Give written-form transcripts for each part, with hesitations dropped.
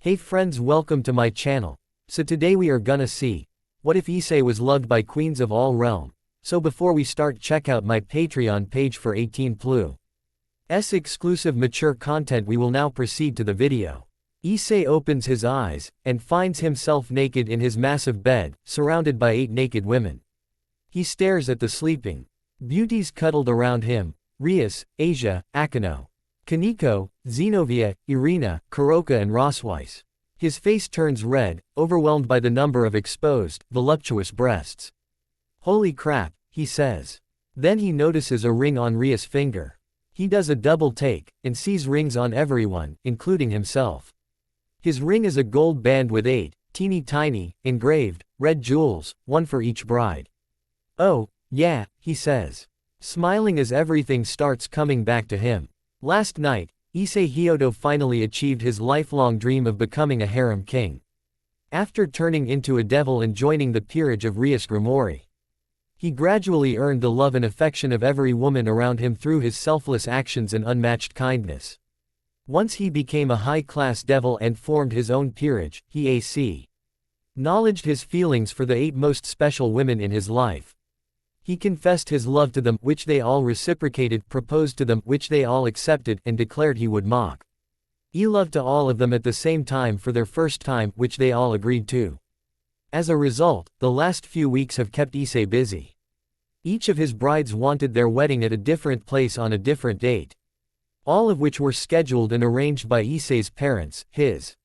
Hey friends, welcome to my channel. So today we are gonna see, what if ISSEI was loved by queens of all realm? So before we start, check out my Patreon page for 18+ exclusive mature content. We will now proceed to the video. ISSEI opens his eyes, and finds himself naked in his massive bed, surrounded by 8 naked women. He stares at the sleeping beauties cuddled around him: Rias, Asia, Akano, Kaneko, Zenobia, Irina, Kuroka and Rosweiss. His face turns red, overwhelmed by the number of exposed, voluptuous breasts. Holy crap, he says. Then he notices a ring on Rias' finger. He does a double take, and sees rings on everyone, including himself. His ring is a gold band with 8, teeny tiny, engraved, red jewels, one for each bride. Oh, yeah, he says, smiling as everything starts coming back to him. Last night, ISSEI Hyodo finally achieved his lifelong dream of becoming a harem king. After turning into a devil and joining the peerage of Rias Grimoire, he gradually earned the love and affection of every woman around him through his selfless actions and unmatched kindness. Once he became a high-class devil and formed his own peerage, he acknowledged his feelings for the 8 most special women in his life. He confessed his love to them, which they all reciprocated, proposed to them, which they all accepted, and declared he would mock. He loved to all of them at the same time for their first time, which they all agreed to. As a result, the last few weeks have kept ISSEI busy. Each of his brides wanted their wedding at a different place on a different date. All of which were scheduled and arranged by ISSEI's parents, his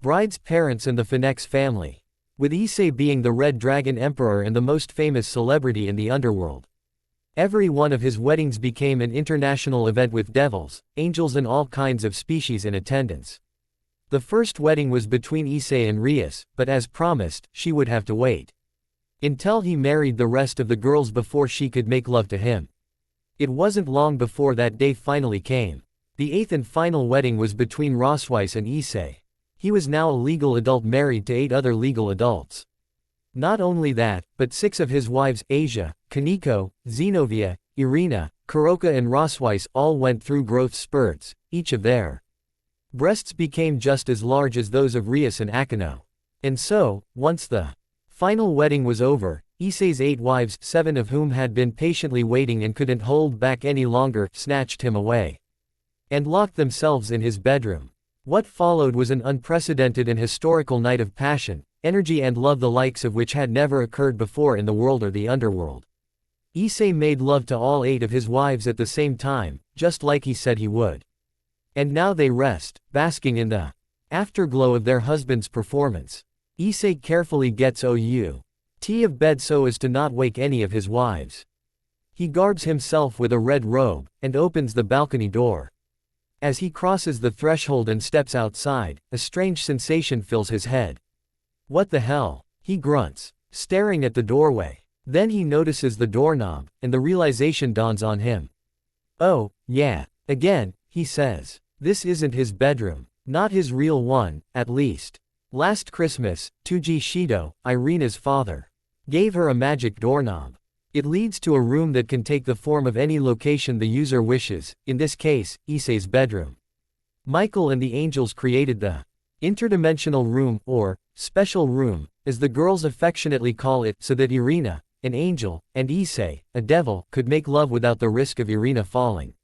bride's parents and the Phoenix family, with ISSEI being the Red Dragon Emperor and the most famous celebrity in the underworld. Every one of his weddings became an international event with devils, angels and all kinds of species in attendance. The first wedding was between ISSEI and Rias, but as promised, she would have to wait until he married the rest of the girls before she could make love to him. It wasn't long before that day finally came. The 8th and final wedding was between Rosweiss and ISSEI. He was now a legal adult married to 8 other legal adults. Not only that, but 6 of his wives, Asia, Kaneko, Zenobia, Irina, Kuroka and Rosweiss, all went through growth spurts. Each of their breasts became just as large as those of Rias and Akano. And so, once the final wedding was over, ISSEI's 8 wives, 7 of whom had been patiently waiting and couldn't hold back any longer, snatched him away and locked themselves in his bedroom. What followed was an unprecedented and historical night of passion, energy and love, the likes of which had never occurred before in the world or the underworld. ISSEI made love to all 8 of his wives at the same time, just like he said he would. And now they rest, basking in the afterglow of their husband's performance. ISSEI carefully gets out of bed so as to not wake any of his wives. He garbs himself with a red robe, and opens the balcony door. As he crosses the threshold and steps outside, a strange sensation fills his head. What the hell? He grunts, staring at the doorway. Then he notices the doorknob, and the realization dawns on him. Oh, yeah, again, he says. This isn't his bedroom. Not his real one, at least. Last Christmas, Tuji Shido, Irina's father, gave her a magic doorknob. It leads to a room that can take the form of any location the user wishes, in this case, ISSEI's bedroom. Michael and the angels created the interdimensional room, or special room, as the girls affectionately call it, so that Irina, an angel, and ISSEI, a devil, could make love without the risk of Irina falling.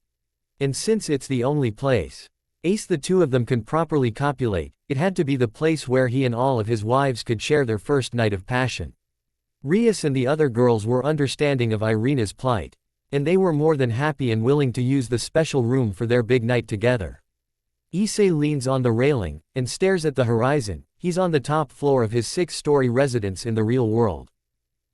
And since it's the only place the 2 of them can properly copulate, it had to be the place where he and all of his wives could share their first night of passion. Rias and the other girls were understanding of Irina's plight, and they were more than happy and willing to use the special room for their big night together. ISSEI leans on the railing, and stares at the horizon. He's on the top floor of his 6-story residence in the real world.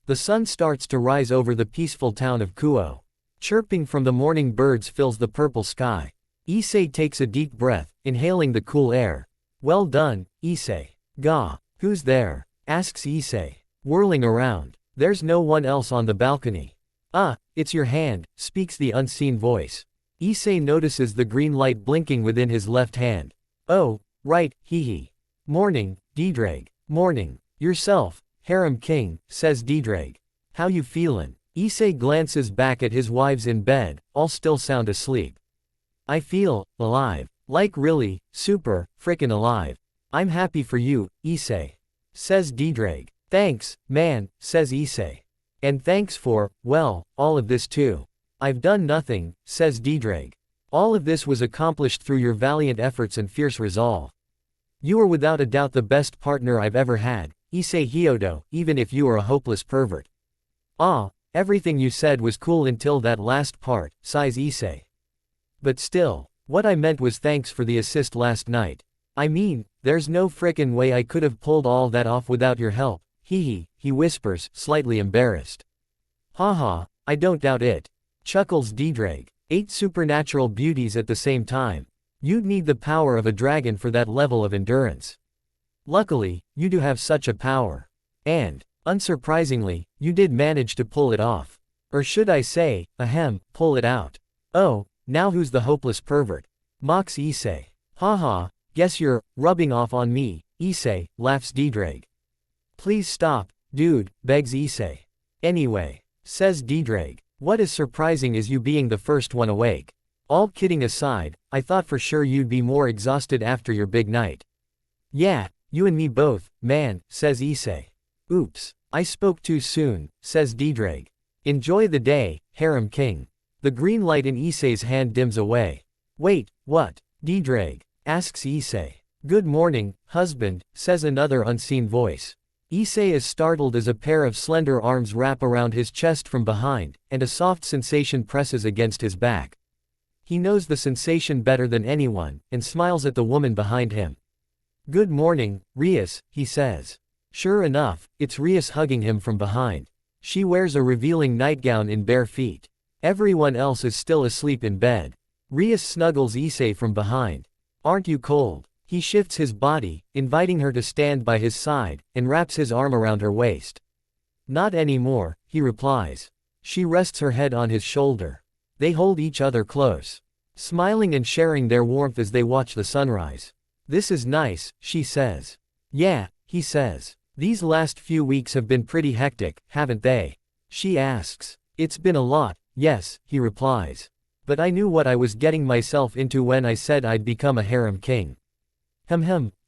The sun starts to rise over the peaceful town of Kuo. Chirping from the morning birds fills the purple sky. ISSEI takes a deep breath, inhaling the cool air. Well done, ISSEI. Gah. Who's there? Asks ISSEI, whirling around. There's no one else on the balcony. Ah, it's your hand, speaks the unseen voice. ISSEI notices the green light blinking within his left hand. Oh, right, hee. Morning, Diedrag. Morning. Yourself, harem king, says Diedrag. How you feelin'? ISSEI glances back at his wives in bed, all still sound asleep. I feel alive. Like really, super, frickin' alive. I'm happy for you, Issei. Says Diedrag. Thanks, man, says Issei. And thanks for, well, all of this too. I've done nothing, says Diedrag. All of this was accomplished through your valiant efforts and fierce resolve. You are without a doubt the best partner I've ever had, Issei Hyodo, even if you are a hopeless pervert. Ah, everything you said was cool until that last part, sighs Issei. But still, what I meant was thanks for the assist last night. I mean, there's no frickin' way I could have pulled all that off without your help, he whispers, slightly embarrassed. Haha, I don't doubt it. Chuckles Diedrag. 8 supernatural beauties at the same time. You'd need the power of a dragon for that level of endurance. Luckily, you do have such a power. And, unsurprisingly, you did manage to pull it off. Or should I say, pull it out. Oh, now who's the hopeless pervert? Mocks Issei. Haha, guess you're rubbing off on me, Issei, laughs Diedrag. Please stop, dude, begs Issei. Anyway, says Diedrag, what is surprising is you being the first one awake. All kidding aside, I thought for sure you'd be more exhausted after your big night. Yeah, you and me both, man, says Issei. Oops, I spoke too soon, says Diedrag. Enjoy the day, harem king. The green light in Issei's hand dims away. Wait, what? Diedrag asks Issei. Good morning, husband, says another unseen voice. Issei is startled as a pair of slender arms wrap around his chest from behind, and a soft sensation presses against his back. He knows the sensation better than anyone, and smiles at the woman behind him. Good morning, Rias, he says. Sure enough, it's Rias hugging him from behind. She wears a revealing nightgown in bare feet. Everyone else is still asleep in bed. Rias snuggles Issei from behind. Aren't you cold? He shifts his body, inviting her to stand by his side, and wraps his arm around her waist. Not anymore, he replies. She rests her head on his shoulder. They hold each other close, smiling and sharing their warmth as they watch the sunrise. This is nice, she says. Yeah, he says. These last few weeks have been pretty hectic, haven't they? She asks. It's been a lot, yes, he replies. But I knew what I was getting myself into when I said I'd become a harem king.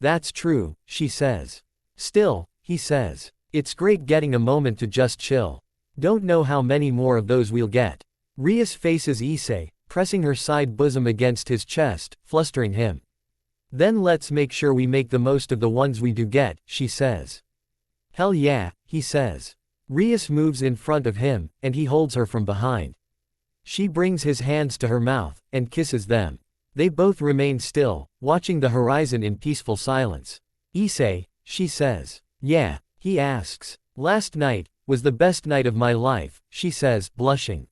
That's true, she says. Still, he says. It's great getting a moment to just chill. Don't know how many more of those we'll get. Rias faces Issei, pressing her side bosom against his chest, flustering him. Then let's make sure we make the most of the ones we do get, she says. Hell yeah, he says. Rias moves in front of him, and he holds her from behind. She brings his hands to her mouth, and kisses them. They both remain still, watching the horizon in peaceful silence. Issei, she says. Yeah, he asks. Last night was the best night of my life, she says, blushing.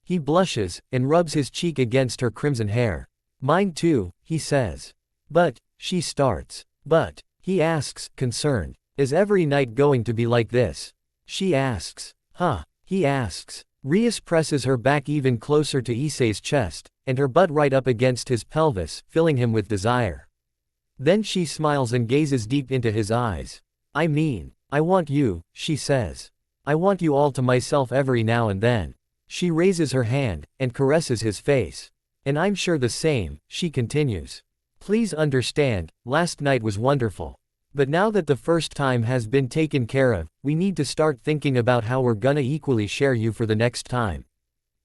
He blushes, and rubs his cheek against her crimson hair. Mine too, he says. But, she starts. But, he asks, concerned. Is every night going to be like this? She asks. He asks. Rias presses her back even closer to Issei's chest, and her butt right up against his pelvis, filling him with desire. Then she smiles and gazes deep into his eyes. I mean, I want you, she says. I want you all to myself every now and then. She raises her hand, and caresses his face. And I'm sure the same, she continues. Please understand, last night was wonderful. But now that the first time has been taken care of, we need to start thinking about how we're gonna equally share you for the next time.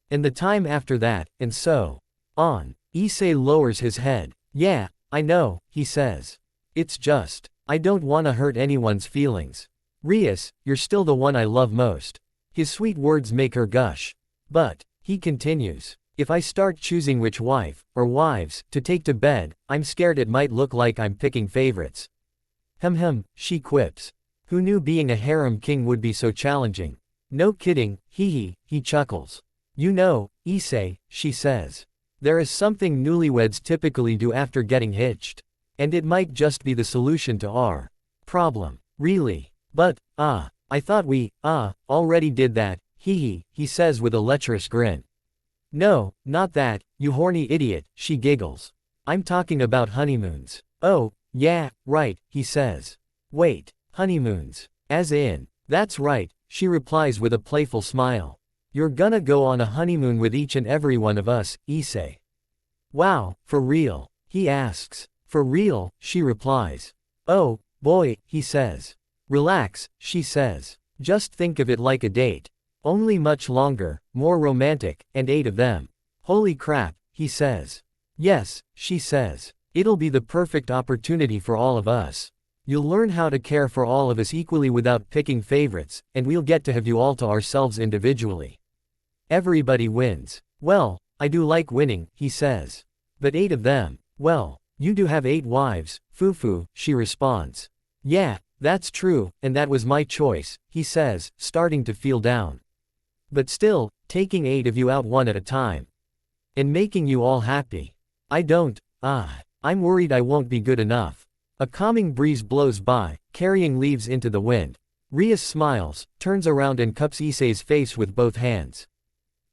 And the time after that, and so on. Issei lowers his head. Yeah, I know, he says. It's just, I don't wanna hurt anyone's feelings. Rias, you're still the one I love most. His sweet words make her gush. But, he continues, if I start choosing which wife, or wives, to take to bed, I'm scared it might look like I'm picking favorites. She quips. Who knew being a harem king would be so challenging? No kidding, he chuckles. You know, Issei, she says. There is something newlyweds typically do after getting hitched. And it might just be the solution to our problem. Really? But, I thought we, already did that, he says with a lecherous grin. No, not that, you horny idiot, she giggles. I'm talking about honeymoons. Oh, yeah, right, he says. Wait, honeymoons. As in, that's right, she replies with a playful smile. You're gonna go on a honeymoon with each and every one of us, Issei. Wow, for real? He asks. For real, she replies. Oh, boy, he says. Relax, she says. Just think of it like a date. Only much longer, more romantic, and 8 of them. Holy crap, he says. Yes, she says. It'll be the perfect opportunity for all of us. You'll learn how to care for all of us equally without picking favorites, and we'll get to have you all to ourselves individually. Everybody wins. Well, I do like winning, he says. But 8 of them. Well, you do have 8 wives, Fufu, she responds. Yeah, that's true, and that was my choice, he says, starting to feel down. But still, taking 8 of you out one at a time. And making you all happy. I'm worried I won't be good enough. A calming breeze blows by, carrying leaves into the wind. Rias smiles, turns around and cups Issei's face with both hands.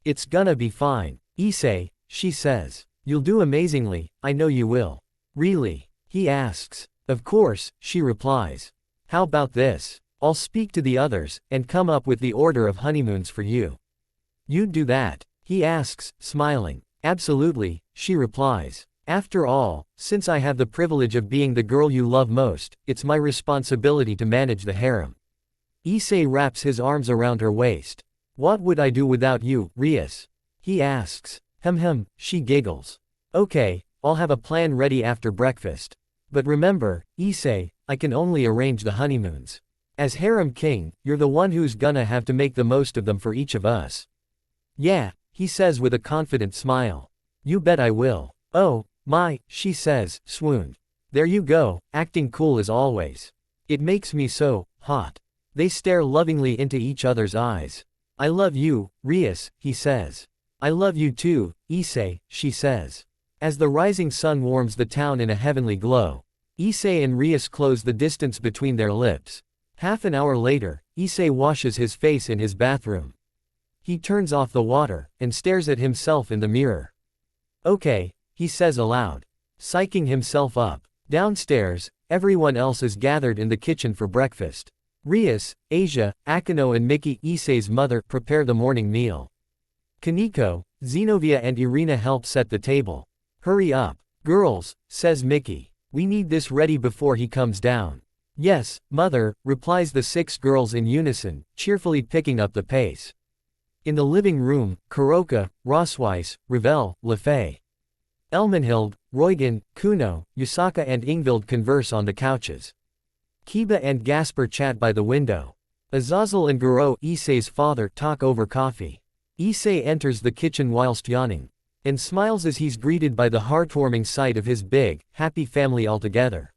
It's gonna be fine. Issei, she says. You'll do amazingly, I know you will. Really? He asks. Of course, she replies. How about this? I'll speak to the others, and come up with the order of honeymoons for you. You'd do that? He asks, smiling. Absolutely, she replies. After all, since I have the privilege of being the girl you love most, it's my responsibility to manage the harem. Issei wraps his arms around her waist. What would I do without you, Rias? He asks. She giggles. Okay, I'll have a plan ready after breakfast. But remember, Issei, I can only arrange the honeymoons. As harem king, you're the one who's gonna have to make the most of them for each of us. Yeah, he says with a confident smile. You bet I will. Oh, my, she says, swooned. There you go, acting cool as always. It makes me so hot. They stare lovingly into each other's eyes. I love you, Rias, he says. I love you too, Issei, she says. As the rising sun warms the town in a heavenly glow, Issei and Rias close the distance between their lips. Half an hour later, Issei washes his face in his bathroom. He turns off the water, and stares at himself in the mirror. Okay, he says aloud. Psyching himself up. Downstairs, everyone else is gathered in the kitchen for breakfast. Rias, Asia, Akino and Miki, Issei's mother, prepare the morning meal. Kaneko, Zenobia and Irina help set the table. Hurry up. Girls, says Miki. We need this ready before he comes down. Yes, mother, replies the 6 girls in unison, cheerfully picking up the pace. In the living room, Kuroka, Rosweiss, Ravel, Lefay, Elmenhild, Roygen, Kuno, Yusaka and Ingvild converse on the couches. Kiba and Gasper chat by the window. Azazel and Guro, Issei's father, talk over coffee. Issei enters the kitchen whilst yawning, and smiles as he's greeted by the heartwarming sight of his big, happy family altogether.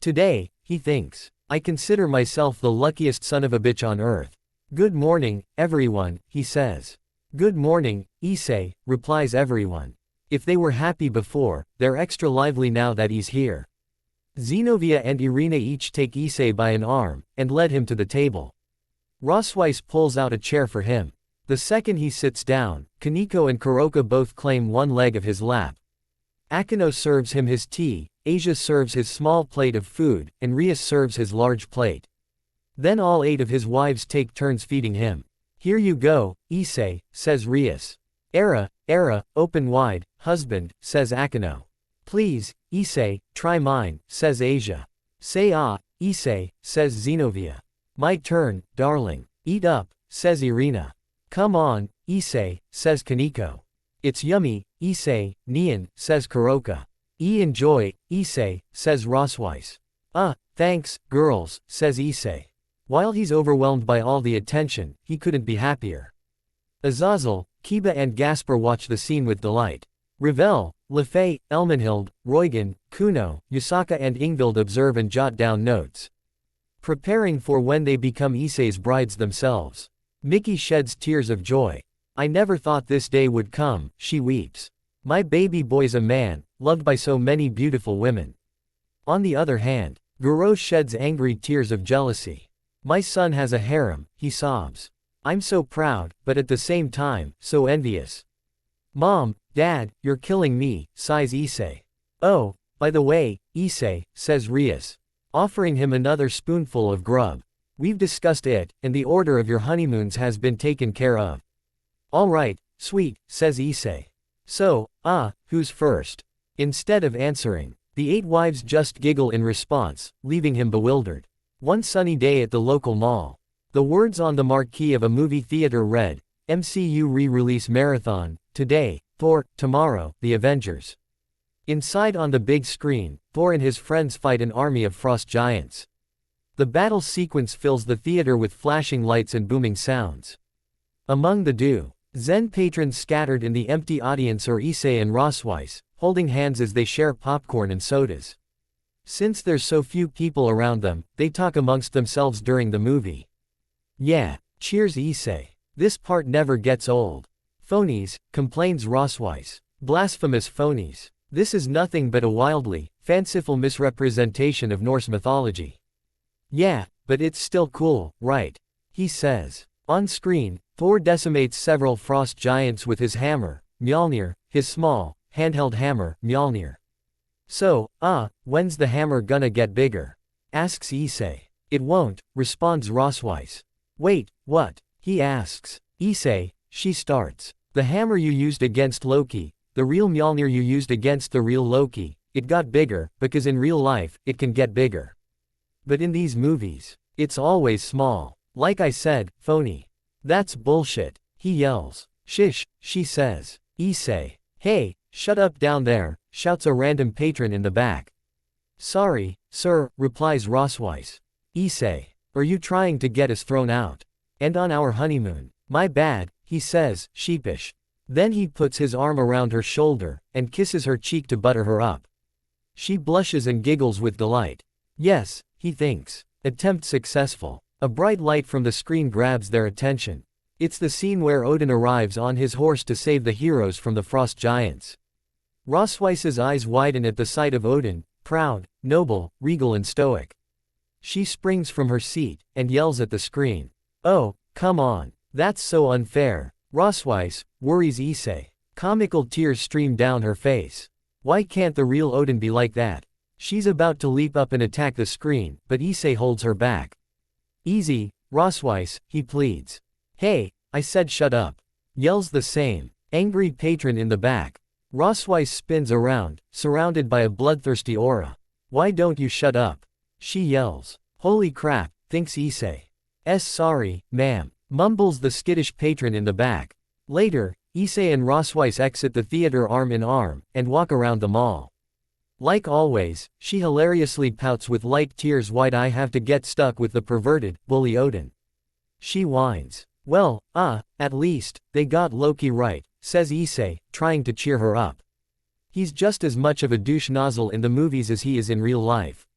Today, he thinks, I consider myself the luckiest son of a bitch on earth. Good morning, everyone, he says. Good morning, Issei, replies everyone. If they were happy before, they're extra lively now that he's here. Zenobia and Irina each take Issei by an arm, and lead him to the table. Rosweiss pulls out a chair for him. The second he sits down, Kaneko and Kuroka both claim one leg of his lap. Akino serves him his tea, Asia serves his small plate of food, and Rias serves his large plate. Then all 8 of his wives take turns feeding him. Here you go, Issei, says Rias. Era, open wide, husband, says Akino. Please, Issei, try mine, says Asia. Say ah, Issei, says Zenobia. My turn, darling. Eat up, says Irina. Come on, Issei, says Kaneko. It's yummy, Issei, Nian, says Kuroka. Enjoy, Issei, says Rosweiss. Thanks, girls, says Issei. While he's overwhelmed by all the attention, he couldn't be happier. Azazel, Kiba and Gasper watch the scene with delight. Ravel, Lefay, Elmenhild, Roygen, Kuno, Yusaka and Ingvild observe and jot down notes. Preparing for when they become Issei's brides themselves. Miki sheds tears of joy. I never thought this day would come, she weeps. My baby boy's a man, loved by so many beautiful women. On the other hand, Guro sheds angry tears of jealousy. My son has a harem, he sobs. I'm so proud, but at the same time, so envious. Mom, Dad, you're killing me, sighs Issei. Oh, by the way, Issei, says Rias, offering him another spoonful of grub. We've discussed it, and the order of your honeymoons has been taken care of. All right, sweet, says Issei. So, who's first? Instead of answering, The 8 wives just giggle in response, leaving him bewildered. One sunny day at the local mall. The words on the marquee of a movie theater read, MCU re-release marathon, today, Thor, tomorrow, The Avengers. Inside on the big screen, Thor and his friends fight an army of frost giants. The battle sequence fills the theater with flashing lights and booming sounds. Among the Zen patrons scattered in the empty audience are ISSEI and Rossweiss, holding hands as they share popcorn and sodas. Since there's so few people around them, they talk amongst themselves during the movie. Yeah, cheers ISSEI. This part never gets old. Phonies, complains Rossweiss. Blasphemous phonies. This is nothing but a wildly, fanciful misrepresentation of Norse mythology. Yeah, but it's still cool, right? He says. On screen, Thor decimates several frost giants with his hammer, Mjolnir, his small, handheld hammer, Mjolnir. So, when's the hammer gonna get bigger? Asks ISSEI. It won't, responds Rossweiss. Wait, what? He asks. ISSEI, she starts. The hammer you used against Loki, the real Mjolnir you used against the real Loki, it got bigger, because in real life, it can get bigger. But in these movies, it's always small. Like I said, phony. That's bullshit, he yells. Shish, she says. ISSEI. Hey, shut up down there, shouts a random patron in the back. Sorry, sir, replies Rossweiss. ISSEI. Are you trying to get us thrown out? And on our honeymoon? My bad, he says, sheepish. Then he puts his arm around her shoulder, and kisses her cheek to butter her up. She blushes and giggles with delight. Yes, he thinks. Attempt successful. A bright light from the screen grabs their attention. It's the scene where Odin arrives on his horse to save the heroes from the frost giants. Rossweiss's eyes widen at the sight of Odin, proud, noble, regal and stoic. She springs from her seat, and yells at the screen. Oh, come on. That's so unfair. Rossweiss, worries ISSEI. Comical tears stream down her face. Why can't the real Odin be like that? She's about to leap up and attack the screen, but ISSEI holds her back. Easy, Rossweiss, he pleads. Hey, I said shut up. Yells the same angry patron in the back. Rossweiss spins around, surrounded by a bloodthirsty aura. Why don't you shut up? She yells. Holy crap, thinks ISSEI. Sorry, ma'am, mumbles the skittish patron in the back. Later, ISSEI and Rossweiss exit the theater arm in arm, and walk around the mall. Like always, she hilariously pouts with light tears. Why'd I have to get stuck with the perverted, bully Odin? She whines. Well, at least, they got Loki right, says ISSEI, trying to cheer her up. He's just as much of a douche nozzle in the movies as he is in real life.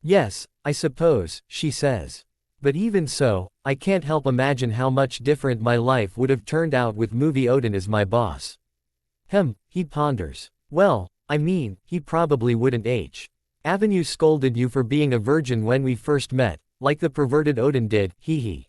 Yes, I suppose, she says. But even so, I can't help imagine how much different my life would have turned out with movie Odin as my boss. He ponders. Well, I mean, he probably wouldn't Avenue scolded you for being a virgin when we first met, like the perverted Odin did, hee.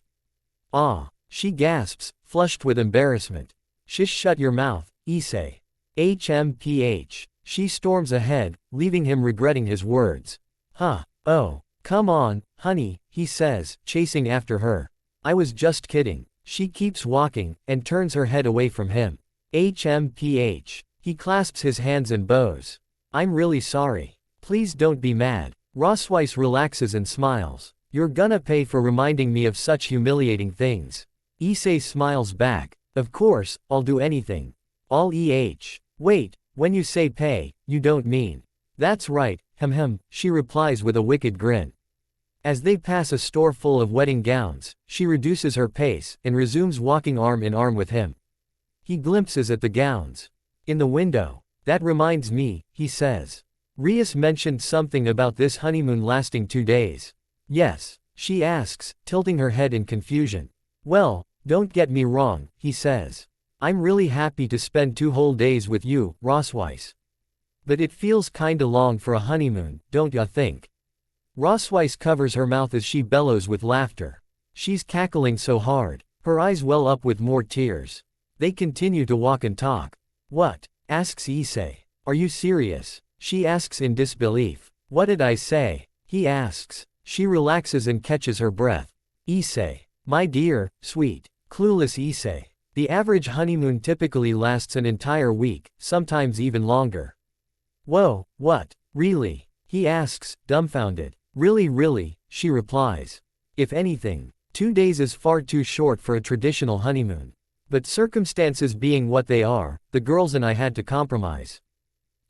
She gasps, flushed with embarrassment. Shish, shut your mouth, ISSEI. HMPH. She storms ahead, leaving him regretting his words. Oh, come on, honey, he says, chasing after her. I was just kidding. She keeps walking, and turns her head away from him. HMPH. He clasps his hands and bows. I'm really sorry. Please don't be mad. Rossweiss relaxes and smiles. You're gonna pay for reminding me of such humiliating things. ISSEI smiles back. Of course, I'll do anything. All Wait, when you say pay, you don't mean. That's right, she replies with a wicked grin. As they pass a store full of wedding gowns, she reduces her pace, and resumes walking arm in arm with him. He glimpses at the gowns. In the window. That reminds me, he says. Rias mentioned something about this honeymoon lasting 2 days. Yes, she asks, tilting her head in confusion. Well, don't get me wrong, he says. I'm really happy to spend 2 whole days with you, Rossweiss. But it feels kinda long for a honeymoon, don't ya think? Rossweiss covers her mouth as she bellows with laughter. She's cackling so hard, her eyes well up with more tears. They continue to walk and talk. What? Asks ISSEI. Are you serious? She asks in disbelief. What did I say? He asks. She relaxes and catches her breath. ISSEI. My dear, sweet, clueless ISSEI. The average honeymoon typically lasts an entire week, sometimes even longer. Whoa, what? Really? He asks, dumbfounded. Really, she replies. If anything, 2 days is far too short for a traditional honeymoon. But circumstances being what they are, the girls and I had to compromise.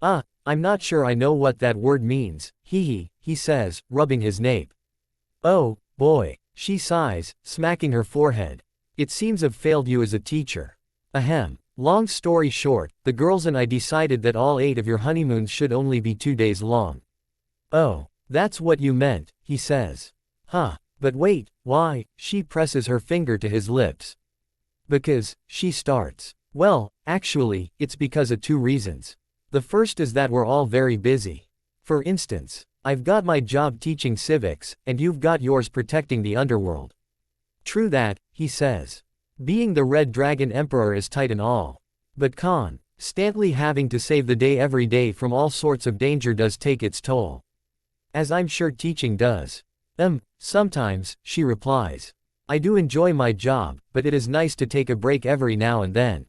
I'm not sure I know what that word means, he says, rubbing his nape. Oh, boy, she sighs, smacking her forehead. It seems I've failed you as a teacher. Ahem. Long story short, the girls and I decided that all 8 of your honeymoons should only be 2 days long. Oh, that's what you meant, he says. Huh, but wait, why? She presses her finger to his lips. Because, she starts. Well, actually, it's because of 2 reasons. The first is that we're all very busy. For instance, I've got my job teaching civics, and you've got yours protecting the underworld. True that, he says. Being the Red Dragon Emperor is tight and all. But constantly having to save the day every day from all sorts of danger does take its toll. As I'm sure teaching does. Sometimes, she replies. I do enjoy my job, but it is nice to take a break every now and then.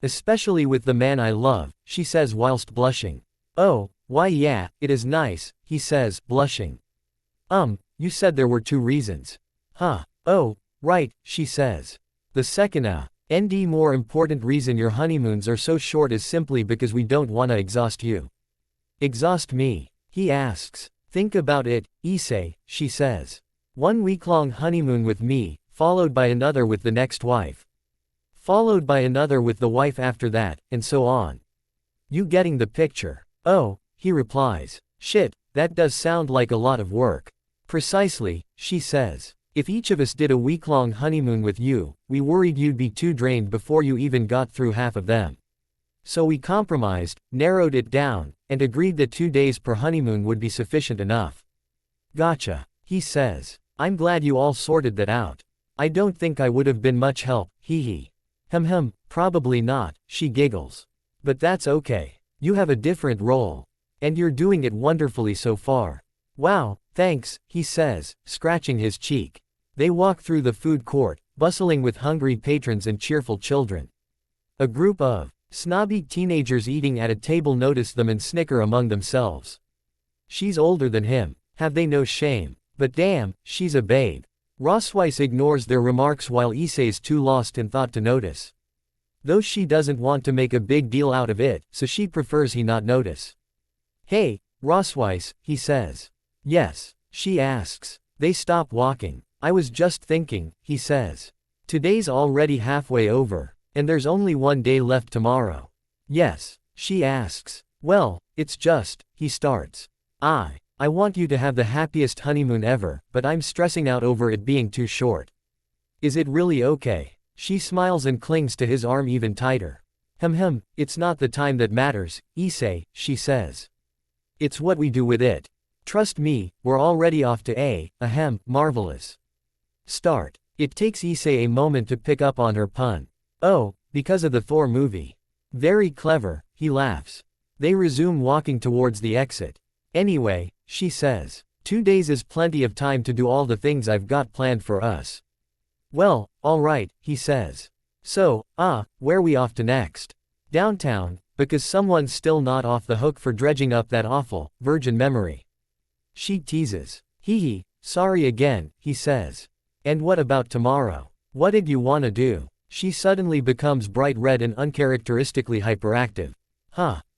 Especially with the man I love, she says whilst blushing. Oh, why yeah, it is nice, he says, blushing. You said there were 2 reasons. Huh, oh, right, she says. The second and more important reason your honeymoons are so short is simply because we don't want to exhaust you. Exhaust me? He asks. Think about it, ISSEI, she says. 1 week-long honeymoon with me, followed by another with the next wife. Followed by another with the wife after that, and so on. You getting the picture? Oh, he replies. Shit, that does sound like a lot of work. Precisely, she says. If each of us did a week-long honeymoon with you, we worried you'd be too drained before you even got through half of them. So we compromised, narrowed it down, and agreed that 2 days per honeymoon would be sufficient enough. Gotcha, he says. I'm glad you all sorted that out. I don't think I would have been much help, hee. Probably not, she giggles. But that's okay. You have a different role. And you're doing it wonderfully so far. Wow, thanks, he says, scratching his cheek. They walk through the food court, bustling with hungry patrons and cheerful children. A group of snobby teenagers eating at a table notice them and snicker among themselves. She's older than him, have they no shame? But damn, she's a babe. Rossweiss ignores their remarks while ISSEI's too lost in thought to notice. Though she doesn't want to make a big deal out of it, so she prefers he not notice. Hey, Rossweiss, he says. Yes, she asks. They stop walking. I was just thinking, he says. Today's already halfway over, and there's only 1 day left tomorrow. Yes, she asks. Well, it's just, he starts. I want you to have the happiest honeymoon ever, but I'm stressing out over it being too short. Is it really okay? She smiles and clings to his arm even tighter. It's not the time that matters, ISSEI, she says. It's what we do with it. Trust me, we're already off to a marvelous start. It takes ISSEI a moment to pick up on her pun. Oh, because of the Thor movie. Very clever, he laughs. They resume walking towards the exit. Anyway, she says, 2 days is plenty of time to do all the things I've got planned for us. Well, alright, he says. So, where we off to next? Downtown, because someone's still not off the hook for dredging up that awful, virgin memory. She teases. Hee, sorry again, he says. And what about tomorrow? What did you wanna do? She suddenly becomes bright red and uncharacteristically hyperactive.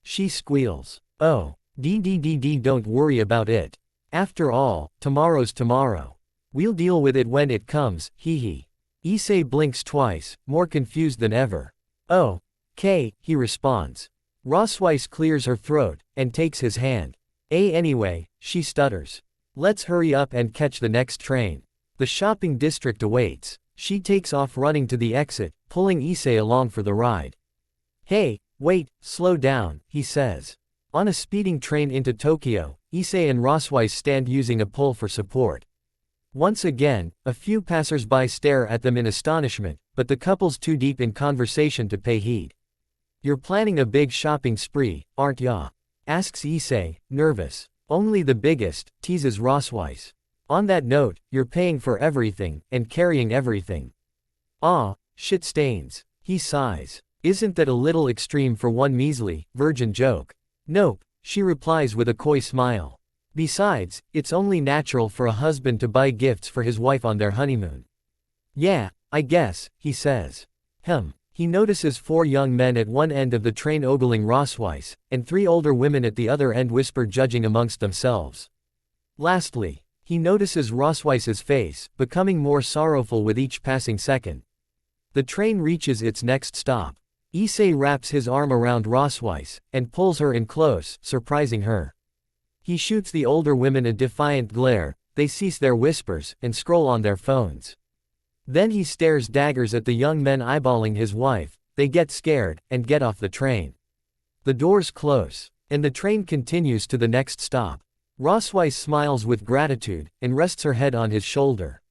She squeals. Oh. Don't worry about it. After all, tomorrow's tomorrow. We'll deal with it when it comes, hee. ISSEI blinks twice, more confused than ever. Oh. K, he responds. Rossweiss clears her throat, and takes his hand. Anyway, she stutters. Let's hurry up and catch the next train. The shopping district awaits. She takes off running to the exit, pulling ISSEI along for the ride. Hey, wait, slow down, he says. On a speeding train into Tokyo, ISSEI and Rossweiss stand using a pole for support. Once again, a few passers-by stare at them in astonishment, but the couple's too deep in conversation to pay heed. You're planning a big shopping spree, aren't ya? Asks ISSEI, nervous. Only the biggest, teases Rossweiss. On that note, you're paying for everything, and carrying everything. Shit stains. He sighs. Isn't that a little extreme for one measly, virgin joke? Nope, she replies with a coy smile. Besides, it's only natural for a husband to buy gifts for his wife on their honeymoon. Yeah, I guess, he says. He notices 4 young men at one end of the train ogling Rossweiss, and 3 older women at the other end whisper judging amongst themselves. Lastly, he notices Rossweiss's face, becoming more sorrowful with each passing second. The train reaches its next stop. ISSEI wraps his arm around Rossweiss, and pulls her in close, surprising her. He shoots the older women a defiant glare, they cease their whispers, and scroll on their phones. Then he stares daggers at the young men eyeballing his wife, they get scared, and get off the train. The doors close, and the train continues to the next stop. Rossweiss smiles with gratitude, and rests her head on his shoulder.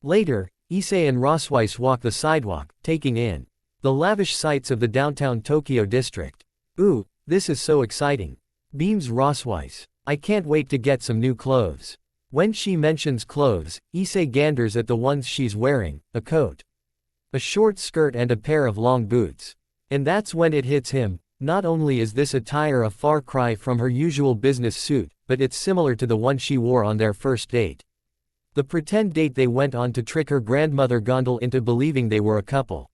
Later, ISSEI and Rossweiss walk the sidewalk, taking in the lavish sights of the downtown Tokyo district. Ooh, this is so exciting, beams Rossweiss. I can't wait to get some new clothes. When she mentions clothes, ISSEI ganders at the ones she's wearing, a coat, a short skirt and a pair of long boots. And that's when it hits him, not only is this attire a far cry from her usual business suit, but it's similar to the one she wore on their first date. The pretend date they went on to trick her grandmother Gondel into believing they were a couple.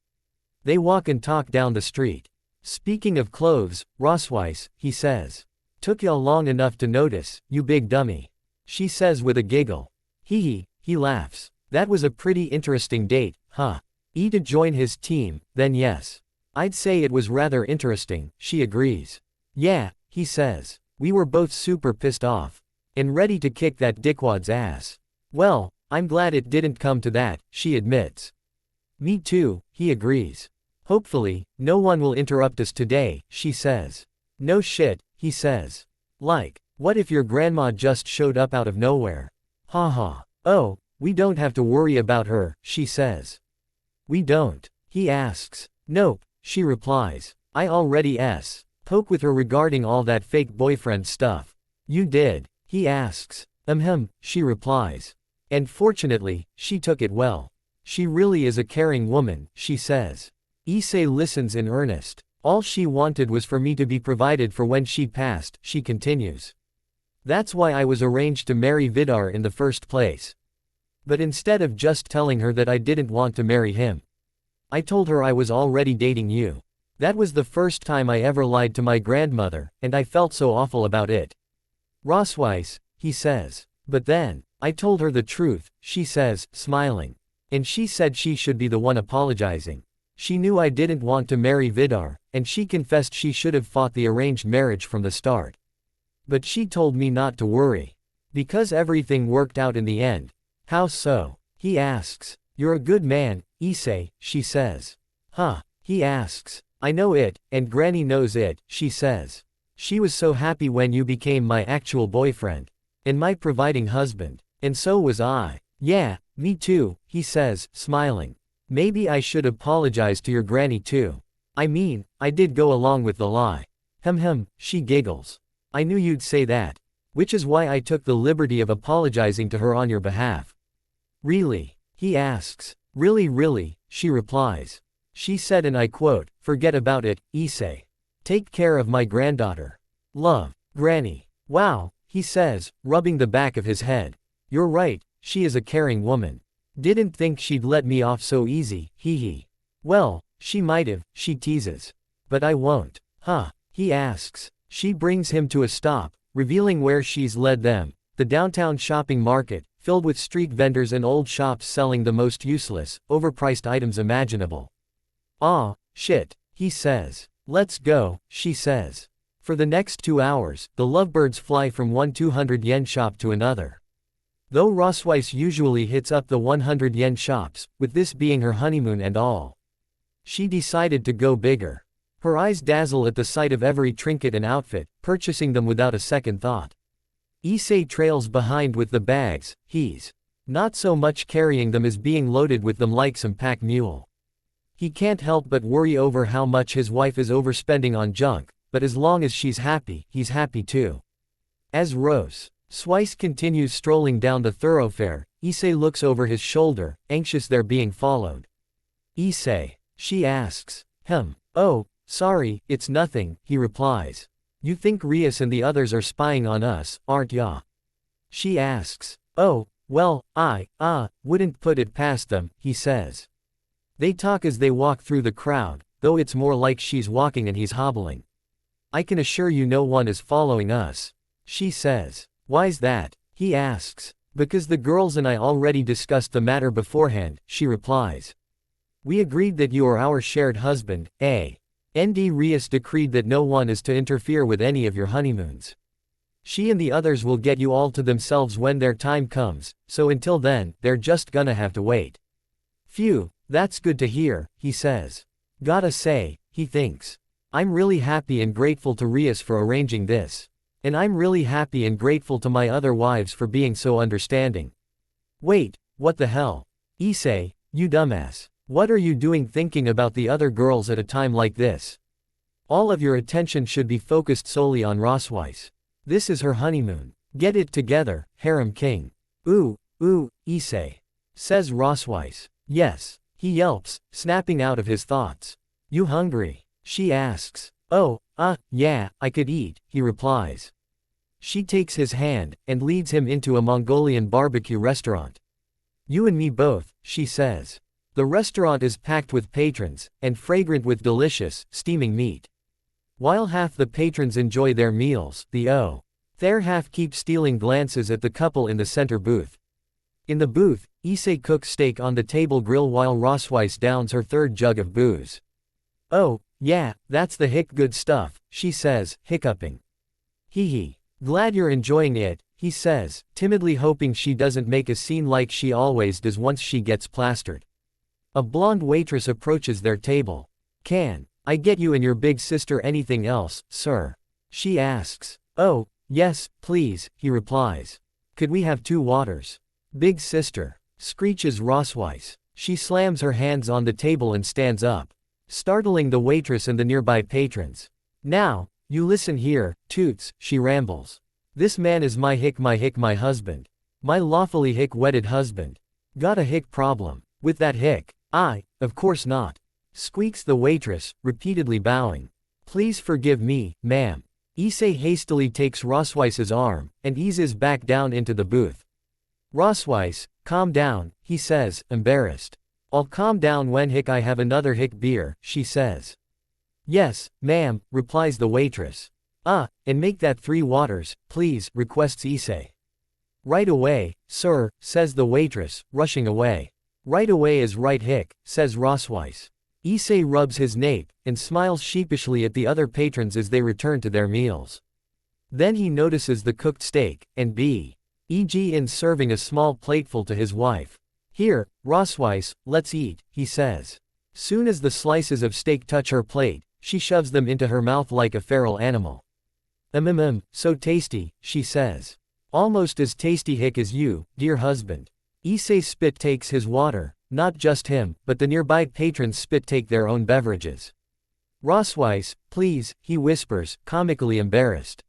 They walk and talk down the street. Speaking of clothes, Rossweiss, he says. Took y'all long enough to notice, you big dummy. She says with a giggle. He laughs. That was a pretty interesting date, huh? To join his team, then yes. I'd say it was rather interesting, she agrees. Yeah, he says. We were both super pissed off. And ready to kick that dickwad's ass. Well, I'm glad it didn't come to that, she admits. Me too, he agrees. Hopefully, no one will interrupt us today, she says. No shit, he says. Like, what if your grandma just showed up out of nowhere? Haha. Oh, we don't have to worry about her, she says. We don't, he asks. Nope, she replies. I already poke with her regarding all that fake boyfriend stuff. You did, he asks. She replies. And fortunately, she took it well. She really is a caring woman, she says. ISSEI listens in earnest. All she wanted was for me to be provided for when she passed, she continues. That's why I was arranged to marry Vidar in the first place. But instead of just telling her that I didn't want to marry him, I told her I was already dating you. That was the first time I ever lied to my grandmother, and I felt so awful about it. Rossweiss, he says. But then, I told her the truth, she says, smiling. And she said she should be the one apologizing. She knew I didn't want to marry Vidar, and she confessed she should have fought the arranged marriage from the start. But she told me not to worry. Because everything worked out in the end. How so? He asks. You're a good man, ISSEI, she says. Huh, he asks. I know it, and Granny knows it, she says. She was so happy when you became my actual boyfriend. And my providing husband. And so was I. Yeah, me too, he says, smiling. Maybe I should apologize to your granny too. I mean, I did go along with the lie. She giggles. I knew you'd say that. Which is why I took the liberty of apologizing to her on your behalf. Really? He asks. Really, she replies. She said, and I quote, forget about it, ISSEI. Take care of my granddaughter. Love, Granny. Wow, he says, rubbing the back of his head. You're right, she is a caring woman. Didn't think she'd let me off so easy, hee. Well, she might have, she teases. But I won't. Huh? He asks. She brings him to a stop, revealing where she's led them, the downtown shopping market, filled with street vendors and old shops selling the most useless, overpriced items imaginable. Aw, shit, he says. Let's go, she says. For the next 2 hours, the lovebirds fly from one 200 yen shop to another. Though Rossweiss usually hits up the 100 yen shops, with this being her honeymoon and all, she decided to go bigger. Her eyes dazzle at the sight of every trinket and outfit, purchasing them without a second thought. ISSEI trails behind with the bags, he's not so much carrying them as being loaded with them like some pack mule. He can't help but worry over how much his wife is overspending on junk, but as long as she's happy, he's happy too. As Rossweiss continues strolling down the thoroughfare, ISSEI looks over his shoulder, anxious they're being followed. ISSEI, she asks. Oh, sorry, it's nothing, he replies. You think Rias and the others are spying on us, aren't ya? She asks. Oh, well, I wouldn't put it past them, he says. They talk as they walk through the crowd, though it's more like she's walking and he's hobbling. I can assure you no one is following us, she says. Why's that? He asks. Because the girls and I already discussed the matter beforehand, she replies. We agreed that you are our shared husband, ND Rias decreed that no one is to interfere with any of your honeymoons. She and the others will get you all to themselves when their time comes, so until then, they're just gonna have to wait. Phew, that's good to hear, he says. Gotta say, he thinks. I'm really happy and grateful to Rias for arranging this. And I'm really happy and grateful to my other wives for being so understanding. Wait, what the hell? Issei, you dumbass. What are you doing thinking about the other girls at a time like this? All of your attention should be focused solely on Rosweiss. This is her honeymoon. Get it together, harem king. Issei. Says Rosweiss. Yes, he yelps, snapping out of his thoughts. You hungry? She asks. Oh, yeah, I could eat, he replies. She takes his hand, and leads him into a Mongolian barbecue restaurant. You and me both, she says. The restaurant is packed with patrons, and fragrant with delicious, steaming meat. While half the patrons enjoy their meals, the other half keep stealing glances at the couple in the center booth. In the booth, Issei cooks steak on the table grill while Rosweiss downs her third jug of booze. Oh, yeah, that's the good stuff, she says, hiccuping. Hee. Glad you're enjoying it, he says, timidly hoping she doesn't make a scene like she always does once she gets plastered. A blonde waitress approaches their table. Can I get you and your big sister anything else, sir? She asks. Oh, yes, please, he replies. Could we have 2 waters? Big sister, screeches Rosweiss. She slams her hands on the table and stands up, startling the waitress and the nearby patrons. Now, you listen here, toots, she rambles. This man is my husband. My lawfully wedded husband. Got a problem with that of course not. Squeaks the waitress, repeatedly bowing. Please forgive me, ma'am. Issei hastily takes Rosweiss's arm, and eases back down into the booth. Rosweiss, calm down, he says, embarrassed. I'll calm down when I have another beer, she says. Yes, ma'am, replies the waitress. And make that 3 waters, please, requests Issei. Right away, sir, says the waitress, rushing away. Right away is right says Rosweiss. Issei rubs his nape, and smiles sheepishly at the other patrons as they return to their meals. Then he notices the cooked steak, and in serving a small plateful to his wife. Here, Rosweiss, let's eat, he says. Soon as the slices of steak touch her plate, she shoves them into her mouth like a feral animal. So tasty, she says. Almost as tasty as you, dear husband. Issei's spit takes his water, not just him, but the nearby patrons spit take their own beverages. Rosweiss, please, he whispers, comically embarrassed.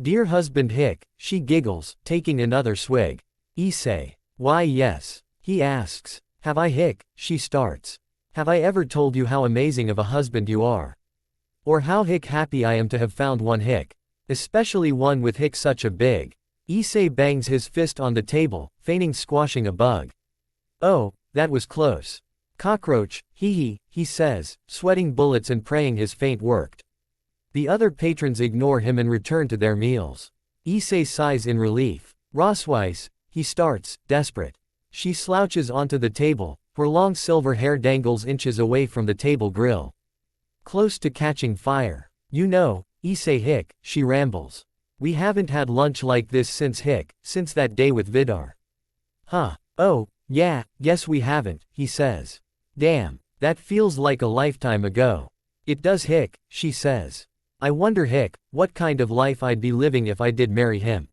Dear husband she giggles, taking another swig. Issei. Why yes. He asks. Have I she starts. Have I ever told you how amazing of a husband you are? Or how happy I am to have found one especially one with such a big. Issei bangs his fist on the table, feigning squashing a bug. Oh, that was close. Cockroach, he says, sweating bullets and praying his feint worked. The other patrons ignore him and return to their meals. Issei sighs in relief. Rosweiss, he starts, desperate. She slouches onto the table, her long silver hair dangles inches away from the table grill. Close to catching fire. You know, Issei she rambles. We haven't had lunch like this since that day with Vidar. Oh, yeah, guess we haven't, he says. Damn, that feels like a lifetime ago. It does she says. I wonder what kind of life I'd be living if I did marry him.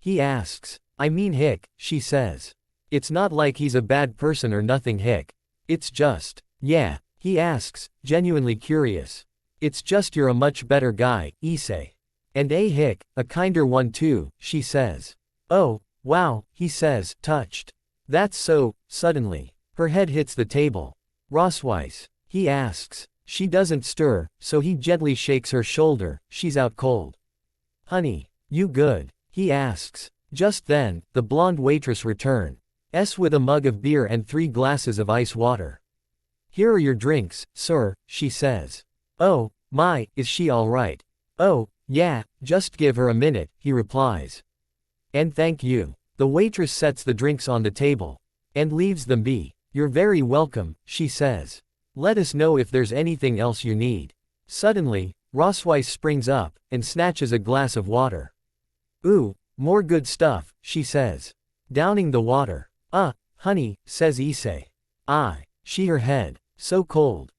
He asks. I mean she says. It's not like he's a bad person or nothing It's just. Yeah, he asks, genuinely curious. It's just you're a much better guy, Issei. And a kinder one too, she says. Oh, wow, he says, touched. That's so. Suddenly, her head hits the table. Rosweiss, he asks. She doesn't stir, so he gently shakes her shoulder. She's out cold. Honey, you good? He asks. Just then, the blonde waitress returns with a mug of beer and 3 glasses of ice water. Here are your drinks, sir, she says. Oh, my, is she all right? Oh, yeah, just give her a minute, he replies. And thank you. The waitress sets the drinks on the table and leaves them be. You're very welcome, she says. Let us know if there's anything else you need. Suddenly, Rosweiss springs up and snatches a glass of water. Ooh, more good stuff, she says. Downing the water. Honey, says Issei. She her head. So cold.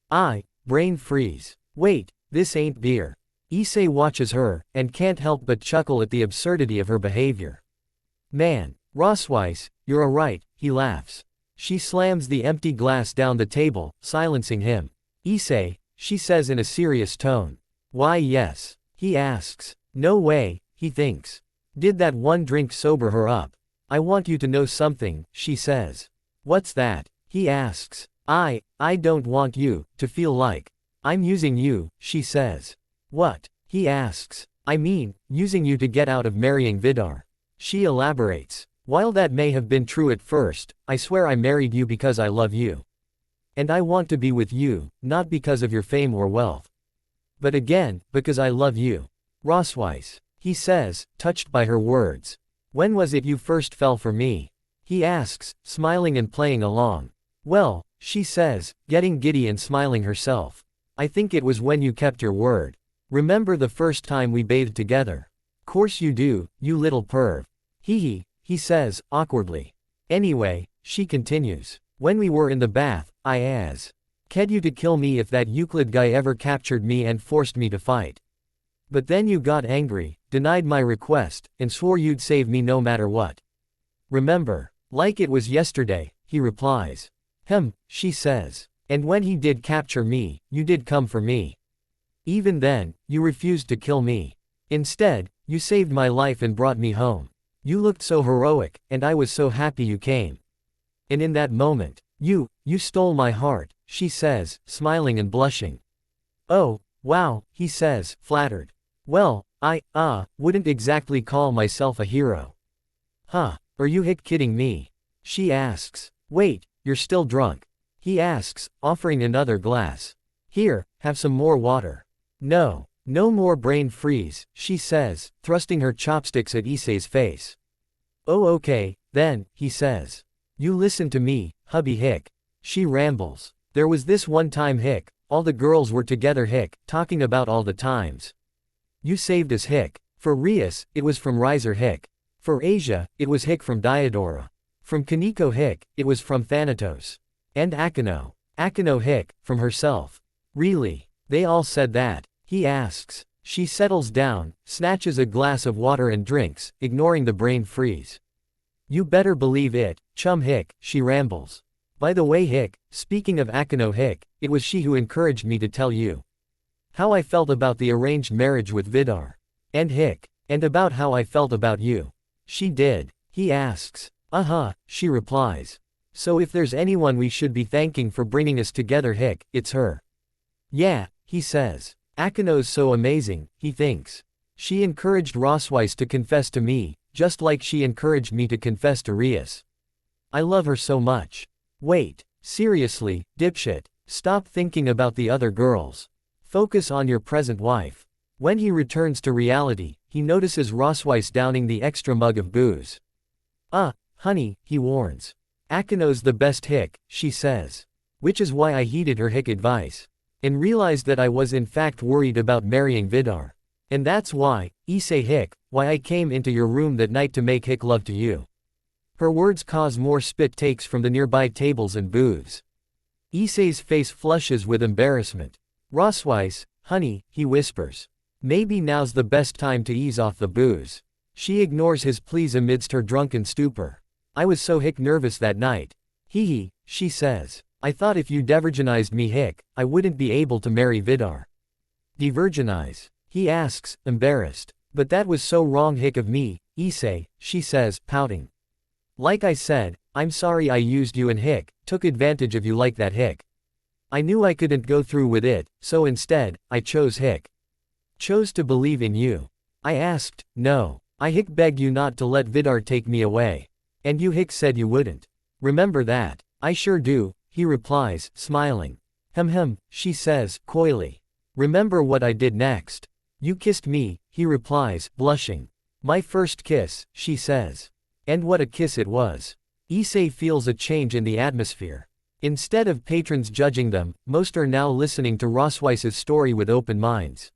Brain freeze. Wait, this ain't beer. Issei watches her, and can't help but chuckle at the absurdity of her behavior. Man, Rosweiss, you're a right, he laughs. She slams the empty glass down the table, silencing him. Issei, she says in a serious tone. Why yes? He asks. No way, he thinks. Did that one drink sober her up? I want you to know something, she says. What's that? He asks. I don't want you to feel like I'm using you, she says. What? He asks. I mean, using you to get out of marrying Vidar. She elaborates. While that may have been true at first, I swear I married you because I love you. And I want to be with you, not because of your fame or wealth. But again, because I love you. Rosweiss, he says, touched by her words. When was it you first fell for me? He asks, smiling and playing along. Well, she says, getting giddy and smiling herself. I think it was when you kept your word. Remember the first time we bathed together? Course you do, you little perv. He says, awkwardly. Anyway, she continues. When we were in the bath, I asked you to kill me if that Euclid guy ever captured me and forced me to fight. But then you got angry, denied my request, and swore you'd save me no matter what. Remember? Like it was yesterday, he replies. She says. And when he did capture me, you did come for me. Even then, you refused to kill me. Instead, you saved my life and brought me home. You looked so heroic, and I was so happy you came. And in that moment, you stole my heart, she says, smiling and blushing. Oh, wow, he says, flattered. Well, I wouldn't exactly call myself a hero. Are you kidding me? She asks. Wait, you're still drunk. He asks, offering another glass. Here, have some more water. No more brain freeze, she says, thrusting her chopsticks at Issei's face. Oh okay, then, he says. You listen to me, hubby . She rambles. There was this one time all the girls were together talking about all the times. You saved us For Rias, it was from Riser For Asia, it was from Diodora. From Kaneko it was from Thanatos. And Akino from herself. Really? They all said that? He asks. She settles down, snatches a glass of water and drinks, ignoring the brain freeze. You better believe it, chum she rambles. By the way speaking of Akino it was she who encouraged me to tell you how I felt about the arranged marriage with Vidar. And and about how I felt about you. She did. He asks. She replies. So if there's anyone we should be thanking for bringing us together it's her. Yeah, he says. Akino's so amazing, he thinks. She encouraged Rosweiss to confess to me, just like she encouraged me to confess to Rias. I love her so much. Wait, seriously, dipshit, stop thinking about the other girls. Focus on your present wife. When he returns to reality, he notices Rosweiss downing the extra mug of booze. Honey, he warns. Akino's the best she says. Which is why I heeded her advice. And realized that I was in fact worried about marrying Vidar. And that's why, Issei why I came into your room that night to make love to you. Her words cause more spit takes from the nearby tables and booths. Issei's face flushes with embarrassment. Rosweiss, honey, he whispers. Maybe now's the best time to ease off the booze. She ignores his pleas amidst her drunken stupor. I was so nervous that night. She says. I thought if you devirginized me I wouldn't be able to marry Vidar. Devirginize? He asks, embarrassed. But that was so wrong of me, Issei, she says, pouting. Like I said, I'm sorry I used you and took advantage of you like that I knew I couldn't go through with it, so instead, I chose Hick. Chose to believe in you. I asked, no. I Hick begged you not to let Vidar take me away. And you Hick said you wouldn't. Remember that? I sure do, he replies, smiling. She says, coyly. Remember what I did next? You kissed me, he replies, blushing. My first kiss, she says. And what a kiss it was. ISSEI feels a change in the atmosphere. Instead of patrons judging them, most are now listening to Rosweiss's story with open minds.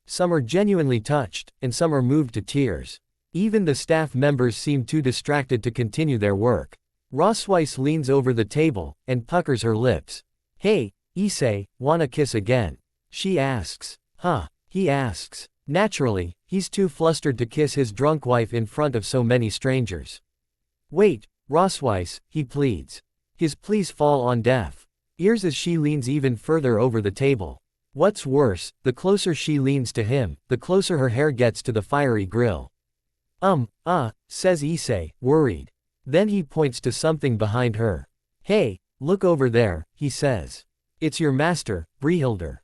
Some are genuinely touched, and some are moved to tears. Even the staff members seem too distracted to continue their work. Rosweiss leans over the table, and puckers her lips. Hey, ISSEI, wanna kiss again? She asks. Huh? He asks. Naturally, he's too flustered to kiss his drunk wife in front of so many strangers. Wait, Rosweiss, he pleads. His pleas fall on deaf ears as she leans even further over the table. What's worse, the closer she leans to him, the closer her hair gets to the fiery grill. Says ISSEI, worried. Then he points to something behind her. Hey, look over there, he says. It's your master, Brihilder.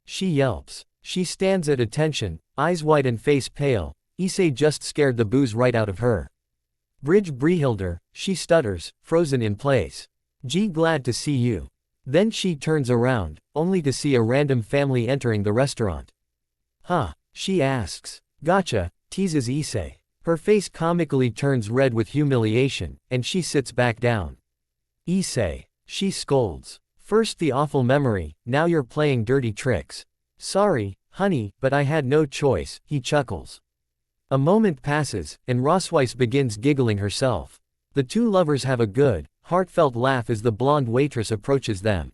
She yelps. She stands at attention, eyes wide and face pale. ISSEI just scared the booze right out of her. Bridge Brihilder, she stutters, frozen in place. Gee, glad to see you. Then she turns around, only to see a random family entering the restaurant. Huh? She asks. Gotcha, teases ISSEI. Her face comically turns red with humiliation, and she sits back down. ISSEI. She scolds. First the awful memory, now you're playing dirty tricks. Sorry, honey, but I had no choice, he chuckles. A moment passes, and Rosweiss begins giggling herself. The two lovers have a good, heartfelt laugh as the blonde waitress approaches them.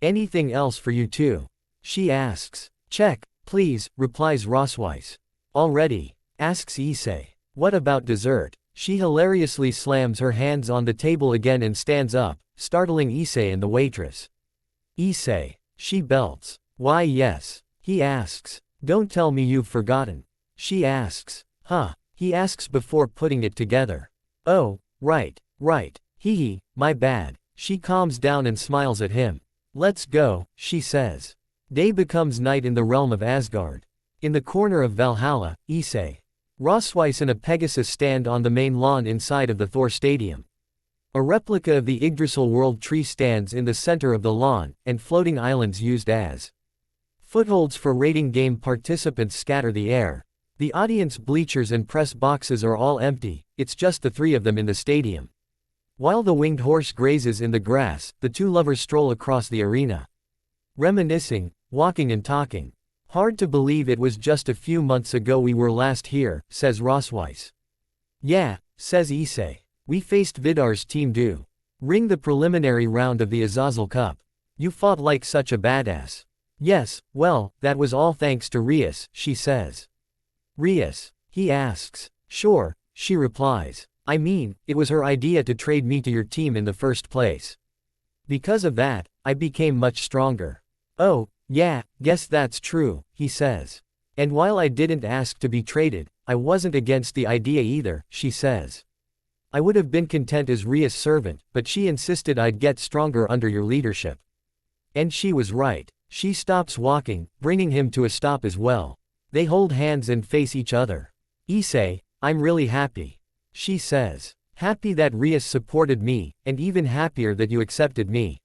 Anything else for you two? She asks. Check, please, replies Rosweiss. Already? Asks ISSEI. What about dessert? She hilariously slams her hands on the table again and stands up, startling ISSEI and the waitress. ISSEI. She belts. Why yes. He asks. Don't tell me you've forgotten. She asks. Huh? He asks before putting it together. Oh, right. Hee hee, my bad. She calms down and smiles at him. Let's go, she says. Day becomes night in the realm of Asgard. In the corner of Valhalla, ISSEI. Rosweiss and a Pegasus stand on the main lawn inside of the Thor Stadium. A replica of the Yggdrasil World Tree stands in the center of the lawn, and floating islands used as footholds for rating game participants scatter the air. The audience bleachers and press boxes are all empty, it's just the three of them in the stadium. While the winged horse grazes in the grass, the two lovers stroll across the arena. Reminiscing, walking and talking. Hard to believe it was just a few months ago we were last here, says Rosweiss. Yeah, says ISSEI. We faced Vidar's team during the preliminary round of the Azazel Cup. You fought like such a badass. Yes, well, that was all thanks to Rias, she says. Rias? He asks. Sure, she replies. I mean, it was her idea to trade me to your team in the first place. Because of that, I became much stronger. Oh, yeah, guess that's true, he says. And while I didn't ask to be traded, I wasn't against the idea either, she says. I would have been content as Ria's servant, but she insisted I'd get stronger under your leadership. And she was right. She stops walking, bringing him to a stop as well. They hold hands and face each other. ISSEI, I'm really happy. She says. Happy that Rias supported me, and even happier that you accepted me.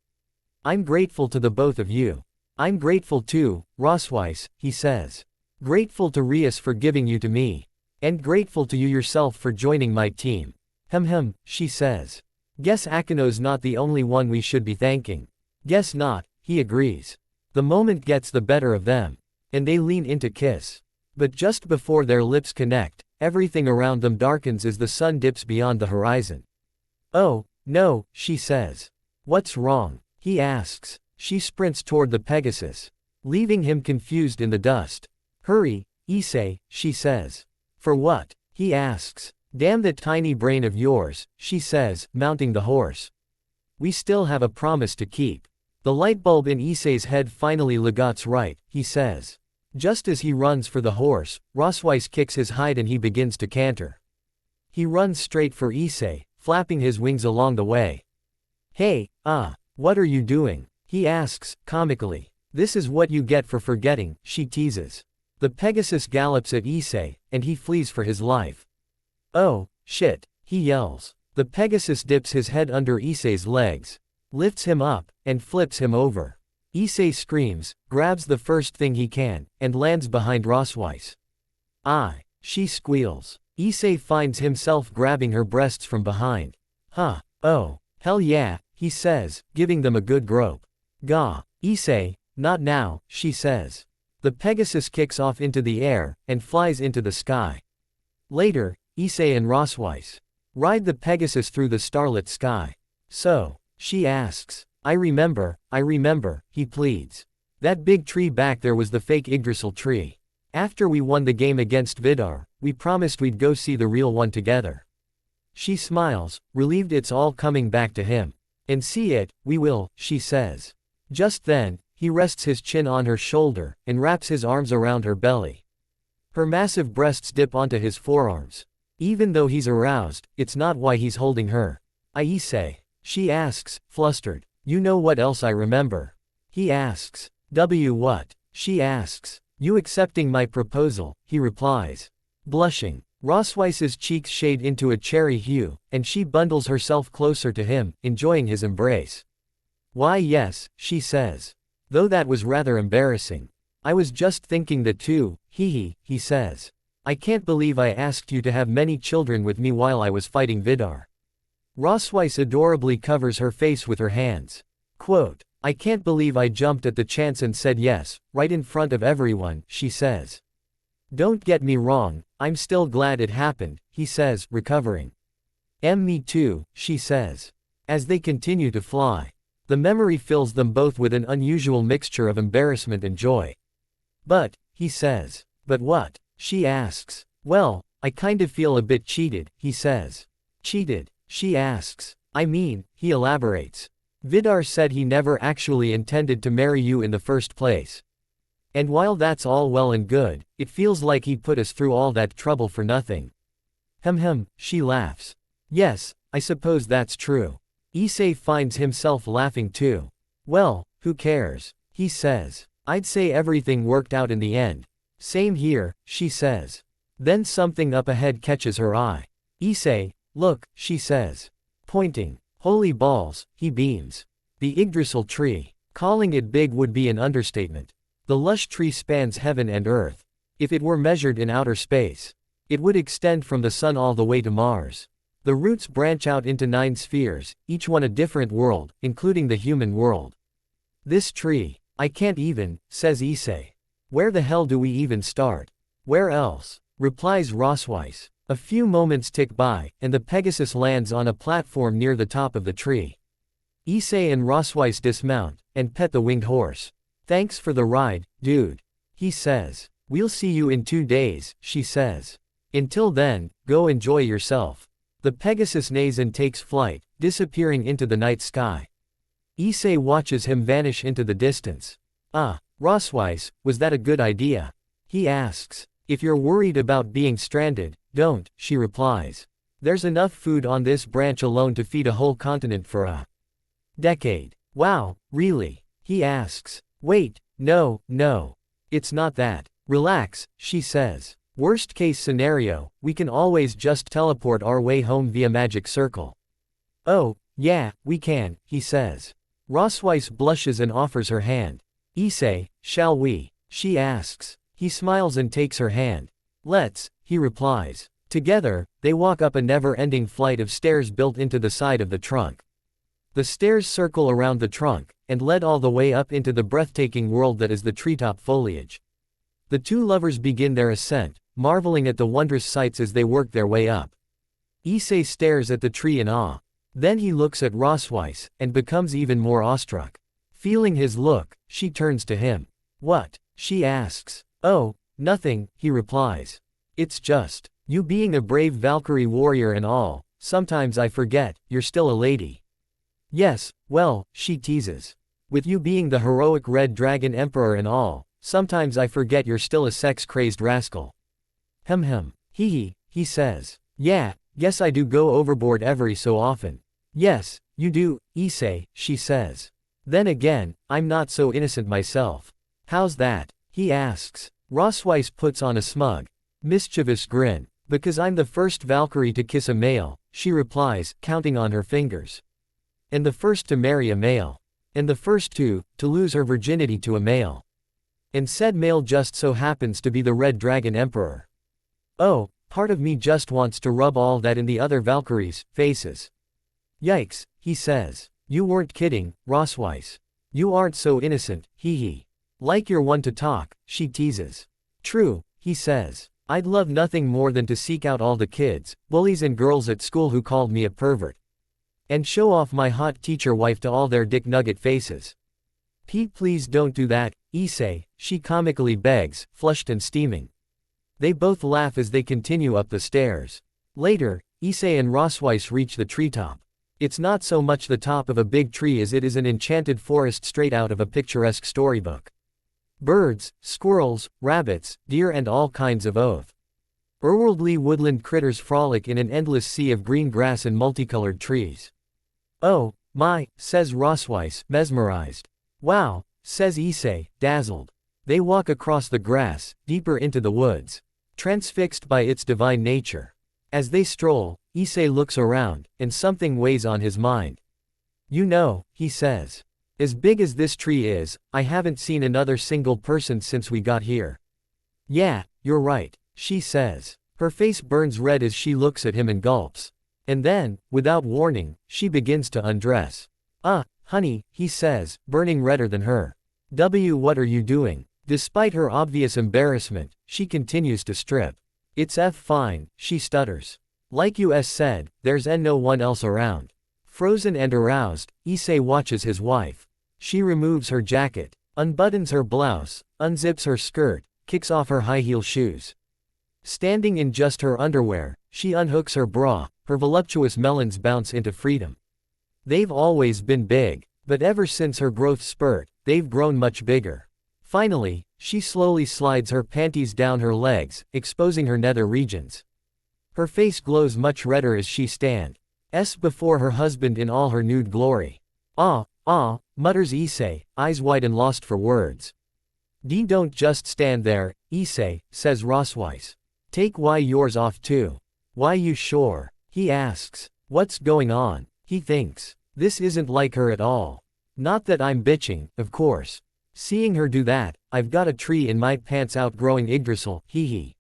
I'm grateful to the both of you. I'm grateful too, Rosweiss, he says. Grateful to Rias for giving you to me. And grateful to you yourself for joining my team. She says. Guess Akino's not the only one we should be thanking. Guess not, he agrees. The moment gets the better of them. And they lean in to kiss. But just before their lips connect, everything around them darkens as the sun dips beyond the horizon. Oh, no, she says. What's wrong? He asks. She sprints toward the Pegasus, leaving him confused in the dust. Hurry, ISSEI, she says. For what? He asks. Damn that tiny brain of yours, she says, mounting the horse. We still have a promise to keep. The light bulb in ISSEI's head finally ligots right, he says. Just as he runs for the horse, Rosweiss kicks his hide and he begins to canter. He runs straight for ISSEI, flapping his wings along the way. Hey, what are you doing? He asks, comically. This is what you get for forgetting, she teases. The Pegasus gallops at Issei, and he flees for his life. Oh, shit, he yells. The Pegasus dips his head under Issei's legs, lifts him up, and flips him over. Issei screams, grabs the first thing he can, and lands behind Rosweiss. She squeals. Issei finds himself grabbing her breasts from behind. Huh, oh, hell yeah, he says, giving them a good grope. Gah, Issei, not now, she says. The Pegasus kicks off into the air, and flies into the sky. Later, Issei and Rosweiss ride the Pegasus through the starlit sky. So, she asks. I remember, he pleads. That big tree back there was the fake Yggdrasil tree. After we won the game against Vidar, we promised we'd go see the real one together. She smiles, relieved it's all coming back to him. And see it, we will, she says. Just then, he rests his chin on her shoulder, and wraps his arms around her belly. Her massive breasts dip onto his forearms. Even though he's aroused, it's not why he's holding her. Issei. She asks, flustered. You know what else I remember? He asks. What? She asks. You accepting my proposal, he replies. Blushing. Rosweiss's cheeks shade into a cherry hue, and she bundles herself closer to him, enjoying his embrace. Why yes, she says. Though that was rather embarrassing. I was just thinking that too, he says. I can't believe I asked you to have many children with me while I was fighting Vidar. Rosweiss adorably covers her face with her hands. Quote, I can't believe I jumped at the chance and said yes, right in front of everyone, she says. Don't get me wrong, I'm still glad it happened, he says, recovering. Me too, she says. As they continue to fly. The memory fills them both with an unusual mixture of embarrassment and joy. But, he says. But what? She asks. Well, I kind of feel a bit cheated, he says. Cheated? She asks. I mean, he elaborates. Vidar said he never actually intended to marry you in the first place. And while that's all well and good, it feels like he put us through all that trouble for nothing. She laughs. Yes, I suppose that's true. Issei finds himself laughing too. Well, who cares? He says. I'd say everything worked out in the end. Same here, she says. Then something up ahead catches her eye. Issei, look, she says. Pointing. Holy balls, he beams. The Yggdrasil tree. Calling it big would be an understatement. The lush tree spans heaven and earth. If it were measured in outer space, it would extend from the sun all the way to Mars. The roots branch out into 9 spheres, each one a different world, including the human world. This tree. I can't even, says Issei. Where the hell do we even start? Where else? Replies Rosweiss. A few moments tick by, and the Pegasus lands on a platform near the top of the tree. Issei and Rosweiss dismount, and pet the winged horse. Thanks for the ride, dude. He says. We'll see you in 2 days, she says. Until then, go enjoy yourself. The Pegasus neighs and takes flight, disappearing into the night sky. Issei watches him vanish into the distance. Rosweiss, was that a good idea? He asks. If you're worried about being stranded, don't, she replies. There's enough food on this branch alone to feed a whole continent for a decade. Wow, really? He asks. Wait, no. It's not that. Relax, she says. Worst case scenario, we can always just teleport our way home via magic circle. Oh, yeah, we can, he says. Rosweiss blushes and offers her hand. Issei, shall we? She asks. He smiles and takes her hand. Let's, he replies. Together, they walk up a never-ending flight of stairs built into the side of the trunk. The stairs circle around the trunk, and lead all the way up into the breathtaking world that is the treetop foliage. The two lovers begin their ascent, marveling at the wondrous sights as they work their way up. Issei stares at the tree in awe. Then he looks at Rosweiss, and becomes even more awestruck. Feeling his look, she turns to him. What? She asks. Oh, nothing, he replies. It's just, you being a brave Valkyrie warrior and all, sometimes I forget, you're still a lady. Yes, well, she teases. With you being the heroic Red Dragon Emperor and all, sometimes I forget you're still a sex-crazed rascal. He says. Yeah, guess I do go overboard every so often. Yes, you do, Issei, she says. Then again, I'm not so innocent myself. How's that? He asks. Rosweiss puts on a smug, mischievous grin. Because I'm the first Valkyrie to kiss a male, she replies, counting on her fingers. And the first to marry a male. And the first to lose her virginity to a male. And said male just so happens to be the Red Dragon Emperor. Oh, part of me just wants to rub all that in the other Valkyries' faces. Yikes, he says. You weren't kidding, Rosweiss. You aren't so innocent, hee hee. Like you're one to talk, she teases. True, he says. I'd love nothing more than to seek out all the kids, bullies and girls at school who called me a pervert. And show off my hot teacher wife to all their dick nugget faces. Pete, please don't do that, ISSEI, she comically begs, flushed and steaming. They both laugh as they continue up the stairs. Later, ISSEI and Rosweiss reach the treetop. It's not so much the top of a big tree as it is an enchanted forest straight out of a picturesque storybook. Birds, squirrels, rabbits, deer and all kinds of otherworldly woodland critters frolic in an endless sea of green grass and multicolored trees. Oh, my, says Rosweiss, mesmerized. Wow, says ISSEI, dazzled. They walk across the grass, deeper into the woods, transfixed by its divine nature. As they stroll, ISSEI looks around, and something weighs on his mind. You know, he says. As big as this tree is, I haven't seen another single person since we got here. Yeah, you're right, she says. Her face burns red as she looks at him and gulps. And then, without warning, she begins to undress. Honey, he says, burning redder than her. What are you doing? Despite her obvious embarrassment, she continues to strip. It's fine, she stutters. Like you said, there's no one else around. Frozen and aroused, ISSEI watches his wife. She removes her jacket, unbuttons her blouse, unzips her skirt, kicks off her high heel shoes. Standing in just her underwear, she unhooks her bra, her voluptuous melons bounce into freedom. They've always been big, but ever since her growth spurt, they've grown much bigger. Finally, she slowly slides her panties down her legs, exposing her nether regions. Her face glows much redder as she stands before her husband in all her nude glory. Mutters ISSEI, eyes wide and lost for words. Don't just stand there, ISSEI, says Rosweiss. Take yours off too. Why you sure? He asks. What's going on? He thinks. This isn't like her at all. Not that I'm bitching, of course. Seeing her do that, I've got a tree in my pants outgrowing Yggdrasil, hee hee.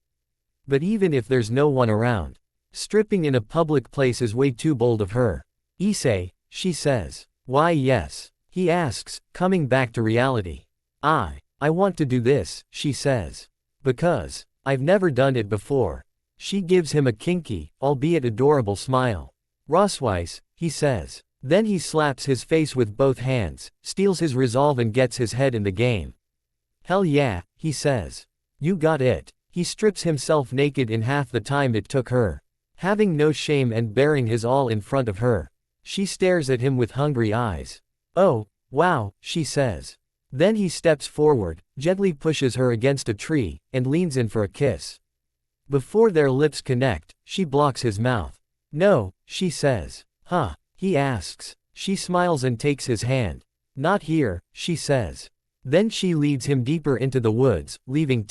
But even if there's no one around, stripping in a public place is way too bold of her. ISSEI, she says. Why yes? He asks, coming back to reality. I want to do this, she says. Because I've never done it before. She gives him a kinky, albeit adorable smile. Rosweiss, he says. Then he slaps his face with both hands, steals his resolve and gets his head in the game. Hell yeah, he says. You got it. He strips himself naked in half the time it took her. Having no shame and bearing his all in front of her. She stares at him with hungry eyes. Oh, wow, she says. Then he steps forward, gently pushes her against a tree, and leans in for a kiss. Before their lips connect, she blocks his mouth. No, she says. Huh? He asks. She smiles and takes his hand. Not here, she says. Then she leads him deeper into the woods, leaving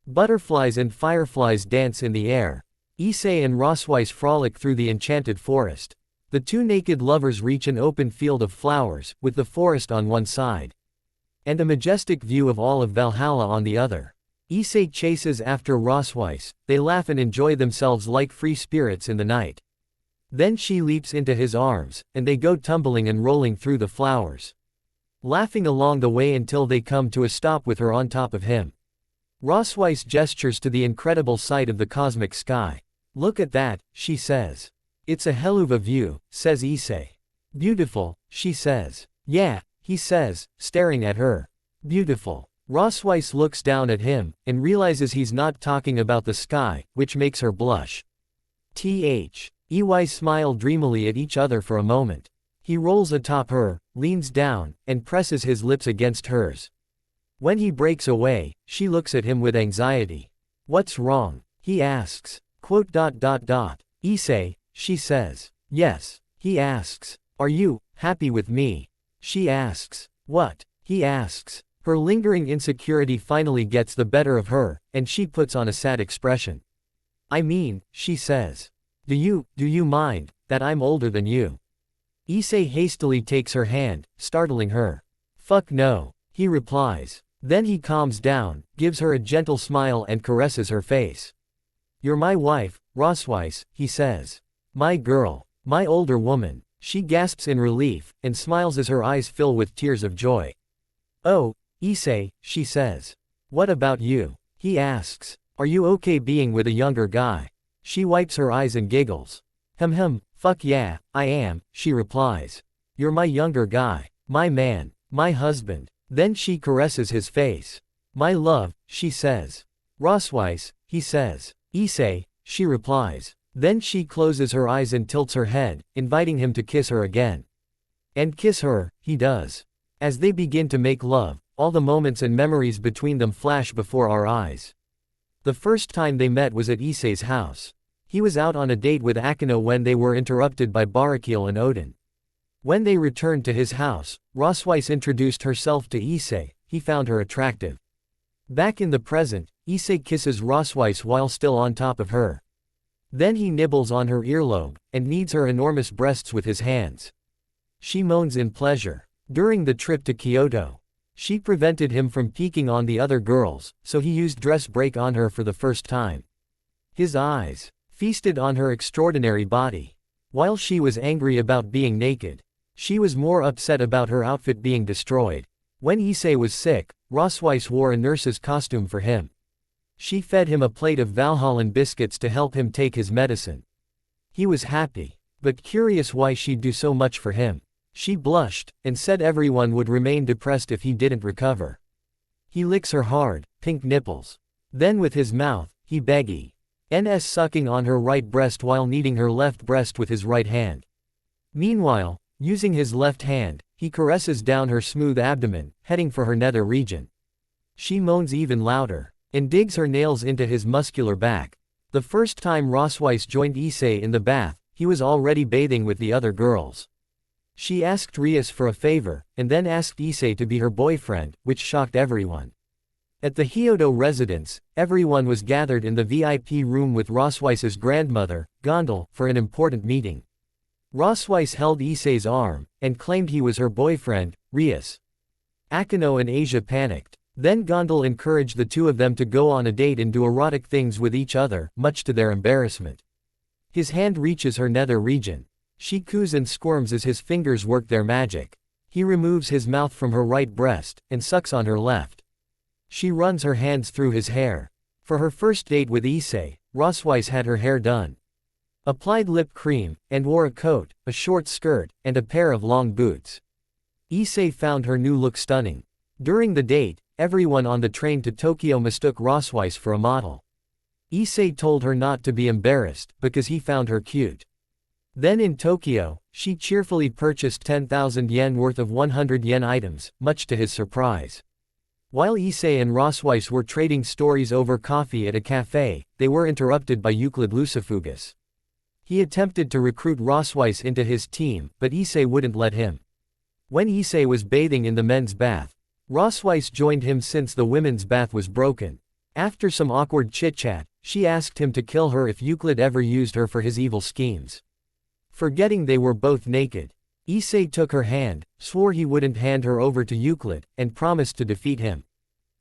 butterflies and fireflies dance in the air. ISSEI and Rosweiss frolic through the enchanted forest. The two naked lovers reach an open field of flowers, with the forest on one side. And a majestic view of all of Valhalla on the other. ISSEI chases after Rosweiss, they laugh and enjoy themselves like free spirits in the night. Then she leaps into his arms, and they go tumbling and rolling through the flowers. Laughing along the way until they come to a stop with her on top of him. Rosweiss gestures to the incredible sight of the cosmic sky. Look at that, she says. It's a hell of a view, says ISSEI. Beautiful, she says. Yeah, he says, staring at her. Beautiful. Rosweiss looks down at him, and realizes he's not talking about the sky, which makes her blush. EY smile dreamily at each other for a moment. He rolls atop her, leans down, and presses his lips against hers. When he breaks away, she looks at him with anxiety. What's wrong? He asks. ISSEI, she says. Yes. He asks. Are you happy with me? She asks. What? He asks. Her lingering insecurity finally gets the better of her, and she puts on a sad expression. I mean, she says. Do you mind, that I'm older than you? Issei hastily takes her hand, startling her. Fuck no, he replies. Then he calms down, gives her a gentle smile and caresses her face. You're my wife, Rosweiss, he says. My girl. My older woman. She gasps in relief, and smiles as her eyes fill with tears of joy. Oh, Issei, she says. What about you? He asks. Are you okay being with a younger guy? She wipes her eyes and giggles. Fuck yeah, I am, she replies. You're my younger guy. My man. My husband. Then she caresses his face. My love, she says. Rosweiss, he says. Issei, she replies. Then she closes her eyes and tilts her head, inviting him to kiss her again. And kiss her, he does. As they begin to make love, all the moments and memories between them flash before our eyes. The first time they met was at Issei's house. He was out on a date with Akino when they were interrupted by Barakiel and Odin. When they returned to his house, Rosweiss introduced herself to Issei. He found her attractive. Back in the present, Issei kisses Rosweiss while still on top of her. Then he nibbles on her earlobe, and kneads her enormous breasts with his hands. She moans in pleasure. During the trip to Kyoto, she prevented him from peeking on the other girls, so he used dress break on her for the first time. His eyes feasted on her extraordinary body. While she was angry about being naked, she was more upset about her outfit being destroyed. When Issei was sick, Rosweiss wore a nurse's costume for him. She fed him a plate of Valhallan biscuits to help him take his medicine. He was happy, but curious why she'd do so much for him. She blushed, and said everyone would remain depressed if he didn't recover. He licks her hard, pink nipples. Then with his mouth, he begins sucking on her right breast while kneading her left breast with his right hand. Meanwhile, using his left hand, he caresses down her smooth abdomen, heading for her nether region. She moans even louder, and digs her nails into his muscular back. The first time Rosweiss joined Issei in the bath, he was already bathing with the other girls. She asked Rias for a favor, and then asked Issei to be her boyfriend, which shocked everyone. At the Hyodo residence, everyone was gathered in the VIP room with Rosweiss's grandmother, Gondel, for an important meeting. Rosweiss held Issei's arm, and claimed he was her boyfriend, Rias. Akino and Asia panicked. Then Gondel encouraged the two of them to go on a date and do erotic things with each other, much to their embarrassment. His hand reaches her nether region. She coos and squirms as his fingers work their magic. He removes his mouth from her right breast, and sucks on her left. She runs her hands through his hair. For her first date with Issei, Rosweiss had her hair done, applied lip cream, and wore a coat, a short skirt, and a pair of long boots. Issei found her new look stunning. During the date, everyone on the train to Tokyo mistook Rosweiss for a model. Issei told her not to be embarrassed, because he found her cute. Then in Tokyo, she cheerfully purchased 10,000 yen worth of 100 yen items, much to his surprise. While Issei and Rosweiss were trading stories over coffee at a cafe, they were interrupted by Euclid Lucifugus. He attempted to recruit Rosweiss into his team, but Issei wouldn't let him. When Issei was bathing in the men's bath, Rosweiss joined him since the women's bath was broken. After some awkward chit-chat, she asked him to kill her if Euclid ever used her for his evil schemes. Forgetting they were both naked, Issei took her hand, swore he wouldn't hand her over to Euclid, and promised to defeat him.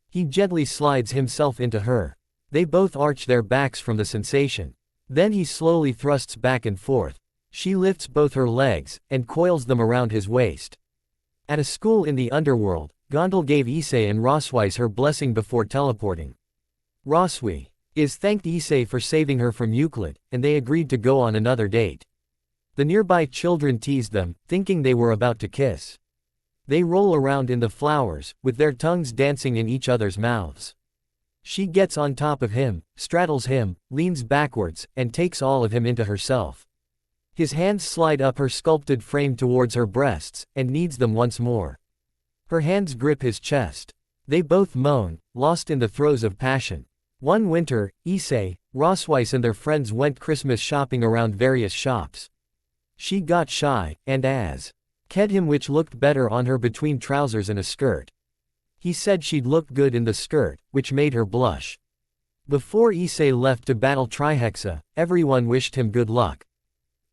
He gently slides himself into her. They both arch their backs from the sensation. Then he slowly thrusts back and forth. She lifts both her legs, and coils them around his waist. At a school in the underworld, Gondel gave Issei and Rosweiss her blessing before teleporting. Rosweiss thanked Issei for saving her from Euclid, and they agreed to go on another date. The nearby children teased them, thinking they were about to kiss. They roll around in the flowers, with their tongues dancing in each other's mouths. She gets on top of him, straddles him, leans backwards, and takes all of him into herself. His hands slide up her sculpted frame towards her breasts, and kneads them once more. Her hands grip his chest. They both moan, lost in the throes of passion. One winter, Issei, Rosweiss and their friends went Christmas shopping around various shops. She got shy, and as Ked him which looked better on her between trousers and a skirt. He said she'd look good in the skirt, which made her blush. Before Issei left to battle Trihexa, everyone wished him good luck.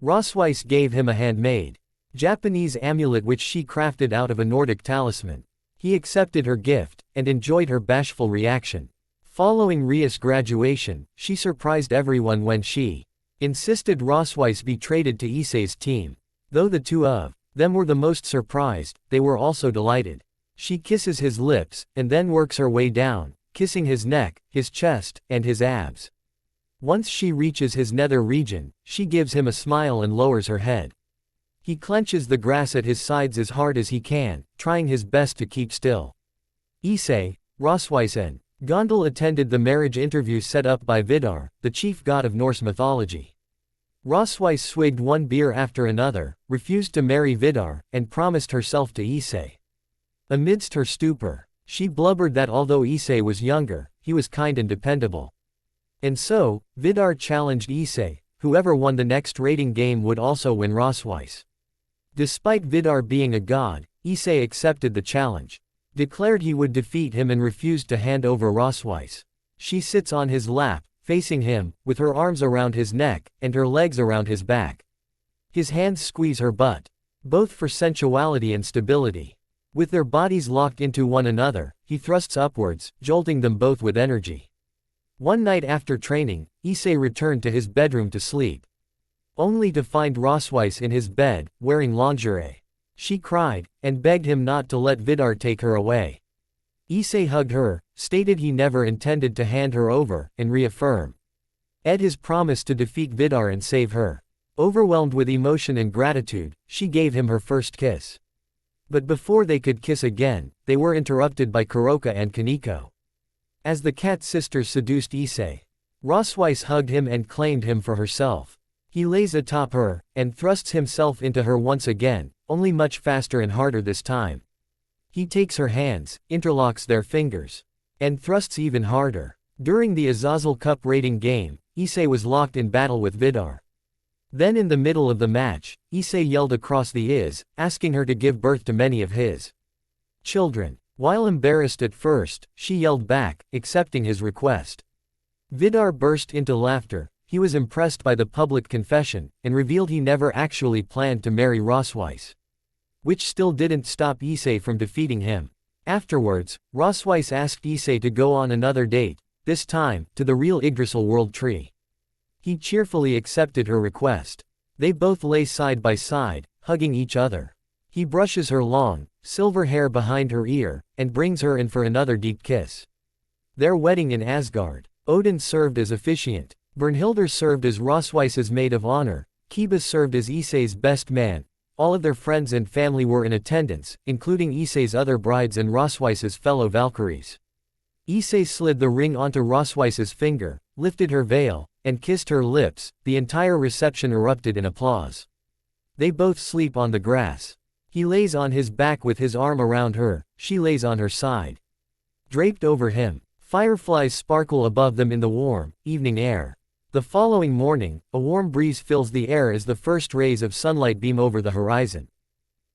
Rosweiss gave him a handmade Japanese amulet which she crafted out of a Nordic talisman. He accepted her gift, and enjoyed her bashful reaction. Following Ria's graduation, she surprised everyone when she insisted Rosweiss be traded to Issei's team. Though the two of them were the most surprised, they were also delighted. She kisses his lips, and then works her way down, kissing his neck, his chest, and his abs. Once she reaches his nether region, she gives him a smile and lowers her head. He clenches the grass at his sides as hard as he can, trying his best to keep still. Issei, Rosweiss and Gondel attended the marriage interview set up by Vidar, the chief god of Norse mythology. Rosweiss swigged one beer after another, refused to marry Vidar, and promised herself to Issei. Amidst her stupor, she blubbered that although Issei was younger, he was kind and dependable. And so, Vidar challenged Issei. Whoever won the next rating game would also win Rosweiss. Despite Vidar being a god, Issei accepted the challenge, declared he would defeat him and refused to hand over Rosweiss. She sits on his lap, facing him, with her arms around his neck, and her legs around his back. His hands squeeze her butt, both for sensuality and stability. With their bodies locked into one another, he thrusts upwards, jolting them both with energy. One night after training, Issei returned to his bedroom to sleep, only to find Rosweiss in his bed, wearing lingerie. She cried, and begged him not to let Vidar take her away. Issei hugged her, stated he never intended to hand her over, and reaffirmed his promise to defeat Vidar and save her. Overwhelmed with emotion and gratitude, she gave him her first kiss. But before they could kiss again, they were interrupted by Kuroka and Kaneko. As the cat sisters seduced Issei, Rosweiss hugged him and claimed him for herself. He lays atop her, and thrusts himself into her once again, only much faster and harder this time. He takes her hands, interlocks their fingers, and thrusts even harder. During the Azazel Cup rating game, Issei was locked in battle with Vidar. Then in the middle of the match, Issei yelled across the Is, asking her to give birth to many of his children. While embarrassed at first, she yelled back, accepting his request. Vidar burst into laughter. He was impressed by the public confession, and revealed he never actually planned to marry Rosweiss, which still didn't stop Issei from defeating him. Afterwards, Rosweiss asked Issei to go on another date, this time, to the real Yggdrasil World Tree. He cheerfully accepted her request. They both lay side by side, hugging each other. He brushes her long, silver hair behind her ear, and brings her in for another deep kiss. Their wedding in Asgard. Odin served as officiant. Brynhildr served as Rosweiss's maid of honor. Kiba served as Issei's best man. All of their friends and family were in attendance, including Issei's other brides and Rosweiss's fellow Valkyries. Issei slid the ring onto Rosweiss's finger, lifted her veil, and kissed her lips. The entire reception erupted in applause. They both sleep on the grass. He lays on his back with his arm around her, she lays on her side. Draped over him, fireflies sparkle above them in the warm, evening air. The following morning, a warm breeze fills the air as the first rays of sunlight beam over the horizon.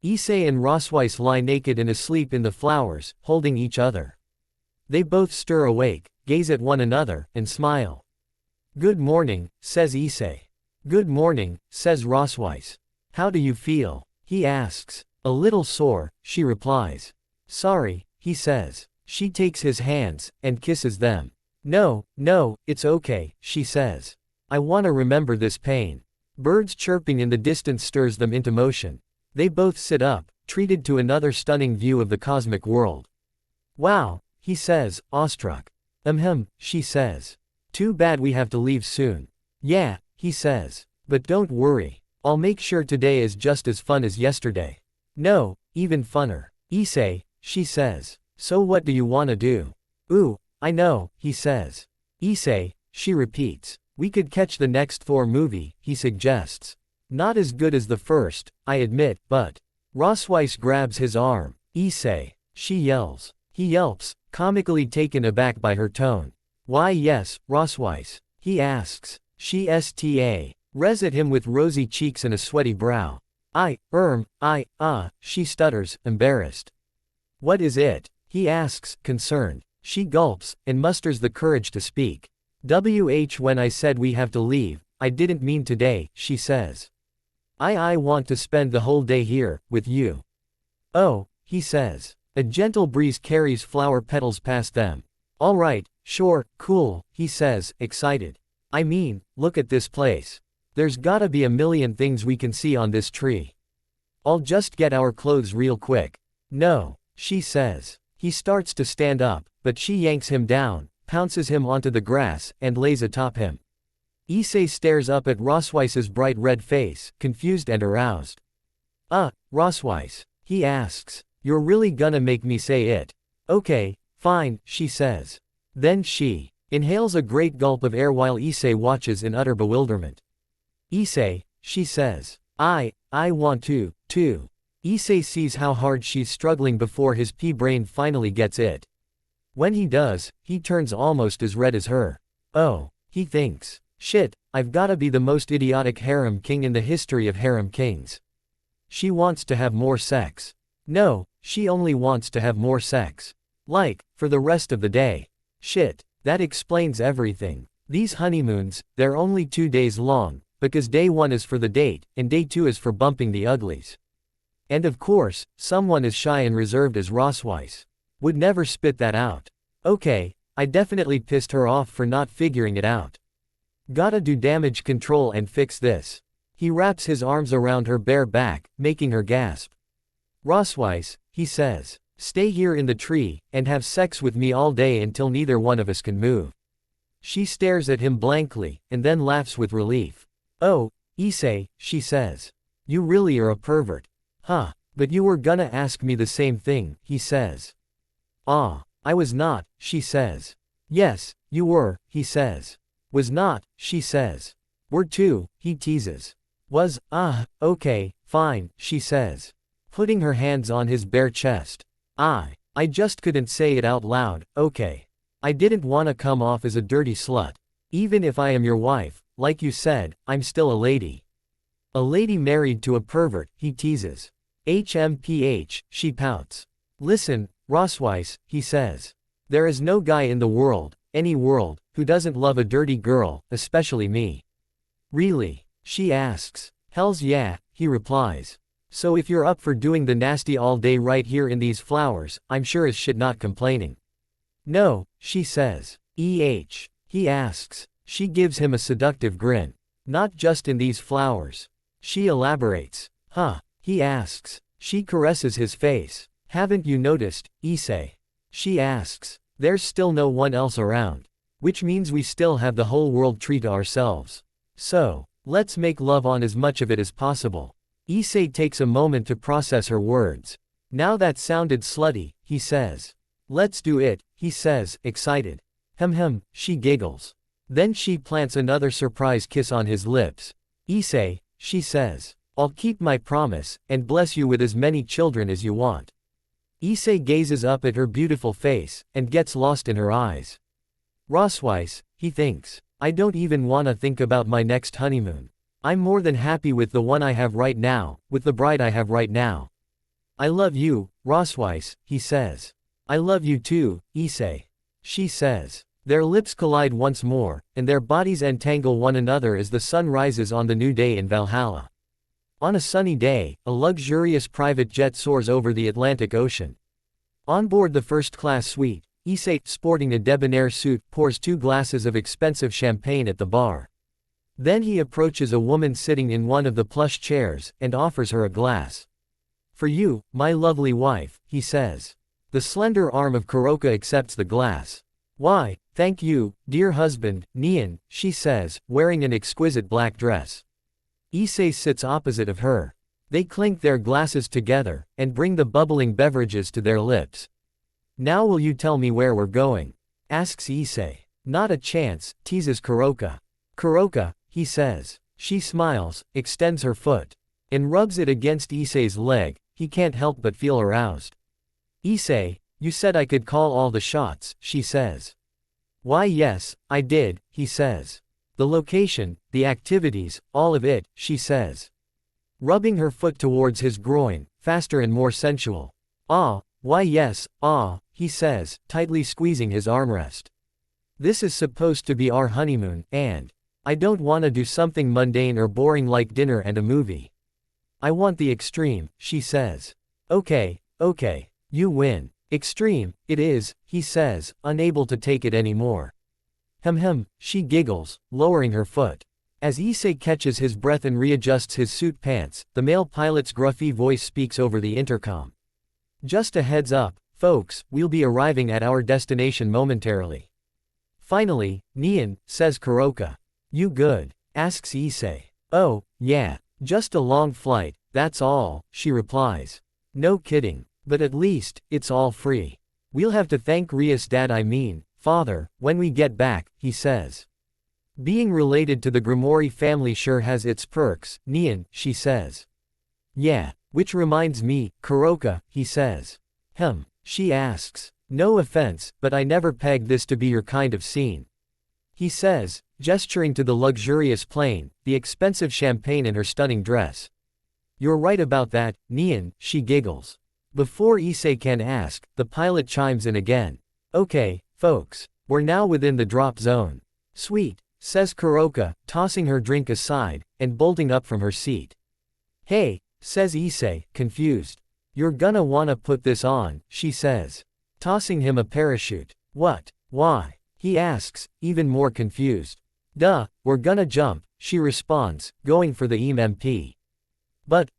Issei and Rosweiss lie naked and asleep in the flowers, holding each other. They both stir awake, gaze at one another, and smile. "Good morning," says Issei. "Good morning," says Rosweiss. "How do you feel?" he asks. "A little sore," she replies. "Sorry," he says. She takes his hands, and kisses them. "No, it's okay," she says. "I wanna remember this pain." Birds chirping in the distance stirs them into motion. They both sit up, treated to another stunning view of the cosmic world. "Wow," he says, awestruck. She says. "Too bad we have to leave soon." "Yeah," he says. "But don't worry. I'll make sure today is just as fun as yesterday." "No, even funner." "Issei," she says. "So what do you wanna do?" "Ooh, I know," he says. "Issei," she repeats. "We could catch the next Thor movie," he suggests. "Not as good as the first, I admit, but..." Rosweiss grabs his arm. "Issei," she yells. He yelps, comically taken aback by her tone. "Why yes, Rosweiss?" he asks. She sta. Res at him with rosy cheeks and a sweaty brow. She stutters, embarrassed. What is it? He asks, concerned. She gulps, and musters the courage to speak. When I said we have to leave, I didn't mean today, she says. I want to spend the whole day here, with you. Oh, he says. A gentle breeze carries flower petals past them. All right, sure, cool, he says, excited. I mean, look at this place. There's gotta be a million things we can see on this tree. I'll just get our clothes real quick. No, she says. He starts to stand up, but she yanks him down, pounces him onto the grass, and lays atop him. Issei stares up at Rosweiss's bright red face, confused and aroused. Rosweiss, he asks. You're really gonna make me say it. Okay, fine, she says. Then she inhales a great gulp of air while Issei watches in utter bewilderment. Issei, she says. I want to, too. Issei sees how hard she's struggling before his pea-brain finally gets it. When he does, he turns almost as red as her. Oh, he thinks. Shit, I've gotta be the most idiotic harem king in the history of harem kings. She wants to have more sex. No, she only wants to have more sex. Like, for the rest of the day. Shit, that explains everything. These honeymoons, they're only 2 days long, because day 1 is for the date, and day 2 is for bumping the uglies. And of course, someone as shy and reserved as Rosweiss would never spit that out. Okay, I definitely pissed her off for not figuring it out. Gotta do damage control and fix this. He wraps his arms around her bare back, making her gasp. Rosweiss, he says, stay here in the tree, and have sex with me all day until neither one of us can move. She stares at him blankly, and then laughs with relief. Oh, Issei, she says. You really are a pervert. Huh, but you were gonna ask me the same thing, he says. I was not, she says. Yes, you were, he says. Was not, she says. Were too, he teases. Was, okay, fine, she says. Putting her hands on his bare chest. I just couldn't say it out loud, okay. I didn't wanna come off as a dirty slut. Even if I am your wife, like you said, I'm still a lady. A lady married to a pervert, he teases. HMPH, she pouts. Listen, Rosweiss, he says. There is no guy in the world, any world, who doesn't love a dirty girl, especially me. Really? She asks. Hells yeah, he replies. So if you're up for doing the nasty all day right here in these flowers, I'm sure as shit not complaining. No, she says. He asks. She gives him a seductive grin. Not just in these flowers. She elaborates. Huh, he asks. She caresses his face. Haven't you noticed, Issei? She asks. There's still no one else around. Which means we still have the whole world tree to ourselves. So, let's make love on as much of it as possible. Issei takes a moment to process her words. Now that sounded slutty, he says. Let's do it, he says, excited. She giggles. Then she plants another surprise kiss on his lips. Issei, she says. I'll keep my promise, and bless you with as many children as you want. Issei gazes up at her beautiful face, and gets lost in her eyes. Rosweiss, he thinks. I don't even wanna think about my next honeymoon. I'm more than happy with the one I have right now, with the bride I have right now. I love you, Rosweiss, he says. I love you too, Issei. She says. Their lips collide once more, and their bodies entangle one another as the sun rises on the new day in Valhalla. On a sunny day, a luxurious private jet soars over the Atlantic Ocean. On board the first-class suite, Issei, sporting a debonair suit, pours 2 glasses of expensive champagne at the bar. Then he approaches a woman sitting in one of the plush chairs, and offers her a glass. For you, my lovely wife, he says. The slender arm of Kuroka accepts the glass. Why, thank you, dear husband, Nian, she says, wearing an exquisite black dress. Issei sits opposite of her. They clink their glasses together, and bring the bubbling beverages to their lips. Now will you tell me where we're going? Asks Issei. Not a chance, teases Kuroka. Kuroka, he says. She smiles, extends her foot, and rubs it against Issei's leg. He can't help but feel aroused. Issei, you said I could call all the shots, she says. Why yes, I did, he says. The location, the activities, all of it, she says. rubbing her foot towards his groin, faster and more sensual. "Ah, why yes, ah," he says, tightly squeezing his armrest. "This is supposed to be our honeymoon, and I don't wanna do something mundane or boring like dinner and a movie. I want the extreme," she says. Okay, you win. Extreme, it is," he says, unable to take it anymore. She giggles, lowering her foot. As Issei catches his breath and readjusts his suit pants, the male pilot's gruffy voice speaks over the intercom. "Just a heads up, folks, we'll be arriving at our destination momentarily." "Finally, Nian," says Kuroka. "You good?" asks Issei. "Oh, yeah. Just a long flight, that's all," she replies. "No kidding. But at least, it's all free. We'll have to thank Ria's dad, I mean, father, when we get back," he says. "Being related to the Grimoire family sure has its perks, Nian," she says. "Yeah, which reminds me, Kuroka," he says. She asks. "No offense, but I never pegged this to be your kind of scene," he says, gesturing to the luxurious plane, the expensive champagne and her stunning dress. "You're right about that, Nian," she giggles. Before Issei can ask, the pilot chimes in again. "Okay, folks. We're now within the drop zone." "Sweet," says Kuroka, tossing her drink aside, and bolting up from her seat. "Hey," says Issei, confused. "You're gonna wanna put this on," she says. Tossing him a parachute. "What? Why?" he asks, even more confused. "Duh, we're gonna jump," she responds, going for the EMP. But,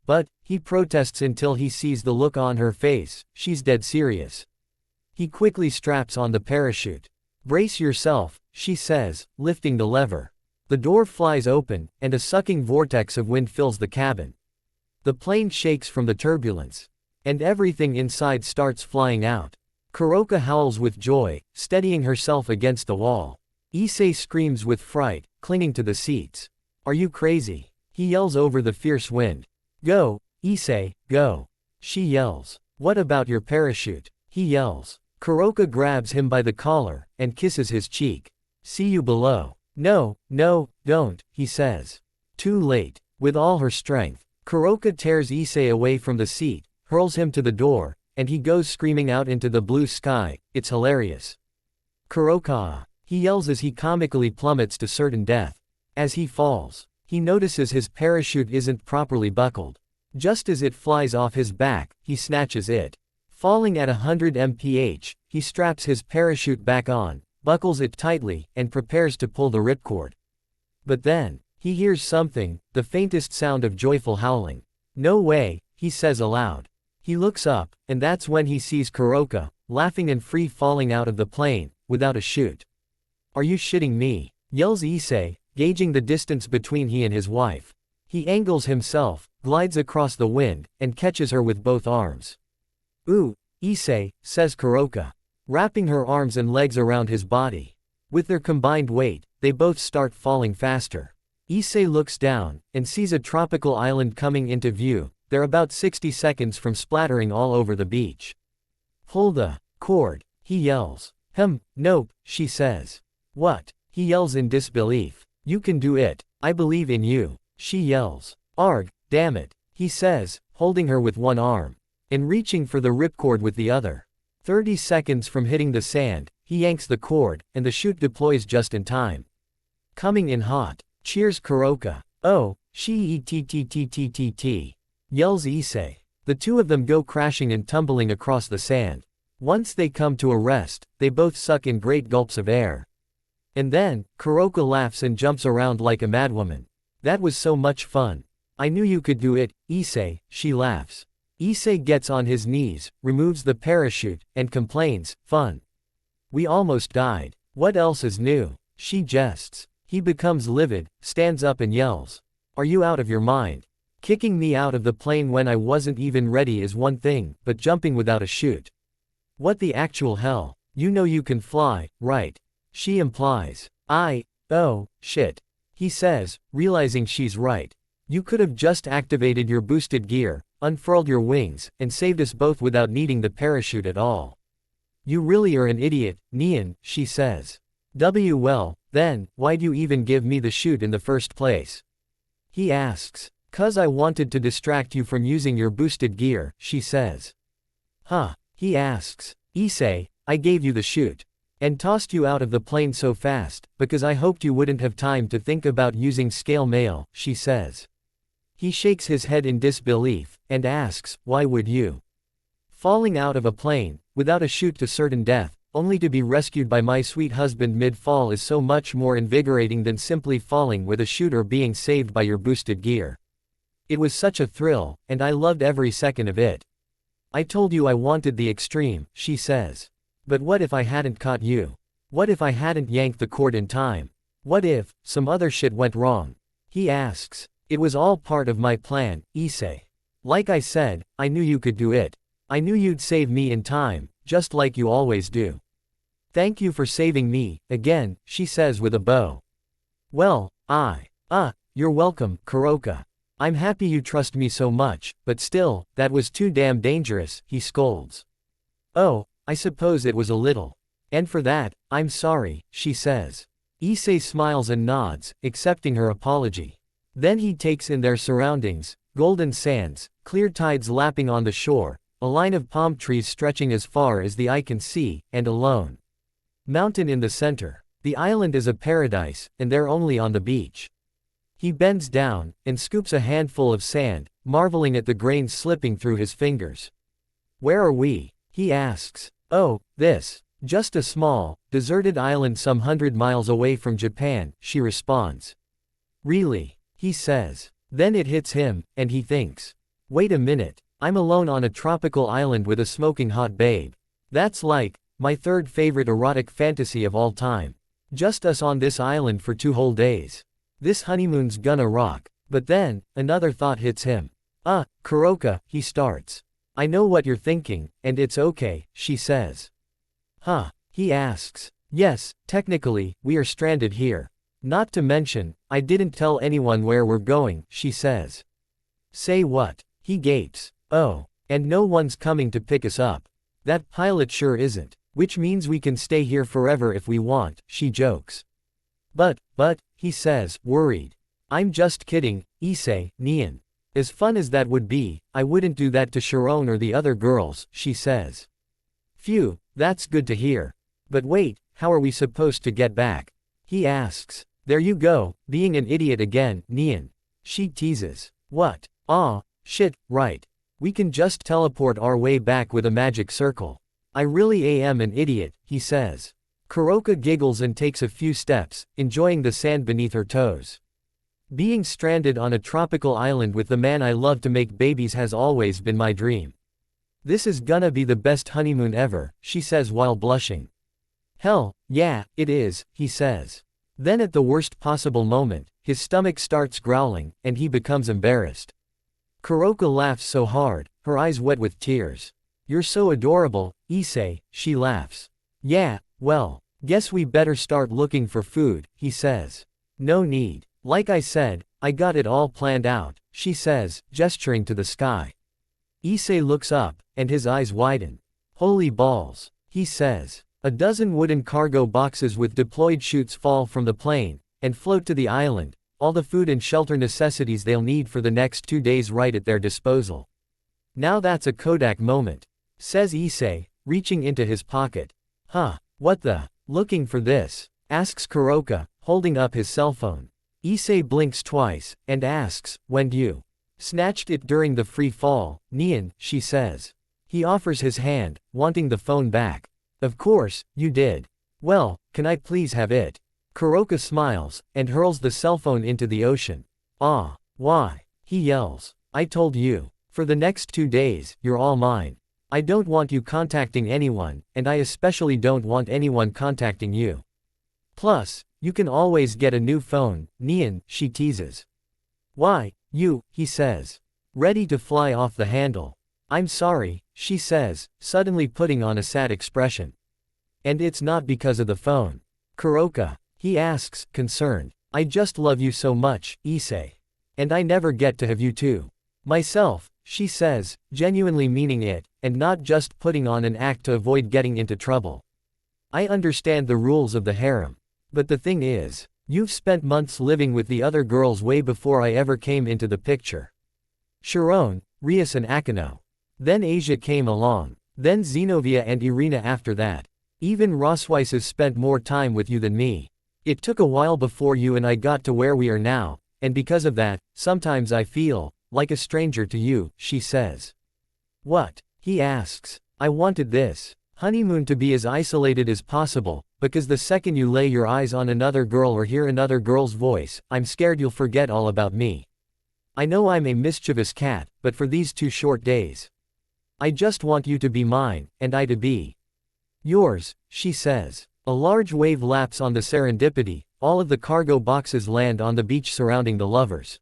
he protests until he sees the look on her face, she's dead serious. He quickly straps on the parachute. "Brace yourself," she says, lifting the lever. The door flies open, and a sucking vortex of wind fills the cabin. The plane shakes from the turbulence. And everything inside starts flying out. Kuroka howls with joy, steadying herself against the wall. Issei screams with fright, clinging to the seats. "Are you crazy?" he yells over the fierce wind. "Go, Issei, go," she yells. "What about your parachute?" he yells. Kuroka grabs him by the collar, and kisses his cheek. "See you below." No, don't," he says. Too late. With all her strength, Kuroka tears Issei away from the seat, hurls him to the door, and he goes screaming out into the blue sky. It's hilarious. "Kuroka!" he yells as he comically plummets to certain death. As he falls, he notices his parachute isn't properly buckled. Just as it flies off his back, he snatches it. Falling at 100 mph, he straps his parachute back on, buckles it tightly, and prepares to pull the ripcord. But then, he hears something, the faintest sound of joyful howling. "No way," he says aloud. He looks up, and that's when he sees Kuroka, laughing and free falling out of the plane, without a chute. "Are you shitting me?" yells Issei, gauging the distance between he and his wife. He angles himself, glides across the wind, and catches her with both arms. "Ooh, Issei," says Kuroka, wrapping her arms and legs around his body. With their combined weight, they both start falling faster. Issei looks down, and sees a tropical island coming into view. They're about 60 seconds from splattering all over the beach. "Pull the cord," he yells. Nope," she says. "What?" he yells in disbelief. "You can do it. I believe in you," she yells. "Arg, damn it," he says, holding her with one arm, and reaching for the ripcord with the other. 30 seconds from hitting the sand, he yanks the cord, and the chute deploys just in time. "Coming in hot," cheers Kuroka. "Oh, she yells Issei. The two of them go crashing and tumbling across the sand. Once they come to a rest, they both suck in great gulps of air. And then, Kuroka laughs and jumps around like a madwoman. "That was so much fun. I knew you could do it, Issei," she laughs. Issei gets on his knees, removes the parachute, and complains, "Fun. We almost died. What else is new?" She jests. He becomes livid, stands up and yells. "Are you out of your mind? Kicking me out of the plane when I wasn't even ready is one thing, but jumping without a chute. What the actual hell? You know you can fly, right?" she implies. Oh, shit," he says, realizing she's right. "You could have just activated your boosted gear, unfurled your wings, and saved us both without needing the parachute at all. You really are an idiot, Nian," she says. Well, then, why'd you even give me the chute in the first place?" he asks. "'Cause I wanted to distract you from using your boosted gear," she says. "Huh?" he asks. "Issei, I gave you the chute. And tossed you out of the plane so fast, because I hoped you wouldn't have time to think about using scale mail," she says. He shakes his head in disbelief, and asks, "Why would you?" "Falling out of a plane, without a chute to certain death, only to be rescued by my sweet husband mid-fall is so much more invigorating than simply falling with a chute or being saved by your boosted gear. It was such a thrill, and I loved every second of it. I told you I wanted the extreme," she says. "But what if I hadn't caught you? What if I hadn't yanked the cord in time? What if some other shit went wrong?" he asks. "It was all part of my plan, Issei. Like I said, I knew you could do it. I knew you'd save me in time, just like you always do. Thank you for saving me, again," she says with a bow. "Well, you're welcome, Kuroka. I'm happy you trust me so much, but still, that was too damn dangerous," he scolds. "Oh, I suppose it was a little. And for that, I'm sorry," she says. Issei smiles and nods, accepting her apology. Then he takes in their surroundings: golden sands, clear tides lapping on the shore, a line of palm trees stretching as far as the eye can see, and a lone mountain in the center. The island is a paradise, and they're only on the beach. He bends down, and scoops a handful of sand, marveling at the grains slipping through his fingers. "Where are we?" he asks. "Oh, this. Just a small, deserted island some 100 miles away from Japan," she responds. "Really?" he says. Then it hits him, and he thinks, "Wait a minute, I'm alone on a tropical island with a smoking hot babe. That's like my third favorite erotic fantasy of all time. Just us on this island for 2 whole days. This honeymoon's gonna rock." But then, another thought hits him. Kuroka," he starts. "I know what you're thinking, and it's okay," she says. "Huh?" he asks. "Yes, technically, we are stranded here. Not to mention, I didn't tell anyone where we're going," she says. "Say what?" he gapes. "Oh, and no one's coming to pick us up. That pilot sure isn't. Which means we can stay here forever if we want," she jokes. But, he says, worried. "I'm just kidding, Issei, Nyan. As fun as that would be, I wouldn't do that to Sharon or the other girls," she says. "Phew, that's good to hear. But wait, how are we supposed to get back?" he asks. "There you go, being an idiot again, Nyan," she teases. "What? Aw, shit, right. We can just teleport our way back with a magic circle. I really am an idiot," he says. Kuroka giggles and takes a few steps, enjoying the sand beneath her toes. "Being stranded on a tropical island with the man I love to make babies has always been my dream. This is gonna be the best honeymoon ever," she says while blushing. "Hell, yeah, it is," he says. Then at the worst possible moment, his stomach starts growling, and he becomes embarrassed. Kuroka laughs so hard, her eyes wet with tears. "You're so adorable, Issei," she laughs. "Yeah, well, guess we better start looking for food," he says. "No need. Like I said, I got it all planned out," she says, gesturing to the sky. Issei looks up, and his eyes widen. "Holy balls," he says. A dozen wooden cargo boxes with deployed chutes fall from the plane, and float to the island, all the food and shelter necessities they'll need for the next 2 days right at their disposal. "Now that's a Kodak moment," says Issei, reaching into his pocket. "Huh, what the? Looking for this?" asks Kuroka, holding up his cell phone. Issei blinks twice, and asks, "When you snatched it during the free fall, Nyan," she says. He offers his hand, wanting the phone back. "Of course, you did. Well, can I please have it?" Kuroka smiles, and hurls the cell phone into the ocean. Why?" he yells. "I told you. For the next 2 days, you're all mine. I don't want you contacting anyone, and I especially don't want anyone contacting you. Plus, you can always get a new phone, Nyan," she teases. "Why, you," he says. Ready to fly off the handle. "I'm sorry," she says, suddenly putting on a sad expression. "And it's not because of the phone." "Kuroka?" he asks, concerned. "I just love you so much, Issei. And I never get to have you too. Myself," she says, genuinely meaning it, and not just putting on an act to avoid getting into trouble. "I understand the rules of the harem. But the thing is, You've spent months living with the other girls way before I ever came into the picture. Sharon, Rias and Akino. Then Asia came along. Then Zenobia and Irina after that. Even Roswises spent more time with you than me. It took a while before you and I got to where we are now, and because of that, sometimes I feel like a stranger to you, she says. What? He asks. I wanted this honeymoon to be as isolated as possible, because the second you lay your eyes on another girl or hear another girl's voice, I'm scared you'll forget all about me. I know I'm a mischievous cat, but for these 2 short days, I just want you to be mine, and I to be yours, she says. A large wave laps on the Serendipity, all of the cargo boxes land on the beach surrounding the lovers.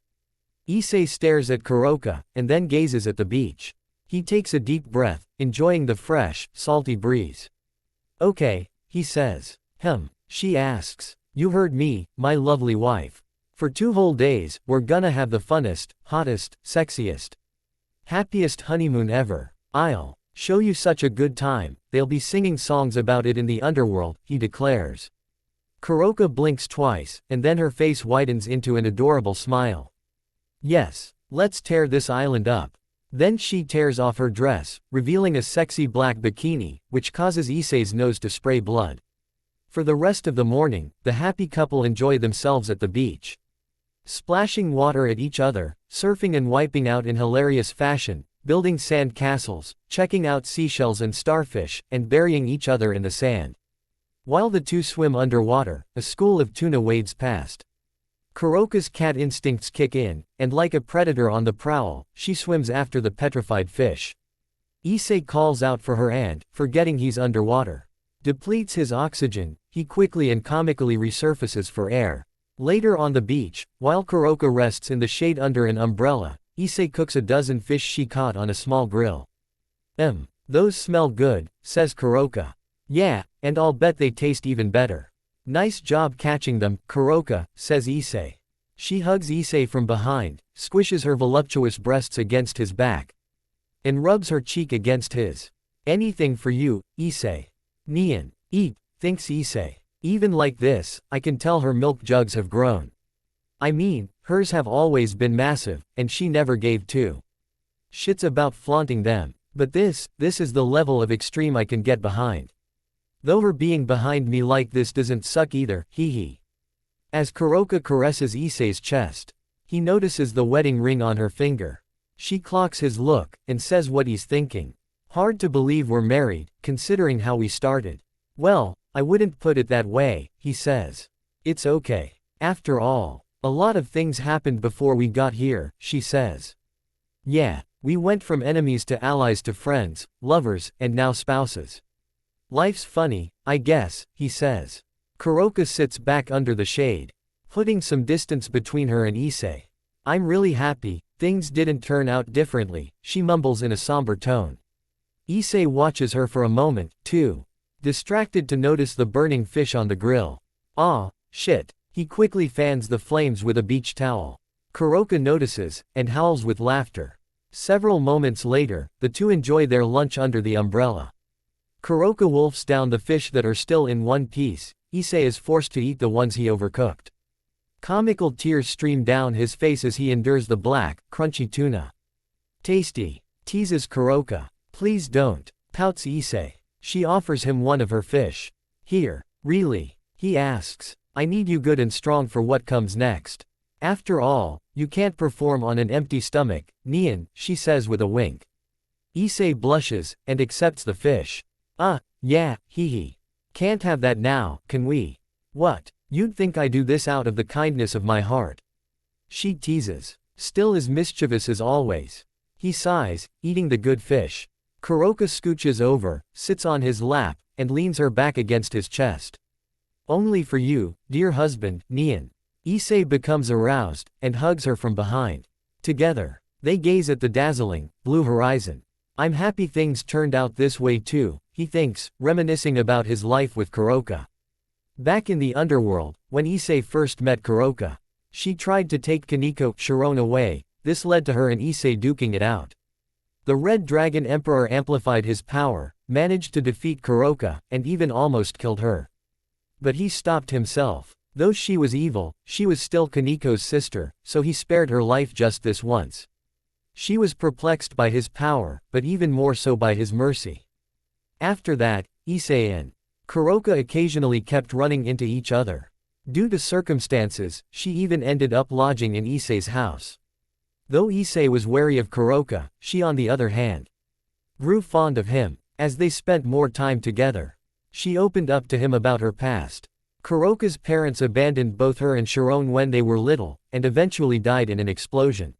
Issei stares at Kuroka, and then gazes at the beach. He takes a deep breath, enjoying the fresh, salty breeze. Okay, he says. She asks. You heard me, my lovely wife. For 2 whole days, we're gonna have the funnest, hottest, sexiest, happiest honeymoon ever. I'll show you such a good time, they'll be singing songs about it in the underworld, he declares. Kuroka blinks twice, and then her face widens into an adorable smile. Yes, let's tear this island up. Then she tears off her dress, revealing a sexy black bikini, which causes Issei's nose to spray blood. For the rest of the morning, the happy couple enjoy themselves at the beach, splashing water at each other, surfing and wiping out in hilarious fashion, building sand castles, checking out seashells and starfish, and burying each other in the sand. While the 2 swim underwater, a school of tuna wades past. Kuroka's cat instincts kick in, and like a predator on the prowl, she swims after the petrified fish. Issei calls out for her and, forgetting he's underwater, depletes his oxygen, he quickly and comically resurfaces for air. Later on the beach, while Kuroka rests in the shade under an umbrella, Issei cooks a dozen fish she caught on a small grill. Those smell good, says Kuroka. Yeah, and I'll bet they taste even better. Nice job catching them, Kuroka, says Issei. She hugs Issei from behind, squishes her voluptuous breasts against his back, and rubs her cheek against his. Anything for you, Issei. Nian, eat, thinks Issei. Even like this, I can tell her milk jugs have grown. I mean, hers have always been massive, and she never gave 2 shits about flaunting them. But this is the level of extreme I can get behind. Though her being behind me like this doesn't suck either, hee. As Kuroka caresses Issei's chest, he notices the wedding ring on her finger. She clocks his look, and says what he's thinking. Hard to believe we're married, considering how we started. Well, I wouldn't put it that way, he says. It's okay. After all, a lot of things happened before we got here, she says. Yeah, we went from enemies to allies to friends, lovers, and now spouses. Life's funny, I guess, he says. Kuroka sits back under the shade, putting some distance between her and Issei. I'm really happy, things didn't turn out differently, she mumbles in a somber tone. Issei watches her for a moment, too distracted to notice the burning fish on the grill. Ah, shit. He quickly fans the flames with a beach towel. Kuroka notices, and howls with laughter. Several moments later, the 2 enjoy their lunch under the umbrella. Kuroka wolfs down the fish that are still in one piece. Issei is forced to eat the ones he overcooked. Comical tears stream down his face as he endures the black, crunchy tuna. Tasty, teases Kuroka. Please don't, pouts Issei. She offers him one of her fish. Here, really? He asks. I need you good and strong for what comes next. After all, you can't perform on an empty stomach, Nian, she says with a wink. Issei blushes, and accepts the fish. Yeah, hee. Can't have that now, can we? What? You'd think I do this out of the kindness of my heart. She teases. Still as mischievous as always. He sighs, eating the good fish. Kuroka scooches over, sits on his lap, and leans her back against his chest. Only for you, dear husband, Nian. Issei becomes aroused, and hugs her from behind. Together, they gaze at the dazzling, blue horizon. I'm happy things turned out this way too, he thinks, reminiscing about his life with Kuroka. Back in the underworld, when Issei first met Kuroka, she tried to take Kaneko Sharon away. This led to her and Issei duking it out. The Red Dragon Emperor amplified his power, managed to defeat Kuroka, and even almost killed her. But he stopped himself. Though she was evil, she was still Kaniko's sister, so he spared her life just this once. She was perplexed by his power, but even more so by his mercy. After that, Issei and Kuroka occasionally kept running into each other. Due to circumstances, she even ended up lodging in Issei's house. Though Issei was wary of Kuroka, she on the other hand grew fond of him. As they spent more time together, she opened up to him about her past. Kuroka's parents abandoned both her and Sharon when they were little, and eventually died in an explosion.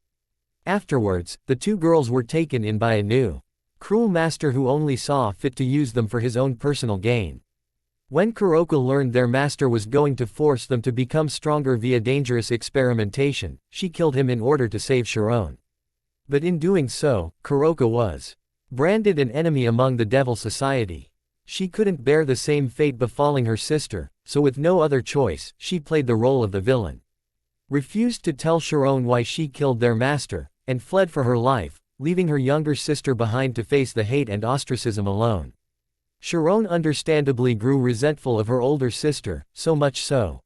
Afterwards, the two girls were taken in by a new, cruel master who only saw fit to use them for his own personal gain. When Kuroka learned their master was going to force them to become stronger via dangerous experimentation, she killed him in order to save Sharon. But in doing so, Kuroka was branded an enemy among the Devil Society. She couldn't bear the same fate befalling her sister, so with no other choice, she played the role of the villain. Refused to tell Sharon why she killed their master, and fled for her life, leaving her younger sister behind to face the hate and ostracism alone. Sharon understandably grew resentful of her older sister, so much so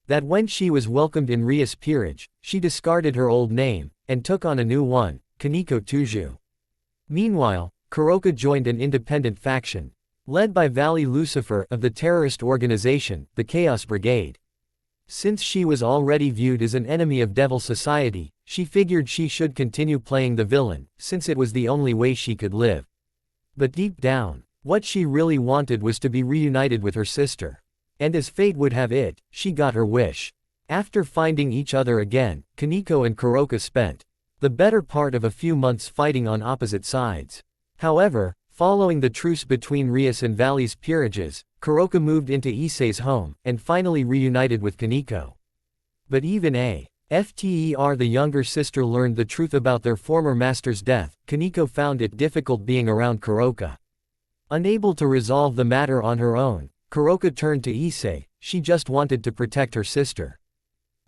that when she was welcomed in Ria's peerage, she discarded her old name, and took on a new one, Kaniko Tuju. Meanwhile, Kuroka joined an independent faction, led by Valley Lucifer of the terrorist organization, the Chaos Brigade. Since she was already viewed as an enemy of Devil Society, she figured she should continue playing the villain, since it was the only way she could live. But deep down, what she really wanted was to be reunited with her sister. And as fate would have it, she got her wish. After finding each other again, Kaniko and Kuroka spent the better part of a few months fighting on opposite sides. However, following the truce between Rias and Valley's peerages, Kuroka moved into Issei's home, and finally reunited with Kaniko. But even after the younger sister learned the truth about their former master's death, Kaniko found it difficult being around Kuroka. Unable to resolve the matter on her own, Kuroka turned to Issei. She just wanted to protect her sister,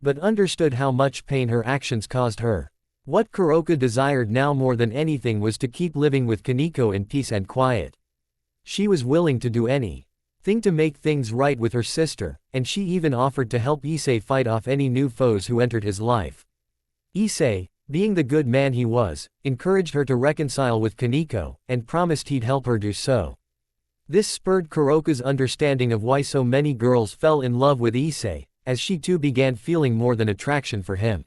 but understood how much pain her actions caused her. What Kuroka desired now more than anything was to keep living with Kaniko in peace and quiet. She was willing to do anything to make things right with her sister, and she even offered to help Issei fight off any new foes who entered his life. Issei, being the good man he was, encouraged her to reconcile with Kaniko, and promised he'd help her do so. This spurred Kuroka's understanding of why so many girls fell in love with Issei, as she too began feeling more than attraction for him.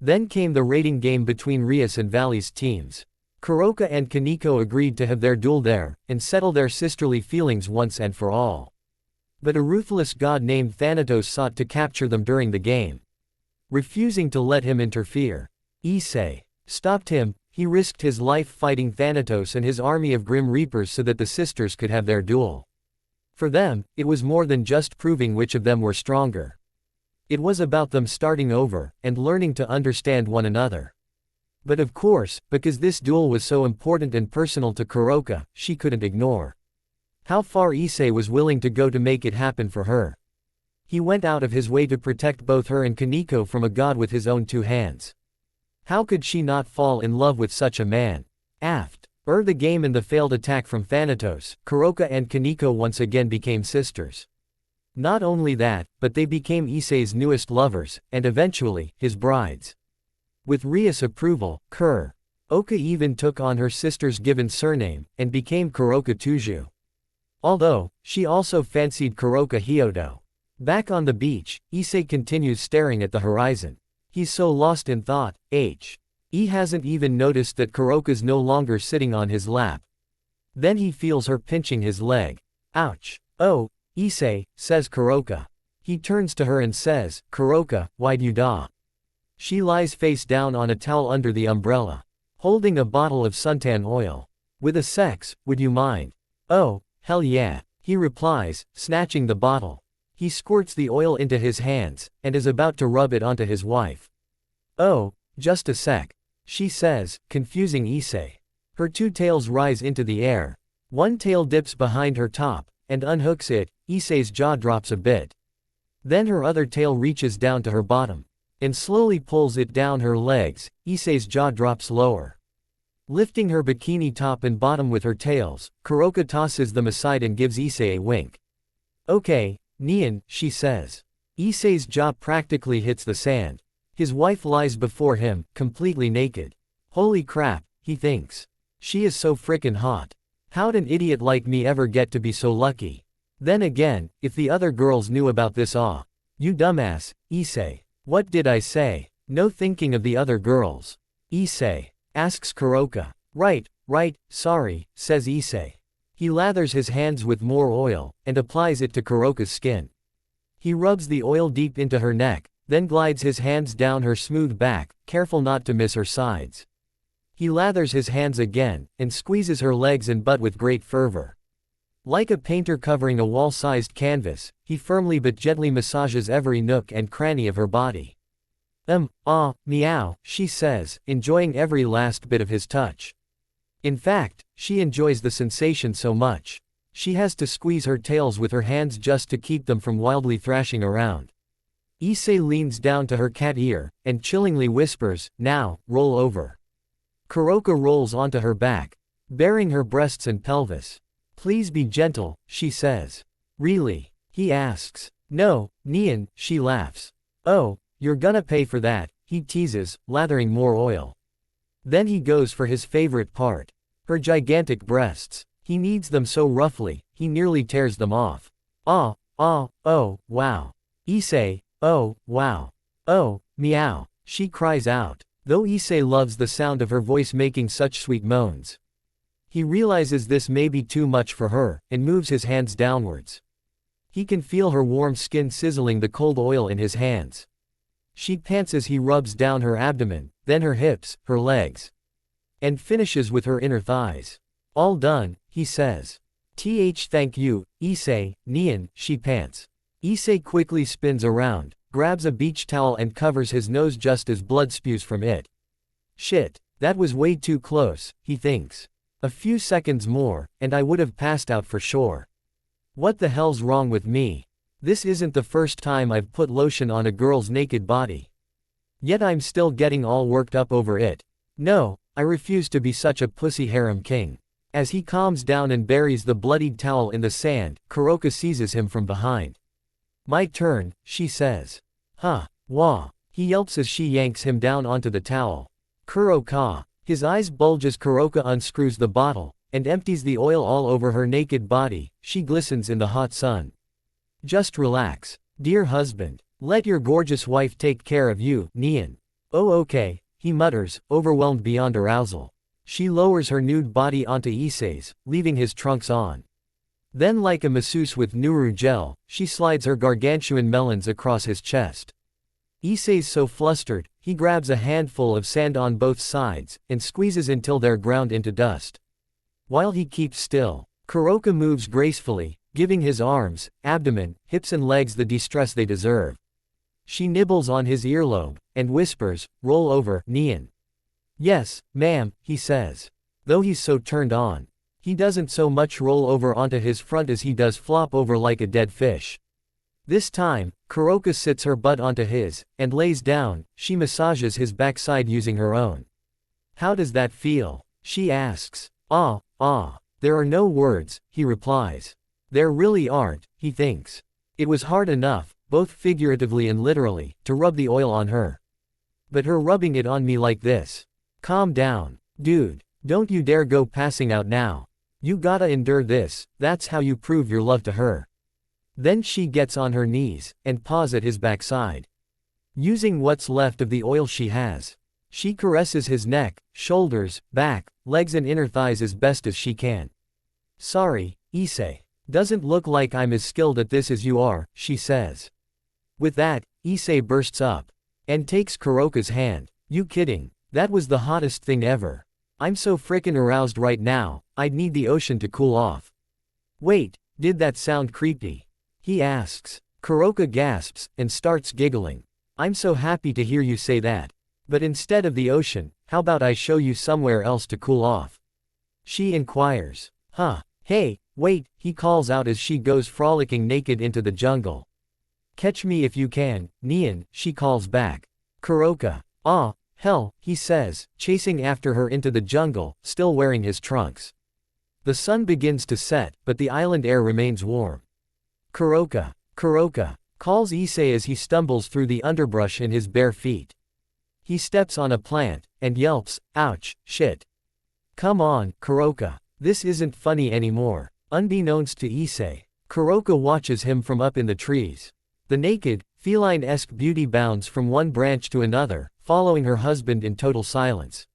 Then came the rating game between Rias and Valley's teams. Kuroka and Kaniko agreed to have their duel there, and settle their sisterly feelings once and for all. But a ruthless god named Thanatos sought to capture them during the game. Refusing to let him interfere, Issei stopped him. He risked his life fighting Thanatos and his army of Grim Reapers so that the sisters could have their duel. For them, it was more than just proving which of them were stronger. It was about them starting over, and learning to understand one another. But of course, because this duel was so important and personal to Kuroka, she couldn't ignore how far Issei was willing to go to make it happen for her. He went out of his way to protect both her and Kaniko from a god with his own two hands. How could she not fall in love with such a man? After the game and the failed attack from Thanatos, Kuroka and Kaniko once again became sisters. Not only that, but they became Issei's newest lovers, and eventually, his brides. With Ria's approval, Kuroka even took on her sister's given surname, and became Kuroka Tuju. Although, she also fancied Kuroka Hyodo. Back on the beach, Issei continues staring at the horizon. He's so lost in thought, he hasn't even noticed that Kuroka's no longer sitting on his lap. Then he feels her pinching his leg. Ouch. Oh, Issei, says Kuroka. He turns to her and says, Kuroka, why'd you die? She lies face down on a towel under the umbrella, holding a bottle of suntan oil. With a sex, would you mind? Oh, hell yeah, he replies, snatching the bottle. He squirts the oil into his hands, and is about to rub it onto his wife. Oh, just a sec, she says, confusing Issei. Her two tails rise into the air. One tail dips behind her top, and unhooks it. Issei's jaw drops a bit. Then her other tail reaches down to her bottom, and slowly pulls it down her legs. Issei's jaw drops lower. Lifting her bikini top and bottom with her tails, Kuroka tosses them aside and gives Issei a wink. Okay, Nian, she says. Issei's jaw practically hits the sand. His wife lies before him, completely naked. Holy crap, he thinks. She is so frickin' hot. How'd an idiot like me ever get to be so lucky? Then again, if the other girls knew about this you dumbass, Issei. What did I say? No thinking of the other girls. Issei asks Kuroka. Right, sorry, says Issei. He lathers his hands with more oil, and applies it to Kuroka's skin. He rubs the oil deep into her neck, then glides his hands down her smooth back, careful not to miss her sides. He lathers his hands again, and squeezes her legs and butt with great fervor. Like a painter covering a wall-sized canvas, he firmly but gently massages every nook and cranny of her body. Meow, she says, enjoying every last bit of his touch. In fact, she enjoys the sensation so much. She has to squeeze her tails with her hands just to keep them from wildly thrashing around. Issei leans down to her cat ear, and chillingly whispers, now, roll over. Kuroka rolls onto her back, baring her breasts and pelvis. Please be gentle, she says. Really? He asks. No, Nian, she laughs. Oh, you're gonna pay for that, he teases, lathering more oil. Then he goes for his favorite part. Her gigantic breasts. He kneads them so roughly, he nearly tears them off. Oh, wow. Issei, oh, wow. Oh, meow, she cries out. Though Issei loves the sound of her voice making such sweet moans. He realizes this may be too much for her, and moves his hands downwards. He can feel her warm skin sizzling the cold oil in his hands. She pants as he rubs down her abdomen, then her hips, her legs. And finishes with her inner thighs. All done, he says. Thank you, Issei, Nian, she pants. Issei quickly spins around, grabs a beach towel and covers his nose just as blood spews from it. Shit, that was way too close, he thinks. A few seconds more, and I would have passed out for sure. What the hell's wrong with me? This isn't the first time I've put lotion on a girl's naked body. Yet I'm still getting all worked up over it. No, I refuse to be such a pussy harem king. As he calms down and buries the bloodied towel in the sand, Kuroka seizes him from behind. My turn, she says. Huh, wah. He yelps as she yanks him down onto the towel. Kuroka. His eyes bulge as Kuroka unscrews the bottle, and empties the oil all over her naked body. She glistens in the hot sun. Just relax, dear husband. Let your gorgeous wife take care of you, Nian. Oh okay, he mutters, overwhelmed beyond arousal. She lowers her nude body onto Issei's, leaving his trunks on. Then like a masseuse with Nuru gel, she slides her gargantuan melons across his chest. Issei's so flustered, he grabs a handful of sand on both sides, and squeezes until they're ground into dust. While he keeps still, Kuroka moves gracefully, giving his arms, abdomen, hips and legs the distress they deserve. She nibbles on his earlobe, and whispers, roll over, Nian. Yes, ma'am, he says. Though he's so turned on. He doesn't so much roll over onto his front as he does flop over like a dead fish. This time, Kuroka sits her butt onto his, and lays down. She massages his backside using her own. How does that feel? She asks. There are no words, he replies. There really aren't, he thinks. It was hard enough, both figuratively and literally, to rub the oil on her. But her rubbing it on me like this. Calm down. Dude, don't you dare go passing out now. You gotta endure this, that's how you prove your love to her. Then she gets on her knees, and paws at his backside. Using what's left of the oil she has. She caresses his neck, shoulders, back, legs and inner thighs as best as she can. Sorry, Issei. Doesn't look like I'm as skilled at this as you are, she says. With that, Issei bursts up. And takes Kuroka's hand. You kidding? That was the hottest thing ever. I'm so frickin' aroused right now, I'd need the ocean to cool off. Wait, did that sound creepy? He asks. Kuroka gasps, and starts giggling. I'm so happy to hear you say that. But instead of the ocean, how about I show you somewhere else to cool off? She inquires. Huh, hey, wait, he calls out as she goes frolicking naked into the jungle. Catch me if you can, Nian, she calls back. Kuroka. Hell, he says, chasing after her into the jungle, still wearing his trunks. The sun begins to set, but the island air remains warm. Kuroka. calls Issei as he stumbles through the underbrush in his bare feet. He steps on a plant, and yelps, "Ouch, shit. Come on, Kuroka. This isn't funny anymore." Unbeknownst to Issei, Kuroka watches him from up in the trees. The naked, feline-esque beauty bounds from one branch to another, following her husband in total silence.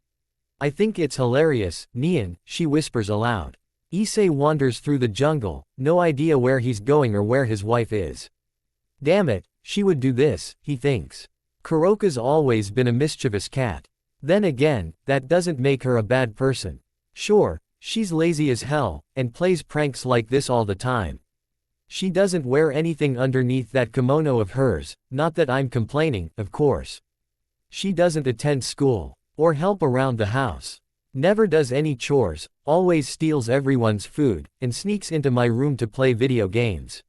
"I think it's hilarious, Nian," she whispers aloud. Issei wanders through the jungle, no idea where he's going or where his wife is. Damn it, she would do this, he thinks. Kuroka's always been a mischievous cat. Then again, that doesn't make her a bad person. Sure, she's lazy as hell, and plays pranks like this all the time. She doesn't wear anything underneath that kimono of hers, not that I'm complaining, of course. She doesn't attend school, or help around the house. Never does any chores, always steals everyone's food, and sneaks into my room to play video games.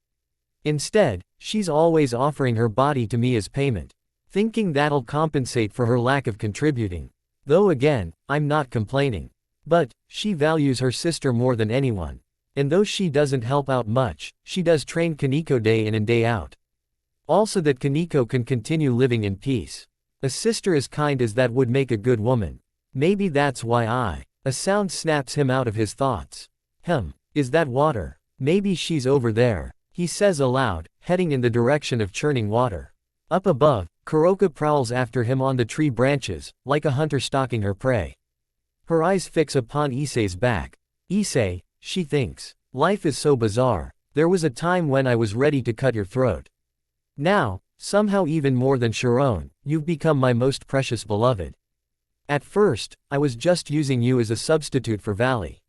Instead, she's always offering her body to me as payment, thinking that'll compensate for her lack of contributing. Though again, I'm not complaining. But, she values her sister more than anyone. And though she doesn't help out much, she does train Kaneko day in and day out. Also that Kaneko can continue living in peace. A sister as kind as that would make a good woman. Maybe that's why A sound snaps him out of his thoughts. Is that water? Maybe she's over there, he says aloud, heading in the direction of churning water. Up above, Kuroka prowls after him on the tree branches, like a hunter stalking her prey. Her eyes fix upon Issei's back. Issei, she thinks. Life is so bizarre. There was a time when I was ready to cut your throat. Now, somehow even more than Sharon, you've become my most precious beloved. At first, I was just using you as a substitute for Valley.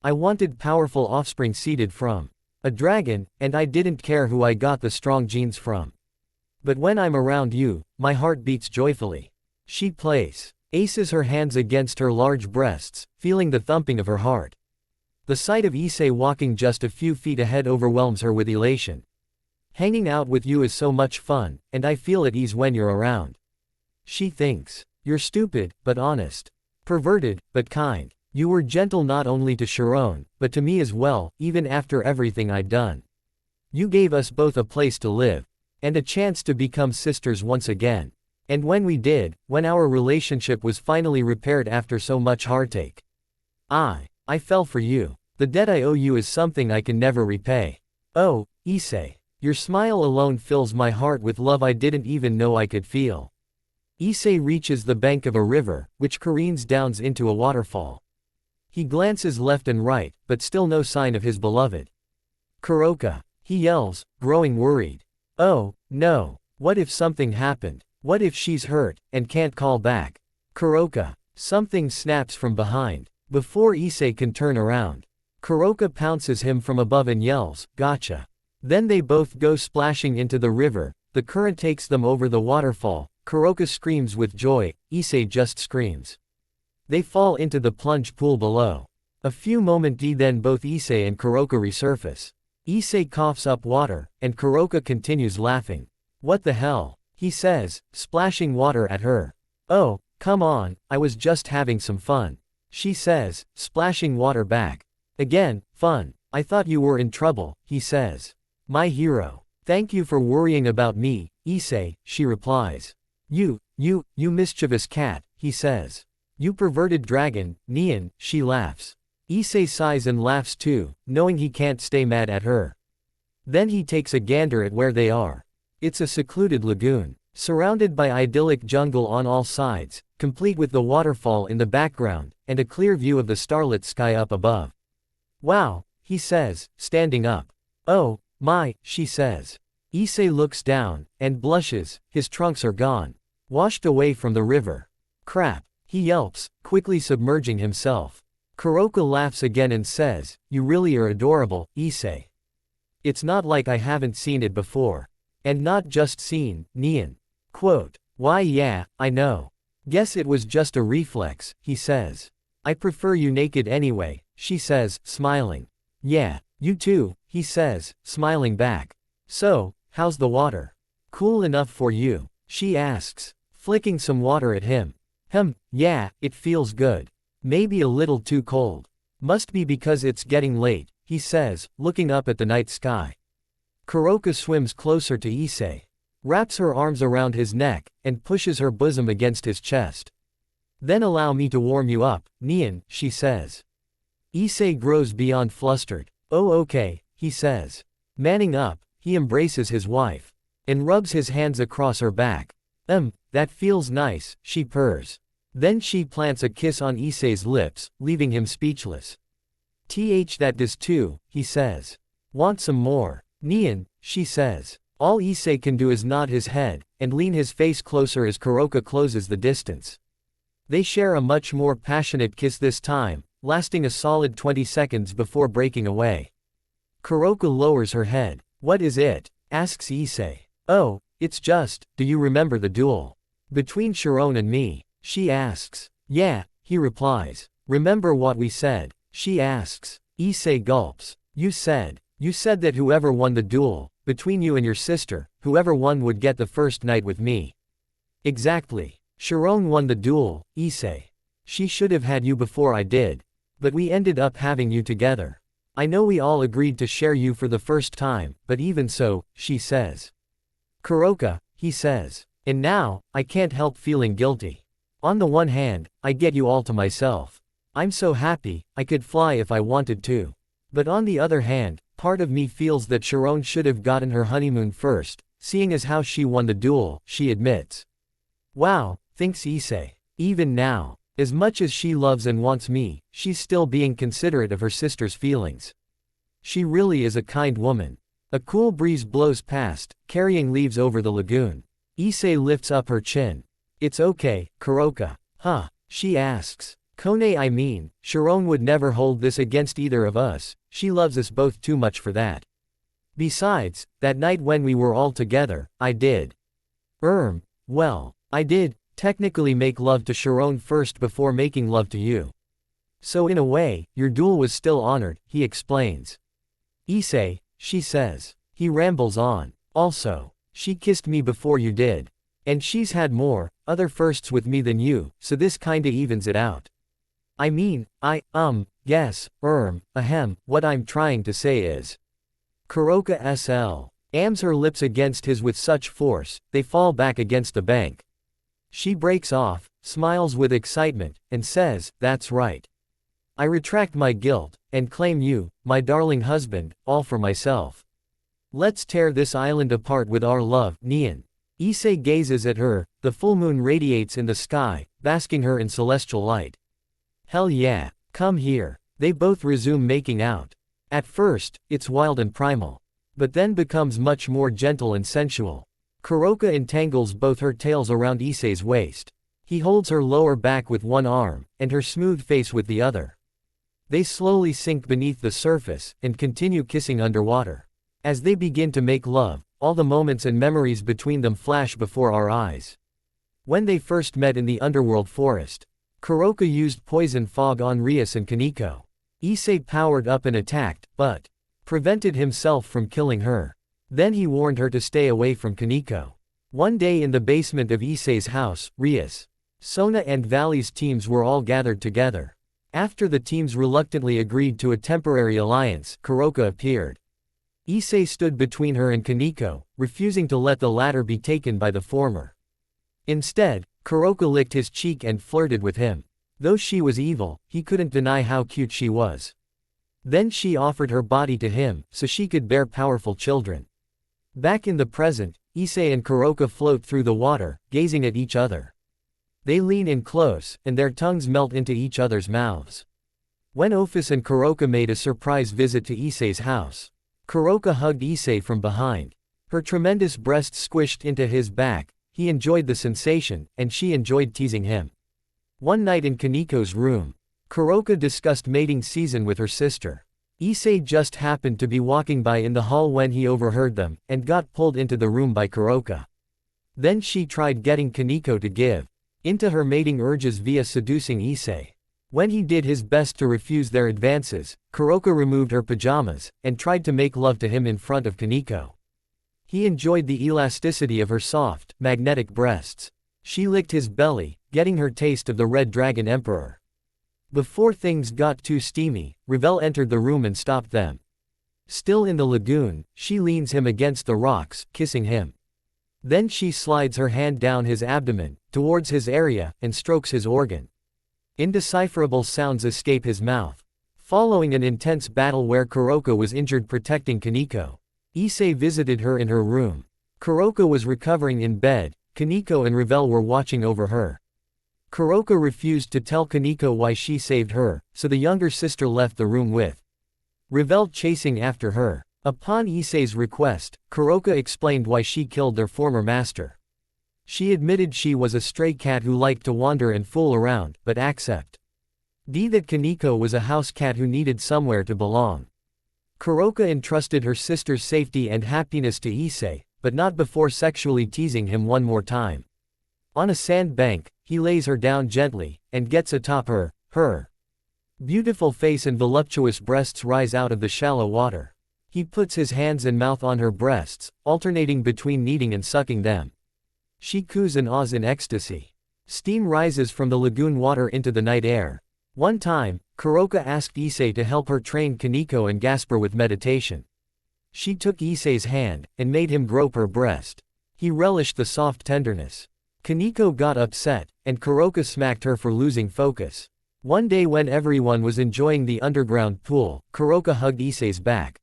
I wanted powerful offspring seeded from a dragon, and I didn't care who I got the strong genes from. But when I'm around you, my heart beats joyfully. She aces her hands against her large breasts, feeling the thumping of her heart. The sight of Issei walking just a few feet ahead overwhelms her with elation. Hanging out with you is so much fun, and I feel at ease when you're around. She thinks. You're stupid, but honest. Perverted, but kind. You were gentle not only to Sharon, but to me as well, even after everything I'd done. You gave us both a place to live. And a chance to become sisters once again. And when we did, when our relationship was finally repaired after so much heartache, I fell for you. The debt I owe you is something I can never repay. Oh, Issei. Your smile alone fills my heart with love I didn't even know I could feel. Issei reaches the bank of a river, which careens down into a waterfall. He glances left and right, but still no sign of his beloved. Kuroka. He yells, growing worried. Oh, no. What if something happened? What if she's hurt, and can't call back? Kuroka. Something snaps from behind. Before Issei can turn around, Kuroka pounces him from above and yells, "Gotcha." Then they both go splashing into the river, the current takes them over the waterfall, Kuroka screams with joy, Issei just screams. They fall into the plunge pool below. A few moments then both Issei and Kuroka resurface. Issei coughs up water, and Kuroka continues laughing. What the hell? He says, splashing water at her. Oh, come on, I was just having some fun. She says, splashing water back. Again, fun. I thought you were in trouble, he says. My hero. Thank you for worrying about me, Issei, she replies. You mischievous cat, he says. You perverted dragon, Nian, she laughs. Issei sighs and laughs too, knowing he can't stay mad at her. Then he takes a gander at where they are. It's a secluded lagoon, surrounded by idyllic jungle on all sides, complete with the waterfall in the background, and a clear view of the starlit sky up above. Wow, he says, standing up. Oh, my, she says. Issei looks down, and blushes, his trunks are gone. Washed away from the river. Crap, he yelps, quickly submerging himself. Kuroka laughs again and says, you really are adorable, Issei. It's not like I haven't seen it before. And not just seen, Nian. Quote, why yeah, I know. Guess it was just a reflex, he says. I prefer you naked anyway, she says, smiling. Yeah, you too, he says, smiling back. So, how's the water? Cool enough for you? She asks, flicking some water at him. Yeah, it feels good. Maybe a little too cold. Must be because it's getting late, he says, looking up at the night sky. Kuroka swims closer to Issei, wraps her arms around his neck, and pushes her bosom against his chest. Then allow me to warm you up, Nian, she says. Issei grows beyond flustered. Oh okay, he says. Manning up, he embraces his wife, and rubs his hands across her back. That feels nice, she purrs. Then she plants a kiss on Issei's lips, leaving him speechless. That does too, he says. Want some more? Nian, she says. All Issei can do is nod his head, and lean his face closer as Kuroka closes the distance. They share a much more passionate kiss this time, lasting a solid 20 seconds before breaking away. Kuroka lowers her head. What is it? Asks Issei. Oh, it's just, do you remember the duel between Sharon and me? She asks. Yeah, he replies. Remember what we said? She asks. Issei gulps. You said that whoever won the duel, between you and your sister, whoever won would get the first night with me. Exactly. Sharon won the duel, Issei. She should have had you before I did. But we ended up having you together. I know we all agreed to share you for the first time, but even so, she says. Kuroka, he says. And now, I can't help feeling guilty. On the one hand, I get you all to myself. I'm so happy, I could fly if I wanted to. But on the other hand, part of me feels that Sharon should have gotten her honeymoon first, seeing as how she won the duel, she admits. Wow, thinks Issei. Even now, as much as she loves and wants me, she's still being considerate of her sister's feelings. She really is a kind woman. A cool breeze blows past, carrying leaves over the lagoon. Issei lifts up her chin. It's okay, Kuroka. Huh? She asks. Kone, I mean, Sharon would never hold this against either of us, she loves us both too much for that. Besides, that night when we were all together, I did. Well, I did, technically make love to Sharon first before making love to you. So in a way, your duel was still honored, he explains. Issei, she says. He rambles on. Also, she kissed me before you did. And she's had more, other firsts with me than you, so this kinda evens it out. I mean, yes, what I'm trying to say is. Kuroka ams her lips against his with such force, they fall back against the bank. She breaks off, smiles with excitement, and says, that's right. I retract my guilt, and claim you, my darling husband, all for myself. Let's tear this island apart with our love, Nian. Issei gazes at her, the full moon radiates in the sky, basking her in celestial light. Hell yeah, come here. They both resume making out. At first, it's wild and primal. But then becomes much more gentle and sensual. Kuroka entangles both her tails around Issei's waist. He holds her lower back with one arm, and her smooth face with the other. They slowly sink beneath the surface, and continue kissing underwater. As they begin to make love, all the moments and memories between them flash before our eyes. When they first met in the underworld forest, Kuroka used poison fog on Rias and Kaneko. Issei powered up and attacked, but prevented himself from killing her. Then he warned her to stay away from Kaneko. One day in the basement of Issei's house, Rias, Sona and Valley's teams were all gathered together. After the teams reluctantly agreed to a temporary alliance, Kuroka appeared. Issei stood between her and Kaneko, refusing to let the latter be taken by the former. Instead, Kuroka licked his cheek and flirted with him. Though she was evil, he couldn't deny how cute she was. Then she offered her body to him, so she could bear powerful children. Back in the present, Issei and Kuroka float through the water, gazing at each other. They lean in close, and their tongues melt into each other's mouths. When Ophis and Kuroka made a surprise visit to Issei's house, Kuroka hugged Issei from behind. Her tremendous breasts squished into his back, he enjoyed the sensation, and she enjoyed teasing him. One night in Kaneko's room, Kuroka discussed mating season with her sister. Issei just happened to be walking by in the hall when he overheard them, and got pulled into the room by Kuroka. Then she tried getting Kaneko to give into her mating urges via seducing Issei. When he did his best to refuse their advances, Kuroka removed her pajamas, and tried to make love to him in front of Kaneko. He enjoyed the elasticity of her soft, magnetic breasts. She licked his belly, getting her taste of the Red Dragon Emperor. Before things got too steamy, Ravel entered the room and stopped them. Still in the lagoon, she leans him against the rocks, kissing him. Then she slides her hand down his abdomen, towards his area, and strokes his organ. Indecipherable sounds escape his mouth. Following an intense battle where Kuroko was injured protecting Kaneko, Issei visited her in her room. Kuroko was recovering in bed. Kaneko and Revel were watching over her. Kuroko refused to tell Kaneko why she saved her, so the younger sister left the room with Revel chasing after her. Upon Issei's request, Kuroko explained why she killed their former master. She admitted she was a stray cat who liked to wander and fool around, but accepted that Kaneko was a house cat who needed somewhere to belong. Kuroko entrusted her sister's safety and happiness to Issei, but not before sexually teasing him one more time. On a sand bank, he lays her down gently, and gets atop her. Her beautiful face and voluptuous breasts rise out of the shallow water. He puts his hands and mouth on her breasts, alternating between kneading and sucking them. She coos and ahs in ecstasy. Steam rises from the lagoon water into the night air. One time, Kuroko asked Issei to help her train Kaneko and Gasper with meditation. She took Issei's hand, and made him grope her breast. He relished the soft tenderness. Kaneko got upset, and Kuroko smacked her for losing focus. One day when everyone was enjoying the underground pool, Kuroko hugged Issei's back.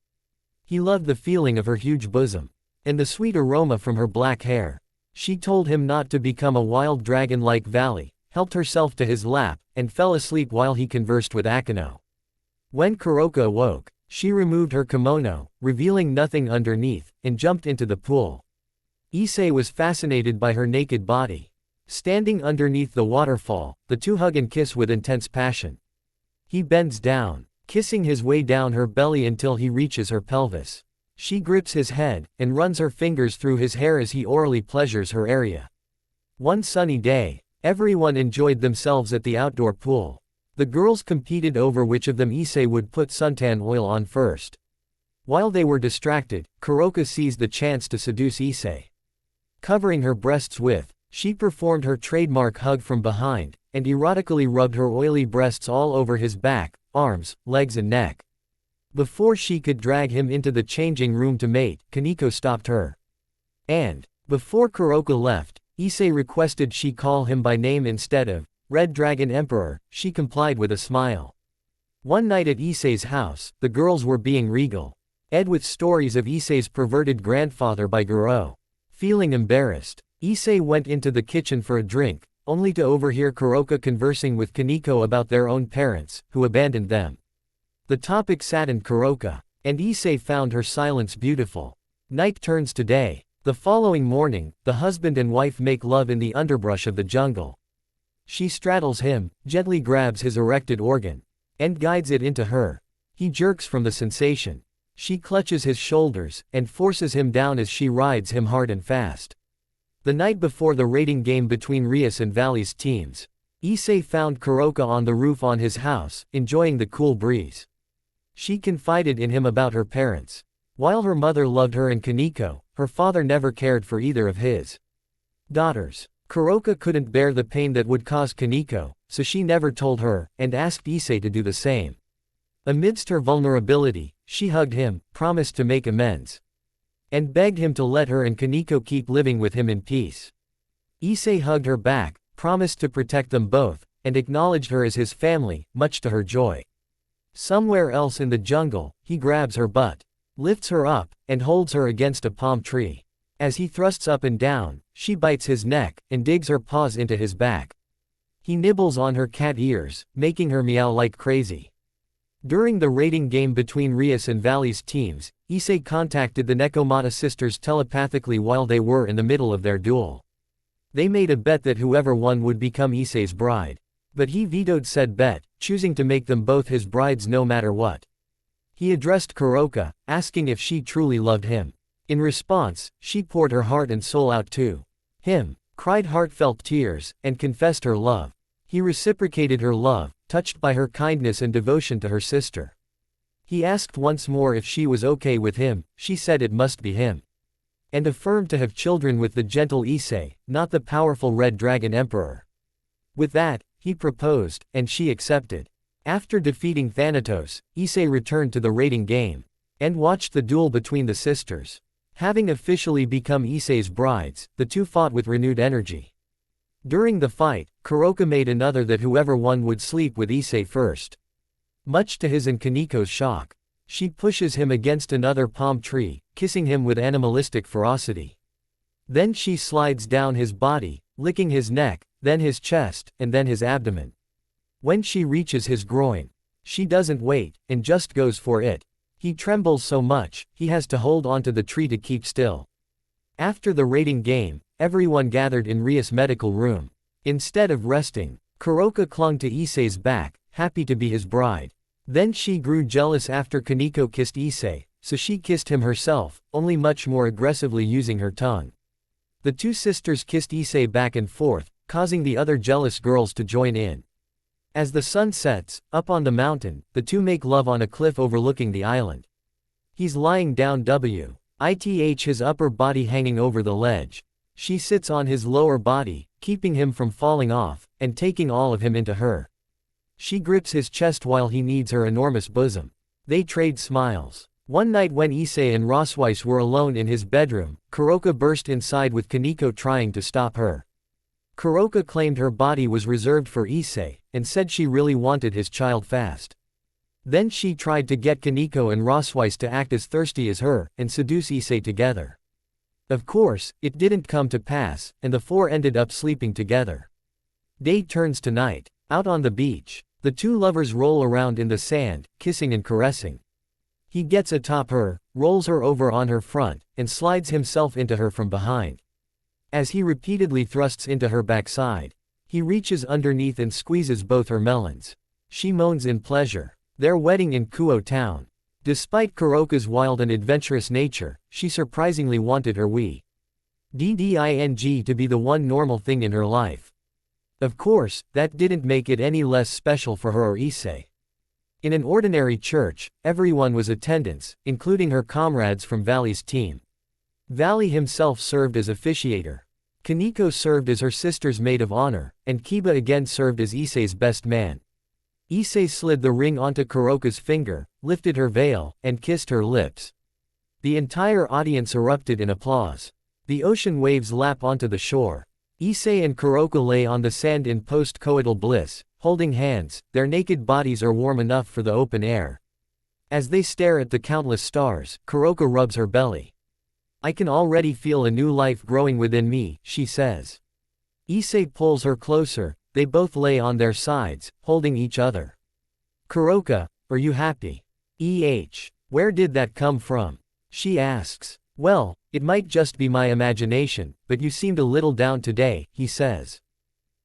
He loved the feeling of her huge bosom, and the sweet aroma from her black hair. She told him not to become a wild dragon like Valley, helped herself to his lap, and fell asleep while he conversed with Akeno. When Kuroko awoke, she removed her kimono, revealing nothing underneath, and jumped into the pool. Issei was fascinated by her naked body. Standing underneath the waterfall, the two hug and kiss with intense passion. He bends down, kissing his way down her belly until he reaches her pelvis. She grips his head, and runs her fingers through his hair as he orally pleasures her area. One sunny day, everyone enjoyed themselves at the outdoor pool. The girls competed over which of them Issei would put suntan oil on first. While they were distracted, Kuroko seized the chance to seduce Issei. Covering her breasts with, she performed her trademark hug from behind, and erotically rubbed her oily breasts all over his back, arms, legs and neck. Before she could drag him into the changing room to mate, Kaneko stopped her. And, before Kuroko left, Issei requested she call him by name instead of Red Dragon Emperor. She complied with a smile. One night at Issei's house, the girls were being regal. Ed with stories of Issei's perverted grandfather by Guro. Feeling embarrassed, Issei went into the kitchen for a drink, only to overhear Kuroko conversing with Kaneko about their own parents, who abandoned them. The topic saddened Kuroko, and Issei found her silence beautiful. Night turns to day. The following morning, the husband and wife make love in the underbrush of the jungle. She straddles him, gently grabs his erected organ, and guides it into her. He jerks from the sensation. She clutches his shoulders, and forces him down as she rides him hard and fast. The night before the raiding game between Rias and Valley's teams, Issei found Kuroko on the roof on his house, enjoying the cool breeze. She confided in him about her parents. While her mother loved her and Kaneko, her father never cared for either of his daughters. Kuroko couldn't bear the pain that would cause Kaneko, so she never told her, and asked Issei to do the same. Amidst her vulnerability, she hugged him, promised to make amends, and begged him to let her and Kaneko keep living with him in peace. Issei hugged her back, promised to protect them both, and acknowledged her as his family, much to her joy. Somewhere else in the jungle, he grabs her butt, lifts her up, and holds her against a palm tree. As he thrusts up and down, she bites his neck, and digs her paws into his back. He nibbles on her cat ears, making her meow like crazy. During the raiding game between Rias and Valley's teams, Issei contacted the Nekomata sisters telepathically while they were in the middle of their duel. They made a bet that whoever won would become Issei's bride. But he vetoed said bet, choosing to make them both his brides no matter what. He addressed Kuroko, asking if she truly loved him. In response, she poured her heart and soul out to him, cried heartfelt tears, and confessed her love. He reciprocated her love, touched by her kindness and devotion to her sister. He asked once more if she was okay with him. She said it must be him, and affirmed to have children with the gentle Issei, not the powerful Red Dragon Emperor. With that, he proposed, and she accepted. After defeating Thanatos, Issei returned to the raiding game. and watched the duel between the sisters. Having officially become Issei's brides, the two fought with renewed energy. During the fight, Kuroka made another that whoever won would sleep with Issei first. Much to his and Kaniko's shock, she pushes him against another palm tree, kissing him with animalistic ferocity. Then she slides down his body, licking his neck, then his chest, and then his abdomen. When she reaches his groin, she doesn't wait, and just goes for it. He trembles so much, he has to hold onto the tree to keep still. After the rating game, everyone gathered in Ria's medical room. Instead of resting, Kuroka clung to Issei's back, happy to be his bride. Then she grew jealous after Kaniko kissed Issei, so she kissed him herself, only much more aggressively using her tongue. The two sisters kissed Issei back and forth, causing the other jealous girls to join in. As the sun sets, up on the mountain, the two make love on a cliff overlooking the island. He's lying down with his upper body hanging over the ledge. She sits on his lower body, keeping him from falling off, and taking all of him into her. She grips his chest while he kneads her enormous bosom. They trade smiles. One night when Issei and Rosweiss were alone in his bedroom, Kuroka burst inside with Kaniko trying to stop her. Kuroka claimed her body was reserved for Issei, and said she really wanted his child fast. Then she tried to get Kaniko and Rosweiss to act as thirsty as her, and seduce Issei together. Of course, it didn't come to pass, and the four ended up sleeping together. Day turns to night. Out on the beach, the two lovers roll around in the sand, kissing and caressing. He gets atop her, rolls her over on her front, and slides himself into her from behind. As he repeatedly thrusts into her backside, he reaches underneath and squeezes both her melons. She moans in pleasure. Their wedding in Kuo town. Despite Kuroka's wild and adventurous nature, she surprisingly wanted her wedding to be the one normal thing in her life. Of course, that didn't make it any less special for her or Issei. In an ordinary church, everyone was attendance, including her comrades from Valley's team. Valley himself served as officiator. Kaniko served as her sister's maid of honor, and Kiba again served as Issei's best man. Issei slid the ring onto Kuroka's finger, lifted her veil, and kissed her lips. The entire audience erupted in applause. The ocean waves lap onto the shore. Issei and Kuroka lay on the sand in post-coital bliss, holding hands. Their naked bodies are warm enough for the open air. As they stare at the countless stars, Kuroka rubs her belly. "I can already feel a new life growing within me," she says. Issei pulls her closer. They both lay on their sides, holding each other. "Kuroka, are you happy? Where did that come from?" she asks. "Well, it might just be my imagination, but you seemed a little down today," he says.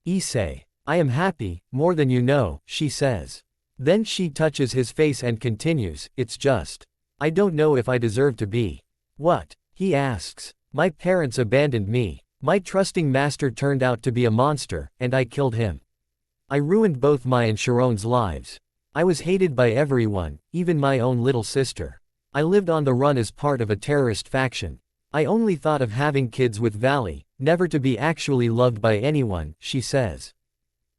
Issei, "I am happy, more than you know," she says. Then she touches his face and continues, "It's just. I don't know if I deserve to be." "What?" he asks. "My parents abandoned me. My trusting master turned out to be a monster, and I killed him. I ruined both my and Sharon's lives. I was hated by everyone, even my own little sister. I lived on the run as part of a terrorist faction. I only thought of having kids with Valley, never to be actually loved by anyone," she says.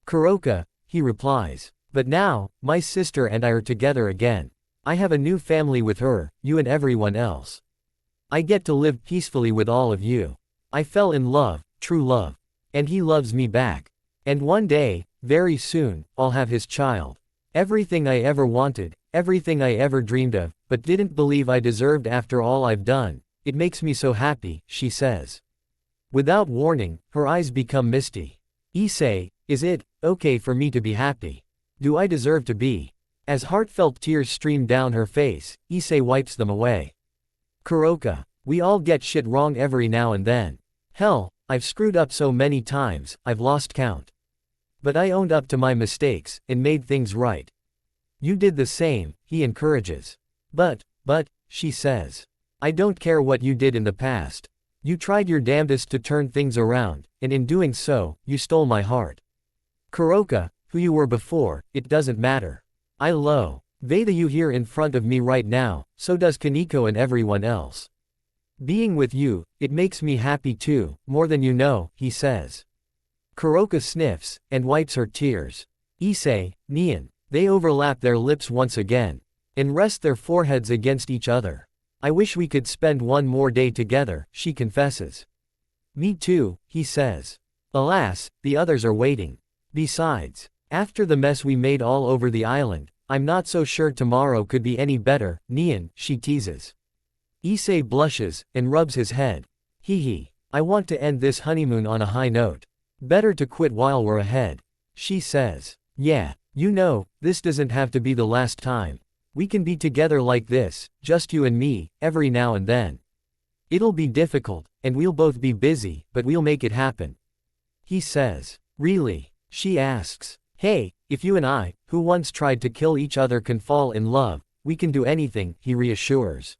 "Kuroka," he replies. "But now, my sister and I are together again. I have a new family with her, you and everyone else. I get to live peacefully with all of you. I fell in love, true love. And he loves me back. And one day, very soon, I'll have his child. Everything I ever wanted, everything I ever dreamed of, but didn't believe I deserved after all I've done. It makes me so happy," she says. Without warning, her eyes become misty. "Issei, is it okay for me to be happy? Do I deserve to be?" As heartfelt tears stream down her face, Issei wipes them away. "Kuroka, we all get shit wrong every now and then. Hell, I've screwed up so many times, I've lost count. But I owned up to my mistakes, and made things right. You did the same," he encourages. But, she says. "I don't care what you did in the past. You tried your damnedest to turn things around, and in doing so, you stole my heart. Kuroka, who you were before, it doesn't matter. I love you here in front of me right now, so does Kaniko and everyone else. Being with you, it makes me happy too, more than you know," he says. Kuroka sniffs, and wipes her tears. Issei, Nian. They overlap their lips once again. and rest their foreheads against each other. I wish we could spend one more day together, she confesses. Me too, he says. Alas, the others are waiting. Besides, after the mess we made all over the island, I'm not so sure tomorrow could be any better, Nian, she teases. Issei blushes, and rubs his head. Hee. I want to end this honeymoon on a high note. Better to quit while we're ahead. She says. Yeah, you know, this doesn't have to be the last time. We can be together like this, just you and me, every now and then. It'll be difficult, and we'll both be busy, but we'll make it happen. He says. Really? She asks. Hey, if you and I, who once tried to kill each other, can fall in love, we can do anything, he reassures.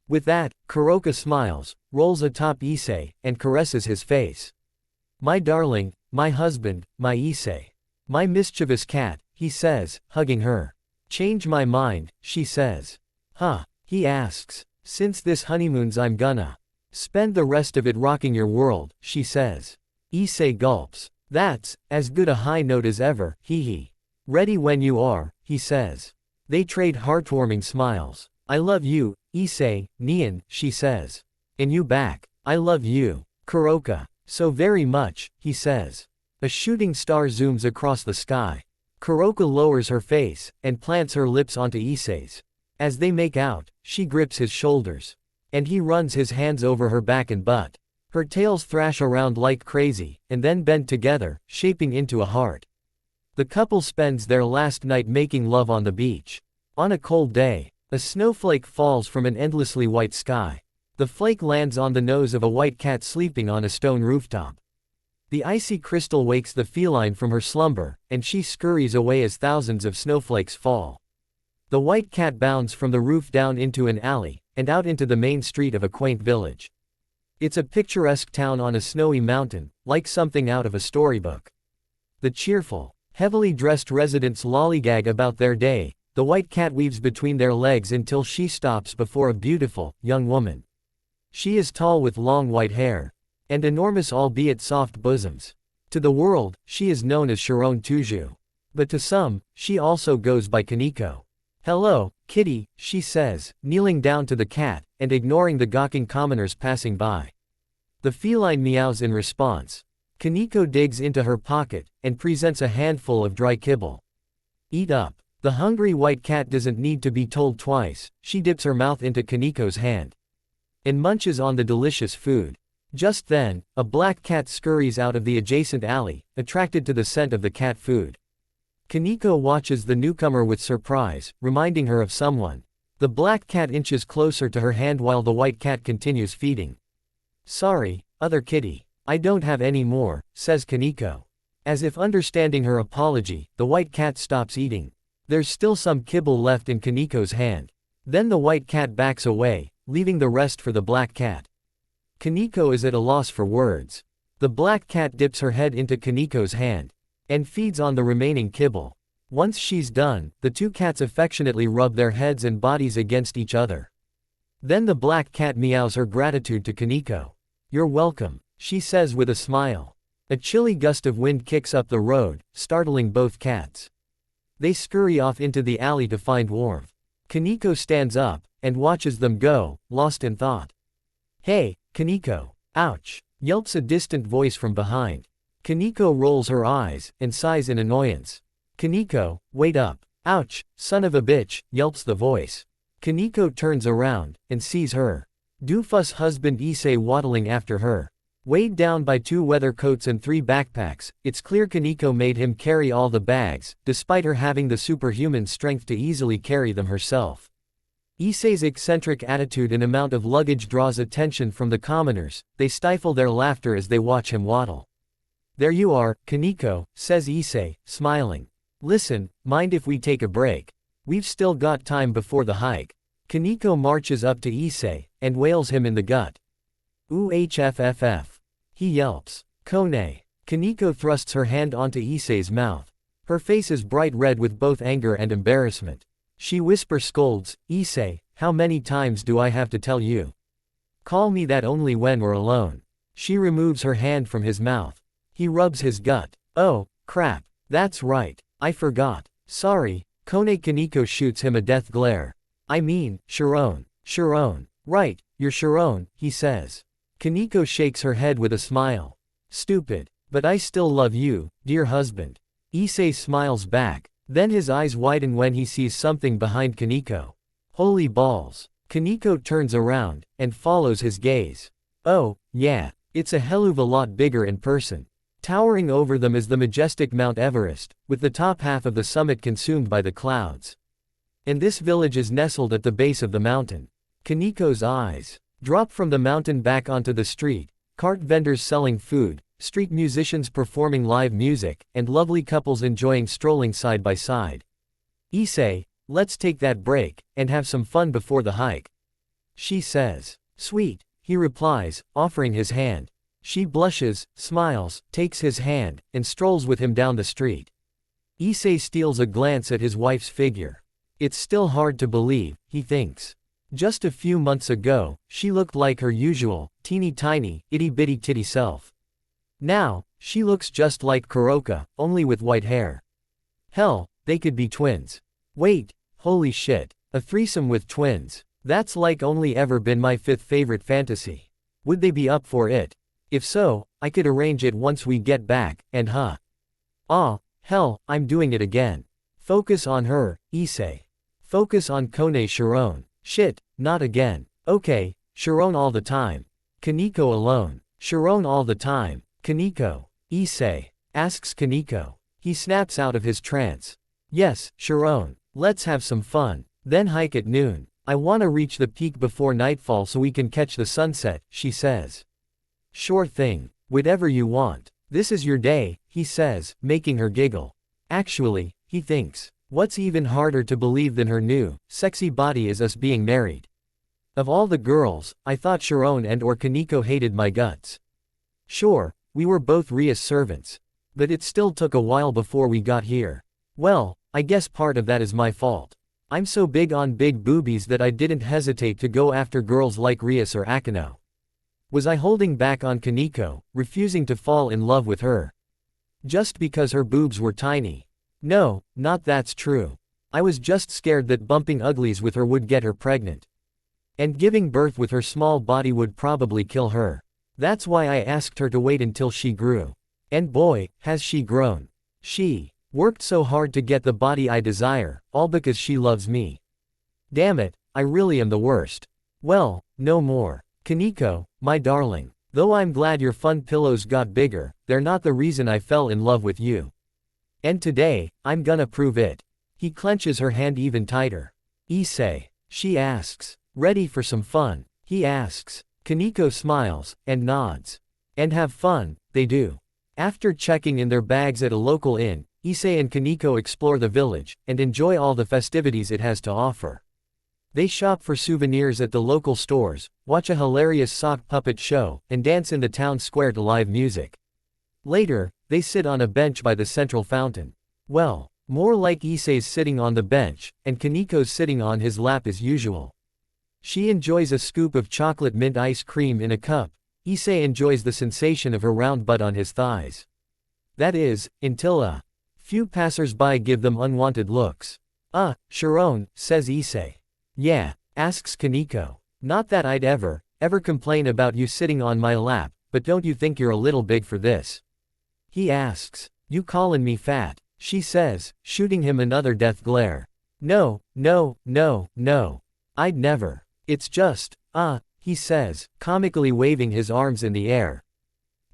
With that, Kuroka smiles, rolls atop Issei, and caresses his face. My darling, my husband, my Issei. My mischievous cat, he says, hugging her. Change my mind, she says. Huh, he asks. Since this honeymoon's I'm gonna spend the rest of it rocking your world, she says. Issei gulps. That's as good a high note as ever, hee. Ready when you are, he says. They trade heartwarming smiles. I love you, Issei, Nian, she says. And you back. I love you, Kuroka. So very much, he says. A shooting star zooms across the sky. Kuroka lowers her face, and plants her lips onto Issei's. As they make out, she grips his shoulders. And he runs his hands over her back and butt. Her tails thrash around like crazy, and then bend together, shaping into a heart. The couple spends their last night making love on the beach. On a cold day, a snowflake falls from an endlessly white sky. The flake lands on the nose of a white cat sleeping on a stone rooftop. The icy crystal wakes the feline from her slumber, and she scurries away as thousands of snowflakes fall. The white cat bounds from the roof down into an alley, and out into the main street of a quaint village. It's a picturesque town on a snowy mountain, like something out of a storybook. The cheerful, heavily dressed residents lollygag about their day. The white cat weaves between their legs until she stops before a beautiful, young woman. She is tall with long white hair. And enormous albeit soft bosoms. To the world, she is known as Sharon Tuju. But to some, she also goes by Kaneko. Hello, kitty, she says, kneeling down to the cat, and ignoring the gawking commoners passing by. The feline meows in response. Kaneko digs into her pocket, and presents a handful of dry kibble. Eat up. The hungry white cat doesn't need to be told twice. She dips her mouth into Kaneko's hand. And munches on the delicious food. Just then, a black cat scurries out of the adjacent alley, attracted to the scent of the cat food. Kaneko watches the newcomer with surprise, reminding her of someone. The black cat inches closer to her hand while the white cat continues feeding. Sorry, other kitty. I don't have any more, says Kaneko. As if understanding her apology, the white cat stops eating. There's still some kibble left in Kaneko's hand. Then the white cat backs away, leaving the rest for the black cat. Kaneko is at a loss for words. The black cat dips her head into Kaneko's hand. And feeds on the remaining kibble. Once she's done, the two cats affectionately rub their heads and bodies against each other. Then the black cat meows her gratitude to Kaneko. You're welcome, she says with a smile. A chilly gust of wind kicks up the road, startling both cats. They scurry off into the alley to find warmth. Kaneko stands up, and watches them go, lost in thought. Hey, Kaneko. Ouch, yelps a distant voice from behind. Kaneko rolls her eyes, and sighs in annoyance. Kaneko, wait up. Ouch, son of a bitch, yelps the voice. Kaneko turns around, and sees her doofus husband Issei waddling after her. Weighed down by 2 weather coats and 3 backpacks, it's clear Kaneko made him carry all the bags, despite her having the superhuman strength to easily carry them herself. Issei's eccentric attitude and amount of luggage draws attention from the commoners. They stifle their laughter as they watch him waddle. There you are, Kaneko, says Issei, smiling. Listen, mind if we take a break? We've still got time before the hike. Kaneko marches up to Issei, and wails him in the gut. Ooh hfff. He yelps. Kone. Kaneko thrusts her hand onto Issei's mouth. Her face is bright red with both anger and embarrassment. She scolds, Issei, how many times do I have to tell you? Call me that only when we're alone. She removes her hand from his mouth. He rubs his gut. Oh, crap. That's right. I forgot. Sorry, Kone Kaneko shoots him a death glare. I mean, Sharon. Sharon. Right, you're Sharon, he says. Kaneko shakes her head with a smile. Stupid. But I still love you, dear husband. Issei smiles back. Then his eyes widen when he sees something behind Kaneko. Holy balls. Kaneko turns around, and follows his gaze. Oh, yeah. It's a hell of a lot bigger in person. Towering over them is the majestic Mount Everest, with the top half of the summit consumed by the clouds. And this village is nestled at the base of the mountain. Kaneko's eyes drop from the mountain back onto the street, cart vendors selling food, street musicians performing live music, and lovely couples enjoying strolling side by side. Issei, let's take that break, and have some fun before the hike. She says. Sweet, he replies, offering his hand. She blushes, smiles, takes his hand, and strolls with him down the street. Issei steals a glance at his wife's figure. It's still hard to believe, he thinks. Just a few months ago, she looked like her usual, teeny-tiny, itty-bitty titty self. Now, she looks just like Kuroka, only with white hair. Hell, they could be twins. Wait, holy shit, a threesome with twins. That's like only ever been my fifth favorite fantasy. Would they be up for it? If so, I could arrange it once we get back, and huh. Ah, hell, I'm doing it again. Focus on her, Issei. Focus on Kone Sharon. Shit, not again. Okay, Sharon all the time. Kaneko alone. Sharon all the time. Kaneko. Issei asks Kaneko. He snaps out of his trance. Yes, Sharon. Let's have some fun. Then hike at noon. I wanna reach the peak before nightfall so we can catch the sunset, she says. Sure thing. Whatever you want. This is your day, he says, making her giggle. Actually, he thinks, what's even harder to believe than her new, sexy body is us being married. Of all the girls, I thought Sharon and or Kaneko hated my guts. Sure, we were both Ria's servants. But it still took a while before we got here. Well, I guess part of that is my fault. I'm so big on big boobies that I didn't hesitate to go after girls like Rias or Akano. Was I holding back on Kaneko, refusing to fall in love with her? Just because her boobs were tiny? No, not that's true. I was just scared that bumping uglies with her would get her pregnant. And giving birth with her small body would probably kill her. That's why I asked her to wait until she grew. And boy, has she grown. She worked so hard to get the body I desire, all because she loves me. Damn it, I really am the worst. Well, no more. Kaneko, my darling. Though I'm glad your fun pillows got bigger, they're not the reason I fell in love with you. And today, I'm gonna prove it. He clenches her hand even tighter. Issei, she asks. Ready for some fun? He asks. Kaneko smiles, and nods. And have fun, they do. After checking in their bags at a local inn, Issei and Kaneko explore the village, and enjoy all the festivities it has to offer. They shop for souvenirs at the local stores, watch a hilarious sock puppet show, and dance in the town square to live music. Later, they sit on a bench by the central fountain. Well, more like Issei's sitting on the bench, and Kaneko's sitting on his lap as usual. She enjoys a scoop of chocolate mint ice cream in a cup. Issei enjoys the sensation of her round butt on his thighs. That is, until a few passers-by give them unwanted looks. Sharon, says Issei. Yeah, asks Kaneko. Not that I'd ever complain about you sitting on my lap, but don't you think you're a little big for this? He asks. You callin' me fat? She says, shooting him another death glare. No, no, no, no. I'd never. It's just, he says, comically waving his arms in the air.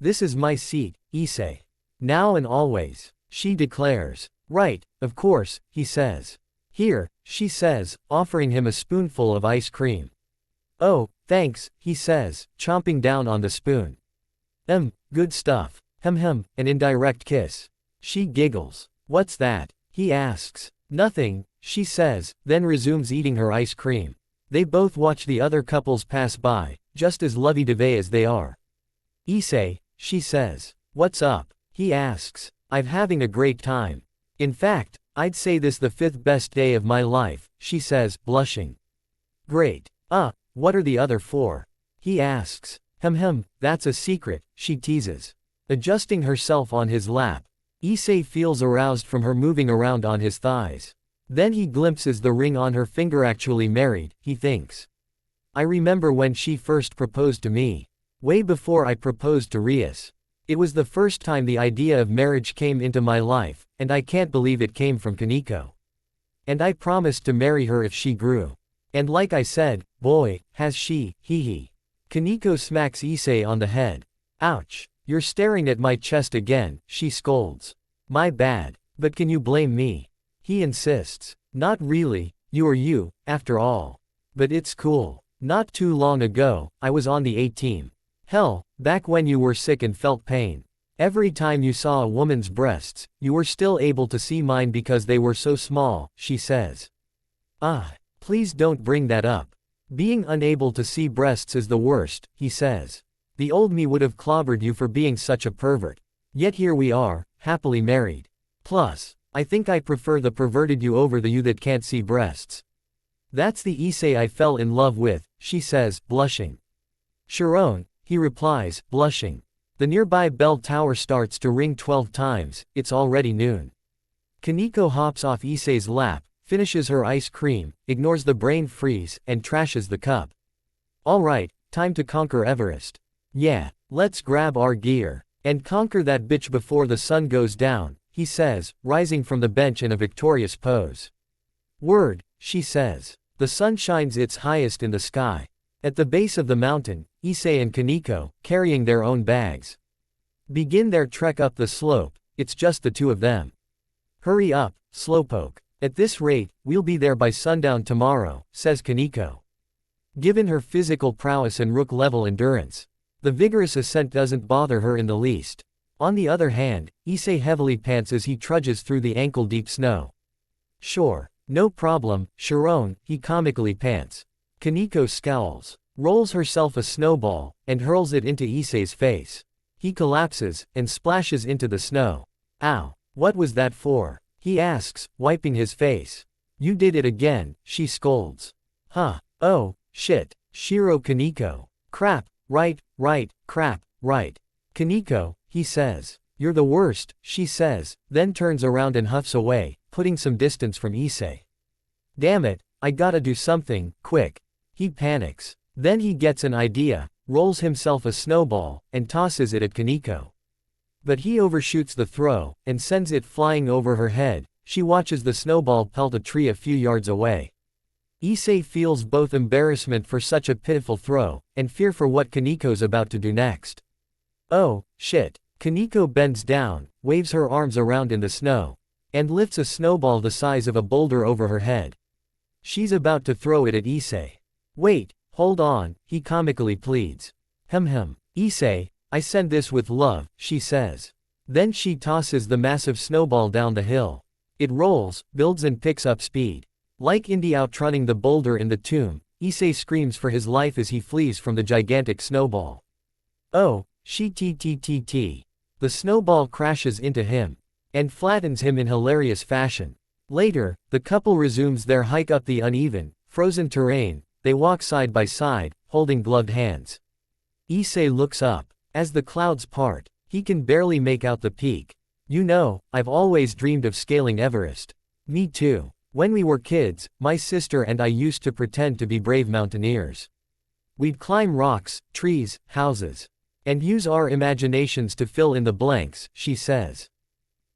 This is my seat, Issei. Now and always, she declares. Right, of course, he says. Here, she says, offering him a spoonful of ice cream. Oh, thanks, he says, chomping down on the spoon. Good stuff. An indirect kiss. She giggles. What's that? He asks. Nothing, she says, then resumes eating her ice cream. They both watch the other couples pass by, just as lovey-dovey as they are. Issei, she says. What's up? He asks. I'm having a great time. In fact, I'd say this the fifth best day of my life, she says, blushing. Great. What are the other four? He asks. That's a secret, she teases. Adjusting herself on his lap. Issei feels aroused from her moving around on his thighs. Then he glimpses the ring on her finger. Actually married, he thinks. I remember when she first proposed to me. Way before I proposed to Rias. It was the first time the idea of marriage came into my life, and I can't believe it came from Kaneko. And I promised to marry her if she grew. And like I said, boy, has she, hee. Kaneko smacks Issei on the head. Ouch. You're staring at my chest again, she scolds. My bad. But can you blame me? He insists. Not really, you are you, after all. But it's cool. Not too long ago, I was on the A-team. Hell, back when you were sick and felt pain. Every time you saw a woman's breasts, you were still able to see mine because they were so small, she says. Please don't bring that up. Being unable to see breasts is the worst, he says. The old me would have clobbered you for being such a pervert. Yet here we are, happily married. Plus, I think I prefer the perverted you over the you that can't see breasts. That's the Issei I fell in love with, she says, blushing. Sharon, he replies, blushing. The nearby bell tower starts to ring 12 times, it's already noon. Kaneko hops off Issei's lap, finishes her ice cream, ignores the brain freeze, and trashes the cup. Alright, time to conquer Everest. Yeah, let's grab our gear. And conquer that bitch before the sun goes down, he says, rising from the bench in a victorious pose. Word, she says. The sun shines its highest in the sky. At the base of the mountain, Issei and Kaneko, carrying their own bags, begin their trek up the slope. It's just the two of them. Hurry up, slowpoke. At this rate, we'll be there by sundown tomorrow, says Kaneko. Given her physical prowess and rook-level endurance, the vigorous ascent doesn't bother her in the least. On the other hand, Issei heavily pants as he trudges through the ankle-deep snow. Sure, no problem, Sharon, he comically pants. Kaneko scowls, rolls herself a snowball, and hurls it into Issei's face. He collapses, and splashes into the snow. Ow, what was that for? He asks, wiping his face. You did it again, she scolds. Huh, oh, shit, Shiro Kaneko. Crap, right, crap, right. Kaneko, he says. You're the worst, she says, then turns around and huffs away, putting some distance from Issei. Damn it, I gotta do something, quick. He panics. Then he gets an idea, rolls himself a snowball, and tosses it at Kaneko. But he overshoots the throw, and sends it flying over her head. She watches the snowball pelt a tree a few yards away. Issei feels both embarrassment for such a pitiful throw, and fear for what Kaneko's about to do next. Oh, shit. Kaneko bends down, waves her arms around in the snow, and lifts a snowball the size of a boulder over her head. She's about to throw it at Issei. Wait, hold on, he comically pleads. Issei, I send this with love, she says. Then she tosses the massive snowball down the hill. It rolls, builds and picks up speed. Like Indy outrunning the boulder in the tomb, Issei screams for his life as he flees from the gigantic snowball. Oh, she. The snowball crashes into him, and flattens him in hilarious fashion. Later, the couple resumes their hike up the uneven, frozen terrain. They walk side by side, holding gloved hands. Issei looks up. As the clouds part, he can barely make out the peak. You know, I've always dreamed of scaling Everest. Me too. When we were kids, my sister and I used to pretend to be brave mountaineers. We'd climb rocks, trees, houses, and use our imaginations to fill in the blanks, she says.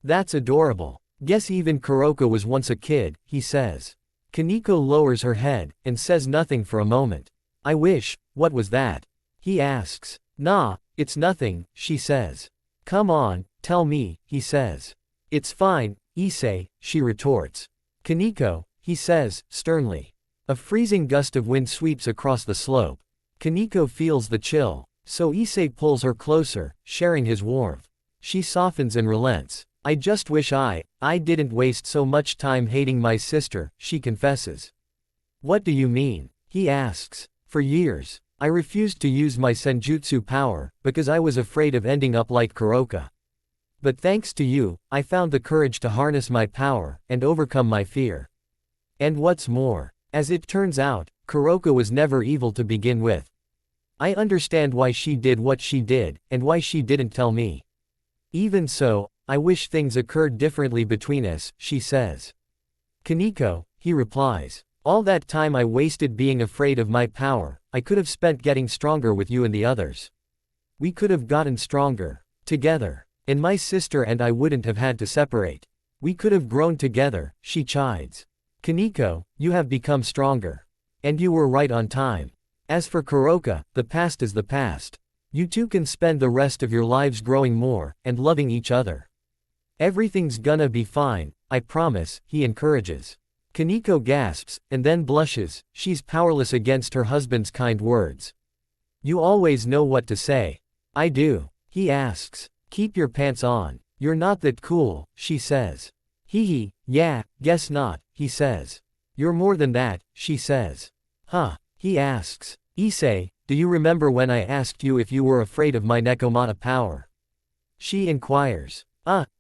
That's adorable. Guess even Kuroko was once a kid, he says. Kaneko lowers her head, and says nothing for a moment. I wish, what was that? He asks. Nah, it's nothing, she says. Come on, tell me, he says. It's fine, Issei, she retorts. Kaneko, he says, sternly. A freezing gust of wind sweeps across the slope. Kaneko feels the chill, so Issei pulls her closer, sharing his warmth. She softens and relents. I just wish I didn't waste so much time hating my sister, she confesses. What do you mean? He asks. For years, I refused to use my senjutsu power, because I was afraid of ending up like Kuroko. But thanks to you, I found the courage to harness my power, and overcome my fear. And what's more, as it turns out, Kuroko was never evil to begin with. I understand why she did what she did, and why she didn't tell me. Even so, I wish things occurred differently between us, she says. Kaneko, he replies. All that time I wasted being afraid of my power, I could have spent getting stronger with you and the others. We could have gotten stronger. Together. And my sister and I wouldn't have had to separate. We could have grown together, she chides. Kaneko, you have become stronger. And you were right on time. As for Kuroka, the past is the past. You two can spend the rest of your lives growing more, and loving each other. Everything's gonna be fine, I promise, he encourages. Kaneko gasps, and then blushes, she's powerless against her husband's kind words. You always know what to say. I do. He asks. Keep your pants on. You're not that cool, she says. Hee, yeah, guess not, he says. You're more than that, she says. Huh, he asks. Issei, do you remember when I asked you if you were afraid of my Nekomata power? She inquires.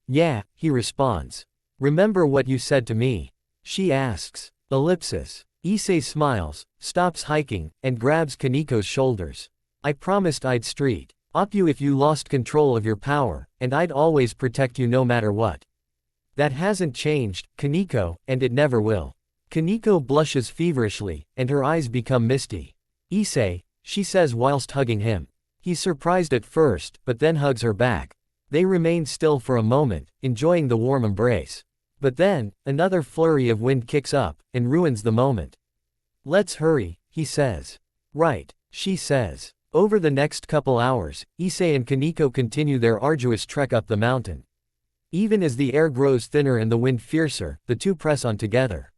Yeah, he responds. Remember what you said to me? She asks. Ellipsis. Issei smiles, stops hiking, and grabs Kaneko's shoulders. I promised I'd street up you if you lost control of your power, and I'd always protect you no matter what. That hasn't changed, Kaneko, and it never will. Kaneko blushes feverishly, and her eyes become misty. Issei, she says whilst hugging him. He's surprised at first, but then hugs her back. They remain still for a moment, enjoying the warm embrace. But then, another flurry of wind kicks up, and ruins the moment. Let's hurry, he says. Right, she says. Over the next couple hours, Issei and Kaneko continue their arduous trek up the mountain. Even as the air grows thinner and the wind fiercer, the two press on together.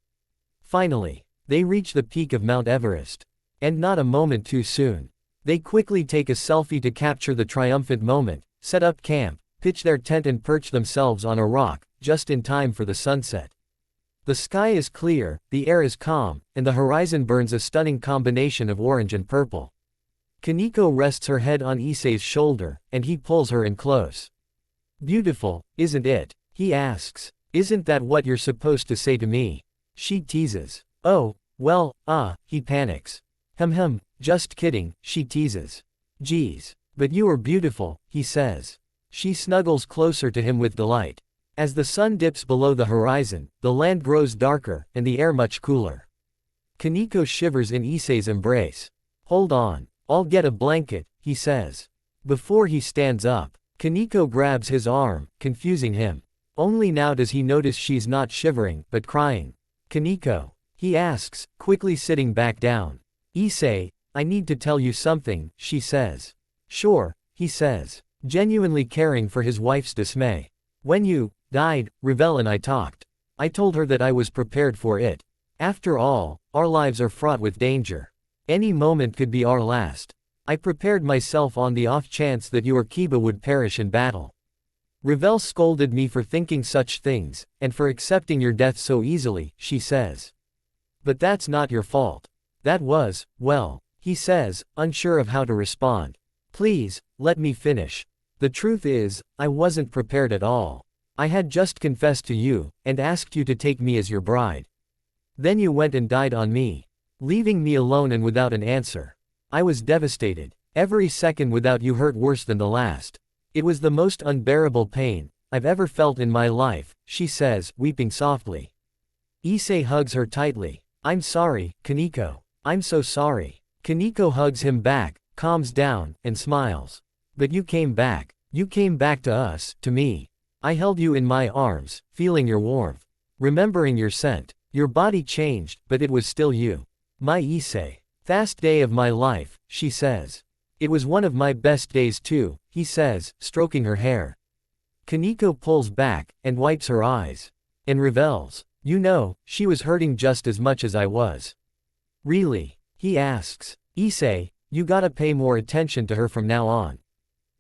Finally, they reach the peak of Mount Everest. And not a moment too soon. They quickly take a selfie to capture the triumphant moment, set up camp, pitch their tent and perch themselves on a rock, just in time for the sunset. The sky is clear, the air is calm, and the horizon burns a stunning combination of orange and purple. Kaneko rests her head on Issei's shoulder, and he pulls her in close. Beautiful, isn't it? He asks. Isn't that what you're supposed to say to me? She teases. Oh, well, he panics. Just kidding, she teases. Geez. But you are beautiful, he says. She snuggles closer to him with delight. As the sun dips below the horizon, the land grows darker, and the air much cooler. Kaneko shivers in Issei's embrace. Hold on, I'll get a blanket, he says. Before he stands up, Kaneko grabs his arm, confusing him. Only now does he notice she's not shivering, but crying. Kaneko, he asks, quickly sitting back down. Issei, I need to tell you something, she says. Sure, he says, genuinely caring for his wife's dismay. When you died, Revel and I talked. I told her that I was prepared for it. After all, our lives are fraught with danger. Any moment could be our last. I prepared myself on the off chance that you or Kiba would perish in battle. Revel scolded me for thinking such things, and for accepting your death so easily, she says. But that's not your fault. That was, well, he says, unsure of how to respond. Please, let me finish. The truth is, I wasn't prepared at all. I had just confessed to you, and asked you to take me as your bride. Then you went and died on me, leaving me alone and without an answer. I was devastated. Every second without you hurt worse than the last. It was the most unbearable pain I've ever felt in my life, she says, weeping softly. Issei hugs her tightly. I'm sorry, Kaneko. I'm so sorry. Kaneko hugs him back, calms down, and smiles. But you came back. You came back to us, to me. I held you in my arms, feeling your warmth. Remembering your scent. Your body changed, but it was still you. My Issei. Fast day of my life, she says. It was one of my best days too, he says, stroking her hair. Kaneko pulls back, and wipes her eyes. And Revel's. You know, she was hurting just as much as I was. Really? He asks. Issei, you gotta pay more attention to her from now on.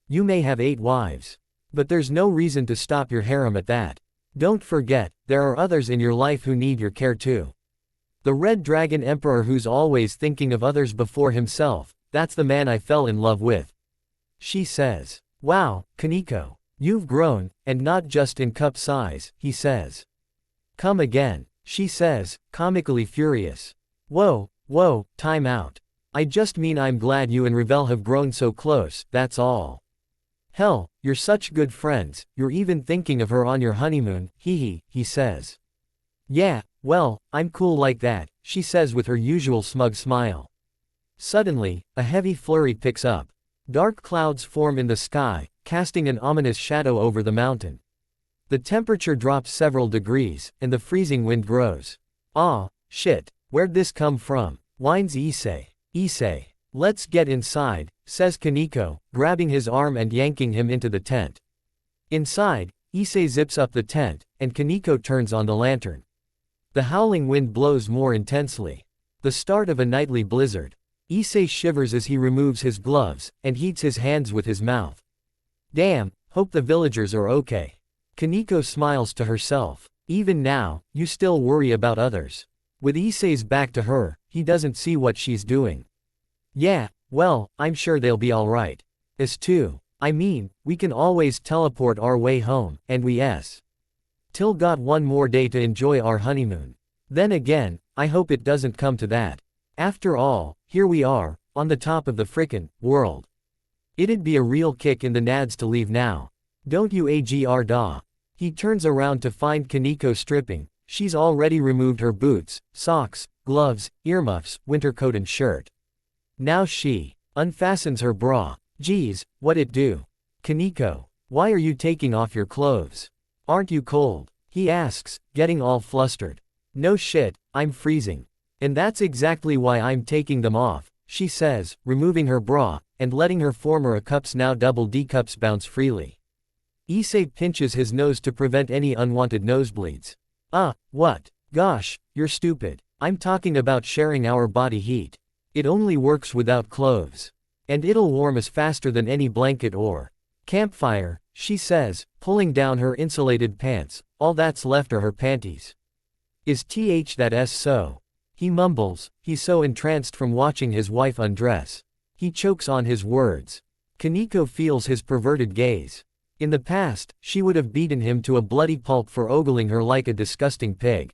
You may have 8 wives. But there's no reason to stop your harem at that. Don't forget, there are others in your life who need your care too. The Red Dragon Emperor who's always thinking of others before himself, that's the man I fell in love with. She says. Wow, Kaneko. You've grown, and not just in cup size, he says. Come again, she says, comically furious. Whoa, time out. I just mean I'm glad you and Revel have grown so close, that's all. Hell, you're such good friends, you're even thinking of her on your honeymoon, he says. Yeah, Well, I'm cool like that, she says with her usual smug smile. Suddenly, a heavy flurry picks up. Dark clouds form in the sky, casting an ominous shadow over the mountain. The temperature drops several degrees, and the freezing wind grows. Ah, shit, where'd this come from? Whines Issei. Issei. Let's get inside, says Kaneko, grabbing his arm and yanking him into the tent. Inside, Issei zips up the tent, and Kaneko turns on the lantern. The howling wind blows more intensely. The start of a nightly blizzard. Issei shivers as he removes his gloves, and heats his hands with his mouth. Damn, hope the villagers are okay. Kaneko smiles to herself. Even now, you still worry about others. With Issei's back to her, he doesn't see what she's doing. Yeah, well, I'm sure they'll be alright. Us too. I mean, we can always teleport our way home, and we till got one more day to enjoy our honeymoon. Then again, I hope it doesn't come to that. After all, here we are, on the top of the frickin' world. It'd be a real kick in the nads to leave now. Don't you agr da? He turns around to find Kaneko stripping. She's already removed her boots, socks, gloves, earmuffs, winter coat and shirt. Now she unfastens her bra. Geez, what it do? Kaneko, why are you taking off your clothes? Aren't you cold? He asks, getting all flustered. No shit, I'm freezing. And that's exactly why I'm taking them off, she says, removing her bra, and letting her former cups now double D cups bounce freely. Issei pinches his nose to prevent any unwanted nosebleeds. What? Gosh, you're stupid. I'm talking about sharing our body heat. It only works without clothes. And it'll warm us faster than any blanket or campfire, she says, pulling down her insulated pants. All that's left are her panties. Is that so? He mumbles, he's so entranced from watching his wife undress. He chokes on his words. Kaneko feels his perverted gaze. In the past, she would have beaten him to a bloody pulp for ogling her like a disgusting pig.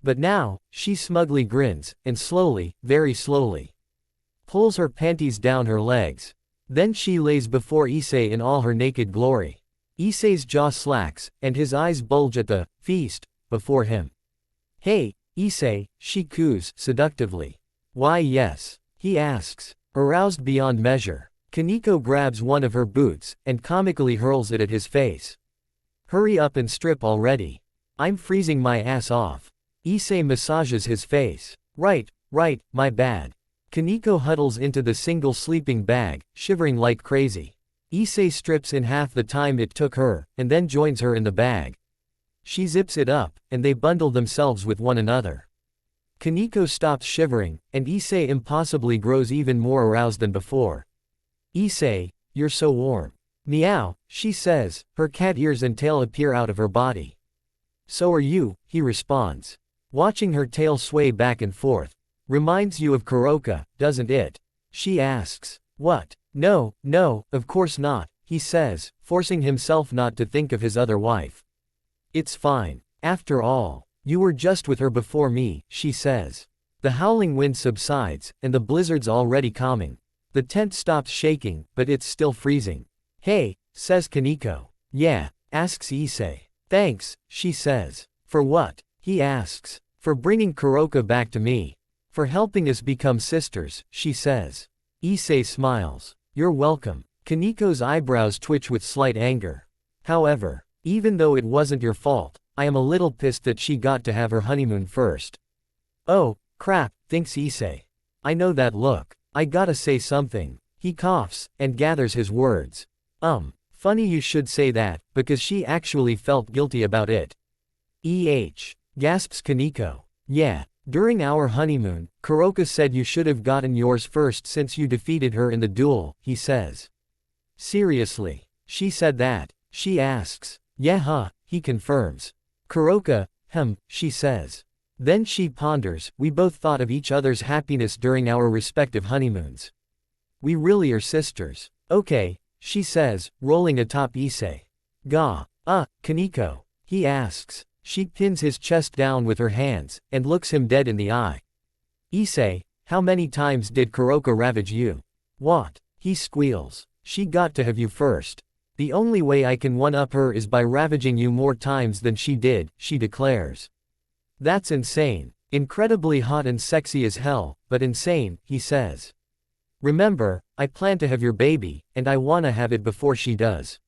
But now, she smugly grins, and slowly, very slowly, pulls her panties down her legs. Then she lays before Issei in all her naked glory. Issei's jaw slacks, and his eyes bulge at the feast before him. Hey, Issei, she coos seductively. Why yes? He asks, aroused beyond measure. Kaneko grabs one of her boots, and comically hurls it at his face. Hurry up and strip already. I'm freezing my ass off. Issei massages his face. Right, my bad. Kaneko huddles into the single sleeping bag, shivering like crazy. Issei strips in half the time it took her, and then joins her in the bag. She zips it up, and they bundle themselves with one another. Kaneko stops shivering, and Issei impossibly grows even more aroused than before. Issei, you're so warm. Meow, she says, her cat ears and tail appear out of her body. So are you, he responds. Watching her tail sway back and forth. Reminds you of Kuroka, doesn't it? She asks. What? No, of course not, he says, forcing himself not to think of his other wife. It's fine. After all, you were just with her before me, she says. The howling wind subsides, and the blizzard's already calming. The tent stops shaking, but it's still freezing. Hey, says Kaneko. Yeah, asks Issei. Thanks, she says. For what? He asks. For bringing Kuroka back to me. For helping us become sisters, she says. Issei smiles. You're welcome. Kaneko's eyebrows twitch with slight anger. However, even though it wasn't your fault, I am a little pissed that she got to have her honeymoon first. Oh, crap, thinks Issei. I know that look. I gotta say something. He coughs, and gathers his words. Funny you should say that, because she actually felt guilty about it. Gasps Kaneko. Yeah, during our honeymoon, Kuroka said you should have gotten yours first since you defeated her in the duel, he says. Seriously? She said that? She asks. Yeah huh, he confirms. Kuroka, she says. Then she ponders, we both thought of each other's happiness during our respective honeymoons. We really are sisters. Okay, she says, rolling atop Issei. Kaneko? He asks. She pins his chest down with her hands, and looks him dead in the eye. Issei, how many times did Kuroka ravage you? What? He squeals. She got to have you first. The only way I can one-up her is by ravaging you more times than she did, she declares. That's insane. Incredibly hot and sexy as hell, but insane, he says. Remember, I plan to have your baby, and I wanna have it before she does.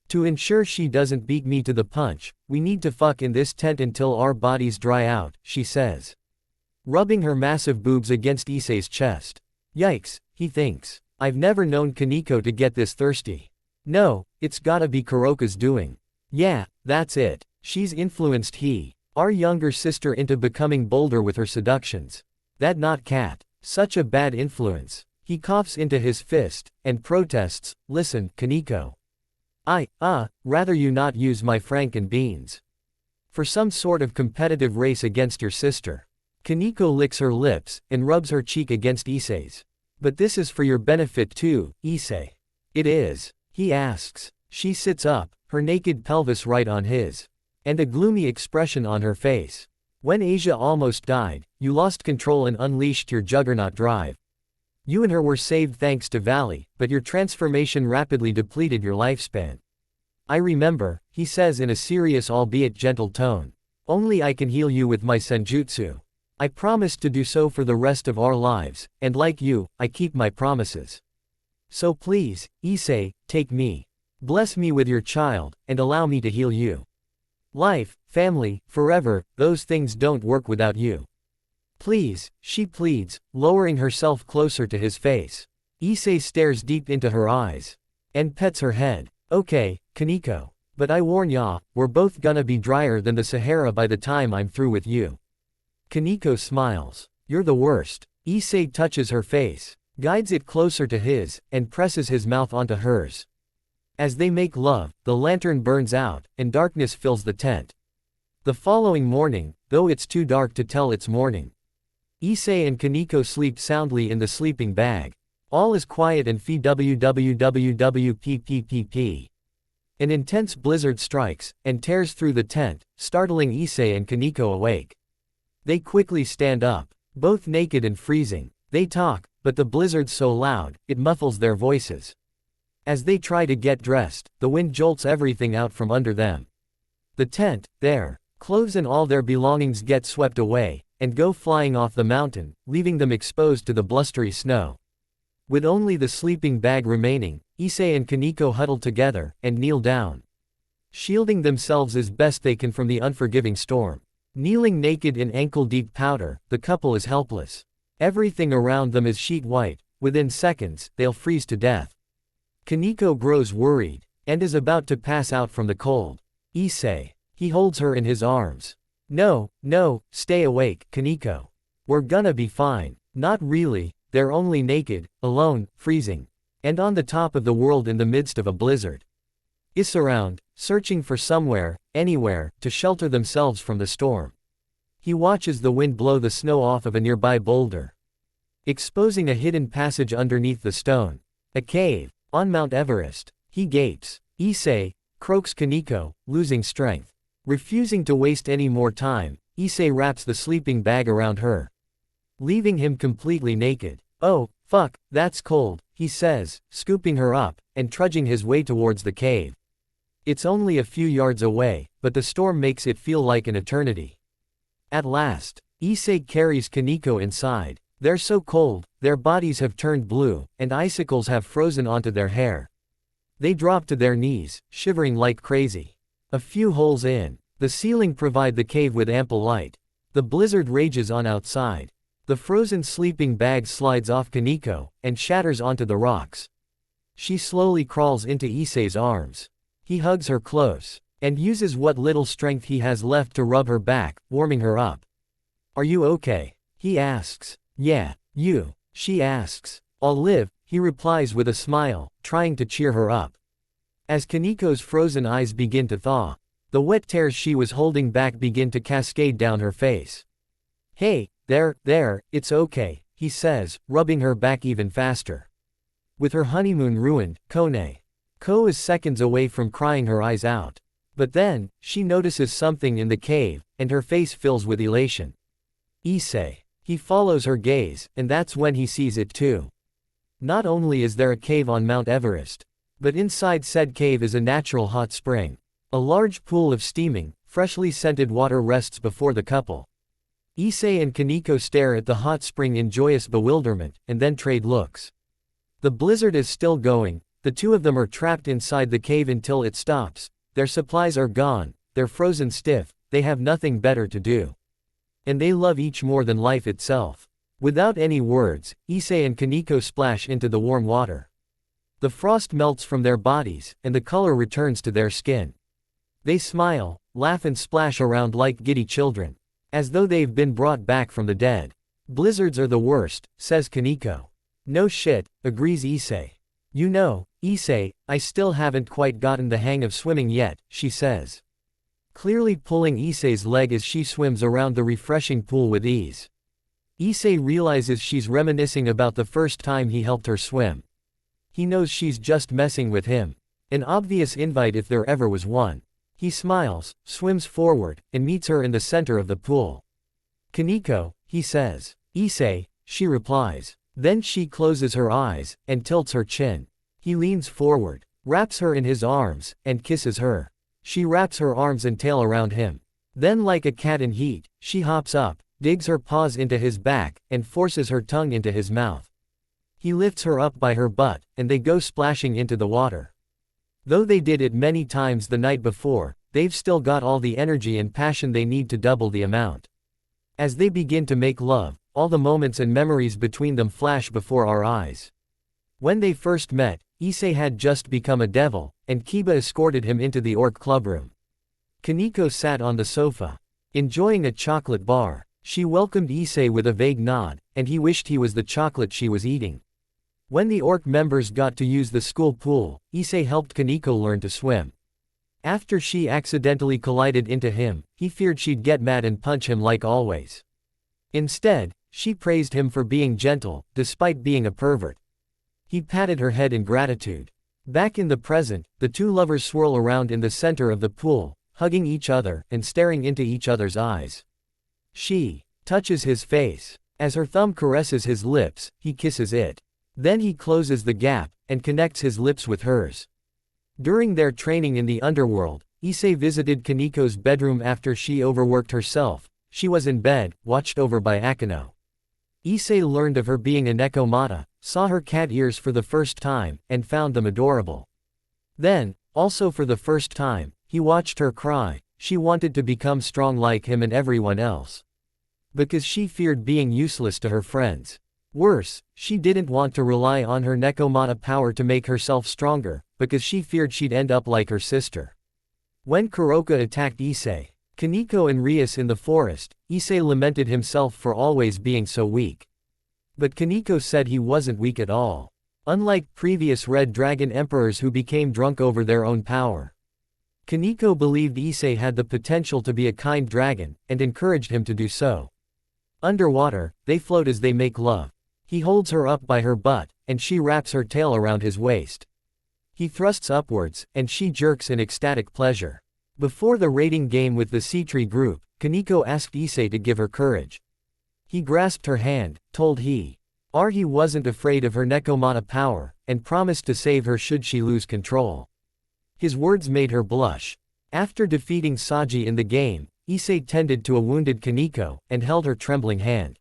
To ensure she doesn't beat me to the punch, we need to fuck in this tent until our bodies dry out, she says. Rubbing her massive boobs against Issei's chest. Yikes, he thinks. I've never known Kaneko to get this thirsty. No, it's gotta be Kuroka's doing. Yeah, that's it. She's influenced our younger sister into becoming bolder with her seductions. That not cat. Such a bad influence. He coughs into his fist, and protests, listen, Kaneko. Rather you not use my franken beans. For some sort of competitive race against your sister. Kaneko licks her lips, and rubs her cheek against Issei's. But this is for your benefit too, Issei. It is. He asks. She sits up, her naked pelvis right on his. And a gloomy expression on her face. When Asia almost died, you lost control and unleashed your juggernaut drive. You and her were saved thanks to Valley, but your transformation rapidly depleted your lifespan. I remember, he says in a serious albeit gentle tone. Only I can heal you with my senjutsu. I promised to do so for the rest of our lives, and like you, I keep my promises. So please, Issei, take me. Bless me with your child, and allow me to heal you. Life, family, forever, those things don't work without you. Please, she pleads, lowering herself closer to his face. Issei stares deep into her eyes. And pets her head. Okay, Kaneko. But I warn ya, we're both gonna be drier than the Sahara by the time I'm through with you. Kaneko smiles. You're the worst. Issei touches her face, guides it closer to his, and presses his mouth onto hers. As they make love, the lantern burns out, and darkness fills the tent. The following morning, though it's too dark to tell it's morning. Issei and Kaneko sleep soundly in the sleeping bag. All is quiet and wwwpppp. An intense blizzard strikes, and tears through the tent, startling Issei and Kaneko awake. They quickly stand up, both naked and freezing. They talk, but the blizzard's so loud, it muffles their voices. As they try to get dressed, the wind jolts everything out from under them. The tent, their clothes and all their belongings get swept away, and go flying off the mountain, leaving them exposed to the blustery snow. With only the sleeping bag remaining, Issei and Kaneko huddle together, and kneel down. Shielding themselves as best they can from the unforgiving storm. Kneeling naked in ankle-deep powder, the couple is helpless. Everything around them is sheet white. Within seconds, they'll freeze to death. Kaneko grows worried, and is about to pass out from the cold. Issei. He holds her in his arms. No, stay awake, Kaneko. We're gonna be fine. Not really, they're only naked, alone, freezing. And on the top of the world in the midst of a blizzard. Around, searching for somewhere, anywhere, to shelter themselves from the storm. He watches the wind blow the snow off of a nearby boulder, exposing a hidden passage underneath the stone. A cave. On Mount Everest. He gapes. Issei, croaks Kaneko, losing strength. Refusing to waste any more time, Issei wraps the sleeping bag around her, leaving him completely naked. Oh, fuck, that's cold, he says, scooping her up, and trudging his way towards the cave. It's only a few yards away, but the storm makes it feel like an eternity. At last, Issei carries Kaneko inside. They're so cold, their bodies have turned blue, and icicles have frozen onto their hair. They drop to their knees, shivering like crazy. A few holes in the ceiling provide the cave with ample light. The blizzard rages on outside. The frozen sleeping bag slides off Kaneko, and shatters onto the rocks. She slowly crawls into Issei's arms. He hugs her close, and uses what little strength he has left to rub her back, warming her up. Are you okay? He asks. Yeah, you, she asks. I'll live, he replies with a smile, trying to cheer her up. As Kaneko's frozen eyes begin to thaw, the wet tears she was holding back begin to cascade down her face. Hey, there, it's okay, he says, rubbing her back even faster. With her honeymoon ruined, Ko is seconds away from crying her eyes out. But then, she notices something in the cave, and her face fills with elation. Issei. He follows her gaze, and that's when he sees it too. Not only is there a cave on Mount Everest, but inside said cave is a natural hot spring. A large pool of steaming, freshly scented water rests before the couple. Issei and Kaneko stare at the hot spring in joyous bewilderment, and then trade looks. The blizzard is still going, the two of them are trapped inside the cave until it stops, their supplies are gone, they're frozen stiff, they have nothing better to do. And they love each more than life itself. Without any words, Issei and Kaneko splash into the warm water. The frost melts from their bodies, and the color returns to their skin. They smile, laugh and splash around like giddy children, as though they've been brought back from the dead. Blizzards are the worst, says Kaneko. No shit, agrees Issei. You know, Issei, I still haven't quite gotten the hang of swimming yet, she says. Clearly pulling Issei's leg as she swims around the refreshing pool with ease. Issei realizes she's reminiscing about the first time he helped her swim. He knows she's just messing with him. An obvious invite if there ever was one. He smiles, swims forward, and meets her in the center of the pool. Kaneko, he says. Issei, she replies. Then she closes her eyes, and tilts her chin. He leans forward, wraps her in his arms, and kisses her. She wraps her arms and tail around him. Then like a cat in heat, she hops up, digs her paws into his back, and forces her tongue into his mouth. He lifts her up by her butt, and they go splashing into the water. Though they did it many times the night before, they've still got all the energy and passion they need to double the amount. As they begin to make love, all the moments and memories between them flash before our eyes. When they first met, Issei had just become a devil, and Kiba escorted him into the orc clubroom. Kaneko sat on the sofa, enjoying a chocolate bar. She welcomed Issei with a vague nod, and he wished he was the chocolate she was eating. When the orc members got to use the school pool, Issei helped Kaneko learn to swim. After she accidentally collided into him, he feared she'd get mad and punch him like always. Instead, she praised him for being gentle, despite being a pervert. He patted her head in gratitude. Back in the present, the two lovers swirl around in the center of the pool, hugging each other and staring into each other's eyes. She touches his face. As her thumb caresses his lips, he kisses it. Then he closes the gap, and connects his lips with hers. During their training in the underworld, Issei visited Kaneko's bedroom after she overworked herself. She was in bed, watched over by Akano. Issei learned of her being a Nekomata, saw her cat ears for the first time, and found them adorable. Then, also for the first time, he watched her cry. She wanted to become strong like him and everyone else. Because she feared being useless to her friends. Worse, she didn't want to rely on her Nekomata power to make herself stronger, because she feared she'd end up like her sister. When Kuroka attacked Issei, Kaneko and Rias in the forest, Issei lamented himself for always being so weak. But Kaneko said he wasn't weak at all. Unlike previous Red Dragon Emperors who became drunk over their own power. Kaneko believed Issei had the potential to be a kind dragon, and encouraged him to do so. Underwater, they float as they make love. He holds her up by her butt, and she wraps her tail around his waist. He thrusts upwards, and she jerks in ecstatic pleasure. Before the raiding game with the Sea-Tree group, Kaneko asked Issei to give her courage. He grasped her hand, told he wasn't afraid of her Nekomata power, and promised to save her should she lose control. His words made her blush. After defeating Saji in the game, Issei tended to a wounded Kaneko, and held her trembling hand.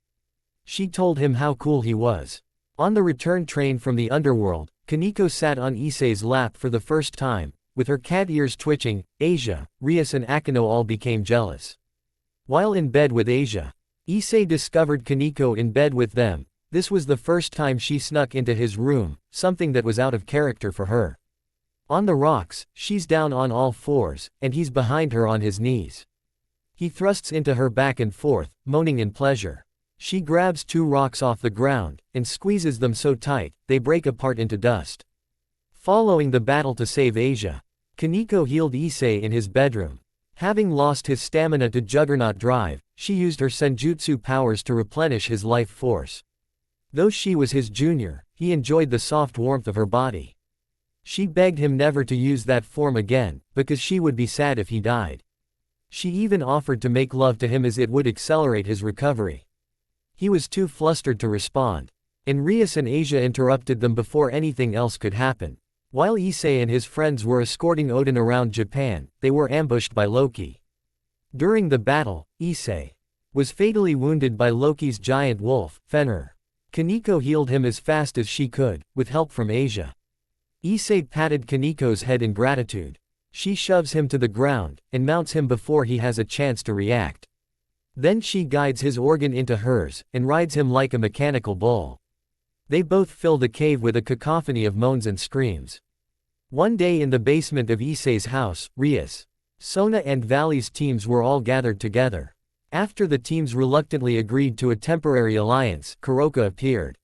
She told him how cool he was. On the return train from the underworld, Kaneko sat on Issei's lap for the first time, with her cat ears twitching. Asia, Rias and Akano all became jealous. While in bed with Asia, Issei discovered Kaneko in bed with them. This was the first time she snuck into his room, something that was out of character for her. On the rocks, she's down on all fours, and he's behind her on his knees. He thrusts into her back and forth, moaning in pleasure. She grabs two rocks off the ground, and squeezes them so tight, they break apart into dust. Following the battle to save Asia, Kaneko healed Issei in his bedroom. Having lost his stamina to Juggernaut Drive, she used her senjutsu powers to replenish his life force. Though she was his junior, he enjoyed the soft warmth of her body. She begged him never to use that form again, because she would be sad if he died. She even offered to make love to him as it would accelerate his recovery. He was too flustered to respond. Rias and Asia interrupted them before anything else could happen. While Issei and his friends were escorting Odin around Japan, they were ambushed by Loki. During the battle, Issei was fatally wounded by Loki's giant wolf, Fenrir. Kaneko healed him as fast as she could, with help from Asia. Issei patted Kaneko's head in gratitude. She shoves him to the ground, and mounts him before he has a chance to react. Then she guides his organ into hers, and rides him like a mechanical bull. They both fill the cave with a cacophony of moans and screams. One day in the basement of Issei's house, Rias, Sona and Valley's teams were all gathered together. After the teams reluctantly agreed to a temporary alliance, Kuroka appeared.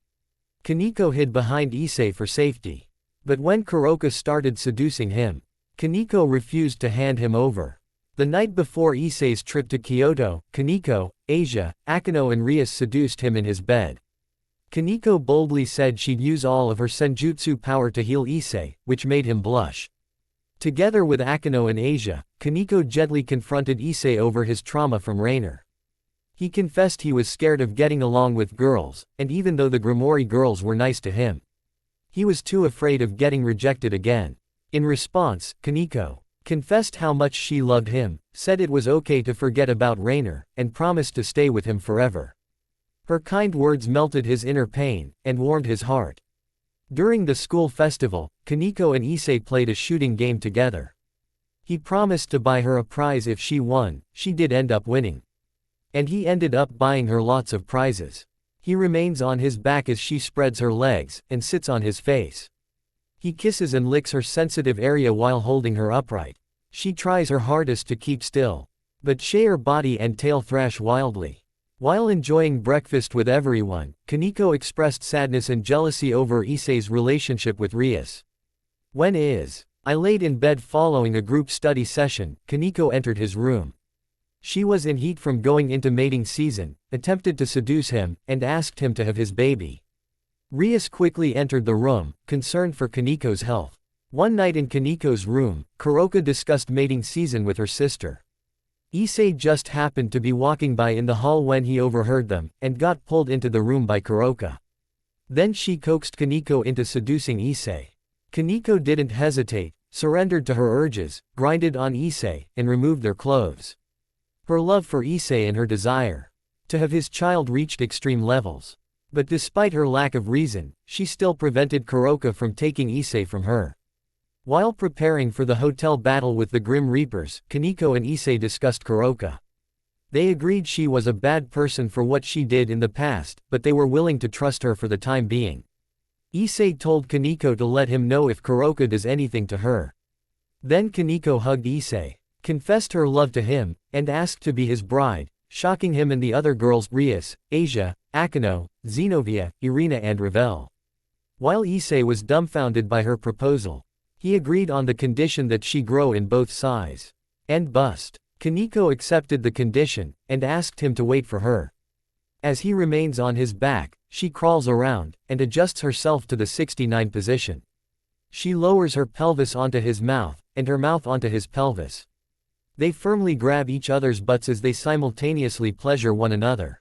Kaneko hid behind Issei for safety. But when Kuroka started seducing him, Kaneko refused to hand him over. The night before Issei's trip to Kyoto, Kaneko, Asia, Akino and Rias seduced him in his bed. Kaneko boldly said she'd use all of her senjutsu power to heal Issei, which made him blush. Together with Akino and Asia, Kaneko gently confronted Issei over his trauma from Rainer. He confessed he was scared of getting along with girls, and even though the Grimoire girls were nice to him, he was too afraid of getting rejected again. In response, Kaneko confessed how much she loved him, said it was okay to forget about Rainer, and promised to stay with him forever. Her kind words melted his inner pain, and warmed his heart. During the school festival, Kaneko and Issei played a shooting game together. He promised to buy her a prize if she won. She did end up winning. And he ended up buying her lots of prizes. He remains on his back as she spreads her legs, and sits on his face. He kisses and licks her sensitive area while holding her upright. She tries her hardest to keep still. But her body and tail thrash wildly. While enjoying breakfast with everyone, Kaneko expressed sadness and jealousy over Issei's relationship with Rias. When I laid in bed following a group study session, Kaneko entered his room. She was in heat from going into mating season, attempted to seduce him, and asked him to have his baby. Rias quickly entered the room, concerned for Kaneko's health. One night in Kaneko's room, Kuroka discussed mating season with her sister. Issei just happened to be walking by in the hall when he overheard them, and got pulled into the room by Kuroka. Then she coaxed Kaneko into seducing Issei. Kaneko didn't hesitate, surrendered to her urges, grinded on Issei, and removed their clothes. Her love for Issei and her desire to have his child reached extreme levels. But despite her lack of reason, she still prevented Kuroka from taking Issei from her. While preparing for the hotel battle with the Grim Reapers, Kaneko and Issei discussed Kuroka. They agreed she was a bad person for what she did in the past, but they were willing to trust her for the time being. Issei told Kaneko to let him know if Kuroka does anything to her. Then Kaneko hugged Issei, confessed her love to him, and asked to be his bride, shocking him and the other girls Rias, Asia, Akino, Zenobia, Irina and Ravel. While Issei was dumbfounded by her proposal, he agreed on the condition that she grow in both size and bust. Kaneko accepted the condition, and asked him to wait for her. As he remains on his back, she crawls around, and adjusts herself to the 69 position. She lowers her pelvis onto his mouth, and her mouth onto his pelvis. They firmly grab each other's butts as they simultaneously pleasure one another.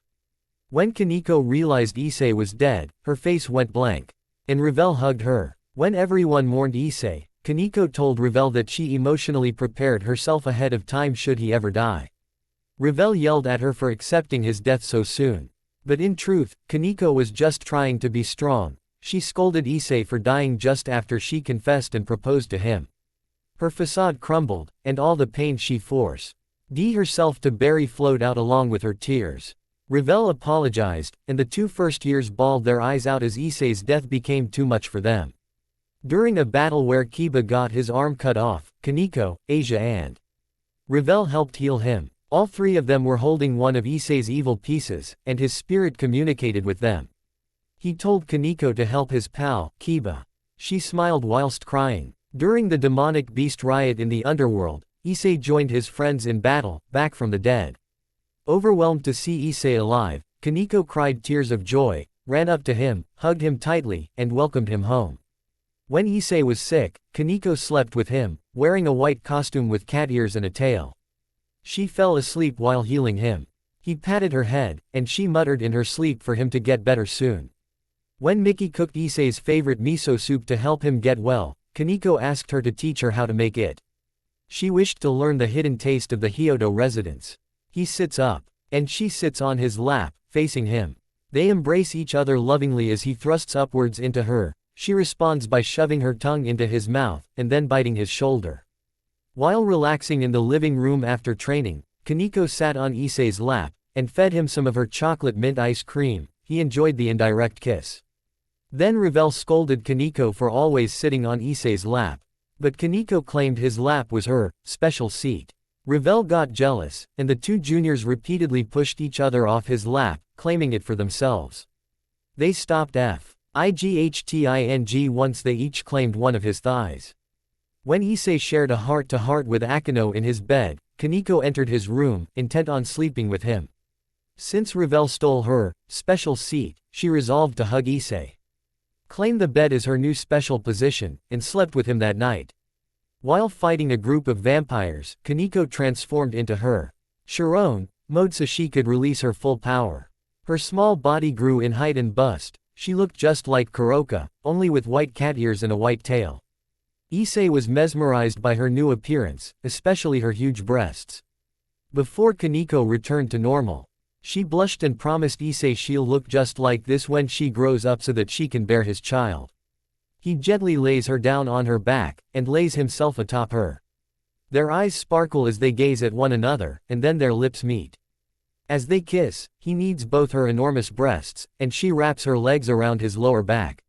When Kaneko realized Issei was dead, her face went blank. And Ravel hugged her. When everyone mourned Issei, Kaneko told Ravel that she emotionally prepared herself ahead of time should he ever die. Ravel yelled at her for accepting his death so soon. But in truth, Kaneko was just trying to be strong. She scolded Issei for dying just after she confessed and proposed to him. Her facade crumbled, and all the pain she forced herself to bury flowed out along with her tears. Ravel apologized, and the two first years bawled their eyes out as Issei's death became too much for them. During a battle where Kiba got his arm cut off, Kaneko, Asia and Ravel helped heal him. All three of them were holding one of Issei's evil pieces, and his spirit communicated with them. He told Kaneko to help his pal, Kiba. She smiled whilst crying. During the demonic beast riot in the underworld, Issei joined his friends in battle, back from the dead. Overwhelmed to see Issei alive, Kaneko cried tears of joy, ran up to him, hugged him tightly, and welcomed him home. When Issei was sick, Kaneko slept with him, wearing a white costume with cat ears and a tail. She fell asleep while healing him. He patted her head, and she muttered in her sleep for him to get better soon. When Miki cooked Issei's favorite miso soup to help him get well, Kaneko asked her to teach her how to make it. She wished to learn the hidden taste of the Hyodo residents. He sits up, and she sits on his lap, facing him. They embrace each other lovingly as he thrusts upwards into her. She responds by shoving her tongue into his mouth, and then biting his shoulder. While relaxing in the living room after training, Kaneko sat on Issei's lap, and fed him some of her chocolate mint ice cream. He enjoyed the indirect kiss. Then Revel scolded Kaneko for always sitting on Issei's lap. But Kaneko claimed his lap was her special seat. Revel got jealous, and the two juniors repeatedly pushed each other off his lap, claiming it for themselves. They stopped fighting once they each claimed one of his thighs. When Issei shared a heart-to-heart with Akeno in his bed, Kaneko entered his room, intent on sleeping with him. Since Revel stole her special seat, she resolved to hug Issei, claim the bed as her new special position, and slept with him that night. While fighting a group of vampires, Kaneko transformed into her Chiron mode so she could release her full power. Her small body grew in height and bust. She looked just like Kuroka, only with white cat ears and a white tail. Issei was mesmerized by her new appearance, especially her huge breasts. Before Kaneko returned to normal, she blushed and promised Issei she'll look just like this when she grows up so that she can bear his child. He gently lays her down on her back, and lays himself atop her. Their eyes sparkle as they gaze at one another, and then their lips meet. As they kiss, he kneads both her enormous breasts, and she wraps her legs around his lower back.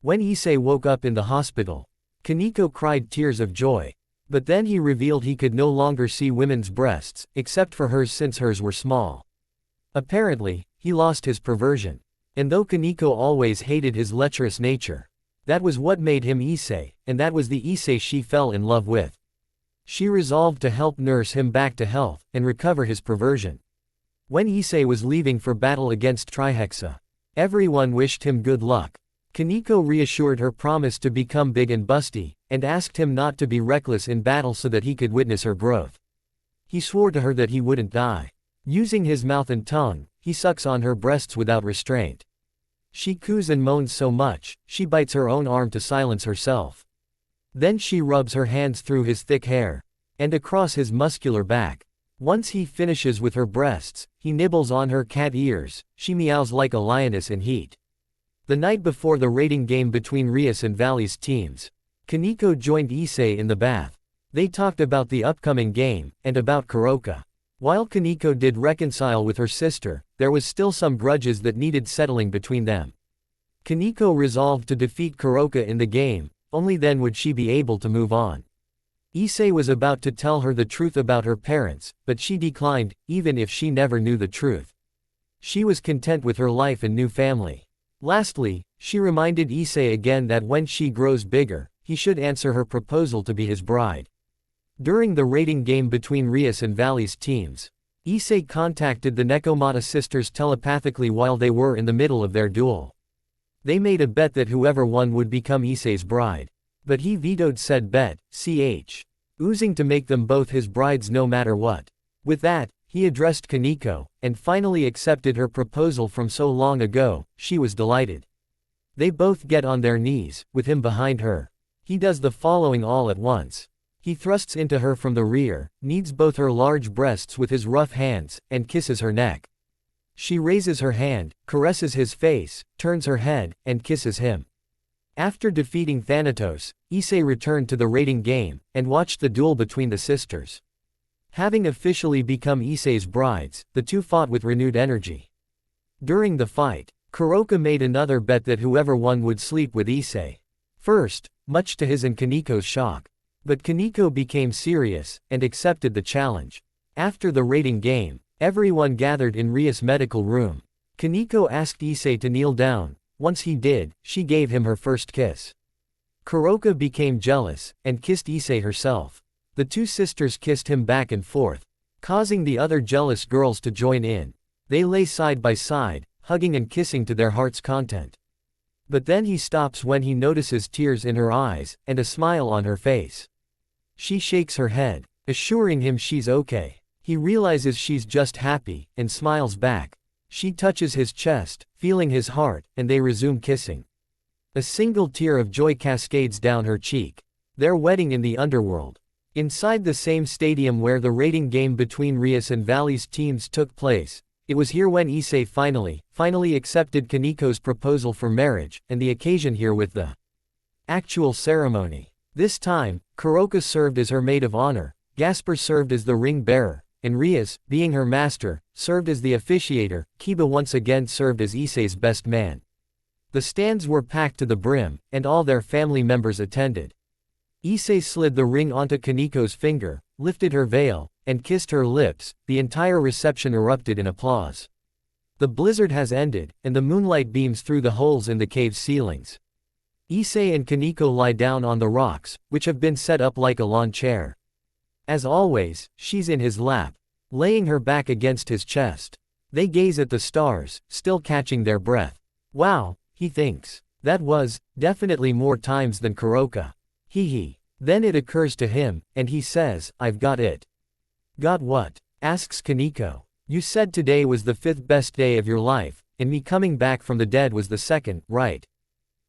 When Issei woke up in the hospital, Kaneko cried tears of joy. But then he revealed he could no longer see women's breasts, except for hers since hers were small. Apparently, he lost his perversion. And though Kaneko always hated his lecherous nature, that was what made him Issei, and that was the Issei she fell in love with. She resolved to help nurse him back to health, and recover his perversion. When Issei was leaving for battle against Trihexa, everyone wished him good luck. Kaneko reassured her promise to become big and busty, and asked him not to be reckless in battle so that he could witness her growth. He swore to her that he wouldn't die. Using his mouth and tongue, he sucks on her breasts without restraint. She coos and moans so much, she bites her own arm to silence herself. Then she rubs her hands through his thick hair, and across his muscular back. Once he finishes with her breasts, he nibbles on her cat ears. She meows like a lioness in heat. The night before the raiding game between Rias and Valley's teams, Kaneko joined Issei in the bath. They talked about the upcoming game, and about Kuroka. While Kaneko did reconcile with her sister, there was still some grudges that needed settling between them. Kaneko resolved to defeat Kuroka in the game, only then would she be able to move on. Issei was about to tell her the truth about her parents, but she declined, even if she never knew the truth. She was content with her life and new family. Lastly, she reminded Issei again that when she grows bigger, he should answer her proposal to be his bride. During the raiding game between Rias and Valley's teams, Issei contacted the Nekomata sisters telepathically while they were in the middle of their duel. They made a bet that whoever won would become Issei's bride. But he vetoed said bet, oozing to make them both his brides no matter what. With that, he addressed Kaneko, and finally accepted her proposal from so long ago. She was delighted. They both get on their knees, with him behind her. He does the following all at once. He thrusts into her from the rear, kneads both her large breasts with his rough hands, and kisses her neck. She raises her hand, caresses his face, turns her head, and kisses him. After defeating Thanatos, Issei returned to the raiding game, and watched the duel between the sisters. Having officially become Issei's brides, the two fought with renewed energy. During the fight, Kuroka made another bet that whoever won would sleep with Issei first, much to his and Kaneko's shock. But Kaneko became serious, and accepted the challenge. After the raiding game, everyone gathered in Rias' medical room. Kaneko asked Issei to kneel down. Once he did, she gave him her first kiss. Kuroka became jealous, and kissed Issei herself. The two sisters kissed him back and forth, causing the other jealous girls to join in. They lay side by side, hugging and kissing to their heart's content. But then he stops when he notices tears in her eyes, and a smile on her face. She shakes her head, assuring him she's okay. He realizes she's just happy, and smiles back. She touches his chest, feeling his heart, and they resume kissing. A single tear of joy cascades down her cheek. Their wedding in the underworld. Inside the same stadium where the rating game between Rias and Valley's teams took place, it was here when ISSEI finally accepted Kaniko's proposal for marriage, and the occasion here with the actual ceremony. This time, Kuroka served as her maid of honor, Gaspar served as the ring bearer, and Rias, being her master, served as the officiator. Kiba once again served as ISSEI's best man. The stands were packed to the brim, and all their family members attended. ISSEI slid the ring onto Kaniko's finger, lifted her veil, and kissed her lips. The entire reception erupted in applause. The blizzard has ended, and the moonlight beams through the holes in the cave's ceilings. ISSEI and Kaniko lie down on the rocks, which have been set up like a lawn chair. As always, she's in his lap, laying her back against his chest. They gaze at the stars, still catching their breath. Wow, he thinks. That was, definitely more times than Kuroka. Hee. Then it occurs to him, and he says, I've got it. Got what? Asks Kaniko. You said today was the 5th best day of your life, and me coming back from the dead was the 2nd, right?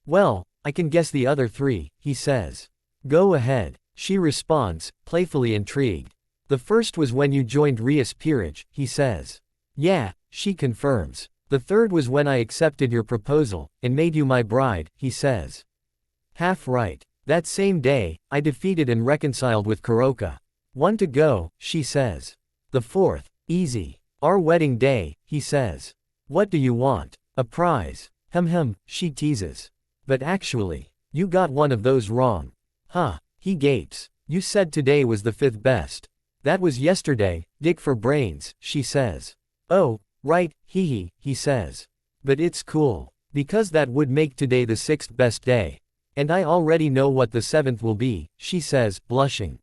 Well, I can guess the other 3, he says. Go ahead, she responds, playfully intrigued. The first was when you joined Rias Peerage, he says. Yeah, she confirms. The third was when I accepted your proposal, and made you my bride, he says. Half right. That same day, I defeated and reconciled with Kuroka. 1 to go, she says. The 4th, easy. Our wedding day, he says. What do you want? A prize. She teases. But actually, you got one of those wrong. Huh, he gapes. You said today was the 5th best. That was yesterday, dig for brains, she says. Oh, right, he says. But it's cool. Because that would make today the 6th best day. And I already know what the 7th will be, she says, blushing.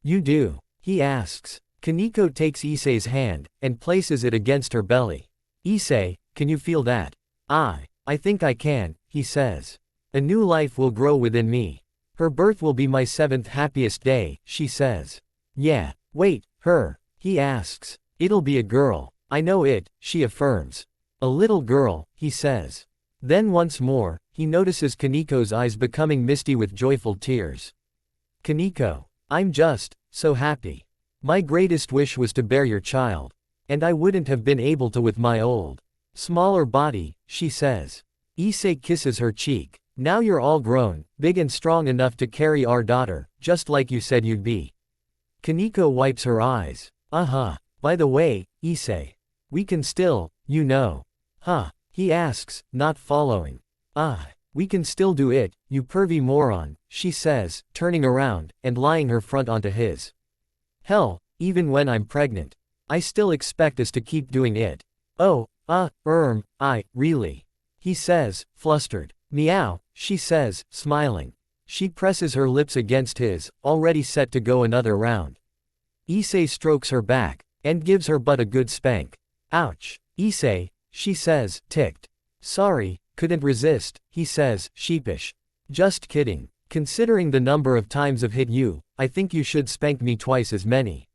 You do? He asks. Kaniko takes ISSEI's hand, and places it against her belly. ISSEI, can you feel that? I think I can, he says. A new life will grow within me. Her birth will be my 7th happiest day, she says. Yeah, wait, her? He asks. It'll be a girl. I know it, she affirms. A little girl, he says. Then once more, he notices Kaniko's eyes becoming misty with joyful tears. Kaniko, I'm just so happy. My greatest wish was to bear your child. And I wouldn't have been able to with my old, smaller body, she says. ISSEI kisses her cheek. Now you're all grown, big and strong enough to carry our daughter, just like you said you'd be. Kaniko wipes her eyes. By the way, ISSEI. We can still, you know. Huh? He asks, not following. We can still do it, you pervy moron, she says, turning around, and lying her front onto his. Hell, even when I'm pregnant. I still expect us to keep doing it. Really? He says, flustered. Meow, she says, smiling. She presses her lips against his, already set to go another round. ISSEI strokes her back, and gives her butt a good spank. Ouch. ISSEI, she says, ticked. Sorry, couldn't resist, he says, sheepish. Just kidding. Considering the number of times I've hit you, I think you should spank me twice as many.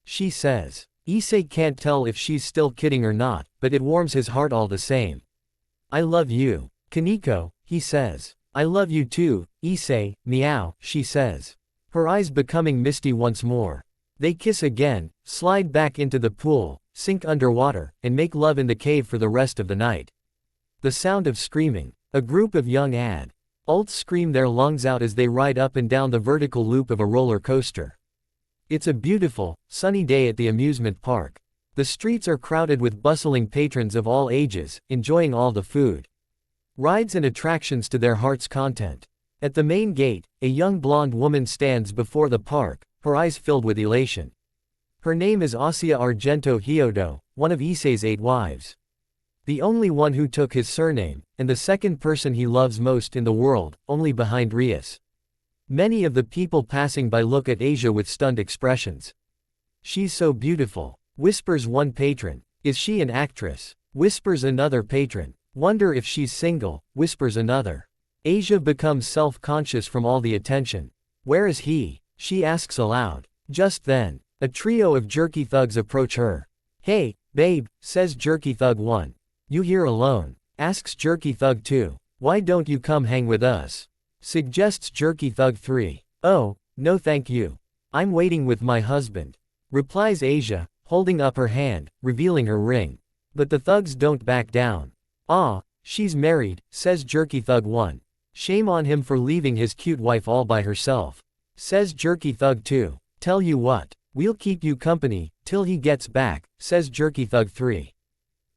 She says. ISSEI can't tell if she's still kidding or not, but it warms his heart all the same. I love you. Kaniko, he says. I love you too, ISSEI, meow, she says. Her eyes becoming misty once more. They kiss again, slide back into the pool, sink underwater, and make love in the cave for the rest of the night. The sound of screaming. A group of young adults scream their lungs out as they ride up and down the vertical loop of a roller coaster. It's a beautiful, sunny day at the amusement park. The streets are crowded with bustling patrons of all ages, enjoying all the food, rides and attractions to their heart's content. At the main gate, a young blonde woman stands before the park, her eyes filled with elation. Her name is Asia Argento Hyodo, one of ISSEI's 8 wives. The only one who took his surname, and the second person he loves most in the world, only behind Rias. Many of the people passing by look at Asia with stunned expressions. She's so beautiful, whispers one patron. Is she an actress? Whispers another patron. Wonder if she's single, whispers another. Asia becomes self-conscious from all the attention. Where is he? She asks aloud. Just then, a trio of jerky thugs approach her. Hey, babe, says Jerky Thug 1. You here alone? Asks Jerky Thug 2. Why don't you come hang with us? Suggests Jerky Thug 3. Oh, no thank you. I'm waiting with my husband, replies Asia, holding up her hand, revealing her ring. But the thugs don't back down. Ah, she's married, says Jerky Thug 1. Shame on him for leaving his cute wife all by herself. Says Jerky Thug 2. Tell you what, we'll keep you company, till he gets back, says Jerky Thug 3.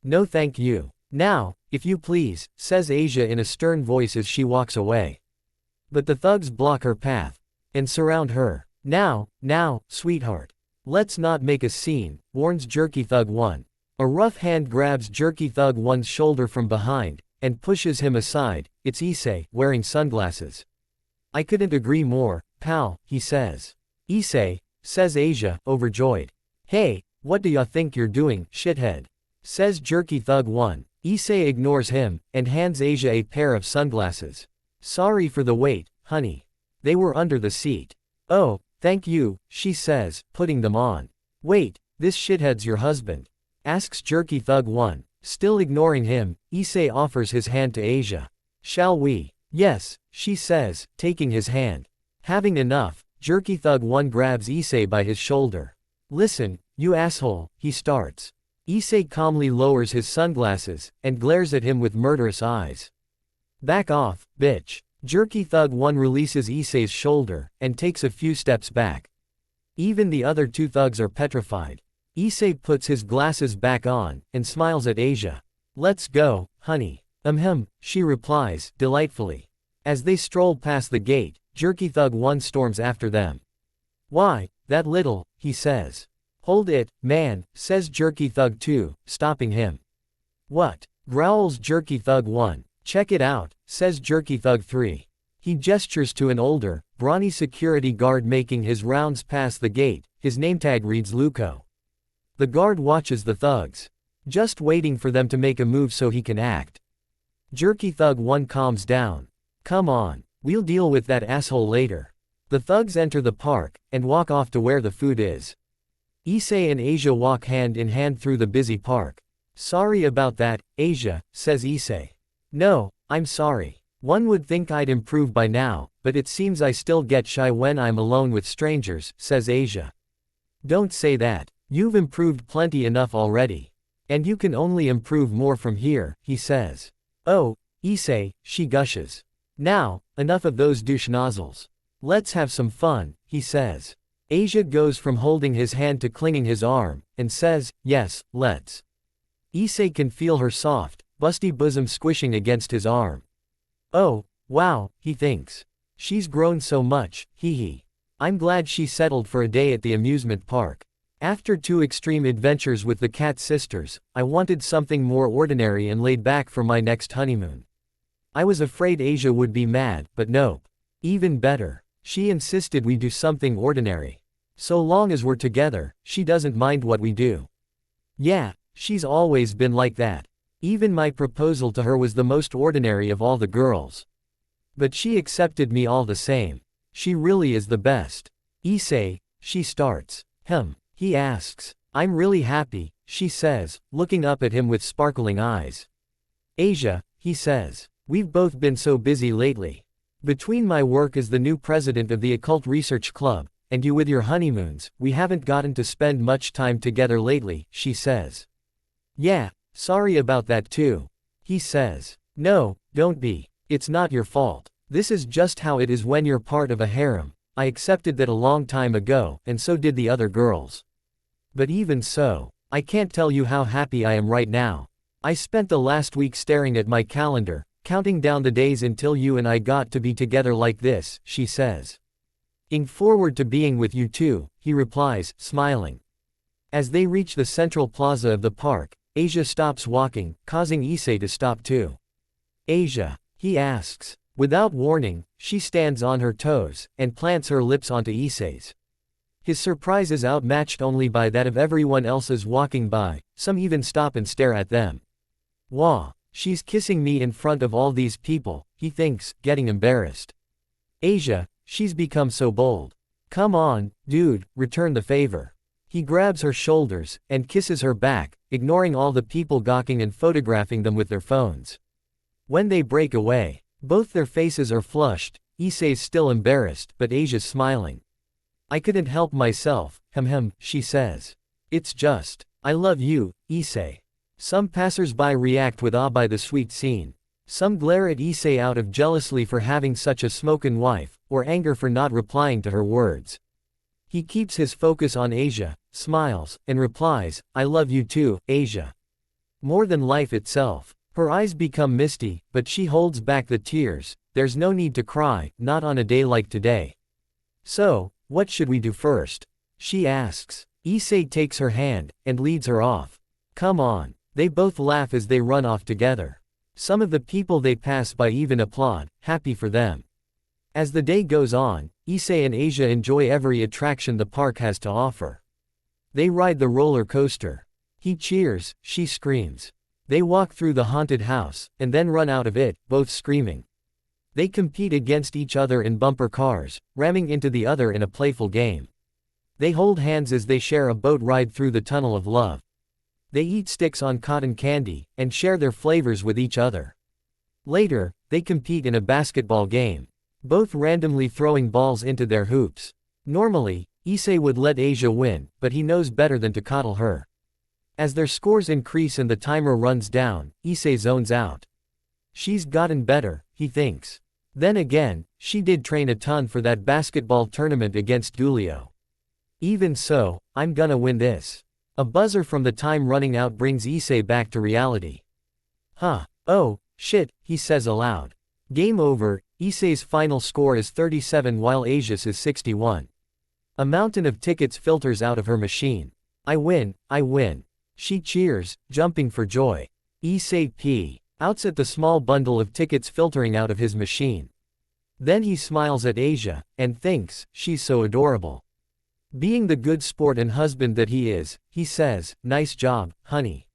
No thank you. Now, if you please, says Asia in a stern voice as she walks away. But the thugs block her path and surround her. Now, sweetheart. Let's not make a scene, warns Jerky Thug 1. A rough hand grabs Jerky Thug 1's shoulder from behind and pushes him aside. It's ISSEI, wearing sunglasses. I couldn't agree more, pal, he says. ISSEI, says Asia, overjoyed. Hey, what do ya think you're doing, shithead? Says Jerky Thug 1. ISSEI ignores him and hands Asia a pair of sunglasses. Sorry for the wait, honey. They were under the seat. Oh, thank you, she says, putting them on. Wait, this shithead's your husband? Asks Jerky Thug 1. Still ignoring him, ISSEI offers his hand to Asia. Shall we? Yes, she says, taking his hand. Having enough, Jerky Thug 1 grabs ISSEI by his shoulder. Listen, you asshole, he starts. ISSEI calmly lowers his sunglasses and glares at him with murderous eyes. Back off, bitch. Jerky Thug 1 releases ISSEI's shoulder and takes a few steps back. Even the other two thugs are petrified. ISSEI puts his glasses back on and smiles at Asia. Let's go, honey. She replies, delightfully. As they stroll past the gate, Jerky Thug 1 storms after them. Why, that little, he says. Hold it, man, says Jerky Thug 2, stopping him. What? Growls Jerky Thug 1. Check it out, says Jerky Thug 3. He gestures to an older, brawny security guard making his rounds past the gate. His nametag reads Luco. The guard watches the thugs, just waiting for them to make a move so he can act. Jerky Thug 1 calms down. Come on, we'll deal with that asshole later. The thugs enter the park and walk off to where the food is. ISSEI and Asia walk hand in hand through the busy park. Sorry about that, Asia, says ISSEI. No, I'm sorry. One would think I'd improve by now, but it seems I still get shy when I'm alone with strangers, says Asia. Don't say that. You've improved plenty enough already. And you can only improve more from here, he says. Oh, ISSEI, she gushes. Now, enough of those douche nozzles. Let's have some fun, he says. Asia goes from holding his hand to clinging his arm, and says, yes, let's. ISSEI can feel her soft, busty bosom squishing against his arm. Oh, wow, he thinks. She's grown so much, hee. I'm glad she settled for a day at the amusement park. After 2 extreme adventures with the cat sisters, I wanted something more ordinary and laid back for my next honeymoon. I was afraid Asia would be mad, but nope. Even better. She insisted we do something ordinary. So long as we're together, she doesn't mind what we do. Yeah, she's always been like that. Even my proposal to her was the most ordinary of all the girls. But she accepted me all the same. She really is the best. ISSEI, she starts. He asks. I'm really happy, she says, looking up at him with sparkling eyes. Asia, he says. We've both been so busy lately. Between my work as the new president of the Occult Research Club, and you with your honeymoons, we haven't gotten to spend much time together lately, she says. Yeah, sorry about that too. He says. No, don't be. It's not your fault. This is just how it is when you're part of a harem. I accepted that a long time ago, and so did the other girls. But even so, I can't tell you how happy I am right now. I spent the last week staring at my calendar, counting down the days until you and I got to be together like this, she says. Looking forward to being with you too, he replies, smiling. As they reach the central plaza of the park, Asia stops walking, causing ISSEI to stop too. Asia, he asks. Without warning, she stands on her toes, and plants her lips onto ISSEI's. His surprise is outmatched only by that of everyone else's walking by, some even stop and stare at them. Wah, she's kissing me in front of all these people, he thinks, getting embarrassed. Asia, she's become so bold. Come on, dude, return the favor. He grabs her shoulders, and kisses her back, ignoring all the people gawking and photographing them with their phones. When they break away, both their faces are flushed, ISSEI's still embarrassed, but Asia's smiling. I couldn't help myself, she says. It's just, I love you, Issei. Some passers-by react with awe by the sweet scene. Some glare at Issei out of jealousy for having such a smokin' wife, or anger for not replying to her words. He keeps his focus on Asia, smiles, and replies, I love you too, Asia. More than life itself. Her eyes become misty, but she holds back the tears. There's no need to cry, not on a day like today. So, what should we do first? She asks. Issei takes her hand, and leads her off. Come on. They both laugh as they run off together. Some of the people they pass by even applaud, happy for them. As the day goes on, Issei and Asia enjoy every attraction the park has to offer. They ride the roller coaster. He cheers, she screams. They walk through the haunted house, and then run out of it, both screaming. They compete against each other in bumper cars, ramming into the other in a playful game. They hold hands as they share a boat ride through the tunnel of love. They eat sticks on cotton candy, and share their flavors with each other. Later, they compete in a basketball game, both randomly throwing balls into their hoops. Normally, Issei would let Asia win, but he knows better than to coddle her. As their scores increase and the timer runs down, Issei zones out. She's gotten better, he thinks. Then again, she did train a ton for that basketball tournament against Giulio. Even so, I'm gonna win this. A buzzer from the time running out brings Issei back to reality. Oh, shit, he says aloud. Game over. Issei's final score is 37 while Asia's is 61. A mountain of tickets filters out of her machine. I win. She cheers, jumping for joy. Issei outs at the small bundle of tickets filtering out of his machine. Then he smiles at Asia, and thinks, she's so adorable. Being the good sport and husband that he is, he says, nice job, honey.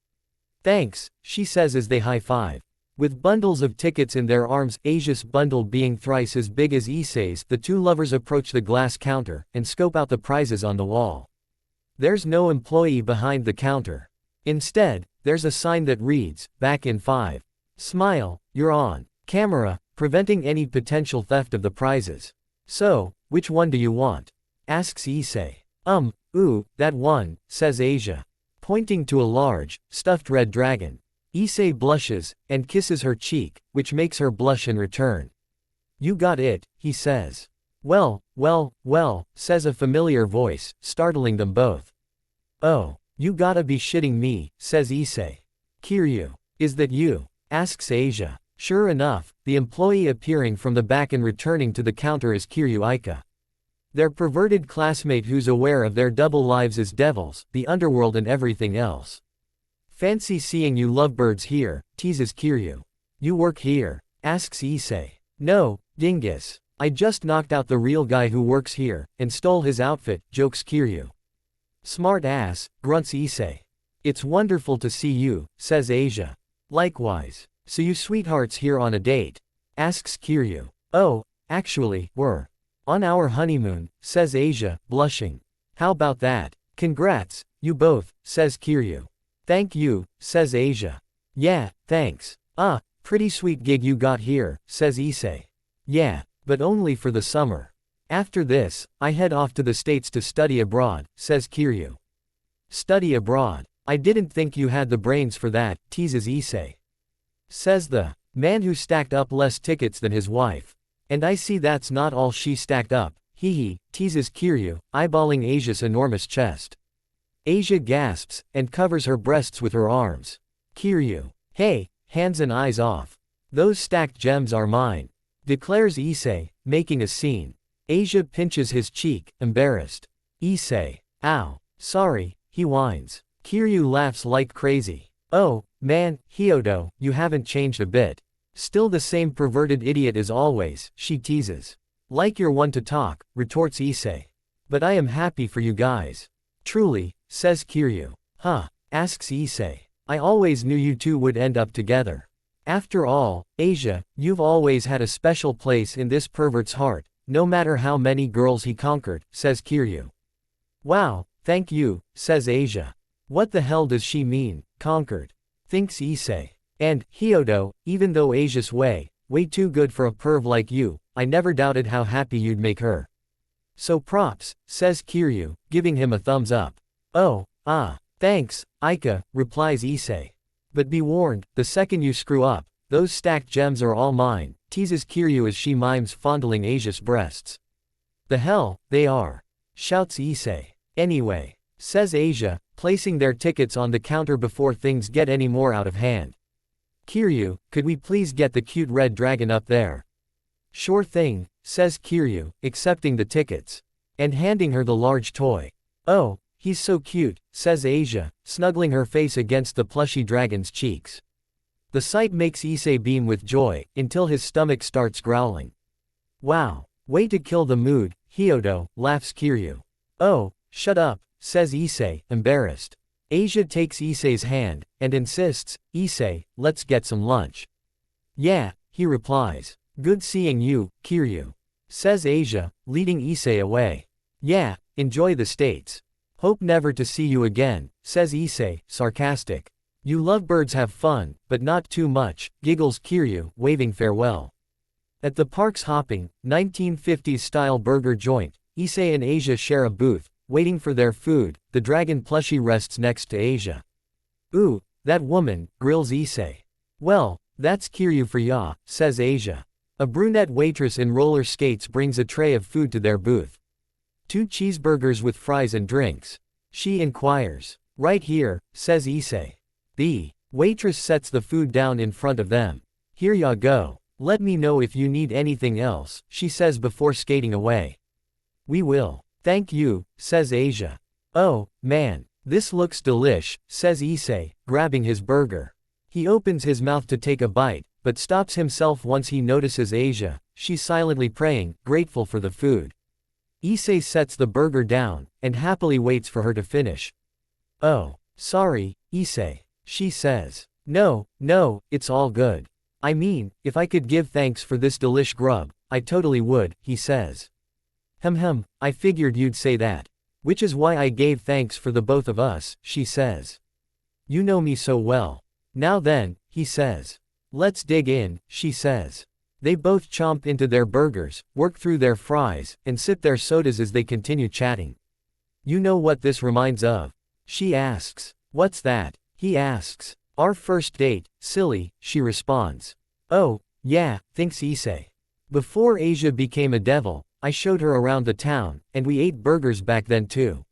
Thanks, she says as they high-five. With bundles of tickets in their arms, Asia's bundle being thrice as big as Issei's, the two lovers approach the glass counter, and scope out the prizes on the wall. There's no employee behind the counter. Instead, there's a sign that reads, back in 5. Smile, you're on camera, preventing any potential theft of the prizes. So, which one do you want? Asks Issei. That one, says Asia, pointing to a large, stuffed red dragon. Issei blushes, and kisses her cheek, which makes her blush in return. You got it, he says. Well, says a familiar voice, startling them both. Oh, you gotta be shitting me, says Issei. Kiryu, is that you? Asks Asia. Sure enough, the employee appearing from the back and returning to the counter is Kiryu Aika. Their perverted classmate who's aware of their double lives as devils, the underworld and everything else. Fancy seeing you lovebirds here, teases Kiryu. You work here? Asks Issei. No, dingus. I just knocked out the real guy who works here, and stole his outfit, jokes Kiryu. Smart ass, grunts Issei. It's wonderful to see you, says Asia. Likewise. So you sweethearts here on a date? Asks Kiryu. Oh, actually, we're on our honeymoon, says Asia, blushing. How about that? Congrats, you both, says Kiryu. Thank you, says Asia. Yeah, thanks. Pretty sweet gig you got here, says Issei. Yeah, but only for the summer. After this, I head off to the States to study abroad, says Kiryu. Study abroad? I didn't think you had the brains for that, teases Issei. Says the man who stacked up less tickets than his wife. And I see that's not all she stacked up, hee, teases Kiryu, eyeballing Asia's enormous chest. Asia gasps, and covers her breasts with her arms. Kiryu. Hey, hands and eyes off. Those stacked gems are mine, declares Issei, making a scene. Asia pinches his cheek, embarrassed. Issei. Ow. Sorry, he whines. Kiryu laughs like crazy. Oh, man, Hyodo, you haven't changed a bit. Still the same perverted idiot as always, she teases. Like you're one to talk, retorts Issei. But I am happy for you guys. Truly, says Kiryu. Asks Issei. I always knew you two would end up together. After all, Asia, you've always had a special place in this pervert's heart, no matter how many girls he conquered, says Kiryu. Wow, thank you, says Asia. What the hell does she mean, conquered? Thinks Issei. And, Hyodo, even though Asia's way too good for a perv like you, I never doubted how happy you'd make her. So props, says Kiryu, giving him a thumbs up. Oh, thanks, Aika, replies Issei. But be warned, the second you screw up, those stacked gems are all mine, teases Kiryu as she mimes fondling Asia's breasts. The hell, they are, shouts Issei. Anyway, says Asia, placing their tickets on the counter before things get any more out of hand. Kiryu, could we please get the cute red dragon up there? Sure thing, says Kiryu, accepting the tickets. And handing her the large toy. Oh, he's so cute, says Asia, snuggling her face against the plushy dragon's cheeks. The sight makes Issei beam with joy, until his stomach starts growling. Wow, way to kill the mood, Hyodo, laughs Kiryu. Oh, shut up, says Issei, embarrassed. Asia takes Issei's hand, and insists, Issei, let's get some lunch. Yeah, he replies. Good seeing you, Kiryu, says Asia, leading Issei away. Yeah, enjoy the States. Hope never to see you again, says Issei, sarcastic. You lovebirds have fun, but not too much, giggles Kiryu, waving farewell. At the park's hopping, 1950s-style burger joint, Issei and Asia share a booth. Waiting for their food, the dragon plushie rests next to Asia. Ooh, that woman, grills Issei. Well, that's Kiryu for ya, says Asia. A brunette waitress in roller skates brings a tray of food to their booth. 2 cheeseburgers with fries and drinks. She inquires. Right here, says Issei. The waitress sets the food down in front of them. Here ya go. Let me know if you need anything else, she says before skating away. We will. Thank you, says Asia. Oh, man, this looks delish, says Issei, grabbing his burger. He opens his mouth to take a bite, but stops himself once he notices Asia. She's silently praying, grateful for the food. Issei sets the burger down, and happily waits for her to finish. Oh, sorry, Issei, she says. No, it's all good. I mean, if I could give thanks for this delish grub, I totally would, he says. I figured you'd say that. Which is why I gave thanks for the both of us, she says. You know me so well. Now then, he says. Let's dig in, she says. They both chomp into their burgers, work through their fries, and sip their sodas as they continue chatting. You know what this reminds of? She asks. What's that? He asks. Our first date, silly, she responds. Oh, yeah, thinks Issei. Before Asia became a devil, I showed her around the town, and we ate burgers back then too.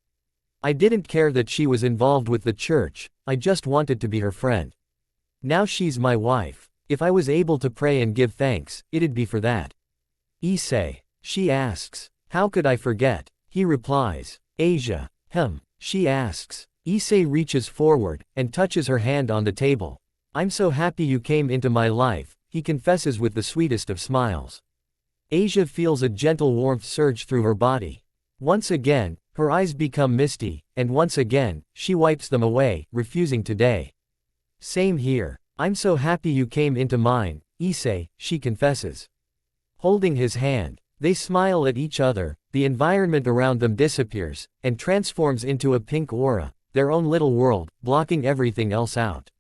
I didn't care that she was involved with the church, I just wanted to be her friend. Now she's my wife. If I was able to pray and give thanks, it'd be for that. Issei. She asks. How could I forget? He replies. Asia. She asks. Issei reaches forward, and touches her hand on the table. I'm so happy you came into my life, he confesses with the sweetest of smiles. Asia feels a gentle warmth surge through her body. Once again, her eyes become misty, and once again, she wipes them away, refusing today. Same here. I'm so happy you came into mine, Issei, she confesses. Holding his hand, they smile at each other, the environment around them disappears, and transforms into a pink aura, their own little world, blocking everything else out.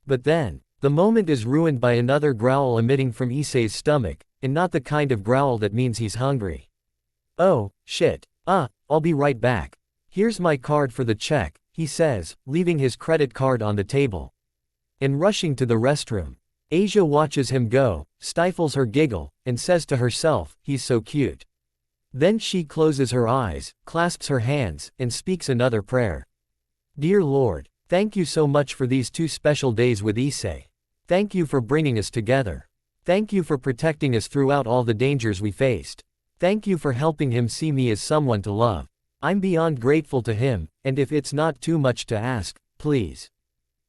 But then, the moment is ruined by another growl emitting from Issei's stomach, and not the kind of growl that means he's hungry. Oh, shit. I'll be right back. Here's my card for the check, he says, leaving his credit card on the table. And rushing to the restroom. Asia watches him go, stifles her giggle, and says to herself, he's so cute. Then she closes her eyes, clasps her hands, and speaks another prayer. Dear Lord, thank you so much for these 2 special days with Issei. Thank you for bringing us together. Thank you for protecting us throughout all the dangers we faced. Thank you for helping him see me as someone to love. I'm beyond grateful to him, and if it's not too much to ask, please.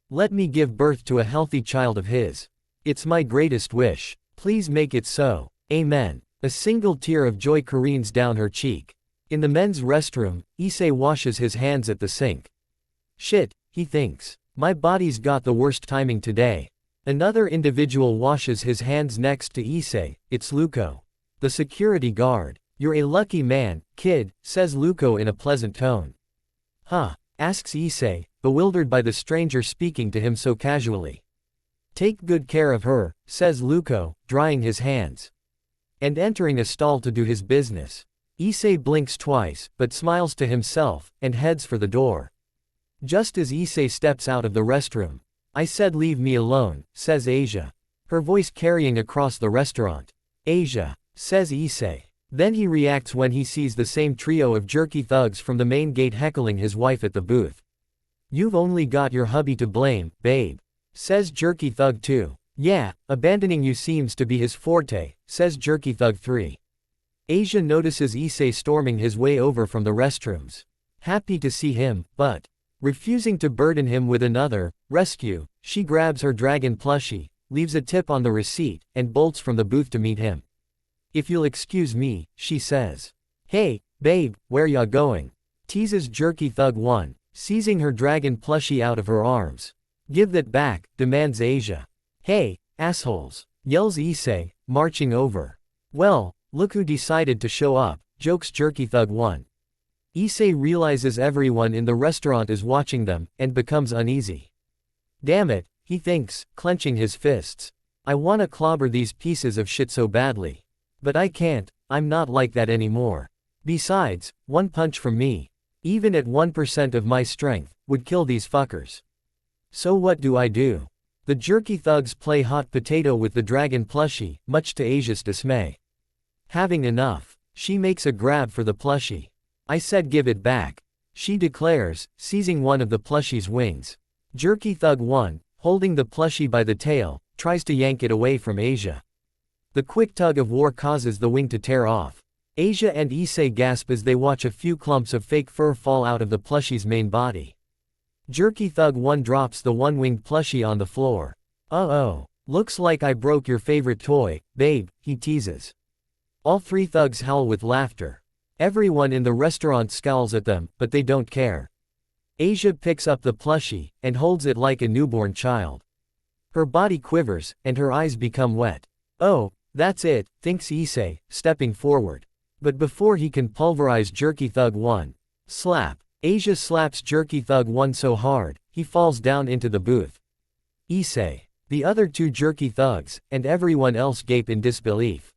Let me give birth to a healthy child of his. It's my greatest wish. Please make it so. Amen. A single tear of joy careens down her cheek. In the men's restroom, Issei washes his hands at the sink. Shit, he thinks. My body's got the worst timing today. Another individual washes his hands next to Issei. It's Luko. The security guard. You're a lucky man, kid, says Luko in a pleasant tone. Huh? Asks Issei, bewildered by the stranger speaking to him so casually. Take good care of her, says Luko, drying his hands. And entering a stall to do his business. Issei blinks twice, but smiles to himself, and heads for the door. Just as Issei steps out of the restroom. "I said leave me alone," says Asia. Her voice carrying across the restaurant. "Asia," says Issei. Then he reacts when he sees the same trio of jerky thugs from the main gate heckling his wife at the booth. "You've only got your hubby to blame, babe," says Jerky Thug 2. "Yeah, abandoning you seems to be his forte," says Jerky Thug 3. Asia notices Issei storming his way over from the restrooms. Happy to see him, but refusing to burden him with another rescue, she grabs her dragon plushie, leaves a tip on the receipt, and bolts from the booth to meet him. "If you'll excuse me," she says. "Hey, babe, where ya going?" teases Jerky Thug 1, seizing her dragon plushie out of her arms. "Give that back," demands Asia. "Hey, assholes," yells Issei, marching over. "Well, look who decided to show up," jokes Jerky Thug 1. Issei realizes everyone in the restaurant is watching them, and becomes uneasy. "Damn it," he thinks, clenching his fists. "I wanna clobber these pieces of shit so badly. But I can't, I'm not like that anymore. Besides, one punch from me, even at 1% of my strength, would kill these fuckers. So what do I do?" The jerky thugs play hot potato with the dragon plushie, much to Asia's dismay. Having enough, she makes a grab for the plushie. "I said give it back," she declares, seizing one of the plushie's wings. Jerky Thug 1, holding the plushie by the tail, tries to yank it away from Asia. The quick tug of war causes the wing to tear off. Asia and Issei gasp as they watch a few clumps of fake fur fall out of the plushie's main body. Jerky Thug 1 drops the one-winged plushie on the floor. "Uh-oh, looks like I broke your favorite toy, babe," he teases. All three thugs howl with laughter. Everyone in the restaurant scowls at them, but they don't care. Asia picks up the plushie, and holds it like a newborn child. Her body quivers, and her eyes become wet. "Oh, that's it," thinks Issei, stepping forward. But before he can pulverize Jerky Thug 1, slap. Asia slaps Jerky Thug 1 so hard, he falls down into the booth. Issei, the other two jerky thugs, and everyone else gape in disbelief.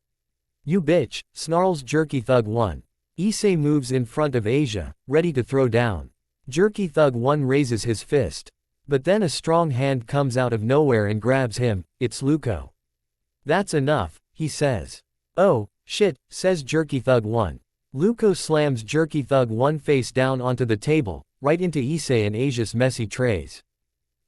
"You bitch," snarls Jerky Thug 1. Issei moves in front of Asia, ready to throw down. Jerky Thug 1 raises his fist. But then a strong hand comes out of nowhere and grabs him. It's Luko. "That's enough," he says. "Oh, shit," says Jerky Thug 1. Luko slams Jerky Thug 1 face down onto the table, right into Issei and Asia's messy trays.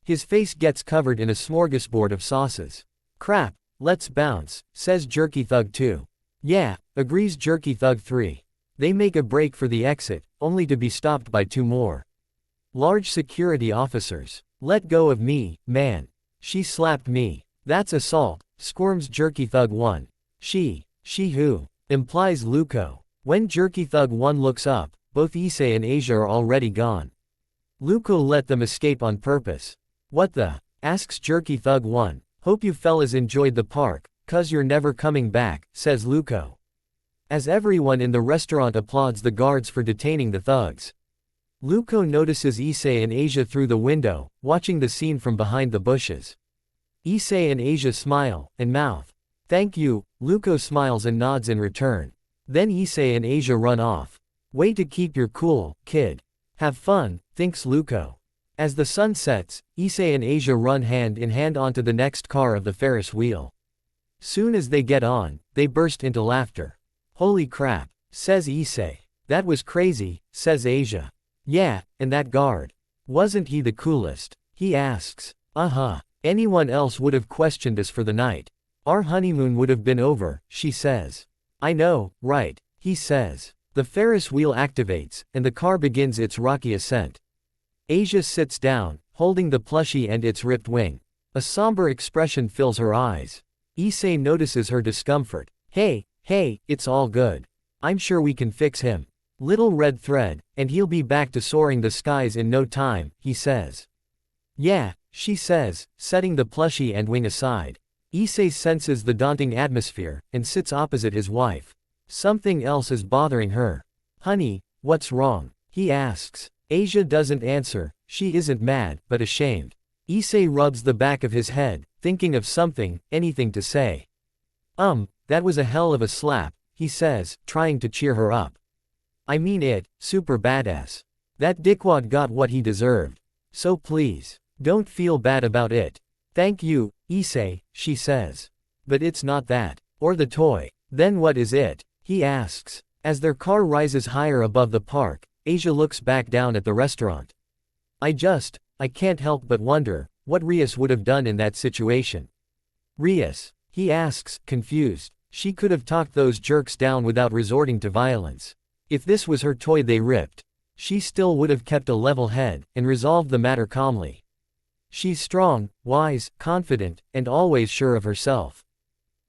His face gets covered in a smorgasbord of sauces. "Crap, let's bounce," says Jerky Thug 2. "Yeah," agrees Jerky Thug 3. They make a break for the exit, only to be stopped by two more large security officers. "Let go of me, man. She slapped me." "That's assault," squirms Jerky Thug 1. She who?" implies Luko. When Jerky Thug 1 looks up, both Issei and Asia are already gone. Luko let them escape on purpose. "What the?" asks Jerky Thug 1. "Hope you fellas enjoyed the park, 'cause you're never coming back," says Luko. As everyone in the restaurant applauds the guards for detaining the thugs. Luko notices Issei and Asia through the window, watching the scene from behind the bushes. Issei and Asia smile, and mouth. "Thank you," Luko smiles and nods in return. Then Issei and Asia run off. "Way to keep your cool, kid. Have fun," thinks Luko. As the sun sets, Issei and Asia run hand in hand onto the next car of the Ferris wheel. Soon as they get on, they burst into laughter. "Holy crap," says Issei. "That was crazy," says Asia. "Yeah, and that guard. Wasn't he the coolest?" he asks. "Uh-huh. Anyone else would have questioned us for the night. Our honeymoon would have been over," she says. "I know, right," he says. The Ferris wheel activates, and the car begins its rocky ascent. Asia sits down, holding the plushie and its ripped wing. A somber expression fills her eyes. Issei notices her discomfort. Hey, it's all good. I'm sure we can fix him. Little red thread, and he'll be back to soaring the skies in no time," he says. "Yeah," she says, setting the plushie and wing aside. Issei senses the daunting atmosphere, and sits opposite his wife. Something else is bothering her. "Honey, what's wrong?" he asks. Asia doesn't answer. She isn't mad, but ashamed. Issei rubs the back of his head, thinking of something, anything to say. That was a hell of a slap," he says, trying to cheer her up. I mean it, super badass. That dickwad got what he deserved. So please, don't feel bad about it. Thank you, Issei, she says. But it's not that. Or the toy. Then what is it? He asks. As their car rises higher above the park, Asia looks back down at the restaurant. I can't help but wonder, what Rias would have done in that situation. Rias? He asks, confused. She could have talked those jerks down without resorting to violence. If this was her toy they ripped, she still would have kept a level head, and resolved the matter calmly. She's strong, wise, confident, and always sure of herself.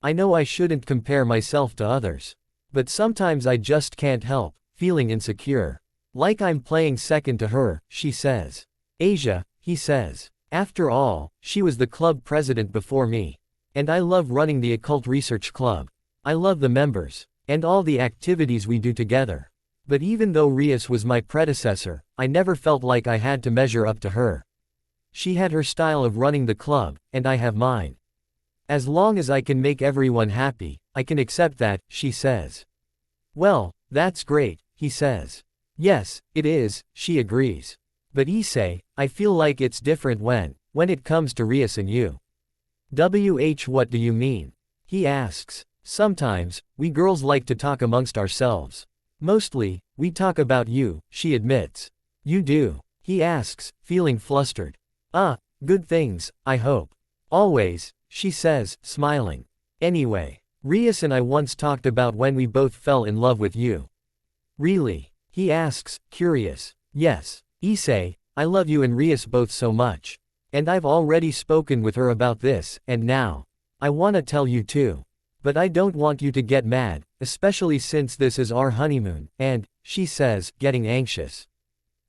I know I shouldn't compare myself to others. But sometimes I just can't help feeling insecure. Like I'm playing second to her, she says. Asia, he says. After all, she was the club president before me. And I love running the occult research club. I love the members. And all the activities we do together. But even though Rias was my predecessor, I never felt like I had to measure up to her. She had her style of running the club, and I have mine. As long as I can make everyone happy, I can accept that, she says. Well, that's great, he says. Yes, it is, she agrees. But Issei, I feel like it's different when it comes to Rias and you. What do you mean? He asks. Sometimes, we girls like to talk amongst ourselves. Mostly, we talk about you, she admits. You do? He asks, feeling flustered. Good things, I hope. Always, she says, smiling. Anyway, Rias and I once talked about when we both fell in love with you. Really? He asks, curious. Yes. Issei, I love you and Rias both so much. And I've already spoken with her about this, and now, I wanna tell you too. But I don't want you to get mad, especially since this is our honeymoon, and, she says, getting anxious.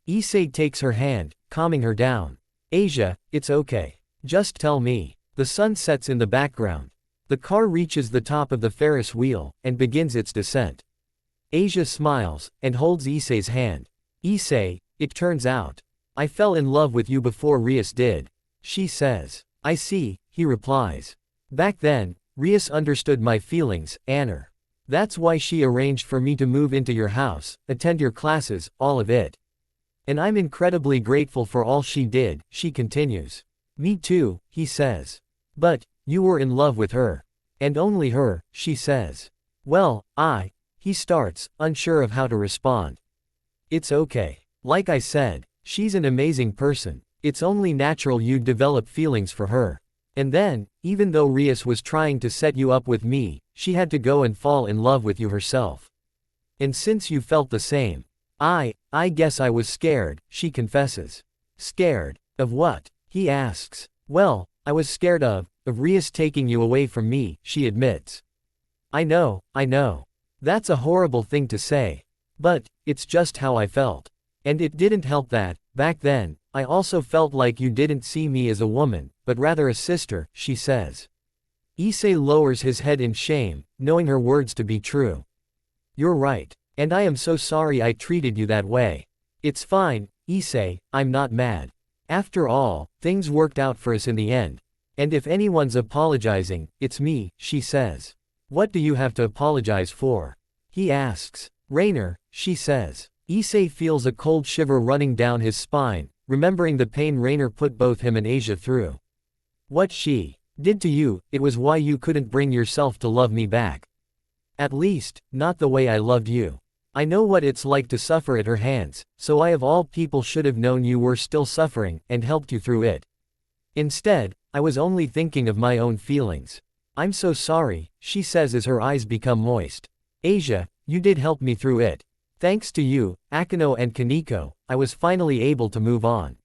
Issei takes her hand, calming her down. Asia, it's okay. Just tell me. The sun sets in the background. The car reaches the top of the Ferris wheel, and begins its descent. Asia smiles, and holds Issei's hand. Issei, it turns out, I fell in love with you before Rias did. She says. I see, he replies. Back then, Rias understood my feelings, Anner. That's why she arranged for me to move into your house, attend your classes, all of it. And I'm incredibly grateful for all she did, she continues. Me too, he says. But, you were in love with her. And only her, she says. Well, he starts, unsure of how to respond. It's okay. Like I said, she's an amazing person. It's only natural you'd develop feelings for her. And then, even though Rias was trying to set you up with me, she had to go and fall in love with you herself. And since you felt the same, I guess I was scared, she confesses. Scared? Of what? He asks. Well, I was scared of Rias taking you away from me, she admits. I know. That's a horrible thing to say. But, it's just how I felt. And it didn't help that, back then, I also felt like you didn't see me as a woman, but rather a sister, she says. Issei lowers his head in shame, knowing her words to be true. You're right. And I am so sorry I treated you that way. It's fine, Issei, I'm not mad. After all, things worked out for us in the end. And if anyone's apologizing, it's me, she says. What do you have to apologize for? He asks. Rainer, she says. Issei feels a cold shiver running down his spine, remembering the pain Rainer put both him and Asia through. What she did to you, it was why you couldn't bring yourself to love me back. At least, not the way I loved you. I know what it's like to suffer at her hands, so I of all people should have known you were still suffering, and helped you through it. Instead, I was only thinking of my own feelings. I'm so sorry, she says as her eyes become moist. Asia, you did help me through it. Thanks to you, Akino and Kaneko, I was finally able to move on.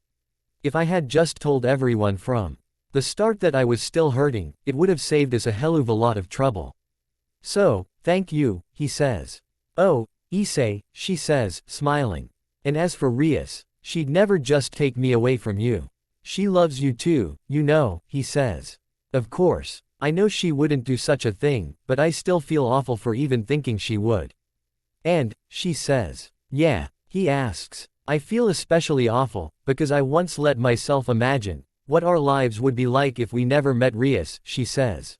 If I had just told everyone from the start that I was still hurting, it would have saved us a hell of a lot of trouble. So, thank you, he says. Oh, Issei, she says, smiling. And as for Rias, she'd never just take me away from you. She loves you too, you know, he says. Of course, I know she wouldn't do such a thing, but I still feel awful for even thinking she would. And, she says. Yeah, he asks. I feel especially awful, because I once let myself imagine what our lives would be like if we never met Rias, she says.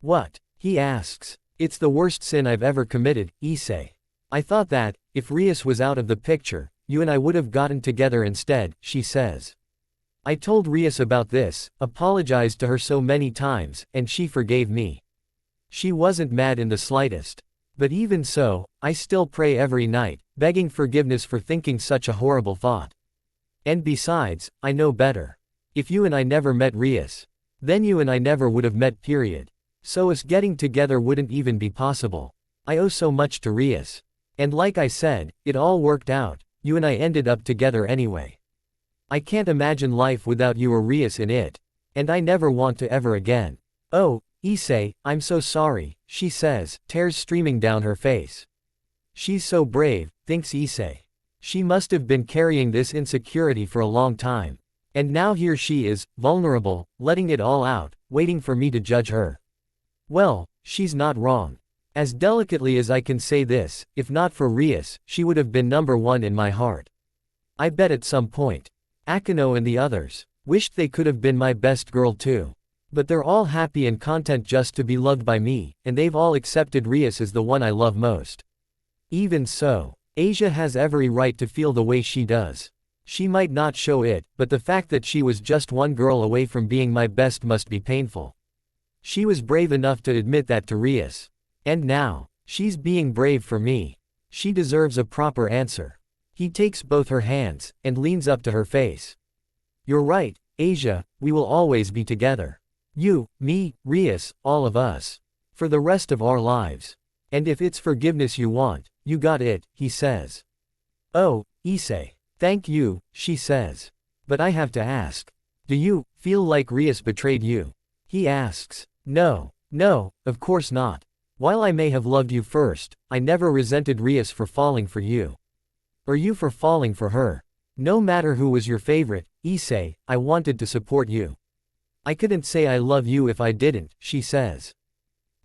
What? He asks. It's the worst sin I've ever committed, Issei. I thought that, if Rias was out of the picture, you and I would have gotten together instead, she says. I told Rias about this, apologized to her so many times, and she forgave me. She wasn't mad in the slightest. But even so, I still pray every night, begging forgiveness for thinking such a horrible thought. And besides, I know better. If you and I never met Rias, then you and I never would have met, period. So us getting together wouldn't even be possible. I owe so much to Rias. And like I said, it all worked out, you and I ended up together anyway. I can't imagine life without you or Rias in it. And I never want to ever again. Oh, ISSEI, I'm so sorry, she says, tears streaming down her face. She's so brave, thinks ISSEI. She must have been carrying this insecurity for a long time. And now here she is, vulnerable, letting it all out, waiting for me to judge her. Well, she's not wrong. As delicately as I can say this, if not for Rias, she would have been number one in my heart. I bet at some point, Akano and the others wished they could have been my best girl too. But they're all happy and content just to be loved by me, and they've all accepted Rias as the one I love most. Even so, Asia has every right to feel the way she does. She might not show it, but the fact that she was just one girl away from being my best must be painful. She was brave enough to admit that to Rias. And now, she's being brave for me. She deserves a proper answer. He takes both her hands, and leans up to her face. You're right, Asia, we will always be together. You, me, Rias, all of us. For the rest of our lives. And if it's forgiveness you want, you got it, he says. Oh, ISSEI. Thank you, she says. But I have to ask. Do you feel like Rias betrayed you? He asks. No, of course not. While I may have loved you first, I never resented Rias for falling for you. Or you for falling for her. No matter who was your favorite, ISSEI, I wanted to support you. I couldn't say I love you if I didn't, she says.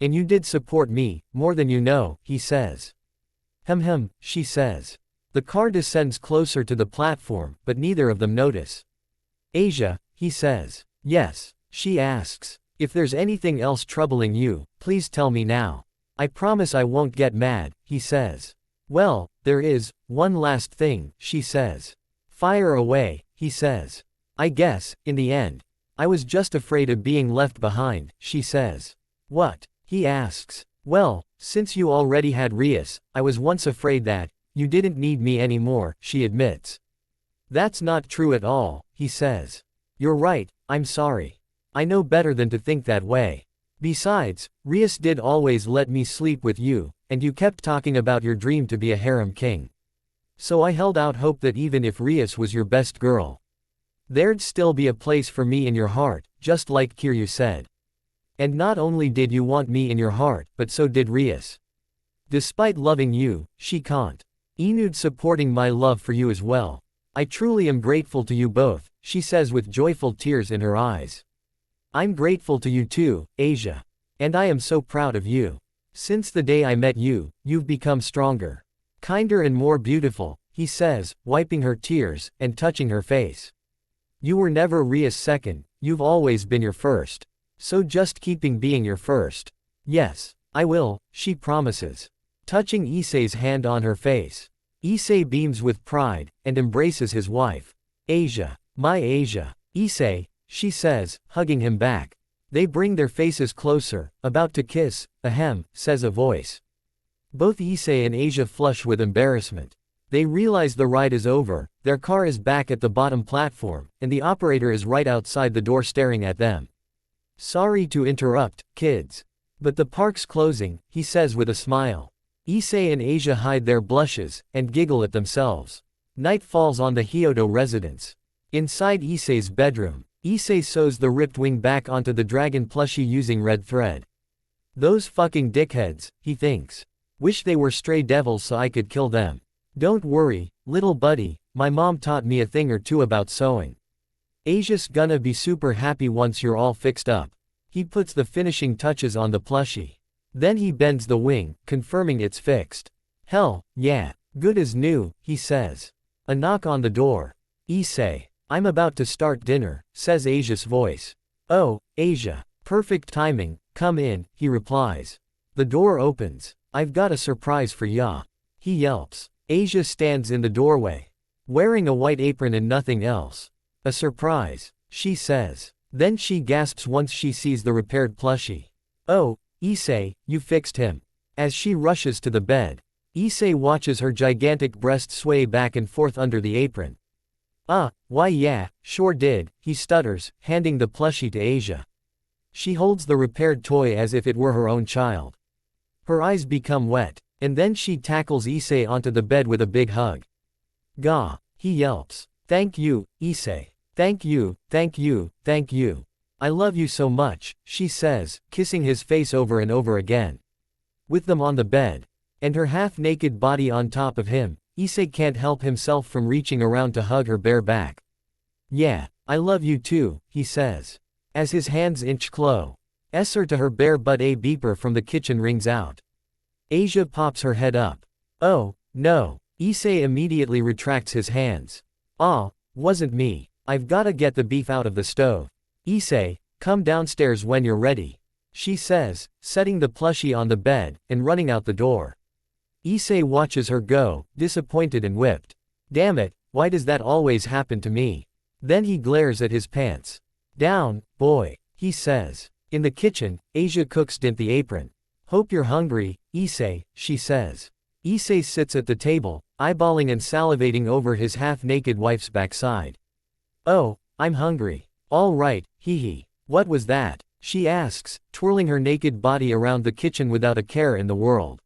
And you did support me, more than you know, he says. She says. The car descends closer to the platform, but neither of them notice. Asia, he says. Yes, she asks. If there's anything else troubling you, please tell me now. I promise I won't get mad, he says. Well, there is one last thing, she says. Fire away, he says. I guess, in the end, I was just afraid of being left behind, she says. What? He asks. Well, since you already had Rias, I was once afraid that you didn't need me anymore, she admits. That's not true at all, he says. You're right, I'm sorry. I know better than to think that way. Besides, Rias did always let me sleep with you, and you kept talking about your dream to be a harem king. So I held out hope that even if Rias was your best girl, there'd still be a place for me in your heart, just like Kiryu said. And not only did you want me in your heart, but so did Rias. Despite loving you, she can't. Inu'd supporting my love for you as well. I truly am grateful to you both, she says with joyful tears in her eyes. I'm grateful to you too, Asia. And I am so proud of you. Since the day I met you, you've become stronger. Kinder and more beautiful, he says, wiping her tears, and touching her face. You were never Ria's second, you've always been your first. So just keeping being your first. Yes, I will, she promises. Touching ISSEI's hand on her face. ISSEI beams with pride, and embraces his wife. Asia, my Asia. ISSEI, she says, hugging him back. They bring their faces closer, about to kiss, ahem, says a voice. Both ISSEI and Asia flush with embarrassment. They realize the ride is over, their car is back at the bottom platform, and the operator is right outside the door staring at them. Sorry to interrupt, kids. But the park's closing, he says with a smile. ISSEI and Asia hide their blushes, and giggle at themselves. Night falls on the Hyodo residence. Inside ISSEI's bedroom, ISSEI sews the ripped wing back onto the dragon plushie using red thread. Those fucking dickheads, he thinks. Wish they were stray devils so I could kill them. Don't worry, little buddy, my mom taught me a thing or two about sewing. Asia's gonna be super happy once you're all fixed up. He puts the finishing touches on the plushie. Then he bends the wing, confirming it's fixed. Hell, yeah, good as new, he says. A knock on the door. ISSEI, I'm about to start dinner, says Asia's voice. Oh, Asia, perfect timing, come in, he replies. The door opens. I've got a surprise for ya. he yelps. Asia stands in the doorway, wearing a white apron and nothing else. A surprise, she says. Then she gasps once she sees the repaired plushie. Oh, ISSEI, you fixed him. As she rushes to the bed, ISSEI watches her gigantic breasts sway back and forth under the apron. Why yeah, sure did, he stutters, handing the plushie to Asia. She holds the repaired toy as if it were her own child. Her eyes become wet, and then she tackles ISSEI onto the bed with a big hug. Gah, he yelps. Thank you, ISSEI. Thank you, thank you, thank you. I love you so much, she says, kissing his face over and over again. With them on the bed, and her half-naked body on top of him, ISSEI can't help himself from reaching around to hug her bare back. Yeah, I love you too, he says. As his hands inch closer to her bare butt, a beeper from the kitchen rings out. Asia pops her head up. Oh, no. ISSEI immediately retracts his hands. Wasn't me. I've gotta get the beef out of the stove. ISSEI, come downstairs when you're ready, she says, setting the plushie on the bed, and running out the door. ISSEI watches her go, disappointed and whipped. Damn it, why does that always happen to me? Then he glares at his pants. Down, boy, he says. In the kitchen, Asia cooks dint the apron. Hope you're hungry, ISSEI, she says. ISSEI sits at the table, eyeballing and salivating over his half-naked wife's backside. Oh, I'm hungry. All right, hee. What was that? She asks, twirling her naked body around the kitchen without a care in the world.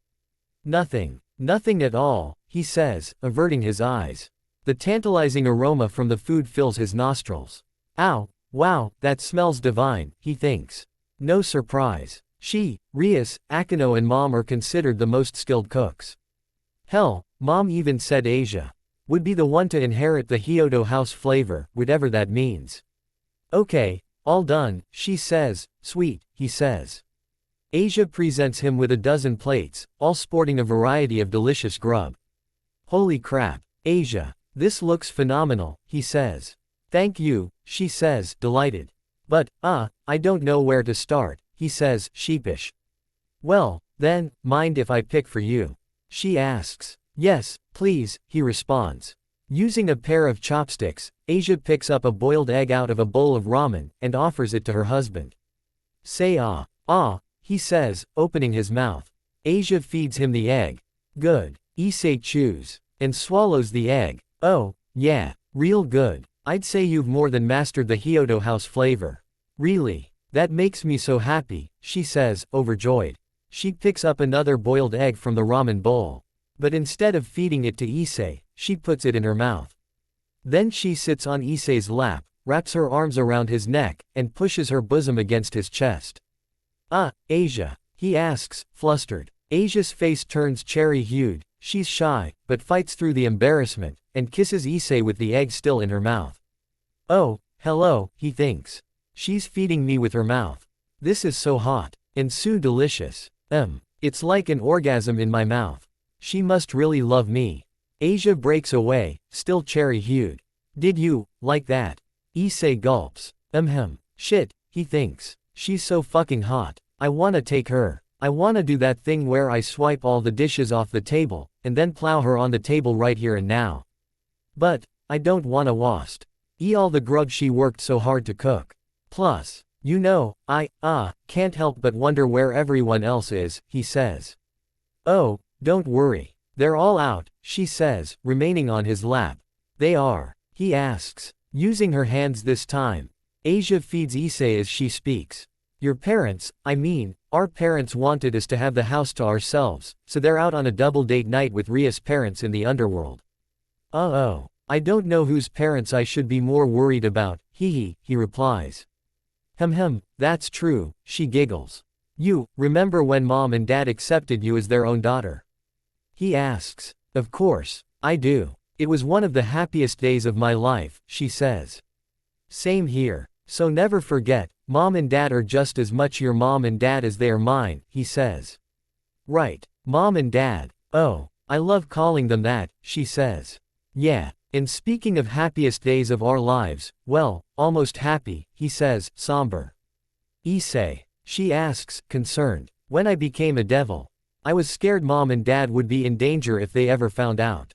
Nothing. Nothing at all, he says, averting his eyes. The tantalizing aroma from the food fills his nostrils. Ow, wow, that smells divine, he thinks. No surprise. She, Rias, Akino and Mom are considered the most skilled cooks. Hell, Mom even said Asia would be the one to inherit the Hyodo house flavor, whatever that means. Okay, all done, she says. Sweet, he says. Asia presents him with a dozen plates, all sporting a variety of delicious grub. Holy crap, Asia, this looks phenomenal, he says. Thank you, she says, delighted. But, I don't know where to start, he says, sheepish. Well, then, mind if I pick for you? She asks. Yes, please, he responds. Using a pair of chopsticks, Asia picks up a boiled egg out of a bowl of ramen, and offers it to her husband. Say he says, opening his mouth. Asia feeds him the egg. Good. ISSEI chews and swallows the egg. Oh, yeah, real good. I'd say you've more than mastered the Hyodo house flavor. Really? That makes me so happy, she says, overjoyed. She picks up another boiled egg from the ramen bowl. But instead of feeding it to ISSEI, she puts it in her mouth. Then she sits on ISSEI's lap, wraps her arms around his neck, and pushes her bosom against his chest. Asia, he asks, flustered. Asia's face turns cherry-hued. She's shy, but fights through the embarrassment, and kisses ISSEI with the egg still in her mouth. Oh, hello, he thinks. She's feeding me with her mouth. This is so hot, and so delicious. It's like an orgasm in my mouth. She must really love me. Asia breaks away, still cherry-hued. Did you like that? ISSEI gulps. Shit, he thinks. She's so fucking hot. I wanna take her. I wanna do that thing where I swipe all the dishes off the table, and then plow her on the table right here and now. But, I don't wanna eat all the grub she worked so hard to cook. Plus, you know, I can't help but wonder where everyone else is, he says. Oh, don't worry. They're all out, she says, remaining on his lap. They are, he asks, using her hands this time. Asia feeds ISSEI as she speaks. Your parents, our parents wanted us to have the house to ourselves, so they're out on a double date night with Ria's parents in the underworld. I don't know whose parents I should be more worried about, he replies. That's true, she giggles. You, remember when Mom and Dad accepted you as their own daughter? He asks. Of course, I do. It was one of the happiest days of my life, she says. Same here. So never forget, Mom and Dad are just as much your mom and dad as they are mine, he says. Right, Mom and Dad. Oh, I love calling them that, she says. Yeah, and speaking of happiest days of our lives, well, almost happy, he says, somber. ISSEI, she asks, concerned. When I became a devil. I was scared mom and dad would be in danger if they ever found out.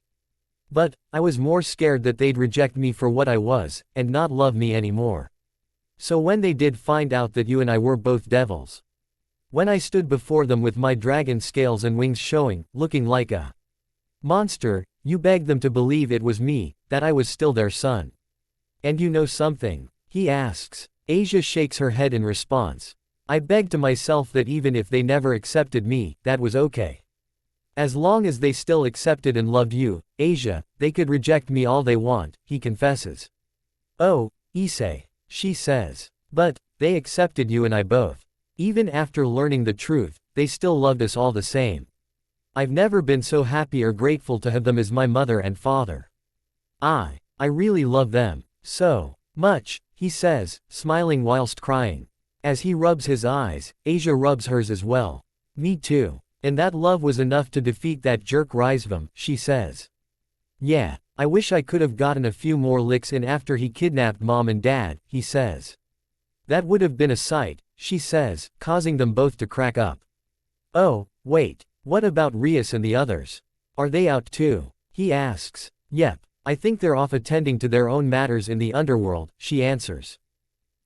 But, I was more scared that they'd reject me for what I was, and not love me anymore. So when they did find out that you and I were both devils. When I stood before them with my dragon scales and wings showing, looking like a monster, you begged them to believe it was me, that I was still their son. And you know something? He asks. Asia shakes her head in response. I begged to myself that even if they never accepted me, that was okay. As long as they still accepted and loved you, Asia, they could reject me all they want, he confesses. Oh, ISSEI, she says. But, they accepted you and I both. Even after learning the truth, they still loved us all the same. I've never been so happy or grateful to have them as my mother and father. I really love them, so much, he says, smiling whilst crying. As he rubs his eyes, Asia rubs hers as well. Me too. And that love was enough to defeat that jerk Rizvam, she says. Yeah, I wish I could have gotten a few more licks in after he kidnapped mom and dad, he says. That would have been a sight, she says, causing them both to crack up. Oh, wait, what about Rias and the others? Are they out too? He asks. Yep, I think they're off attending to their own matters in the underworld, she answers.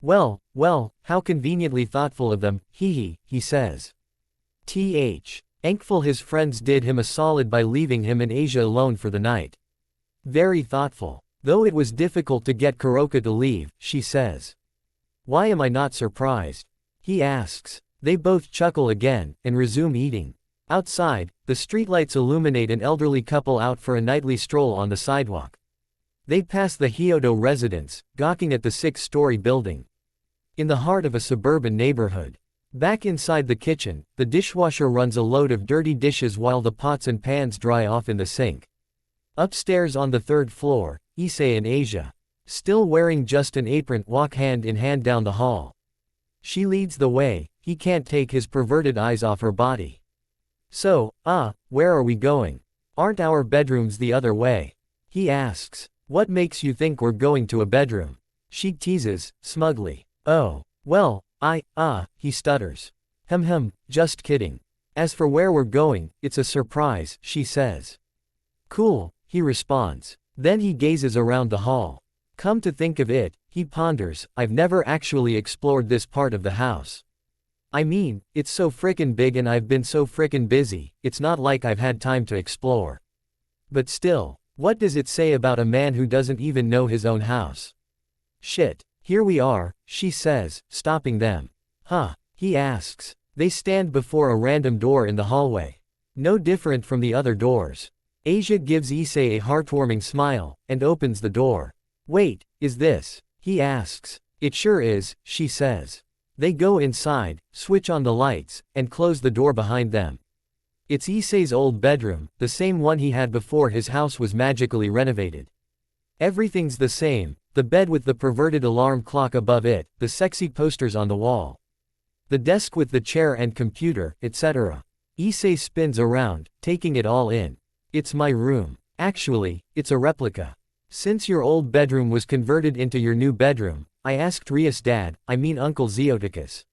Well, how conveniently thoughtful of them, he says. Thankful his friends did him a solid by leaving him and Asia alone for the night. Very thoughtful. Though it was difficult to get Kuroka to leave, she says. Why am I not surprised? He asks. They both chuckle again, and resume eating. Outside, the streetlights illuminate an elderly couple out for a nightly stroll on the sidewalk. They pass the Hyodo residence, gawking at the 6-story building. In the heart of a suburban neighborhood. Back inside the kitchen, the dishwasher runs a load of dirty dishes while the pots and pans dry off in the sink. Upstairs on the 3rd floor, ISSEI and Asia, still wearing just an apron, walk hand in hand down the hall. She leads the way, he can't take his perverted eyes off her body. So, where are we going? Aren't our bedrooms the other way? He asks. What makes you think we're going to a bedroom? She teases, smugly. Oh, well, he stutters. Just kidding. As for where we're going, it's a surprise, she says. Cool, he responds. Then he gazes around the hall. Come to think of it, he ponders, I've never actually explored this part of the house. I mean, it's so frickin' big and I've been so frickin' busy, it's not like I've had time to explore. But still, what does it say about a man who doesn't even know his own house? Shit. Here we are, she says, stopping them. Huh? He asks. They stand before a random door in the hallway. No different from the other doors. Asia gives ISSEI a heartwarming smile, and opens the door. Wait, is this? He asks. It sure is, she says. They go inside, switch on the lights, and close the door behind them. It's ISSEI's old bedroom, the same one he had before his house was magically renovated. Everything's the same. The bed with the perverted alarm clock above it, the sexy posters on the wall. The desk with the chair and computer, etc. ISSEI spins around, taking it all in. It's my room. Actually, it's a replica. Since your old bedroom was converted into your new bedroom, I asked Rias' dad, Uncle Zeoticus,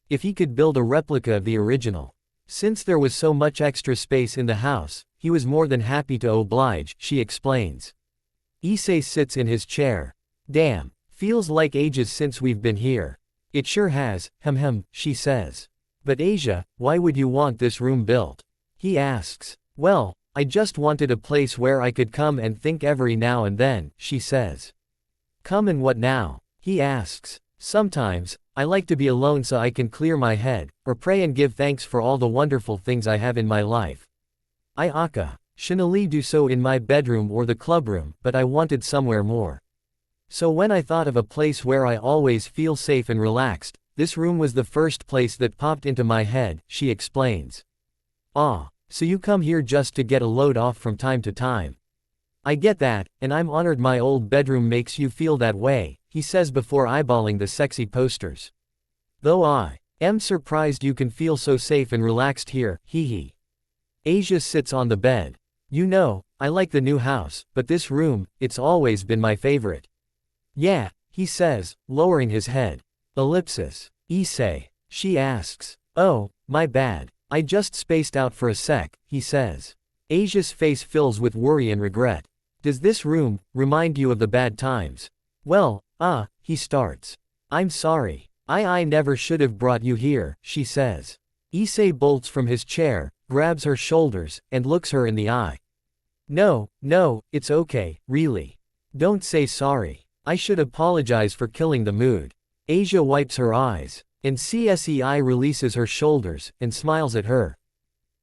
if he could build a replica of the original. Since there was so much extra space in the house, he was more than happy to oblige, she explains. ISSEI sits in his chair. Damn, feels like ages since we've been here. It sure has, she says. But Asia, why would you want this room built? He asks. Well, I just wanted a place where I could come and think every now and then, she says. Come and what now? He asks. Sometimes, I like to be alone so I can clear my head, or pray and give thanks for all the wonderful things I have in my life. I Shanali do so in my bedroom or the clubroom, but I wanted somewhere more. So when I thought of a place where I always feel safe and relaxed, this room was the first place that popped into my head, she explains. So you come here just to get a load off from time to time. I get that, and I'm honored my old bedroom makes you feel that way, he says before eyeballing the sexy posters. Though I am surprised you can feel so safe and relaxed here, hee. Asia sits on the bed. You know, I like the new house, but this room, it's always been my favorite. Yeah, he says, lowering his head. Ellipsis. ISSEI. She asks. Oh, my bad. I just spaced out for a sec, he says. Asia's face fills with worry and regret. Does this room remind you of the bad times? Well, he starts. I'm sorry. I never should have brought you here, she says. Issei bolts from his chair, grabs her shoulders, and looks her in the eye. No, it's okay, really. Don't say sorry. I should apologize for killing the mood. Asia wipes her eyes, and ISSEI releases her shoulders, and smiles at her.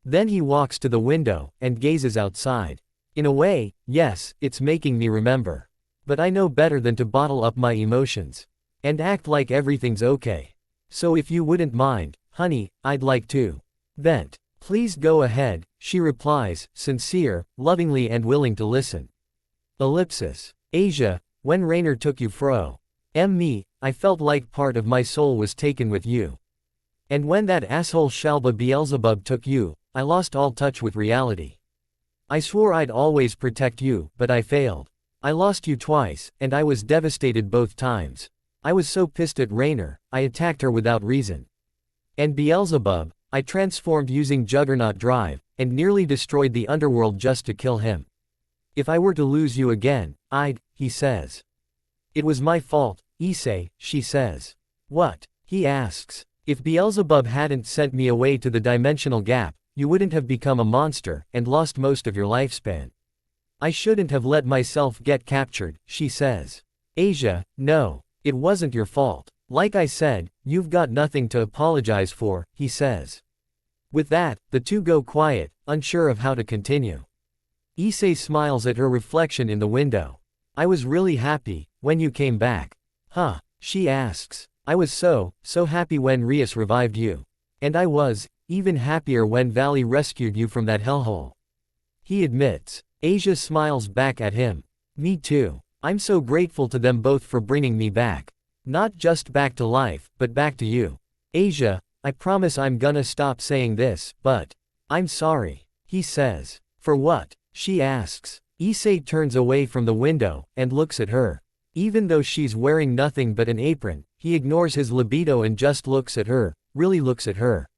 Then he walks to the window, and gazes outside. In a way, yes, it's making me remember. But I know better than to bottle up my emotions. And act like everything's okay. So if you wouldn't mind, honey, I'd like to vent. Please go ahead, she replies, sincere, lovingly and willing to listen. Ellipsis. Asia, when Rainer took you fro. Me, I felt like part of my soul was taken with you. And when that asshole Shalba Beelzebub took you, I lost all touch with reality. I swore I'd always protect you, but I failed. I lost you twice, and I was devastated both times. I was so pissed at Rainer, I attacked her without reason. And Beelzebub, I transformed using Juggernaut Drive, and nearly destroyed the underworld just to kill him. If I were to lose you again, he says. It was my fault, Issei, she says. What? He asks. If Beelzebub hadn't sent me away to the dimensional gap, you wouldn't have become a monster, and lost most of your lifespan. I shouldn't have let myself get captured, she says. Asia, no. It wasn't your fault. Like I said, you've got nothing to apologize for, he says. With that, the two go quiet, unsure of how to continue. Issei smiles at her reflection in the window. I was really happy when you came back. Huh? She asks. I was so happy when Rias revived you. And I was even happier when Valley rescued you from that hellhole. He admits. Asia smiles back at him. Me too. I'm so grateful to them both for bringing me back. Not just back to life, but back to you. Asia, I promise I'm gonna stop saying this, but I'm sorry, he says. For what? She asks. Issei turns away from the window and looks at her. Even though she's wearing nothing but an apron, he ignores his libido and just looks at her, really looks at her.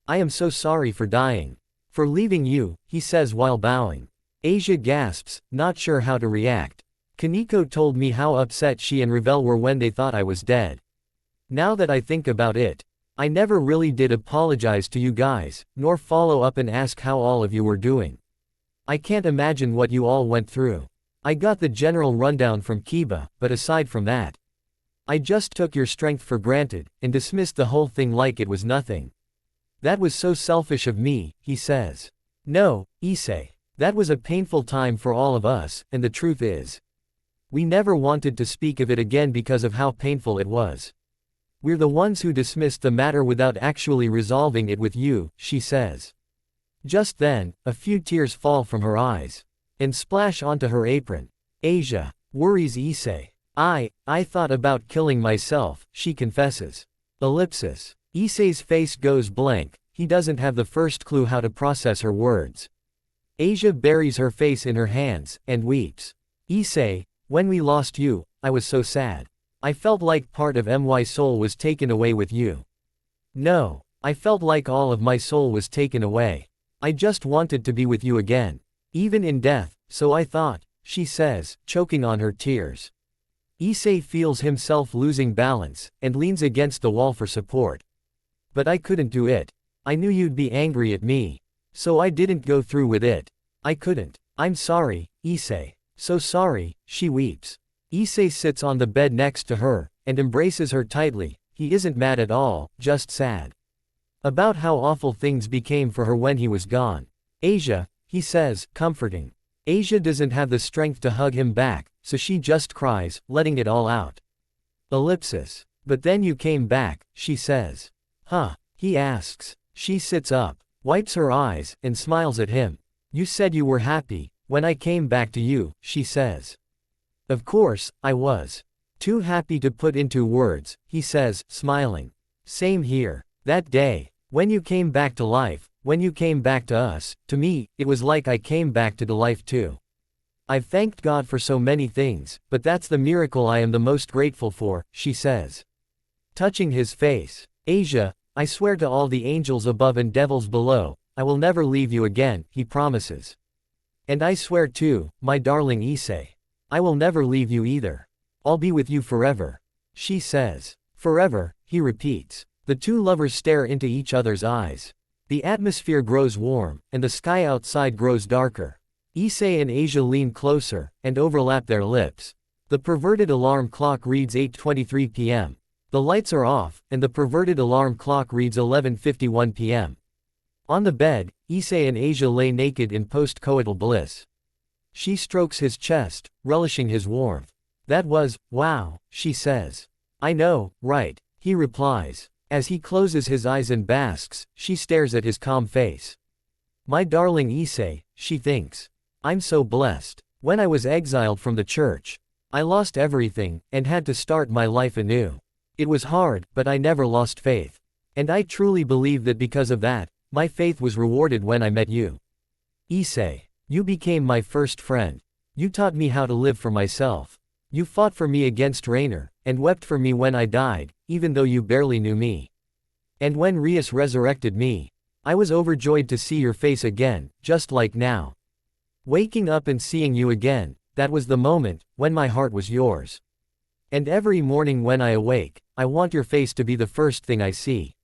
I am so sorry for dying. For leaving you, he says while bowing. Asia gasps, not sure how to react. Kaneko told me how upset she and Ravel were when they thought I was dead. Now that I think about it, I never really did apologize to you guys, nor follow up and ask how all of you were doing. I can't imagine what you all went through. I got the general rundown from Kiba, but aside from that, I just took your strength for granted, and dismissed the whole thing like it was nothing. That was so selfish of me, he says. No, Issei. That was a painful time for all of us, and the truth is, we never wanted to speak of it again because of how painful it was. We're the ones who dismissed the matter without actually resolving it with you, she says. Just then, a few tears fall from her eyes and splash onto her apron. Asia worries Issei. I thought about killing myself, she confesses. Ellipsis. Issei's face goes blank, he doesn't have the first clue how to process her words. Asia buries her face in her hands, and weeps. Issei, when we lost you, I was so sad. I felt like part of my soul was taken away with you. No, I felt like all of my soul was taken away. I just wanted to be with you again. Even in death, so I thought, she says, choking on her tears. Issei feels himself losing balance, and leans against the wall for support. But I couldn't do it. I knew you'd be angry at me. So I didn't go through with it. I couldn't. I'm sorry, Issei. So sorry, she weeps. Issei sits on the bed next to her, and embraces her tightly. He isn't mad at all, just sad. About how awful things became for her when he was gone. Asia, he says, comforting. Asia doesn't have the strength to hug him back, so she just cries, letting it all out. Ellipsis. But then you came back, she says. Huh? He asks. She sits up, wipes her eyes, and smiles at him. You said you were happy when I came back to you, she says. Of course, I was. Too happy to put into words, he says, smiling. Same here. That day, when you came back to life, when you came back to us, to me, it was like I came back to life too. I've thanked God for so many things, but that's the miracle I am the most grateful for, she says. Touching his face. Asia, I swear to all the angels above and devils below, I will never leave you again, he promises. And I swear too, my darling ISSEI. I will never leave you either. I'll be with you forever. She says. Forever, he repeats. The two lovers stare into each other's eyes. The atmosphere grows warm, and the sky outside grows darker. ISSEI and Asia lean closer, and overlap their lips. The perverted alarm clock reads 8:23 p.m. The lights are off, and the perverted alarm clock reads 11:51 p.m. On the bed, ISSEI and Asia lay naked in post-coital bliss. She strokes his chest, relishing his warmth. That was, wow, she says. I know, right, he replies. As he closes his eyes and basks, she stares at his calm face. My darling ISSEI, she thinks. I'm so blessed. When I was exiled from the church, I lost everything, and had to start my life anew. It was hard, but I never lost faith. And I truly believe that because of that, my faith was rewarded when I met you. ISSEI, you became my first friend. You taught me how to live for myself. You fought for me against Rainer, and wept for me when I died, even though you barely knew me. And when Rias resurrected me, I was overjoyed to see your face again, just like now. Waking up and seeing you again, that was the moment, when my heart was yours. And every morning when I awake, I want your face to be the first thing I see.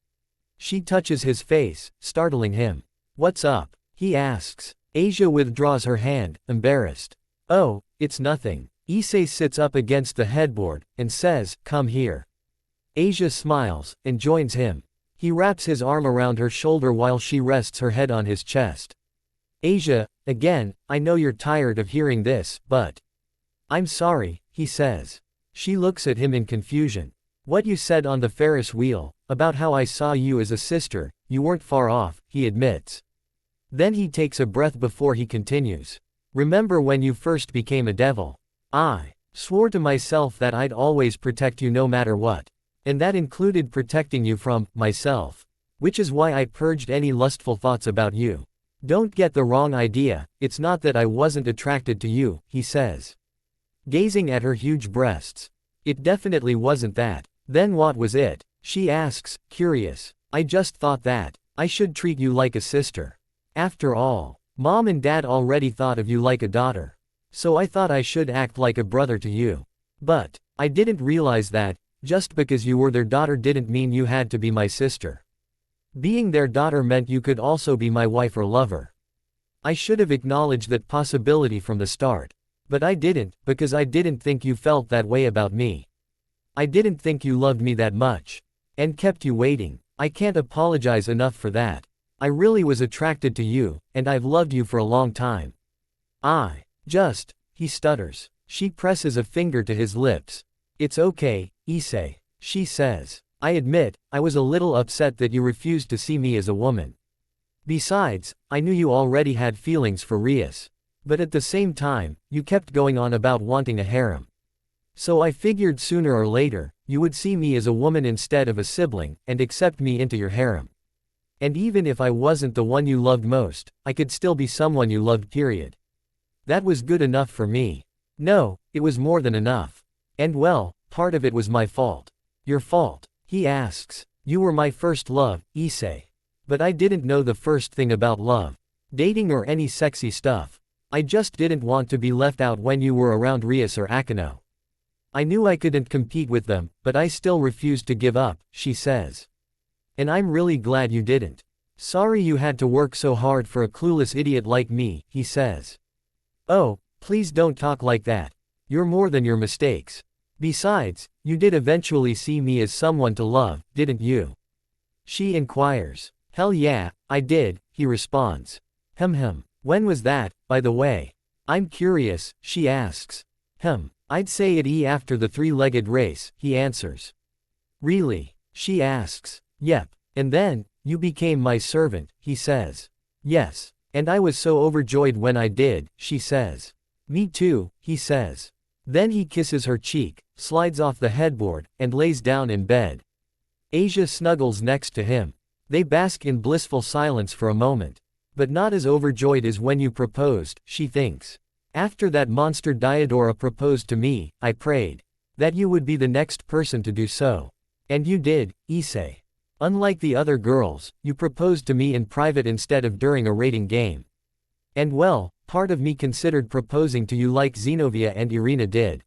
She touches his face, startling him. What's up? He asks. Asia withdraws her hand, embarrassed. Oh, it's nothing. ISSEI sits up against the headboard, and says, come here. Asia smiles, and joins him. He wraps his arm around her shoulder while she rests her head on his chest. Asia, again, I know you're tired of hearing this, but... I'm sorry, he says. She looks at him in confusion. What you said on the Ferris wheel, about how I saw you as a sister, you weren't far off, he admits. Then he takes a breath before he continues. Remember when you first became a devil? I swore to myself that I'd always protect you no matter what. And that included protecting you from myself. Which is why I purged any lustful thoughts about you. Don't get the wrong idea, it's not that I wasn't attracted to you, he says. Gazing at her huge breasts. It definitely wasn't that. Then what was it? She asks, curious. I just thought that I should treat you like a sister. After all, Mom and Dad already thought of you like a daughter. So I thought I should act like a brother to you. But I didn't realize that, just because you were their daughter didn't mean you had to be my sister. Being their daughter meant you could also be my wife or lover. I should have acknowledged that possibility from the start. But I didn't, because I didn't think you felt that way about me. I didn't think you loved me that much. And kept you waiting. I can't apologize enough for that. I really was attracted to you, and I've loved you for a long time. He stutters. She presses a finger to his lips. It's okay, ISSEI, she says. I admit, I was a little upset that you refused to see me as a woman. Besides, I knew you already had feelings for Rias. But at the same time, you kept going on about wanting a harem. So I figured sooner or later, you would see me as a woman instead of a sibling, and accept me into your harem. And even if I wasn't the one you loved most, I could still be someone you loved, period. That was good enough for me. No, it was more than enough. And well, part of it was my fault. Your fault? He asks. You were my first love, ISSEI. But I didn't know the first thing about love. Dating or any sexy stuff. I just didn't want to be left out when you were around Rias or Akino. I knew I couldn't compete with them, but I still refused to give up, she says. And I'm really glad you didn't. Sorry you had to work so hard for a clueless idiot like me, he says. Oh, please don't talk like that. You're more than your mistakes. Besides, you did eventually see me as someone to love, didn't you? She inquires. Hell yeah, I did, he responds. When was that, by the way? I'm curious, she asks. I'd say after the three-legged race, he answers. Really? She asks. Yep. And then, you became my servant, he says. Yes. And I was so overjoyed when I did, she says. Me too, he says. Then he kisses her cheek, slides off the headboard, and lays down in bed. Asia snuggles next to him. They bask in blissful silence for a moment. But not as overjoyed as when you proposed, she thinks. After that monster Diodora proposed to me, I prayed that you would be the next person to do so. And you did, ISSEI. Unlike the other girls, you proposed to me in private instead of during a rating game. And well, part of me considered proposing to you like Zenobia and Irina did.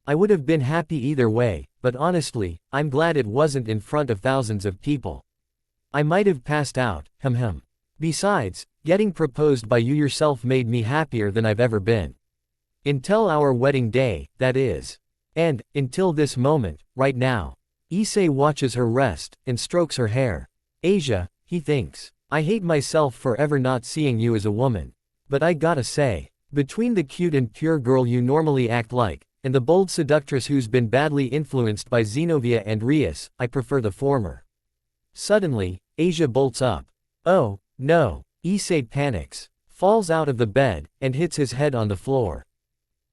I would have been happy either way, but honestly, I'm glad it wasn't in front of thousands of people. I might have passed out, Besides, getting proposed by you yourself made me happier than I've ever been. Until our wedding day, that is. And, until this moment, right now. Issei watches her rest, and strokes her hair. Asia, he thinks. I hate myself for ever not seeing you as a woman. But I gotta say, between the cute and pure girl you normally act like, and the bold seductress who's been badly influenced by Zenobia and Rias, I prefer the former. Suddenly, Asia bolts up. Oh, no. Issei panics, falls out of the bed, and hits his head on the floor.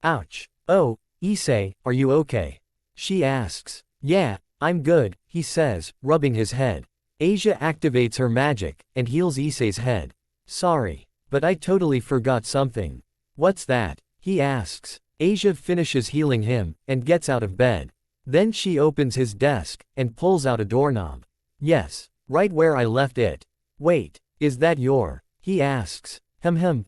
Ouch. Oh, Issei, are you okay? She asks. Yeah, I'm good, he says, rubbing his head. Asia activates her magic, and heals Issei's head. Sorry, but I totally forgot something. What's that? He asks. Asia finishes healing him, and gets out of bed. Then she opens his desk, and pulls out a doorknob. Yes, right where I left it. Wait, is that your? He asks.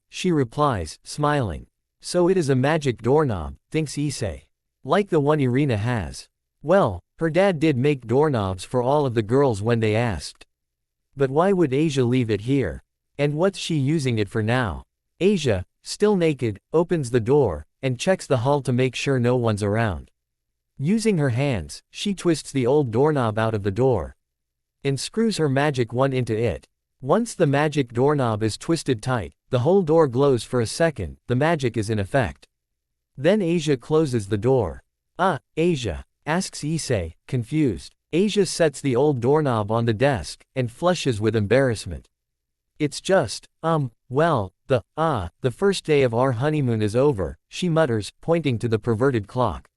She replies, smiling. So it is a magic doorknob, thinks Issei. Like the one Irina has. Well, her dad did make doorknobs for all of the girls when they asked. But why would Asia leave it here? And what's she using it for now? Asia, still naked, opens the door, and checks the hall to make sure no one's around. Using her hands, she twists the old doorknob out of the door. And screws her magic wand into it. Once the magic doorknob is twisted tight, the whole door glows for a second, the magic is in effect. Then Asia closes the door. Asia? Asks Issei, confused. Asia sets the old doorknob on the desk, and flushes with embarrassment. It's just, the first day of our honeymoon is over, she mutters, pointing to the perverted clock.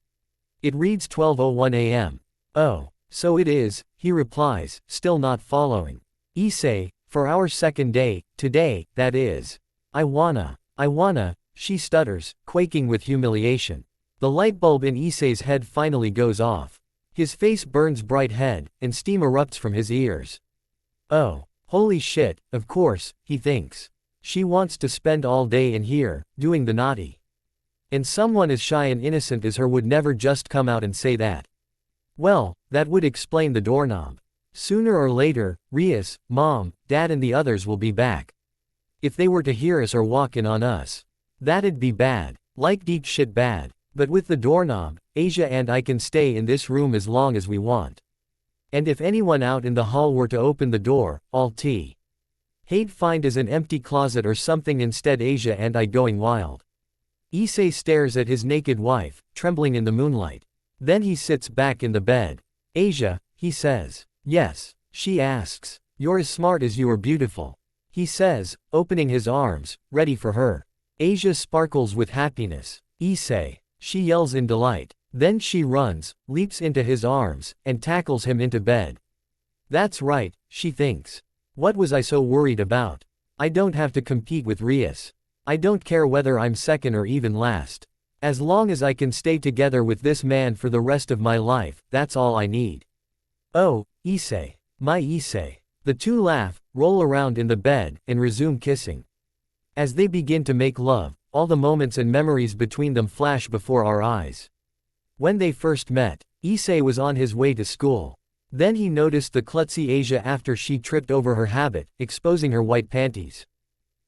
It reads 12:01 a.m. Oh, so it is, he replies, still not following. Issei, for our second day, today, that is. I wanna, she stutters, quaking with humiliation. The light bulb in Issei's head finally goes off. His face burns bright red, and steam erupts from his ears. Oh, holy shit, of course, he thinks. She wants to spend all day in here, doing the naughty. And someone as shy and innocent as her would never just come out and say that. Well, that would explain the doorknob. Sooner or later, Rias, Mom, Dad and the others will be back. If they were to hear us or walk in on us. That'd be bad. Like deep shit bad. But with the doorknob, Asia and I can stay in this room as long as we want. And if anyone out in the hall were to open the door, all Hate find as an empty closet or something instead. Asia and I going wild. Issei stares at his naked wife, trembling in the moonlight. Then he sits back in the bed. Asia, he says. Yes, she asks. You're as smart as you are beautiful. He says, opening his arms, ready for her. Asia sparkles with happiness. Issei. She yells in delight. Then she runs, leaps into his arms, and tackles him into bed. That's right, she thinks. What was I so worried about? I don't have to compete with Rias. I don't care whether I'm second or even last. As long as I can stay together with this man for the rest of my life, that's all I need. Oh, Issei. My Issei. The two laugh, roll around in the bed, and resume kissing. As they begin to make love, all the moments and memories between them flash before our eyes. When they first met, Issei was on his way to school. Then he noticed the klutzy Asia after she tripped over her habit, exposing her white panties.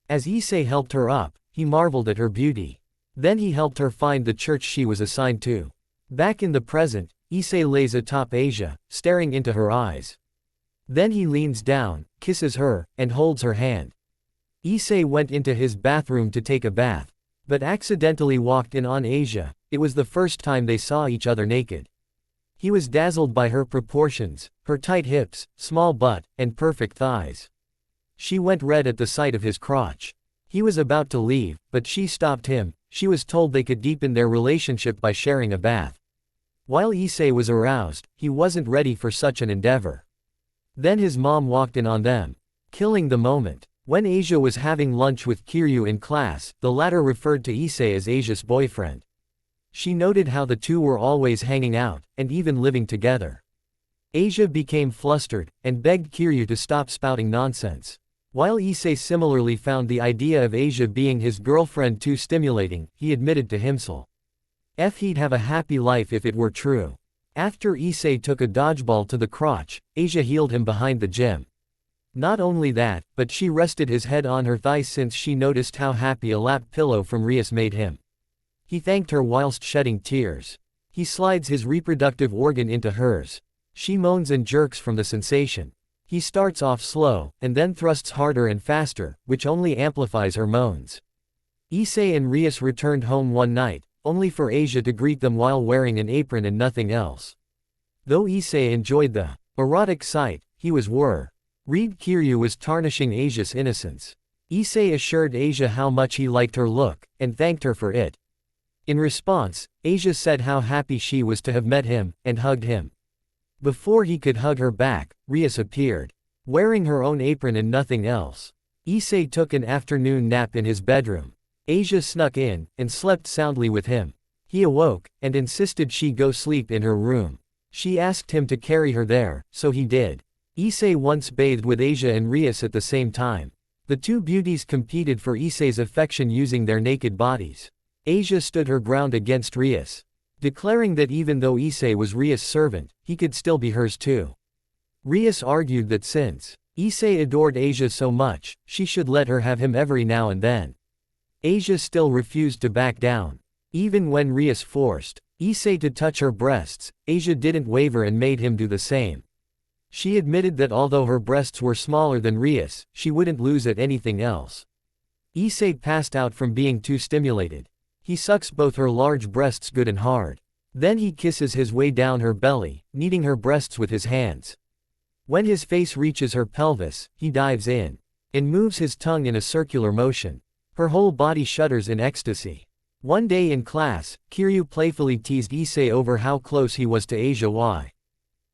As Issei helped her up, he marveled at her beauty. Then he helped her find the church she was assigned to. Back in the present, Issei lays atop Asia, staring into her eyes. Then he leans down, kisses her, and holds her hand. Issei went into his bathroom to take a bath, but accidentally walked in on Asia. It was the first time they saw each other naked. He was dazzled by her proportions, her tight hips, small butt, and perfect thighs. She went red at the sight of his crotch. He was about to leave, but she stopped him. She was told they could deepen their relationship by sharing a bath. While Issei was aroused, he wasn't ready for such an endeavor. Then his mom walked in on them, killing the moment. When Asia was having lunch with Kiryu in class, the latter referred to Issei as Asia's boyfriend. She noted how the two were always hanging out, and even living together. Asia became flustered, and begged Kiryu to stop spouting nonsense. While Issei similarly found the idea of Asia being his girlfriend too stimulating, he admitted to himself. He'd have a happy life if it were true. After Issei took a dodgeball to the crotch, Asia healed him behind the gym. Not only that, but she rested his head on her thigh since she noticed how happy a lap pillow from Rias made him. He thanked her whilst shedding tears. He slides his reproductive organ into hers. She moans and jerks from the sensation. He starts off slow, and then thrusts harder and faster, which only amplifies her moans. Issei and Rias returned home one night, only for Asia to greet them while wearing an apron and nothing else. Though Issei enjoyed the erotic sight, he was worried Kiryu was tarnishing Asia's innocence. Issei assured Asia how much he liked her look, and thanked her for it. In response, Asia said how happy she was to have met him, and hugged him. Before he could hug her back, Rias appeared, wearing her own apron and nothing else. Issei took an afternoon nap in his bedroom. Asia snuck in, and slept soundly with him. He awoke, and insisted she go sleep in her room. She asked him to carry her there, so he did. Issei once bathed with Asia and Rias at the same time. The two beauties competed for Issei's affection using their naked bodies. Asia stood her ground against Rias, declaring that even though Issei was Rias' servant, he could still be hers too. Rias argued that since Issei adored Asia so much, she should let her have him every now and then. Asia still refused to back down. Even when Rias forced Issei to touch her breasts, Asia didn't waver and made him do the same. She admitted that although her breasts were smaller than Rias, she wouldn't lose at anything else. Issei passed out from being too stimulated. He sucks both her large breasts good and hard. Then he kisses his way down her belly, kneading her breasts with his hands. When his face reaches her pelvis, he dives in and moves his tongue in a circular motion. Her whole body shudders in ecstasy. One day in class, Kiryu playfully teased Issei over how close he was to Asia.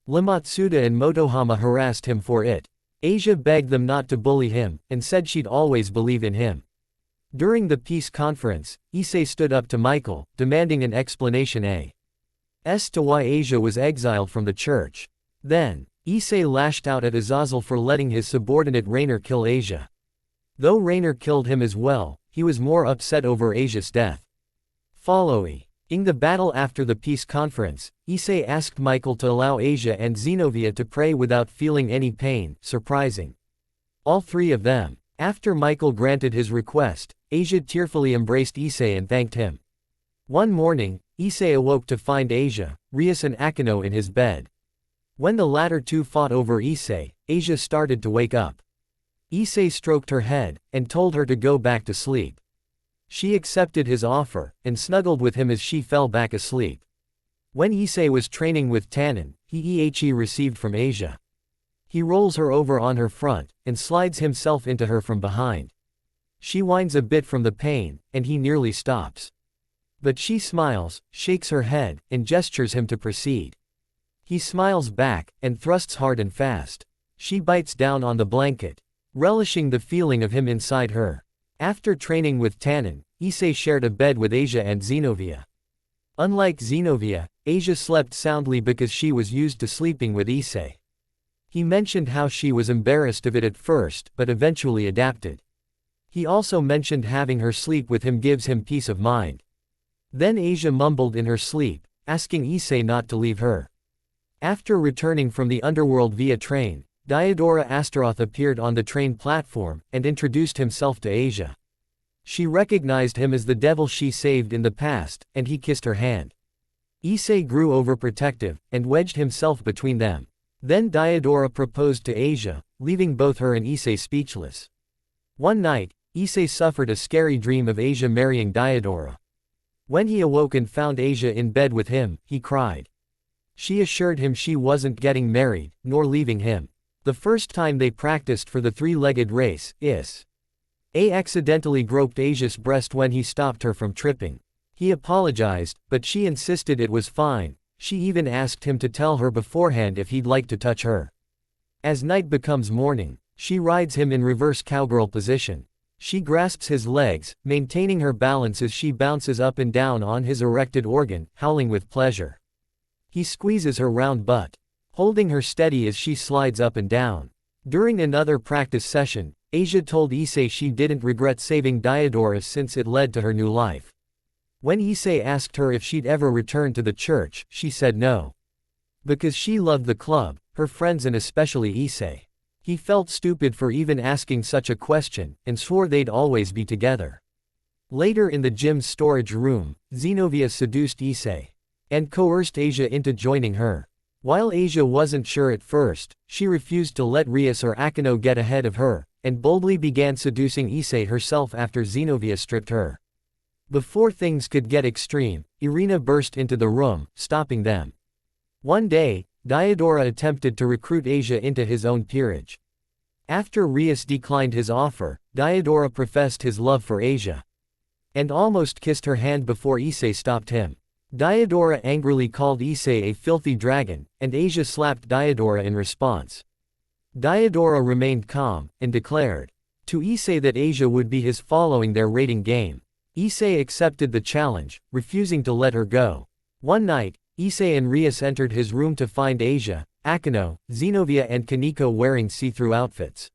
Matsuda and Motohama harassed him for it. Asia begged them not to bully him, and said she'd always believe in him. During the peace conference, Issei stood up to Michael, demanding an explanation as to why Asia was exiled from the church. Then, Issei lashed out at Azazel for letting his subordinate Rainer kill Asia. Though Rainer killed him as well, he was more upset over Asia's death. Following the battle after the peace conference, Issei asked Michael to allow Asia and Zenobia to pray without feeling any pain, surprising all three of them. After Michael granted his request, Asia tearfully embraced Issei and thanked him. One morning, Issei awoke to find Asia, Rias and Akino in his bed. When the latter two fought over Issei, Asia started to wake up. Issei stroked her head, and told her to go back to sleep. She accepted his offer, and snuggled with him as she fell back asleep. When Issei was training with Tannen, he received from Asia. He rolls her over on her front, and slides himself into her from behind. She whines a bit from the pain, and he nearly stops. But she smiles, shakes her head, and gestures him to proceed. He smiles back, and thrusts hard and fast. She bites down on the blanket, relishing the feeling of him inside her. After training with Tannen, Issei shared a bed with Asia and Zenobia. Unlike Zenobia, Asia slept soundly because she was used to sleeping with Issei. He mentioned how she was embarrassed of it at first, but eventually adapted. He also mentioned having her sleep with him gives him peace of mind. Then Asia mumbled in her sleep, asking Issei not to leave her. After returning from the underworld via train, Diodora Astaroth appeared on the train platform, and introduced himself to Asia. She recognized him as the devil she saved in the past, and he kissed her hand. Issei grew overprotective, and wedged himself between them. Then Diodora proposed to Asia, leaving both her and Issei speechless. One night, Issei suffered a scary dream of Asia marrying Diodora. When he awoke and found Asia in bed with him, he cried. She assured him she wasn't getting married, nor leaving him. The first time they practiced for the three-legged race, ISSEI accidentally groped Asia's breast when he stopped her from tripping. He apologized, but she insisted it was fine. She even asked him to tell her beforehand if he'd like to touch her. As night becomes morning, she rides him in reverse cowgirl position. She grasps his legs, maintaining her balance as she bounces up and down on his erected organ, howling with pleasure. He squeezes her round butt, holding her steady as she slides up and down. During another practice session, Asia told Issei she didn't regret saving Diodorus since it led to her new life. When Issei asked her if she'd ever return to the church, she said no. Because she loved the club, her friends and especially Issei. He felt stupid for even asking such a question, and swore they'd always be together. Later in the gym's storage room, Zenobia seduced Issei and coerced Asia into joining her. While Asia wasn't sure at first, she refused to let Rias or Akino get ahead of her, and boldly began seducing Issei herself after Zenobia stripped her. Before things could get extreme, Irina burst into the room, stopping them. One day, Diodora attempted to recruit Asia into his own peerage. After Rias declined his offer, Diodora professed his love for Asia and almost kissed her hand before Issei stopped him. Diodora angrily called Issei a filthy dragon, and Asia slapped Diodora in response. Diodora remained calm, and declared to Issei that Asia would be his following their rating game. Issei accepted the challenge, refusing to let her go. One night, Issei and Rias entered his room to find Asia, Akino, Zenobia and Kaneko wearing see-through outfits.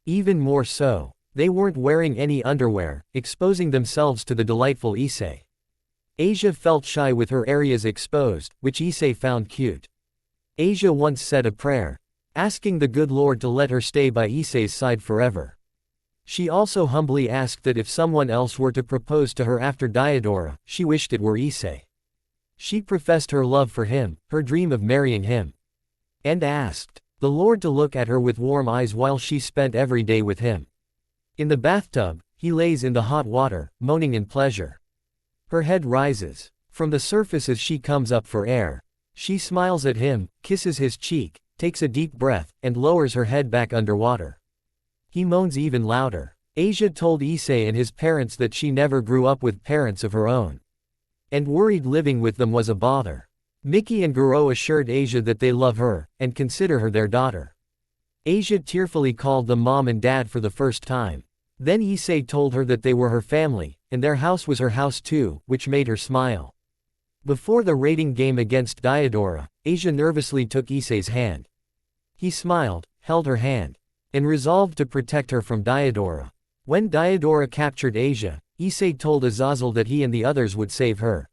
Even more so, they weren't wearing any underwear, exposing themselves to the delightful Issei. Asia felt shy with her areas exposed, which Issei found cute. Asia once said a prayer, asking the good Lord to let her stay by Issei's side forever. She also humbly asked that if someone else were to propose to her after Diodora, she wished it were Issei. She professed her love for him, her dream of marrying him, and asked the Lord to look at her with warm eyes while she spent every day with him. In the bathtub, he lays in the hot water, moaning in pleasure. Her head rises from the surface as she comes up for air. She smiles at him, kisses his cheek, takes a deep breath, and lowers her head back underwater. He moans even louder. Asia told Issei and his parents that she never grew up with parents of her own, and worried living with them was a bother. Miki and Guro assured Asia that they love her, and consider her their daughter. Asia tearfully called them mom and dad for the first time. Then Issei told her that they were her family, and their house was her house too, which made her smile. Before the rating game against Diodora, Asia nervously took Issei's hand. He smiled, held her hand, and resolved to protect her from Diodora. When Diodora captured Asia, Issei told Azazel that he and the others would save her.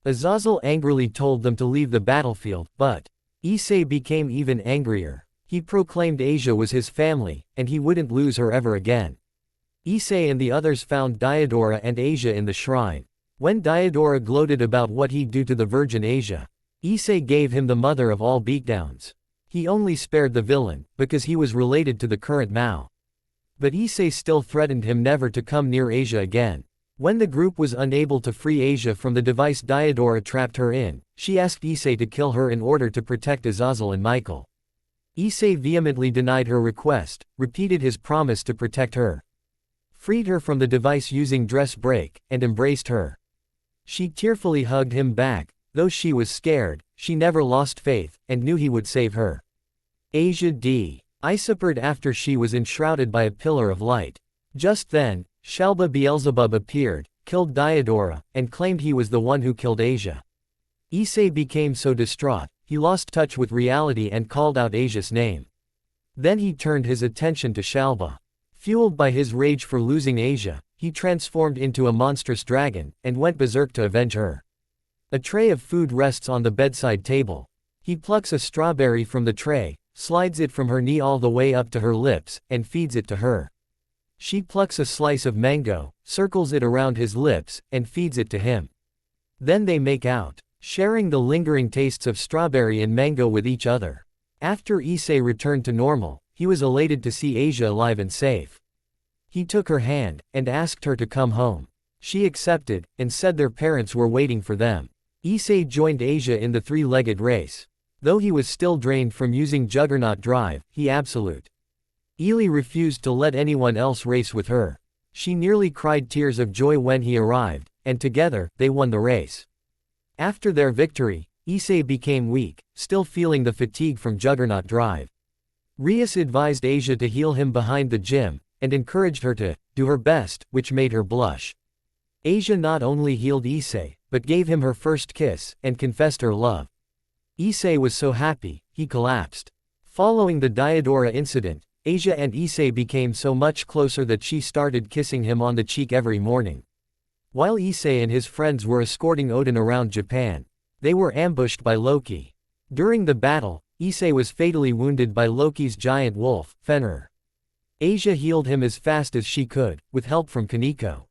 Azazel angrily told them to leave the battlefield, but Issei became even angrier. He proclaimed Asia was his family, and he wouldn't lose her ever again. Issei and the others found Diodora and Asia in the shrine. When Diodora gloated about what he'd do to the virgin Asia, Issei gave him the mother of all beatdowns. He only spared the villain, because he was related to the current Mao. But Issei still threatened him never to come near Asia again. When the group was unable to free Asia from the device Diodora trapped her in, she asked Issei to kill her in order to protect Azazel and Michael. Issei vehemently denied her request, repeated his promise to protect her, freed her from the device using dress break, and embraced her. She tearfully hugged him back. Though she was scared, she never lost faith, and knew he would save her. Asia disappeared after she was enshrouded by a pillar of light. Just then, Shalba Beelzebub appeared, killed Diodora, and claimed he was the one who killed Asia. Issei became so distraught, he lost touch with reality and called out Asia's name. Then he turned his attention to Shalba. Fueled by his rage for losing Asia, he transformed into a monstrous dragon, and went berserk to avenge her. A tray of food rests on the bedside table. He plucks a strawberry from the tray, slides it from her knee all the way up to her lips, and feeds it to her. She plucks a slice of mango, circles it around his lips, and feeds it to him. Then they make out, sharing the lingering tastes of strawberry and mango with each other. After Issei returned to normal, he was elated to see Asia alive and safe. He took her hand, and asked her to come home. She accepted, and said their parents were waiting for them. Issei joined Asia in the three-legged race. Though he was still drained from using Juggernaut Drive, he absolute. Ely refused to let anyone else race with her. She nearly cried tears of joy when he arrived, and together, they won the race. After their victory, Issei became weak, still feeling the fatigue from Juggernaut Drive. Rias advised Asia to heal him behind the gym, and encouraged her to do her best, which made her blush. Asia not only healed Issei, but gave him her first kiss, and confessed her love. Issei was so happy, he collapsed. Following the Diodora incident, Asia and Issei became so much closer that she started kissing him on the cheek every morning. While Issei and his friends were escorting Odin around Japan, they were ambushed by Loki. During the battle, Issei was fatally wounded by Loki's giant wolf, Fenrir. Asia healed him as fast as she could, with help from Kaneko.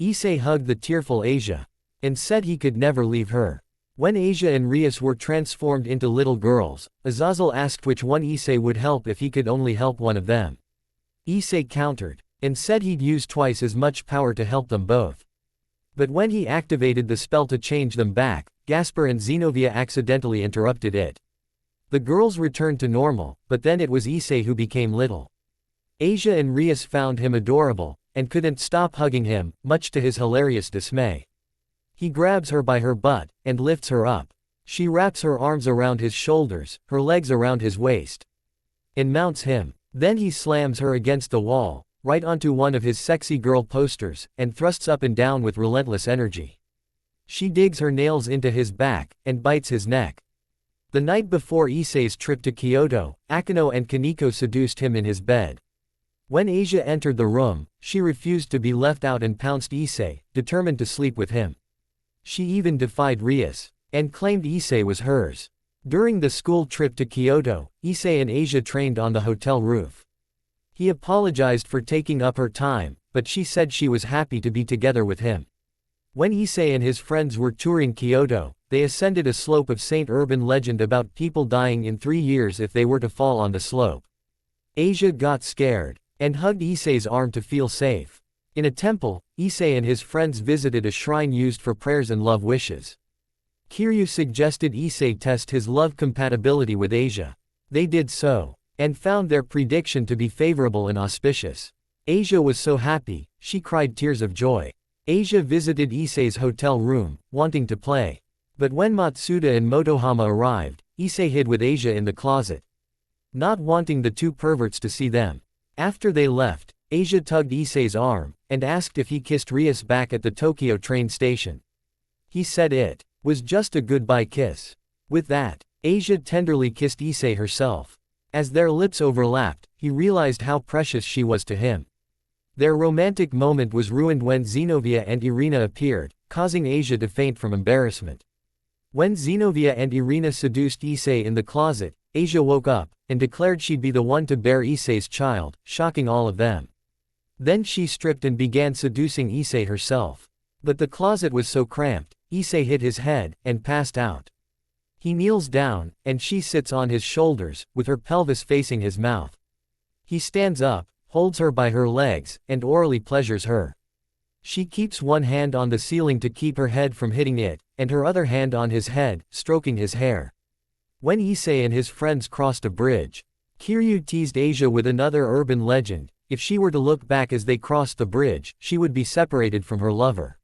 Issei hugged the tearful Asia, and said he could never leave her. When Asia and Rias were transformed into little girls, Azazel asked which one Issei would help if he could only help one of them. Issei countered, and said he'd use twice as much power to help them both. But when he activated the spell to change them back, Gaspar and Zenobia accidentally interrupted it. The girls returned to normal, but then it was Issei who became little. Asia and Rias found him adorable, and couldn't stop hugging him, much to his hilarious dismay. He grabs her by her butt, and lifts her up. She wraps her arms around his shoulders, her legs around his waist, and mounts him. Then he slams her against the wall, right onto one of his sexy girl posters, and thrusts up and down with relentless energy. She digs her nails into his back, and bites his neck. The night before Issei's trip to Kyoto, Akino and Kaneko seduced him in his bed. When Asia entered the room, she refused to be left out and pounced Issei, determined to sleep with him. She even defied Rias, and claimed Issei was hers. During the school trip to Kyoto, Issei and Asia trained on the hotel roof. He apologized for taking up her time, but she said she was happy to be together with him. When Issei and his friends were touring Kyoto, they ascended a slope of Saint Urban legend about people dying in 3 years if they were to fall on the slope. Asia got scared, and hugged Issei's arm to feel safe. In a temple, Issei and his friends visited a shrine used for prayers and love wishes. Kiryu suggested Issei test his love compatibility with Asia. They did so, and found their prediction to be favorable and auspicious. Asia was so happy, she cried tears of joy. Asia visited Issei's hotel room, wanting to play. But when Matsuda and Motohama arrived, Issei hid with Asia in the closet, not wanting the two perverts to see them. After they left, Asia tugged Issei's arm, and asked if he kissed Rias back at the Tokyo train station. He said it was just a goodbye kiss. With that, Asia tenderly kissed Issei herself. As their lips overlapped, he realized how precious she was to him. Their romantic moment was ruined when Zenobia and Irina appeared, causing Asia to faint from embarrassment. When Zenobia and Irina seduced Issei in the closet, Asia woke up, and declared she'd be the one to bear Issei's child, shocking all of them. Then she stripped and began seducing Issei herself. But the closet was so cramped, Issei hit his head, and passed out. He kneels down, and she sits on his shoulders, with her pelvis facing his mouth. He stands up, holds her by her legs, and orally pleasures her. She keeps one hand on the ceiling to keep her head from hitting it, and her other hand on his head, stroking his hair. When Issei and his friends crossed a bridge, Kiryu teased Asia with another urban legend: if she were to look back as they crossed the bridge, she would be separated from her lover.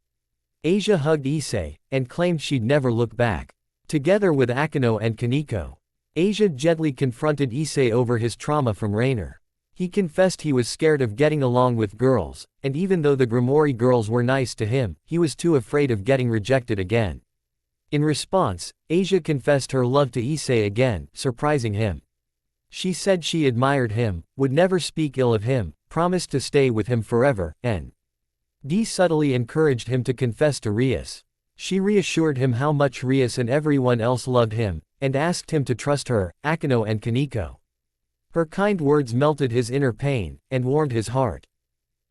Asia hugged Issei, and claimed she'd never look back. Together with Akino and Kaneko, Asia gently confronted Issei over his trauma from Rainer. He confessed he was scared of getting along with girls, and even though the Grimoire girls were nice to him, he was too afraid of getting rejected again. In response, Asia confessed her love to Issei again, surprising him. She said she admired him, would never speak ill of him, promised to stay with him forever, and subtly encouraged him to confess to Rias. She reassured him how much Rias and everyone else loved him, and asked him to trust her, Akino and Kaneko. Her kind words melted his inner pain, and warmed his heart.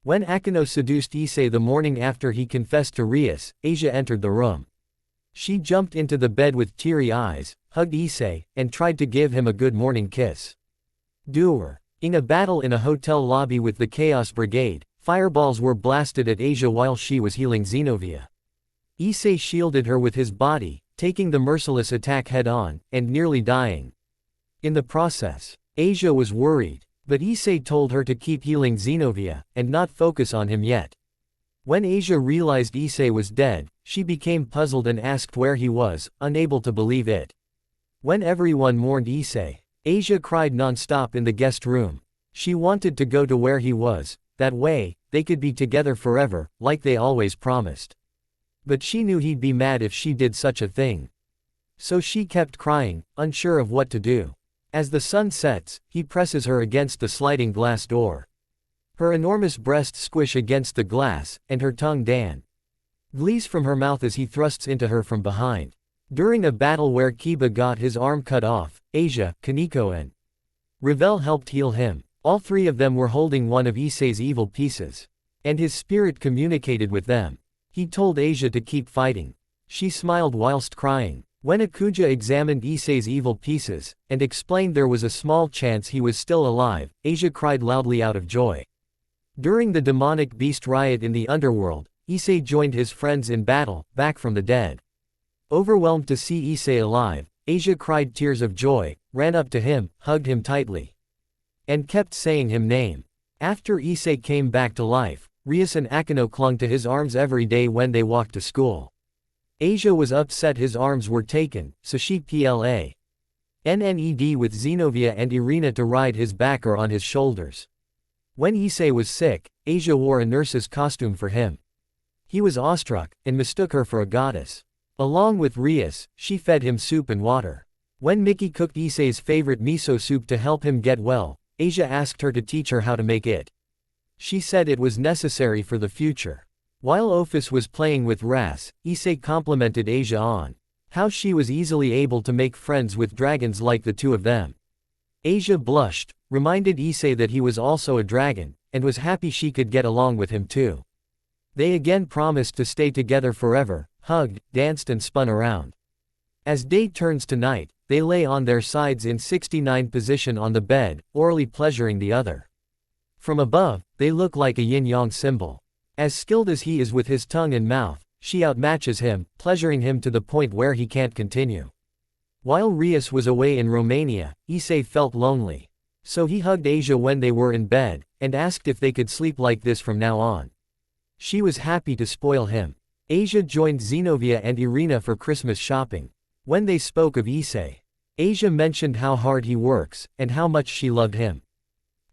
When Akino seduced Issei the morning after he confessed to Rias, Asia entered the room. She jumped into the bed with teary eyes, hugged Issei, and tried to give him a good morning kiss. In a battle in a hotel lobby with the Chaos Brigade, fireballs were blasted at Asia while she was healing Zenobia. Issei shielded her with his body, taking the merciless attack head-on, and nearly dying. In the process, Asia was worried, but Issei told her to keep healing Zenobia, and not focus on him yet. When Asia realized Issei was dead, she became puzzled and asked where he was, unable to believe it. When everyone mourned Issei, Asia cried non-stop in the guest room. She wanted to go to where he was, that way, they could be together forever, like they always promised. But she knew he'd be mad if she did such a thing. So she kept crying, unsure of what to do. As the sun sets, he presses her against the sliding glass door. Her enormous breasts squish against the glass, and her tongue glees from her mouth as he thrusts into her from behind. During a battle where Kiba got his arm cut off, Asia, Kaneko and Revel helped heal him. All three of them were holding one of Issei's evil pieces. And his spirit communicated with them. He told Asia to keep fighting. She smiled whilst crying. When Akuja examined Issei's evil pieces, and explained there was a small chance he was still alive, Asia cried loudly out of joy. During the demonic beast riot in the underworld, Issei joined his friends in battle, back from the dead. Overwhelmed to see Issei alive, Asia cried tears of joy, ran up to him, hugged him tightly, and kept saying his name. After Issei came back to life, Rias and Akino clung to his arms every day when they walked to school. Asia was upset his arms were taken, so she planned with Zenobia and Irina to ride his back or on his shoulders. When Issei was sick, Asia wore a nurse's costume for him. He was awestruck, and mistook her for a goddess. Along with Rias, she fed him soup and water. When Miki cooked Issei's favorite miso soup to help him get well, Asia asked her to teach her how to make it. She said it was necessary for the future. While Ophis was playing with Ras, Issei complimented Asia on how she was easily able to make friends with dragons like the two of them. Asia blushed, reminded Issei that he was also a dragon, and was happy she could get along with him too. They again promised to stay together forever, hugged, danced and spun around. As day turns to night, they lay on their sides in 69 position on the bed, orally pleasuring the other. From above, they look like a yin-yang symbol. As skilled as he is with his tongue and mouth, she outmatches him, pleasuring him to the point where he can't continue. While Rias was away in Romania, Issei felt lonely. So he hugged Asia when they were in bed, and asked if they could sleep like this from now on. She was happy to spoil him. Asia joined Zenobia and Irina for Christmas shopping. When they spoke of Issei, Asia mentioned how hard he works, and how much she loved him.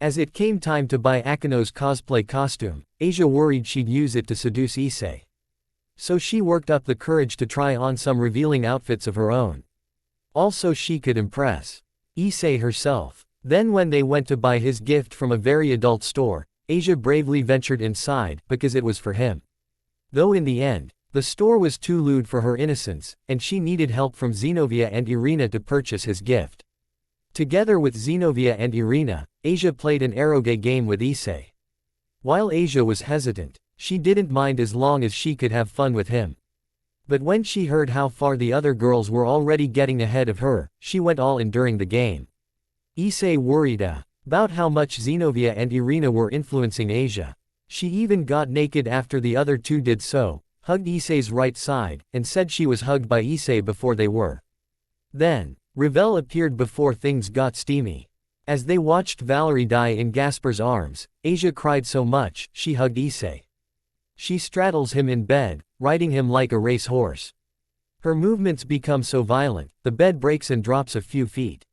As it came time to buy Akino's cosplay costume, Asia worried she'd use it to seduce Issei. So she worked up the courage to try on some revealing outfits of her own. Also she could impress Issei herself. Then when they went to buy his gift from a very adult store, Asia bravely ventured inside, because it was for him. Though in the end, the store was too lewd for her innocence, and she needed help from Zenobia and Irina to purchase his gift. Together with Zenobia and Irina, Asia played an eroge game with Issei. While Asia was hesitant, she didn't mind as long as she could have fun with him. But when she heard how far the other girls were already getting ahead of her, she went all in during the game. Issei worried about how much Zenobia and Irina were influencing Asia. She even got naked after the other two did so, hugged Issei's right side, and said she was hugged by Issei before they were. Then, Revel appeared before things got steamy. As they watched Valerie die in Gaspar's arms, Asia cried so much, she hugged Issei. She straddles him in bed, riding him like a race horse. Her movements become so violent, the bed breaks and drops a few feet.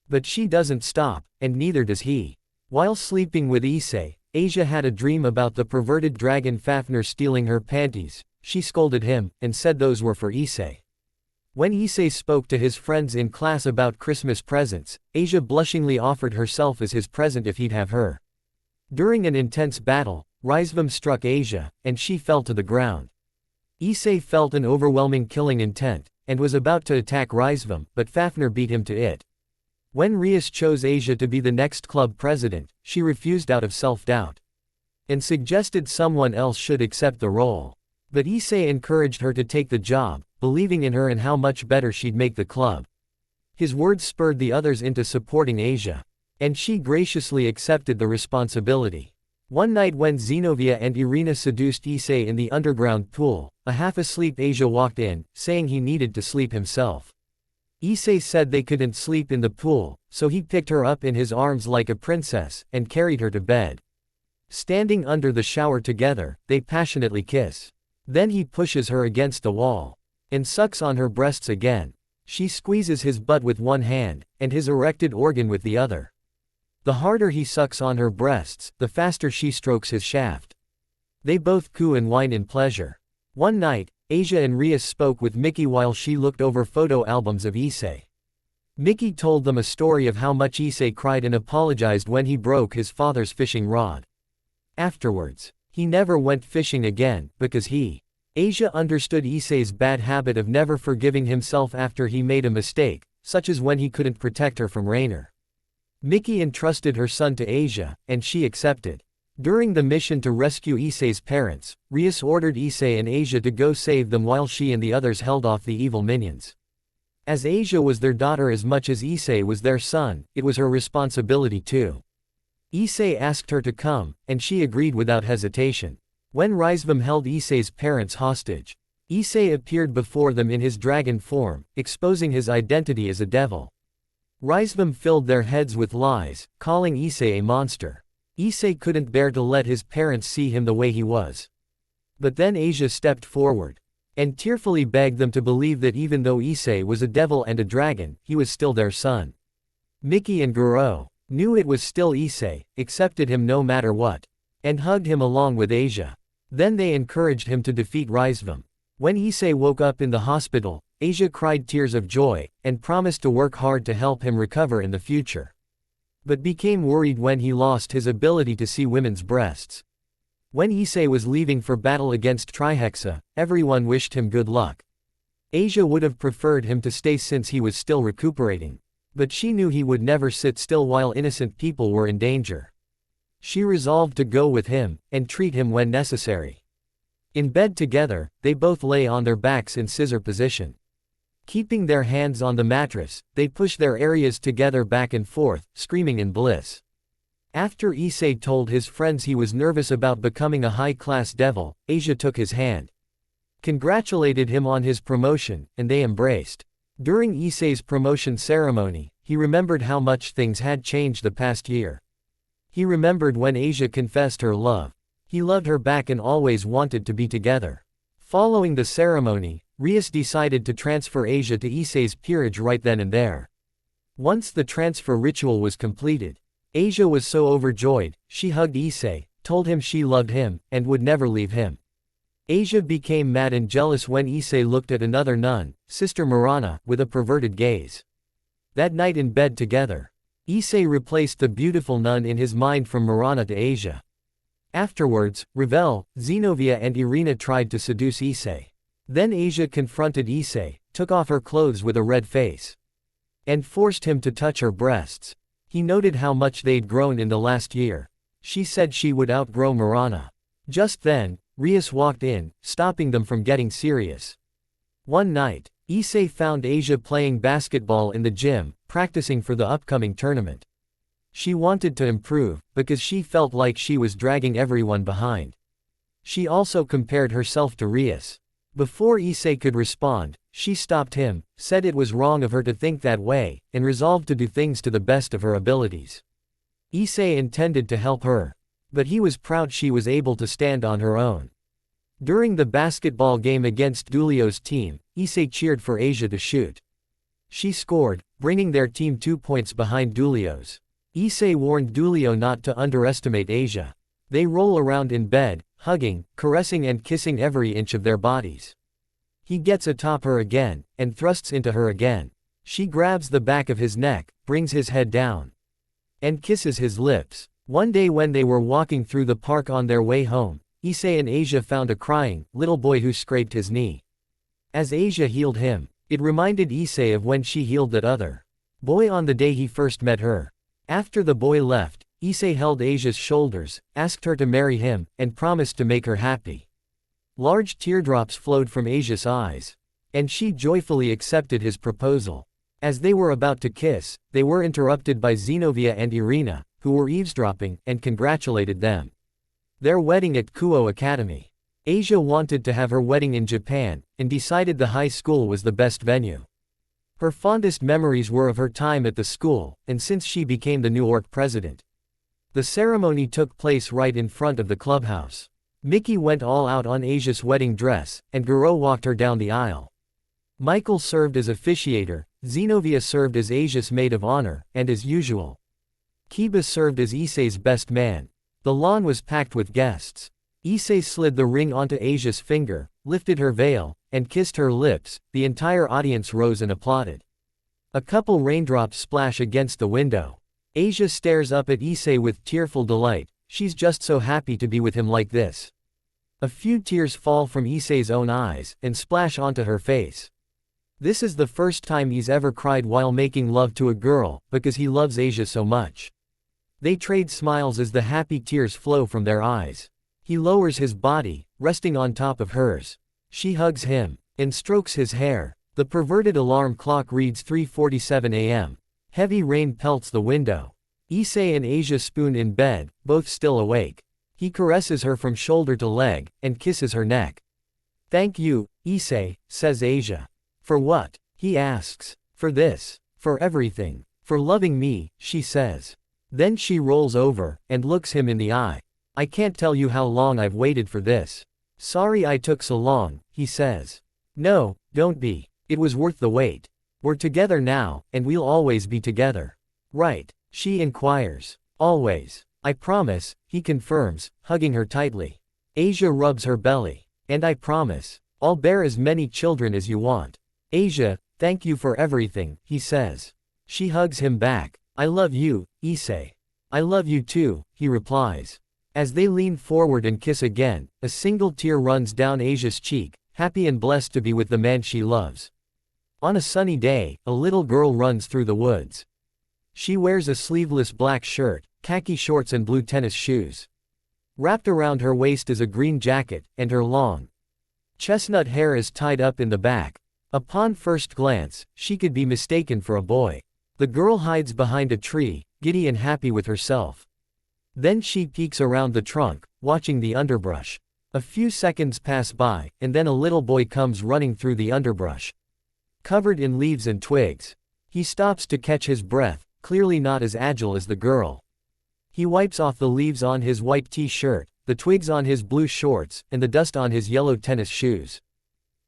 But she doesn't stop, and neither does he. While sleeping with Issei, Asia had a dream about the perverted dragon Fafnir stealing her panties. She scolded him, and said those were for Issei. When Issei spoke to his friends in class about Christmas presents, Asia blushingly offered herself as his present if he'd have her. During an intense battle, Rizvam struck Asia, and she fell to the ground. Issei felt an overwhelming killing intent, and was about to attack Rizvam, but Fafnir beat him to it. When Rias chose Asia to be the next club president, she refused out of self-doubt, and suggested someone else should accept the role. But Issei encouraged her to take the job, believing in her and how much better she'd make the club. His words spurred the others into supporting Asia, and she graciously accepted the responsibility. One night when Zenobia and Irina seduced Issei in the underground pool, a half-asleep Asia walked in, saying he needed to sleep himself. Issei said they couldn't sleep in the pool, so he picked her up in his arms like a princess, and carried her to bed. Standing under the shower together, they passionately kiss. Then he pushes her against the wall, and sucks on her breasts again. She squeezes his butt with one hand, and his erected organ with the other. The harder he sucks on her breasts, the faster she strokes his shaft. They both coo and whine in pleasure. One night, Asia and Rias spoke with Mickey while she looked over photo albums of ISSEI. Mickey told them a story of how much ISSEI cried and apologized when he broke his father's fishing rod. Afterwards, he never went fishing again, because Asia understood ISSEI's bad habit of never forgiving himself after he made a mistake, such as when he couldn't protect her from Rainer. Mickey entrusted her son to Asia, and she accepted. During the mission to rescue ISSEI's parents, Rias ordered ISSEI and Asia to go save them while she and the others held off the evil minions. As Asia was their daughter as much as ISSEI was their son, it was her responsibility too. ISSEI asked her to come, and she agreed without hesitation. When Rizvam held ISSEI's parents hostage, ISSEI appeared before them in his dragon form, exposing his identity as a devil. Rizvam filled their heads with lies, calling ISSEI a monster. ISSEI couldn't bear to let his parents see him the way he was. But then Asia stepped forward and tearfully begged them to believe that even though ISSEI was a devil and a dragon, he was still their son. Mickey and Guro knew it was still ISSEI, accepted him no matter what, and hugged him along with Asia. Then they encouraged him to defeat Rizvam. When ISSEI woke up in the hospital, Asia cried tears of joy, and promised to work hard to help him recover in the future. But became worried when he lost his ability to see women's breasts. When ISSEI was leaving for battle against Trihexa, everyone wished him good luck. Asia would have preferred him to stay since he was still recuperating. But she knew he would never sit still while innocent people were in danger. She resolved to go with him, and treat him when necessary. In bed together, they both lay on their backs in scissor position. Keeping their hands on the mattress, they pushed their areas together back and forth, screaming in bliss. After ISSEI told his friends he was nervous about becoming a high-class devil, Asia took his hand, congratulated him on his promotion, and they embraced. During ISSEI's promotion ceremony, he remembered how much things had changed the past year. He remembered when Asia confessed her love. He loved her back and always wanted to be together. Following the ceremony, Rias decided to transfer Asia to ISSEI's peerage right then and there. Once the transfer ritual was completed, Asia was so overjoyed, she hugged ISSEI, told him she loved him, and would never leave him. Asia became mad and jealous when ISSEI looked at another nun, Sister Marana, with a perverted gaze. That night in bed together, ISSEI replaced the beautiful nun in his mind from Marana to Asia. Afterwards, Ravel, Zenobia and Irina tried to seduce ISSEI. Then Asia confronted ISSEI, took off her clothes with a red face, and forced him to touch her breasts. He noted how much they'd grown in the last year. She said she would outgrow Marana. Just then, Rias walked in, stopping them from getting serious. One night, ISSEI found Asia playing basketball in the gym, practicing for the upcoming tournament. She wanted to improve, because she felt like she was dragging everyone behind. She also compared herself to Rias. Before ISSEI could respond, she stopped him, said it was wrong of her to think that way, and resolved to do things to the best of her abilities. ISSEI intended to help her, but he was proud she was able to stand on her own. During the basketball game against Dulio's team, ISSEI cheered for Asia to shoot. She scored, bringing their team 2 points behind Dulio's. ISSEI warned Dulio not to underestimate Asia. They roll around in bed, hugging, caressing and kissing every inch of their bodies. He gets atop her again, and thrusts into her again. She grabs the back of his neck, brings his head down, and kisses his lips. One day when they were walking through the park on their way home, ISSEI and Asia found a crying little boy who scraped his knee. As Asia healed him, it reminded ISSEI of when she healed that other boy on the day he first met her. After the boy left, ISSEI held Asia's shoulders, asked her to marry him, and promised to make her happy. Large teardrops flowed from Asia's eyes, and she joyfully accepted his proposal. As they were about to kiss, they were interrupted by Zenobia and Irina, who were eavesdropping, and congratulated them. Their wedding at Kuo Academy. Asia wanted to have her wedding in Japan, and decided the high school was the best venue. Her fondest memories were of her time at the school, and since she became the New York president. The ceremony took place right in front of the clubhouse. Mickey went all out on Asia's wedding dress, and Guro walked her down the aisle. Michael served as officiator, Zenobia served as Asia's maid of honor, and as usual, Kiba served as ISSEI's best man. The lawn was packed with guests. ISSEI slid the ring onto Asia's finger, lifted her veil, and kissed her lips. The entire audience rose and applauded. A couple raindrops splash against the window. Asia stares up at Issei with tearful delight. She's just so happy to be with him like this. A few tears fall from Issei's own eyes, and splash onto her face. This is the first time he's ever cried while making love to a girl, because he loves Asia so much. They trade smiles as the happy tears flow from their eyes. He lowers his body, resting on top of hers. She hugs him, and strokes his hair. The perverted alarm clock reads 3:47 a.m. Heavy rain pelts the window. Issei and Asia spoon in bed, both still awake. He caresses her from shoulder to leg, and kisses her neck. "Thank you, Issei," says Asia. "For what?" he asks. "For this. For everything. For loving me," she says. Then she rolls over, and looks him in the eye. "I can't tell you how long I've waited for this. Sorry I took so long," he says. "No, don't be. It was worth the wait. We're together now, and we'll always be together. Right?" she inquires. "Always. I promise," he confirms, hugging her tightly. Asia rubs her belly. "And I promise. I'll bear as many children as you want." "Asia, thank you for everything," he says. She hugs him back. "I love you, Issei." "I love you too," he replies. As they lean forward and kiss again, a single tear runs down Asia's cheek, happy and blessed to be with the man she loves. On a sunny day, a little girl runs through the woods. She wears a sleeveless black shirt, khaki shorts and blue tennis shoes. Wrapped around her waist is a green jacket, and her long chestnut hair is tied up in the back. Upon first glance, she could be mistaken for a boy. The girl hides behind a tree, giddy and happy with herself. Then she peeks around the trunk, watching the underbrush. A few seconds pass by, and then a little boy comes running through the underbrush, covered in leaves and twigs. He stops to catch his breath, clearly not as agile as the girl. He wipes off the leaves on his white t-shirt, the twigs on his blue shorts, and the dust on his yellow tennis shoes.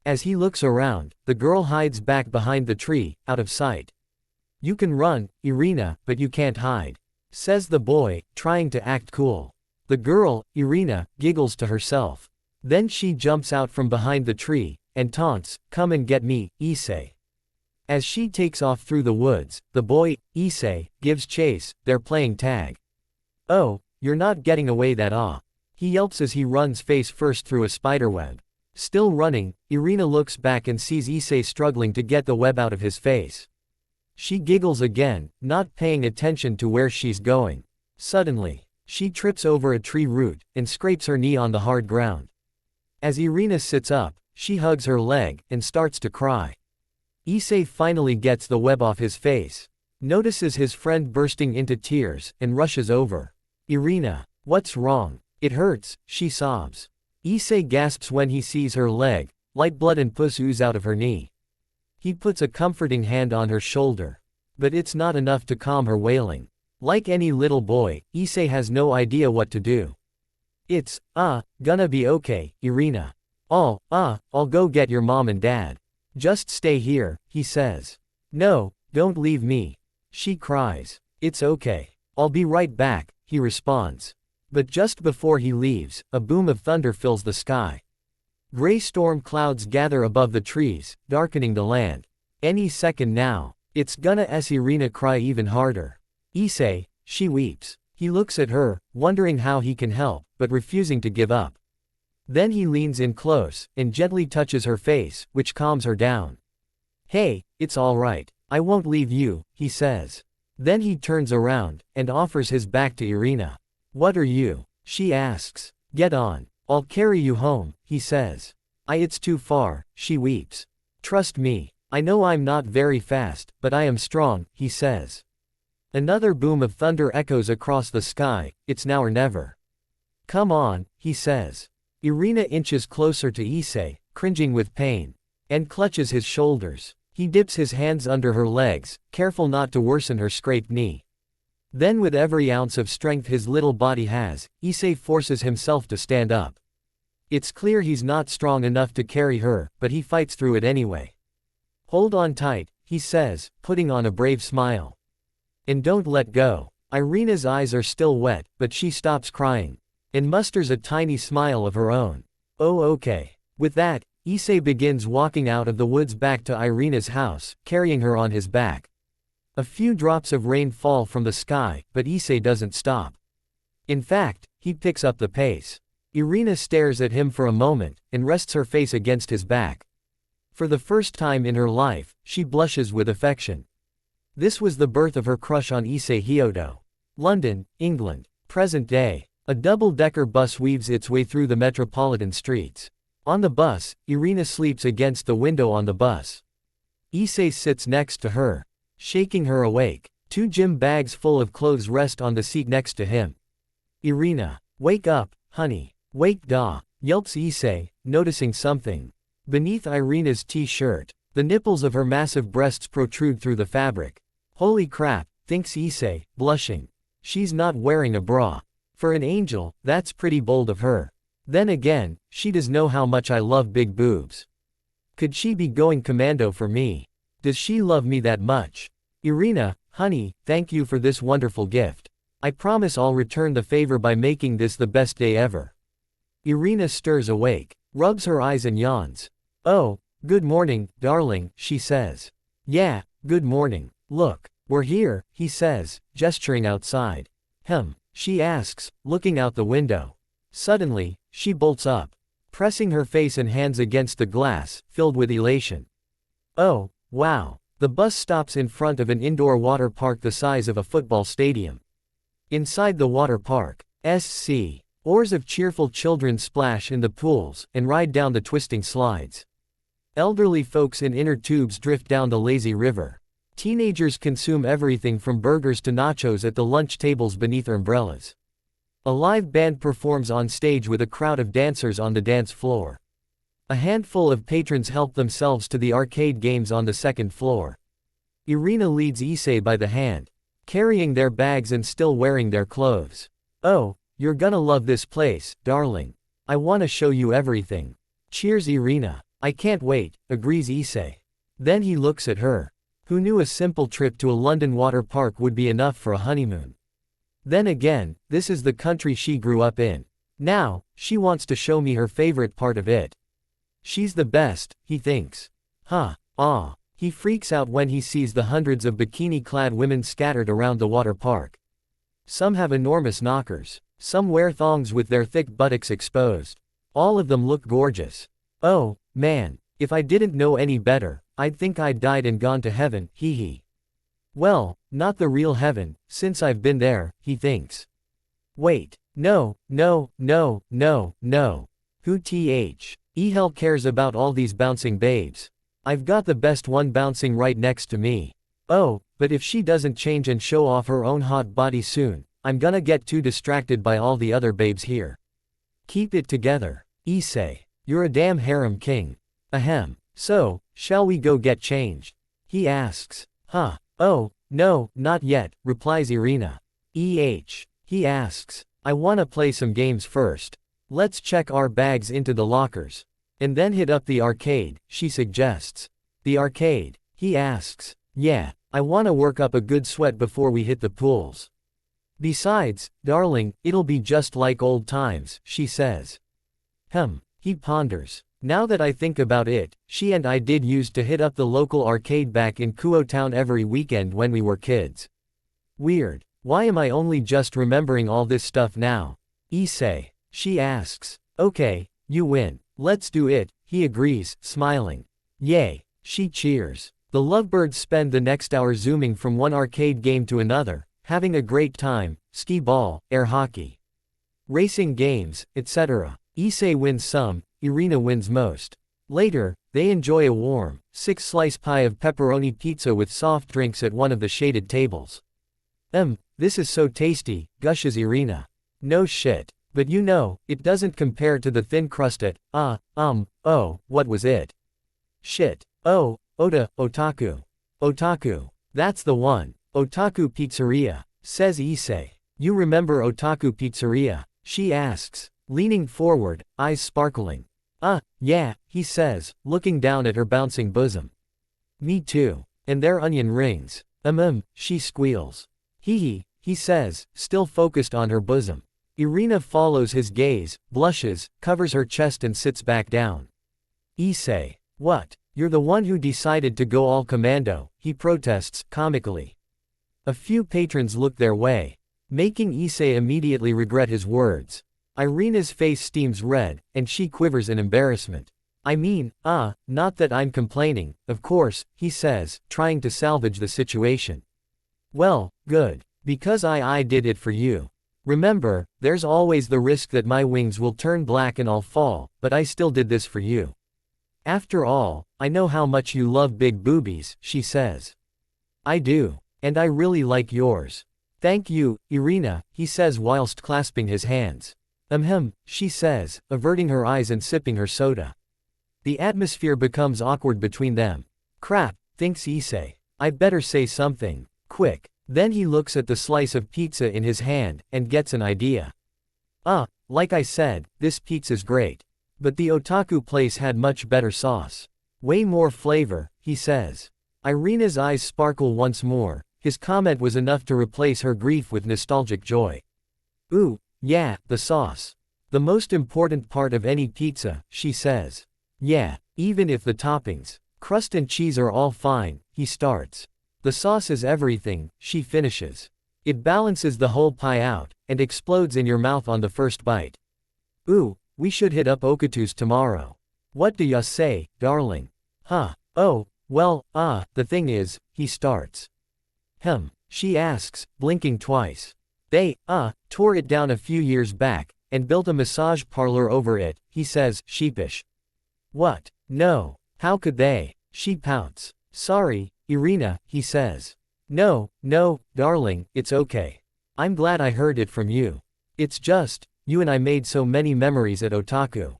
As he looks around, the girl hides back behind the tree, out of sight. "You can run, Irina, but you can't hide," says the boy, trying to act cool. The girl, Irina, giggles to herself. Then she jumps out from behind the tree, and taunts, "Come and get me, Issei." As she takes off through the woods, the boy, Issei, gives chase. They're playing tag. "Oh, you're not getting away that he yelps as he runs face first through a spiderweb. Still running, Irina looks back and sees Issei struggling to get the web out of his face. She giggles again, not paying attention to where she's going. Suddenly, she trips over a tree root, and scrapes her knee on the hard ground. As Irina sits up, she hugs her leg, and starts to cry. Issei finally gets the web off his face, notices his friend bursting into tears, and rushes over. "Irina, what's wrong? It hurts," she sobs. Issei gasps when he sees her leg, light blood and pus ooze out of her knee. He puts a comforting hand on her shoulder. But it's not enough to calm her wailing. Like any little boy, Issei has no idea what to do. "It's, gonna be okay, Irina. I'll go get your mom and dad. Just stay here," he says. "No, don't leave me," she cries. "It's okay. I'll be right back," he responds. But just before he leaves, a boom of thunder fills the sky. Gray storm clouds gather above the trees, darkening the land. Any second now. It's gonna Irina cry even harder. "Issei," she weeps. He looks at her, wondering how he can help, but refusing to give up. Then he leans in close, and gently touches her face, which calms her down. "Hey, it's all right. I won't leave you," he says. Then he turns around, and offers his back to Irina. "What are you?" she asks. "Get on. I'll carry you home," he says. It's too far," she weeps. "Trust me. I know I'm not very fast, but I am strong," he says. Another boom of thunder echoes across the sky. It's now or never. "Come on," he says. Irina inches closer to Issei, cringing with pain, and clutches his shoulders. He dips his hands under her legs, careful not to worsen her scraped knee. Then with every ounce of strength his little body has, Issei forces himself to stand up. It's clear he's not strong enough to carry her, but he fights through it anyway. "Hold on tight," he says, putting on a brave smile. "And don't let go." Irina's eyes are still wet, but she stops crying, and musters a tiny smile of her own. "Oh okay. With that, Issei begins walking out of the woods back to Irina's house, carrying her on his back. A few drops of rain fall from the sky, but Issei doesn't stop. In fact, he picks up the pace. Irina stares at him for a moment, and rests her face against his back. For the first time in her life, she blushes with affection. This was the birth of her crush on Issei Hyodo. London, England. Present day. A double-decker bus weaves its way through the metropolitan streets. On the bus, Irina sleeps against the window on the bus. Issei sits next to her, shaking her awake. 2 gym bags full of clothes rest on the seat next to him. Irina, wake up, honey. Wake da, yelps Issei, noticing something. Beneath Irina's t-shirt, the nipples of her massive breasts protrude through the fabric. Holy crap, thinks Issei, blushing. She's not wearing a bra. For an angel, that's pretty bold of her. Then again, she does know how much I love big boobs. Could she be going commando for me? Does she love me that much? Irina, honey, thank you for this wonderful gift. I promise I'll return the favor by making this the best day ever. Irina stirs awake, rubs her eyes and yawns. Oh, good morning, darling, she says. Yeah, good morning. Look, we're here, he says, gesturing outside. She asks, looking out the window. Suddenly, she bolts up, pressing her face and hands against the glass, filled with elation. Oh, wow. The bus stops in front of an indoor water park the size of a football stadium. Inside the water park, ISSEI. Oars of cheerful children splash in the pools, and ride down the twisting slides. Elderly folks in inner tubes drift down the lazy river. Teenagers consume everything from burgers to nachos at the lunch tables beneath umbrellas. A live band performs on stage with a crowd of dancers on the dance floor. A handful of patrons help themselves to the arcade games on the second floor. Irina leads Issei by the hand, carrying their bags and still wearing their clothes. Oh, you're gonna love this place, darling. I wanna show you everything. Cheers Irina. I can't wait, agrees Issei. Then he looks at her. Who knew a simple trip to a London water park would be enough for a honeymoon? Then again, this is the country she grew up in. Now, she wants to show me her favorite part of it. She's the best, he thinks. He freaks out when he sees the hundreds of bikini-clad women scattered around the water park. Some have enormous knockers. Some wear thongs with their thick buttocks exposed. All of them look gorgeous. Oh, man, if I didn't know any better, I'd think I'd died and gone to heaven, hee. Well, not the real heaven, since I've been there, he thinks. Wait, no. Who hell cares about all these bouncing babes? I've got the best one bouncing right next to me. Oh, but if she doesn't change and show off her own hot body soon, I'm gonna get too distracted by all the other babes here. Keep it together, Issei. You're a damn harem king. Ahem. So, shall we go get changed? He asks. Oh, no, not yet, replies Irina. He asks. I wanna play some games first. Let's check our bags into the lockers. And then hit up the arcade, she suggests. The arcade? He asks. Yeah, I wanna work up a good sweat before we hit the pools. Besides, darling, it'll be just like old times, she says. He ponders. Now that I think about it, she and I did used to hit up the local arcade back in Kuo Town every weekend when we were kids. Weird. Why am I only just remembering all this stuff now? Issei. She asks. Okay, you win. Let's do it, he agrees, smiling. Yay. She cheers. The lovebirds spend the next hour zooming from one arcade game to another, having a great time, skee-ball, air hockey, racing games, etc. Issei wins some, Irina wins most. Later, they enjoy a warm, 6-slice pie of pepperoni pizza with soft drinks at one of the shaded tables. This is so tasty, gushes Irina. No shit. But you know, it doesn't compare to the thin crust at, what was it? Shit. Oh, Otaku. Otaku. That's the one. Otaku Pizzeria, says Issei. You remember Otaku Pizzeria? She asks, leaning forward, eyes sparkling. Yeah, he says, looking down at her bouncing bosom. Me too. And their onion rings. She squeals. He says, still focused on her bosom. Irina follows his gaze, blushes, covers her chest and sits back down. Issei. What? You're the one who decided to go all commando, he protests, comically. A few patrons look their way, making Issei immediately regret his words. Irina's face steams red, and she quivers in embarrassment. I mean, not that I'm complaining, of course, he says, trying to salvage the situation. Well, good. Because I did it for you. Remember, there's always the risk that my wings will turn black and I'll fall, but I still did this for you. After all, I know how much you love big boobies, she says. I do. And I really like yours. Thank you, Irina, he says whilst clasping his hands. She says, averting her eyes and sipping her soda. The atmosphere becomes awkward between them. Crap, thinks Issei. I'd better say something. Quick. Then he looks at the slice of pizza in his hand, and gets an idea. Like I said, this pizza's great. But the otaku place had much better sauce. Way more flavor, he says. Irina's eyes sparkle once more. His comment was enough to replace her grief with nostalgic joy. Ooh, yeah, the sauce. The most important part of any pizza, she says. Yeah, even if the toppings, crust and cheese are all fine, he starts. The sauce is everything, she finishes. It balances the whole pie out, and explodes in your mouth on the first bite. Ooh, we should hit up Okatu's tomorrow. What do ya say, darling? Huh, oh, well, the thing is, he starts. She asks, blinking twice. They, tore it down a few years back, and built a massage parlor over it, he says, sheepish. What? No. How could they? She pouts. Sorry, Irina, he says. No, darling, it's okay. I'm glad I heard it from you. It's just, you and I made so many memories at Otaku.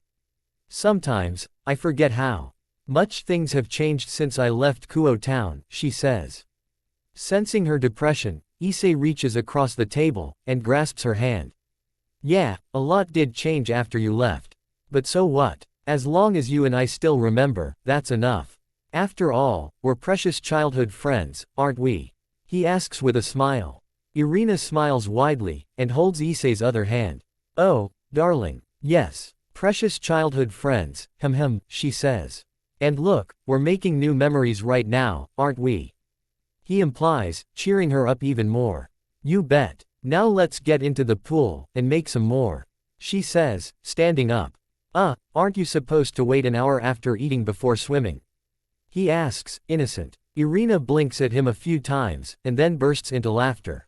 Sometimes, I forget how much things have changed since I left Kuo town, she says. Sensing her depression, Issei reaches across the table, and grasps her hand. Yeah, a lot did change after you left. But so what? As long as you and I still remember, that's enough. After all, we're precious childhood friends, aren't we? He asks with a smile. Irina smiles widely, and holds Issei's other hand. Oh, darling, yes, precious childhood friends, she says. And look, we're making new memories right now, aren't we? He implies, cheering her up even more. You bet. Now let's get into the pool, and make some more. She says, standing up. Aren't you supposed to wait an hour after eating before swimming? He asks, innocent. Irina blinks at him a few times, and then bursts into laughter.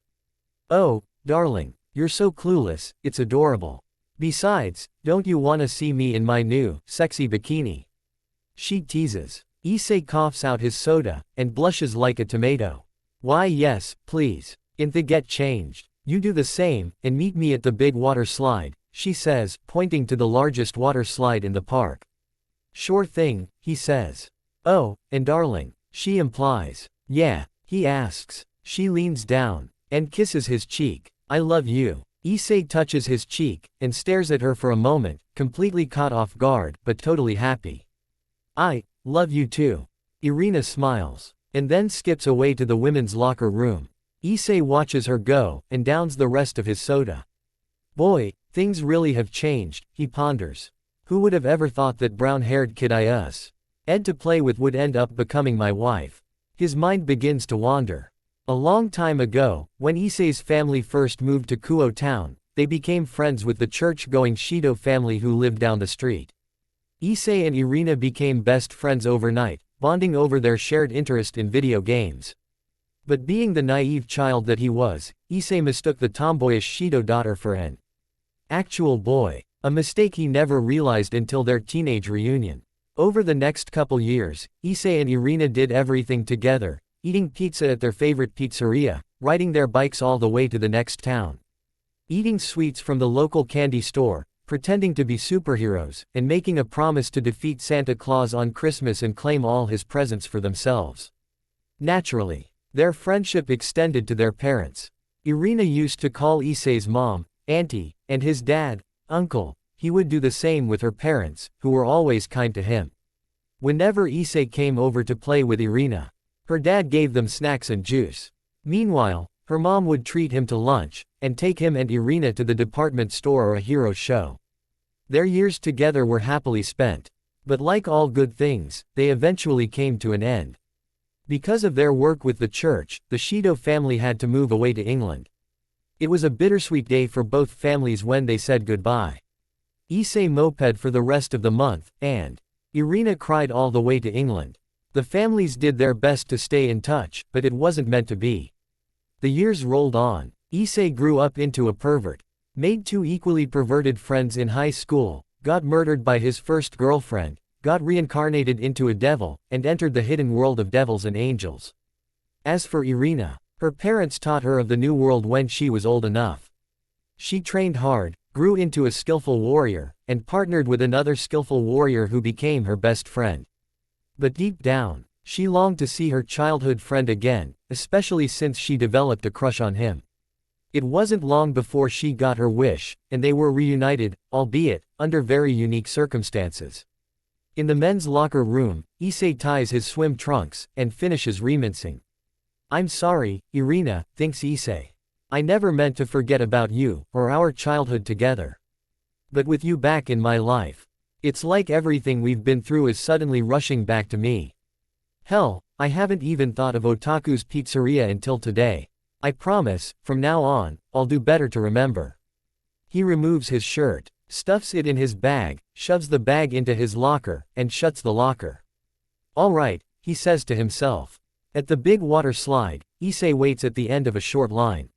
Oh, darling, you're so clueless, it's adorable. Besides, don't you want to see me in my new, sexy bikini? She teases. Issei coughs out his soda, and blushes like a tomato. Why yes, please. And to get changed. You do the same, and meet me at the big water slide, she says, pointing to the largest water slide in the park. Sure thing, he says. Oh, and darling, she implies. Yeah, he asks. She leans down, and kisses his cheek. I love you. Issei touches his cheek, and stares at her for a moment, completely caught off guard, but totally happy. I love you too. Irina smiles, and then skips away to the women's locker room. Issei watches her go, and downs the rest of his soda. Boy, things really have changed, he ponders. Who would have ever thought that brown-haired kid Ed to play with would end up becoming my wife? His mind begins to wander. A long time ago, when Issei's family first moved to Kuo town, they became friends with the church-going Shido family who lived down the street. Issei and Irina became best friends overnight, bonding over their shared interest in video games. But being the naive child that he was, Issei mistook the tomboyish Shido daughter for an actual boy, a mistake he never realized until their teenage reunion. Over the next couple years, Issei and Irina did everything together, eating pizza at their favorite pizzeria, riding their bikes all the way to the next town, eating sweets from the local candy store, pretending to be superheroes, and making a promise to defeat Santa Claus on Christmas and claim all his presents for themselves. Naturally, their friendship extended to their parents. Irina used to call Issei's mom, auntie, and his dad, uncle. He would do the same with her parents, who were always kind to him. Whenever Issei came over to play with Irina, her dad gave them snacks and juice. Meanwhile, her mom would treat him to lunch, and take him and Irina to the department store or a hero show. Their years together were happily spent. But like all good things, they eventually came to an end. Because of their work with the church, the Shido family had to move away to England. It was a bittersweet day for both families when they said goodbye. Issei moped for the rest of the month, and Irina cried all the way to England. The families did their best to stay in touch, but it wasn't meant to be. The years rolled on. Issei grew up into a pervert, made two equally perverted friends in high school, got murdered by his first girlfriend, got reincarnated into a devil, and entered the hidden world of devils and angels. As for Irina, her parents taught her of the new world when she was old enough. She trained hard, grew into a skillful warrior, and partnered with another skillful warrior who became her best friend. But deep down, she longed to see her childhood friend again, especially since she developed a crush on him. It wasn't long before she got her wish, and they were reunited, albeit under very unique circumstances. In the men's locker room, Issei ties his swim trunks, and finishes remincing. "I'm sorry, Irina," thinks Issei. "I never meant to forget about you, or our childhood together. But with you back in my life, it's like everything we've been through is suddenly rushing back to me. Hell, I haven't even thought of Otaku's Pizzeria until today. I promise, from now on, I'll do better to remember." He removes his shirt, stuffs it in his bag, shoves the bag into his locker, and shuts the locker. "All right," he says to himself. At the big water slide, Issei waits at the end of a short line.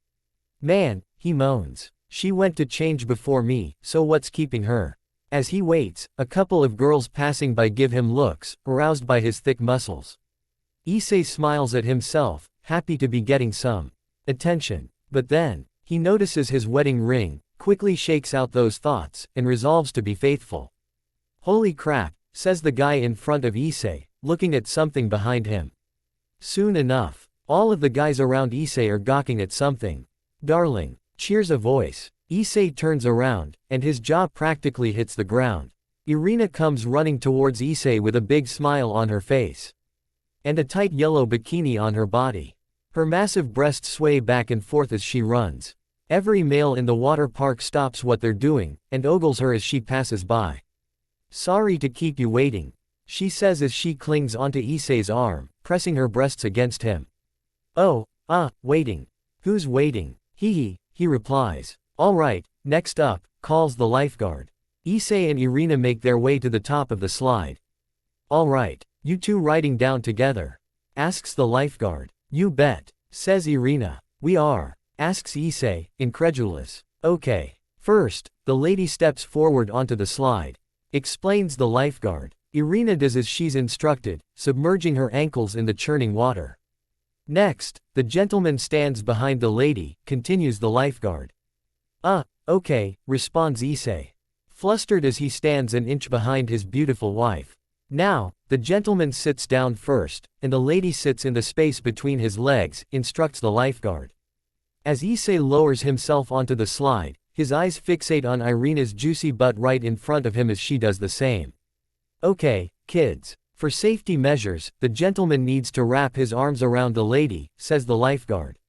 "Man," he moans. "She went to change before me, so what's keeping her?" As he waits, a couple of girls passing by give him looks, aroused by his thick muscles. Issei smiles at himself, happy to be getting some attention. But then, he notices his wedding ring, quickly shakes out those thoughts, and resolves to be faithful. "Holy crap," says the guy in front of Issei, looking at something behind him. Soon enough, all of the guys around Issei are gawking at something. "Darling," cheers a voice. Issei turns around, and his jaw practically hits the ground. Irina comes running towards Issei with a big smile on her face. And a tight yellow bikini on her body. Her massive breasts sway back and forth as she runs. Every male in the water park stops what they're doing, and ogles her as she passes by. "Sorry to keep you waiting," she says as she clings onto Issei's arm, pressing her breasts against him. "Oh, waiting. Who's waiting?" He replies. "All right, next up," calls the lifeguard. Issei and Irina make their way to the top of the slide. "All right, you two riding down together?" asks the lifeguard. "You bet," says Irina. "We are," asks Issei, incredulous. "Okay. First, the lady steps forward onto the slide," explains the lifeguard. Irina does as she's instructed, submerging her ankles in the churning water. "Next, the gentleman stands behind the lady," continues the lifeguard. Okay," responds Issei, flustered as he stands an inch behind his beautiful wife. "Now, the gentleman sits down first, and the lady sits in the space between his legs," instructs the lifeguard. As Issei lowers himself onto the slide, his eyes fixate on Irina's juicy butt right in front of him as she does the same. "Okay, kids. For safety measures, the gentleman needs to wrap his arms around the lady," says the lifeguard.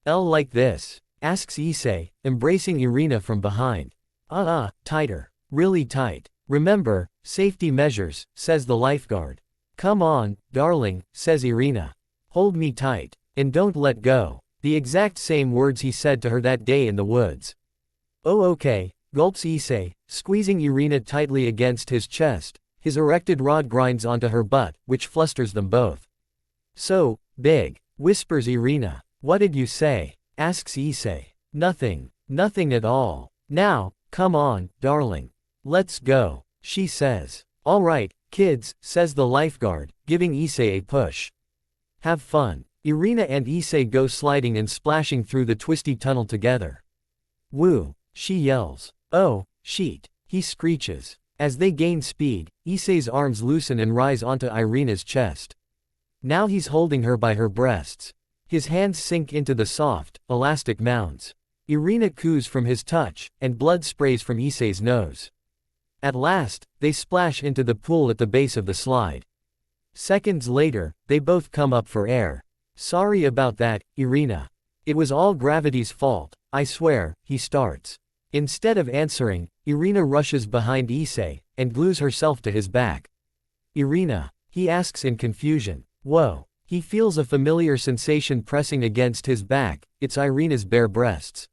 Like this?" asks Issei, embracing Irina from behind. Tighter. Really tight. Remember, safety measures," says the lifeguard. "Come on, darling," says Irina. "Hold me tight. And don't let go." The exact same words he said to her that day in the woods. "Oh okay," gulps Issei, squeezing Irina tightly against his chest. His erected rod grinds onto her butt, which flusters them both. "So big," whispers Irina. "What did you say?" asks Issei. "Nothing. Nothing at all. Now, come on, darling. Let's go," she says. "All right, kids," says the lifeguard, giving Issei a push. "Have fun." Irina and Issei go sliding and splashing through the twisty tunnel together. "Woo," she yells. "Oh, sheet," he screeches. As they gain speed, Issei's arms loosen and rise onto Irina's chest. Now he's holding her by her breasts. His hands sink into the soft, elastic mounds. Irina coos from his touch, and blood sprays from Issei's nose. At last, they splash into the pool at the base of the slide. Seconds later, they both come up for air. "Sorry about that, Irina. It was all gravity's fault, I swear," he starts. Instead of answering, Irina rushes behind Issei, and glues herself to his back. Irina? He asks in confusion. Whoa. He feels a familiar sensation pressing against his back. It's Irina's bare breasts.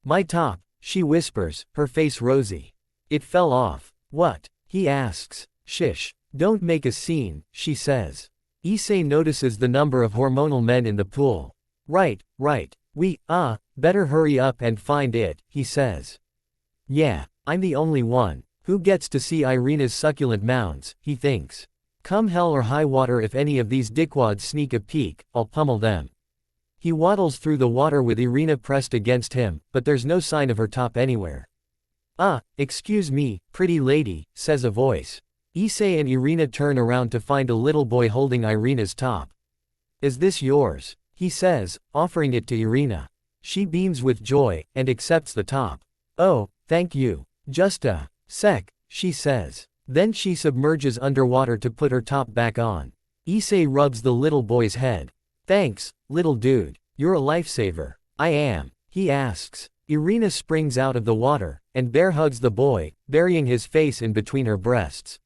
My top, she whispers, her face rosy. It fell off. What? He asks. Shish. Don't make a scene, she says. ISSEI notices the number of hormonal men in the pool. Right. We, better hurry up and find it, he says. Yeah, I'm the only one. Who gets to see Irina's succulent mounds, he thinks. Come hell or high water, if any of these dickwads sneak a peek, I'll pummel them. He waddles through the water with Irina pressed against him, but there's no sign of her top anywhere. Excuse me, pretty lady, says a voice. ISSEI and Irina turn around to find a little boy holding Irina's top. Is this yours? He says, offering it to Irina. She beams with joy, and accepts the top. Oh, thank you. Just a sec, she says. Then she submerges underwater to put her top back on. ISSEI rubs the little boy's head. Thanks, little dude. You're a lifesaver. I am, he asks. Irina springs out of the water, and bear hugs the boy, burying his face in between her breasts.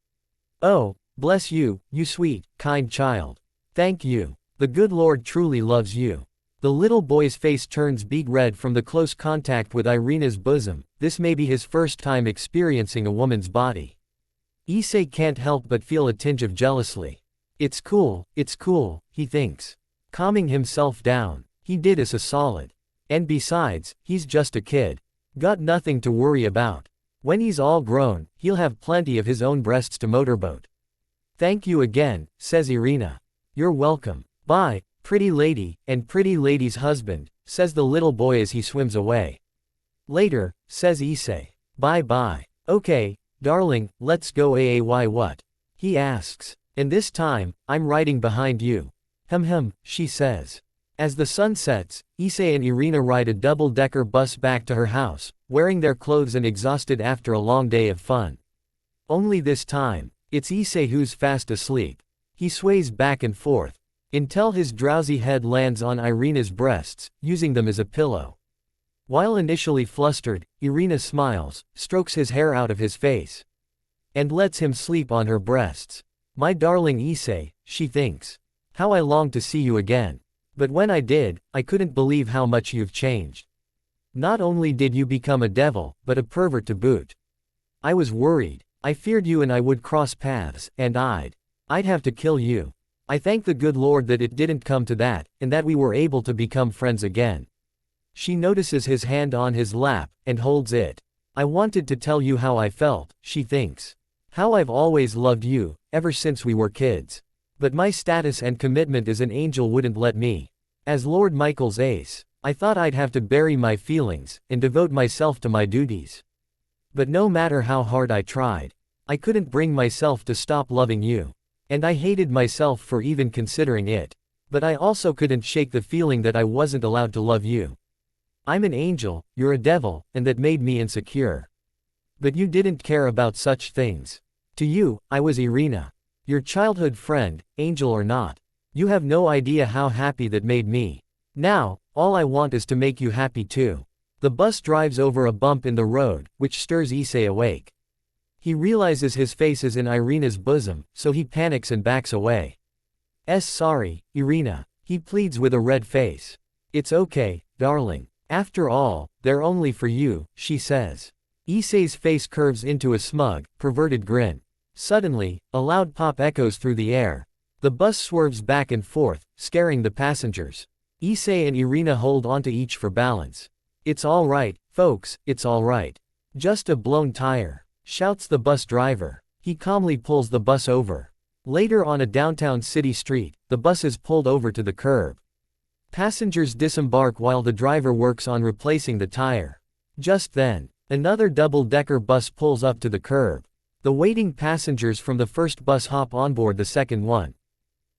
Oh, bless you, you sweet, kind child. Thank you. The good Lord truly loves you. The little boy's face turns beet red from the close contact with Irina's bosom. This may be his first time experiencing a woman's body. ISSEI can't help but feel a tinge of jealousy. It's cool, he thinks. Calming himself down. He did us a solid. And besides, he's just a kid. Got nothing to worry about. When he's all grown, he'll have plenty of his own breasts to motorboat. Thank you again, says Irina. You're welcome. Bye, pretty lady, and pretty lady's husband, says the little boy as he swims away. Later, says ISSEI. Bye. Okay, darling, let's go aay what? He asks. And this time, I'm riding behind you. She says. As the sun sets, ISSEI and Irina ride a double-decker bus back to her house, wearing their clothes and exhausted after a long day of fun. Only this time, it's ISSEI who's fast asleep. He sways back and forth, until his drowsy head lands on Irina's breasts, using them as a pillow. While initially flustered, Irina smiles, strokes his hair out of his face, and lets him sleep on her breasts. My darling ISSEI, she thinks. How I long to see you again. But when I did, I couldn't believe how much you've changed. Not only did you become a devil, but a pervert to boot. I was worried. I feared you and I would cross paths, and I'd have to kill you. I thank the good Lord that it didn't come to that, and that we were able to become friends again. She notices his hand on his lap, and holds it. I wanted to tell you how I felt, she thinks. How I've always loved you, ever since we were kids. But my status and commitment as an angel wouldn't let me. As Lord Michael's ace, I thought I'd have to bury my feelings, and devote myself to my duties. But no matter how hard I tried, I couldn't bring myself to stop loving you. And I hated myself for even considering it. But I also couldn't shake the feeling that I wasn't allowed to love you. I'm an angel, you're a devil, and that made me insecure. But you didn't care about such things. To you, I was Irina. Your childhood friend, angel or not. You have no idea how happy that made me. Now, all I want is to make you happy too. The bus drives over a bump in the road, which stirs ISSEI awake. He realizes his face is in Irina's bosom, so he panics and backs away. Sorry, Irina. He pleads with a red face. It's okay, darling. After all, they're only for you, she says. ISSEI's face curves into a smug, perverted grin. Suddenly, a loud pop echoes through the air. The bus swerves back and forth, scaring the passengers. ISSEI and Irina hold onto each for balance. It's all right, folks, it's all right. Just a blown tire, shouts the bus driver. He calmly pulls the bus over. Later on a downtown city street, the bus is pulled over to the curb. Passengers disembark while the driver works on replacing the tire. Just then, another double-decker bus pulls up to the curb. The waiting passengers from the first bus hop on board the second one.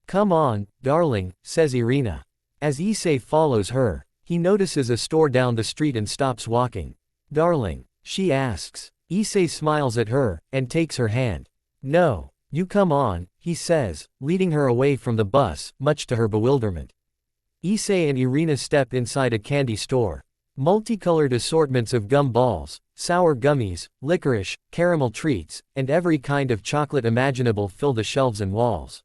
Come on, darling, says Irina. As ISSEI follows her, he notices a store down the street and stops walking. Darling, she asks. ISSEI smiles at her, and takes her hand. No, you come on, he says, leading her away from the bus, much to her bewilderment. ISSEI and Irina step inside a candy store. Multicolored assortments of gum balls, sour gummies, licorice, caramel treats, and every kind of chocolate imaginable fill the shelves and walls.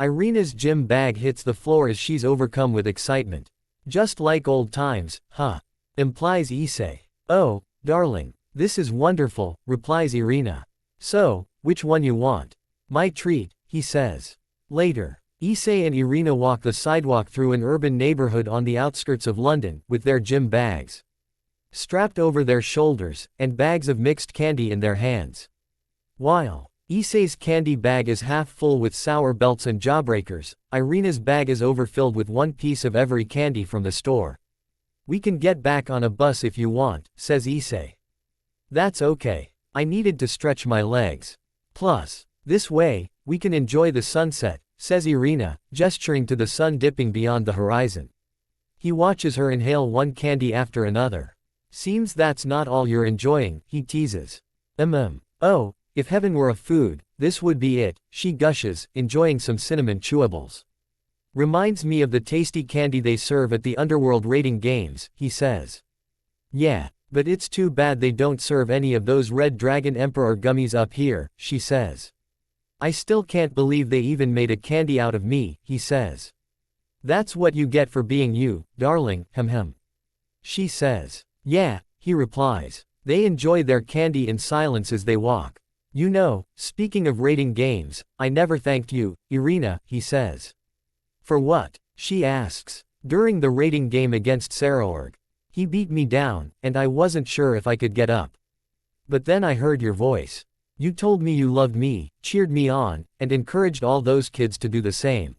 Irina's gym bag hits the floor as she's overcome with excitement. Just like old times, huh? Implies Issei. Oh, darling, this is wonderful, replies Irina. So, which one you want? My treat, he says. Later, Issei and Irina walk the sidewalk through an urban neighborhood on the outskirts of London, with their gym bags strapped over their shoulders, and bags of mixed candy in their hands. While Issei's candy bag is half full with sour belts and jawbreakers, Irina's bag is overfilled with one piece of every candy from the store. We can get back on a bus if you want, says Issei. That's okay. I needed to stretch my legs. Plus, this way, we can enjoy the sunset, says Irina, gesturing to the sun dipping beyond the horizon. He watches her inhale one candy after another. Seems that's not all you're enjoying, he teases. Oh, if heaven were a food, this would be it, she gushes, enjoying some cinnamon chewables. Reminds me of the tasty candy they serve at the Underworld rating games, he says. Yeah, but it's too bad they don't serve any of those Red Dragon Emperor gummies up here, she says. I still can't believe they even made a candy out of me, he says. That's what you get for being you, darling, she says. Yeah, he replies. They enjoy their candy in silence as they walk. You know, speaking of rating games, I never thanked you, Irina, he says. For what? She asks. During the rating game against Saraorg. He beat me down, and I wasn't sure if I could get up. But then I heard your voice. You told me you loved me, cheered me on, and encouraged all those kids to do the same.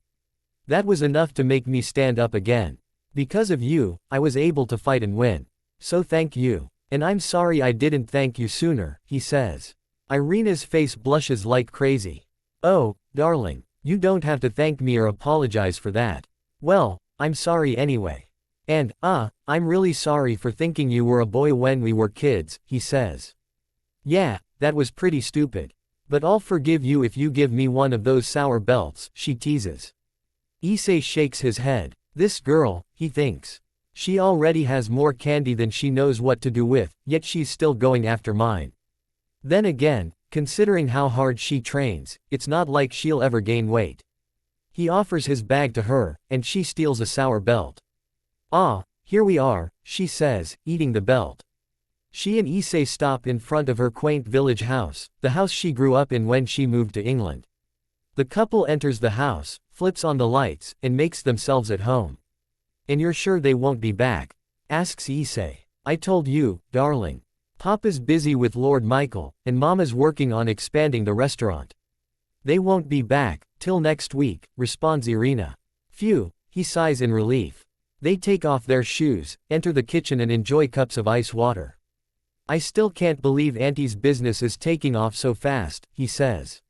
That was enough to make me stand up again. Because of you, I was able to fight and win. So thank you. And I'm sorry I didn't thank you sooner, he says. Irina's face blushes like crazy. Oh, darling, you don't have to thank me or apologize for that. Well, I'm sorry anyway. And, I'm really sorry for thinking you were a boy when we were kids, he says. Yeah, that was pretty stupid. But I'll forgive you if you give me one of those sour belts, she teases. Issei shakes his head. This girl, he thinks. She already has more candy than she knows what to do with, yet she's still going after mine. Then again, considering how hard she trains, it's not like she'll ever gain weight. He offers his bag to her, and she steals a sour belt. Ah, here we are, she says, eating the belt. She and Issei stop in front of her quaint village house, the house she grew up in when she moved to England. The couple enters the house, flips on the lights, and makes themselves at home. And you're sure they won't be back? Asks Issei. I told you, darling. Papa's busy with Lord Michael, and Mama's working on expanding the restaurant. They won't be back, till next week, responds Irina. Phew, he sighs in relief. They take off their shoes, enter the kitchen and enjoy cups of ice water. I still can't believe Auntie's business is taking off so fast, he says.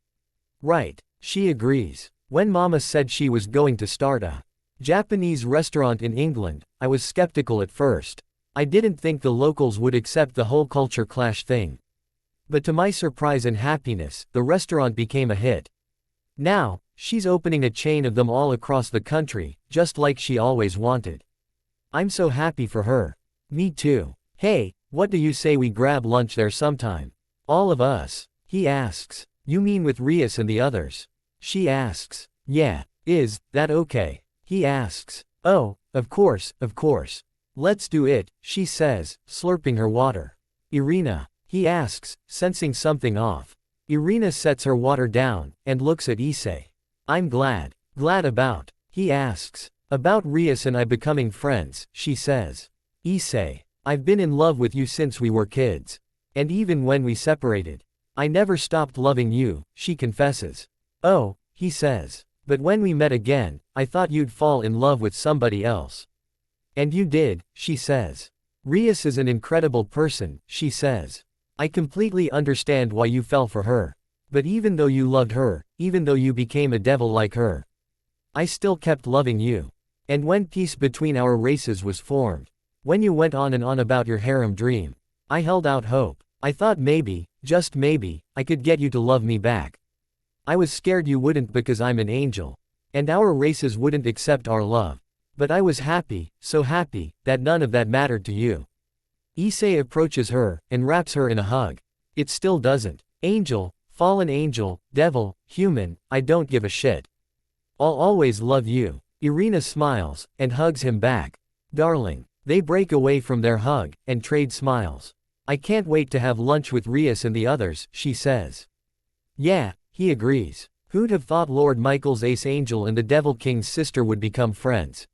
Right, she agrees. When Mama said she was going to start a Japanese restaurant in England, I was skeptical at first. I didn't think the locals would accept the whole culture clash thing. But to my surprise and happiness, the restaurant became a hit. Now, she's opening a chain of them all across the country, just like she always wanted. I'm so happy for her. Me too. Hey, what do you say we grab lunch there sometime? All of us? He asks. You mean with Rias and the others? She asks. Yeah, is that okay? He asks. Oh, of course, of course. Let's do it, she says, slurping her water. Irina? He asks, sensing something off. Irina sets her water down, and looks at Issei. I'm glad. Glad about? He asks. About Rias and I becoming friends, she says. Issei. I've been in love with you since we were kids. And even when we separated. I never stopped loving you, she confesses. Oh, he says. But when we met again, I thought you'd fall in love with somebody else. And you did, she says. Rias is an incredible person, she says. I completely understand why you fell for her. But even though you loved her, even though you became a devil like her, I still kept loving you. And when peace between our races was formed, when you went on and on about your harem dream, I held out hope. I thought maybe, just maybe, I could get you to love me back. I was scared you wouldn't because I'm an angel. And our races wouldn't accept our love. But I was happy, so happy, that none of that mattered to you. Issei approaches her, and wraps her in a hug. It still doesn't. Angel, fallen angel, devil, human, I don't give a shit. I'll always love you. Irina smiles, and hugs him back. Darling. They break away from their hug, and trade smiles. I can't wait to have lunch with Rias and the others, she says. Yeah, he agrees. Who'd have thought Lord Michael's ace angel and the Devil King's sister would become friends?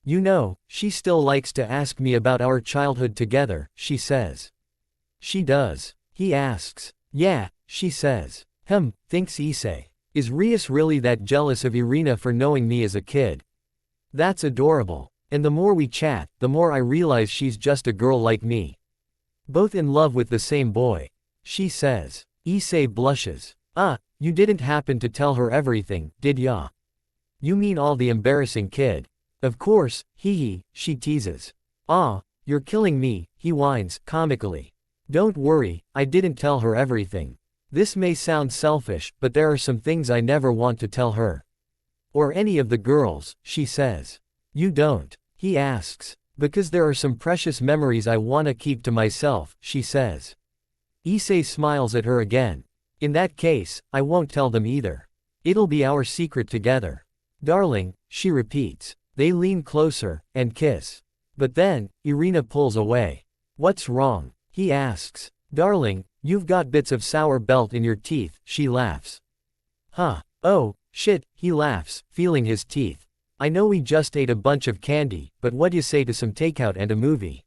You know, she still likes to ask me about our childhood together, she says. She does. He asks. Yeah, she says. Thinks Issei. Is Rias really that jealous of Irina for knowing me as a kid? That's adorable. And the more we chat, the more I realize she's just a girl like me. Both in love with the same boy. She says. Issei blushes. You didn't happen to tell her everything, did ya? You mean all the embarrassing kid? Of course, hee, she teases. You're killing me, he whines, comically. Don't worry, I didn't tell her everything. This may sound selfish, but there are some things I never want to tell her. Or any of the girls, she says. You don't? He asks. Because there are some precious memories I wanna keep to myself, she says. Issei smiles at her again. In that case, I won't tell them either. It'll be our secret together. Darling, she repeats. They lean closer, and kiss. But then, Irina pulls away. What's wrong? He asks. Darling, you've got bits of sour belt in your teeth, she laughs. Oh, shit, he laughs, feeling his teeth. I know we just ate a bunch of candy, but what'd you say to some takeout and a movie?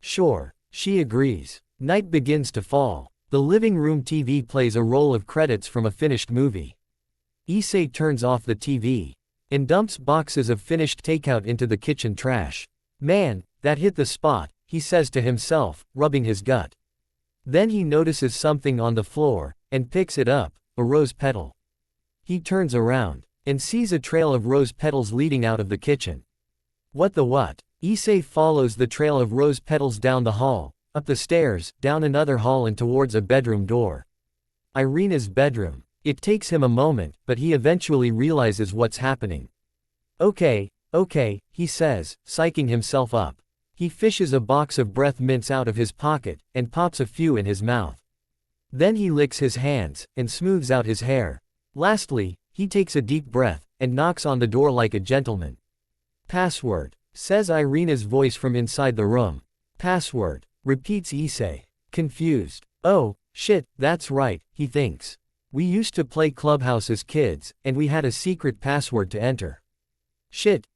Sure, she agrees. Night begins to fall. The living room TV plays a roll of credits from a finished movie. Issei turns off the TV. And dumps boxes of finished takeout into the kitchen trash. Man, that hit the spot, he says to himself, rubbing his gut. Then he notices something on the floor, and picks it up, a rose petal. He turns around, and sees a trail of rose petals leading out of the kitchen. What the what? Issei follows the trail of rose petals down the hall, up the stairs, down another hall and towards a bedroom door. Irina's bedroom. It takes him a moment, but he eventually realizes what's happening. Okay, he says, psyching himself up. He fishes a box of breath mints out of his pocket, and pops a few in his mouth. Then he licks his hands, and smooths out his hair. Lastly, he takes a deep breath, and knocks on the door like a gentleman. Password, says Irina's voice from inside the room. Password, repeats Issei, confused. Oh, shit, that's right, he thinks. We used to play Clubhouse as kids, and we had a secret password to enter. Shit.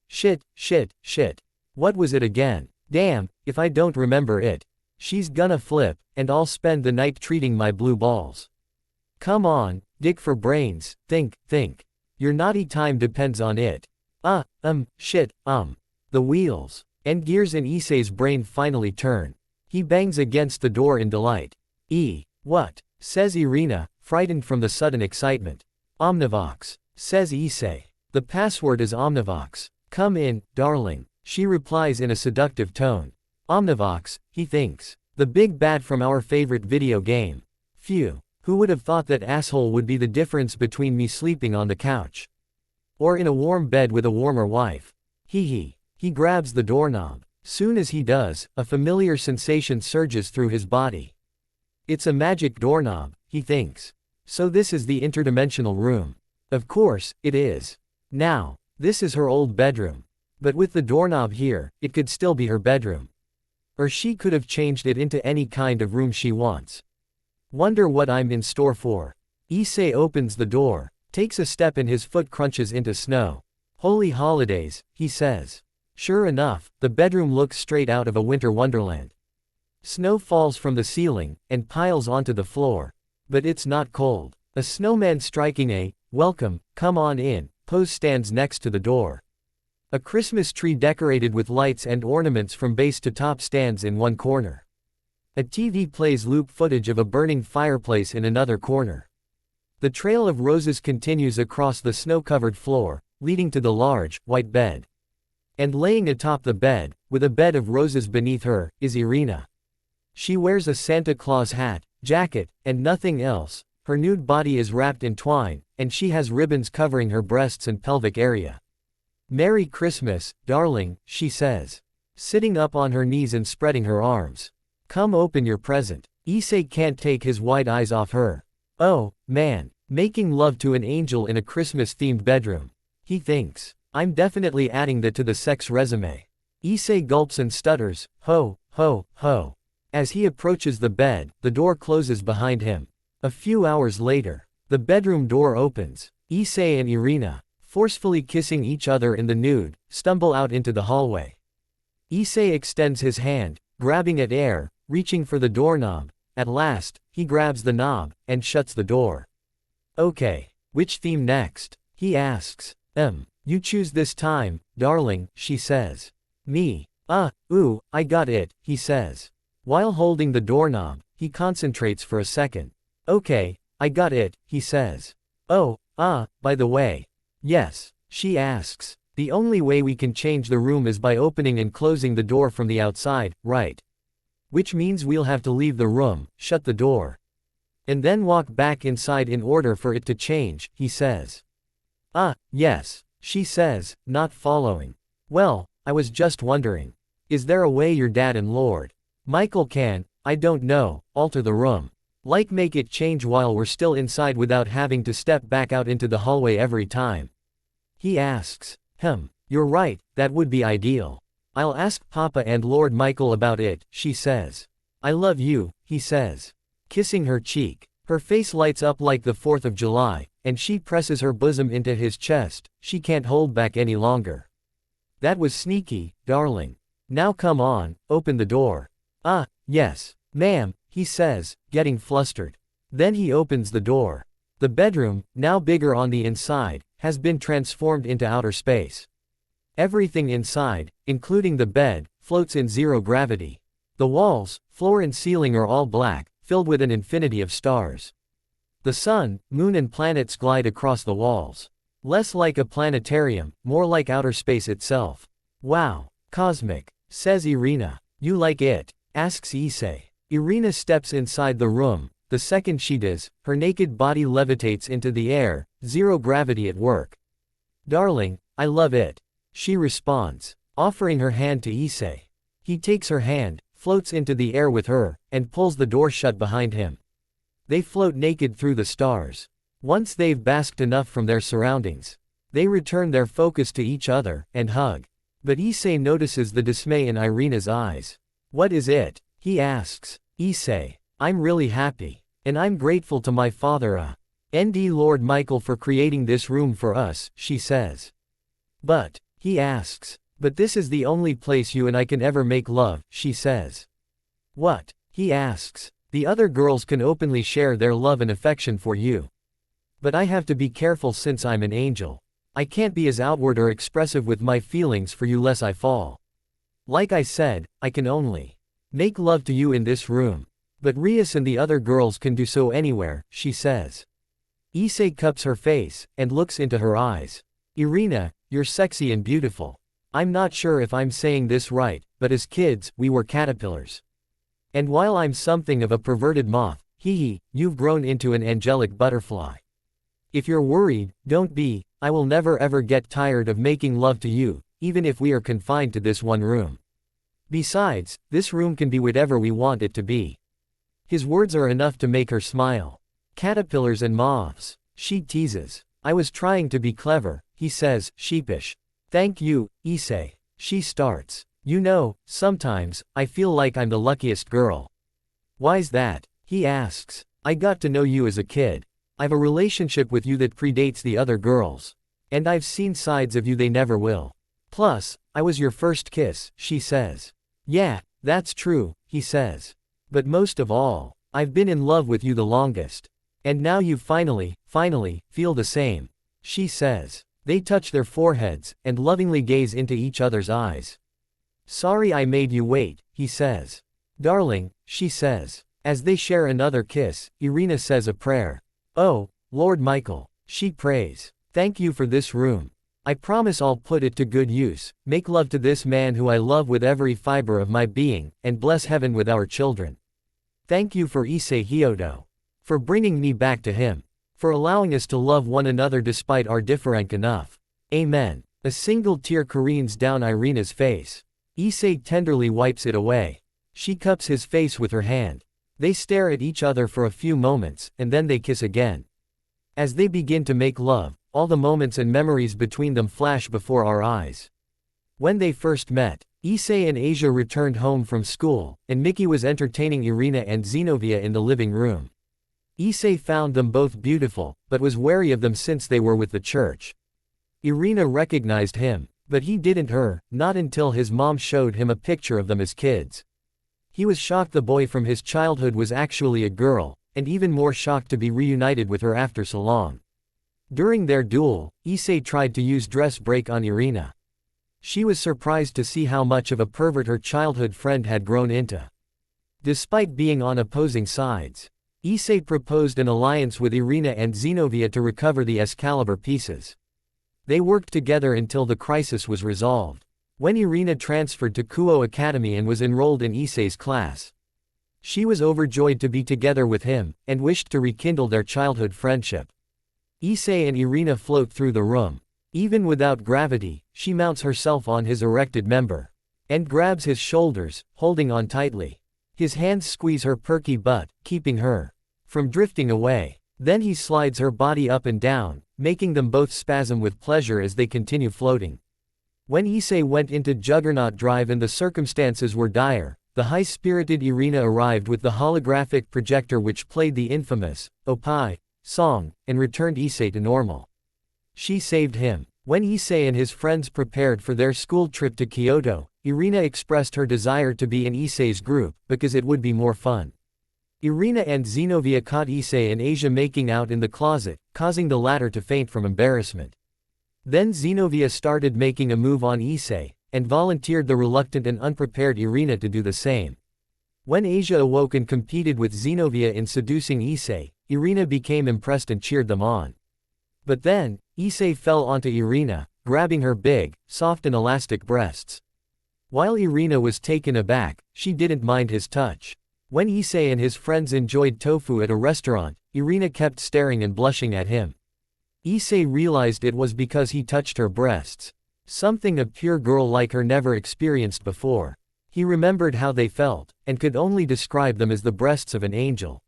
What was it again? Damn, if I don't remember it. She's gonna flip, and I'll spend the night treating my blue balls. Come on, dig for brains, think. Your naughty time depends on it. Shit. The wheels and gears in Issei's brain finally turn. He bangs against the door in delight. What? Says Irina, frightened from the sudden excitement. Omnivox, says Issei. The password is Omnivox. Come in, darling, she replies in a seductive tone. Omnivox, he thinks. The big bad from our favorite video game. Phew, who would have thought that asshole would be the difference between me sleeping on the couch or in a warm bed with a warmer wife. He grabs the doorknob. Soon as he does, a familiar sensation surges through his body. It's a magic doorknob, he thinks. So this is the interdimensional room. Of course, it is. Now, this is her old bedroom. But with the doorknob here, it could still be her bedroom. Or she could have changed it into any kind of room she wants. Wonder what I'm in store for. Issei opens the door, takes a step and his foot crunches into snow. Holy holidays, he says. Sure enough, the bedroom looks straight out of a winter wonderland. Snow falls from the ceiling, and piles onto the floor. But it's not cold. A snowman striking a, welcome, come on in, pose stands next to the door. A Christmas tree decorated with lights and ornaments from base to top stands in one corner. A TV plays loop footage of a burning fireplace in another corner. The trail of roses continues across the snow-covered floor, leading to the large, white bed. And laying atop the bed, with a bed of roses beneath her, is Irina. She wears a Santa Claus hat, jacket, and nothing else. Her nude body is wrapped in twine, and she has ribbons covering her breasts and pelvic area. Merry Christmas, darling, she says. Sitting up on her knees and spreading her arms. Come open your present. Issei can't take his wide eyes off her. Oh, man. Making love to an angel in a Christmas-themed bedroom. He thinks. I'm definitely adding that to the sex resume. Issei gulps and stutters, ho, ho, ho. As he approaches the bed, the door closes behind him. A few hours later, the bedroom door opens. Issei and Irina, forcefully kissing each other in the nude, stumble out into the hallway. Issei extends his hand, grabbing at air, reaching for the doorknob. At last, he grabs the knob, and shuts the door. Okay. Which theme next? He asks. You choose this time, darling, she says. Me. I got it, he says. While holding the doorknob, he concentrates for a second. Okay, I got it, he says. By the way. Yes, she asks. The only way we can change the room is by opening and closing the door from the outside, right? Which means we'll have to leave the room, shut the door, and then walk back inside in order for it to change, he says. Yes, she says, not following. Well, I was just wondering. Is there a way your dad and Lord Michael can, I don't know, alter the room? Like make it change while we're still inside without having to step back out into the hallway every time? He asks. You're right, that would be ideal. I'll ask Papa and Lord Michael about it, she says. I love you, he says. Kissing her cheek. Her face lights up like the 4th of July, and she presses her bosom into his chest. She can't hold back any longer. That was sneaky, darling. Now come on, open the door. Yes, ma'am, he says, getting flustered. Then he opens the door. The bedroom, now bigger on the inside, has been transformed into outer space. Everything inside, including the bed, floats in zero gravity. The walls, floor and ceiling are all black, filled with an infinity of stars. The sun, moon and planets glide across the walls. Less like a planetarium, more like outer space itself. Wow, cosmic, says Irina. You like it? Asks Issei. Irina steps inside the room. The second she does, her naked body levitates into the air, zero gravity at work. Darling, I love it. She responds, offering her hand to Issei. He takes her hand, floats into the air with her, and pulls the door shut behind him. They float naked through the stars. Once they've basked enough from their surroundings, they return their focus to each other, and hug. But Issei notices the dismay in Irina's eyes. What is it? He asks. Issei. I'm really happy. And I'm grateful to my father, and Lord Michael for creating this room for us, she says. But, he asks. But this is the only place you and I can ever make love, she says. What? He asks. The other girls can openly share their love and affection for you. But I have to be careful since I'm an angel. I can't be as outward or expressive with my feelings for you lest I fall. Like I said, I can only make love to you in this room. But Rias and the other girls can do so anywhere, she says. Issei cups her face, and looks into her eyes. Irina, you're sexy and beautiful. I'm not sure if I'm saying this right, but as kids, we were caterpillars. And while I'm something of a perverted moth, you've grown into an angelic butterfly. If you're worried, don't be. I will never ever get tired of making love to you, even if we are confined to this one room. Besides, this room can be whatever we want it to be. His words are enough to make her smile. Caterpillars and moths, she teases. I was trying to be clever, he says, sheepish. Thank you, Issei. She starts. You know, sometimes, I feel like I'm the luckiest girl. Why's that? He asks. I got to know you as a kid. I've a relationship with you that predates the other girls. And I've seen sides of you they never will. Plus, I was your first kiss, she says. Yeah, that's true, he says. But most of all, I've been in love with you the longest. And now you finally, feel the same, she says. They touch their foreheads, and lovingly gaze into each other's eyes. Sorry I made you wait, he says. Darling, she says. As they share another kiss, Irina says a prayer. Oh, Lord Michael, she prays. Thank you for this room. I promise I'll put it to good use, make love to this man who I love with every fiber of my being, and bless heaven with our children. Thank you for Issei Hyodo. For bringing me back to him. For allowing us to love one another despite our difference enough. Amen. A single tear careens down Irina's face. Issei tenderly wipes it away. She cups his face with her hand. They stare at each other for a few moments, and then they kiss again. As they begin to make love, all the moments and memories between them flash before our eyes. When they first met, Issei and Asia returned home from school, and Miki was entertaining Irina and Zenobia in the living room. Issei found them both beautiful, but was wary of them since they were with the church. Irina recognized him, but he didn't her, not until his mom showed him a picture of them as kids. He was shocked the boy from his childhood was actually a girl, and even more shocked to be reunited with her after so long. During their duel, Issei tried to use dress break on Irina. She was surprised to see how much of a pervert her childhood friend had grown into. Despite being on opposing sides, Issei proposed an alliance with Irina and Zenobia to recover the Excalibur pieces. They worked together until the crisis was resolved. When Irina transferred to Kuo Academy and was enrolled in Issei's class, she was overjoyed to be together with him, and wished to rekindle their childhood friendship. Issei and Irina float through the room. Even without gravity, she mounts herself on his erected member, and grabs his shoulders, holding on tightly. His hands squeeze her perky butt, keeping her from drifting away. Then he slides her body up and down, making them both spasm with pleasure as they continue floating. When Issei went into Juggernaut Drive and the circumstances were dire, the high-spirited Irina arrived with the holographic projector which played the infamous Opie song, and returned Issei to normal. She saved him. When Issei and his friends prepared for their school trip to Kyoto, Irina expressed her desire to be in Issei's group, because it would be more fun. Irina and Zenobia caught Issei and Asia making out in the closet, causing the latter to faint from embarrassment. Then Zenobia started making a move on Issei, and volunteered the reluctant and unprepared Irina to do the same. When Asia awoke and competed with Zenobia in seducing Issei, Irina became impressed and cheered them on. But then, Issei fell onto Irina, grabbing her big, soft and elastic breasts. While Irina was taken aback, she didn't mind his touch. When Issei and his friends enjoyed tofu at a restaurant, Irina kept staring and blushing at him. Issei realized it was because he touched her breasts. Something a pure girl like her never experienced before. He remembered how they felt, and could only describe them as the breasts of an angel.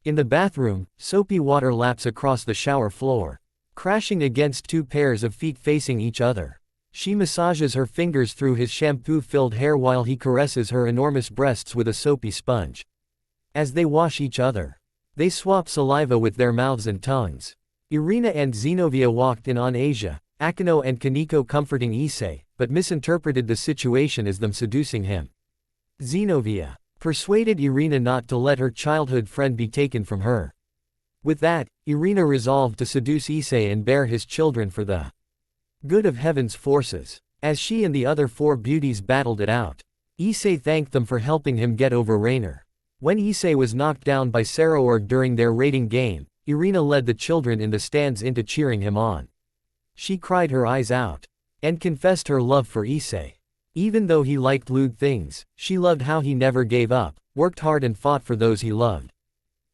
In the bathroom, soapy water laps across the shower floor, crashing against two pairs of feet facing each other. She massages her fingers through his shampoo-filled hair while he caresses her enormous breasts with a soapy sponge. As they wash each other, they swap saliva with their mouths and tongues. Irina and Zenobia walked in on Asia, Akino and Kaneko comforting Issei, but misinterpreted the situation as them seducing him. Zenobia persuaded Irina not to let her childhood friend be taken from her. With that, Irina resolved to seduce Issei and bear his children for the good of heaven's forces. As she and the other four beauties battled it out, Issei thanked them for helping him get over Rainer. When Issei was knocked down by Saraorg during their raiding game, Irina led the children in the stands into cheering him on. She cried her eyes out, and confessed her love for Issei. Even though he liked lewd things, she loved how he never gave up, worked hard and fought for those he loved.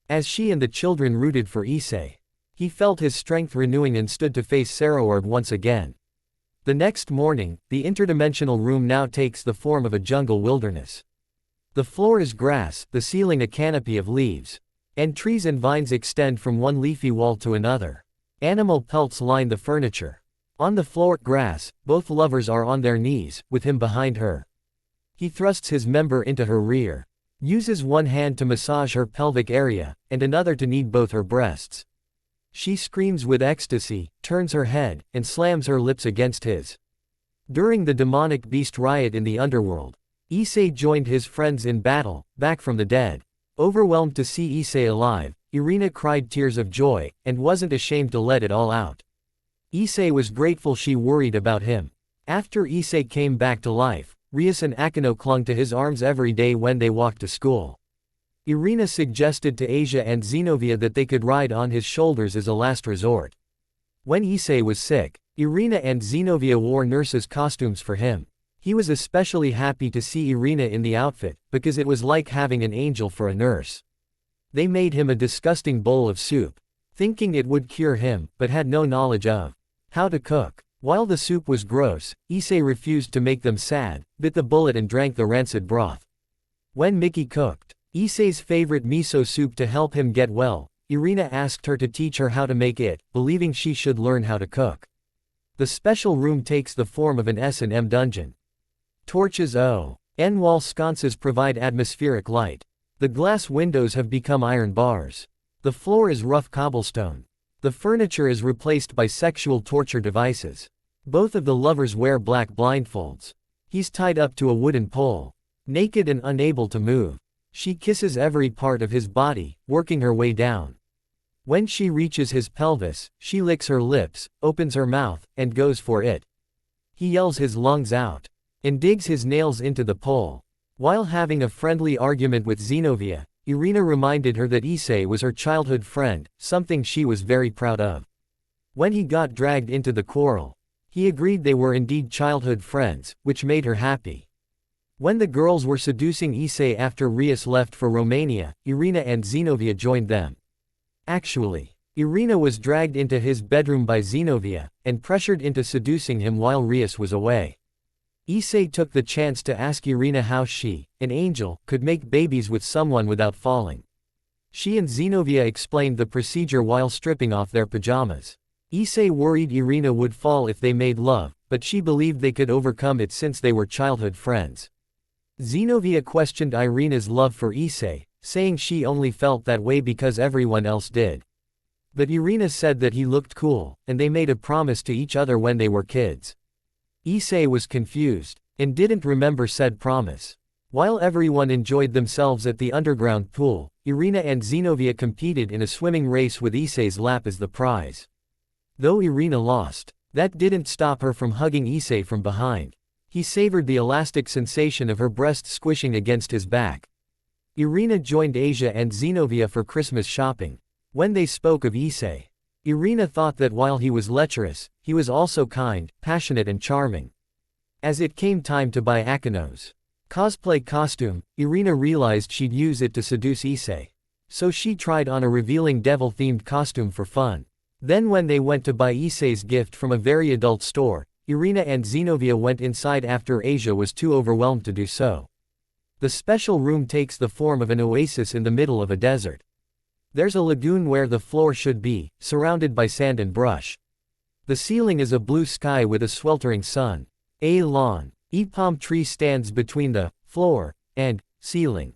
As she and the children rooted for Issei, he felt his strength renewing and stood to face Saraorg once again. The next morning, the interdimensional room now takes the form of a jungle wilderness. The floor is grass, the ceiling a canopy of leaves, and trees and vines extend from one leafy wall to another. Animal pelts line the furniture. On the floor, grass, both lovers are on their knees, with him behind her. He thrusts his member into her rear, uses one hand to massage her pelvic area, and another to knead both her breasts. She screams with ecstasy, turns her head, and slams her lips against his. During the demonic beast riot in the underworld, Issei joined his friends in battle, back from the dead. Overwhelmed to see Issei alive, Irina cried tears of joy, and wasn't ashamed to let it all out. Issei was grateful she worried about him. After Issei came back to life, Rias and Akino clung to his arms every day when they walked to school. Irina suggested to Asia and Zenobia that they could ride on his shoulders as a last resort. When Issei was sick, Irina and Zenobia wore nurses' costumes for him. He was especially happy to see Irina in the outfit, because it was like having an angel for a nurse. They made him a disgusting bowl of soup, thinking it would cure him, but had no knowledge of how to cook. While the soup was gross, Issei refused to make them sad, bit the bullet and drank the rancid broth. When Mickey cooked Issei's favorite miso soup to help him get well, Irina asked her to teach her how to make it, believing she should learn how to cook. The special room takes the form of an S&M dungeon. Torches O.N. wall sconces provide atmospheric light. The glass windows have become iron bars. The floor is rough cobblestone. The furniture is replaced by sexual torture devices. Both of the lovers wear black blindfolds. He's tied up to a wooden pole. Naked and unable to move. She kisses every part of his body, working her way down. When she reaches his pelvis, she licks her lips, opens her mouth, and goes for it. He yells his lungs out. And digs his nails into the pole. While having a friendly argument with Zenobia, Irina reminded her that Issei was her childhood friend, something she was very proud of. When he got dragged into the quarrel, he agreed they were indeed childhood friends, which made her happy. When the girls were seducing Issei after Rias left for Romania, Irina and Zenobia joined them. Actually, Irina was dragged into his bedroom by Zenobia, and pressured into seducing him while Rias was away. Issei took the chance to ask Irina how she, an angel, could make babies with someone without falling. She and Zenobia explained the procedure while stripping off their pajamas. Issei worried Irina would fall if they made love, but she believed they could overcome it since they were childhood friends. Zenobia questioned Irina's love for Issei, saying she only felt that way because everyone else did. But Irina said that he looked cool, and they made a promise to each other when they were kids. Issei was confused, and didn't remember said promise. While everyone enjoyed themselves at the underground pool, Irina and Zenobia competed in a swimming race with Issei's lap as the prize. Though Irina lost, that didn't stop her from hugging Issei from behind. He savored the elastic sensation of her breasts squishing against his back. Irina joined Asia and Zenobia for Christmas shopping. When they spoke of Issei, Irina thought that while he was lecherous, he was also kind, passionate and charming. As it came time to buy Akino's cosplay costume, Irina realized she'd use it to seduce Issei. So she tried on a revealing devil-themed costume for fun. Then when they went to buy Issei's gift from a very adult store, Irina and Zenobia went inside after Asia was too overwhelmed to do so. The special room takes the form of an oasis in the middle of a desert. There's a lagoon where the floor should be, surrounded by sand and brush. The ceiling is a blue sky with a sweltering sun. A lawn, palm tree stands between the floor and ceiling.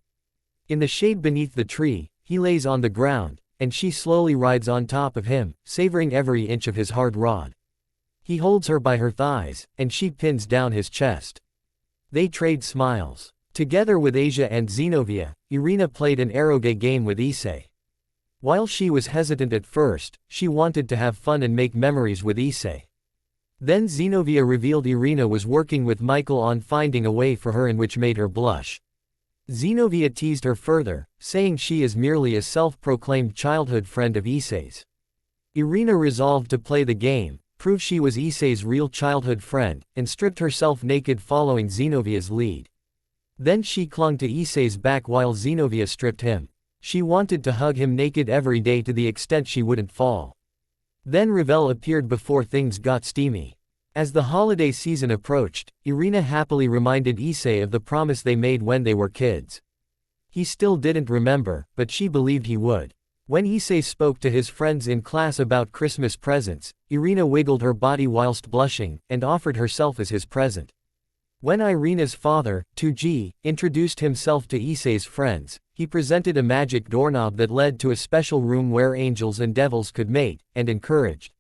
In the shade beneath the tree, he lays on the ground, and she slowly rides on top of him, savoring every inch of his hard rod. He holds her by her thighs, and she pins down his chest. They trade smiles. Together with Asia and Zenobia, Irina played an eroge game with Issei. While she was hesitant at first, she wanted to have fun and make memories with Issei. Then Zenobia revealed Irina was working with Michael on finding a way for her, and which made her blush. Zenobia teased her further, saying she is merely a self-proclaimed childhood friend of Issei's. Irina resolved to play the game, prove she was Issei's real childhood friend, and stripped herself naked following Zenobia's lead. Then she clung to Issei's back while Zenobia stripped him. She wanted to hug him naked every day to the extent she wouldn't fall. Then Ravel appeared before things got steamy. As the holiday season approached, Irina happily reminded Issei of the promise they made when they were kids. He still didn't remember, but she believed he would. When Issei spoke to his friends in class about Christmas presents, Irina wiggled her body whilst blushing, and offered herself as his present. When Irina's father, Tuji, introduced himself to Issei's friends, he presented a magic doorknob that led to a special room where angels and devils could mate, and encouraged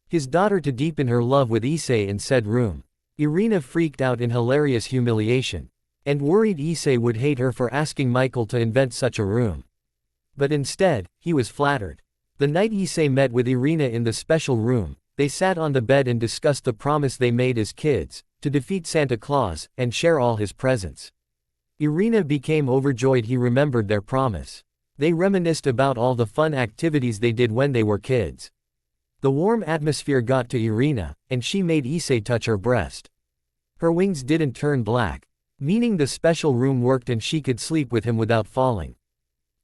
his daughter to deepen her love with Issei in said room. Irina freaked out in hilarious humiliation, and worried Issei would hate her for asking Michael to invent such a room. But instead, he was flattered. The night Issei met with Irina in the special room, they sat on the bed and discussed the promise they made as kids, to defeat Santa Claus, and share all his presents. Irina became overjoyed he remembered their promise. They reminisced about all the fun activities they did when they were kids. The warm atmosphere got to Irina, and she made Issei touch her breast. Her wings didn't turn black, meaning the special room worked and she could sleep with him without falling.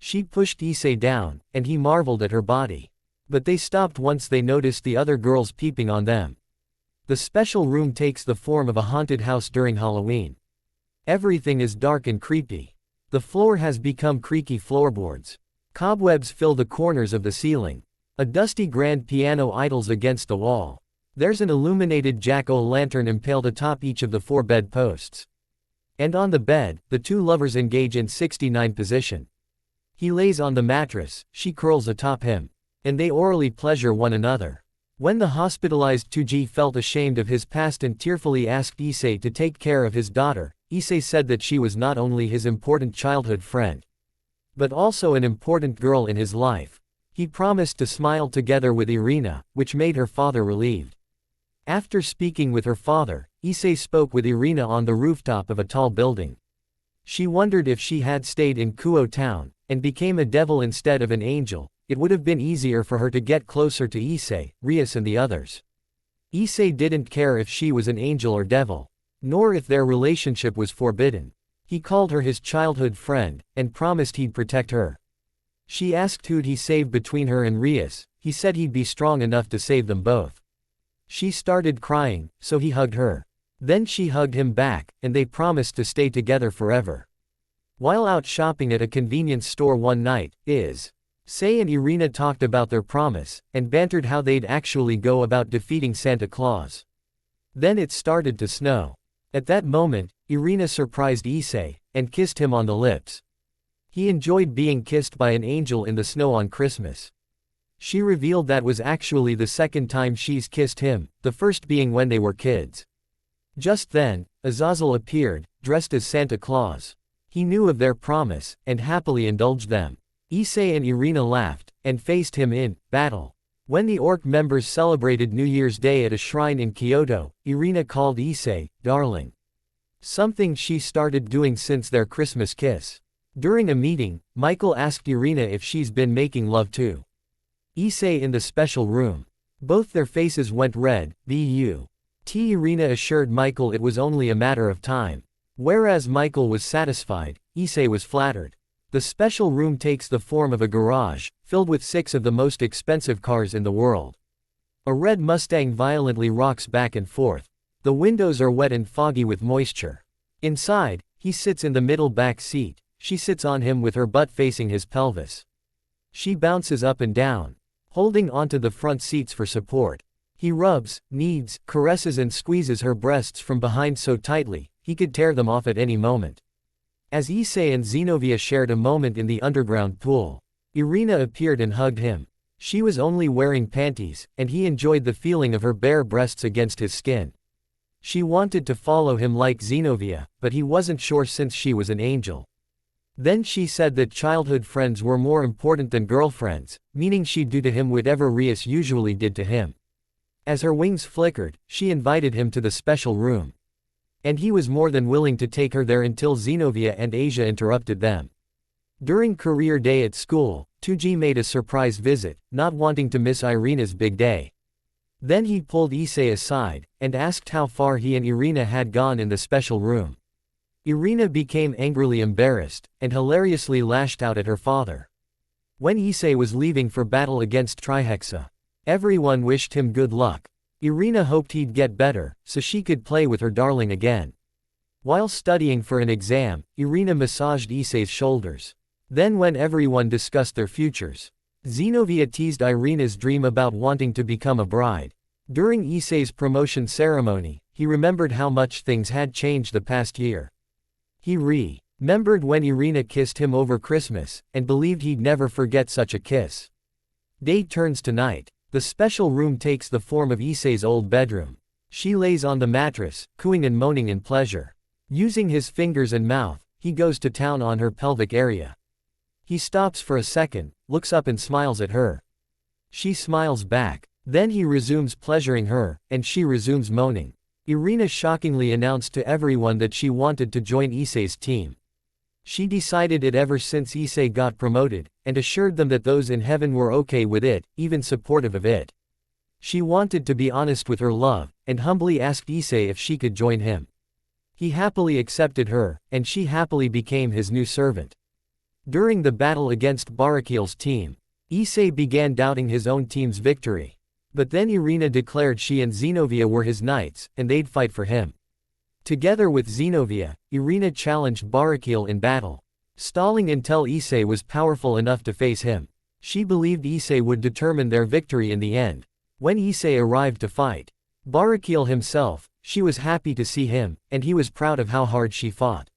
She pushed Issei down, and he marveled at her body. But they stopped once they noticed the other girls peeping on them. The special room takes the form of a haunted house during Halloween. Everything is dark and creepy. The floor has become creaky floorboards. Cobwebs fill the corners of the ceiling. A dusty grand piano idles against the wall. There's an illuminated jack-o'-lantern impaled atop each of the 4 bedposts. And on the bed, the 2 lovers engage in 69 position. He lays on the mattress, she curls atop him. And they orally pleasure one another. When the hospitalized Tuji felt ashamed of his past and tearfully asked Issei to take care of his daughter, Issei said that she was not only his important childhood friend, but also an important girl in his life. He promised to smile together with Irina, which made her father relieved. After speaking with her father, Issei spoke with Irina on the rooftop of a tall building. She wondered if she had stayed in Kuo town, and became a devil instead of an angel, it would have been easier for her to get closer to Issei, Rias and the others. Issei didn't care if she was an angel or devil, nor if their relationship was forbidden. He called her his childhood friend, and promised he'd protect her. She asked who'd he save between her and Rias. He said he'd be strong enough to save them both. She started crying, so he hugged her. Then she hugged him back, and they promised to stay together forever. While out shopping at a convenience store one night, ISSEI and Irina talked about their promise, and bantered how they'd actually go about defeating Santa Claus. Then it started to snow. At that moment, Irina surprised Issei, and kissed him on the lips. He enjoyed being kissed by an angel in the snow on Christmas. She revealed that was actually the second time she's kissed him, the first being when they were kids. Just then, Azazel appeared, dressed as Santa Claus. He knew of their promise, and happily indulged them. Issei and Irina laughed, and faced him in battle. When the orc members celebrated New Year's Day at a shrine in Kyoto, Irina called Issei, darling. Something she started doing since their Christmas kiss. During a meeting, Michael asked Irina if she's been making love to Issei in the special room. Both their faces went red. Irina assured Michael it was only a matter of time. Whereas Michael was satisfied, Issei was flattered. The special room takes the form of a garage, filled with 6 of the most expensive cars in the world. A red Mustang violently rocks back and forth. The windows are wet and foggy with moisture. Inside, he sits in the middle back seat. She sits on him with her butt facing his pelvis. She bounces up and down, holding onto the front seats for support. He rubs, kneads, caresses and squeezes her breasts from behind so tightly, he could tear them off at any moment. As Issei and Zenobia shared a moment in the underground pool, Irina appeared and hugged him. She was only wearing panties, and he enjoyed the feeling of her bare breasts against his skin. She wanted to follow him like Zenobia, but he wasn't sure since she was an angel. Then she said that childhood friends were more important than girlfriends, meaning she'd do to him whatever Rias usually did to him. As her wings flickered, she invited him to the special room. And he was more than willing to take her there until Zenobia and Asia interrupted them. During career day at school, Tuji made a surprise visit, not wanting to miss Irina's big day. Then he pulled Issei aside, and asked how far he and Irina had gone in the special room. Irina became angrily embarrassed, and hilariously lashed out at her father. When Issei was leaving for battle against Trihexa, everyone wished him good luck. Irina hoped he'd get better, so she could play with her darling again. While studying for an exam, Irina massaged Issei's shoulders. Then when everyone discussed their futures, Zenobia teased Irina's dream about wanting to become a bride. During Issei's promotion ceremony, he remembered how much things had changed the past year. He remembered when Irina kissed him over Christmas, and believed he'd never forget such a kiss. Day turns to night. The special room takes the form of Issei's old bedroom. She lays on the mattress, cooing and moaning in pleasure. Using his fingers and mouth, he goes to town on her pelvic area. He stops for a second, looks up and smiles at her. She smiles back. Then he resumes pleasuring her, and she resumes moaning. Irina shockingly announced to everyone that she wanted to join Issei's team. She decided it ever since Issei got promoted, and assured them that those in heaven were okay with it, even supportive of it. She wanted to be honest with her love, and humbly asked Issei if she could join him. He happily accepted her, and she happily became his new servant. During the battle against Barakiel's team, Issei began doubting his own team's victory. But then Irina declared she and Zenobia were his knights, and they'd fight for him. Together with Zenobia, Irina challenged Barakiel in battle. stalling until ISSEI was powerful enough to face him. She believed ISSEI would determine their victory in the end. When ISSEI arrived to fight Barakiel himself, she was happy to see him, and he was proud of how hard she fought.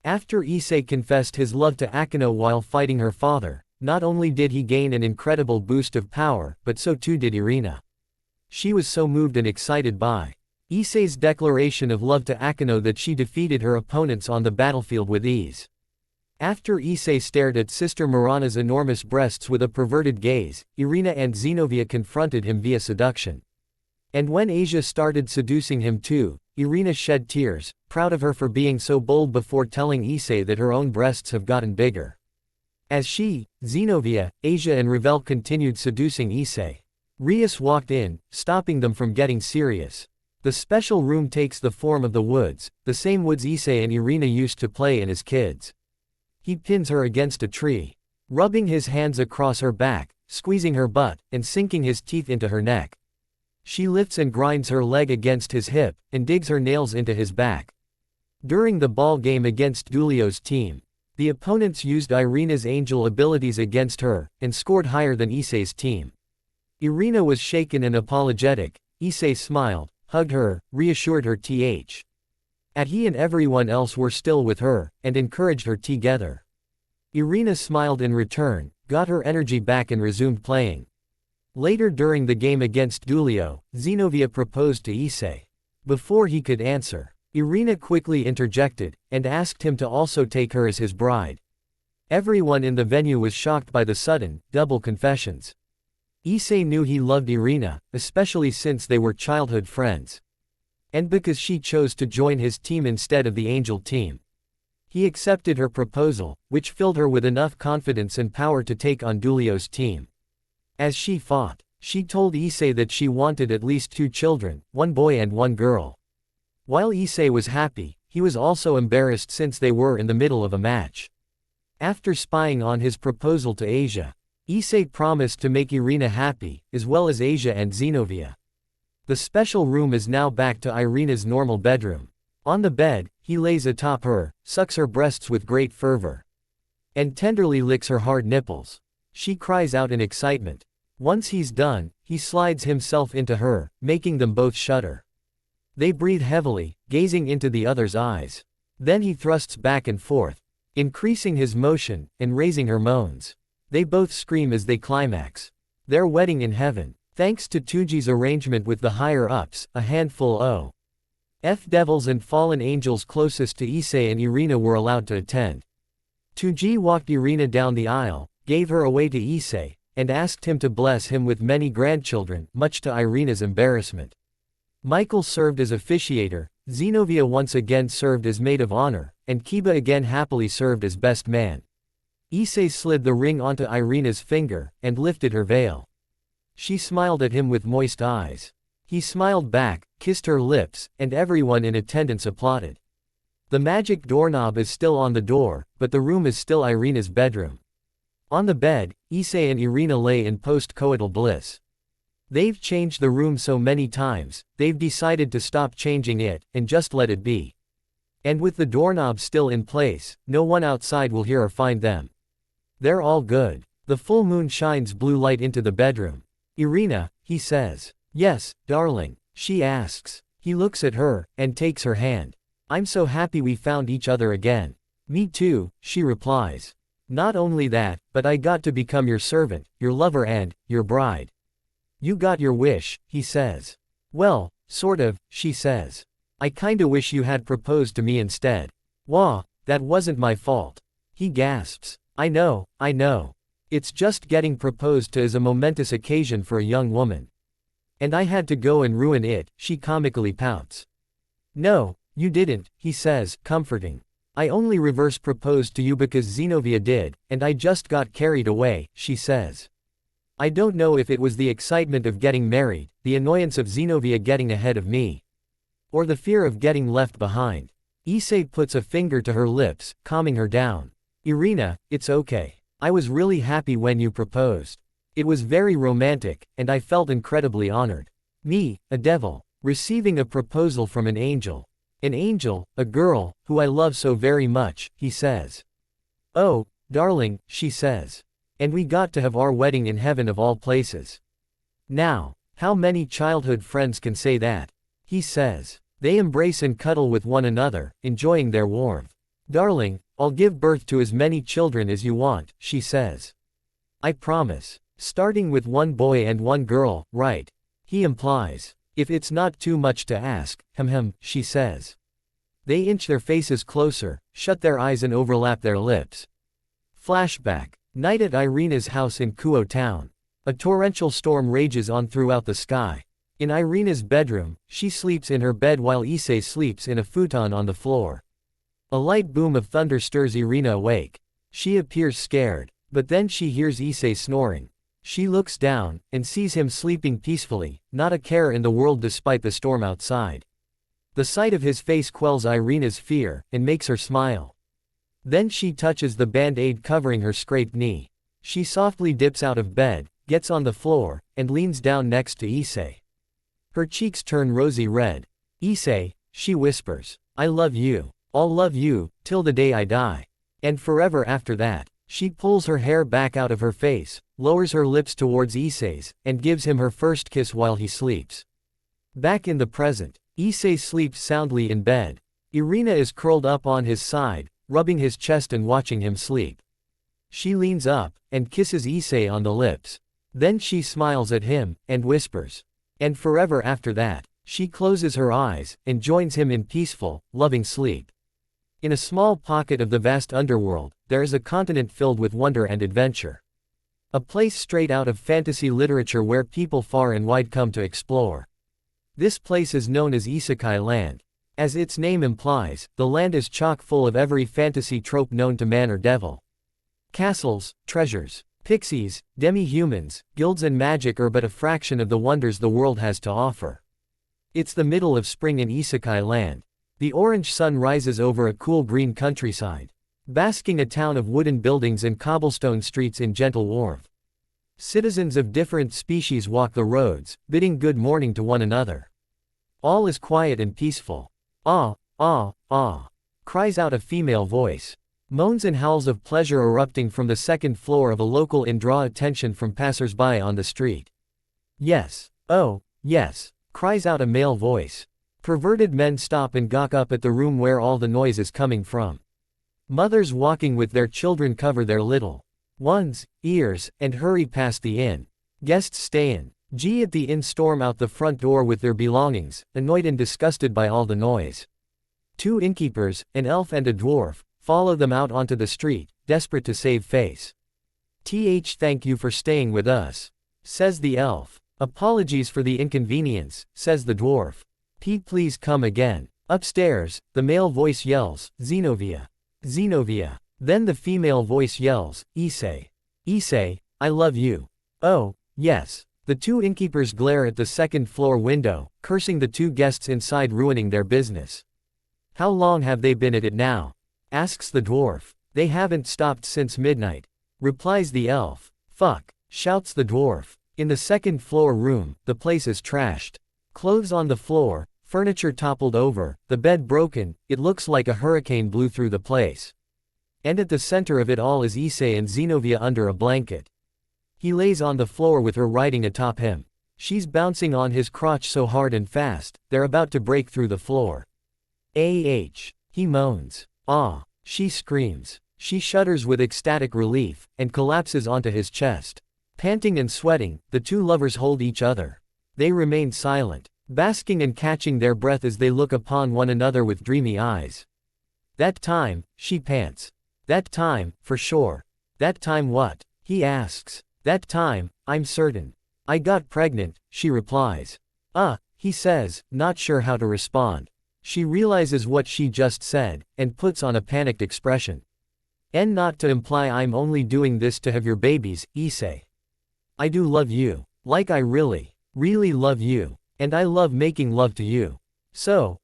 After ISSEI confessed his love to Akeno while fighting her father, not only did he gain an incredible boost of power, but so too did Irina. She was so moved and excited by ISSEI's declaration of love to Akeno that she defeated her opponents on the battlefield with ease. After ISSEI stared at Sister Mirana's enormous breasts with a perverted gaze, Irina and Zenobia confronted him via seduction. And when Asia started seducing him too, Irina shed tears, proud of her for being so bold before telling ISSEI that her own breasts have gotten bigger. As she, Zenobia, Asia and Ravel continued seducing ISSEI, Rias walked in, stopping them from getting serious. The special room takes the form of the woods, the same woods ISSEI and Irina used to play in as kids. He pins her against a tree, rubbing his hands across her back, squeezing her butt, and sinking his teeth into her neck. She lifts and grinds her leg against his hip, and digs her nails into his back. During the ball game against Dulio's team, the opponents used Irina's angel abilities against her, and scored higher than ISSEI's team. Irina was shaken and apologetic. ISSEI smiled, hugged her, reassured her he and everyone else were still with her, and encouraged her together. Irina smiled in return, got her energy back and resumed playing. Later during the game against Dulio, Zenobia proposed to ISSEI. Before he could answer, Irina quickly interjected, and asked him to also take her as his bride. Everyone in the venue was shocked by the sudden, double confessions. ISSEI knew he loved Irina, especially since they were childhood friends. And because she chose to join his team instead of the angel team. He accepted her proposal, which filled her with enough confidence and power to take on Dulio's team. As she fought, she told ISSEI that she wanted at least 2 children, 1 boy and 1 girl. While ISSEI was happy, he was also embarrassed since they were in the middle of a match. After spying on his proposal to Asia, ISSEI promised to make Irina happy, as well as Asia and Zenobia. The special room is now back to Irina's normal bedroom. On the bed, he lays atop her, sucks her breasts with great fervor, and tenderly licks her hard nipples. She cries out in excitement. Once he's done, he slides himself into her, making them both shudder. They breathe heavily, gazing into the other's eyes. Then he thrusts back and forth, increasing his motion, and raising her moans. They both scream as they climax. Their wedding in heaven. Thanks to Tuji's arrangement with the higher-ups, a handful of devils and fallen angels closest to ISSEI and Irina were allowed to attend. Tuji walked Irina down the aisle, gave her away to ISSEI, and asked him to bless him with many grandchildren, much to Irina's embarrassment. Michael served as officiator, Zenobia once again served as maid of honor, and Kiba again happily served as best man. ISSEI slid the ring onto Irina's finger, and lifted her veil. She smiled at him with moist eyes. He smiled back, kissed her lips, and everyone in attendance applauded. The magic doorknob is still on the door, but the room is still Irina's bedroom. On the bed, ISSEI and Irina lay in post-coital bliss. They've changed the room so many times, they've decided to stop changing it, and just let it be. And with the doorknob still in place, no one outside will hear or find them. They're all good. The full moon shines blue light into the bedroom. Irina, he says. Yes, darling, she asks. He looks at her, and takes her hand. I'm so happy we found each other again. Me too, she replies. Not only that, but I got to become your servant, your lover and, your bride. You got your wish, he says. Well, sort of, she says. I kinda wish you had proposed to me instead. Wah, that wasn't my fault. He gasps. I know. It's just getting proposed to is a momentous occasion for a young woman. And I had to go and ruin it, she comically pouts. No, you didn't, he says, comforting. I only reverse proposed to you because Zenobia did, and I just got carried away, she says. I don't know if it was the excitement of getting married, the annoyance of Zenobia getting ahead of me, or the fear of getting left behind. ISSEI puts a finger to her lips, calming her down. Irina, it's okay. I was really happy when you proposed. It was very romantic, and I felt incredibly honored. Me, a devil, receiving a proposal from an angel. An angel, a girl, who I love so very much, he says. Oh, darling, she says. And we got to have our wedding in heaven of all places. Now, how many childhood friends can say that? He says. They embrace and cuddle with one another, enjoying their warmth. Darling, I'll give birth to as many children as you want, she says. I promise. Starting with one boy and one girl, right? He implies. If it's not too much to ask, she says. They inch their faces closer, shut their eyes and overlap their lips. Flashback. Night at Irina's house in Kuo town. A torrential storm rages on throughout the sky. In Irina's bedroom, she sleeps in her bed while Issei sleeps in a futon on the floor. A light boom of thunder stirs Irina awake. She appears scared, but then she hears Issei snoring. She looks down, and sees him sleeping peacefully, not a care in the world despite the storm outside. The sight of his face quells Irina's fear, and makes her smile. Then she touches the band-aid covering her scraped knee. She softly dips out of bed, gets on the floor, and leans down next to Issei. Her cheeks turn rosy red. Issei, she whispers, I love you. I'll love you, till the day I die. And forever after that. She pulls her hair back out of her face, lowers her lips towards Issei's, and gives him her first kiss while he sleeps. Back in the present, Issei sleeps soundly in bed. Irina is curled up on his side, rubbing his chest and watching him sleep. She leans up, and kisses Issei on the lips. Then she smiles at him, and whispers. And forever after that. She closes her eyes, and joins him in peaceful, loving sleep. In a small pocket of the vast underworld, there is a continent filled with wonder and adventure. A place straight out of fantasy literature where people far and wide come to explore. This place is known as Isekai Land. As its name implies, the land is chock full of every fantasy trope known to man or devil. Castles, treasures, pixies, demi-humans, guilds and magic are but a fraction of the wonders the world has to offer. It's the middle of spring in Isekai Land. The orange sun rises over a cool green countryside, basking a town of wooden buildings and cobblestone streets in gentle warmth. Citizens of different species walk the roads, bidding good morning to one another. All is quiet and peaceful. Ah, ah, ah, cries out a female voice. Moans and howls of pleasure erupting from the second floor of a local inn draw attention from passers-by on the street. Yes, oh, yes, cries out a male voice. Perverted men stop and gawk up at the room where all the noise is coming from. Mothers walking with their children cover their little ones' ears, and hurry past the inn. Guests stay in. At the inn storm out the front door with their belongings, annoyed and disgusted by all the noise. Two innkeepers, an elf and a dwarf, follow them out onto the street, desperate to save face. Thank you for staying with us, says the elf. Apologies for the inconvenience, says the dwarf. Please come again. Upstairs, the male voice yells, Xenovia. Xenovia. Then the female voice yells, Issei. Issei, I love you. Oh, yes. The two innkeepers glare at the second floor window, cursing the two guests inside ruining their business. How long have they been at it now? Asks the dwarf. They haven't stopped since midnight, replies the elf. Fuck, shouts the dwarf. In the second floor room, the place is trashed. Clothes on the floor, furniture toppled over, the bed broken, it looks like a hurricane blew through the place. And at the center of it all is Issei and Xenovia under a blanket. He lays on the floor with her riding atop him. She's bouncing on his crotch so hard and fast, they're about to break through the floor. He moans. Ah, she screams. She shudders with ecstatic relief, and collapses onto his chest. Panting and sweating, the two lovers hold each other. They remain silent, basking and catching their breath as they look upon one another with dreamy eyes. That time, she pants. That time, for sure. That time what? He asks. That time, I'm certain. I got pregnant, she replies. He says, not sure how to respond. She realizes what she just said, and puts on a panicked expression. And not to imply I'm only doing this to have your babies, Issei. I do love you. Like I really, really love you. And I love making love to you. So,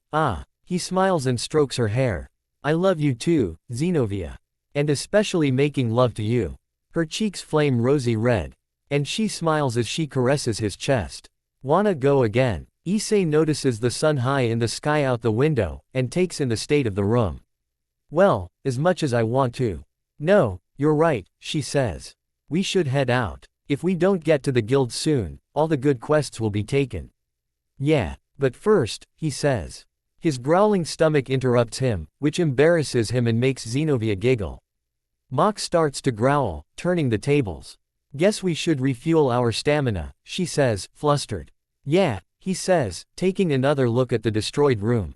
he smiles and strokes her hair. I love you too, Xenovia. And especially making love to you. Her cheeks flame rosy red. And she smiles as she caresses his chest. Wanna go again? Issei notices the sun high in the sky out the window, and takes in the state of the room. Well, as much as I want to. No, you're right, she says. We should head out. If we don't get to the guild soon, all the good quests will be taken. Yeah, but first, he says. His growling stomach interrupts him, which embarrasses him and makes Xenovia giggle. Mock starts to growl, turning the tables. Guess we should refuel our stamina, she says, flustered. Yeah, he says, taking another look at the destroyed room.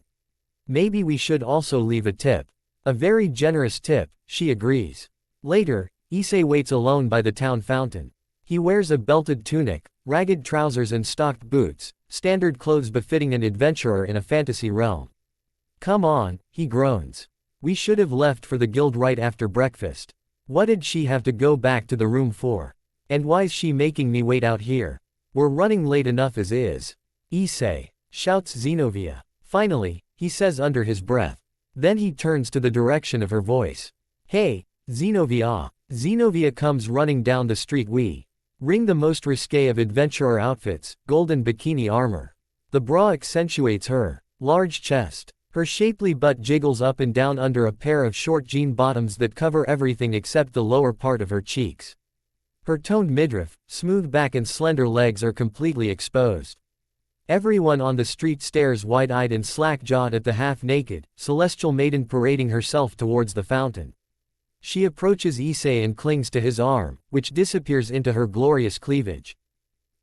Maybe we should also leave a tip. A very generous tip, she agrees. Later, ISSEI waits alone by the town fountain. He wears a belted tunic, ragged trousers and stocked boots, standard clothes befitting an adventurer in a fantasy realm. Come on, he groans. We should have left for the guild right after breakfast. What did she have to go back to the room for? And why's she making me wait out here? We're running late enough as is. ISSEI, shouts Xenovia. Finally, he says under his breath. Then he turns to the direction of her voice. Hey, Xenovia. Xenovia comes running down the street. We ring the most risque of adventurer outfits, golden bikini armor. The bra accentuates her large chest. Her shapely butt jiggles up and down under a pair of short jean bottoms that cover everything except the lower part of her cheeks. Her toned midriff, smooth back and slender legs are completely exposed. Everyone on the street stares wide-eyed and slack-jawed at the half-naked, celestial maiden parading herself towards the fountain. She approaches ISSEI and clings to his arm, which disappears into her glorious cleavage.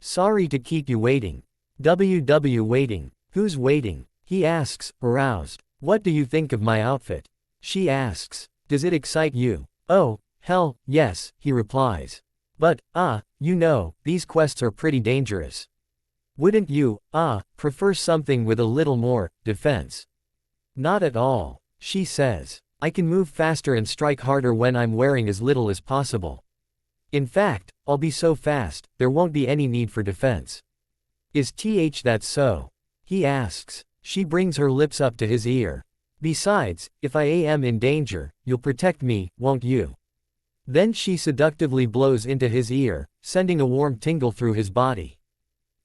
Sorry to keep you waiting. Waiting. Who's waiting? He asks, aroused. What do you think of my outfit? She asks. Does it excite you? Oh, hell, yes, he replies. But, these quests are pretty dangerous. Wouldn't you, prefer something with a little more defense? Not at all, she says. I can move faster and strike harder when I'm wearing as little as possible. In fact, I'll be so fast, there won't be any need for defense. Is that so? He asks. She brings her lips up to his ear. Besides, if I am in danger, you'll protect me, won't you? Then she seductively blows into his ear, sending a warm tingle through his body.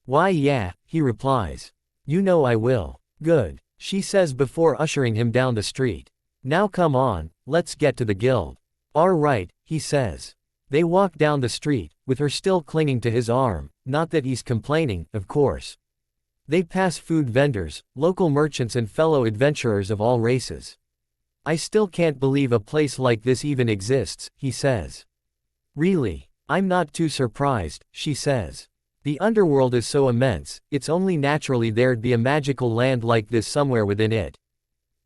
Why yeah, he replies. You know I will. Good, she says before ushering him down the street. Now come on, let's get to the guild. All right, he says. They walk down the street, with her still clinging to his arm, not that he's complaining, of course. They pass food vendors, local merchants and fellow adventurers of all races. I still can't believe a place like this even exists, he says. Really? I'm not too surprised, she says. The underworld is so immense, it's only naturally there'd be a magical land like this somewhere within it.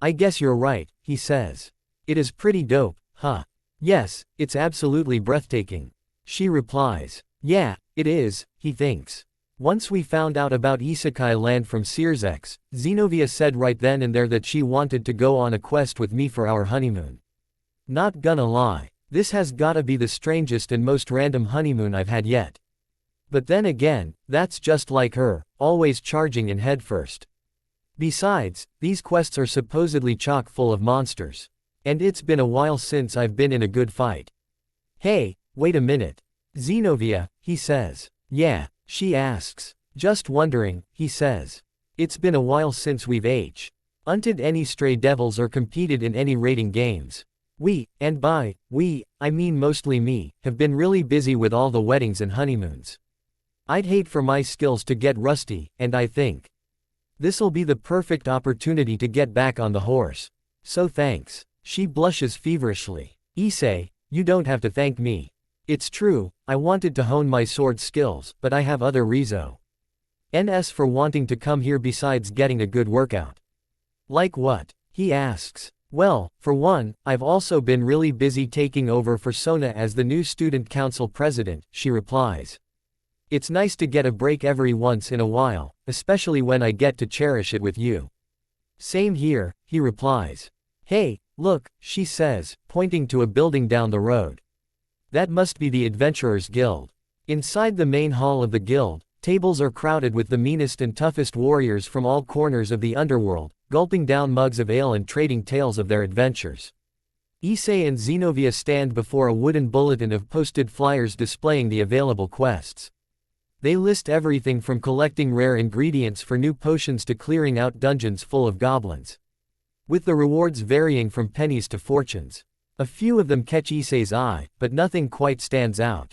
I guess you're right, he says. It is pretty dope, huh? Yes, it's absolutely breathtaking. She replies. Yeah, it is, he thinks. Once we found out about Isekai land from Sears, Xenovia said right then and there that she wanted to go on a quest with me for our honeymoon. Not gonna lie, this has gotta be the strangest and most random honeymoon I've had yet. But then again, that's just like her, always charging in headfirst. Besides, these quests are supposedly chock full of monsters. And it's been a while since I've been in a good fight. Hey, wait a minute. Xenovia, he says. Yeah, she asks. Just wondering, he says. It's been a while since we've hunted any stray devils or competed in any raiding games. We, and by we, I mean mostly me, have been really busy with all the weddings and honeymoons. I'd hate for my skills to get rusty, and I think this'll be the perfect opportunity to get back on the horse. So thanks. She blushes feverishly. ISSEI, you don't have to thank me. It's true, I wanted to hone my sword skills, but I have other reasons for wanting to come here besides getting a good workout. Like what? He asks. Well, for one, I've also been really busy taking over for Sona as the new student council president, she replies. It's nice to get a break every once in a while, especially when I get to cherish it with you. Same here, he replies. Hey, look, she says, pointing to a building down the road. That must be the Adventurers Guild. Inside the main hall of the guild, tables are crowded with the meanest and toughest warriors from all corners of the underworld, gulping down mugs of ale and trading tales of their adventures. ISSEI and Xenovia stand before a wooden bulletin of posted flyers displaying the available quests. They list everything from collecting rare ingredients for new potions to clearing out dungeons full of goblins, with the rewards varying from pennies to fortunes. A few of them catch Issei's eye, but nothing quite stands out.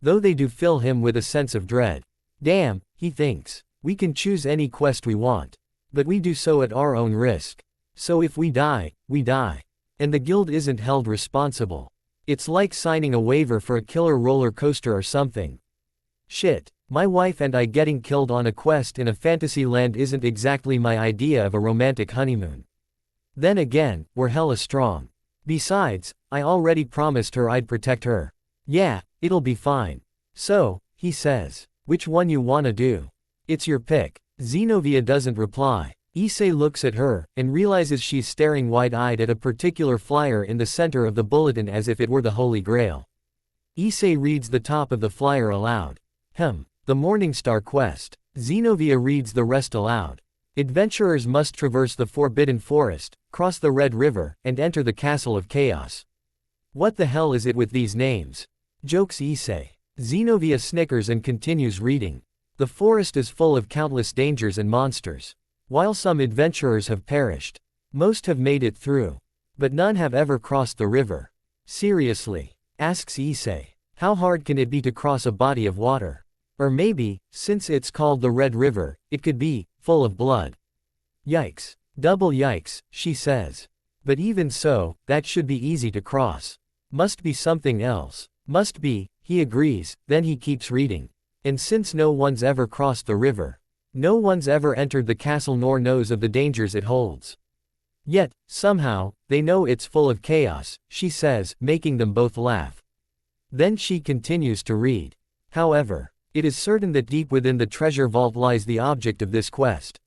Though they do fill him with a sense of dread. Damn, he thinks. We can choose any quest we want. But we do so at our own risk. So if we die, we die. And the guild isn't held responsible. It's like signing a waiver for a killer roller coaster or something. Shit. My wife and I getting killed on a quest in a fantasy land isn't exactly my idea of a romantic honeymoon. Then again, we're hella strong. Besides, I already promised her I'd protect her. Yeah, it'll be fine. So, he says, which one you wanna do? It's your pick. Zenobia doesn't reply. Issei looks at her, and realizes she's staring wide-eyed at a particular flyer in the center of the bulletin as if it were the Holy Grail. Issei reads the top of the flyer aloud. The Morningstar Quest. Zenobia reads the rest aloud. Adventurers must traverse the Forbidden Forest, cross the Red River, and enter the Castle of Chaos. What the hell is it with these names? Jokes Issei. Zenobia snickers and continues reading. The forest is full of countless dangers and monsters. While some adventurers have perished, most have made it through. But none have ever crossed the river. Seriously? Asks Issei. How hard can it be to cross a body of water? Or maybe, since it's called the Red River, it could be full of blood. Yikes. Double yikes, she says. But even so, that should be easy to cross. Must be something else. Must be, he agrees, then he keeps reading. And since no one's ever crossed the river, no one's ever entered the castle nor knows of the dangers it holds. Yet, somehow, they know it's full of chaos, she says, making them both laugh. Then she continues to read. However, it is certain that deep within the treasure vault lies the object of this quest.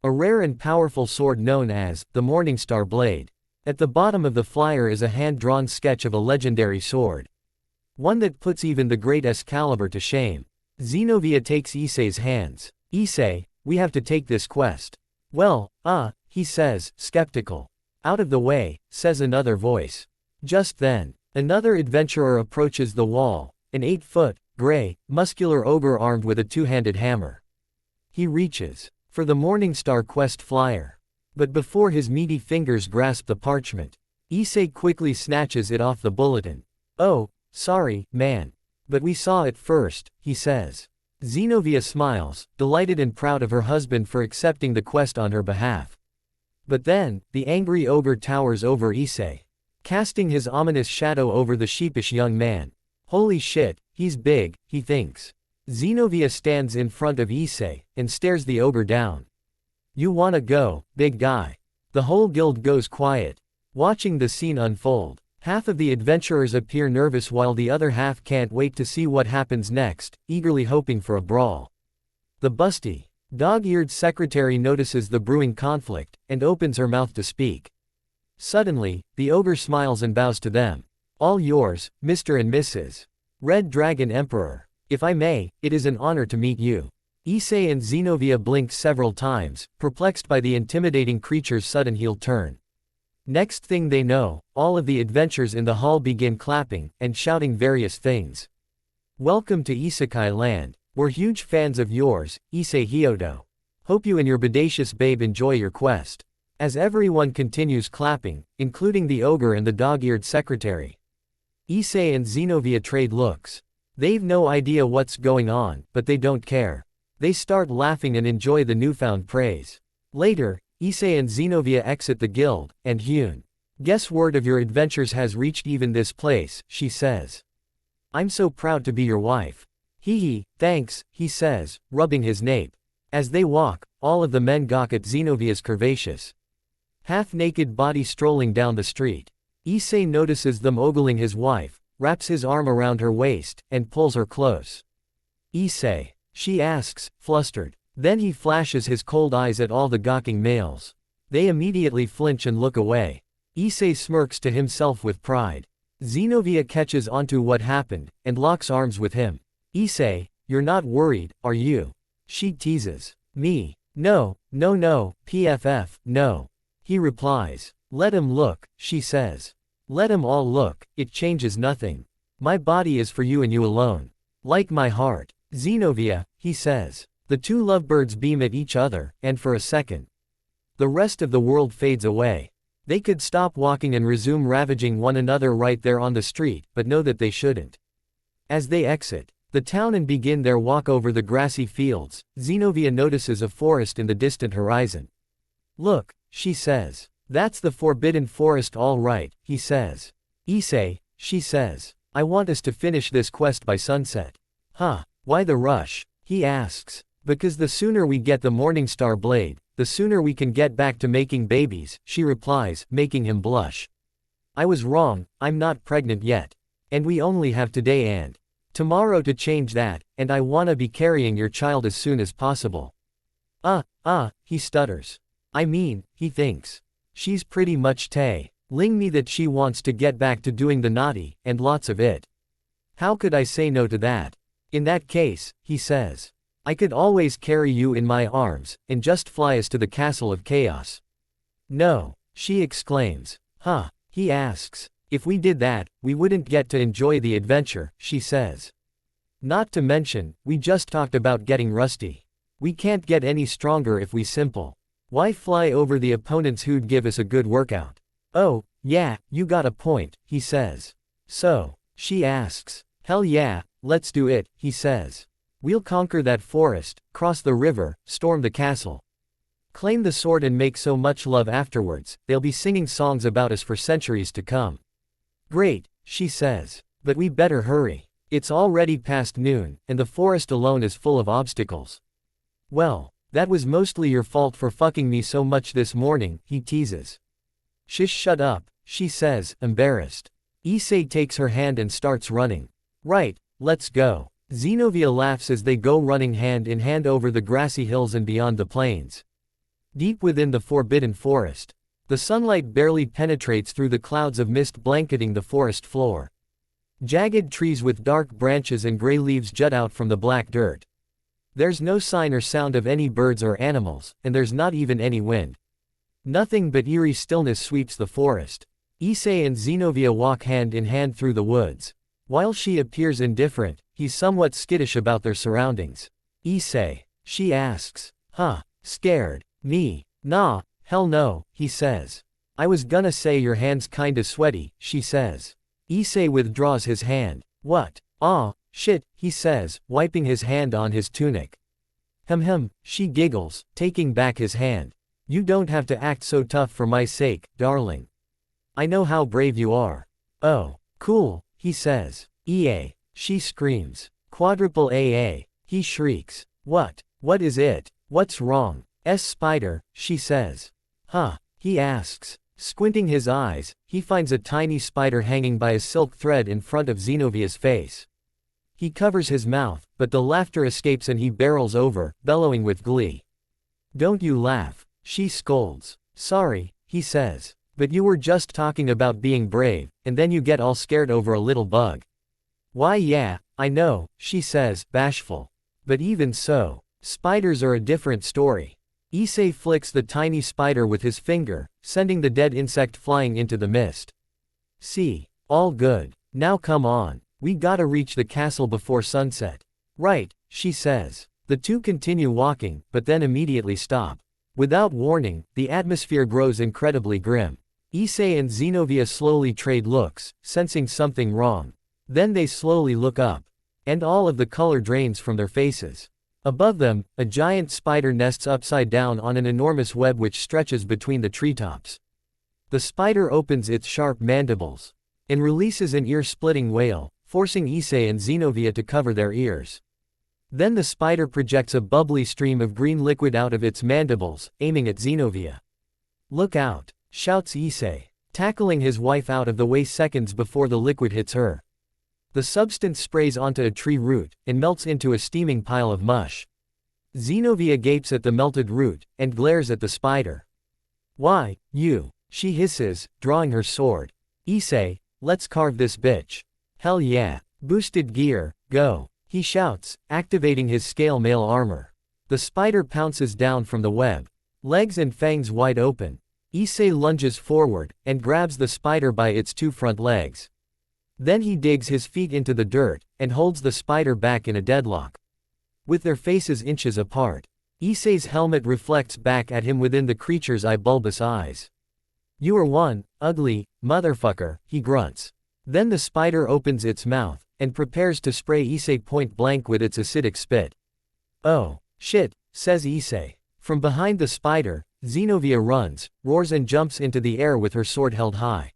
A rare and powerful sword known as the Morningstar Blade. At the bottom of the flyer is a hand-drawn sketch of a legendary sword. One that puts even the great Excalibur to shame. Zenobia takes Issei's hands. Issei, we have to take this quest. Well, he says, skeptical. Out of the way, says another voice. Just then, another adventurer approaches the wall, an 8-foot, gray, muscular ogre armed with a two-handed hammer. He reaches for the Morningstar Quest flyer. But before his meaty fingers grasp the parchment, Issei quickly snatches it off the bulletin. Oh, sorry, man. But we saw it first, he says. Zenobia smiles, delighted and proud of her husband for accepting the quest on her behalf. But then, the angry ogre towers over Issei, casting his ominous shadow over the sheepish young man. Holy shit, he's big, he thinks. Zenobia stands in front of Issei, and stares the ogre down. You wanna go, big guy? The whole guild goes quiet, watching the scene unfold. Half of the adventurers appear nervous while the other half can't wait to see what happens next, eagerly hoping for a brawl. The busty, dog-eared secretary notices the brewing conflict, and opens her mouth to speak. Suddenly, the ogre smiles and bows to them. All yours, Mr. and Mrs. Red Dragon Emperor. If I may, it is an honor to meet you. Issei and Zenobia blink several times, perplexed by the intimidating creature's sudden heel turn. Next thing they know, all of the adventurers in the hall begin clapping, and shouting various things. Welcome to Isekai Land. We're huge fans of yours, Issei Hyodo. Hope you and your bodacious babe enjoy your quest. As everyone continues clapping, including the ogre and the dog-eared secretary. Issei and Zenobia trade looks. They've no idea what's going on, but they don't care. They start laughing and enjoy the newfound praise. Later, Issei and Zenobia exit the guild, and Hyun. Guess word of your adventures has reached even this place, she says. I'm so proud to be your wife. Hee, thanks, he says, rubbing his nape. As they walk, all of the men gawk at Zenobia's curvaceous, half-naked body strolling down the street. Issei notices them ogling his wife, wraps his arm around her waist, and pulls her close. Issei, she asks, flustered. Then he flashes his cold eyes at all the gawking males. They immediately flinch and look away. Issei smirks to himself with pride. Zenobia catches onto what happened, and locks arms with him. Issei, you're not worried, are you? She teases. Me. No, PFF, no. He replies. Let him look, she says. Let him all look, it changes nothing. My body is for you and you alone. Like my heart. Zenobia, he says. The two lovebirds beam at each other, and for a second, the rest of the world fades away. They could stop walking and resume ravaging one another right there on the street, but know that they shouldn't. As they exit the town and begin their walk over the grassy fields, Zenobia notices a forest in the distant horizon. Look, she says. That's the forbidden forest all right, he says. Issei, she says. I want us to finish this quest by sunset. Huh, why the rush? He asks. Because the sooner we get the Morningstar blade, the sooner we can get back to making babies, she replies, making him blush. I was wrong, I'm not pregnant yet. And we only have today and tomorrow to change that, and I wanna be carrying your child as soon as possible. He stutters. I mean, he thinks. She's pretty much telling me that she wants to get back to doing the naughty, and lots of it. How could I say no to that? In that case, he says. I could always carry you in my arms, and just fly us to the castle of chaos. No, she exclaims. Huh, he asks. If we did that, we wouldn't get to enjoy the adventure, she says. Not to mention, we just talked about getting rusty. We can't get any stronger if we simple. Why fly over the opponents who'd give us a good workout? Oh, yeah, you got a point, he says. So, she asks. Hell yeah, let's do it, he says. We'll conquer that forest, cross the river, storm the castle. Claim the sword and make so much love afterwards, they'll be singing songs about us for centuries to come. Great, she says. But we better hurry. It's already past noon, and the forest alone is full of obstacles. Well, that was mostly your fault for fucking me so much this morning, he teases. Shish, shut up, she says, embarrassed. Issei takes her hand and starts running. Right, let's go. Zenobia laughs as they go running hand in hand over the grassy hills and beyond the plains. Deep within the forbidden forest, the sunlight barely penetrates through the clouds of mist blanketing the forest floor. Jagged trees with dark branches and gray leaves jut out from the black dirt. There's no sign or sound of any birds or animals, and there's not even any wind. Nothing but eerie stillness sweeps the forest. Issei and Zenobia walk hand in hand through the woods. While she appears indifferent, he's somewhat skittish about their surroundings. Issei, she asks. Huh, scared? Me? Nah, hell no, he says. I was gonna say your hand's kinda sweaty, she says. Issei withdraws his hand. What? Aw, shit, he says, wiping his hand on his tunic. She giggles, taking back his hand. You don't have to act so tough for my sake, darling. I know how brave you are. Oh, cool, he says. EA, she screams. Quadruple AA, he shrieks. What is it? What's wrong? Spider, she says. Huh, he asks. Squinting his eyes, he finds a tiny spider hanging by a silk thread in front of Zenovia's face. He covers his mouth, but the laughter escapes and he barrels over, bellowing with glee. Don't you laugh, she scolds. Sorry, he says. But you were just talking about being brave, and then you get all scared over a little bug. Why yeah, I know, she says, bashful. But even so, spiders are a different story. Issei flicks the tiny spider with his finger, sending the dead insect flying into the mist. See, all good. Now come on. We gotta reach the castle before sunset. Right, she says. The two continue walking, but then immediately stop. Without warning, the atmosphere grows incredibly grim. Issei and Zenobia slowly trade looks, sensing something wrong. Then they slowly look up. And all of the color drains from their faces. Above them, a giant spider nests upside down on an enormous web which stretches between the treetops. The spider opens its sharp mandibles and releases an ear-splitting wail, forcing Issei and Zenobia to cover their ears. Then the spider projects a bubbly stream of green liquid out of its mandibles, aiming at Zenobia. Look out, shouts Issei, tackling his wife out of the way seconds before the liquid hits her. The substance sprays onto a tree root, and melts into a steaming pile of mush. Zenobia gapes at the melted root, and glares at the spider. Why, you, she hisses, drawing her sword. Issei, let's carve this bitch. Hell yeah. Boosted gear, go. He shouts, activating his scale mail armor. The spider pounces down from the web. Legs and fangs wide open. Issei lunges forward, and grabs the spider by its two front legs. Then he digs his feet into the dirt, and holds the spider back in a deadlock. With their faces inches apart, Issei's helmet reflects back at him within the creature's bulbous eyes. You are one, ugly, motherfucker, he grunts. Then the spider opens its mouth, and prepares to spray Issei point blank with its acidic spit. Oh, shit, says Issei. From behind the spider, Xenovia runs, roars and jumps into the air with her sword held high.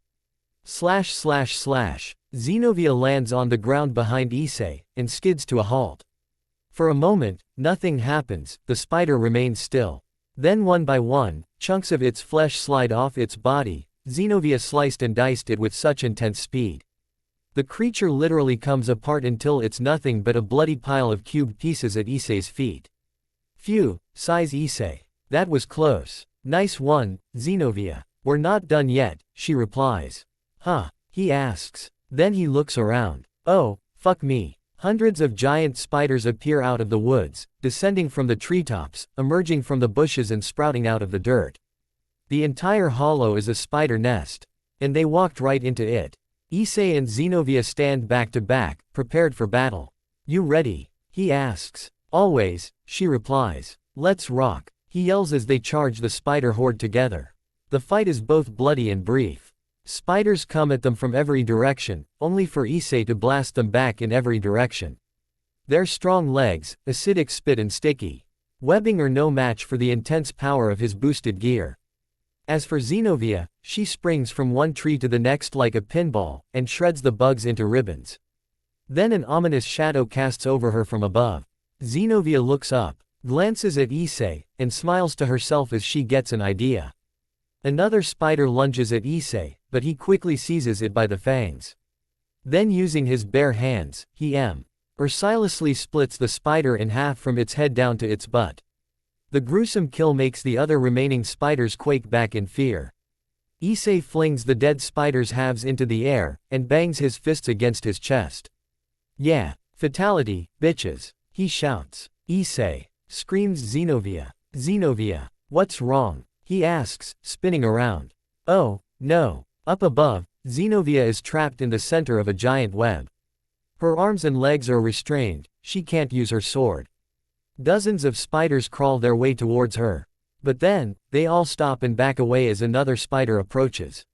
Slash slash slash. Xenovia lands on the ground behind Issei, and skids to a halt. For a moment, nothing happens, the spider remains still. Then one by one, chunks of its flesh slide off its body. Xenovia sliced and diced it with such intense speed. The creature literally comes apart until it's nothing but a bloody pile of cubed pieces at Issei's feet. Phew, sighs Issei. That was close. Nice one, Xenovia. We're not done yet, she replies. Huh? He asks. Then he looks around. Oh, fuck me. Hundreds of giant spiders appear out of the woods, descending from the treetops, emerging from the bushes and sprouting out of the dirt. The entire hollow is a spider nest. And they walked right into it. Issei and Xenovia stand back to back, prepared for battle. You ready? He asks. Always, she replies. Let's rock, he yells as they charge the spider horde together. The fight is both bloody and brief. Spiders come at them from every direction, only for Issei to blast them back in every direction. Their strong legs, acidic spit and sticky webbing are no match for the intense power of his boosted gear. As for Xenovia, she springs from one tree to the next like a pinball, and shreds the bugs into ribbons. Then an ominous shadow casts over her from above. Xenovia looks up, glances at Issei, and smiles to herself as she gets an idea. Another spider lunges at Issei, but he quickly seizes it by the fangs. Then using his bare hands, he mercilessly splits the spider in half from its head down to its butt. The gruesome kill makes the other remaining spiders quake back in fear. Issei flings the dead spider's halves into the air, and bangs his fists against his chest. Yeah, fatality, bitches, he shouts. Issei, screams Xenovia. Xenovia, what's wrong? He asks, spinning around. Oh, no. Up above, Xenovia is trapped in the center of a giant web. Her arms and legs are restrained, she can't use her sword. Dozens of spiders crawl their way towards her. But then, they all stop and back away as another spider approaches.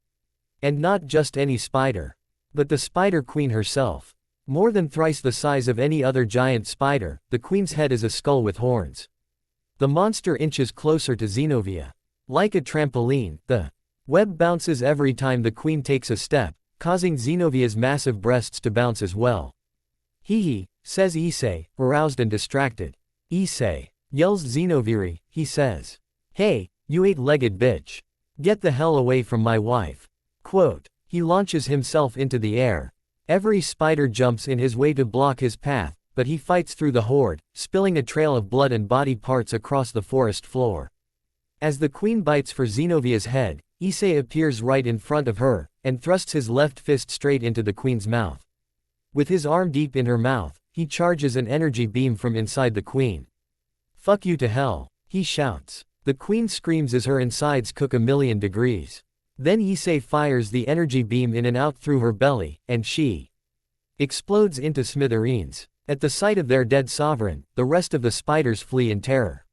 And not just any spider, but the Spider Queen herself. More than thrice the size of any other giant spider, the queen's head is a skull with horns. The monster inches closer to Xenovia. Like a trampoline, the web bounces every time the queen takes a step, causing Xenovia's massive breasts to bounce as well. Hee, says Issei, aroused and distracted. Issei, yells Xenoviri, he says. Hey, you eight-legged bitch. Get the hell away from my wife. Quote. He launches himself into the air. Every spider jumps in his way to block his path, but he fights through the horde, spilling a trail of blood and body parts across the forest floor. As the queen bites for Xenovia's head, Issei appears right in front of her, and thrusts his left fist straight into the queen's mouth. With his arm deep in her mouth, he charges an energy beam from inside the queen. Fuck you to hell, he shouts. The queen screams as her insides cook 1,000,000 degrees. Then Issei fires the energy beam in and out through her belly, and she explodes into smithereens. At the sight of their dead sovereign, the rest of the spiders flee in terror.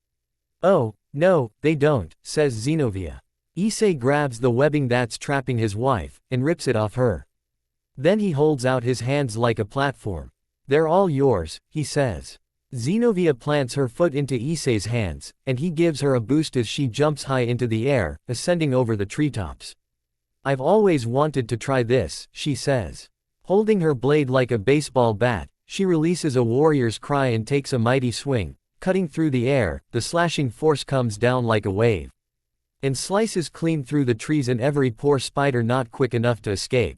Oh, no, they don't, says Xenovia. Issei grabs the webbing that's trapping his wife, and rips it off her. Then he holds out his hands like a platform. They're all yours, he says. Xenovia plants her foot into Issei's hands, and he gives her a boost as she jumps high into the air, ascending over the treetops. I've always wanted to try this, she says. Holding her blade like a baseball bat, she releases a warrior's cry and takes a mighty swing. Cutting through the air, the slashing force comes down like a wave. And slices clean through the trees and every poor spider not quick enough to escape.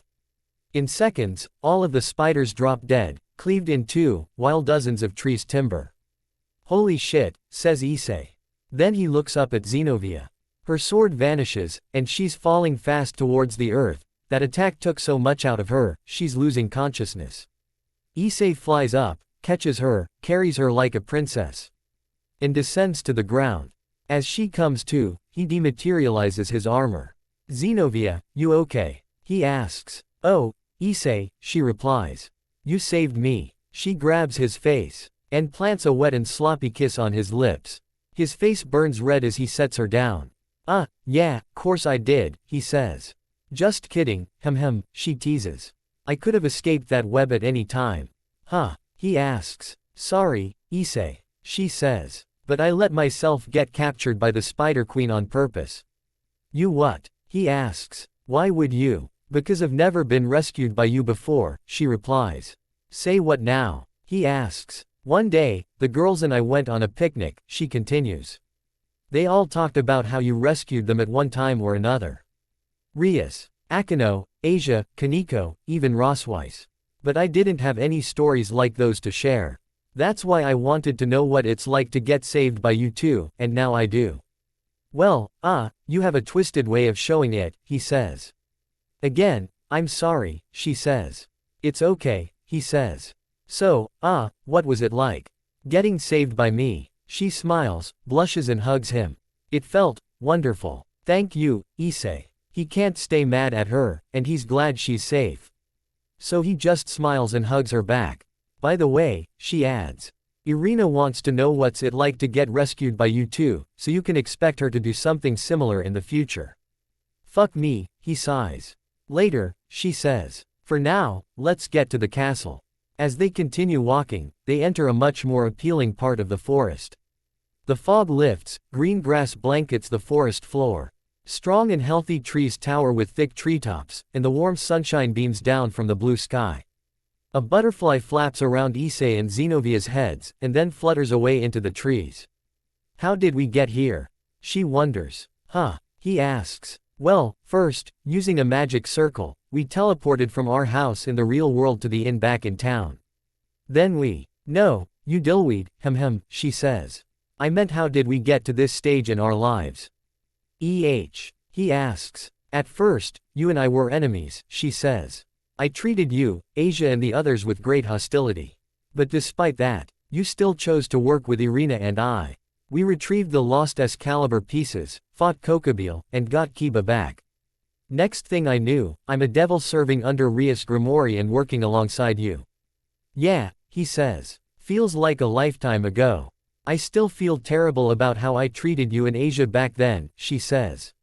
In seconds, all of the spiders drop dead, cleaved in two, while dozens of trees timber. Holy shit, says Issei. Then he looks up at Xenovia. Her sword vanishes, and she's falling fast towards the earth. That attack took so much out of her, she's losing consciousness. Issei flies up, catches her, carries her like a princess, and descends to the ground. As she comes to, he dematerializes his armor. Xenovia, you okay? He asks. Oh, Issei, she replies. You saved me. She grabs his face, and plants a wet and sloppy kiss on his lips. His face burns red as he sets her down. Yeah, course I did, he says. Just kidding, she teases. I could have escaped that web at any time. Huh, he asks. Sorry, Issei, she says. But I let myself get captured by the Spider Queen on purpose. You what? He asks. Why would you? Because I've never been rescued by you before, she replies. Say what now? He asks. One day, the girls and I went on a picnic, she continues. They all talked about how you rescued them at one time or another. Rias, Akino, Asia, Kaneko, even Rosweiss. But I didn't have any stories like those to share. That's why I wanted to know what it's like to get saved by you too, and now I do. Well, you have a twisted way of showing it, he says. Again, I'm sorry, she says. It's okay, he says. So, what was it like? Getting saved by me. She smiles, blushes and hugs him. It felt wonderful. Thank you, Issei. He can't stay mad at her, and he's glad she's safe. So he just smiles and hugs her back. By the way, she adds. Irina wants to know what's it like to get rescued by you too, so you can expect her to do something similar in the future. Fuck me, he sighs. Later, she says. For now, let's get to the castle. As they continue walking, they enter a much more appealing part of the forest. The fog lifts, green grass blankets the forest floor. Strong and healthy trees tower with thick treetops, and the warm sunshine beams down from the blue sky. A butterfly flaps around Issei and Zenovia's heads, and then flutters away into the trees. How did we get here? She wonders. He asks. Well, first, using a magic circle, we teleported from our house in the real world to the inn back in town. Then No, you dillweed, she says. I meant how did we get to this stage in our lives? He asks. At first, you and I were enemies, she says. I treated you, Asia and the others with great hostility. But despite that, you still chose to work with Irina and I. We retrieved the lost Excalibur pieces, fought Kokobile, and got Kiba back. Next thing I knew, I'm a devil serving under Rias Grimori and working alongside you. Yeah, he says. Feels like a lifetime ago. I still feel terrible about how I treated you in Asia back then, she says.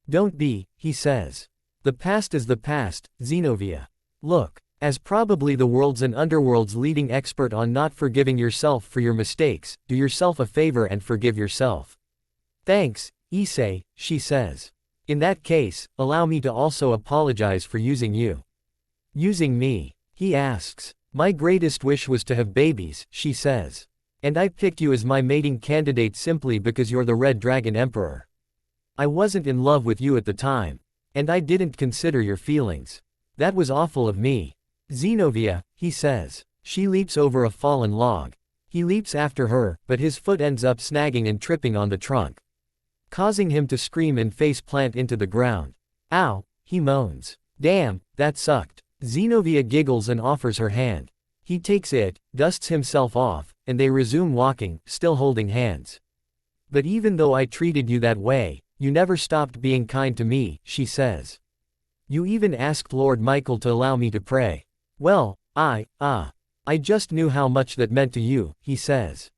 Don't be, he says. The past is the past, Zenovia. Look, as probably the world's and underworld's leading expert on not forgiving yourself for your mistakes, do yourself a favor and forgive yourself. Thanks, Issei, she says. In that case, allow me to also apologize for using you. Using me? He asks. My greatest wish was to have babies, she says. And I picked you as my mating candidate simply because you're the Red Dragon Emperor. I wasn't in love with you at the time. And I didn't consider your feelings. That was awful of me. Zenovia, he says. She leaps over a fallen log. He leaps after her, but his foot ends up snagging and tripping on the trunk, causing him to scream and face plant into the ground. Ow, he moans. Damn, that sucked. Zenovia giggles and offers her hand. He takes it, dusts himself off, and they resume walking, still holding hands. But even though I treated you that way, you never stopped being kind to me, she says. You even asked Lord Michael to allow me to pray. Well, I just knew how much that meant to you, he says.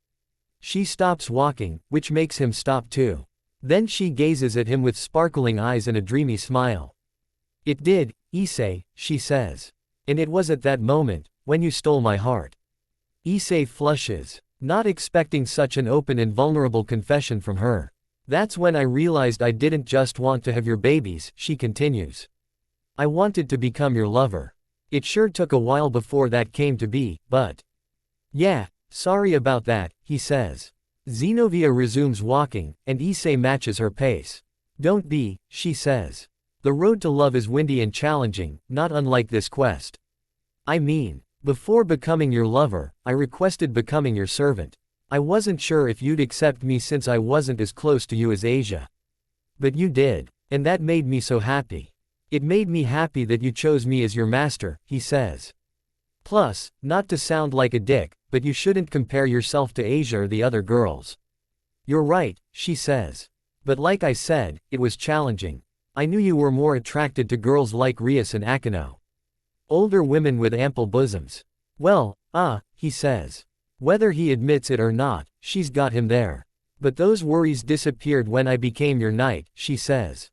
She stops walking, which makes him stop too. Then she gazes at him with sparkling eyes and a dreamy smile. It did, Issei, she says. And it was at that moment, when you stole my heart. Issei flushes, not expecting such an open and vulnerable confession from her. That's when I realized I didn't just want to have your babies, she continues. I wanted to become your lover. It sure took a while before that came to be, but. Yeah, sorry about that, he says. Zenovia resumes walking, and Issei matches her pace. Don't be, she says. The road to love is windy and challenging, not unlike this quest. I mean, before becoming your lover, I requested becoming your servant. I wasn't sure if you'd accept me since I wasn't as close to you as Asia. But you did, and that made me so happy. It made me happy that you chose me as your master, he says. Plus, not to sound like a dick, but you shouldn't compare yourself to Asia or the other girls. You're right, she says. But like I said, it was challenging. I knew you were more attracted to girls like Rias and Akino. Older women with ample bosoms. Well, he says. Whether he admits it or not, she's got him there. But those worries disappeared when I became your knight, she says.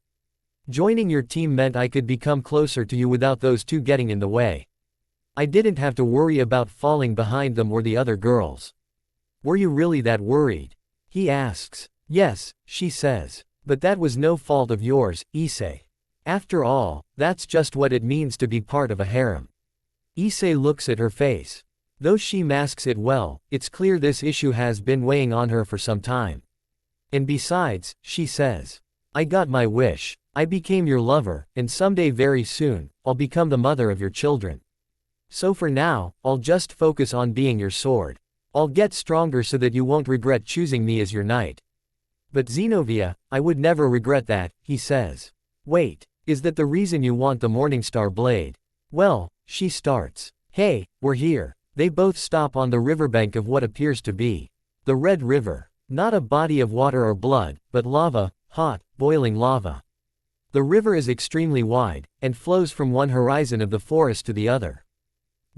Joining your team meant I could become closer to you without those two getting in the way. I didn't have to worry about falling behind them or the other girls. Were you really that worried? He asks. Yes, she says. But that was no fault of yours, ISSEI. After all, that's just what it means to be part of a harem. ISSEI looks at her face. Though she masks it well, it's clear this issue has been weighing on her for some time. And besides, she says, I got my wish. I became your lover, and someday very soon, I'll become the mother of your children. So for now, I'll just focus on being your sword. I'll get stronger so that you won't regret choosing me as your knight. But Zenobia, I would never regret that, he says. Wait, is that the reason you want the Morningstar blade? Well, she starts. Hey, we're here. They both stop on the riverbank of what appears to be the Red River. Not a body of water or blood, but lava, hot, boiling lava. The river is extremely wide, and flows from one horizon of the forest to the other.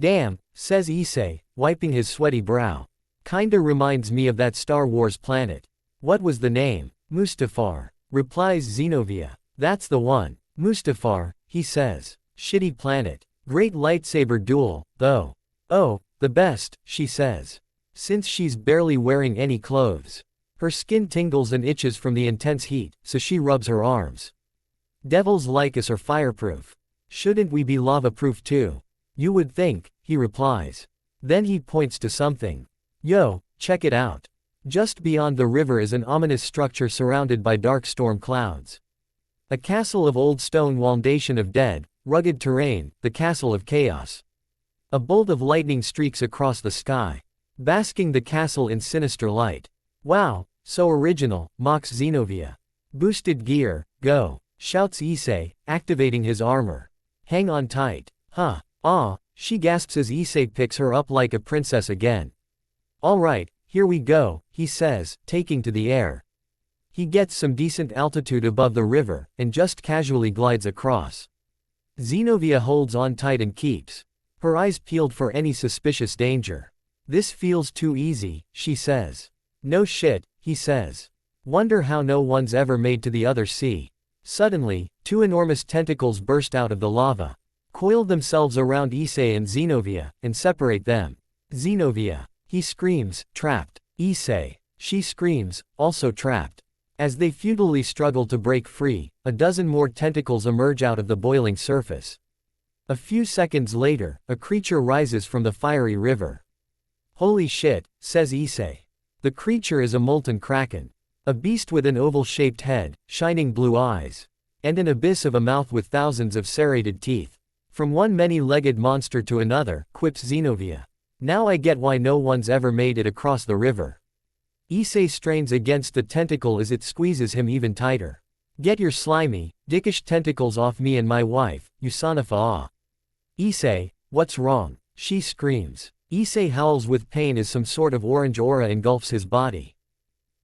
Damn, says ISSEI, wiping his sweaty brow. Kinda reminds me of that Star Wars planet. What was the name? Mustafar, replies Zenobia. That's the one. Mustafar, he says. Shitty planet. Great lightsaber duel, though. Oh, the best, she says. Since she's barely wearing any clothes. Her skin tingles and itches from the intense heat, so she rubs her arms. Devils like us are fireproof. Shouldn't we be lava-proof too? You would think, he replies. Then he points to something. Yo, check it out. Just beyond the river is an ominous structure surrounded by dark storm clouds. A castle of old stone foundation of dead, rugged terrain, the castle of chaos. A bolt of lightning streaks across the sky, basking the castle in sinister light. Wow, so original, mocks Zenobia. Boosted gear, go, shouts ISSEI, activating his armor. Hang on tight. Huh, she gasps as ISSEI picks her up like a princess again. Alright, here we go, he says, taking to the air. He gets some decent altitude above the river, and just casually glides across. Zenobia holds on tight and keeps her eyes peeled for any suspicious danger. This feels too easy, she says. No shit, he says. Wonder how no one's ever made to the other sea. Suddenly, two enormous tentacles burst out of the lava, coil themselves around ISSEI and Zenobia, and separate them. Zenobia. He screams, trapped. ISSEI. She screams, also trapped. As they futilely struggle to break free, a dozen more tentacles emerge out of the boiling surface. A few seconds later, a creature rises from the fiery river. Holy shit, says ISSEI. The creature is a molten kraken. A beast with an oval-shaped head, shining blue eyes, and an abyss of a mouth with thousands of serrated teeth. From one many-legged monster to another, quips Zenobia. Now I get why no one's ever made it across the river. ISSEI strains against the tentacle as it squeezes him even tighter. Get your slimy, dickish tentacles off me and my wife, you son of a. ISSEI, what's wrong? She screams. ISSEI howls with pain as some sort of orange aura engulfs his body.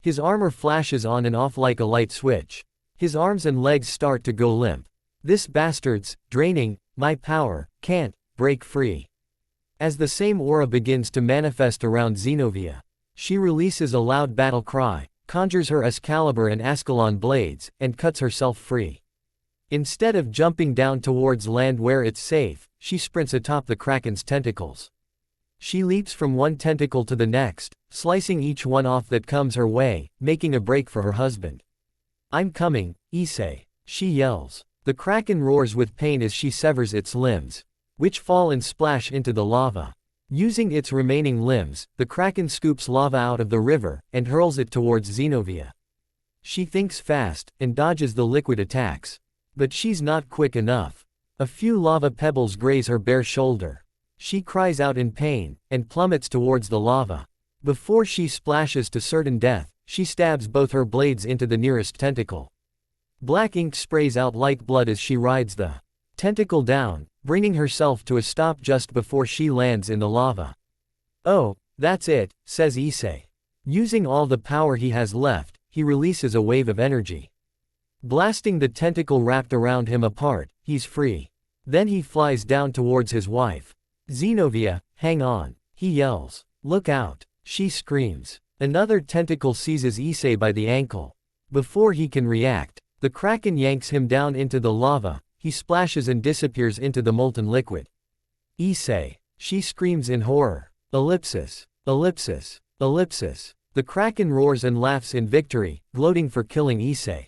His armor flashes on and off like a light switch. His arms and legs start to go limp. This bastard's draining my power, can't break free. As the same aura begins to manifest around Zenobia, she releases a loud battle cry, conjures her Excalibur and Ascalon blades, and cuts herself free. Instead of jumping down towards land where it's safe, she sprints atop the Kraken's tentacles. She leaps from one tentacle to the next, slicing each one off that comes her way, making a break for her husband. I'm coming, ISSEI. She yells. The Kraken roars with pain as she severs its limbs, which fall and splash into the lava. Using its remaining limbs, the Kraken scoops lava out of the river, and hurls it towards Zenobia. She thinks fast, and dodges the liquid attacks. But she's not quick enough. A few lava pebbles graze her bare shoulder. She cries out in pain, and plummets towards the lava. Before she splashes to certain death, she stabs both her blades into the nearest tentacle. Black ink sprays out like blood as she rides the tentacle down, bringing herself to a stop just before she lands in the lava. Oh, that's it, says ISSEI. Using all the power he has left, he releases a wave of energy. Blasting the tentacle wrapped around him apart, he's free. Then he flies down towards his wife. Zenobia, hang on, he yells. Look out, she screams. Another tentacle seizes Issei by the ankle. Before he can react, the Kraken yanks him down into the lava. He splashes and disappears into the molten liquid. Issei. She screams in horror. Ellipsis. Ellipsis. Ellipsis. The Kraken roars and laughs in victory, gloating for killing Issei.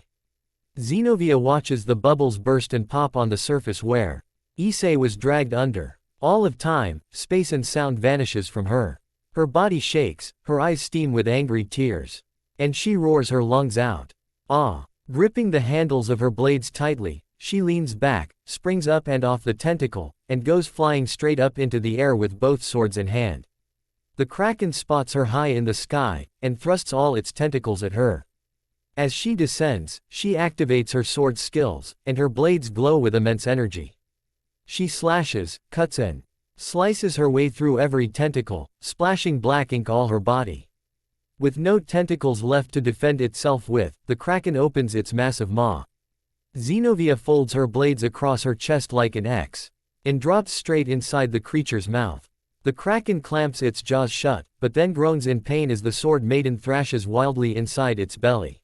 Xenovia watches the bubbles burst and pop on the surface where Issei was dragged under. All of time, space and sound vanishes from her. Her body shakes, her eyes steam with angry tears. And she roars her lungs out. Ah! Gripping the handles of her blades tightly, she leans back, springs up and off the tentacle, and goes flying straight up into the air with both swords in hand. The Kraken spots her high in the sky, and thrusts all its tentacles at her. As she descends, she activates her sword skills, and her blades glow with immense energy. She slashes, cuts and slices her way through every tentacle, splashing black ink all her body. With no tentacles left to defend itself with, the Kraken opens its massive maw. Xenovia folds her blades across her chest like an X, and drops straight inside the creature's mouth. The Kraken clamps its jaws shut, but then groans in pain as the sword maiden thrashes wildly inside its belly.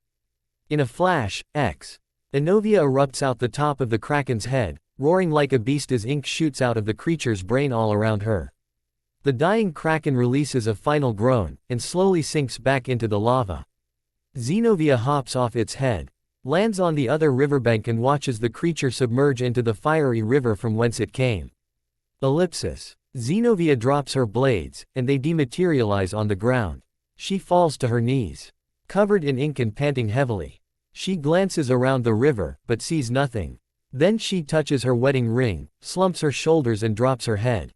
In a flash, Enovia erupts out the top of the Kraken's head, roaring like a beast as ink shoots out of the creature's brain all around her. The dying Kraken releases a final groan, and slowly sinks back into the lava. Xenovia hops off its head, lands on the other riverbank and watches the creature submerge into the fiery river from whence it came. Ellipsis. Xenovia drops her blades, and they dematerialize on the ground. She falls to her knees. Covered in ink and panting heavily. She glances around the river, but sees nothing. Then she touches her wedding ring, slumps her shoulders and drops her head.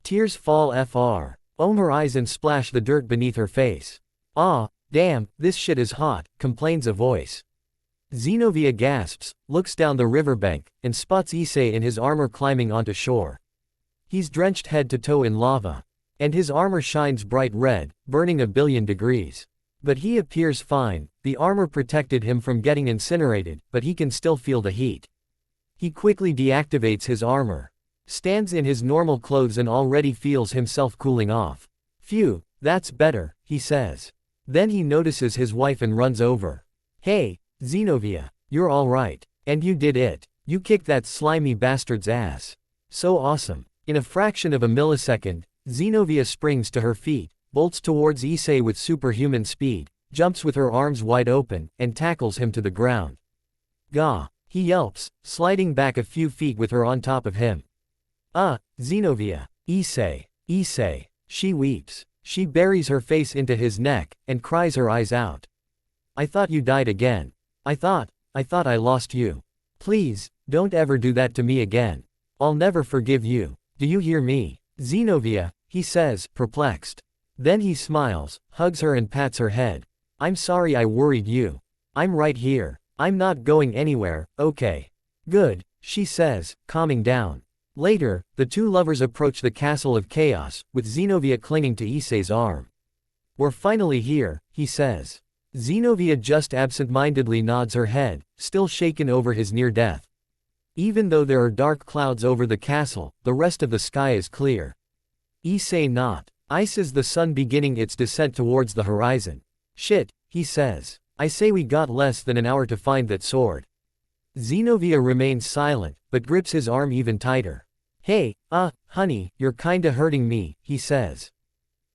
Tears fall her eyes and splash the dirt beneath her face. Ah, damn, this shit is hot, complains a voice. Xenovia gasps, looks down the riverbank, and spots Issei in his armor climbing onto shore. He's drenched head to toe in lava. And his armor shines bright red, burning 1,000,000,000 degrees. But he appears fine, the armor protected him from getting incinerated, but he can still feel the heat. He quickly deactivates his armor. Stands in his normal clothes and already feels himself cooling off. Phew, that's better, he says. Then he notices his wife and runs over. Hey, Xenovia, you're alright. And you did it. You kicked that slimy bastard's ass. So awesome. In a fraction of a millisecond, Xenovia springs to her feet, bolts towards Issei with superhuman speed, jumps with her arms wide open, and tackles him to the ground. Gah! He yelps, sliding back a few feet with her on top of him. Xenovia. Issei. She weeps. She buries her face into his neck, and cries her eyes out. I thought you died again. I thought I lost you. Please, don't ever do that to me again. I'll never forgive you. Do you hear me? Xenovia, he says, perplexed. Then he smiles, hugs her and pats her head. I'm sorry I worried you. I'm right here. I'm not going anywhere, okay. Good, she says, calming down. Later, the two lovers approach the Castle of Chaos, with Xenovia clinging to Issei's arm. We're finally here, he says. Xenovia just absent-mindedly nods her head, still shaken over his near death. Even though there are dark clouds over the castle, the rest of the sky is clear. Issei not. Ices the sun beginning its descent towards the horizon. Shit, he says. I say we got less than an hour to find that sword. Xenovia remains silent, but grips his arm even tighter. Hey, honey, you're kinda hurting me, he says.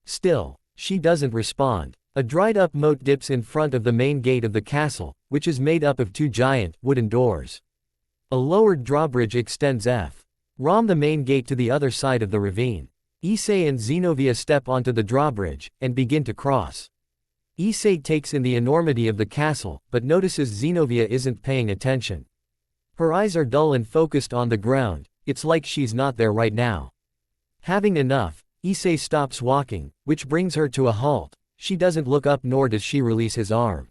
Still, she doesn't respond. A dried-up moat dips in front of the main gate of the castle, which is made up of two giant, wooden doors. A lowered drawbridge extends from the main gate to the other side of the ravine. Issei and Xenovia step onto the drawbridge, and begin to cross. Issei takes in the enormity of the castle, but notices Xenovia isn't paying attention. Her eyes are dull and focused on the ground, it's like she's not there right now. Having enough, Issei stops walking, which brings her to a halt. She doesn't look up nor does she release his arm.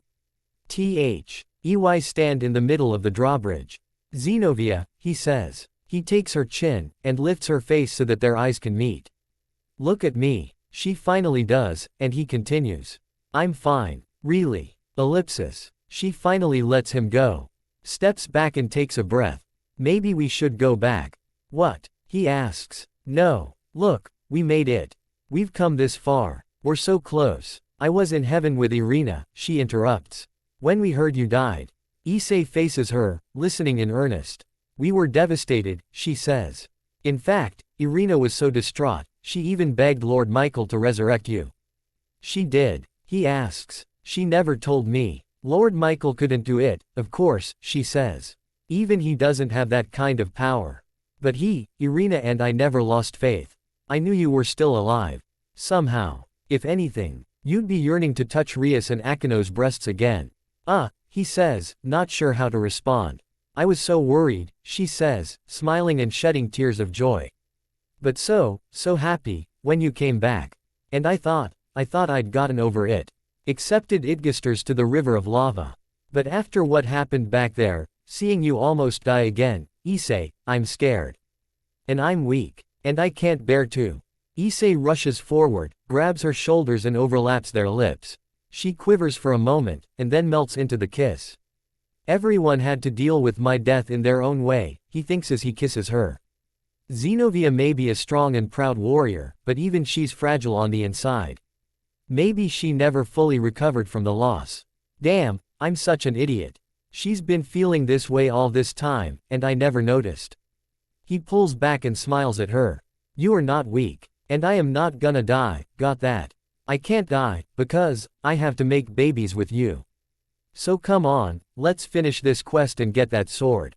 Ey stand in the middle of the drawbridge. Xenovia, he says. He takes her chin, and lifts her face so that their eyes can meet. Look at me. She finally does, and he continues. I'm fine. Really. Ellipsis. She finally lets him go. Steps back and takes a breath. Maybe we should go back. What? He asks. No. Look, we made it. We've come this far. We're so close. I was in heaven with Irina, she interrupts. When we heard you died. Issei faces her, listening in earnest. We were devastated, she says. In fact, Irina was so distraught, she even begged Lord Michael to resurrect you. She did. He asks. She never told me. Lord Michael couldn't do it, of course, she says. Even he doesn't have that kind of power. But he, Irina and I never lost faith. I knew you were still alive. Somehow. If anything, you'd be yearning to touch Rias and Akino's breasts again. He says, not sure how to respond. I was so worried, she says, smiling and shedding tears of joy. But so happy, when you came back. And I thought I'd gotten over it. Accepted Idgisters to the river of lava. But after what happened back there, seeing you almost die again, Issei, I'm scared. And I'm weak. And I can't bear to. Issei rushes forward, grabs her shoulders and overlaps their lips. She quivers for a moment, and then melts into the kiss. Everyone had to deal with my death in their own way, he thinks as he kisses her. Zenobia may be a strong and proud warrior, but even she's fragile on the inside. Maybe she never fully recovered from the loss. Damn, I'm such an idiot. She's been feeling this way all this time, and I never noticed. He pulls back and smiles at her. You are not weak. And I am not gonna die, got that? I can't die, because I have to make babies with you. So come on, let's finish this quest and get that sword.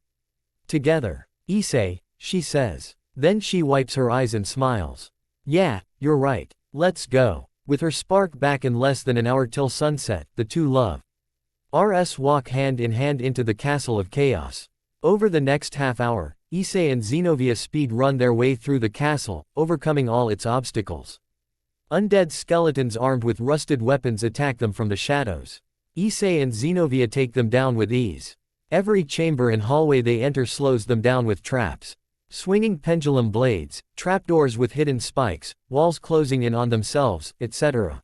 Together. Issei, she says. Then she wipes her eyes and smiles. Yeah, you're right. Let's go. With her spark back in less than an hour till sunset, the two love. Walk hand in hand into the Castle of Chaos. Over the next half hour, Issei and Zenobia speed run their way through the castle, overcoming all its obstacles. Undead skeletons armed with rusted weapons attack them from the shadows. Issei and Zenobia take them down with ease. Every chamber and hallway they enter slows them down with traps. Swinging pendulum blades, trapdoors with hidden spikes, walls closing in on themselves, etc.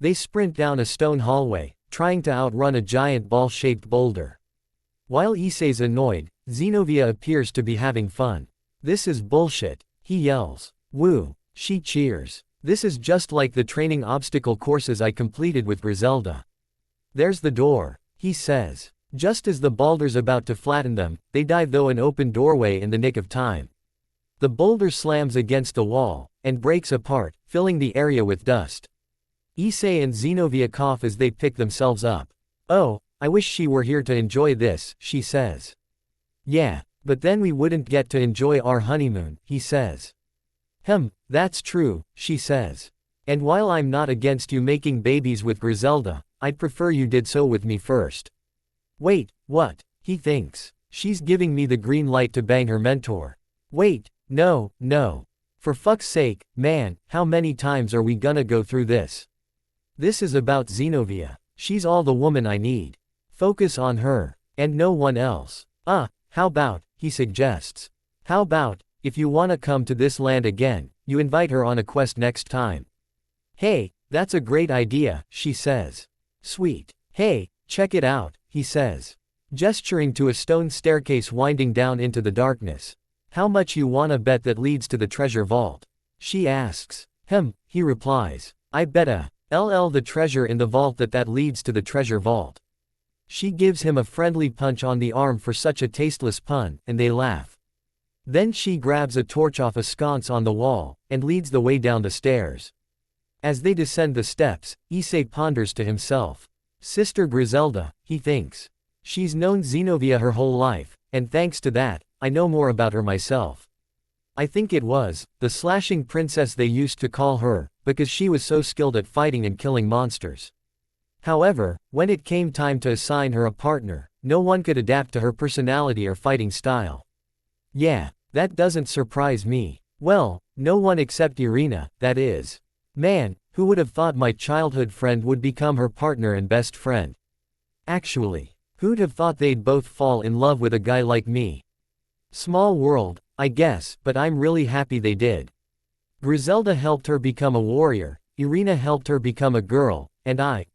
They sprint down a stone hallway, trying to outrun a giant ball-shaped boulder. While Issei's annoyed, Zenobia appears to be having fun. This is bullshit, he yells. Woo, she cheers. This is just like the training obstacle courses I completed with Griselda. There's the door, he says. Just as the boulder's about to flatten them, they dive through an open doorway in the nick of time. The boulder slams against the wall, and breaks apart, filling the area with dust. Issei and Zenobia cough as they pick themselves up. Oh, I wish she were here to enjoy this, she says. Yeah, but then we wouldn't get to enjoy our honeymoon, he says. That's true, she says. And while I'm not against you making babies with Griselda, I'd prefer you did so with me first. Wait, what? He thinks. She's giving me the green light to bang her mentor. Wait, no. For fuck's sake, man, how many times are we gonna go through this? This is about Zenobia. She's all the woman I need. Focus on her. And no one else. How about, he suggests. How about, if you wanna come to this land again, you invite her on a quest next time. Hey, that's a great idea, she says. Sweet. Hey, check it out, he says. Gesturing to a stone staircase winding down into the darkness. How much you wanna bet that leads to the treasure vault? She asks. He replies. I betta. The treasure in the vault that leads to the treasure vault. She gives him a friendly punch on the arm for such a tasteless pun, and they laugh. Then she grabs a torch off a sconce on the wall, and leads the way down the stairs. As they descend the steps, Issei ponders to himself. Sister Griselda, he thinks. She's known Zenobia her whole life, and thanks to that, I know more about her myself. I think it was the slashing princess they used to call her, because she was so skilled at fighting and killing monsters. However, when it came time to assign her a partner, no one could adapt to her personality or fighting style. Yeah, that doesn't surprise me. Well, no one except Irina, that is. Man, who would have thought my childhood friend would become her partner and best friend? Actually, who'd have thought they'd both fall in love with a guy like me? Small world, I guess, but I'm really happy they did. Griselda helped her become a warrior, Irina helped her become a girl, and I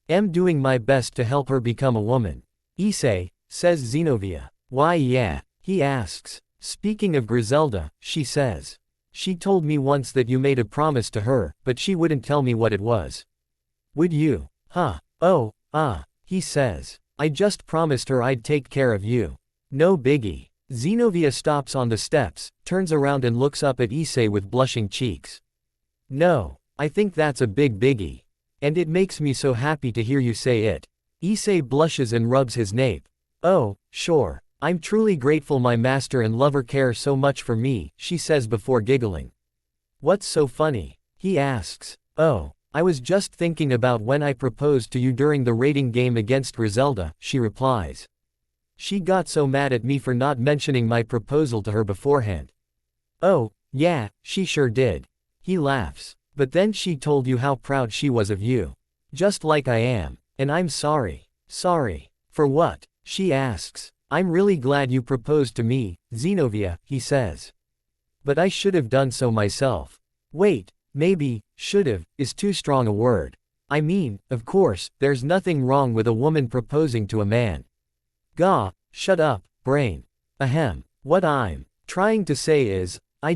am doing my best to help her become a woman. Issei, says Zenobia. Why yeah, he asks. Speaking of Griselda, she says. She told me once that you made a promise to her, but she wouldn't tell me what it was. Would you? Huh. Oh, he says. I just promised her I'd take care of you. No biggie. Zenobia stops on the steps, turns around and looks up at Issei with blushing cheeks. No, I think that's a big biggie. And it makes me so happy to hear you say it. Issei blushes and rubs his nape. Oh, sure. I'm truly grateful my master and lover care so much for me, she says before giggling. What's so funny? He asks. Oh, I was just thinking about when I proposed to you during the rating game against Griselda, she replies. She got so mad at me for not mentioning my proposal to her beforehand. Oh, yeah, she sure did. He laughs. But then she told you how proud she was of you. Just like I am. And I'm sorry. Sorry. For what? She asks. I'm really glad you proposed to me, Zenobia, he says. But I should have done so myself. Wait, maybe, should've, is too strong a word. I mean, of course, there's nothing wrong with a woman proposing to a man. Gah, shut up, brain. Ahem. What I'm trying to say is, I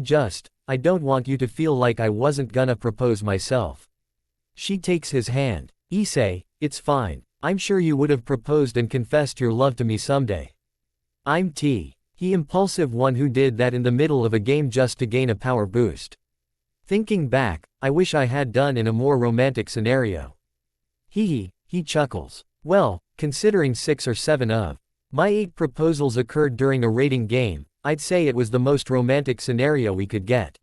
don't want you to feel like I wasn't gonna propose myself. She takes his hand. Issei, it's fine. I'm sure you would have proposed and confessed your love to me someday. I'm he impulsive one who did that in the middle of a game just to gain a power boost. Thinking back, I wish I had done in a more romantic scenario. He chuckles. Well, considering 6 or 7 of my 8 proposals occurred during a rating game, I'd say it was the most romantic scenario we could get.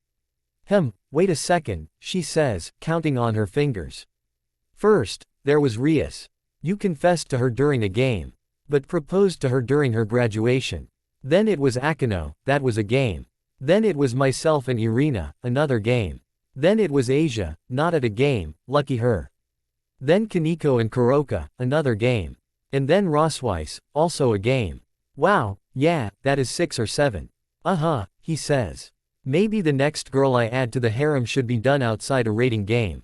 Wait a second, she says, counting on her fingers. First, there was Rias. You confessed to her during a game, but proposed to her during her graduation. Then it was Akino, that was a game. Then it was myself and Irina, another game. Then it was Asia, not at a game, lucky her. Then Kaneko and Kuroka, another game. And then Rosweiss, also a game. Wow, yeah, that is 6 or 7. He says. Maybe the next girl I add to the harem should be done outside a rating game.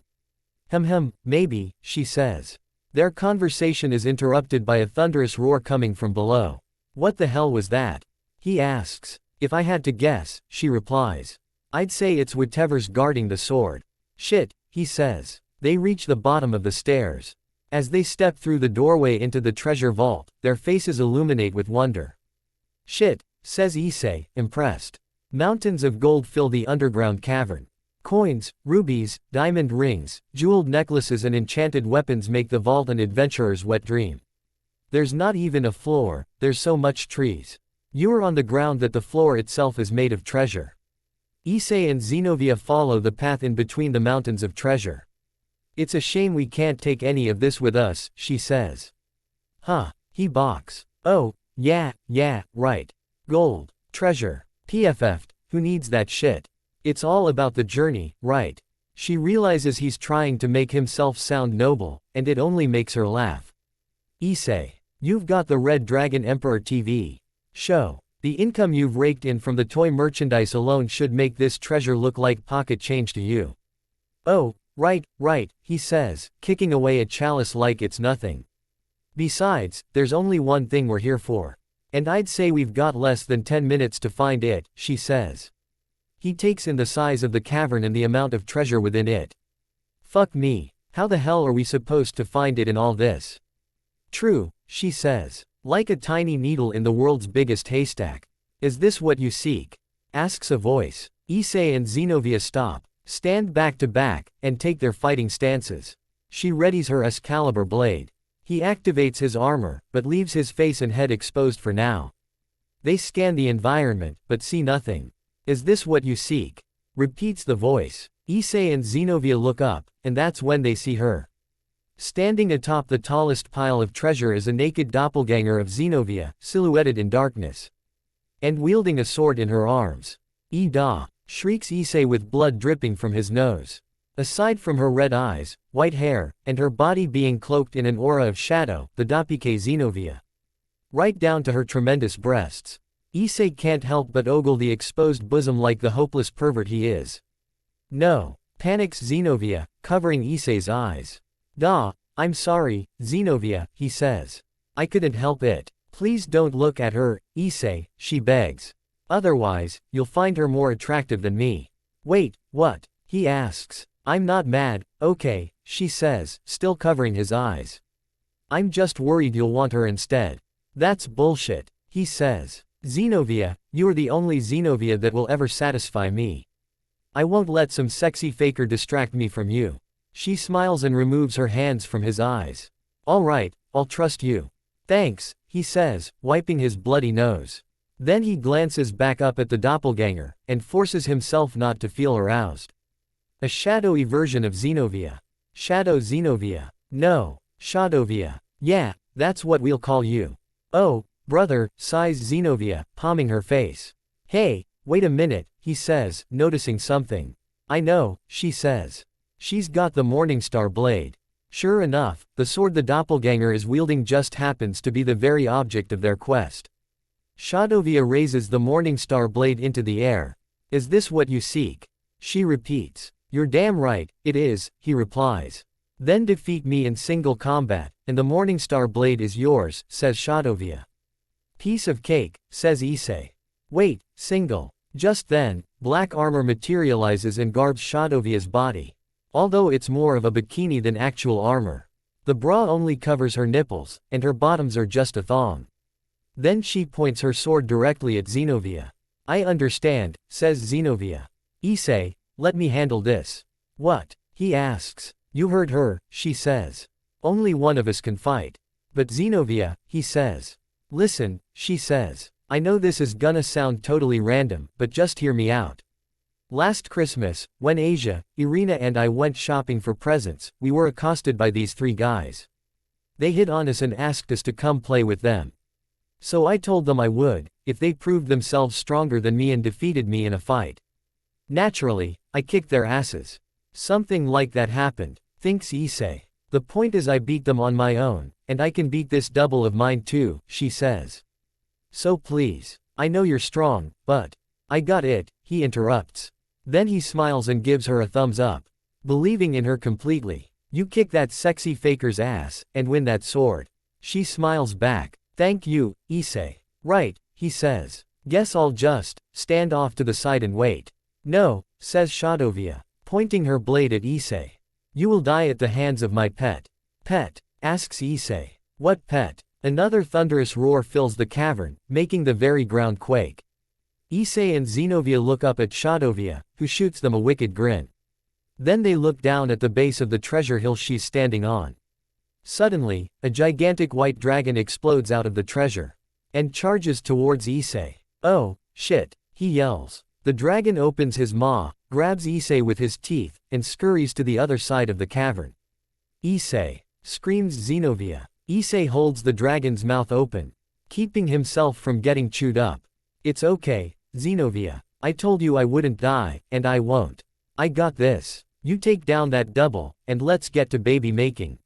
Maybe, she says. Their conversation is interrupted by a thunderous roar coming from below. What the hell was that? He asks. If I had to guess, she replies. I'd say it's whatever's guarding the sword. Shit, he says. They reach the bottom of the stairs. As they step through the doorway into the treasure vault, their faces illuminate with wonder. Shit, says Issei, impressed. Mountains of gold fill the underground cavern. Coins, rubies, diamond rings, jeweled necklaces and enchanted weapons make the vault an adventurer's wet dream. There's not even a floor, there's so much trees. You are on the ground that the floor itself is made of treasure. Issei and Zenobia follow the path in between the mountains of treasure. It's a shame we can't take any of this with us, she says. He balks. Oh, yeah, right. Gold, treasure, PFF'd, who needs that shit? It's all about the journey, right? She realizes he's trying to make himself sound noble, and it only makes her laugh. Issei, you've got the Red Dragon Emperor TV show. The income you've raked in from the toy merchandise alone should make this treasure look like pocket change to you. Oh, right, he says, kicking away a chalice like it's nothing. Besides, there's only one thing we're here for. And I'd say we've got less than 10 minutes to find it, she says. He takes in the size of the cavern and the amount of treasure within it. Fuck me, how the hell are we supposed to find it in all this? True, she says. Like a tiny needle in the world's biggest haystack. Is this what you seek? Asks a voice. Issei and Zenobia stop, stand back to back, and take their fighting stances. She readies her Excalibur blade. He activates his armor, but leaves his face and head exposed for now. They scan the environment, but see nothing. Is this what you seek? Repeats the voice. Issei and Zenobia look up, and that's when they see her. Standing atop the tallest pile of treasure is a naked doppelganger of Zenobia, silhouetted in darkness. And wielding a sword in her arms. "Ida!" shrieks Issei with blood dripping from his nose. Aside from her red eyes, white hair, and her body being cloaked in an aura of shadow, the doppike Zenobia. Right down to her tremendous breasts. Issei can't help but ogle the exposed bosom like the hopeless pervert he is. No, panics Zenobia, covering Issei's eyes. I'm sorry, Zenobia, he says. I couldn't help it. Please don't look at her, Issei, she begs. Otherwise, you'll find her more attractive than me. Wait, what? He asks. I'm not mad, okay, she says, still covering his eyes. I'm just worried you'll want her instead. That's bullshit, he says. Zenobia, you're the only Zenobia that will ever satisfy me. I won't let some sexy faker distract me from you. She smiles and removes her hands from his eyes. All right, I'll trust you. Thanks, he says, wiping his bloody nose. Then he glances back up at the doppelganger, and forces himself not to feel aroused. A shadowy version of Zenobia. Shadow Zenobia. No, Shadovia. Yeah, that's what we'll call you. Oh, brother, sighs Zenobia, palming her face. Hey, wait a minute, he says, noticing something. I know, she says. She's got the Morningstar blade. Sure enough, the sword the doppelganger is wielding just happens to be the very object of their quest. Shadovia raises the Morningstar blade into the air. Is this what you seek? She repeats. You're damn right, it is, he replies. Then defeat me in single combat, and the Morningstar blade is yours, says Shadovia. Piece of cake, says ISSEI. Wait, single. Just then, black armor materializes and garbs Shadovia's body. Although it's more of a bikini than actual armor. The bra only covers her nipples, and her bottoms are just a thong. Then she points her sword directly at Zenobia. I understand, says Zenobia. ISSEI, let me handle this. What? He asks. You heard her, she says. Only one of us can fight. But Zenobia, he says. Listen, she says. I know this is gonna sound totally random, but just hear me out. Last Christmas, when Asia, Irina and I went shopping for presents, we were accosted by these three guys. They hit on us and asked us to come play with them. So I told them I would, if they proved themselves stronger than me and defeated me in a fight. Naturally, I kicked their asses. Something like that happened, thinks ISSEI. The point is I beat them on my own, and I can beat this double of mine too, she says. So please, I know you're strong, but I got it, he interrupts. Then he smiles and gives her a thumbs up. Believing in her completely. You kick that sexy faker's ass, and win that sword. She smiles back. Thank you, ISSEI. Right, he says. Guess I'll just stand off to the side and wait. No, says Shadovia, pointing her blade at ISSEI. You will die at the hands of my pet. Pet? Asks ISSEI. What pet? Another thunderous roar fills the cavern, making the very ground quake. ISSEI and Zenobia look up at Shadovia, who shoots them a wicked grin. Then they look down at the base of the treasure hill she's standing on. Suddenly, a gigantic white dragon explodes out of the treasure. And charges towards ISSEI. Oh, shit, he yells. The dragon opens his maw, grabs ISSEI with his teeth, and scurries to the other side of the cavern. ISSEI! Screams Zenobia. ISSEI holds the dragon's mouth open, keeping himself from getting chewed up. It's okay, Zenobia. I told you I wouldn't die, and I won't. I got this. You take down that double, and let's get to baby making.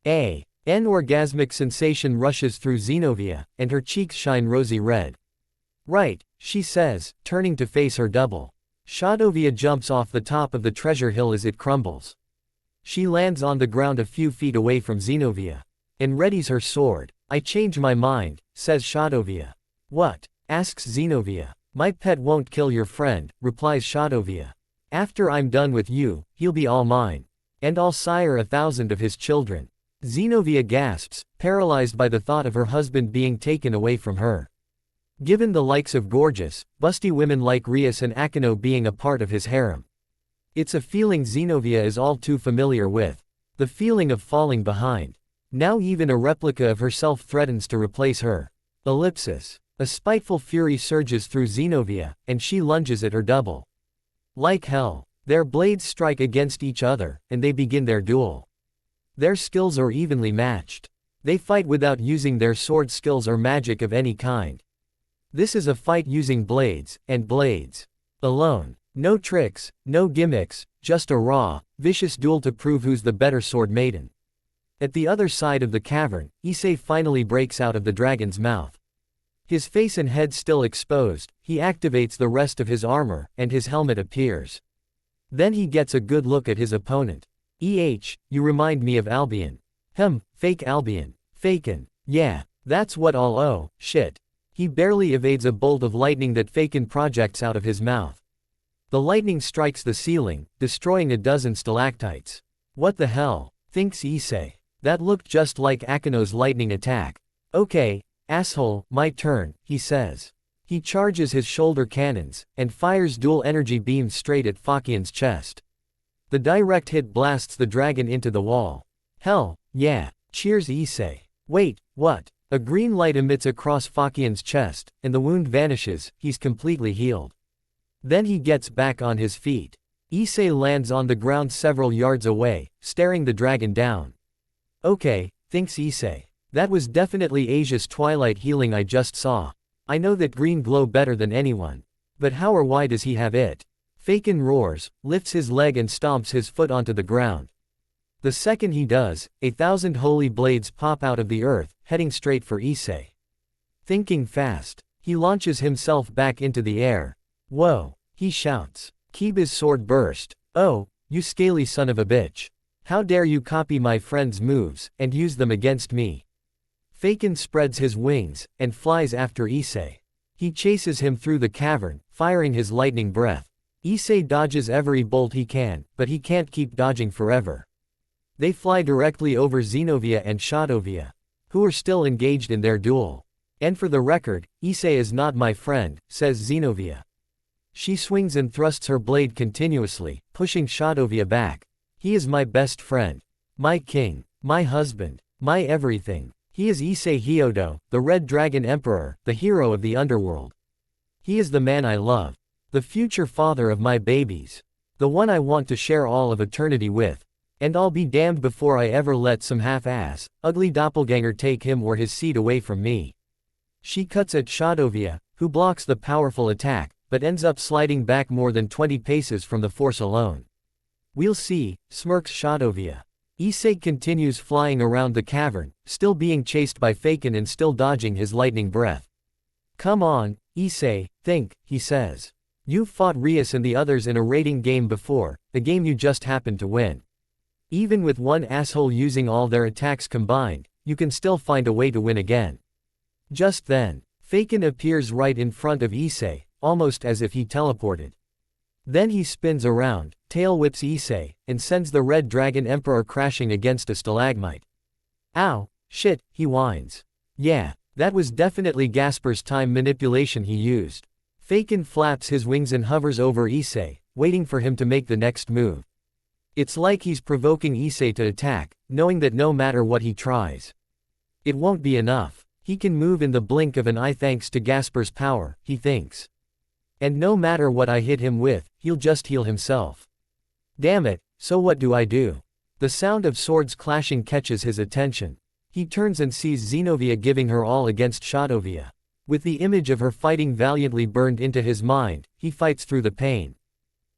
An orgasmic sensation rushes through Zenobia, and her cheeks shine rosy red. Right, she says, turning to face her double. Shadovia jumps off the top of the treasure hill as it crumbles. She lands on the ground a few feet away from Zenobia. And readies her sword. I change my mind, says Shadovia. What? Asks Zenobia. My pet won't kill your friend, replies Shadovia. After I'm done with you, he'll be all mine. And I'll sire 1,000 of his children. Zenobia gasps, paralyzed by the thought of her husband being taken away from her. Given the likes of gorgeous, busty women like Rias and Akino being a part of his harem. It's a feeling Zenobia is all too familiar with. The feeling of falling behind. Now even a replica of herself threatens to replace her. Ellipsis. A spiteful fury surges through Zenobia, and she lunges at her double. Like hell. Their blades strike against each other, and they begin their duel. Their skills are evenly matched. They fight without using their sword skills or magic of any kind. This is a fight using blades, and blades. Alone. No tricks, no gimmicks, just a raw, vicious duel to prove who's the better sword maiden. At the other side of the cavern, ISSEI finally breaks out of the dragon's mouth. His face and head still exposed, he activates the rest of his armor, and his helmet appears. Then he gets a good look at his opponent. You remind me of Albion. Fake Albion. Faken. Yeah, that's what all shit. He barely evades a bolt of lightning that Faken projects out of his mouth. The lightning strikes the ceiling, destroying a dozen stalactites. What the hell? Thinks Issei. That looked just like Akino's lightning attack. Okay, asshole, my turn, he says. He charges his shoulder cannons, and fires dual energy beams straight at Fakian's chest. The direct hit blasts the dragon into the wall. Hell, yeah, cheers Issei. Wait, what? A green light emits across Fakian's chest, and the wound vanishes, he's completely healed. Then he gets back on his feet. Issei lands on the ground several yards away, staring the dragon down. Okay, thinks Issei. That was definitely Asia's twilight healing I just saw. I know that green glow better than anyone. But how or why does he have it? Fakin roars, lifts his leg and stomps his foot onto the ground. The second he does, 1,000 holy blades pop out of the earth, heading straight for Issei. Thinking fast, he launches himself back into the air. Whoa, he shouts. Kiba's sword burst. Oh, you scaly son of a bitch. How dare you copy my friend's moves, and use them against me. Fakin spreads his wings, and flies after Issei. He chases him through the cavern, firing his lightning breath. Issei dodges every bolt he can, but he can't keep dodging forever. They fly directly over Xenovia and Shadovia, who are still engaged in their duel. And for the record, Issei is not my friend, says Xenovia. She swings and thrusts her blade continuously, pushing Shadovia back. He is my best friend. My king. My husband. My everything. He is Issei Hyodo, the Red Dragon Emperor, the hero of the underworld. He is the man I love. The future father of my babies. The one I want to share all of eternity with. And I'll be damned before I ever let some half-ass, ugly doppelganger take him or his seed away from me. She cuts at Shadovia, who blocks the powerful attack, but ends up sliding back more than 20 paces from the force alone. We'll see, smirks Shadovia. Issei continues flying around the cavern, still being chased by Fakin and still dodging his lightning breath. Come on, Issei, think, he says. You've fought Rias and the others in a raiding game before, the game you just happened to win. Even with one asshole using all their attacks combined, you can still find a way to win again. Just then, Fakin appears right in front of Issei, almost as if he teleported. Then he spins around, tail whips Issei, and sends the Red Dragon Emperor crashing against a stalagmite. Ow, shit, he whines. Yeah, that was definitely Gasper's time manipulation he used. Fakin flaps his wings and hovers over Issei, waiting for him to make the next move. It's like he's provoking Issei to attack, knowing that no matter what he tries, it won't be enough. He can move in the blink of an eye thanks to Gasper's power, he thinks. And no matter what I hit him with, he'll just heal himself. Damn it, so what do I do? The sound of swords clashing catches his attention. He turns and sees Xenovia giving her all against Shadovia. With the image of her fighting valiantly burned into his mind, he fights through the pain.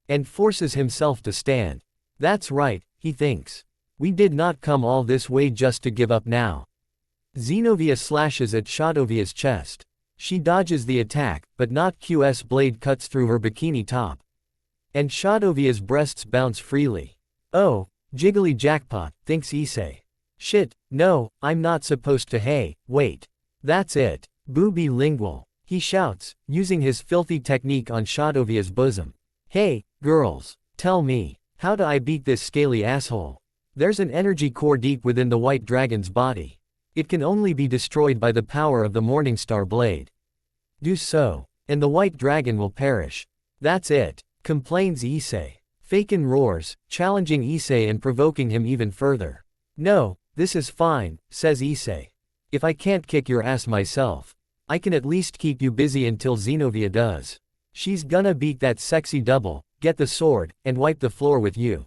And forces himself to stand. That's right, he thinks. We did not come all this way just to give up now. Xenovia slashes at Shadovia's chest. She dodges the attack, but not Q's blade cuts through her bikini top. And Shadovia's breasts bounce freely. Oh, jiggly jackpot, thinks Issei. Shit, no, I'm not supposed to. Hey, wait. That's it. Booby lingual. He shouts, using his filthy technique on Shadovia's bosom. Hey, girls, tell me, how do I beat this scaly asshole? There's an energy core deep within the white dragon's body. It can only be destroyed by the power of the Morningstar blade. Do so, and the white dragon will perish. That's it, complains Issei. Fakin roars, challenging Issei and provoking him even further. No, this is fine, says Issei. If I can't kick your ass myself, I can at least keep you busy until Xenovia does. She's gonna beat that sexy double, get the sword, and wipe the floor with you.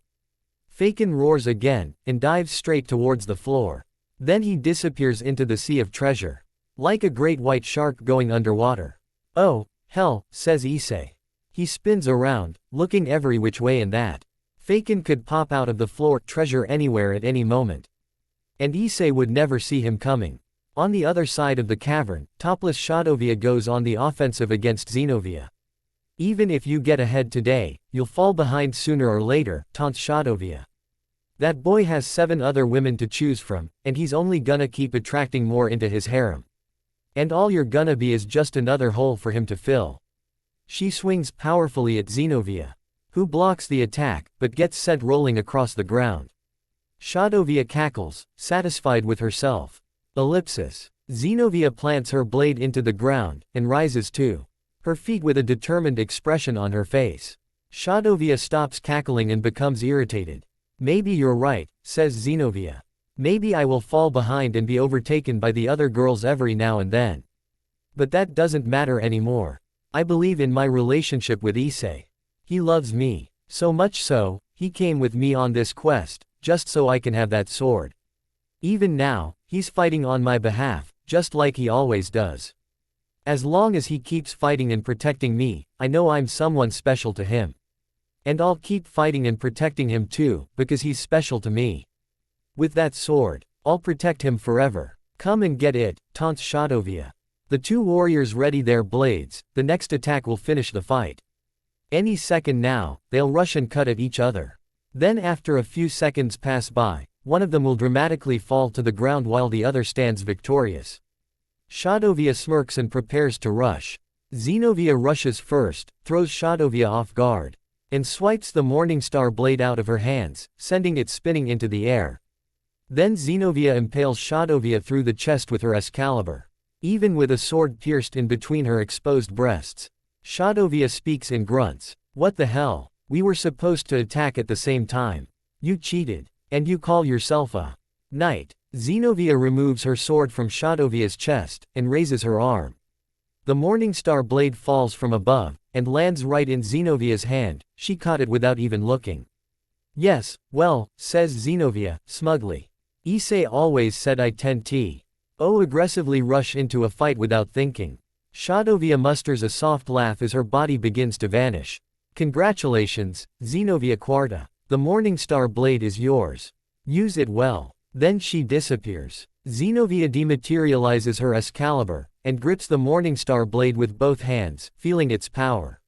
Fakin roars again, and dives straight towards the floor. Then he disappears into the sea of treasure. Like a great white shark going underwater. Oh, hell, says Issei. He spins around, looking every which way and that. Fakin could pop out of the floor treasure anywhere at any moment. And Issei would never see him coming. On the other side of the cavern, topless Shadovia goes on the offensive against Xenovia. Even if you get ahead today, you'll fall behind sooner or later, taunts Shadovia. That boy has 7 other women to choose from, and he's only gonna keep attracting more into his harem. And all you're gonna be is just another hole for him to fill. She swings powerfully at Xenovia, who blocks the attack, but gets sent rolling across the ground. Shadowvia cackles, satisfied with herself. Ellipsis. Xenovia plants her blade into the ground, and rises too, her feet with a determined expression on her face. Shadowvia stops cackling and becomes irritated. Maybe you're right, says Xenovia. Maybe I will fall behind and be overtaken by the other girls every now and then. But that doesn't matter anymore. I believe in my relationship with ISSEI. He loves me. So much so, he came with me on this quest, just so I can have that sword. Even now, he's fighting on my behalf, just like he always does. As long as he keeps fighting and protecting me, I know I'm someone special to him. And I'll keep fighting and protecting him too, because he's special to me. With that sword, I'll protect him forever. Come and get it, taunts Shadowvia. The two warriors ready their blades, the next attack will finish the fight. Any second now, they'll rush and cut at each other. Then after a few seconds pass by, one of them will dramatically fall to the ground while the other stands victorious. Shadowvia smirks and prepares to rush. Xenovia rushes first, throws Shadowvia off guard, and swipes the Morningstar blade out of her hands, sending it spinning into the air. Then Xenovia impales Shadowvia through the chest with her Excalibur. Even with a sword pierced in between her exposed breasts, Shadowvia speaks in grunts. What the hell? We were supposed to attack at the same time. You cheated. And you call yourself a knight. Xenovia removes her sword from Shadowvia's chest, and raises her arm. The Morningstar blade falls from above, and lands right in Xenovia's hand. She caught it without even looking. Yes, well, says Xenovia, smugly. ISSEI always said I tend to aggressively rush into a fight without thinking. Shadowvia musters a soft laugh as her body begins to vanish. Congratulations, Xenovia Quarta. The Morningstar blade is yours. Use it well. Then she disappears. Xenovia dematerializes her Excalibur, and grips the Morningstar blade with both hands, feeling its power.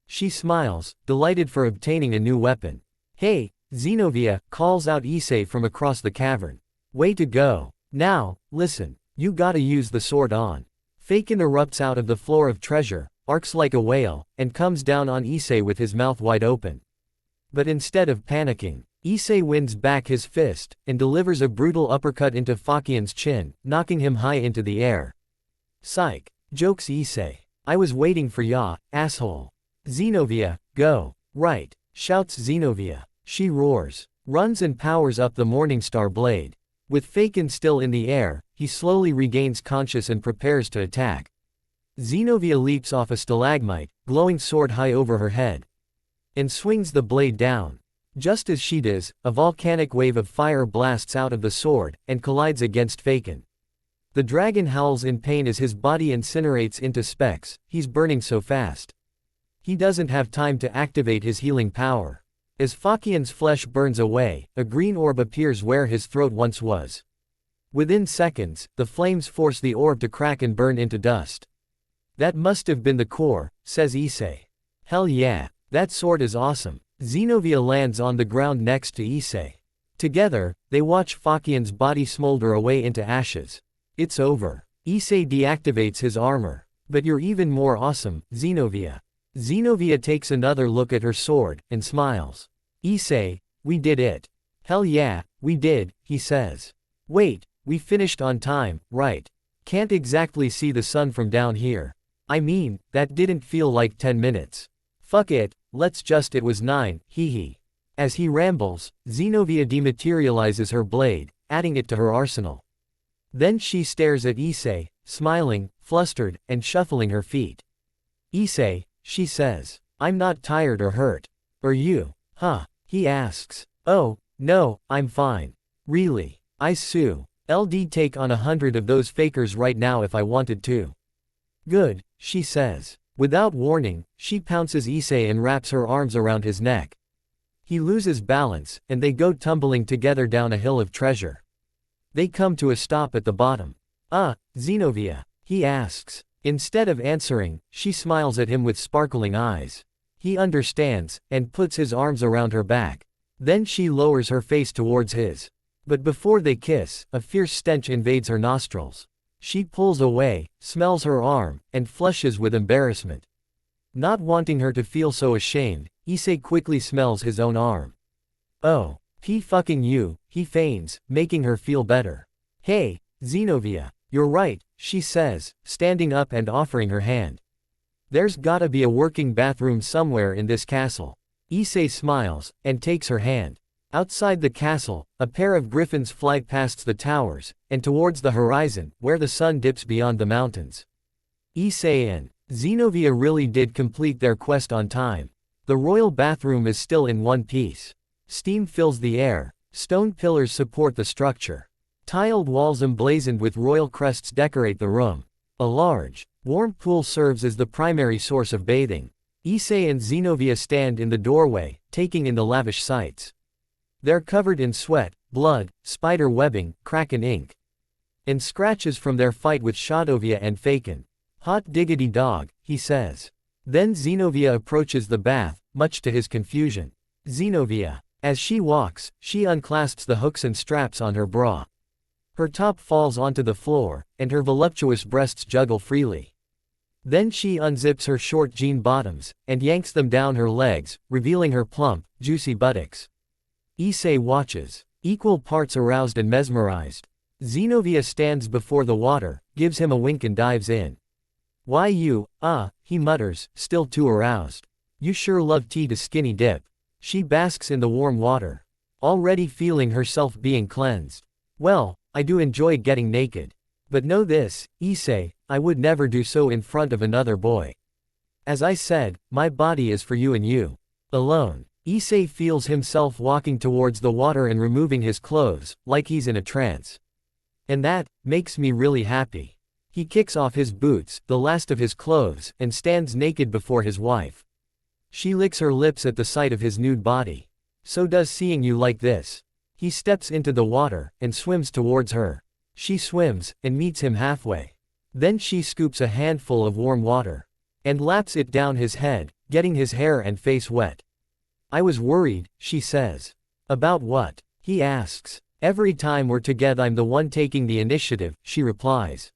She smiles, delighted for obtaining a new weapon. Hey, Xenovia, calls out ISSEI from across the cavern. Way to go. Now, listen, you gotta use the sword on. Faken erupts out of the floor of treasure, arcs like a whale, and comes down on ISSEI with his mouth wide open. But instead of panicking, ISSEI wins back his fist, and delivers a brutal uppercut into Fakian's chin, knocking him high into the air. Psych, jokes ISSEI. I was waiting for ya, asshole. Xenovia, go. Right, shouts Xenovia. She roars, runs and powers up the Morningstar blade. With Fakin still in the air, he slowly regains conscious and prepares to attack. Xenovia leaps off a stalagmite, glowing sword high over her head, and swings the blade down. Just as she does, a volcanic wave of fire blasts out of the sword, and collides against Fakin. The dragon howls in pain as his body incinerates into specks. He's burning so fast. He doesn't have time to activate his healing power. As Fakian's flesh burns away, a green orb appears where his throat once was. Within seconds, the flames force the orb to crack and burn into dust. That must have been the core, says ISSEI. Hell yeah, that sword is awesome. Xenovia lands on the ground next to ISSEI. Together, they watch Fakian's body smolder away into ashes. It's over. ISSEI deactivates his armor. But you're even more awesome, Xenovia. Xenovia takes another look at her sword, and smiles. ISSEI, we did it. Hell yeah, we did, he says. Wait, we finished on time, right? Can't exactly see the sun from down here. I mean, that didn't feel like 10 minutes. Fuck it, let's just it was 9, hee hee. As he rambles, Xenovia dematerializes her blade, adding it to her arsenal. Then she stares at ISSEI, smiling, flustered, and shuffling her feet. ISSEI, she says. I'm not tired or hurt. Are you? Huh? He asks. Oh, no, I'm fine. Really? I sue. LD take on 100 of those fakers right now if I wanted to. Good, she says. Without warning, she pounces ISSEI and wraps her arms around his neck. He loses balance, and they go tumbling together down a hill of treasure. They come to a stop at the bottom. Xenovia? He asks. Instead of answering, she smiles at him with sparkling eyes. He understands, and puts his arms around her back. Then she lowers her face towards his. But before they kiss, a fierce stench invades her nostrils. She pulls away, smells her arm, and flushes with embarrassment. Not wanting her to feel so ashamed, Issei quickly smells his own arm. Oh, fucking you, he feigns, making her feel better. Hey, Zenobia, you're right, she says, standing up and offering her hand. There's gotta be a working bathroom somewhere in this castle. Issei smiles, and takes her hand. Outside the castle, a pair of griffins fly past the towers, and towards the horizon, where the sun dips beyond the mountains. Issei and Zenobia really did complete their quest on time. The royal bathroom is still in one piece. Steam fills the air, stone pillars support the structure. Tiled walls emblazoned with royal crests decorate the room. A large, warm pool serves as the primary source of bathing. Issei and Zenobia stand in the doorway, taking in the lavish sights. They're covered in sweat, blood, spider webbing, kraken ink, and scratches from their fight with Shadovia and Faken. Hot diggity dog, he says. Then Zenobia approaches the bath, much to his confusion. Zenobia. As she walks, she unclasps the hooks and straps on her bra. Her top falls onto the floor, and her voluptuous breasts juggle freely. Then she unzips her short jean bottoms, and yanks them down her legs, revealing her plump, juicy buttocks. Issei watches, equal parts aroused and mesmerized. Zenobia stands before the water, gives him a wink and dives in. Why you, he mutters, still too aroused. You sure love tea to skinny dip. She basks in the warm water, already feeling herself being cleansed. Well, I do enjoy getting naked. But know this, Issei, I would never do so in front of another boy. As I said, my body is for you and you alone. Issei feels himself walking towards the water and removing his clothes, like he's in a trance. And that makes me really happy. He kicks off his boots, the last of his clothes, and stands naked before his wife. She licks her lips at the sight of his nude body. So does seeing you like this. He steps into the water, and swims towards her. She swims, and meets him halfway. Then she scoops a handful of warm water, and laps it down his head, getting his hair and face wet. I was worried, she says. About what? He asks. Every time we're together I'm the one taking the initiative, she replies.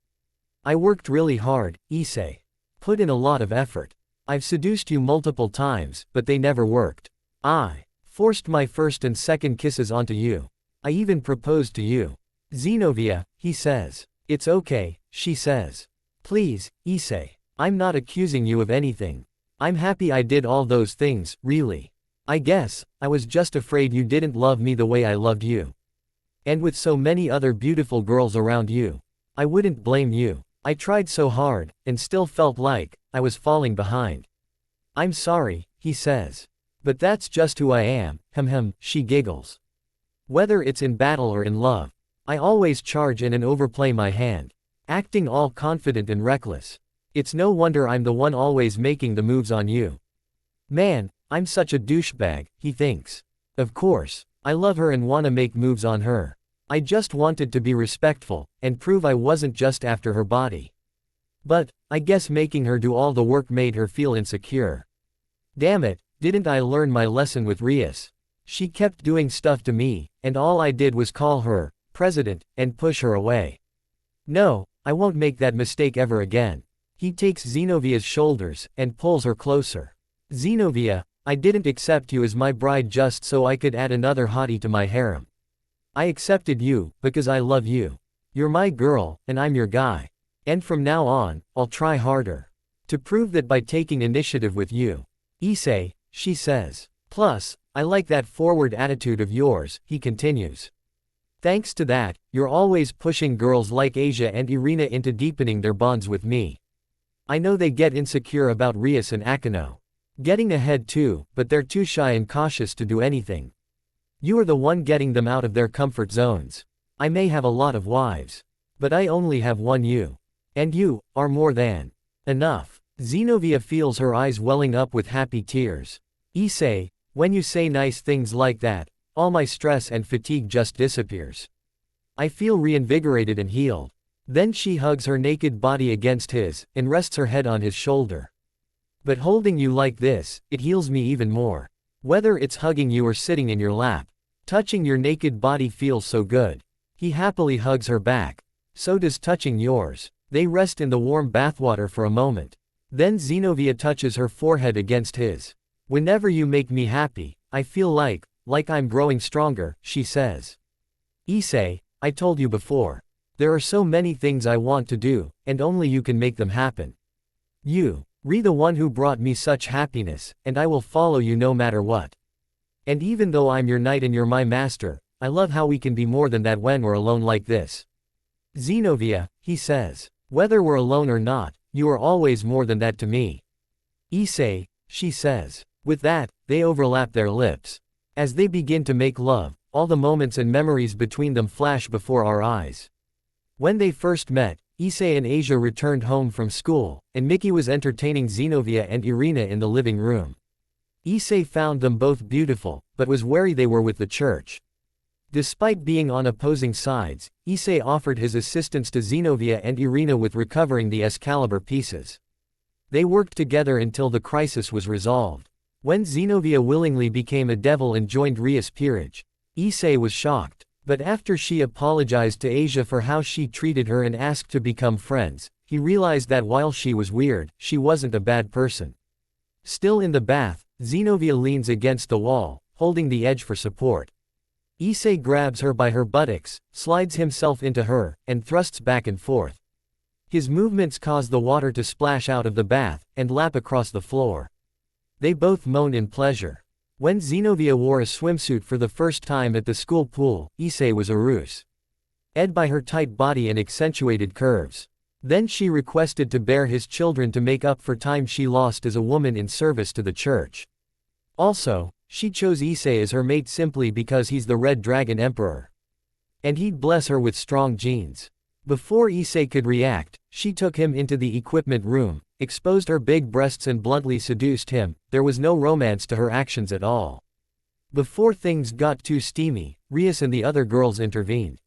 I worked really hard, Issei. Put in a lot of effort. I've seduced you multiple times, but they never worked. I forced my first and second kisses onto you. I even proposed to you. Zenobia, he says. It's okay, she says. Please, Issei. I'm not accusing you of anything. I'm happy I did all those things, really. I guess, I was just afraid you didn't love me the way I loved you. And with so many other beautiful girls around you. I wouldn't blame you. I tried so hard, and still felt like I was falling behind. I'm sorry, he says. But that's just who I am, she giggles. Whether it's in battle or in love, I always charge in and overplay my hand, acting all confident and reckless. It's no wonder I'm the one always making the moves on you. Man, I'm such a douchebag, he thinks. Of course, I love her and wanna make moves on her. I just wanted to be respectful, and prove I wasn't just after her body. But, I guess making her do all the work made her feel insecure. Damn it, didn't I learn my lesson with Rias? She kept doing stuff to me, and all I did was call her president, and push her away. No, I won't make that mistake ever again. He takes Zenovia's shoulders, and pulls her closer. Zenobia, I didn't accept you as my bride just so I could add another hottie to my harem. I accepted you, because I love you. You're my girl, and I'm your guy. And from now on, I'll try harder. To prove that by taking initiative with you. Issei, she says. Plus, I like that forward attitude of yours, he continues. Thanks to that, you're always pushing girls like Asia and Irina into deepening their bonds with me. I know they get insecure about Rias and Akino. Getting ahead too, but they're too shy and cautious to do anything. You are the one getting them out of their comfort zones. I may have a lot of wives, but I only have one you. And you are more than enough. Zenobia feels her eyes welling up with happy tears. Issei, when you say nice things like that, all my stress and fatigue just disappears. I feel reinvigorated and healed. Then she hugs her naked body against his, and rests her head on his shoulder. But holding you like this, it heals me even more. Whether it's hugging you or sitting in your lap, touching your naked body feels so good. He happily hugs her back. So does touching yours. They rest in the warm bathwater for a moment. Then Zenobia touches her forehead against his. Whenever you make me happy, I feel like I'm growing stronger, she says. Issei, I told you before. There are so many things I want to do, and only you can make them happen. You, the one who brought me such happiness, and I will follow you no matter what. And even though I'm your knight and you're my master, I love how we can be more than that when we're alone like this. Zenobia, he says. Whether we're alone or not, you are always more than that to me. Issei, she says. With that, they overlap their lips. As they begin to make love, all the moments and memories between them flash before our eyes. When they first met, Issei and Asia returned home from school, and Mickey was entertaining Zenobia and Irina in the living room. Issei found them both beautiful, but was wary they were with the church. Despite being on opposing sides, Issei offered his assistance to Zenobia and Irina with recovering the Excalibur pieces. They worked together until the crisis was resolved. When Zenobia willingly became a devil and joined Ria's peerage, Issei was shocked. But after she apologized to Asia for how she treated her and asked to become friends, he realized that while she was weird, she wasn't a bad person. Still in the bath, Zenobia leans against the wall, holding the edge for support. Issei grabs her by her buttocks, slides himself into her, and thrusts back and forth. His movements cause the water to splash out of the bath, and lap across the floor. They both moan in pleasure. When Zenobia wore a swimsuit for the first time at the school pool, Issei was aroused by her tight body and accentuated curves. Then she requested to bear his children to make up for time she lost as a woman in service to the church. Also, she chose Issei as her mate simply because he's the Red Dragon Emperor. And he'd bless her with strong genes. Before Issei could react, she took him into the equipment room, exposed her big breasts and bluntly seduced him. There was no romance to her actions at all. Before things got too steamy, Rias and the other girls intervened.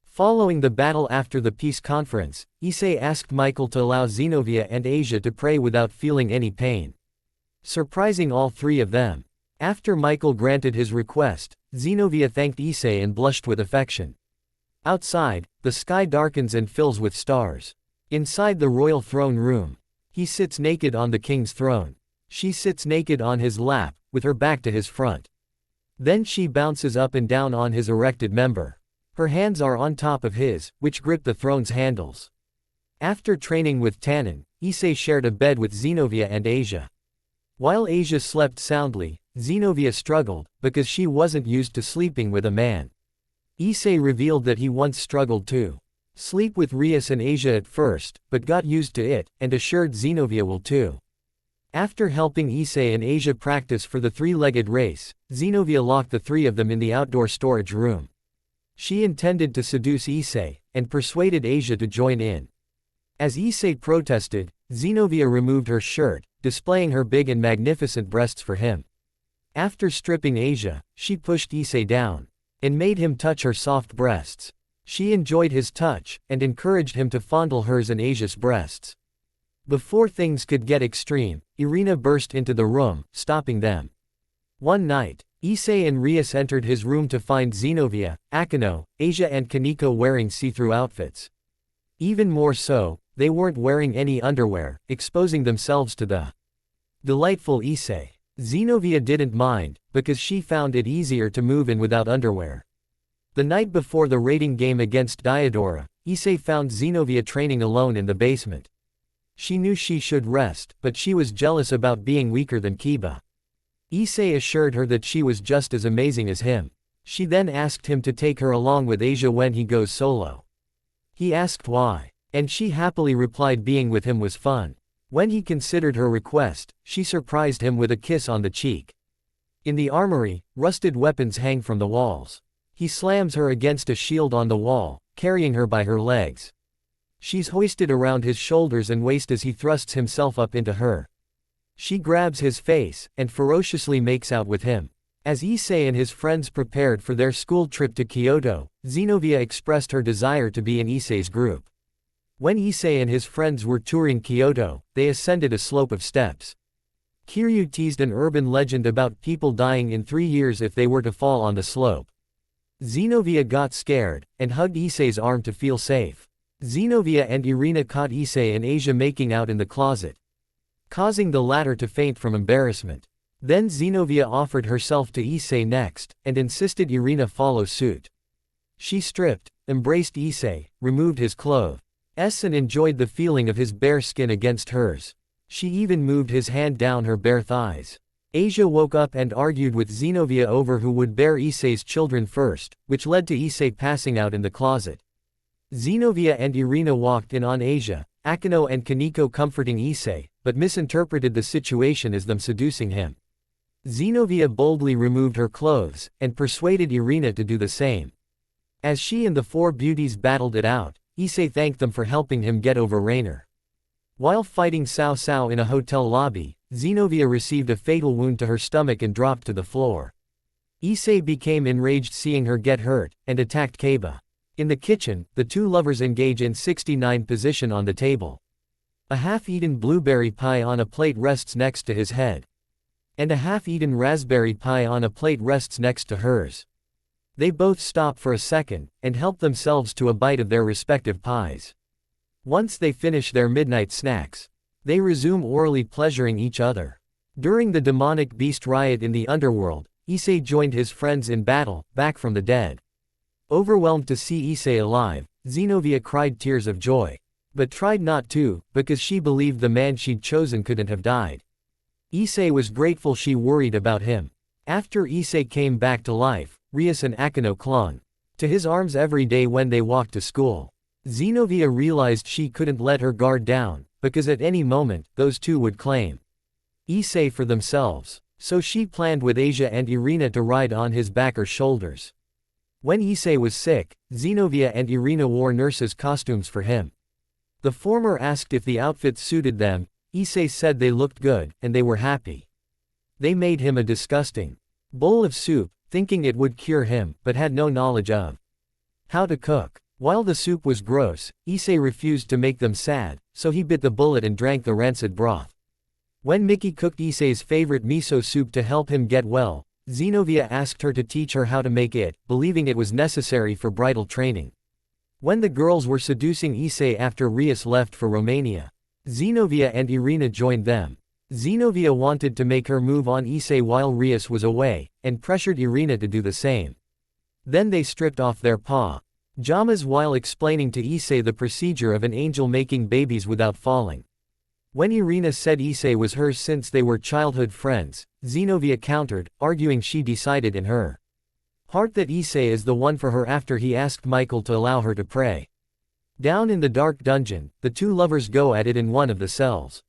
Following the battle after the peace conference, Issei asked Michael to allow Zenobia and Asia to pray without feeling any pain, surprising all three of them. After Michael granted his request, Zenobia thanked Issei and blushed with affection. Outside, the sky darkens and fills with stars. Inside the royal throne room, he sits naked on the king's throne. She sits naked on his lap, with her back to his front. Then she bounces up and down on his erected member. Her hands are on top of his, which grip the throne's handles. After training with Tannen, Issei shared a bed with Zenobia and Asia. While Asia slept soundly, Zenobia struggled, because she wasn't used to sleeping with a man. Issei revealed that he once struggled to sleep with Rias and Asia at first, but got used to it, and assured Zenobia will too. After helping Issei and Asia practice for the three-legged race, Zenobia locked the three of them in the outdoor storage room. She intended to seduce Issei, and persuaded Asia to join in. As Issei protested, Zenobia removed her shirt, displaying her big and magnificent breasts for him. After stripping Asia, she pushed Issei down, and made him touch her soft breasts. She enjoyed his touch, and encouraged him to fondle hers and Asia's breasts. Before things could get extreme, Irina burst into the room, stopping them. One night, Issei and Rias entered his room to find Zenobia, Akino, Asia and Kaneko wearing see-through outfits. Even more so, they weren't wearing any underwear, exposing themselves to the delightful Issei. Zenobia didn't mind, because she found it easier to move in without underwear. The night before the raiding game against Diodora, Issei found Zenobia training alone in the basement. She knew she should rest, but she was jealous about being weaker than Kiba. Issei assured her that she was just as amazing as him. She then asked him to take her along with Asia when he goes solo. He asked why, and she happily replied being with him was fun. When he considered her request, she surprised him with a kiss on the cheek. In the armory, rusted weapons hang from the walls. He slams her against a shield on the wall, carrying her by her legs. She's hoisted around his shoulders and waist as he thrusts himself up into her. She grabs his face, and ferociously makes out with him. As Issei and his friends prepared for their school trip to Kyoto, Zenobia expressed her desire to be in Issei's group. When Issei and his friends were touring Kyoto, they ascended a slope of steps. Kiryu teased an urban legend about people dying in 3 years if they were to fall on the slope. Zenobia got scared, and hugged Issei's arm to feel safe. Zenobia and Irina caught Issei and Asia making out in the closet. causing the latter to faint from embarrassment. Then Zenobia offered herself to Issei next, and insisted Irina follow suit. She stripped, embraced Issei, removed his clothes, and enjoyed the feeling of his bare skin against hers. She even moved his hand down her bare thighs. Asia woke up and argued with Zenobia over who would bear Issei's children first, which led to Issei passing out in the closet. Zenobia and Irina walked in on Asia, Akino and Kaneko comforting Issei, but misinterpreted the situation as them seducing him. Zenobia boldly removed her clothes, and persuaded Irina to do the same. As she and the four beauties battled it out, Issei thanked them for helping him get over Rainer. While fighting Cao Cao in a hotel lobby, Zenobia received a fatal wound to her stomach and dropped to the floor. Issei became enraged seeing her get hurt, and attacked Keiba. In the kitchen, the two lovers engage in 69 position on the table. A half-eaten blueberry pie on a plate rests next to his head. And a half-eaten raspberry pie on a plate rests next to hers. They both stop for a second, and help themselves to a bite of their respective pies. Once they finish their midnight snacks, they resume orally pleasuring each other. During the demonic beast riot in the underworld, Issei joined his friends in battle, back from the dead. Overwhelmed to see Issei alive, Zenobia cried tears of joy. But tried not to, because she believed the man she'd chosen couldn't have died. Issei was grateful she worried about him. After Issei came back to life, Rias and Akino clung to his arms every day when they walked to school. Zenobia realized she couldn't let her guard down, because at any moment, those two would claim Issei for themselves. So she planned with Asia and Irina to ride on his back or shoulders. When Issei was sick, Zenobia and Irina wore nurses' costumes for him. The former asked if the outfits suited them. Issei said they looked good, and they were happy. They made him a disgusting bowl of soup, thinking it would cure him, but had no knowledge of how to cook. While the soup was gross, Issei refused to make them sad, so he bit the bullet and drank the rancid broth. When Miki cooked Issei's favorite miso soup to help him get well, Zenobia asked her to teach her how to make it, believing it was necessary for bridal training. When the girls were seducing Issei after Rias left for Romania, Zenobia and Irina joined them. Zenobia wanted to make her move on Issei while Rias was away, and pressured Irina to do the same. Then they stripped off their pajamas while explaining to Issei the procedure of an angel making babies without falling. When Irina said Issei was hers since they were childhood friends, Zenobia countered, arguing she decided in her heart that Issei is the one for her after he asked Michael to allow her to pray. Down in the dark dungeon, the two lovers go at it in one of the cells.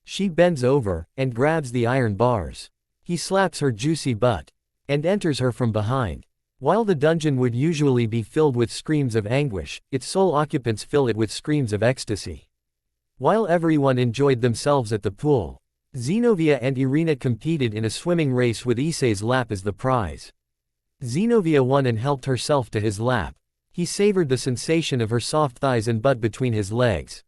She bends over, and grabs the iron bars. He slaps her juicy butt, and enters her from behind. While the dungeon would usually be filled with screams of anguish, its sole occupants fill it with screams of ecstasy. While everyone enjoyed themselves at the pool, Zenobia and Irina competed in a swimming race with Issei's lap as the prize. Zenobia won and helped herself to his lap. He savored the sensation of her soft thighs and butt between his legs.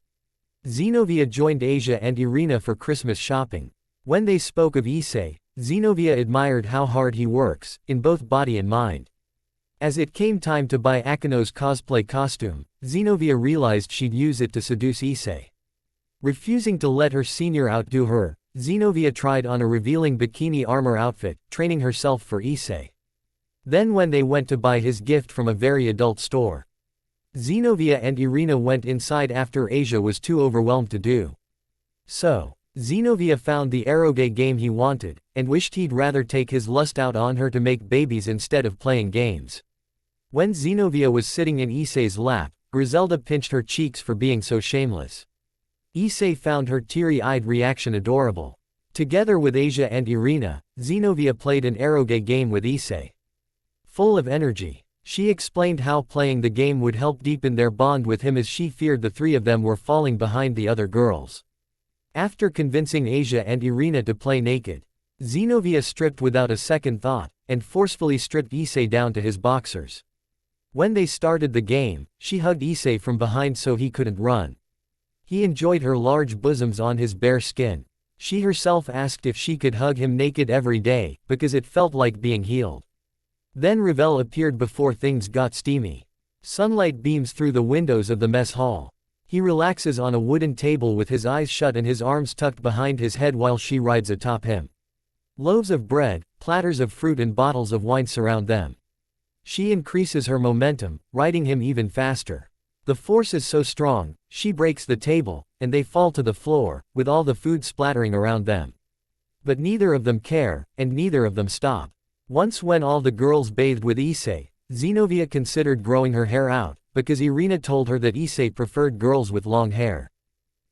Zenobia joined Asia and Irina for Christmas shopping. When they spoke of Issei, Zenobia admired how hard he works, in both body and mind. As it came time to buy Akino's cosplay costume, Zenobia realized she'd use it to seduce Issei. Refusing to let her senior outdo her, Zenobia tried on a revealing bikini armor outfit, training herself for Issei. Then when they went to buy his gift from a very adult store, Zenobia and Irina went inside after Asia was too overwhelmed to do so. Zenobia found the eroge game he wanted, and wished he'd rather take his lust out on her to make babies instead of playing games. When Zenobia was sitting in Issei's lap, Griselda pinched her cheeks for being so shameless. Issei found her teary-eyed reaction adorable. Together with Asia and Irina, Zenobia played an eroge game with Issei. Full of energy, she explained how playing the game would help deepen their bond with him as she feared the three of them were falling behind the other girls. After convincing Asia and Irina to play naked, Zenobia stripped without a second thought, and forcefully stripped Issei down to his boxers. When they started the game, she hugged Issei from behind so he couldn't run. He enjoyed her large bosoms on his bare skin. She herself asked if she could hug him naked every day, because it felt like being healed. Then Ravel appeared before things got steamy. Sunlight beams through the windows of the mess hall. He relaxes on a wooden table with his eyes shut and his arms tucked behind his head while she rides atop him. Loaves of bread, platters of fruit and bottles of wine surround them. She increases her momentum, riding him even faster. The force is so strong, she breaks the table, and they fall to the floor, with all the food splattering around them. But neither of them care, and neither of them stop. Once when all the girls bathed with ISSEI, Zenobia considered growing her hair out, because Irina told her that ISSEI preferred girls with long hair.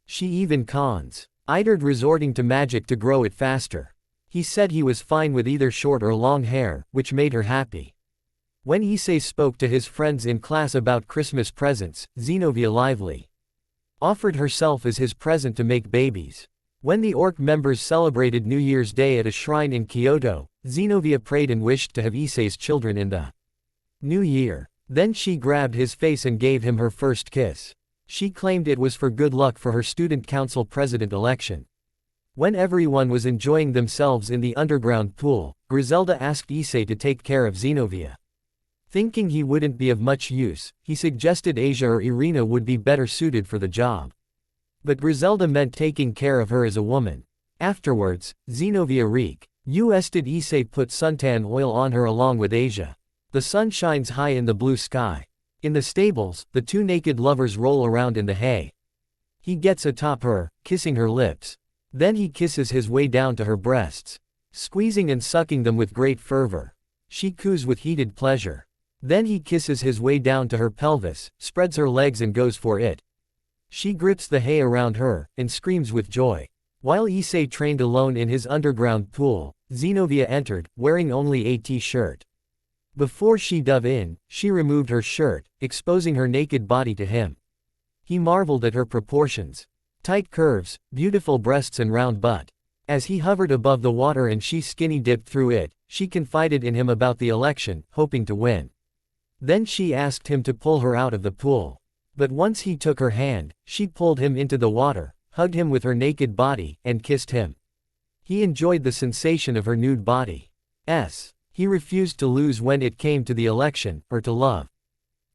She even considered resorting to magic to grow it faster. He said he was fine with either short or long hair, which made her happy. When ISSEI spoke to his friends in class about Christmas presents, Zenobia lively offered herself as his present to make babies. When the orc members celebrated New Year's Day at a shrine in Kyoto, Zenobia prayed and wished to have ISSEI's children in the new year. Then she grabbed his face and gave him her first kiss. She claimed it was for good luck for her student council president election. When everyone was enjoying themselves in the underground pool, Griselda asked ISSEI to take care of Zenobia. Thinking he wouldn't be of much use, he suggested Asia or Irina would be better suited for the job. But Griselda meant taking care of her as a woman. Afterwards, Zenobia requested ISSEI put suntan oil on her along with Asia. The sun shines high in the blue sky. In the stables, the two naked lovers roll around in the hay. He gets atop her, kissing her lips. Then he kisses his way down to her breasts, squeezing and sucking them with great fervor. She coos with heated pleasure. Then he kisses his way down to her pelvis, spreads her legs and goes for it. She grips the hay around her, and screams with joy. While ISSEI trained alone in his underground pool, Zenobia entered, wearing only a t-shirt. Before she dove in, she removed her shirt, exposing her naked body to him. He marveled at her proportions. Tight curves, beautiful breasts and round butt. As he hovered above the water and she skinny dipped through it, she confided in him about the election, hoping to win. Then she asked him to pull her out of the pool. But once he took her hand, she pulled him into the water, hugged him with her naked body, and kissed him. He enjoyed the sensation of her nude body. He refused to lose when it came to the election, or to love.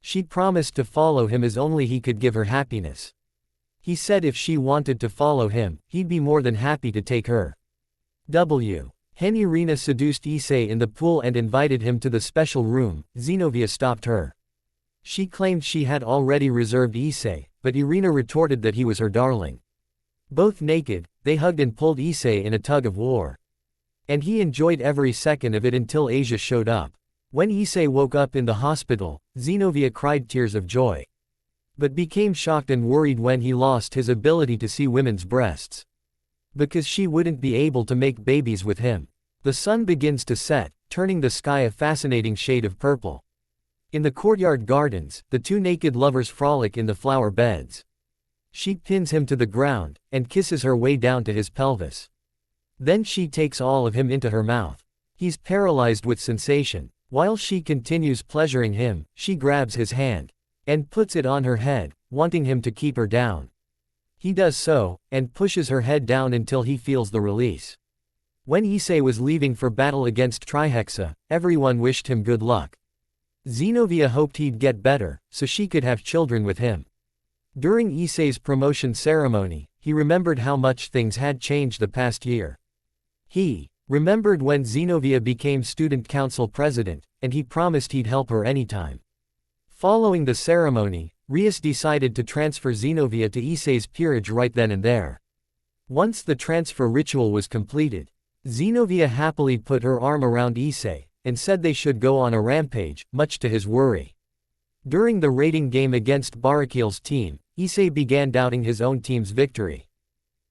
She promised to follow him as only he could give her happiness. He said if she wanted to follow him, he'd be more than happy to take her. When Irina seduced ISSEI in the pool and invited him to the special room, Zenobia stopped her. She claimed she had already reserved ISSEI, but Irina retorted that he was her darling. Both naked, they hugged and pulled ISSEI in a tug of war. And he enjoyed every second of it until Asia showed up. When ISSEI woke up in the hospital, Zenobia cried tears of joy. But became shocked and worried when he lost his ability to see women's breasts. Because she wouldn't be able to make babies with him. The sun begins to set, turning the sky a fascinating shade of purple. In the courtyard gardens, the two naked lovers frolic in the flower beds. She pins him to the ground, and kisses her way down to his pelvis. Then she takes all of him into her mouth. He's paralyzed with sensation. While she continues pleasuring him, she grabs his hand and puts it on her head, wanting him to keep her down. He does so, and pushes her head down until he feels the release. When ISSEI was leaving for battle against Trihexa, everyone wished him good luck. Zenobia hoped he'd get better, so she could have children with him. During ISSEI's promotion ceremony, he remembered how much things had changed the past year. He remembered when Zenobia became student council president, and he promised he'd help her anytime. Following the ceremony, Rias decided to transfer Zenobia to ISSEI's peerage right then and there. Once the transfer ritual was completed, Zenobia happily put her arm around ISSEI, and said they should go on a rampage, much to his worry. During the raiding game against Barakil's team, ISSEI began doubting his own team's victory.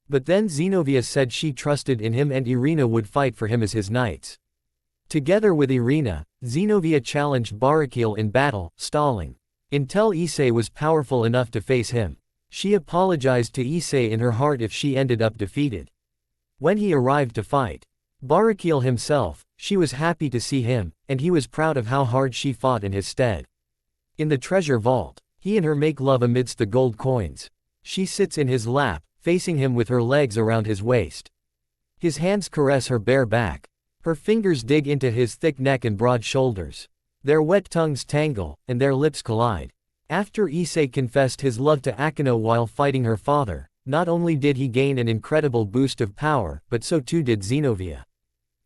But then Zenobia said she trusted in him and Irina would fight for him as his knights. Together with Irina, Zenobia challenged Barakil in battle, stalling until ISSEI was powerful enough to face him. She apologized to ISSEI in her heart if she ended up defeated. When he arrived to fight Barakil himself, she was happy to see him, and he was proud of how hard she fought in his stead. In the treasure vault, he and her make love amidst the gold coins. She sits in his lap, facing him with her legs around his waist. His hands caress her bare back. Her fingers dig into his thick neck and broad shoulders. Their wet tongues tangle, and their lips collide. After Issei confessed his love to Akeno while fighting her father, not only did he gain an incredible boost of power, but so too did Zenobia.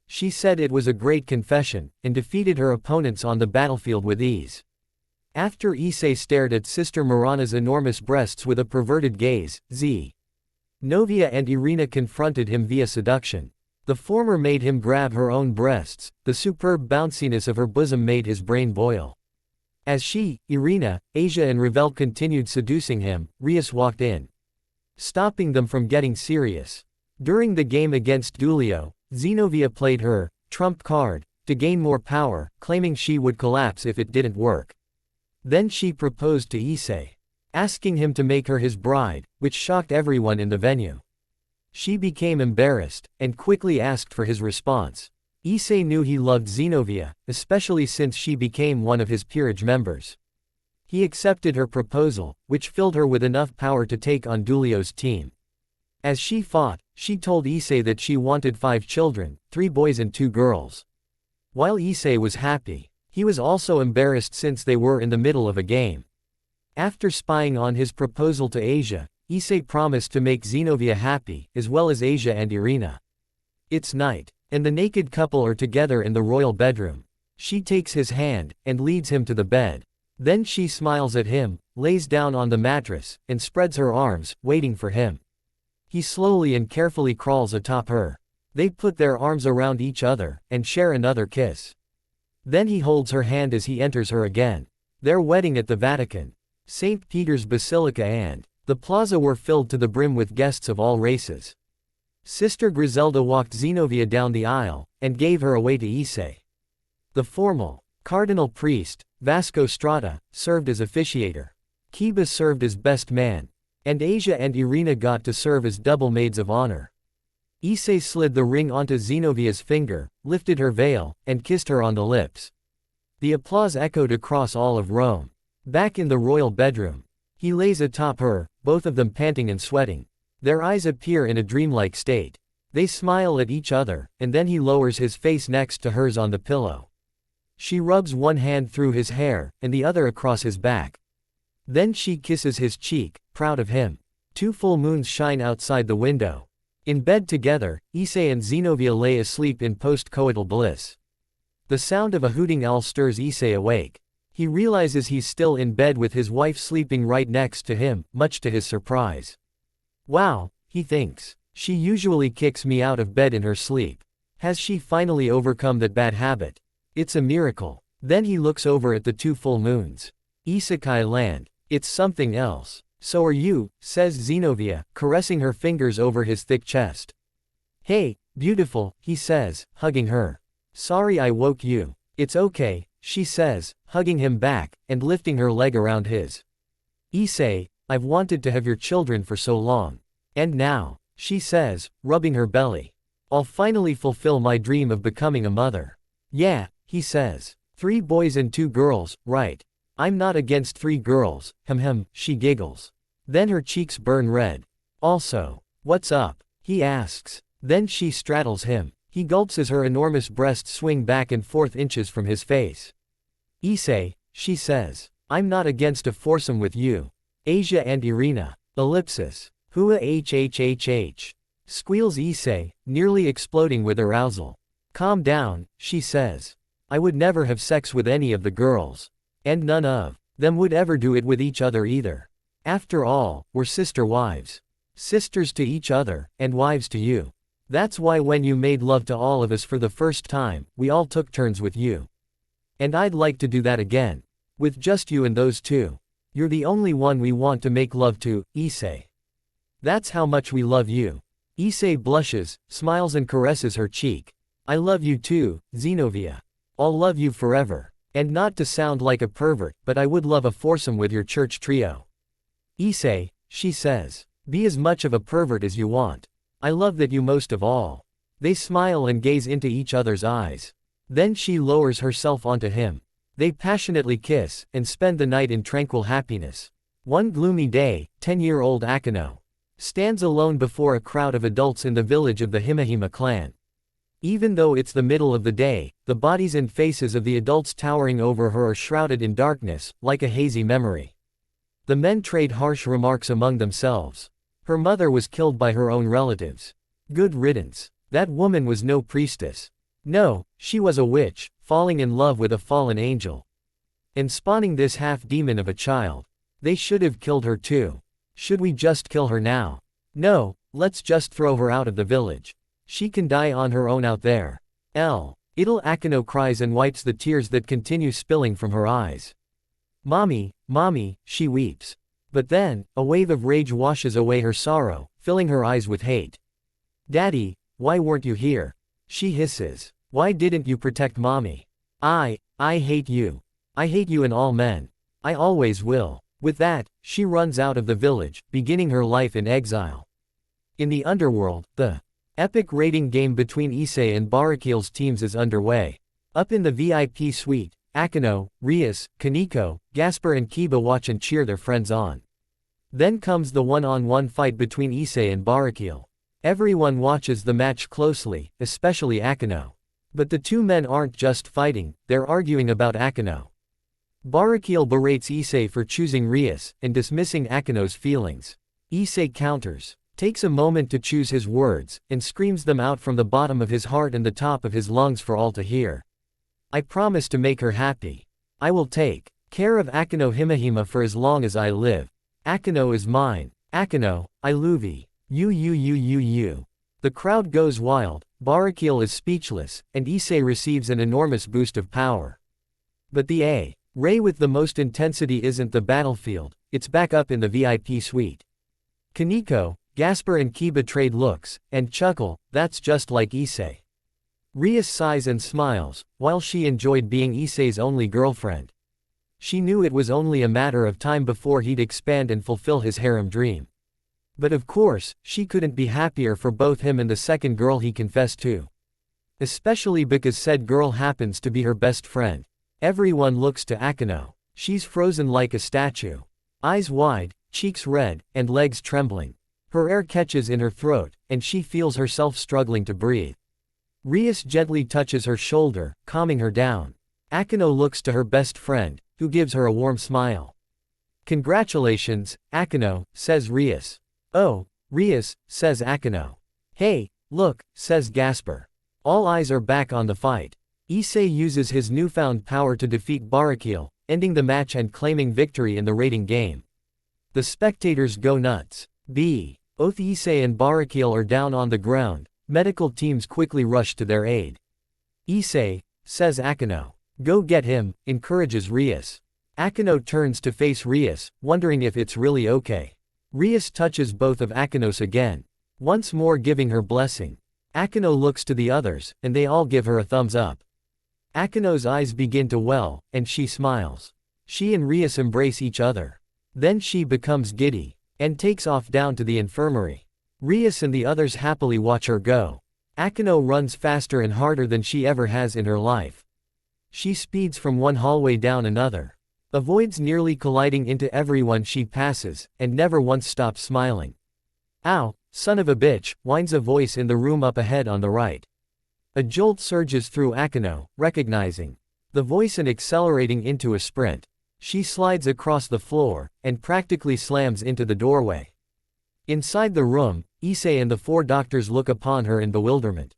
She said it was a great confession, and defeated her opponents on the battlefield with ease. After Issei stared at Sister Mirana's enormous breasts with a perverted gaze, Novia and Irina confronted him via seduction. The former made him grab her own breasts, the superb bounciness of her bosom made his brain boil. As she, Irina, Asia and Ravel continued seducing him, Rias walked in, stopping them from getting serious. During the game against Dulio, Zenobia played her trump card to gain more power, claiming she would collapse if it didn't work. Then she proposed to Issei, asking him to make her his bride, which shocked everyone in the venue. She became embarrassed, and quickly asked for his response. Issei knew he loved Zenobia, especially since she became one of his peerage members. He accepted her proposal, which filled her with enough power to take on Dulio's team. As she fought, she told Issei that she wanted 5 children, 3 boys and 2 girls. While Issei was happy, he was also embarrassed since they were in the middle of a game. After spying on his proposal to Asia, Issei promised to make Zenobia happy, as well as Asia and Irina. It's night, and the naked couple are together in the royal bedroom. She takes his hand, and leads him to the bed. Then she smiles at him, lays down on the mattress, and spreads her arms, waiting for him. He slowly and carefully crawls atop her. They put their arms around each other, and share another kiss. Then he holds her hand as he enters her again. Their wedding at the Vatican, St. Peter's Basilica and the plaza were filled to the brim with guests of all races. Sister Griselda walked Zenobia down the aisle, and gave her away to Issei. The formal, cardinal priest, Vasco Strata, served as officiator. Kiba served as best man. And Asia and Irina got to serve as double maids of honor. Issei slid the ring onto Zenovia's finger, lifted her veil, and kissed her on the lips. The applause echoed across all of Rome. Back in the royal bedroom, he lays atop her, both of them panting and sweating. Their eyes appear in a dreamlike state. They smile at each other, and then he lowers his face next to hers on the pillow. She rubs one hand through his hair, and the other across his back. Then she kisses his cheek, proud of him. 2 full moons shine outside the window. In bed together, Issei and Zenobia lay asleep in post-coital bliss. The sound of a hooting owl stirs Issei awake. He realizes he's still in bed with his wife sleeping right next to him, much to his surprise. Wow, he thinks. She usually kicks me out of bed in her sleep. Has she finally overcome that bad habit? It's a miracle. Then he looks over at the 2 full moons. Isekai land. It's something else. So are you, says Zenobia, caressing her fingers over his thick chest. Hey, beautiful, he says, hugging her. Sorry I woke you. It's okay, she says, hugging him back, and lifting her leg around his. Issei, I've wanted to have your children for so long. And now, she says, rubbing her belly. I'll finally fulfill my dream of becoming a mother. Yeah, he says. 3 boys and 2 girls, right. I'm not against 3 girls, she giggles. Then her cheeks burn red. Also, what's up? He asks. Then she straddles him. He gulps as her enormous breasts swing back and forth inches from his face. Issei, she says. I'm not against a foursome with you. Asia and Irina. Ellipsis. Hua hhhh. Squeals Issei, nearly exploding with arousal. Calm down, she says. I would never have sex with any of the girls. And none of them would ever do it with each other either. After all, we're sister wives. Sisters to each other, and wives to you. That's why when you made love to all of us for the first time, we all took turns with you. And I'd like to do that again. With just you and those 2. You're the only one we want to make love to, Issei. That's how much we love you. Issei blushes, smiles and caresses her cheek. I love you too, Zenobia. I'll love you forever. And not to sound like a pervert, but I would love a foursome with your church trio. Issei, she says. Be as much of a pervert as you want. I love that you most of all. They smile and gaze into each other's eyes. Then she lowers herself onto him. They passionately kiss, and spend the night in tranquil happiness. One gloomy day, 10-year-old Akeno stands alone before a crowd of adults in the village of the Himahima clan. Even though it's the middle of the day, the bodies and faces of the adults towering over her are shrouded in darkness, like a hazy memory. The men trade harsh remarks among themselves. Her mother was killed by her own relatives. Good riddance. That woman was no priestess. No, she was a witch, falling in love with a fallen angel. And spawning this half-demon of a child. They should have killed her too. Should we just kill her now? No, let's just throw her out of the village. She can die on her own out there. It'll Akeno cries and wipes the tears that continue spilling from her eyes. Mommy, mommy, she weeps. But then, a wave of rage washes away her sorrow, filling her eyes with hate. Daddy, why weren't you here? She hisses. Why didn't you protect mommy? I hate you. I hate you and all men. I always will. With that, she runs out of the village, beginning her life in exile. In the underworld, the epic rating game between ISSEI and Barakiel's teams is underway. Up in the VIP suite, Akeno, Rias, Kaneko, Gasper and Kiba watch and cheer their friends on. Then comes the one-on-one fight between ISSEI and Barakiel. Everyone watches the match closely, especially Akeno. But the two men aren't just fighting, they're arguing about Akeno. Barakiel berates ISSEI for choosing Rias, and dismissing Akeno's feelings. ISSEI counters, takes a moment to choose his words, and screams them out from the bottom of his heart and the top of his lungs for all to hear. I promise to make her happy. I will take care of Akeno Himahima for as long as I live. Akeno is mine. Akeno, I love you. The crowd goes wild, Barakiel is speechless, and ISSEI receives an enormous boost of power. But the Ray with the most intensity isn't the battlefield, it's back up in the VIP suite. Kaneko, Gasper and Kiba trade looks, and chuckle, that's just like ISSEI. Rias sighs and smiles, while she enjoyed being ISSEI's only girlfriend. She knew it was only a matter of time before he'd expand and fulfill his harem dream. But of course, she couldn't be happier for both him and the second girl he confessed to. Especially because said girl happens to be her best friend. Everyone looks to Akeno. She's frozen like a statue. Eyes wide, cheeks red, and legs trembling. Her air catches in her throat, and she feels herself struggling to breathe. Rias gently touches her shoulder, calming her down. Akeno looks to her best friend, who gives her a warm smile. Congratulations, Akeno, says Rias. Oh, Rias, says Akeno. Hey, look, says Gasper. All eyes are back on the fight. ISSEI uses his newfound power to defeat Barakiel, ending the match and claiming victory in the rating game. The spectators go nuts. Both ISSEI and Barakiel are down on the ground. Medical teams quickly rush to their aid. ISSEI, says Akeno. Go get him, encourages Rias. Akeno turns to face Rias, wondering if it's really okay. Rias touches both of Akenos again, once more giving her blessing. Akeno looks to the others, and they all give her a thumbs up. Akeno's eyes begin to well, and she smiles. She and Rias embrace each other. Then she becomes giddy, and takes off down to the infirmary. Rias and the others happily watch her go. Akeno runs faster and harder than she ever has in her life. She speeds from one hallway down another. Avoids nearly colliding into everyone she passes, and never once stops smiling. Ow, son of a bitch, whines a voice in the room up ahead on the right. A jolt surges through Akeno, recognizing the voice and accelerating into a sprint. She slides across the floor, and practically slams into the doorway. Inside the room, ISSEI and the four doctors look upon her in bewilderment.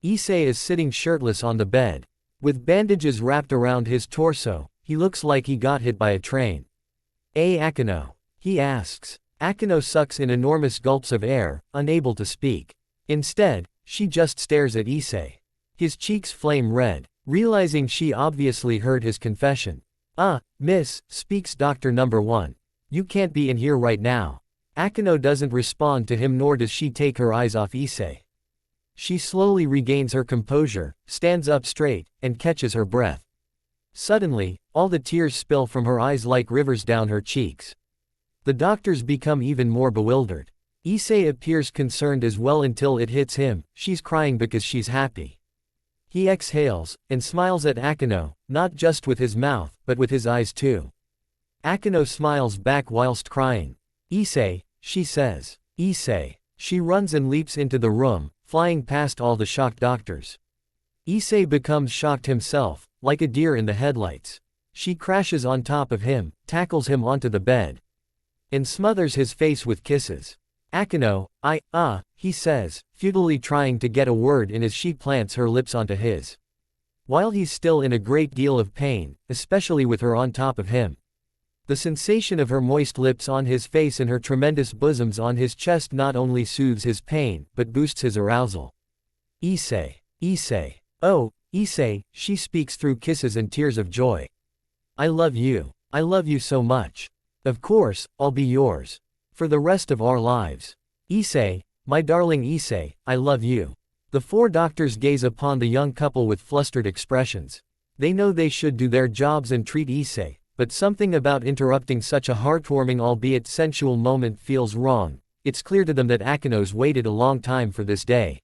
ISSEI is sitting shirtless on the bed. With bandages wrapped around his torso, he looks like he got hit by a train. Akeno? He asks. Akeno sucks in enormous gulps of air, unable to speak. Instead, she just stares at ISSEI. His cheeks flame red, realizing she obviously heard his confession. Miss, speaks Doctor Number 1. You can't be in here right now. Akeno doesn't respond to him, nor does she take her eyes off ISSEI. She slowly regains her composure, stands up straight, and catches her breath. Suddenly, all the tears spill from her eyes like rivers down her cheeks. The doctors become even more bewildered. ISSEI appears concerned as well until it hits him. She's crying because she's happy. He exhales, and smiles at Akeno, not just with his mouth, but with his eyes too. Akeno smiles back whilst crying. ISSEI, she says. ISSEI. She runs and leaps into the room, flying past all the shocked doctors. ISSEI becomes shocked himself, like a deer in the headlights. She crashes on top of him, tackles him onto the bed. and smothers his face with kisses. Akino, he says, futilely trying to get a word in as she plants her lips onto his. While he's still in a great deal of pain, especially with her on top of him. The sensation of her moist lips on his face and her tremendous bosoms on his chest not only soothes his pain, but boosts his arousal. Issei. Oh, Issei, she speaks through kisses and tears of joy. I love you. I love you so much. Of course, I'll be yours. For the rest of our lives. Issei, my darling Issei, I love you. The four doctors gaze upon the young couple with flustered expressions. They know they should do their jobs and treat Issei, but something about interrupting such a heartwarming albeit sensual moment feels wrong. It's clear to them that Akino's waited a long time for this day.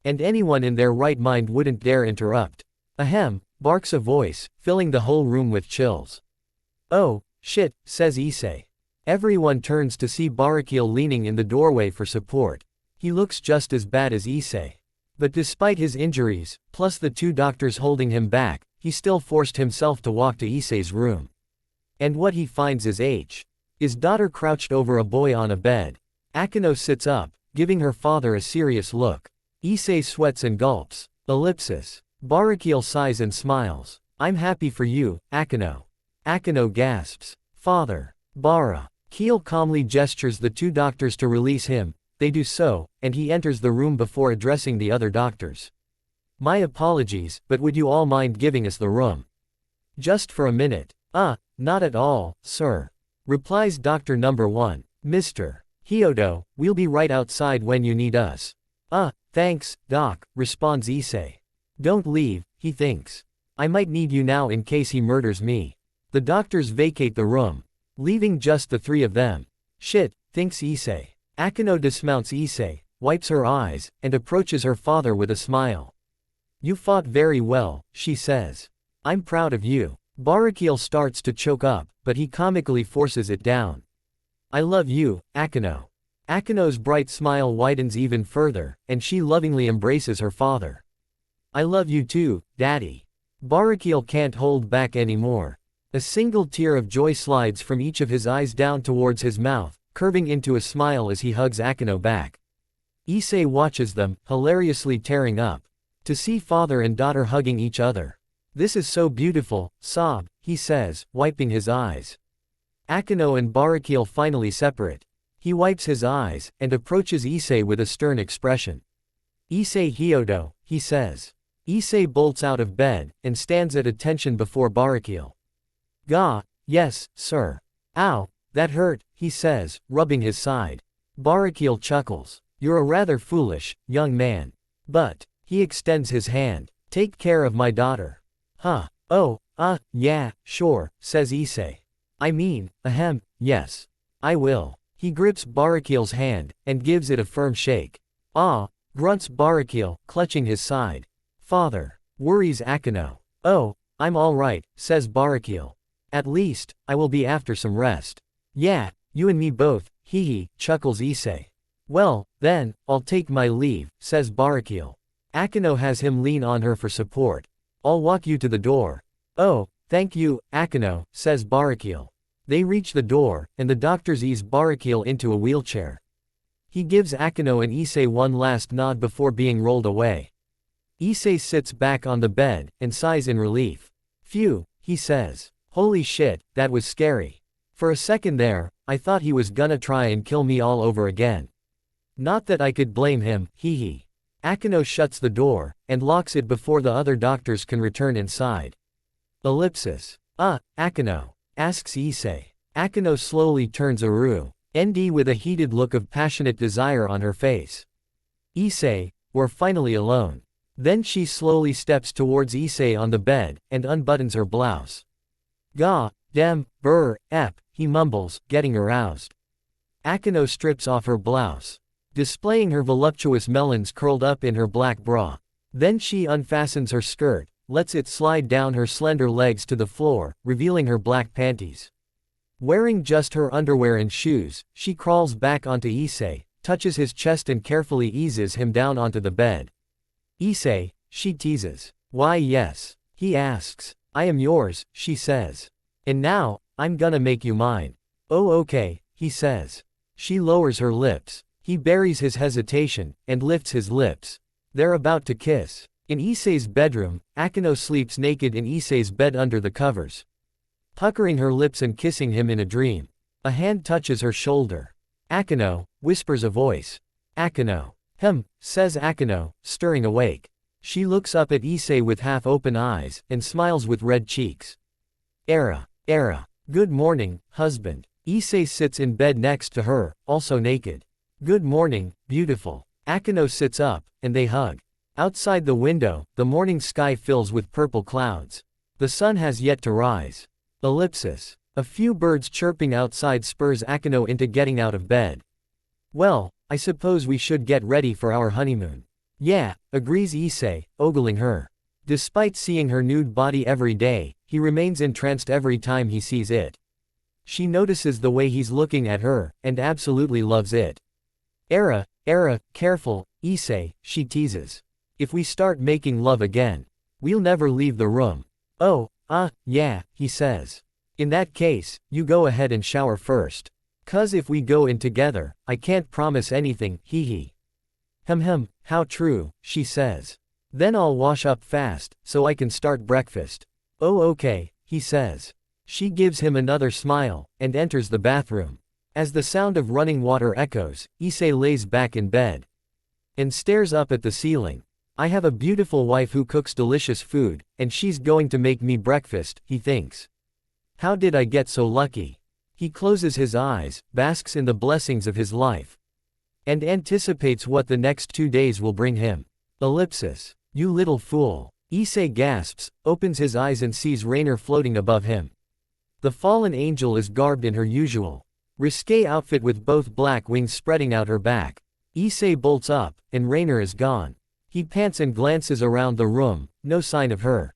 And anyone in their right mind wouldn't dare interrupt. Ahem, barks a voice, filling the whole room with chills. Oh, shit, says Issei. Everyone turns to see Barakiel leaning in the doorway for support. He looks just as bad as Issei. But despite his injuries, plus the two doctors holding him back, he still forced himself to walk to Issei's room. And what he finds is his daughter crouched over a boy on a bed. Akino sits up, giving her father a serious look. Issei sweats and gulps. Ellipsis. Barakiel sighs and smiles. I'm happy for you, Akino. Akino gasps. Father. Kiel calmly gestures the two doctors to release him. They do so, and he enters the room before addressing the other doctors. My apologies, but would you all mind giving us the room? Just for a minute. Not at all, sir. Replies Doctor Number 1. Mr. Hyodo, we'll be right outside when you need us. Thanks, Doc, responds Issei. Don't leave, he thinks. I might need you now in case he murders me. The doctors vacate the room, leaving just the three of them. Shit, thinks Issei. Akino dismounts Issei, wipes her eyes, and approaches her father with a smile. You fought very well, she says. I'm proud of you. Barakiel starts to choke up, but he comically forces it down. I love you, Akino. Akino's bright smile widens even further, and she lovingly embraces her father. I love you too, Daddy. Barakiel can't hold back anymore. A single tear of joy slides from each of his eyes down towards his mouth, curving into a smile as he hugs Akino back. Issei watches them, hilariously tearing up. To see father and daughter hugging each other. This is so beautiful, sob, he says, wiping his eyes. Akino and Barakiel finally separate. He wipes his eyes, and approaches Issei with a stern expression. Issei Hyodo, he says. Issei bolts out of bed, and stands at attention before Barakiel. Yes, sir. Ow, that hurt, he says, rubbing his side. Barakiel chuckles. You're a rather foolish, young man. But, he extends his hand. Take care of my daughter. Yeah, sure, says Issei. I mean, yes. I will. He grips Barakiel's hand, and gives it a firm shake. Grunts Barakiel, clutching his side. Father. Worries Akino. Oh, I'm all right, says Barakiel. At least, I will be after some rest. Yeah, you and me both, hee, chuckles Issei. Well, then, I'll take my leave, says Barakiel. Akino has him lean on her for support. I'll walk you to the door. Oh, thank you, Akino, says Barakiel. They reach the door, and the doctors ease Barakiel into a wheelchair. He gives Akino and Issei one last nod before being rolled away. Issei sits back on the bed, and sighs in relief. Phew, he says. Holy shit, that was scary. For a second there, I thought he was gonna try and kill me all over again. Not that I could blame him, hee. Akino shuts the door, and locks it before the other doctors can return inside. Ellipsis. Akino. Asks Issei. Akino slowly turns ND with a heated look of passionate desire on her face. Issei, we're finally alone. Then she slowly steps towards Issei on the bed, and unbuttons her blouse. He mumbles, getting aroused. Akino strips off her blouse, displaying her voluptuous melons curled up in her black bra. Then she unfastens her skirt, lets it slide down her slender legs to the floor, revealing her black panties. Wearing just her underwear and shoes, she crawls back onto Issei, touches his chest and carefully eases him down onto the bed. Issei, she teases. Why yes, he asks. I am yours, she says. And now, I'm gonna make you mine. Oh okay, he says. She lowers her lips. He buries his hesitation, and lifts his lips. They're about to kiss. In Issei's bedroom, Akeno sleeps naked in Issei's bed under the covers, puckering her lips and kissing him in a dream. A hand touches her shoulder. "Akeno," whispers a voice. "Akeno." Says Akeno, stirring awake. She looks up at Issei with half-open eyes, and smiles with red cheeks. Era. Good morning, husband." Issei sits in bed next to her, also naked. "Good morning, beautiful." Akeno sits up, and they hug. Outside the window, the morning sky fills with purple clouds. The sun has yet to rise. Ellipsis. A few birds chirping outside spurs Akeno into getting out of bed. "Well, I suppose we should get ready for our honeymoon." "Yeah," agrees Issei, ogling her. Despite seeing her nude body every day, he remains entranced every time he sees it. She notices the way he's looking at her, and absolutely loves it. Era, careful, Issei," she teases. "If we start making love again, we'll never leave the room." "Oh, yeah," he says. "In that case, you go ahead and shower first. 'Cause if we go in together, I can't promise anything, hee. How true," she says. "Then I'll wash up fast, so I can start breakfast." "Oh okay," he says. She gives him another smile, and enters the bathroom. As the sound of running water echoes, Issei lays back in bed and stares up at the ceiling. "I have a beautiful wife who cooks delicious food, and she's going to make me breakfast," he thinks. "How did I get so lucky?" He closes his eyes, basks in the blessings of his life, and anticipates what the next 2 days will bring him. Ellipsis. "You little fool." Issei gasps, opens his eyes and sees Rainer floating above him. The fallen angel is garbed in her usual risque outfit with both black wings spreading out her back. Issei bolts up, and Rainer is gone. He pants and glances around the room, no sign of her.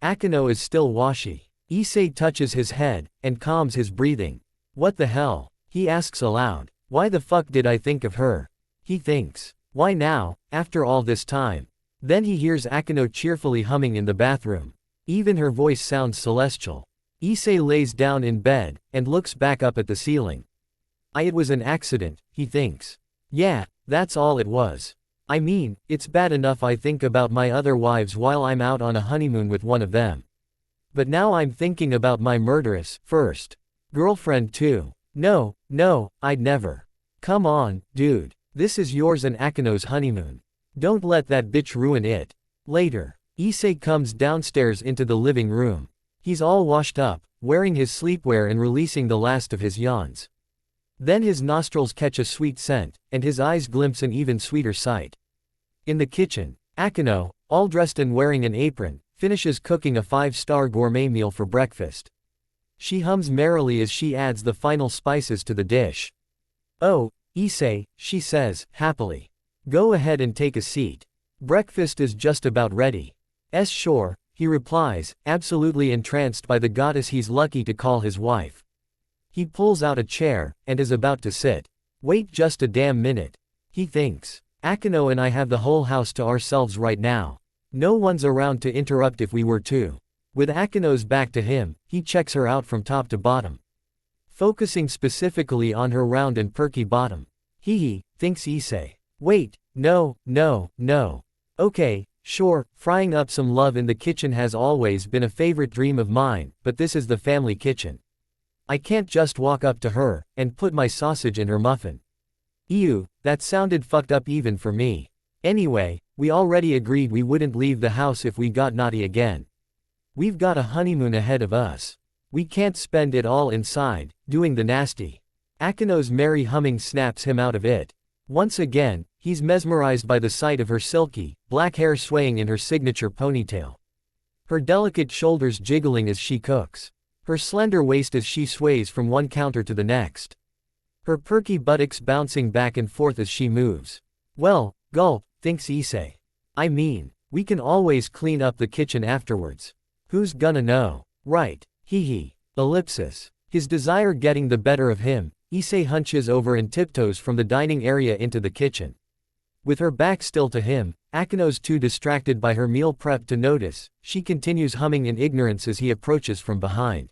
Akeno is still washy. Issei touches his head, and calms his breathing. "What the hell?" he asks aloud. "Why the fuck did I think of her?" He thinks. Why now, after all this time? Then he hears Akeno cheerfully humming in the bathroom. Even her voice sounds celestial. Issei lays down in bed, and looks back up at the ceiling. It was an accident, he thinks. Yeah, that's all it was. I mean, it's bad enough I think about my other wives while I'm out on a honeymoon with one of them. But now I'm thinking about my murderous, first girlfriend too. No, I'd never. Come on, dude. This is yours and Akeno's honeymoon. Don't let that bitch ruin it. Later, Issei comes downstairs into the living room. He's all washed up, wearing his sleepwear and releasing the last of his yawns. Then his nostrils catch a sweet scent, and his eyes glimpse an even sweeter sight. In the kitchen, Akeno, all dressed and wearing an apron, finishes cooking a 5-star gourmet meal for breakfast. She hums merrily as she adds the final spices to the dish. "Oh, Issei," she says, happily. "Go ahead and take a seat. Breakfast is just about ready." Sure, he replies, absolutely entranced by the goddess he's lucky to call his wife. He pulls out a chair, and is about to sit. Wait just a damn minute. He thinks. Akeno and I have the whole house to ourselves right now. No one's around to interrupt if we were to. With Akeno's back to him, he checks her out from top to bottom, focusing specifically on her round and perky bottom. Hee, thinks Issei. Wait, no. Okay, sure, frying up some love in the kitchen has always been a favorite dream of mine, but this is the family kitchen. I can't just walk up to her, and put my sausage in her muffin. Ew, that sounded fucked up even for me. Anyway, we already agreed we wouldn't leave the house if we got naughty again. We've got a honeymoon ahead of us. We can't spend it all inside, doing the nasty. Akeno's merry humming snaps him out of it. Once again, he's mesmerized by the sight of her silky, black hair swaying in her signature ponytail. Her delicate shoulders jiggling as she cooks. Her slender waist as she sways from one counter to the next. Her perky buttocks bouncing back and forth as she moves. Well, gulp, thinks Issei. I mean, we can always clean up the kitchen afterwards. Who's gonna know? Right. Hee. Ellipsis. His desire getting the better of him, Issei hunches over and tiptoes from the dining area into the kitchen. With her back still to him, Akeno's too distracted by her meal prep to notice. She continues humming in ignorance as he approaches from behind.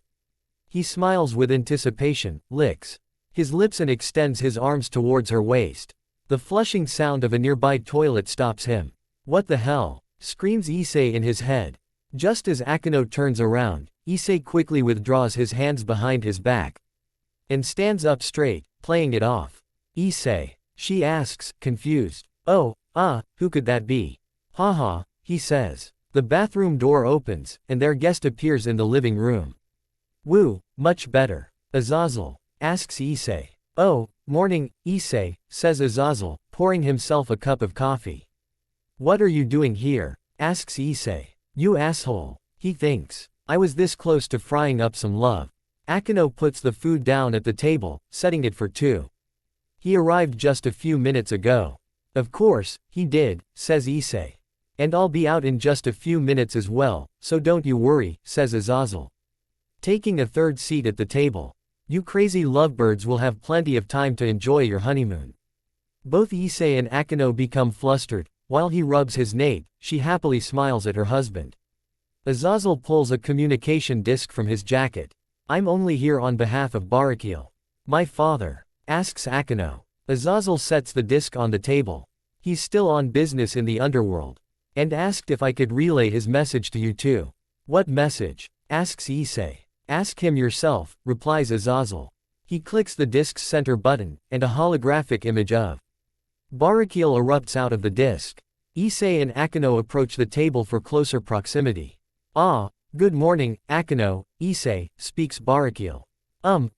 He smiles with anticipation, licks his lips and extends his arms towards her waist. The flushing sound of a nearby toilet stops him. What the hell? Screams Issei in his head. Just as Akino turns around, Issei quickly withdraws his hands behind his back and stands up straight, playing it off. Issei, she asks, confused. Oh, who could that be? Haha, he says. The bathroom door opens, and their guest appears in the living room. Woo, much better. Azazel asks Issei. Oh, morning, Issei, says Azazel, pouring himself a cup of coffee. What are you doing here? Asks Issei. You asshole. He thinks. I was this close to frying up some love. Akino puts the food down at the table, setting it for two. He arrived just a few minutes ago. Of course, he did, says Issei. And I'll be out in just a few minutes as well, so don't you worry, says Azazel. Taking a third seat at the table. You crazy lovebirds will have plenty of time to enjoy your honeymoon. Both Issei and Akino become flustered. While he rubs his nape, she happily smiles at her husband. Azazel pulls a communication disc from his jacket. I'm only here on behalf of Barakiel. My father? Asks Akino. Azazel sets the disc on the table. He's still on business in the underworld. And asked if I could relay his message to you too. What message? Asks Issei. Ask him yourself, replies Azazel. He clicks the disc's center button, and a holographic image of Barakiel erupts out of the disc. Issei and Akino approach the table for closer proximity. Ah, good morning, Akino, Issei, speaks Barakiel.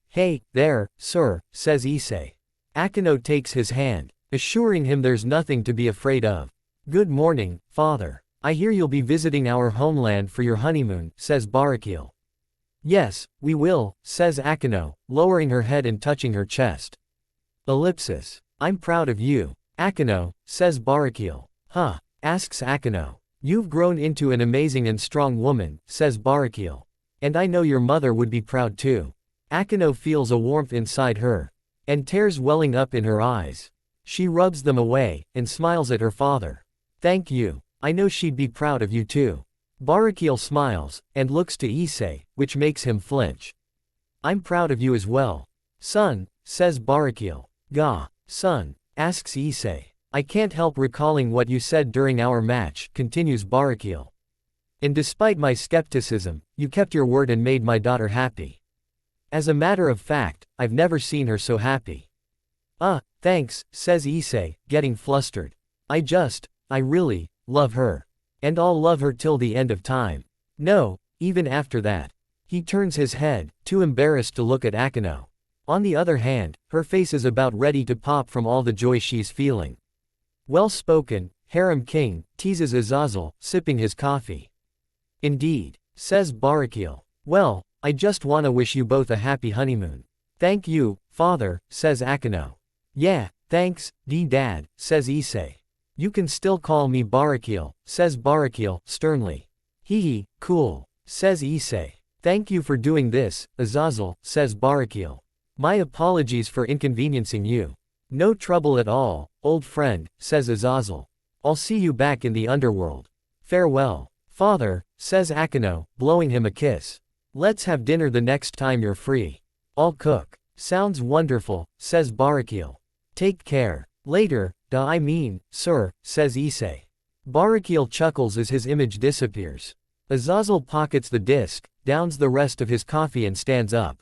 Hey, there, sir, says Issei. Akino takes his hand, assuring him there's nothing to be afraid of. Good morning, father. I hear you'll be visiting our homeland for your honeymoon, says Barakiel. Yes, we will, says Akino, lowering her head and touching her chest. Ellipsis. I'm proud of you, Akino, says Barakiel. Huh? Asks Akino. You've grown into an amazing and strong woman, says Barakiel. And I know your mother would be proud too. Akino feels a warmth inside her, and tears welling up in her eyes. She rubs them away, and smiles at her father. Thank you. I know she'd be proud of you too. Barakiel smiles, and looks to Issei, which makes him flinch. I'm proud of you as well. Son, says Barakiel. Gah, son, asks Issei. I can't help recalling what you said during our match, continues Barakiel. And despite my skepticism, you kept your word and made my daughter happy. As a matter of fact, I've never seen her so happy. Thanks, says Issei, getting flustered. I really, love her. And I'll love her till the end of time. No, even after that. He turns his head, too embarrassed to look at Akino. On the other hand, her face is about ready to pop from all the joy she's feeling. Well spoken, harem king, teases Azazel, sipping his coffee. Indeed, says Barakiel. Well, I just wanna wish you both a happy honeymoon. Thank you, father, says Akino. Yeah, thanks, dad, says Issei. You can still call me Barakiel, says Barakiel, sternly. Hee, cool, says Issei. Thank you for doing this, Azazel, says Barakiel. My apologies for inconveniencing you. No trouble at all, old friend, says Azazel. I'll see you back in the underworld. Farewell. Father, says Akino, blowing him a kiss. Let's have dinner the next time you're free. I'll cook. Sounds wonderful, says Barakiel. Take care. Later, sir, says Issei. Barakiel chuckles as his image disappears. Azazel pockets the disc, downs the rest of his coffee and stands up.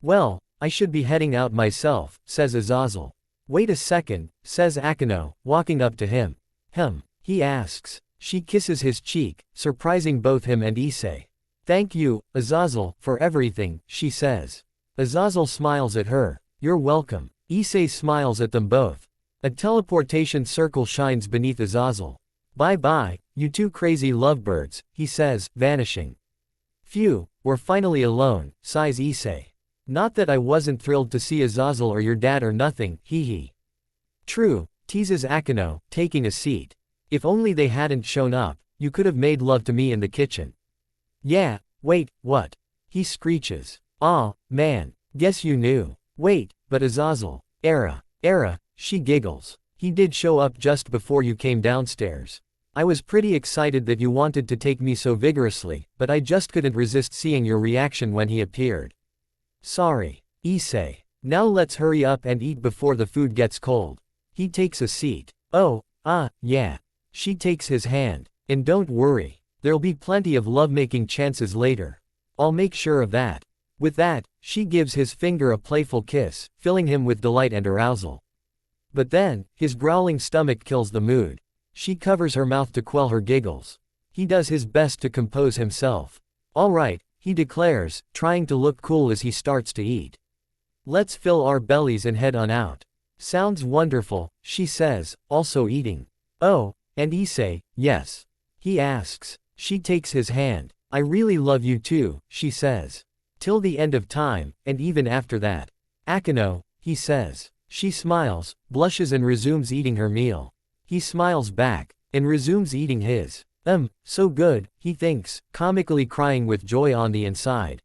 Well, I should be heading out myself, says Azazel. Wait a second, says Akino, walking up to him. He asks. She kisses his cheek, surprising both him and Issei. Thank you, Azazel, for everything, she says. Azazel smiles at her. You're welcome. Issei smiles at them both. A teleportation circle shines beneath Azazel. Bye-bye, you two crazy lovebirds, he says, vanishing. Phew, we're finally alone, sighs Issei. Not that I wasn't thrilled to see Azazel or your dad or nothing, hee. True, teases Akino, taking a seat. If only they hadn't shown up, you could have made love to me in the kitchen. Yeah, wait, what? He screeches. Aw, man, guess you knew. Wait, but Azazel, Era, she giggles. He did show up just before you came downstairs. I was pretty excited that you wanted to take me so vigorously, but I just couldn't resist seeing your reaction when he appeared. Sorry, Issei. Now let's hurry up and eat before the food gets cold. He takes a seat. Oh, yeah. She takes his hand. And don't worry. There'll be plenty of lovemaking chances later. I'll make sure of that. With that, she gives his finger a playful kiss, filling him with delight and arousal. But then, his growling stomach kills the mood. She covers her mouth to quell her giggles. He does his best to compose himself. All right, he declares, trying to look cool as he starts to eat. Let's fill our bellies and head on out. Sounds wonderful, she says, also eating. Oh, and Issei, yes. He asks. She takes his hand. I really love you too, she says. Till the end of time, and even after that. Akeno, he says. She smiles, blushes and resumes eating her meal. He smiles back, and resumes eating his. So good, he thinks, comically crying with joy on the inside.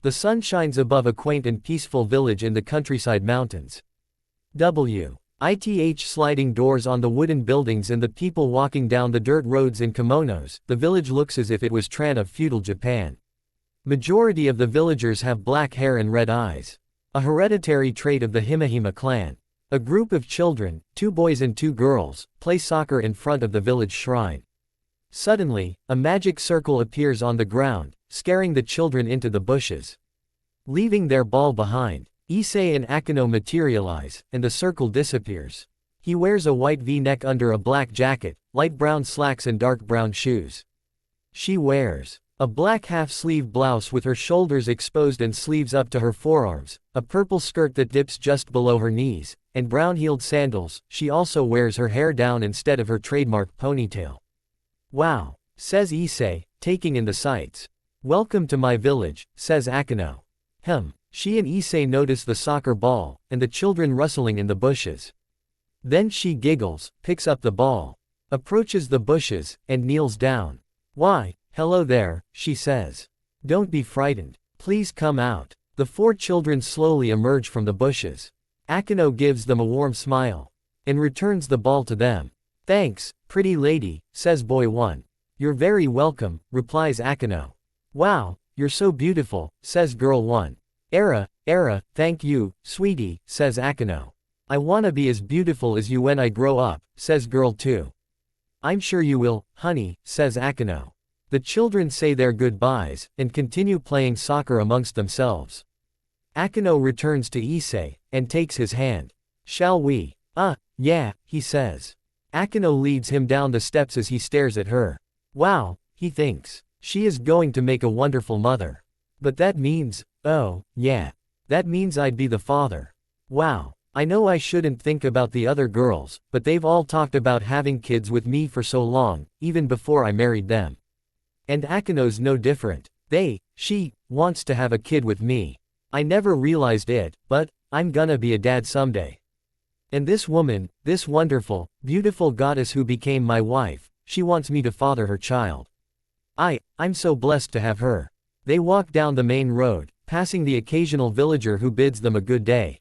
The sun shines above a quaint and peaceful village in the countryside mountains. Ith sliding doors on the wooden buildings and the people walking down the dirt roads in kimonos, the village looks as if it was Tran of feudal Japan. Majority of the villagers have black hair and red eyes. A hereditary trait of the Himahima clan. A group of children, 2 boys and 2 girls, play soccer in front of the village shrine. Suddenly, a magic circle appears on the ground, scaring the children into the bushes. Leaving their ball behind, Issei and Akeno materialize, and the circle disappears. He wears a white V-neck under a black jacket, light brown slacks and dark brown shoes. She wears a black half-sleeve blouse with her shoulders exposed and sleeves up to her forearms, a purple skirt that dips just below her knees, and brown-heeled sandals. She also wears her hair down instead of her trademark ponytail. Wow, says Issei, taking in the sights. Welcome to my village, says Akeno. She and Issei notice the soccer ball, and the children rustling in the bushes. Then she giggles, picks up the ball, approaches the bushes, and kneels down. Why, hello there, she says. Don't be frightened. Please come out. The 4 children slowly emerge from the bushes. Akeno gives them a warm smile, and returns the ball to them. Thanks, pretty lady, says boy 1. You're very welcome, replies Akeno. Wow, you're so beautiful, says girl 1. Era, thank you, sweetie, says Akeno. I wanna be as beautiful as you when I grow up, says girl 2. I'm sure you will, honey, says Akeno. The children say their goodbyes, and continue playing soccer amongst themselves. Akeno returns to Issei, and takes his hand. Shall we? Yeah, he says. Akeno leads him down the steps as he stares at her. Wow, he thinks. She is going to make a wonderful mother. But that means, oh, yeah. That means I'd be the father. Wow. I know I shouldn't think about the other girls, but they've all talked about having kids with me for so long, even before I married them. And Akeno's no different. She wants to have a kid with me. I never realized it, but I'm gonna be a dad someday. And this woman, this wonderful, beautiful goddess who became my wife, she wants me to father her child. I'm so blessed to have her. They walk down the main road, passing the occasional villager who bids them a good day.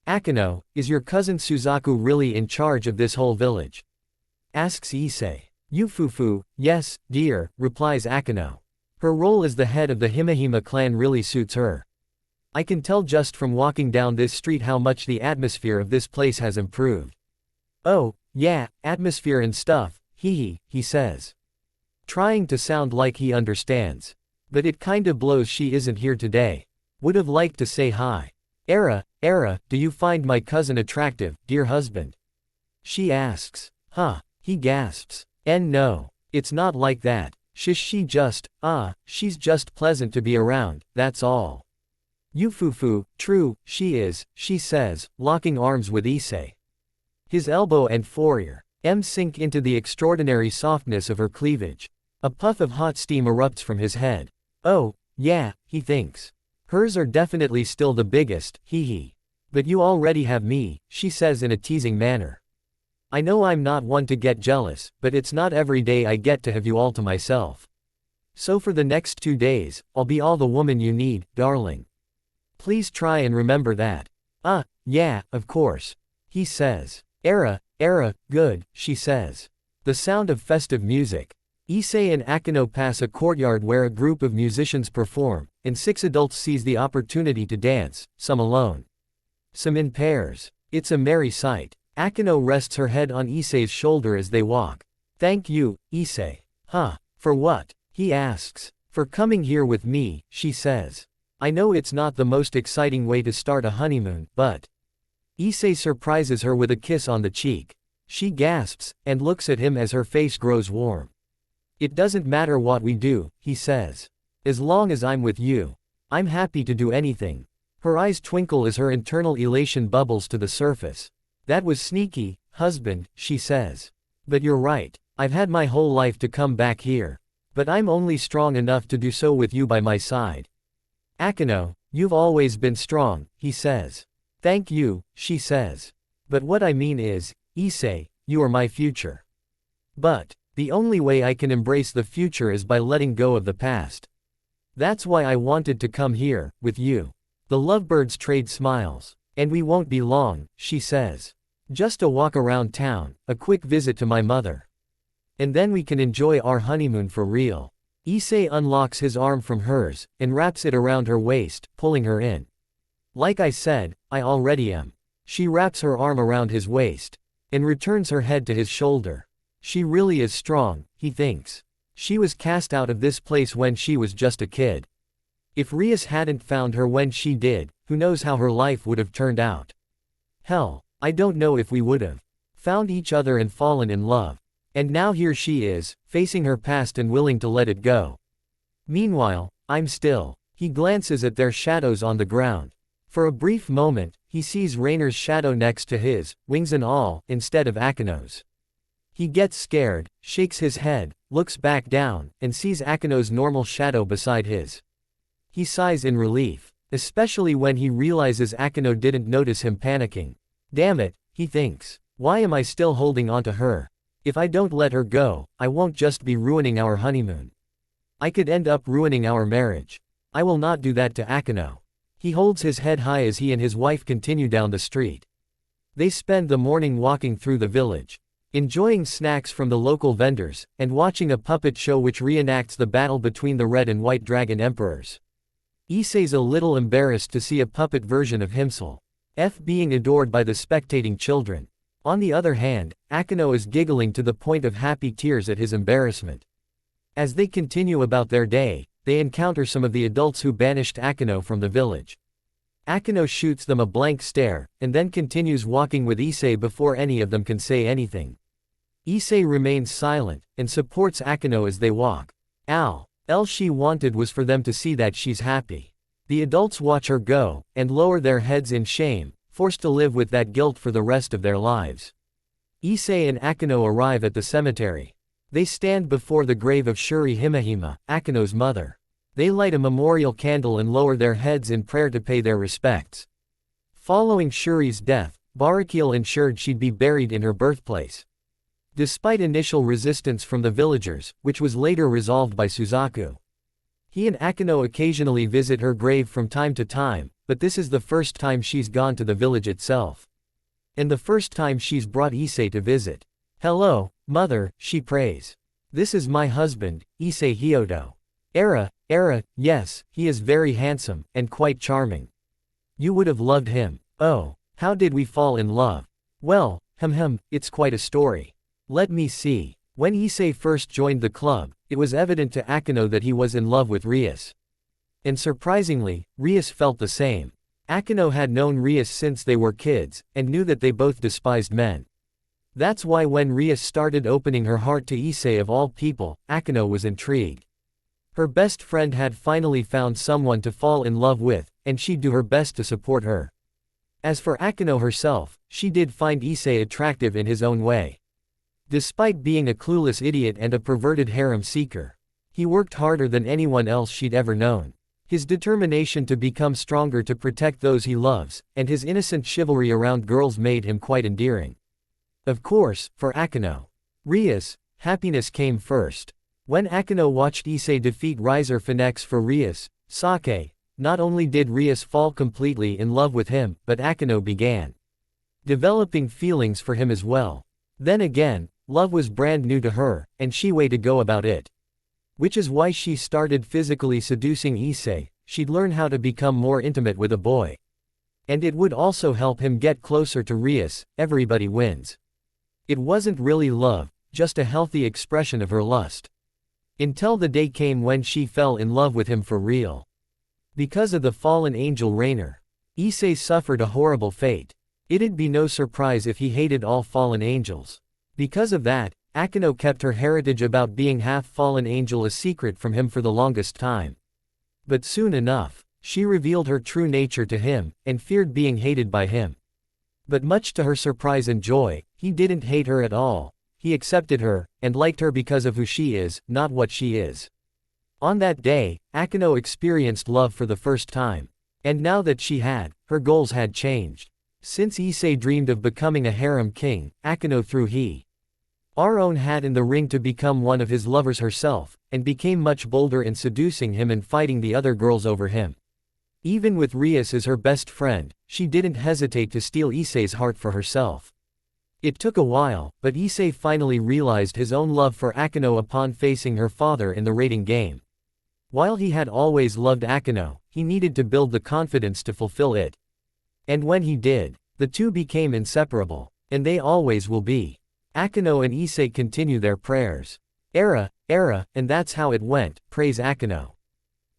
Akeno, is your cousin Suzaku really in charge of this whole village? Asks Issei. Yufufu, yes, dear, replies Akeno. Her role as the head of the Himahima clan really suits her. I can tell just from walking down this street how much the atmosphere of this place has improved. Oh, yeah, atmosphere and stuff, he says. Trying to sound like he understands. But it kinda blows she isn't here today. Would've liked to say hi. Era, do you find my cousin attractive, dear husband? She asks. He gasps. No. It's not like that. She's just pleasant to be around, that's all. Yufufu, true, she is, she says, locking arms with Issei. His elbow and forearm sink into the extraordinary softness of her cleavage. A puff of hot steam erupts from his head. Oh, yeah, he thinks. Hers are definitely still the biggest, he. But you already have me, she says in a teasing manner. I know I'm not one to get jealous, but it's not every day I get to have you all to myself. So for the next 2 days, I'll be all the woman you need, darling. Please try and remember that. Yeah, of course. He says. Era, good, she says. The sound of festive music. Issei and Akeno pass a courtyard where a group of musicians perform, and 6 adults seize the opportunity to dance, some alone. some in pairs. It's a merry sight. Akino rests her head on Issei's shoulder as they walk. Thank you, Issei. Huh, for what? He asks. For coming here with me, she says. I know it's not the most exciting way to start a honeymoon, but… Issei surprises her with a kiss on the cheek. She gasps, and looks at him as her face grows warm. It doesn't matter what we do, he says. As long as I'm with you. I'm happy to do anything. Her eyes twinkle as her internal elation bubbles to the surface. That was sneaky, husband, she says. But you're right, I've had my whole life to come back here. But I'm only strong enough to do so with you by my side. Akino, you've always been strong, he says. Thank you, she says. But what I mean is, Issei, you are my future. But, the only way I can embrace the future is by letting go of the past. That's why I wanted to come here, with you. The lovebirds trade smiles. And we won't be long, she says. Just a walk around town, a quick visit to my mother. And then we can enjoy our honeymoon for real. Issei unlocks his arm from hers, and wraps it around her waist, pulling her in. Like I said, I already am. She wraps her arm around his waist, and returns her head to his shoulder. She really is strong, he thinks. She was cast out of this place when she was just a kid. If Rias hadn't found her when she did, who knows how her life would have turned out. Hell, I don't know if we would have found each other and fallen in love. And now here she is, facing her past and willing to let it go. Meanwhile, I'm still. He glances at their shadows on the ground. For a brief moment, he sees Rainer's shadow next to his, wings and all, instead of Akino's. He gets scared, shakes his head, looks back down, and sees Akino's normal shadow beside his. He sighs in relief, especially when he realizes Akino didn't notice him panicking. Damn it, he thinks. Why am I still holding on to her? If I don't let her go, I won't just be ruining our honeymoon. I could end up ruining our marriage. I will not do that to Akino. He holds his head high as he and his wife continue down the street. They spend the morning walking through the village, enjoying snacks from the local vendors, and watching a puppet show which reenacts the battle between the Red and White Dragon Emperors. Issei's a little embarrassed to see a puppet version of himself being adored by the spectating children. On the other hand, Akino is giggling to the point of happy tears at his embarrassment. As they continue about their day, they encounter some of the adults who banished Akino from the village. Akino shoots them a blank stare, and then continues walking with Issei before any of them can say anything. Issei remains silent, and supports Akino as they walk. All she wanted was for them to see that she's happy. The adults watch her go, and lower their heads in shame, forced to live with that guilt for the rest of their lives. Issei and Akino arrive at the cemetery. They stand before the grave of Shuri Himehime, Akino's mother. They light a memorial candle and lower their heads in prayer to pay their respects. Following Shuri's death, Barakiel ensured she'd be buried in her birthplace. Despite initial resistance from the villagers, which was later resolved by Suzaku. He and Akino occasionally visit her grave from time to time, but this is the first time she's gone to the village itself. And the first time she's brought Issei to visit. Hello, mother, she prays. This is my husband, Issei Hyodo. Yes, he is very handsome, and quite charming. You would have loved him. Oh, how did we fall in love? Well, it's quite a story. Let me see. When Issei first joined the club, it was evident to Akino that he was in love with Rias. And surprisingly, Rias felt the same. Akino had known Rias since they were kids, and knew that they both despised men. That's why when Rias started opening her heart to Issei of all people, Akino was intrigued. Her best friend had finally found someone to fall in love with, and she'd do her best to support her. As for Akino herself, she did find Issei attractive in his own way. Despite being a clueless idiot and a perverted harem seeker, he worked harder than anyone else she'd ever known. His determination to become stronger to protect those he loves, and his innocent chivalry around girls made him quite endearing. Of course, for Akino, Rias, happiness came first. When Akino watched Issei defeat Riser Phoenix for Rias, Sake, not only did Rias fall completely in love with him, but Akino began developing feelings for him as well. Then again, love was brand new to her, and she way to go about it. Which is why she started physically seducing Issei. She'd learn how to become more intimate with a boy. And it would also help him get closer to Rias. Everybody wins. It wasn't really love, just a healthy expression of her lust. Until the day came when she fell in love with him for real. Because of the fallen angel Rainer, Issei suffered a horrible fate. It'd be no surprise if he hated all fallen angels. Because of that, Akeno kept her heritage about being half fallen angel a secret from him for the longest time. But soon enough, she revealed her true nature to him, and feared being hated by him. But much to her surprise and joy, he didn't hate her at all. He accepted her, and liked her because of who she is, not what she is. On that day, Akeno experienced love for the first time. And now that she had, her goals had changed. Since Issei dreamed of becoming a harem king, Akeno threw her own hat in the ring to become one of his lovers herself, and became much bolder in seducing him and fighting the other girls over him. Even with Rias as her best friend, she didn't hesitate to steal Issei's heart for herself. It took a while, but Issei finally realized his own love for Akeno upon facing her father in the raiding game. While he had always loved Akeno, he needed to build the confidence to fulfill it. And when he did, the two became inseparable, and they always will be. Akeno and Issei continue their prayers. Era, and that's how it went, praise Akeno.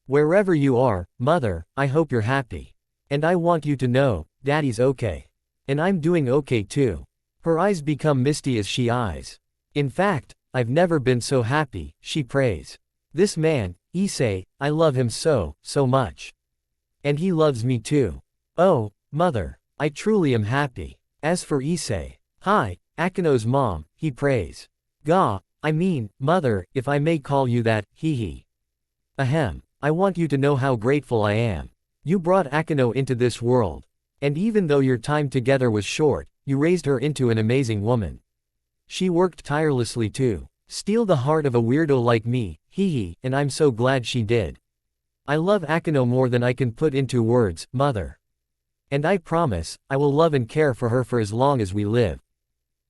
Wherever you are, mother, I hope you're happy. And I want you to know, daddy's okay. And I'm doing okay too. Her eyes become misty as she eyes. In fact, I've never been so happy, she prays. This man, Issei, I love him so much. And he loves me too. Oh, mother, I truly am happy. As for Issei, hi, Akeno's mom, he prays. Mother, if I may call you that, hee. Ahem, I want you to know how grateful I am. You brought Akeno into this world. And even though your time together was short, you raised her into an amazing woman. She worked tirelessly to steal the heart of a weirdo like me, hee, and I'm so glad she did. I love Akeno more than I can put into words, mother. And I promise, I will love and care for her for as long as we live.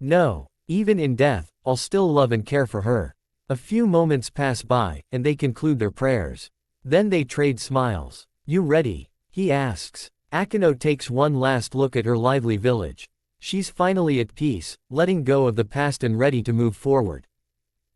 No, even in death, I'll still love and care for her. A few moments pass by, and they conclude their prayers. Then they trade smiles. You ready? He asks. Akeno takes one last look at her lively village. She's finally at peace, letting go of the past and ready to move forward.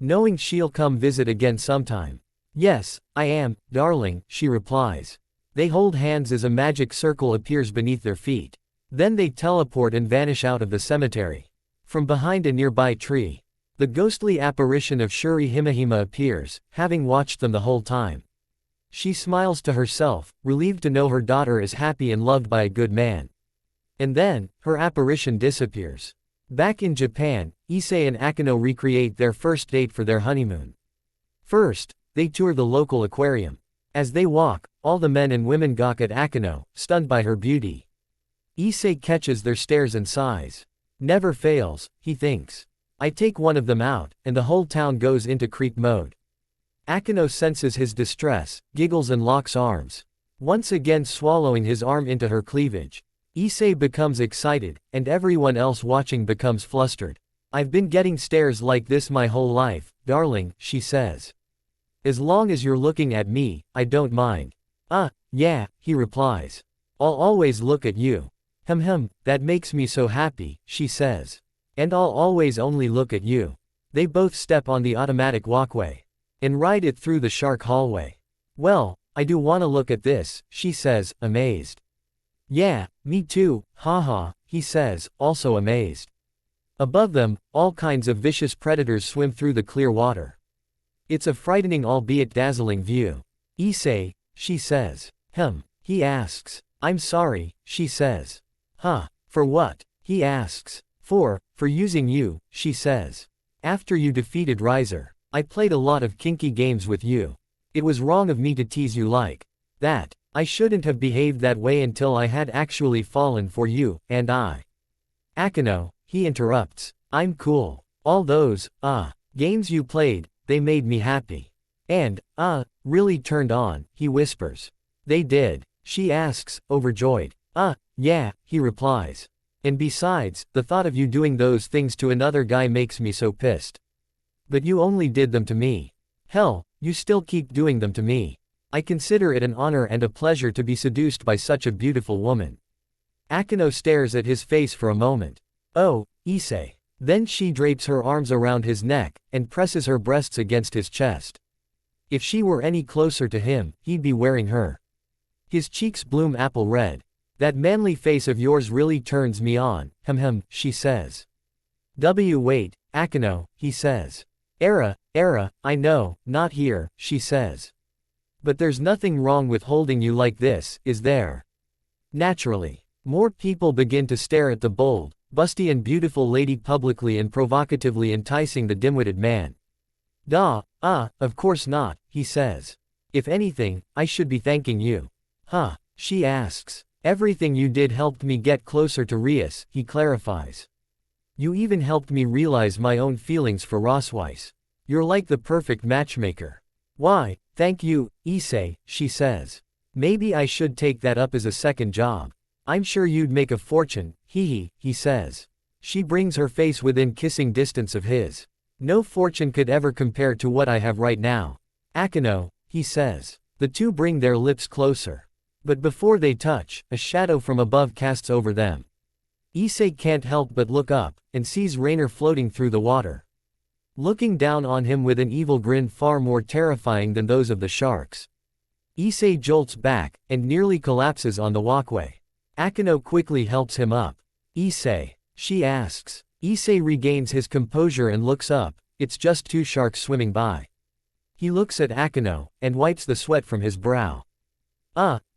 Knowing she'll come visit again sometime. Yes, I am, darling, she replies. They hold hands as a magic circle appears beneath their feet. Then they teleport and vanish out of the cemetery. From behind a nearby tree, the ghostly apparition of Shuri Himahima appears, having watched them the whole time. She smiles to herself, relieved to know her daughter is happy and loved by a good man. And then, her apparition disappears. Back in Japan, Issei and Akeno recreate their first date for their honeymoon. First, they tour the local aquarium. As they walk, all the men and women gawk at Akeno, stunned by her beauty. Issei catches their stares and sighs. Never fails, he thinks. I take one of them out, and the whole town goes into creep mode. Akeno senses his distress, giggles and locks arms. Once again swallowing his arm into her cleavage. Issei becomes excited, and everyone else watching becomes flustered. I've been getting stares like this my whole life, darling, she says. As long as you're looking at me, I don't mind. Yeah, he replies. I'll always look at you. That makes me so happy, she says. And I'll always only look at you. They both step on the automatic walkway. And ride it through the shark hallway. Well, I do wanna look at this, she says, amazed. Yeah, me too, haha, he says, also amazed. Above them, all kinds of vicious predators swim through the clear water. It's a frightening albeit dazzling view. Issei, she says. He asks. I'm sorry, she says. For what? He asks. For using you, she says. After you defeated Riser, I played a lot of kinky games with you. It was wrong of me to tease you like that. I shouldn't have behaved that way until I had actually fallen for you, and I. Akeno, he interrupts. I'm cool. All those, games you played, they made me happy. And, really turned on, he whispers. They did, she asks, overjoyed. Yeah, he replies. And besides, the thought of you doing those things to another guy makes me so pissed. But you only did them to me. Hell, you still keep doing them to me. I consider it an honor and a pleasure to be seduced by such a beautiful woman. Akino stares at his face for a moment. Oh, Issei. Then she drapes her arms around his neck, and presses her breasts against his chest. If she were any closer to him, he'd be wearing her. His cheeks bloom apple red. That manly face of yours really turns me on, she says. Wait, Akino, he says. Era, I know, not here, she says. But there's nothing wrong with holding you like this, is there? Naturally. More people begin to stare at the bold, busty and beautiful lady publicly and provocatively enticing the dim-witted man. Of course not, he says. If anything, I should be thanking you. Huh, she asks. Everything you did helped me get closer to Rias, he clarifies. You even helped me realize my own feelings for Rosweiss. You're like the perfect matchmaker. Why, thank you, Issei, she says. Maybe I should take that up as a second job. I'm sure you'd make a fortune, he says. She brings her face within kissing distance of his. No fortune could ever compare to what I have right now. Akino, he says. The two bring their lips closer. But before they touch, a shadow from above casts over them. Issei can't help but look up, and sees Rainer floating through the water. Looking down on him with an evil grin far more terrifying than those of the sharks. Issei jolts back, and nearly collapses on the walkway. Akino quickly helps him up. Issei, she asks. Issei regains his composure and looks up. It's just two sharks swimming by. He looks at Akino, and wipes the sweat from his brow.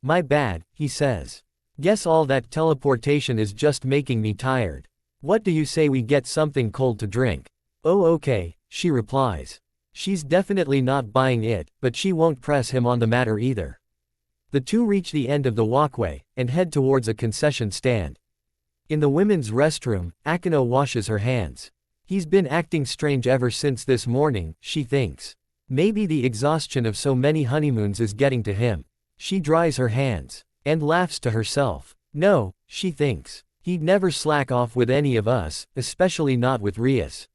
My bad, he says. Guess all that teleportation is just making me tired. What do you say we get something cold to drink? Oh okay, she replies. She's definitely not buying it, but she won't press him on the matter either. The two reach the end of the walkway, and head towards a concession stand. In the women's restroom, Akino washes her hands. He's been acting strange ever since this morning, she thinks. Maybe the exhaustion of so many honeymoons is getting to him. She dries her hands, and laughs to herself. No, she thinks. He'd never slack off with any of us, especially not with Rias.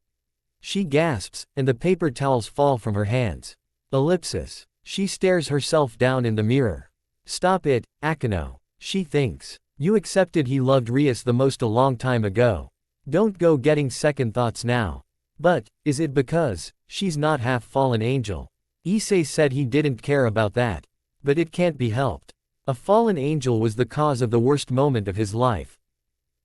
She gasps, and the paper towels fall from her hands. Ellipsis. She stares herself down in the mirror. Stop it, Akino. She thinks. You accepted he loved Rias the most a long time ago. Don't go getting second thoughts now. But, is it because she's not half fallen angel? Issei said he didn't care about that. But it can't be helped. A fallen angel was the cause of the worst moment of his life.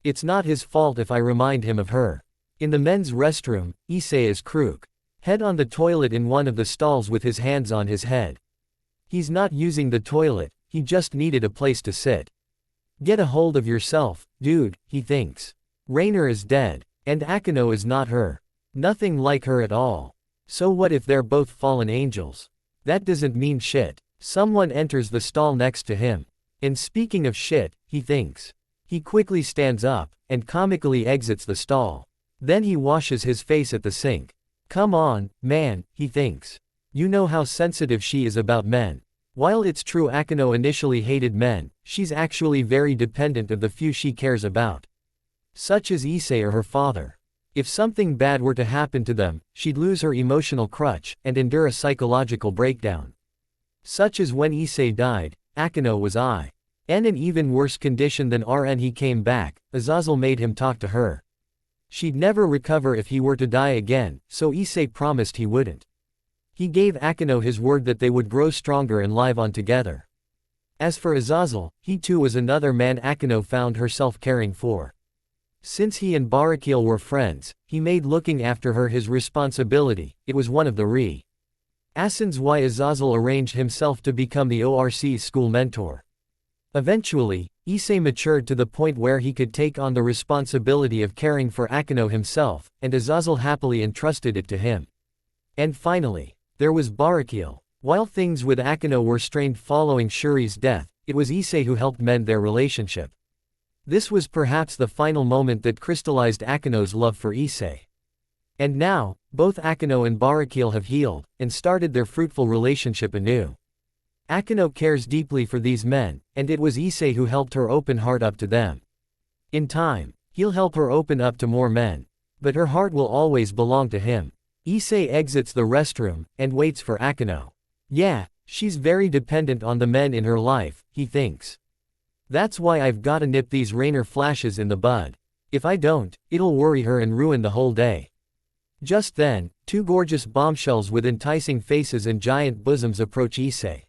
It's not his fault if I remind him of her. In the men's restroom, Issei is crook. Head on the toilet in one of the stalls with his hands on his head. He's not using the toilet, he just needed a place to sit. Get a hold of yourself, dude, he thinks. Rainer is dead, and Akino is not her. Nothing like her at all. So what if they're both fallen angels? That doesn't mean shit. Someone enters the stall next to him. And speaking of shit, he thinks. He quickly stands up, and comically exits the stall. Then he washes his face at the sink. Come on, man, he thinks. You know how sensitive she is about men. While it's true Akino initially hated men, she's actually very dependent of the few she cares about. Such as Issei or her father. If something bad were to happen to them, she'd lose her emotional crutch, and endure a psychological breakdown. Such as when Issei died, Akino was in an even worse condition than RN. He came back, Azazel made him talk to her. She'd never recover if he were to die again, so Issei promised he wouldn't. He gave Akino his word that they would grow stronger and live on together. As for Azazel, he too was another man Akino found herself caring for. Since he and Barakil were friends, he made looking after her his responsibility. It was one of the reasons why Azazel arranged himself to become the ORC's school mentor. Eventually, Issei matured to the point where he could take on the responsibility of caring for Akino himself, and Azazel happily entrusted it to him. And finally, there was Barakil. While things with Akino were strained following Shuri's death, it was Issei who helped mend their relationship. This was perhaps the final moment that crystallized Akino's love for Issei. And now, both Akino and Barakil have healed, and started their fruitful relationship anew. Akino cares deeply for these men, and it was Issei who helped her open heart up to them. In time, he'll help her open up to more men. But her heart will always belong to him. Issei exits the restroom, and waits for Akino. Yeah, she's very dependent on the men in her life, he thinks. That's why I've gotta nip these Rainer flashes in the bud. If I don't, it'll worry her and ruin the whole day. Just then, two gorgeous bombshells with enticing faces and giant bosoms approach Issei.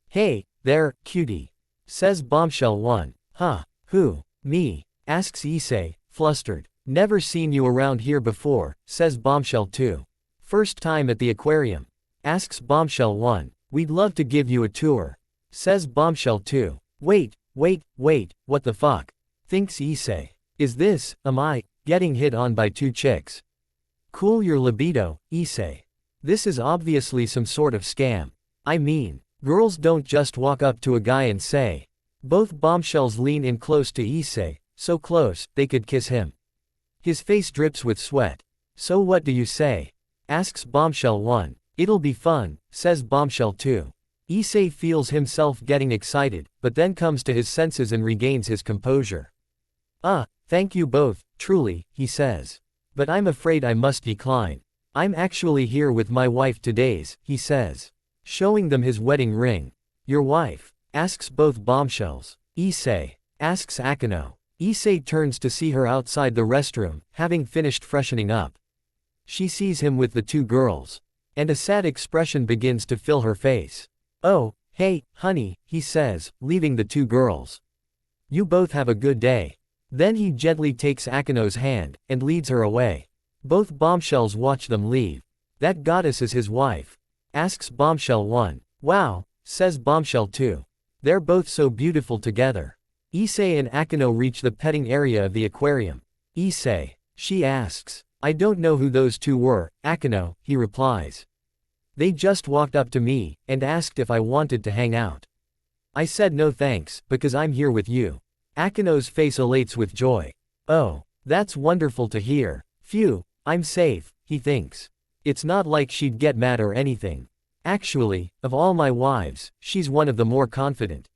Hey, there, cutie, says bombshell 1. Huh, who, me, asks Issei, flustered. Never seen you around here before, says bombshell 2. First time at the aquarium, asks bombshell 1. We'd love to give you a tour, says bombshell 2. Wait, what the fuck, thinks Issei. Am I, getting hit on by two chicks? Cool your libido, Issei. This is obviously some sort of scam. I mean, girls don't just walk up to a guy and say. Both bombshells lean in close to Issei, so close, they could kiss him. His face drips with sweat. So what do you say? Asks bombshell 1. It'll be fun, says bombshell 2. Issei feels himself getting excited, but then comes to his senses and regains his composure. Thank you both, truly, he says. But I'm afraid I must decline. I'm actually here with my wife today, he says, showing them his wedding ring. Your wife? Asks both bombshells. Issei, asks Akino. Issei turns to see her outside the restroom, having finished freshening up. She sees him with the two girls. And a sad expression begins to fill her face. Oh, hey, honey, he says, leaving the two girls. You both have a good day. Then he gently takes Akino's hand, and leads her away. Both bombshells watch them leave. That goddess is his wife? Asks bombshell 1. Wow, says bombshell 2. They're both so beautiful together. Issei and Akino reach the petting area of the aquarium. Issei, she asks. I don't know who those two were, Akino, he replies. They just walked up to me, and asked if I wanted to hang out. I said no thanks, because I'm here with you. Akino's face elates with joy. Oh, that's wonderful to hear. Phew, I'm safe, he thinks. It's not like she'd get mad or anything. Actually, of all my wives, she's one of the more confident.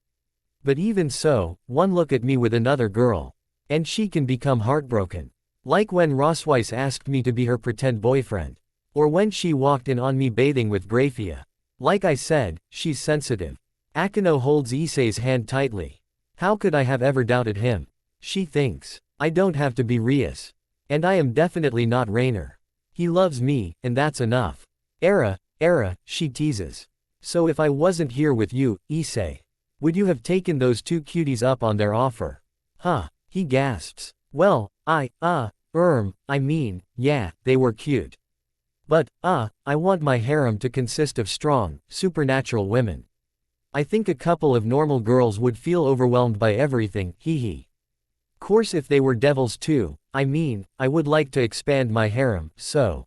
But even so, one look at me with another girl, and she can become heartbroken. Like when Rosweiss asked me to be her pretend boyfriend. Or when she walked in on me bathing with Graphia. Like I said, she's sensitive. Akino holds Issei's hand tightly. How could I have ever doubted him? She thinks. I don't have to be Rias. And I am definitely not Rainer. He loves me, and that's enough. Era, she teases. So if I wasn't here with you, Issei, would you have taken those two cuties up on their offer? Huh, he gasps. Well, yeah, they were cute. But, I want my harem to consist of strong, supernatural women. I think a couple of normal girls would feel overwhelmed by everything, hee. Course if they were devils too, I would like to expand my harem, so.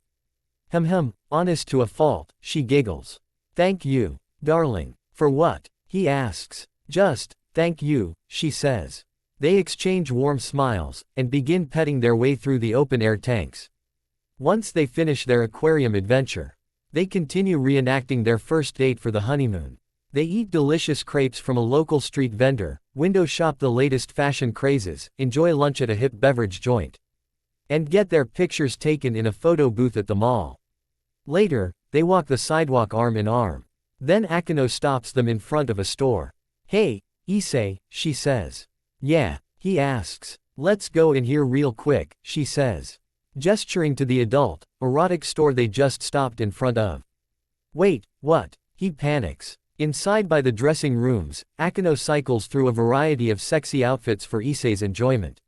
Honest to a fault, she giggles. Thank you, darling. For what? He asks. Just, thank you, she says. They exchange warm smiles, and begin petting their way through the open-air tanks. Once they finish their aquarium adventure, they continue reenacting their first date for the honeymoon. They eat delicious crepes from a local street vendor, window shop the latest fashion crazes, enjoy lunch at a hip beverage joint, and get their pictures taken in a photo booth at the mall. Later, they walk the sidewalk arm in arm. Then Akino stops them in front of a store. Hey, Issei, she says. Yeah, he asks. Let's go in here real quick, she says, gesturing to the adult, erotic store they just stopped in front of. Wait, what? He panics. Inside by the dressing rooms, Akino cycles through a variety of sexy outfits for Issei's enjoyment.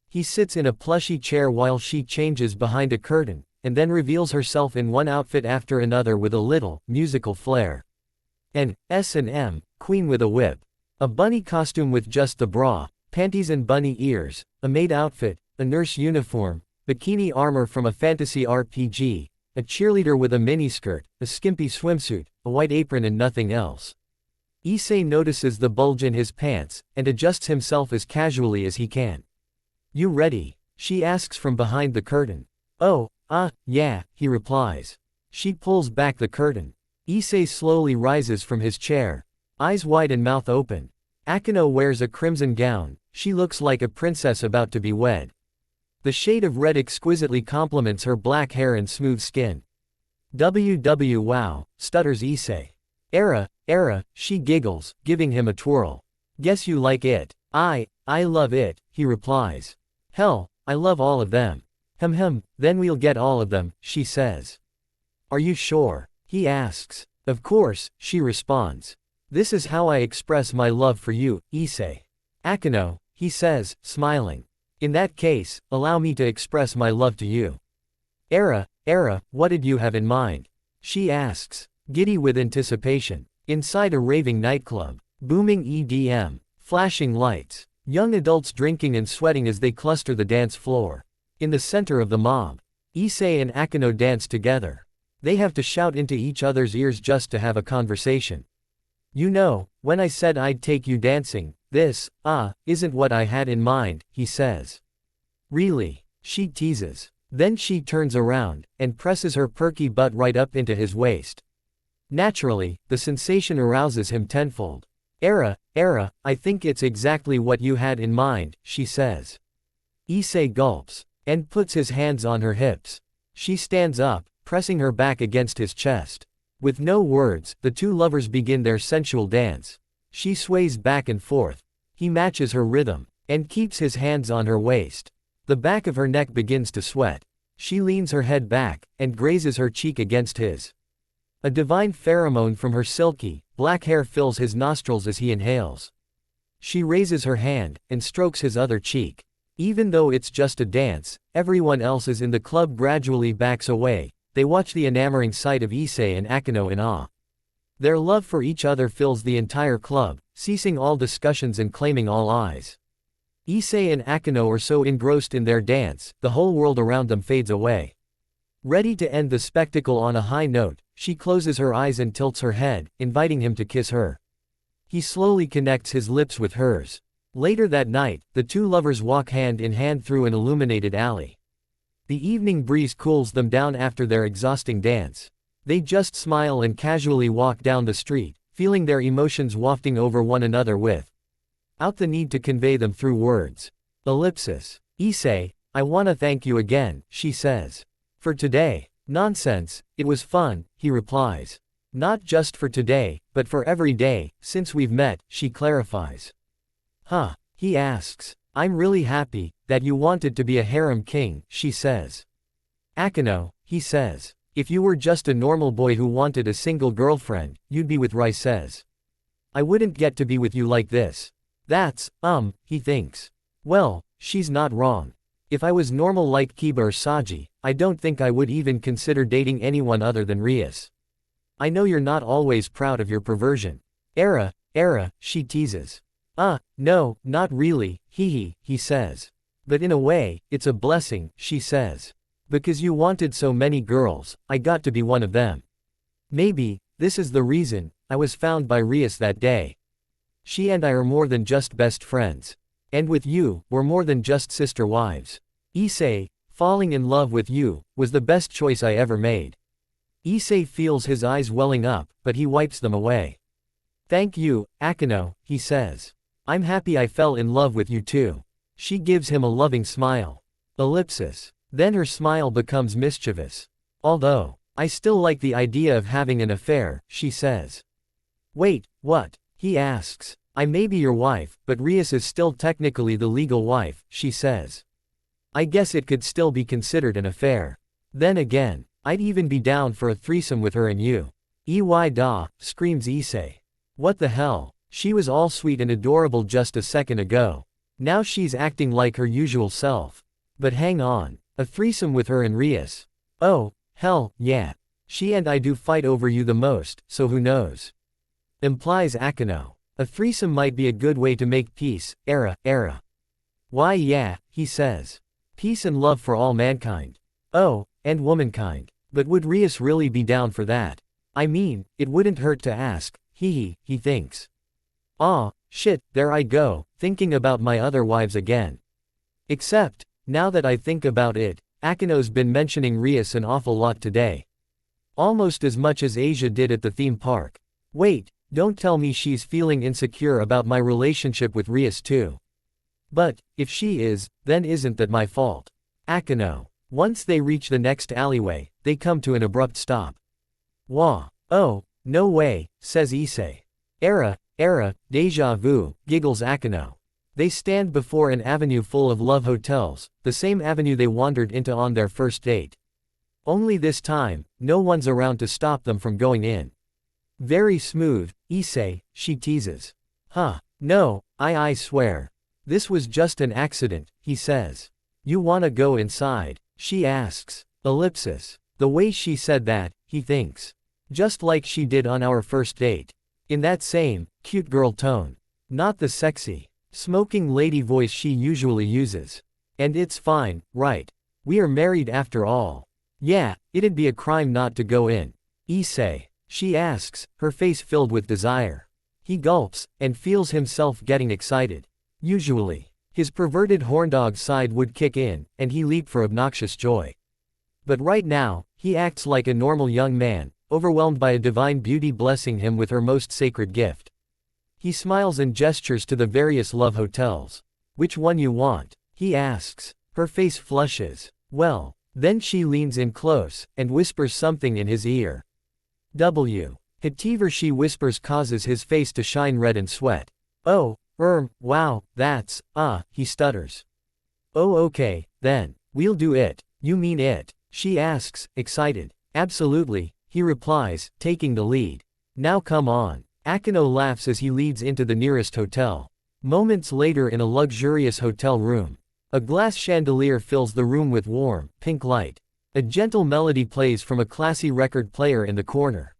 He sits in a plushy chair while she changes behind a curtain, and then reveals herself in one outfit after another with a little, musical flair. An S&M, queen with a whip. A bunny costume with just the bra, panties and bunny ears, a maid outfit, a nurse uniform, bikini armor from a fantasy RPG, a cheerleader with a miniskirt, a skimpy swimsuit, a white apron and nothing else. Issei notices the bulge in his pants, and adjusts himself as casually as he can. You ready? She asks from behind the curtain. Oh, yeah, he replies. She pulls back the curtain. Issei slowly rises from his chair, eyes wide and mouth open. Akino wears a crimson gown, she looks like a princess about to be wed. The shade of red exquisitely complements her black hair and smooth skin. Wow, stutters Issei. Era, she giggles, giving him a twirl. Guess you like it. I love it, he replies. Hell, I love all of them. Then we'll get all of them, she says. Are you sure? He asks. Of course, she responds. This is how I express my love for you, Issei. Akeno, he says, smiling. In that case, allow me to express my love to you. Era, what did you have in mind? She asks, giddy with anticipation. Inside a raving nightclub. Booming EDM. Flashing lights. Young adults drinking and sweating as they cluster the dance floor. In the center of the mob. Issei and Akeno dance together. They have to shout into each other's ears just to have a conversation. You know, when I said I'd take you dancing, this, isn't what I had in mind, he says. Really? She teases. Then she turns around, and presses her perky butt right up into his waist. Naturally, the sensation arouses him tenfold. Era, I think it's exactly what you had in mind, she says. Issei gulps, and puts his hands on her hips. She stands up, pressing her back against his chest. With no words, the two lovers begin their sensual dance. She sways back and forth. He matches her rhythm, and keeps his hands on her waist. The back of her neck begins to sweat. She leans her head back, and grazes her cheek against his. A divine pheromone from her silky, black hair fills his nostrils as he inhales. She raises her hand, and strokes his other cheek. Even though it's just a dance, everyone else in the club gradually backs away. They watch the enamoring sight of Issei and Akeno in awe. Their love for each other fills the entire club, ceasing all discussions and claiming all eyes. Issei and Akeno are so engrossed in their dance, the whole world around them fades away. Ready to end the spectacle on a high note, she closes her eyes and tilts her head, inviting him to kiss her. He slowly connects his lips with hers. Later that night, the two lovers walk hand in hand through an illuminated alley. The evening breeze cools them down after their exhausting dance. They just smile and casually walk down the street, feeling their emotions wafting over one another without the need to convey them through words. Ellipsis. Issei, I wanna thank you again, she says. For today. Nonsense, it was fun, he replies. Not just for today, but for every day, since we've met, she clarifies. Huh, he asks. I'm really happy that you wanted to be a harem king, she says. Akeno, he says. If you were just a normal boy who wanted a single girlfriend, you'd be with Rai says. I wouldn't get to be with you like this. That's, he thinks. Well, she's not wrong. If I was normal like Kiba or Saji, I don't think I would even consider dating anyone other than Rias. I know you're not always proud of your perversion. Era, she teases. No, not really, he says. But in a way, it's a blessing, she says. Because you wanted so many girls, I got to be one of them. Maybe, this is the reason, I was found by Rias that day. She and I are more than just best friends. And with you, we're more than just sister wives. Issei, falling in love with you, was the best choice I ever made. Issei feels his eyes welling up, but he wipes them away. Thank you, Akeno, he says. I'm happy I fell in love with you too. She gives him a loving smile. Ellipsis. Then her smile becomes mischievous. Although, I still like the idea of having an affair, she says. Wait, what? He asks. I may be your wife, but Rias is still technically the legal wife, she says. I guess it could still be considered an affair. Then again, I'd even be down for a threesome with her and you. Da, screams Issei. What the hell? She was all sweet and adorable just a second ago. Now she's acting like her usual self. But hang on. A threesome with her and Rias. Oh, hell, yeah. She and I do fight over you the most, so who knows? Implies Akeno. A threesome might be a good way to make peace, Era. Why yeah, he says. Peace and love for all mankind. Oh, and womankind. But would Rias really be down for that? I mean, it wouldn't hurt to ask, he thinks. Aw, shit, there I go, thinking about my other wives again. Except, now that I think about it, Akeno's been mentioning Rias an awful lot today. Almost as much as Asia did at the theme park. Wait, don't tell me she's feeling insecure about my relationship with Rias too. But, if she is, then isn't that my fault? Akeno. Once they reach the next alleyway, they come to an abrupt stop. Wah. Oh, no way, says Issei. Era, deja vu, giggles Akeno. They stand before an avenue full of love hotels, the same avenue they wandered into on their first date. Only this time, no one's around to stop them from going in. Very smooth, Issei, she teases. Huh, no, I swear. This was just an accident, he says. You wanna go inside? She asks. Ellipsis. The way she said that, he thinks. Just like she did on our first date. In that same, cute girl tone. Not the sexy, smoking lady voice she usually uses. And it's fine, right? We are married after all. Yeah, it'd be a crime not to go in. Issei. She asks, her face filled with desire. He gulps, and feels himself getting excited. Usually, his perverted horndog side would kick in, and he leaped for obnoxious joy. But right now, he acts like a normal young man, overwhelmed by a divine beauty blessing him with her most sacred gift. He smiles and gestures to the various love hotels. Which one you want? He asks. Her face flushes. Well, then she leans in close, and whispers something in his ear. Whatever she whispers causes his face to shine red and sweat. Oh, wow, that's, he stutters. Oh okay, then, we'll do it. You mean it? She asks, excited. Absolutely, he replies, taking the lead. Now come on. Akino laughs as he leads into the nearest hotel. Moments later in a luxurious hotel room. A glass chandelier fills the room with warm, pink light. A gentle melody plays from a classy record player in the corner.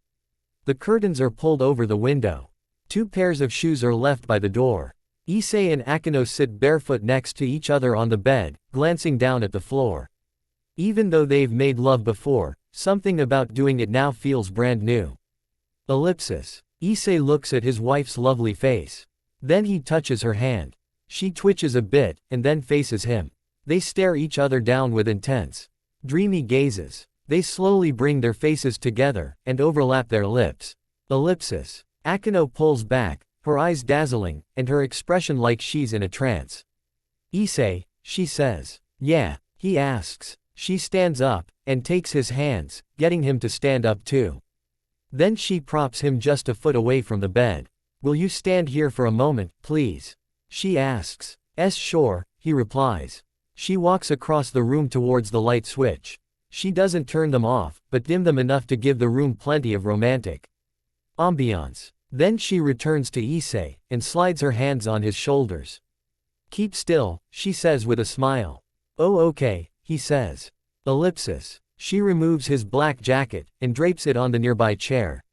The curtains are pulled over the window. 2 pairs of shoes are left by the door. Issei and Akino sit barefoot next to each other on the bed, glancing down at the floor. Even though they've made love before, something about doing it now feels brand new. Ellipsis. Issei looks at his wife's lovely face. Then he touches her hand. She twitches a bit, and then faces him. They stare each other down with intense, dreamy gazes. They slowly bring their faces together, and overlap their lips. Ellipsis. Akino pulls back, her eyes dazzling, and her expression like she's in a trance. Issei, she says. Yeah, he asks. She stands up, and takes his hands, getting him to stand up too. Then she props him just a foot away from the bed. Will you stand here for a moment, please? She asks. Sure, he replies. She walks across the room towards the light switch. She doesn't turn them off, but dim them enough to give the room plenty of romantic ambiance. Then she returns to Issei, and slides her hands on his shoulders. Keep still, she says with a smile. Oh okay, he says. Ellipsis. She removes his black jacket, and drapes it on the nearby chair.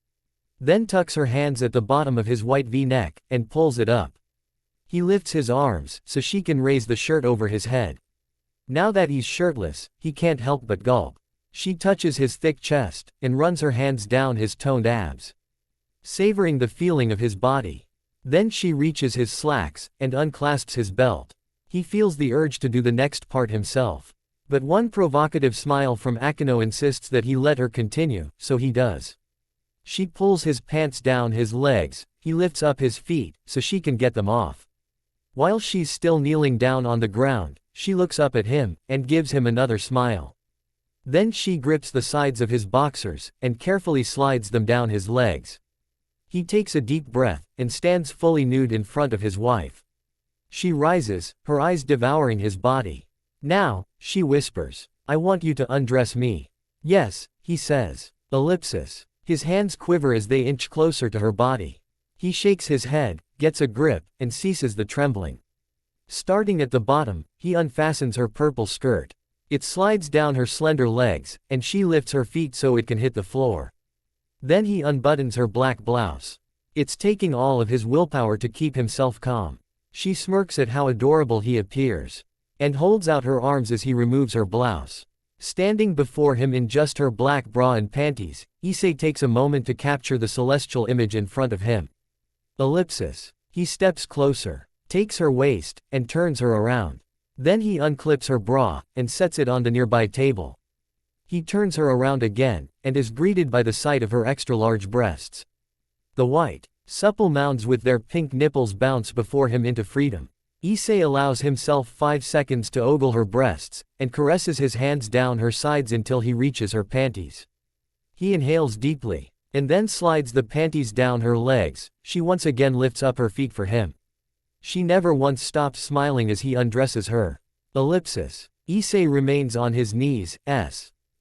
Then tucks her hands at the bottom of his white V-neck, and pulls it up. He lifts his arms, so she can raise the shirt over his head. Now that he's shirtless, he can't help but gulp. She touches his thick chest, and runs her hands down his toned abs, savoring the feeling of his body. Then she reaches his slacks, and unclasps his belt. He feels the urge to do the next part himself. But one provocative smile from Akino insists that he let her continue, so he does. She pulls his pants down his legs, he lifts up his feet, so she can get them off. While she's still kneeling down on the ground, she looks up at him, and gives him another smile. Then she grips the sides of his boxers, and carefully slides them down his legs. He takes a deep breath, and stands fully nude in front of his wife. She rises, her eyes devouring his body. Now, she whispers, I want you to undress me. Yes, he says. Ellipsis. His hands quiver as they inch closer to her body. He shakes his head, gets a grip, and ceases the trembling. Starting at the bottom, he unfastens her purple skirt. It slides down her slender legs, and she lifts her feet so it can hit the floor. Then he unbuttons her black blouse. It's taking all of his willpower to keep himself calm. She smirks at how adorable he appears, and holds out her arms as he removes her blouse. Standing before him in just her black bra and panties, Issei takes a moment to capture the celestial image in front of him. Ellipsis. He steps closer, takes her waist, and turns her around. Then he unclips her bra, and sets it on the nearby table. He turns her around again, and is greeted by the sight of her extra-large breasts. The white, supple mounds with their pink nipples bounce before him into freedom. Issei allows himself 5 seconds to ogle her breasts, and caresses his hands down her sides until he reaches her panties. He inhales deeply, and then slides the panties down her legs. She once again lifts up her feet for him. She never once stops smiling as he undresses her. Ellipsis. Issei remains on his knees,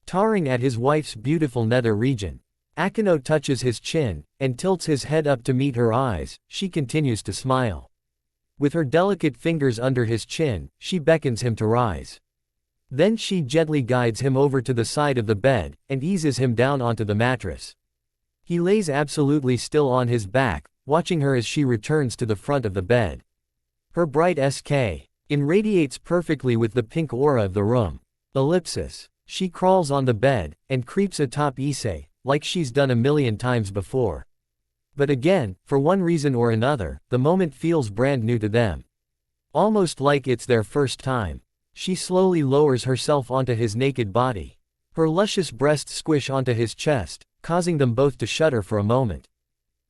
tarring at his wife's beautiful nether region. Akino touches his chin, and tilts his head up to meet her eyes. She continues to smile. With her delicate fingers under his chin, she beckons him to rise. Then she gently guides him over to the side of the bed, and eases him down onto the mattress. He lays absolutely still on his back, watching her as she returns to the front of the bed. Her bright skin irradiates perfectly with the pink aura of the room. Ellipsis. She crawls on the bed, and creeps atop Issei, like she's done a million times before. But again, for one reason or another, the moment feels brand new to them. Almost like it's their first time. She slowly lowers herself onto his naked body. Her luscious breasts squish onto his chest, causing them both to shudder for a moment.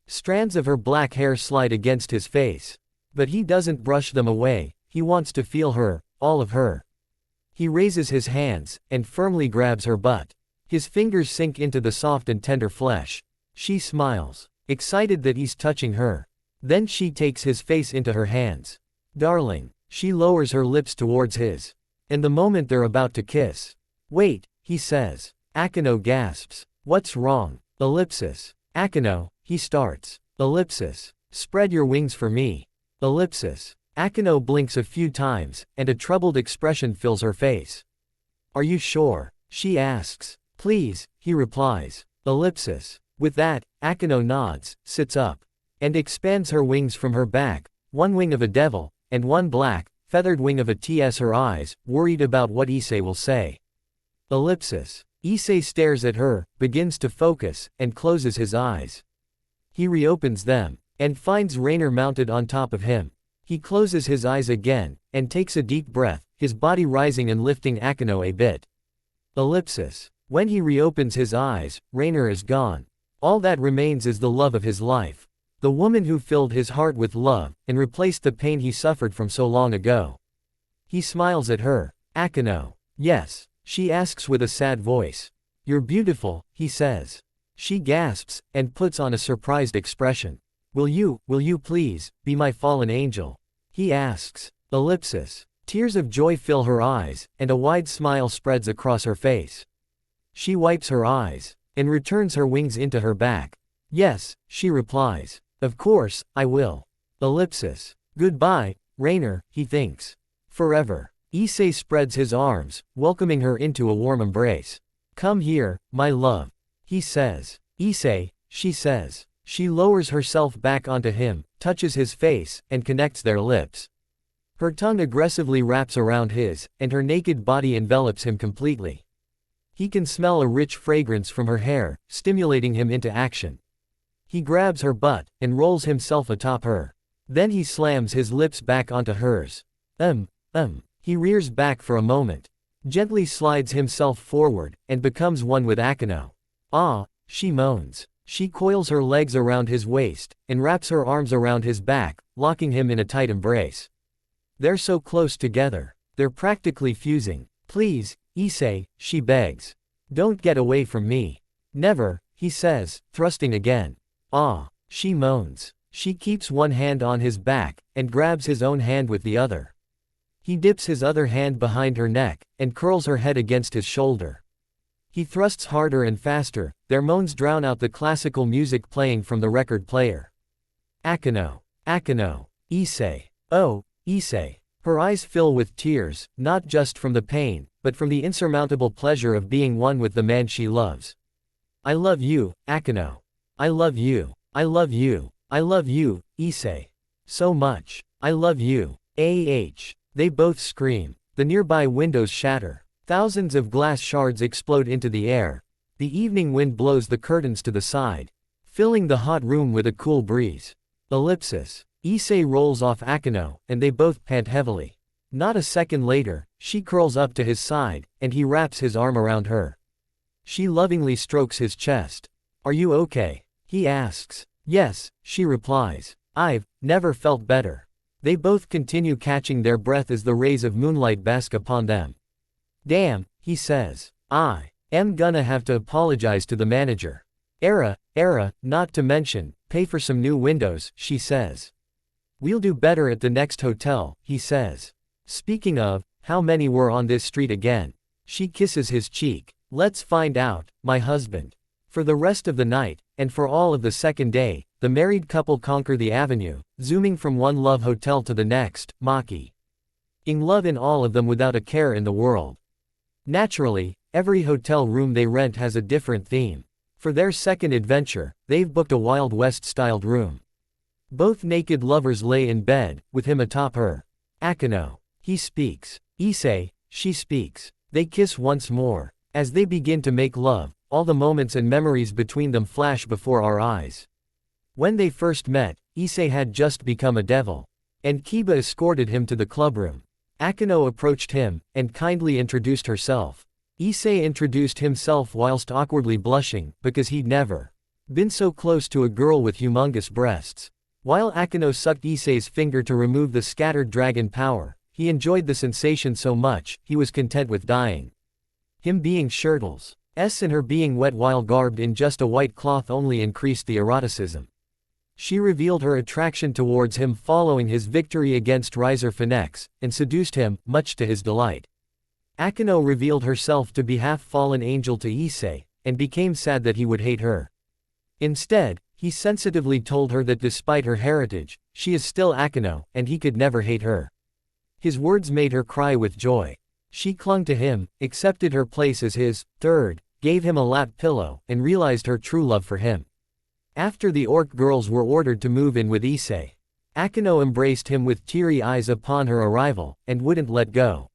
Strands of her black hair slide against his face. But he doesn't brush them away, he wants to feel her, all of her. He raises his hands, and firmly grabs her butt. His fingers sink into the soft and tender flesh. She smiles, excited that he's touching her. Then she takes his face into her hands. Darling. She lowers her lips towards his. And the moment they're about to kiss. Wait, he says. Akino gasps. What's wrong? Ellipsis. Akino, he starts. Ellipsis. Spread your wings for me. Ellipsis. Akino blinks a few times, and a troubled expression fills her face. Are you sure? She asks. Please, he replies. Ellipsis. With that, Akino nods, sits up, and expands her wings from her back, one wing of a devil, and one black, feathered wing of a ts. Her eyes, worried about what Issei will say. Ellipsis. Issei stares at her, begins to focus, and closes his eyes. He reopens them, and finds Rainer mounted on top of him. He closes his eyes again, and takes a deep breath, his body rising and lifting Akino a bit. Ellipsis. When he reopens his eyes, Rainer is gone. All that remains is the love of his life. The woman who filled his heart with love, and replaced the pain he suffered from so long ago. He smiles at her. Akino. Yes, she asks with a sad voice. You're beautiful, he says. She gasps, and puts on a surprised expression. Will you please, be my fallen angel? He asks. Ellipsis. Tears of joy fill her eyes, and a wide smile spreads across her face. She wipes her eyes, and returns her wings into her back. Yes, she replies. Of course, I will. Ellipsis. Goodbye, Rainer, he thinks. Forever. Issei spreads his arms, welcoming her into a warm embrace. Come here, my love. He says. Issei, she says. She lowers herself back onto him, touches his face, and connects their lips. Her tongue aggressively wraps around his, and her naked body envelops him completely. He can smell a rich fragrance from her hair, stimulating him into action. He grabs her butt, and rolls himself atop her. Then he slams his lips back onto hers. He rears back for a moment. Gently slides himself forward, and becomes one with Akino. Ah, she moans. She coils her legs around his waist, and wraps her arms around his back, locking him in a tight embrace. They're so close together. They're practically fusing. Please, Issei, she begs. Don't get away from me. Never, he says, thrusting again. Ah, she moans. She keeps one hand on his back, and grabs his own hand with the other. He dips his other hand behind her neck, and curls her head against his shoulder. He thrusts harder and faster, their moans drown out the classical music playing from the record player. Akino. Akino. Issei. Oh, Issei. Her eyes fill with tears, not just from the pain, but from the insurmountable pleasure of being one with the man she loves. I love you, Akino. I love you. I love you. I love you, Issei. So much. I love you. They both scream. The nearby windows shatter. Thousands of glass shards explode into the air. The evening wind blows the curtains to the side, filling the hot room with a cool breeze. Ellipsis. Issei rolls off Akino, and they both pant heavily. Not a second later, she curls up to his side, and he wraps his arm around her. She lovingly strokes his chest. Are you okay? He asks. Yes, she replies. I've never felt better. They both continue catching their breath as the rays of moonlight bask upon them. Damn, he says. I am gonna have to apologize to the manager. Not to mention, pay for some new windows, she says. We'll do better at the next hotel, he says. Speaking of, how many were on this street again? She kisses his cheek. Let's find out, my husband. For the rest of the night, and for all of the second day, the married couple conquer the avenue, zooming from one love hotel to the next, Maki. In love in all of them without a care in the world. Naturally, every hotel room they rent has a different theme. For their second adventure, they've booked a Wild West-styled room. Both naked lovers lay in bed, with him atop her. Akino. He speaks. Issei, she speaks. They kiss once more. As they begin to make love, all the moments and memories between them flash before our eyes. When they first met, Issei had just become a devil. And Kiba escorted him to the clubroom. Akino approached him, and kindly introduced herself. Issei introduced himself whilst awkwardly blushing, because he'd never been so close to a girl with humongous breasts. While Akino sucked Issei's finger to remove the scattered dragon power, he enjoyed the sensation so much, he was content with dying. Him being shirtless, and her being wet while garbed in just a white cloth only increased the eroticism. She revealed her attraction towards him following his victory against Riser Phoenix, and seduced him, much to his delight. Akino revealed herself to be half-fallen angel to Issei, and became sad that he would hate her. Instead, he sensitively told her that despite her heritage, she is still Akino, and he could never hate her. His words made her cry with joy. She clung to him, accepted her place as his third, gave him a lap pillow, and realized her true love for him. After the orc girls were ordered to move in with Issei, Akino embraced him with teary eyes upon her arrival, and wouldn't let go.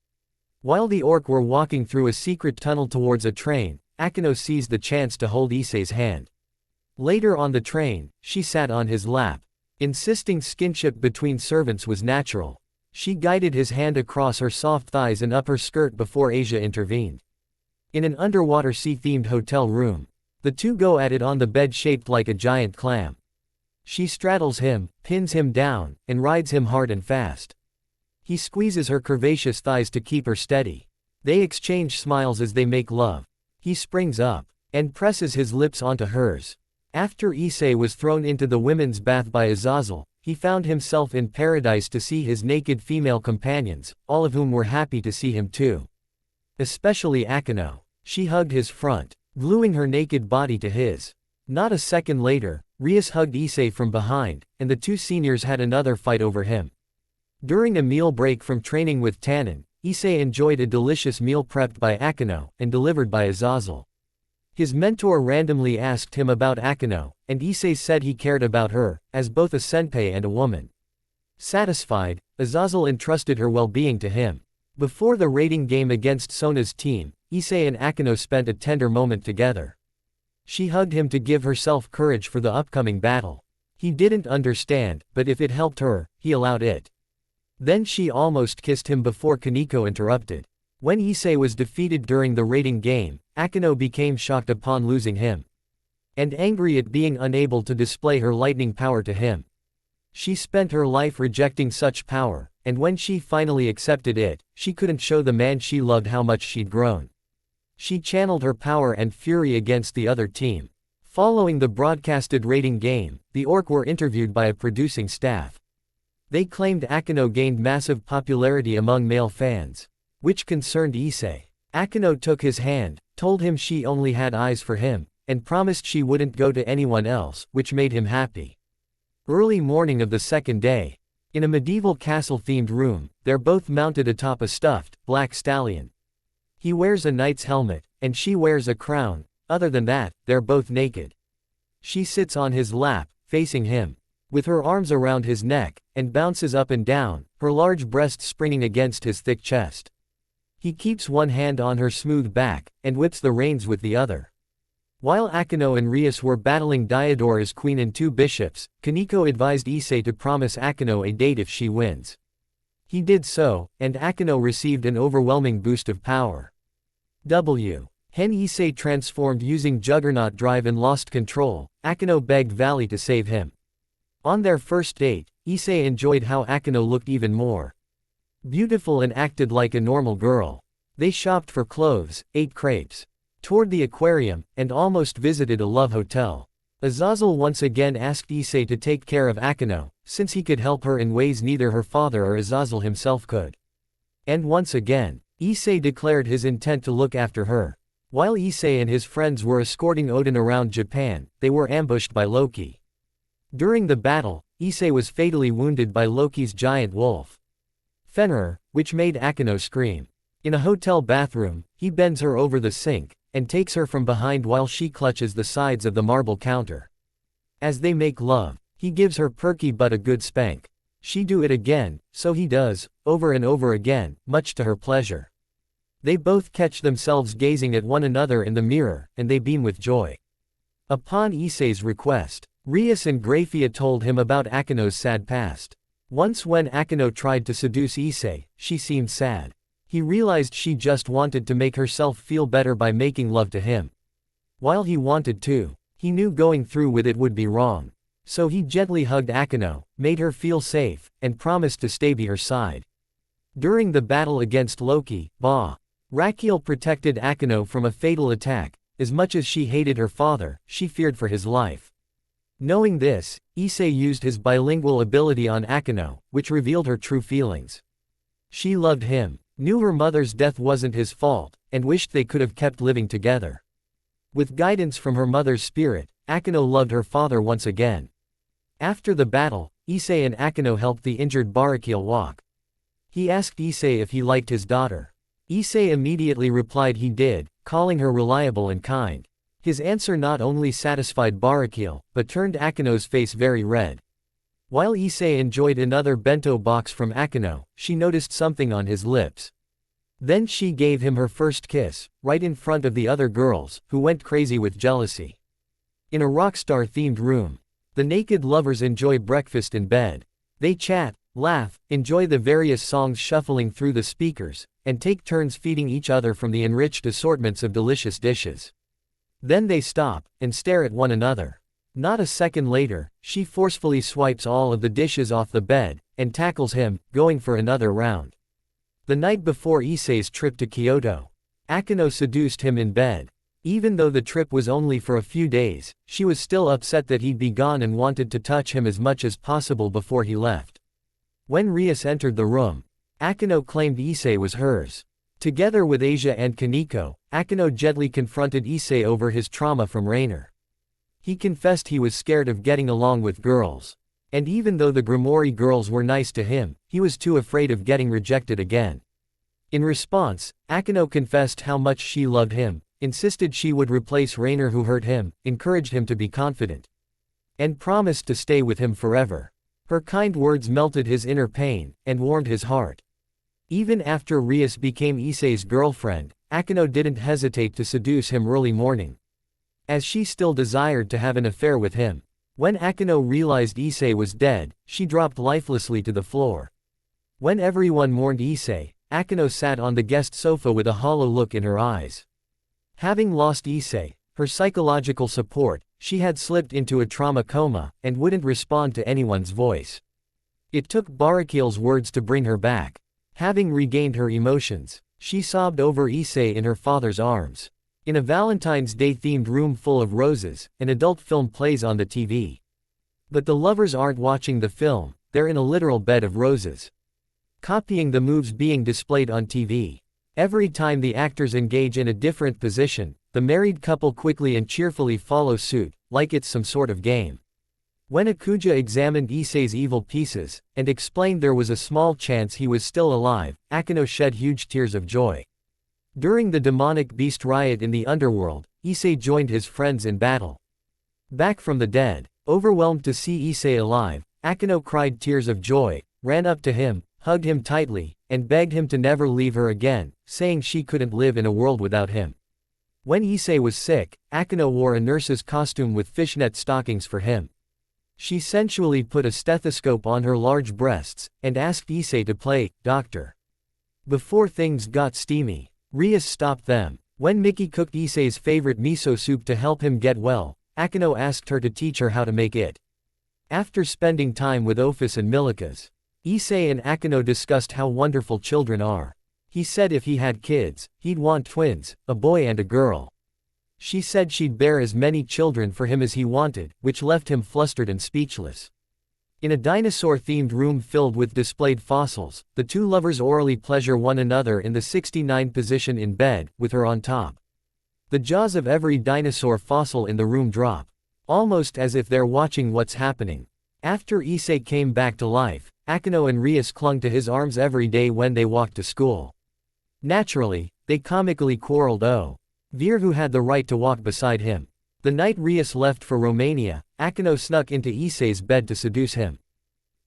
While the orc were walking through a secret tunnel towards a train, Akino seized the chance to hold Issei's hand. Later on the train, she sat on his lap. Insisting skinship between servants was natural. She guided his hand across her soft thighs and up her skirt before Asia intervened. In an underwater sea-themed hotel room, the two go at it on the bed shaped like a giant clam. She straddles him, pins him down, and rides him hard and fast. He squeezes her curvaceous thighs to keep her steady. They exchange smiles as they make love. He springs up, and presses his lips onto hers. After Issei was thrown into the women's bath by Azazel, he found himself in paradise to see his naked female companions, all of whom were happy to see him too. Especially Akino. She hugged his front, gluing her naked body to his. Not a second later, Rias hugged Issei from behind, and the two seniors had another fight over him. During a meal break from training with Tannen, Issei enjoyed a delicious meal prepped by Akino, and delivered by Azazel. His mentor randomly asked him about Akino, and Issei said he cared about her, as both a senpai and a woman. Satisfied, Azazel entrusted her well-being to him. Before the raiding game against Sona's team, Issei and Akino spent a tender moment together. She hugged him to give herself courage for the upcoming battle. He didn't understand, but if it helped her, he allowed it. Then she almost kissed him before Kaneko interrupted. When Issei was defeated during the raiding game, Akino became shocked upon losing him. And angry at being unable to display her lightning power to him. She spent her life rejecting such power, and when she finally accepted it, she couldn't show the man she loved how much she'd grown. She channeled her power and fury against the other team. Following the broadcasted raiding game, the orc were interviewed by a producing staff. They claimed Akino gained massive popularity among male fans, which concerned Issei. Akino took his hand, told him she only had eyes for him, and promised she wouldn't go to anyone else, which made him happy. Early morning of the second day. In a medieval castle-themed room, they're both mounted atop a stuffed, black stallion. He wears a knight's helmet, and she wears a crown. Other than that, they're both naked. She sits on his lap, facing him, with her arms around his neck, and bounces up and down, her large breasts springing against his thick chest. He keeps one hand on her smooth back, and whips the reins with the other. While Akino and Rias were battling Diodore as queen and two bishops, Kaneko advised Issei to promise Akino a date if she wins. He did so, and Akino received an overwhelming boost of power. Hen Issei transformed using Juggernaut Drive and lost control. Akino begged Valley to save him. On their first date, Issei enjoyed how Akino looked even more beautiful and acted like a normal girl. They shopped for clothes, ate crepes, toured the aquarium, and almost visited a love hotel. Azazel once again asked Issei to take care of Akeno, since he could help her in ways neither her father or Azazel himself could. And once again, Issei declared his intent to look after her. While Issei and his friends were escorting Odin around Japan, they were ambushed by Loki. During the battle, Issei was fatally wounded by Loki's giant wolf, Fenrir, which made Akeno scream. In a hotel bathroom, he bends her over the sink, and takes her from behind while she clutches the sides of the marble counter. As they make love, he gives her perky but a good spank. She do it again, so he does, over and over again, much to her pleasure. They both catch themselves gazing at one another in the mirror, and they beam with joy. Upon Issei's request, Rias and Graphia told him about Akeno's sad past. Once when Akeno tried to seduce Issei, she seemed sad. He realized she just wanted to make herself feel better by making love to him. While he wanted to, he knew going through with it would be wrong. So he gently hugged Akeno, made her feel safe, and promised to stay by her side. During the battle against Loki, Rakiel protected Akeno from a fatal attack. As much as she hated her father, she feared for his life. Knowing this, Issei used his bilingual ability on Akeno, which revealed her true feelings. She loved him, knew her mother's death wasn't his fault, and wished they could have kept living together. With guidance from her mother's spirit, Akeno loved her father once again. After the battle, Issei and Akeno helped the injured Barakiel walk. He asked Issei if he liked his daughter. Issei immediately replied he did, calling her reliable and kind. His answer not only satisfied Barakiel, but turned Akeno's face very red. While Issei enjoyed another bento box from Akeno, she noticed something on his lips. Then she gave him her first kiss, right in front of the other girls, who went crazy with jealousy. In a rockstar-themed room, the naked lovers enjoy breakfast in bed. They chat, laugh, enjoy the various songs shuffling through the speakers, and take turns feeding each other from the enriched assortments of delicious dishes. Then they stop, and stare at one another. Not a second later, she forcefully swipes all of the dishes off the bed, and tackles him, going for another round. The night before Issei's trip to Kyoto, Akeno seduced him in bed. Even though the trip was only for a few days, she was still upset that he'd be gone and wanted to touch him as much as possible before he left. When Rias entered the room, Akeno claimed Issei was hers. Together with Asia and Kaneko, Akeno gently confronted Issei over his trauma from Rainer. He confessed he was scared of getting along with girls. And even though the Grimoire girls were nice to him, he was too afraid of getting rejected again. In response, Akeno confessed how much she loved him, insisted she would replace Rainer who hurt him, encouraged him to be confident, and promised to stay with him forever. Her kind words melted his inner pain, and warmed his heart. Even after Rias became Issei's girlfriend, Akeno didn't hesitate to seduce him early morning, as she still desired to have an affair with him. When Akeno realized Issei was dead, she dropped lifelessly to the floor. When everyone mourned Issei, Akeno sat on the guest sofa with a hollow look in her eyes. Having lost Issei, her psychological support, she had slipped into a trauma coma, and wouldn't respond to anyone's voice. It took Barakiel's words to bring her back. Having regained her emotions, she sobbed over Issei in her father's arms. In a Valentine's Day themed room full of roses, an adult film plays on the TV. But the lovers aren't watching the film, they're in a literal bed of roses, copying the moves being displayed on TV. Every time the actors engage in a different position, the married couple quickly and cheerfully follow suit, like it's some sort of game. When Akuja examined Issei's evil pieces, and explained there was a small chance he was still alive, Akeno shed huge tears of joy. During the demonic beast riot in the underworld, Issei joined his friends in battle. Back from the dead, overwhelmed to see Issei alive, Akeno cried tears of joy, ran up to him, hugged him tightly, and begged him to never leave her again, saying she couldn't live in a world without him. When Issei was sick, Akeno wore a nurse's costume with fishnet stockings for him. She sensually put a stethoscope on her large breasts, and asked Issei to play doctor. Before things got steamy, Rias stopped them. When Miki cooked Issei's favorite miso soup to help him get well, Akeno asked her to teach her how to make it. After spending time with Ophis and Milikas, Issei and Akeno discussed how wonderful children are. He said if he had kids, he'd want twins, a boy and a girl. She said she'd bear as many children for him as he wanted, which left him flustered and speechless. In a dinosaur-themed room filled with displayed fossils, the two lovers orally pleasure one another in the 69 position in bed, with her on top. The jaws of every dinosaur fossil in the room drop, almost as if they're watching what's happening. After Issei came back to life, Akeno and Rias clung to his arms every day when they walked to school. Naturally, they comically quarreled over who had the right to walk beside him. The night Rias left for Romania, Akeno snuck into Issei's bed to seduce him.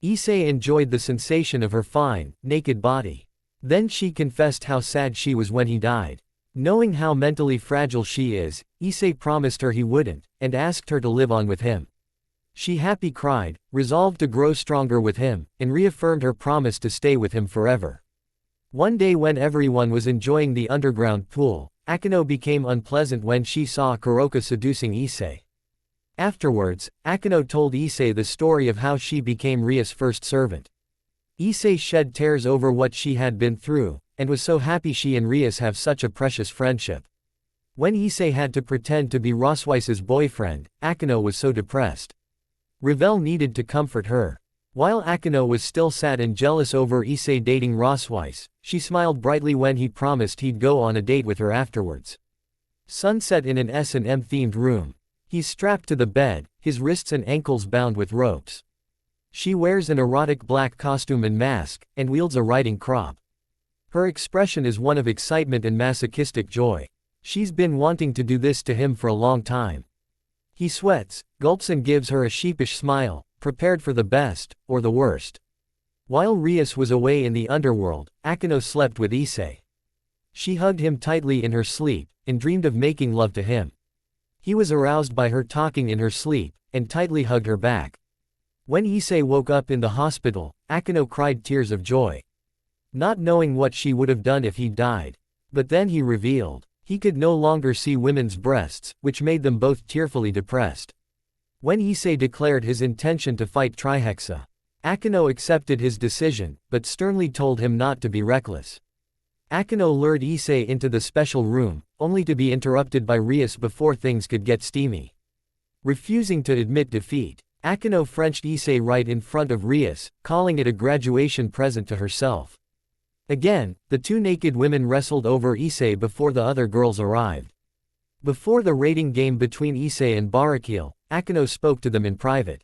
Issei enjoyed the sensation of her fine, naked body. Then she confessed how sad she was when he died. Knowing how mentally fragile she is, Issei promised her he wouldn't, and asked her to live on with him. She happy cried, resolved to grow stronger with him, and reaffirmed her promise to stay with him forever. One day when everyone was enjoying the underground pool, Akeno became unpleasant when she saw Kuroka seducing Issei. Afterwards, Akeno told Issei the story of how she became Rias' first servant. Issei shed tears over what she had been through, and was so happy she and Rias have such a precious friendship. When Issei had to pretend to be Rosweis's boyfriend, Akeno was so depressed. Ravel needed to comfort her. While Akeno was still sad and jealous over Issei dating Rosweis, she smiled brightly when he promised he'd go on a date with her afterwards. Sunset in an S&M themed room. He's strapped to the bed, his wrists and ankles bound with ropes. She wears an erotic black costume and mask, and wields a riding crop. Her expression is one of excitement and masochistic joy. She's been wanting to do this to him for a long time. He sweats, gulps and gives her a sheepish smile, prepared for the best, or the worst. While Rias was away in the underworld, Akeno slept with Issei. She hugged him tightly in her sleep, and dreamed of making love to him. He was aroused by her talking in her sleep, and tightly hugged her back. When Issei woke up in the hospital, Akeno cried tears of joy. Not knowing what she would have done if he died. But then he revealed, he could no longer see women's breasts, which made them both tearfully depressed. When Issei declared his intention to fight Trihexa, Akeno accepted his decision, but sternly told him not to be reckless. Akeno lured Issei into the special room, only to be interrupted by Rias before things could get steamy. Refusing to admit defeat, Akeno Frenched Issei right in front of Rias, calling it a graduation present to herself. Again, the two naked women wrestled over Issei before the other girls arrived. Before the rating game between Issei and Barakil, Akeno spoke to them in private.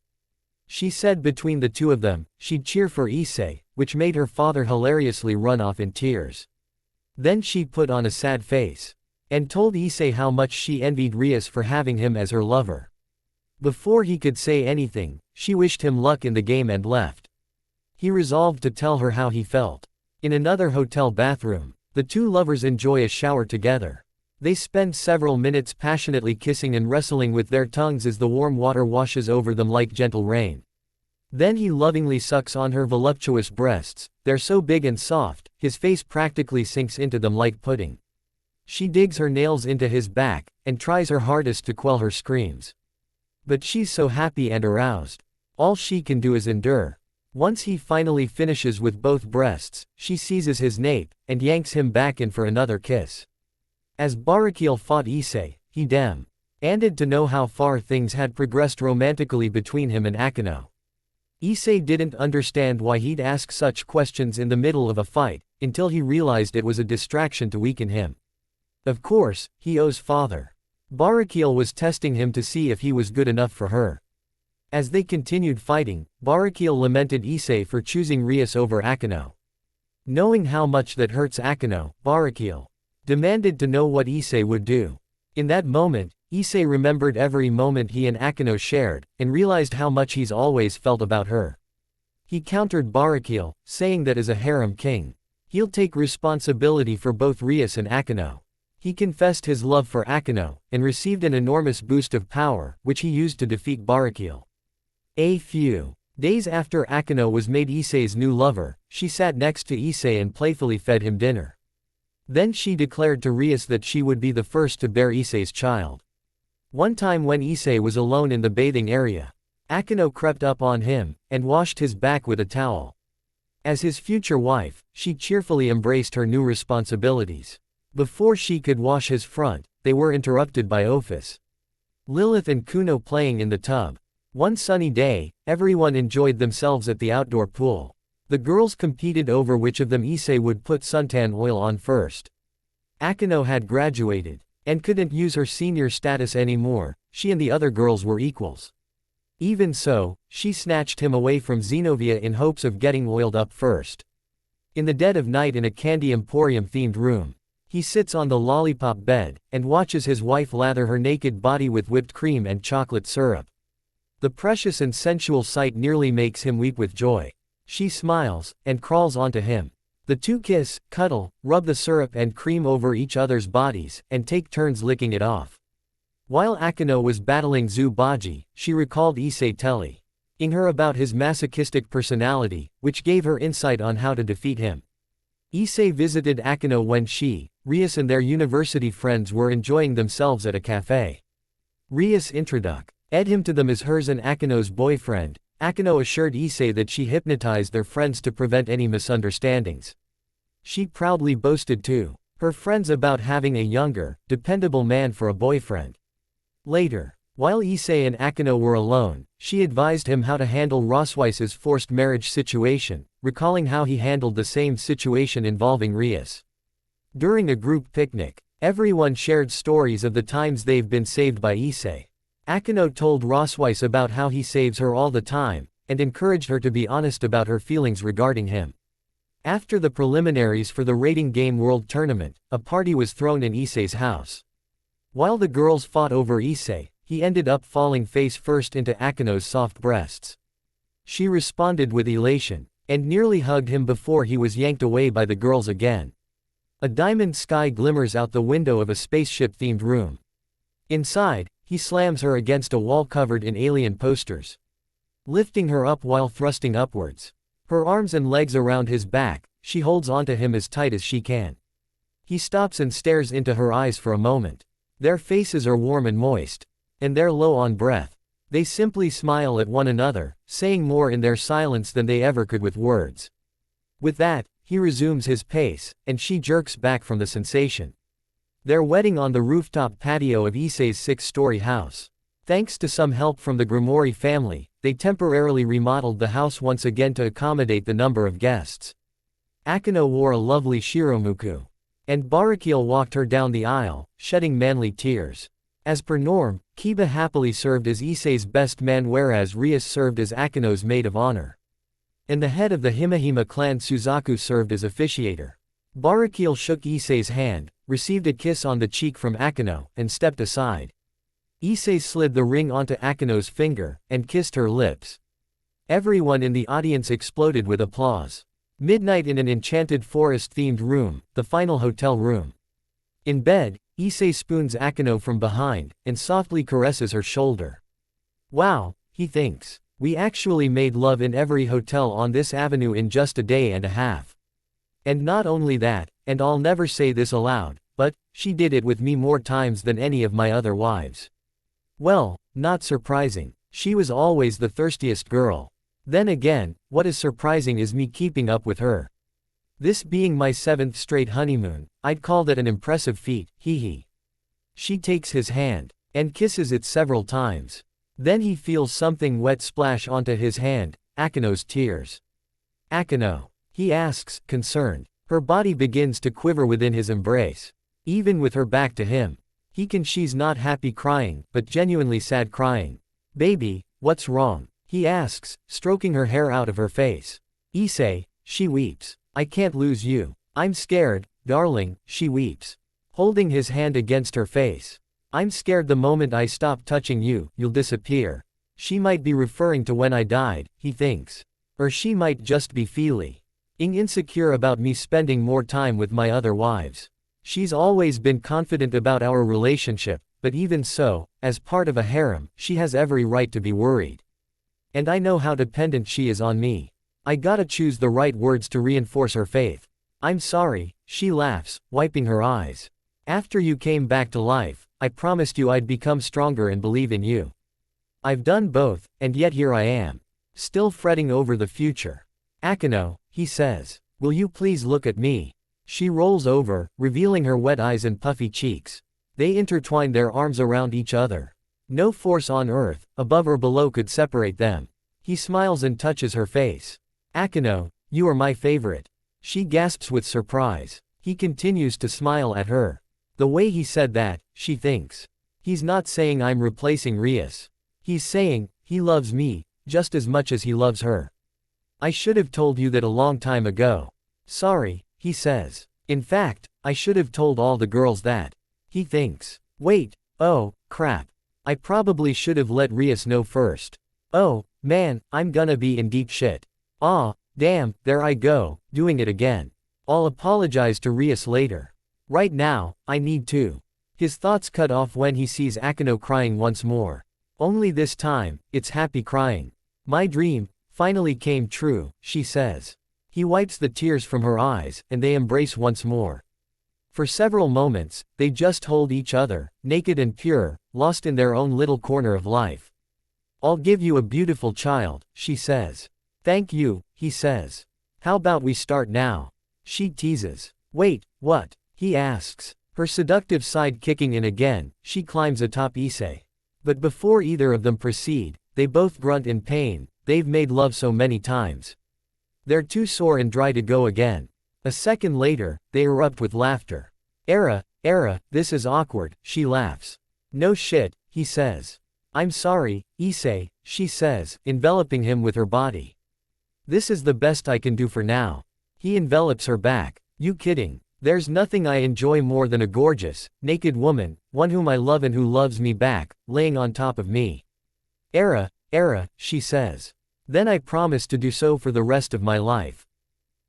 She said between the two of them, she'd cheer for Issei, which made her father hilariously run off in tears. Then she put on a sad face, and told Issei how much she envied Rias for having him as her lover. Before he could say anything, she wished him luck in the game and left. He resolved to tell her how he felt. In another hotel bathroom, the two lovers enjoy a shower together. They spend several minutes passionately kissing and wrestling with their tongues as the warm water washes over them like gentle rain. Then he lovingly sucks on her voluptuous breasts, they're so big and soft, his face practically sinks into them like pudding. She digs her nails into his back, and tries her hardest to quell her screams. But she's so happy and aroused. All she can do is endure. Once he finally finishes with both breasts, she seizes his nape, and yanks him back in for another kiss. As Barakil fought Issei, he demanded to know how far things had progressed romantically between him and Akeno. Issei didn't understand why he'd ask such questions in the middle of a fight, until he realized it was a distraction to weaken him. Of course, he owes father. Barakil was testing him to see if he was good enough for her. As they continued fighting, Barakil lamented Issei for choosing Rias over Akeno. Knowing how much that hurts Akeno, Barakil demanded to know what Issei would do. In that moment, Issei remembered every moment he and Akeno shared, and realized how much he's always felt about her. He countered Barakil, saying that as a harem king, he'll take responsibility for both Rias and Akeno. He confessed his love for Akeno, and received an enormous boost of power, which he used to defeat Barakil. A few days after Akeno was made Issei's new lover, she sat next to Issei and playfully fed him dinner. Then she declared to Rias that she would be the first to bear Issei's child. One time when Issei was alone in the bathing area, Akeno crept up on him, and washed his back with a towel. As his future wife, she cheerfully embraced her new responsibilities. Before she could wash his front, they were interrupted by Ophis, Lilith and Kuno playing in the tub. One sunny day, everyone enjoyed themselves at the outdoor pool. The girls competed over which of them Issei would put suntan oil on first. Akino had graduated, and couldn't use her senior status anymore. She and the other girls were equals. Even so, she snatched him away from Zenobia in hopes of getting oiled up first. In the dead of night in a candy emporium-themed room, he sits on the lollipop bed, and watches his wife lather her naked body with whipped cream and chocolate syrup. The precious and sensual sight nearly makes him weep with joy. She smiles, and crawls onto him. The two kiss, cuddle, rub the syrup and cream over each other's bodies, and take turns licking it off. While Akino was battling Zubaji, she recalled Issei telling her about his masochistic personality, which gave her insight on how to defeat him. Issei visited Akino when she, Rias and their university friends were enjoying themselves at a cafe. Rias introduced him to them as hers and Akino's boyfriend. Akino assured Issei that she hypnotized their friends to prevent any misunderstandings. She proudly boasted to her friends about having a younger, dependable man for a boyfriend. Later, while Issei and Akino were alone, she advised him how to handle Rosweis's forced marriage situation, recalling how he handled the same situation involving Rias. During a group picnic, everyone shared stories of the times they've been saved by Issei. Akino told Rosweis about how he saves her all the time, and encouraged her to be honest about her feelings regarding him. After the preliminaries for the Rating Game World Tournament, a party was thrown in Issei's house. While the girls fought over Issei, he ended up falling face first into Akino's soft breasts. She responded with elation, and nearly hugged him before he was yanked away by the girls again. A diamond sky glimmers out the window of a spaceship-themed room. Inside, he slams her against a wall covered in alien posters, lifting her up while thrusting upwards. Her arms and legs around his back, she holds onto him as tight as she can. He stops and stares into her eyes for a moment. Their faces are warm and moist, and they're low on breath. They simply smile at one another, saying more in their silence than they ever could with words. With that, he resumes his pace, and she jerks back from the sensation. Their wedding on the rooftop patio of Issei's 6-story house. Thanks to some help from the Grimoire family, they temporarily remodeled the house once again to accommodate the number of guests. Akino wore a lovely shiromuku, and Barakiel walked her down the aisle, shedding manly tears. As per norm, Kiba happily served as Issei's best man whereas Rias served as Akino's maid of honor. And the head of the Himahima clan Suzaku served as officiator. Barakiel shook Issei's hand, received a kiss on the cheek from Akino, and stepped aside. Issei slid the ring onto Akino's finger, and kissed her lips. Everyone in the audience exploded with applause. Midnight in an enchanted forest-themed room, the final hotel room. In bed, Issei spoons Akino from behind, and softly caresses her shoulder. Wow, he thinks. We actually made love in every hotel on this avenue in just a day and a half. And not only that, and I'll never say this aloud, but, she did it with me more times than any of my other wives. Well, not surprising. She was always the thirstiest girl. Then again, what is surprising is me keeping up with her. This being my 7th straight honeymoon, I'd call that an impressive feat, hee. She takes his hand, and kisses it several times. Then he feels something wet splash onto his hand, Akino's tears. Akino? He asks, concerned. Her body begins to quiver within his embrace. Even with her back to him. She's not happy crying, but genuinely sad crying. Baby, what's wrong? He asks, stroking her hair out of her face. Issei, she weeps. I can't lose you. I'm scared, darling, she weeps. Holding his hand against her face. I'm scared the moment I stop touching you, you'll disappear. She might be referring to when I died, he thinks. Or she might just be feeling insecure about me spending more time with my other wives. She's always been confident about our relationship, but even so, as part of a harem, she has every right to be worried. And I know how dependent she is on me. I gotta choose the right words to reinforce her faith. I'm sorry, she laughs, wiping her eyes. After you came back to life, I promised you I'd become stronger and believe in you. I've done both, and yet here I am. Still fretting over the future. Akino, he says, will you please look at me? She rolls over, revealing her wet eyes and puffy cheeks. They intertwined their arms around each other. No force on earth, above or below, could separate them. He smiles and touches her face. Akino, you are my favorite. She gasps with surprise. He continues to smile at her. The way he said that, she thinks. He's not saying I'm replacing Rias. He's saying, he loves me, just as much as he loves her. I should have told you that a long time ago. Sorry, he says. In fact, I should have told all the girls that. He thinks. Wait, oh, crap. I probably should have let Rias know first. Oh, man, I'm gonna be in deep shit. Aw, damn, there I go, doing it again. I'll apologize to Rias later. Right now, I need to. His thoughts cut off when he sees Akino crying once more. Only this time, it's happy crying. My dream finally came true, she says. He wipes the tears from her eyes, and they embrace once more. For several moments, they just hold each other, naked and pure, lost in their own little corner of life. I'll give you a beautiful child, she says. Thank you, he says. How about we start now? She teases. Wait, what? He asks. Her seductive side kicking in again, she climbs atop ISSEI. But before either of them proceed, they both grunt in pain. They've made love so many times. They're too sore and dry to go again. A second later, they erupt with laughter. Era, this is awkward, she laughs. No shit, he says. I'm sorry, ISSEI, she says, enveloping him with her body. This is the best I can do for now. He envelops her back. You kidding? There's nothing I enjoy more than a gorgeous, naked woman, one whom I love and who loves me back, laying on top of me. Era, she says. Then I promise to do so for the rest of my life.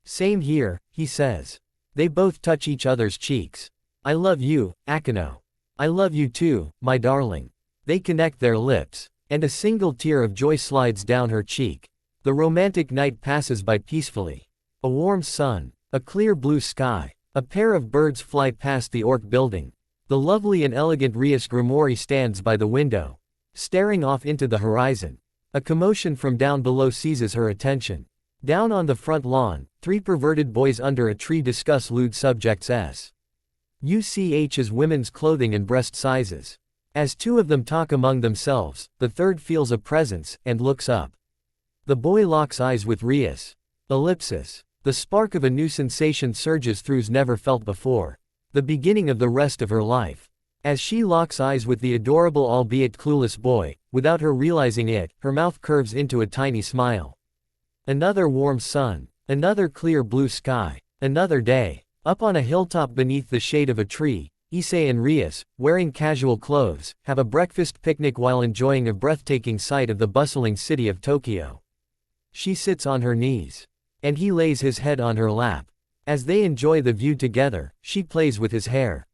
Same here, he says. They both touch each other's cheeks. I love you, Akino. I love you too, my darling. They connect their lips, and a single tear of joy slides down her cheek. The romantic night passes by peacefully. A warm sun, a clear blue sky, a pair of birds fly past the Orc building. The lovely and elegant Rias Grimoire stands by the window, staring off into the horizon. A commotion from down below seizes her attention. Down on the front lawn, three perverted boys under a tree discuss lewd subjects such as women's clothing and breast sizes. As two of them talk among themselves, the third feels a presence, and looks up. The boy locks eyes with Rias. Ellipsis. The spark of a new sensation surges throughs never felt before. The beginning of the rest of her life. As she locks eyes with the adorable albeit clueless boy, without her realizing it, her mouth curves into a tiny smile. Another warm sun. Another clear blue sky. Another day. Up on a hilltop beneath the shade of a tree, ISSEI and Rias, wearing casual clothes, have a breakfast picnic while enjoying a breathtaking sight of the bustling city of Tokyo. She sits on her knees. And he lays his head on her lap. As they enjoy the view together, she plays with his hair.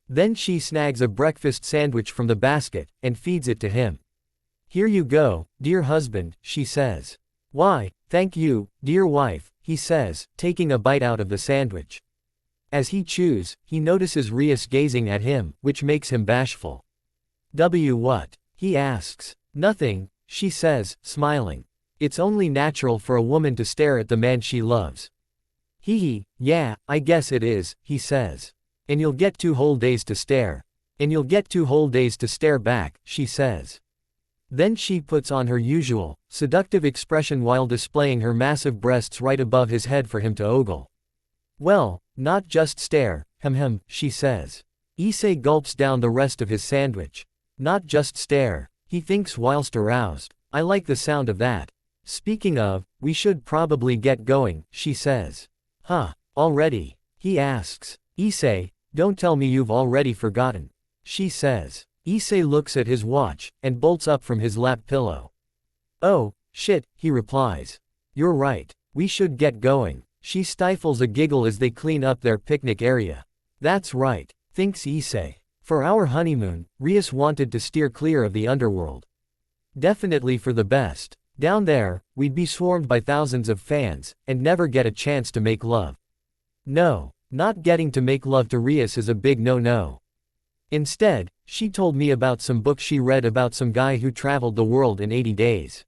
Then she snags a breakfast sandwich from the basket, and feeds it to him. Here you go, dear husband, she says. Why, thank you, dear wife, he says, taking a bite out of the sandwich. As he chews, he notices Rias gazing at him, which makes him bashful. What? He asks. Nothing, she says, smiling. It's only natural for a woman to stare at the man she loves. Yeah, I guess it is, he says. And you'll get 2 whole days to stare. And you'll get 2 whole days to stare back, she says. Then she puts on her usual, seductive expression while displaying her massive breasts right above his head for him to ogle. Well, not just stare, she says. ISSEI gulps down the rest of his sandwich. Not just stare, he thinks whilst aroused. I like the sound of that. Speaking of, we should probably get going, she says. Huh, already? He asks. ISSEI, don't tell me you've already forgotten. She says. ISSEI looks at his watch, and bolts up from his lap pillow. Oh, shit, he replies. You're right, we should get going. She stifles a giggle as they clean up their picnic area. That's right, thinks ISSEI. For our honeymoon, Rias wanted to steer clear of the underworld. Definitely for the best. Down there, we'd be swarmed by thousands of fans, and never get a chance to make love. No, not getting to make love to Rias is a big no-no. Instead, she told me about some book she read about some guy who traveled the world in 80 days.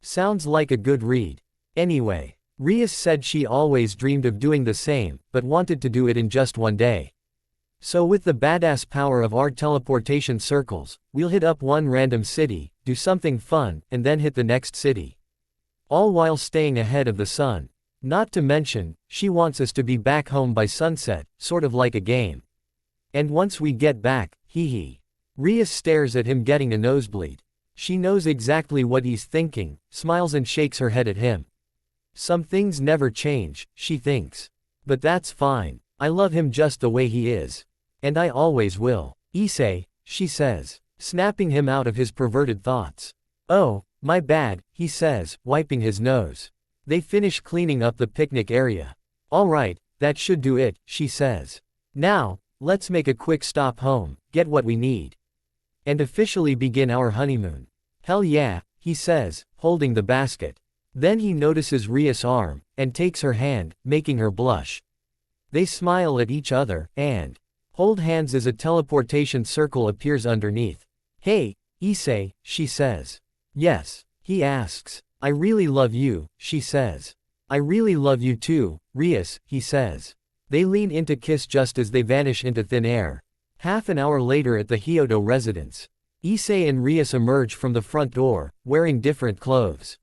Sounds like a good read. Anyway, Rias said she always dreamed of doing the same, but wanted to do it in just 1 day. So with the badass power of our teleportation circles, we'll hit up one random city, do something fun, and then hit the next city. All while staying ahead of the sun. Not to mention, she wants us to be back home by sunset, sort of like a game. And once we get back, hee hee. Rias stares at him getting a nosebleed. She knows exactly what he's thinking, smiles and shakes her head at him. Some things never change, she thinks. But that's fine. I love him just the way he is. And I always will. Issei, she says, snapping him out of his perverted thoughts. Oh, my bad, he says, wiping his nose. They finish cleaning up the picnic area. All right, that should do it, she says. Now, let's make a quick stop home, get what we need. And officially begin our honeymoon. Hell yeah, he says, holding the basket. Then he notices Ria's arm, and takes her hand, making her blush. They smile at each other, and hold hands as a teleportation circle appears underneath. Hey, Issei, she says. Yes, he asks. I really love you, she says. I really love you too, Rias, he says. They lean in to kiss just as they vanish into thin air. Half an hour later at the Hyodo residence. Issei and Rias emerge from the front door, wearing different clothes.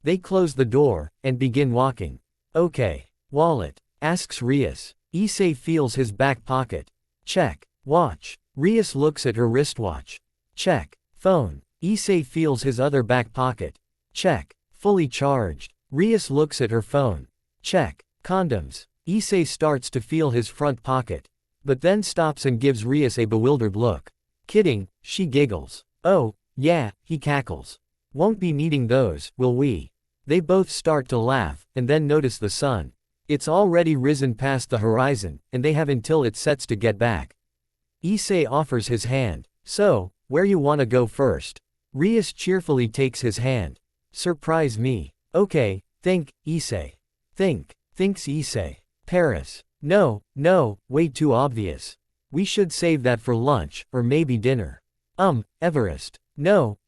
They close the door, and begin walking. Okay. Wallet? Asks Rias. Issei feels his back pocket. Check. Watch. Rias looks at her wristwatch. Check. Phone. Issei feels his other back pocket. Check. Fully charged. Rias looks at her phone. Check. Condoms. Issei starts to feel his front pocket. But then stops and gives Rias a bewildered look. Kidding, she giggles. Oh, yeah, he cackles. Won't be needing those, will we? They both start to laugh, and then notice the sun. It's already risen past the horizon, and they have until it sets to get back. Issei offers his hand. So, where you wanna go first? Rias cheerfully takes his hand. Surprise me. Okay, think, Issei. Thinks Issei. Paris. No, way too obvious. We should save that for lunch, or maybe dinner. Everest. No,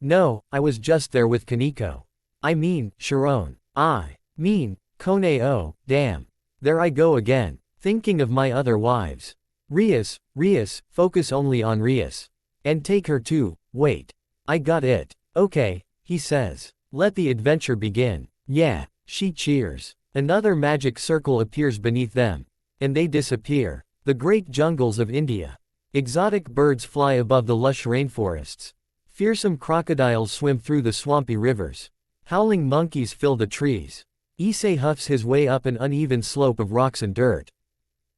I was just there with Kaneko. I mean, Sharon. I mean, Kone. Damn. There I go again, thinking of my other wives. Rias, focus only on Rias. And take her too, wait. I got it. Okay, he says. Let the adventure begin. Yeah, she cheers. Another magic circle appears beneath them. And they disappear. The great jungles of India. Exotic birds fly above the lush rainforests. Fearsome crocodiles swim through the swampy rivers. Howling monkeys fill the trees. Issei huffs his way up an uneven slope of rocks and dirt.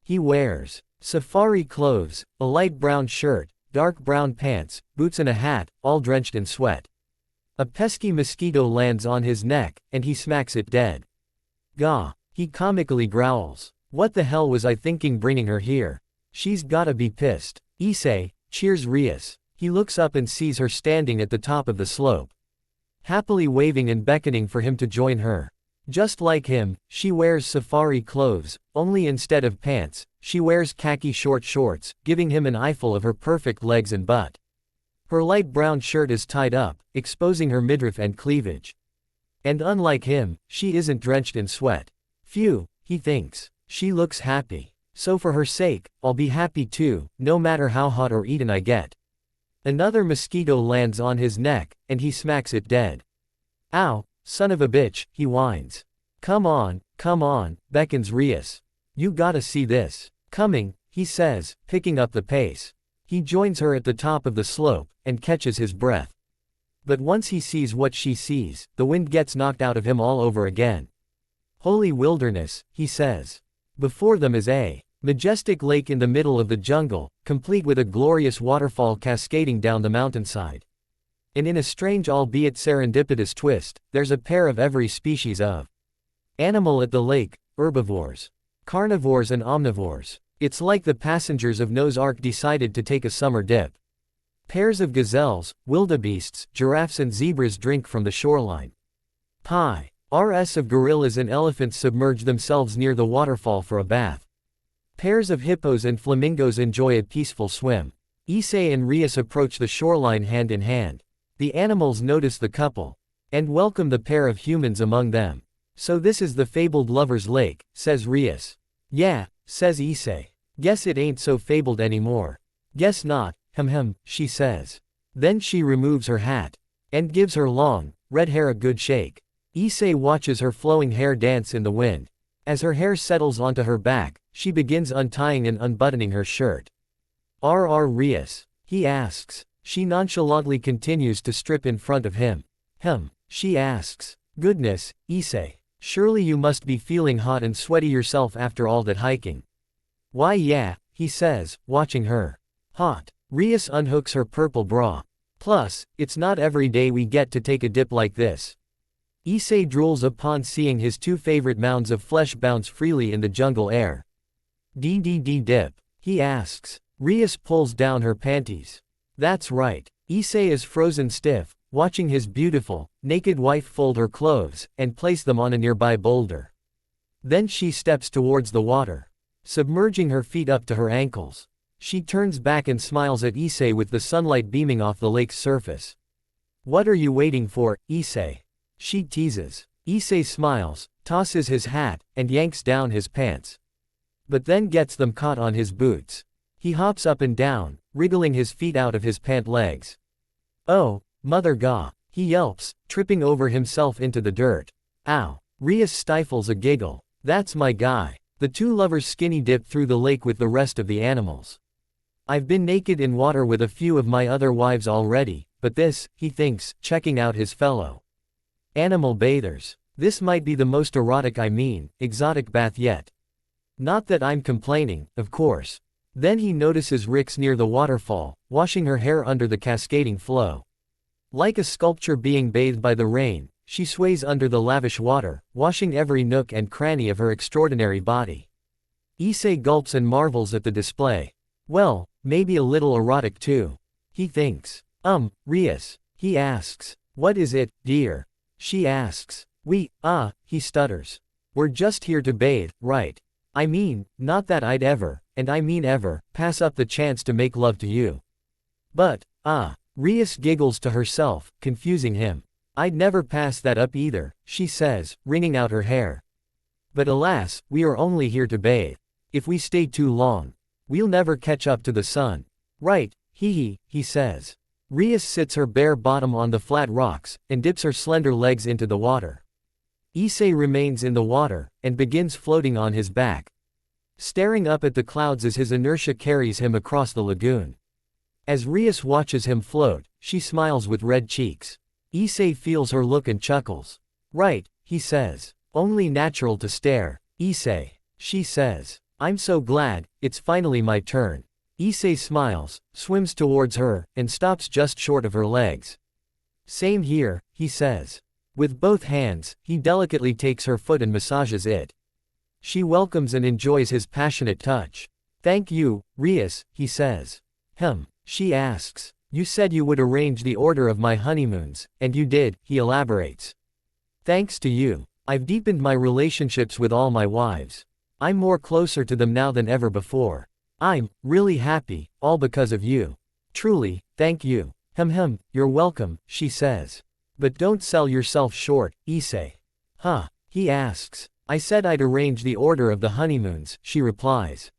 He wears safari clothes, a light brown shirt, dark brown pants, boots and a hat, all drenched in sweat. A pesky mosquito lands on his neck, and he smacks it dead. Gah! He comically growls. What the hell was I thinking bringing her here? She's gotta be pissed. Issei cheers Rias. He looks up and sees her standing at the top of the slope. Happily waving and beckoning for him to join her. Just like him, she wears safari clothes, only instead of pants, she wears khaki short shorts, giving him an eyeful of her perfect legs and butt. Her light brown shirt is tied up, exposing her midriff and cleavage. And unlike him, she isn't drenched in sweat. Phew, he thinks. She looks happy. So for her sake, I'll be happy too, no matter how hot or eaten I get. Another mosquito lands on his neck, and he smacks it dead. Ow, son of a bitch, he whines. Come on, beckons Rias. You gotta see this. Coming, he says, picking up the pace. He joins her at the top of the slope, and catches his breath. But once he sees what she sees, the wind gets knocked out of him all over again. Holy wilderness, he says. Before them is a majestic lake in the middle of the jungle, complete with a glorious waterfall cascading down the mountainside. And in a strange albeit serendipitous twist, there's a pair of every species of animal at the lake, herbivores, carnivores and omnivores. It's like the passengers of Noah's Ark decided to take a summer dip. Pairs of gazelles, wildebeests, giraffes and zebras drink from the shoreline. Rs of gorillas and elephants submerge themselves near the waterfall for a bath. Pairs of hippos and flamingos enjoy a peaceful swim. Issei and Rias approach the shoreline hand in hand. The animals notice the couple, and welcome the pair of humans among them. So this is the fabled Lover's Lake, says Rias. Yeah, says Issei. Guess it ain't so fabled anymore. Guess not, she says. Then she removes her hat. And gives her long, red hair a good shake. Issei watches her flowing hair dance in the wind. As her hair settles onto her back, she begins untying and unbuttoning her shirt. "R.R. Rias?" he asks. She nonchalantly continues to strip in front of him. She asks. "Goodness, Issei. Surely you must be feeling hot and sweaty yourself after all that hiking." "Why yeah," he says, watching her. "Hot." Rias unhooks her purple bra. "Plus, it's not every day we get to take a dip like this." Issei drools upon seeing his two favorite mounds of flesh bounce freely in the jungle air. "DDD dip?" he asks. Rias pulls down her panties. "That's right." Issei is frozen stiff, watching his beautiful, naked wife fold her clothes and place them on a nearby boulder. Then she steps towards the water, submerging her feet up to her ankles. She turns back and smiles at Issei with the sunlight beaming off the lake's surface. "What are you waiting for, Issei?" she teases. Issei smiles, tosses his hat, and yanks down his pants. But then gets them caught on his boots. He hops up and down, wriggling his feet out of his pant legs. "Oh, mother ga," he yelps, tripping over himself into the dirt. "Ow." Rias stifles a giggle. "That's my guy." The two lovers skinny dip through the lake with the rest of the animals. "I've been naked in water with a few of my other wives already, but this," he thinks, checking out his fellow animal bathers. "This might be the most erotic exotic bath yet. Not that I'm complaining, of course." Then he notices Rix near the waterfall, washing her hair under the cascading flow. Like a sculpture being bathed by the rain, she sways under the lavish water, washing every nook and cranny of her extraordinary body. Issei gulps and marvels at the display. Well, maybe a little erotic too, he thinks. Rias, he asks. "What is it, dear?" she asks. He stutters. "We're just here to bathe, right? I mean, not that I'd ever, and I mean ever, pass up the chance to make love to you. But, Rias giggles to herself, confusing him. "I'd never pass that up either," she says, wringing out her hair. "But alas, we are only here to bathe. If we stay too long, we'll never catch up to the sun. Right, he says. Rias sits her bare bottom on the flat rocks, and dips her slender legs into the water. Issei remains in the water, and begins floating on his back, staring up at the clouds as his inertia carries him across the lagoon. As Rias watches him float, she smiles with red cheeks. Issei feels her look and chuckles. "Right," he says. "Only natural to stare, Issei," she says. "I'm so glad, it's finally my turn." Issei smiles, swims towards her, and stops just short of her legs. "Same here," he says. With both hands, he delicately takes her foot and massages it. She welcomes and enjoys his passionate touch. "Thank you, Rias," he says. She asks. "You said you would arrange the order of my honeymoons, and you did," he elaborates. "Thanks to you, I've deepened my relationships with all my wives. I'm more closer to them now than ever before. I'm really happy, all because of you. Truly, thank you." "You're welcome," she says. "But don't sell yourself short, Issei." He asks. "I said I'd arrange the order of the honeymoons," she replies.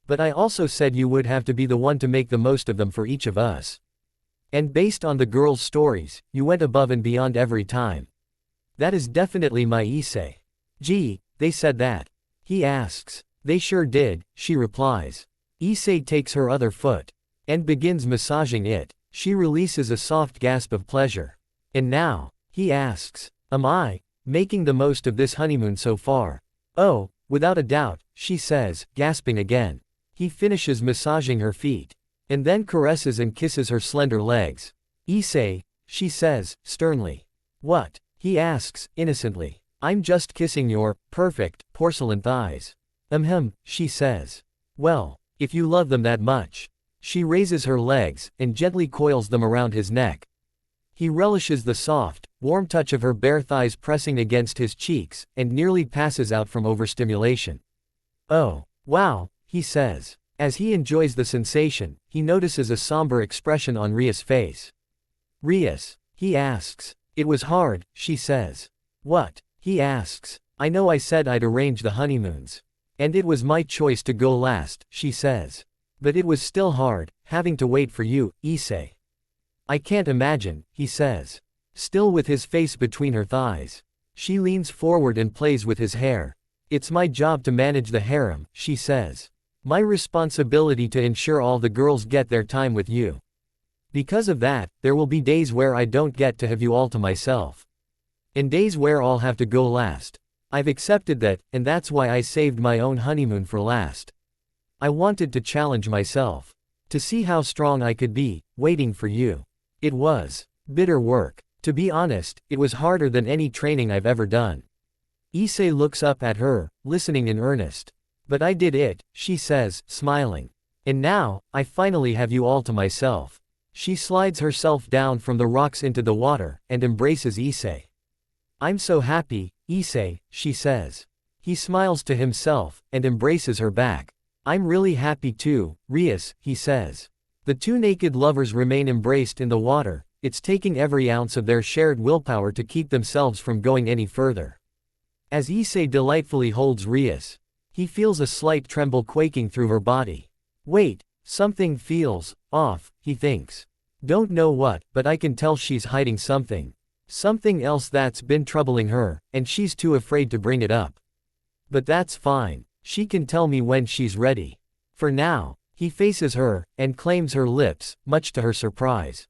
"But I also said you would have to be the one to make the most of them for each of us. And based on the girls' stories, you went above and beyond every time. That is definitely my Issei." "Gee, they said that?" he asks. "They sure did," she replies. Issei takes her other foot and begins massaging it. She releases a soft gasp of pleasure. "And now," he asks, "am I making the most of this honeymoon so far?" "Oh, without a doubt," she says, gasping again. He finishes massaging her feet, and then caresses and kisses her slender legs. "Issei," she says, sternly. "What?" he asks, innocently. "I'm just kissing your perfect porcelain thighs." She says. "Well, if you love them that much." She raises her legs, and gently coils them around his neck. He relishes the soft, warm touch of her bare thighs pressing against his cheeks, and nearly passes out from overstimulation. "Oh, wow," he says. As he enjoys the sensation, he notices a somber expression on Ria's face. "Rias?" he asks. "It was hard," she says. "What?" he asks. "I know I said I'd arrange the honeymoons. And it was my choice to go last, she says. But it was still hard, having to wait for you, ISSEI. I can't imagine, he says. Still with his face between her thighs. She leans forward and plays with his hair. It's my job to manage the harem, she says. My responsibility to ensure all the girls get their time with you. Because of that, there will be days where I don't get to have you all to myself. And days where I'll have to go last. I've accepted that, and that's why I saved my own honeymoon for last. I wanted to challenge myself. To see how strong I could be, waiting for you. It was bitter work. To be honest, it was harder than any training I've ever done. ISSEI looks up at her, listening in earnest. But I did it, she says, smiling. And now, I finally have you all to myself. She slides herself down from the rocks into the water, and embraces ISSEI. I'm so happy, ISSEI, she says. He smiles to himself, and embraces her back. I'm really happy too, Rias, he says. The two naked lovers remain embraced in the water. It's taking every ounce of their shared willpower to keep themselves from going any further. As ISSEI delightfully holds Rias, he feels a slight tremble quaking through her body. Wait, something feels off, he thinks. Don't know what, but I can tell she's hiding something. Something else that's been troubling her, and she's too afraid to bring it up. But that's fine. She can tell me when she's ready. For now, he faces her, and claims her lips, much to her surprise.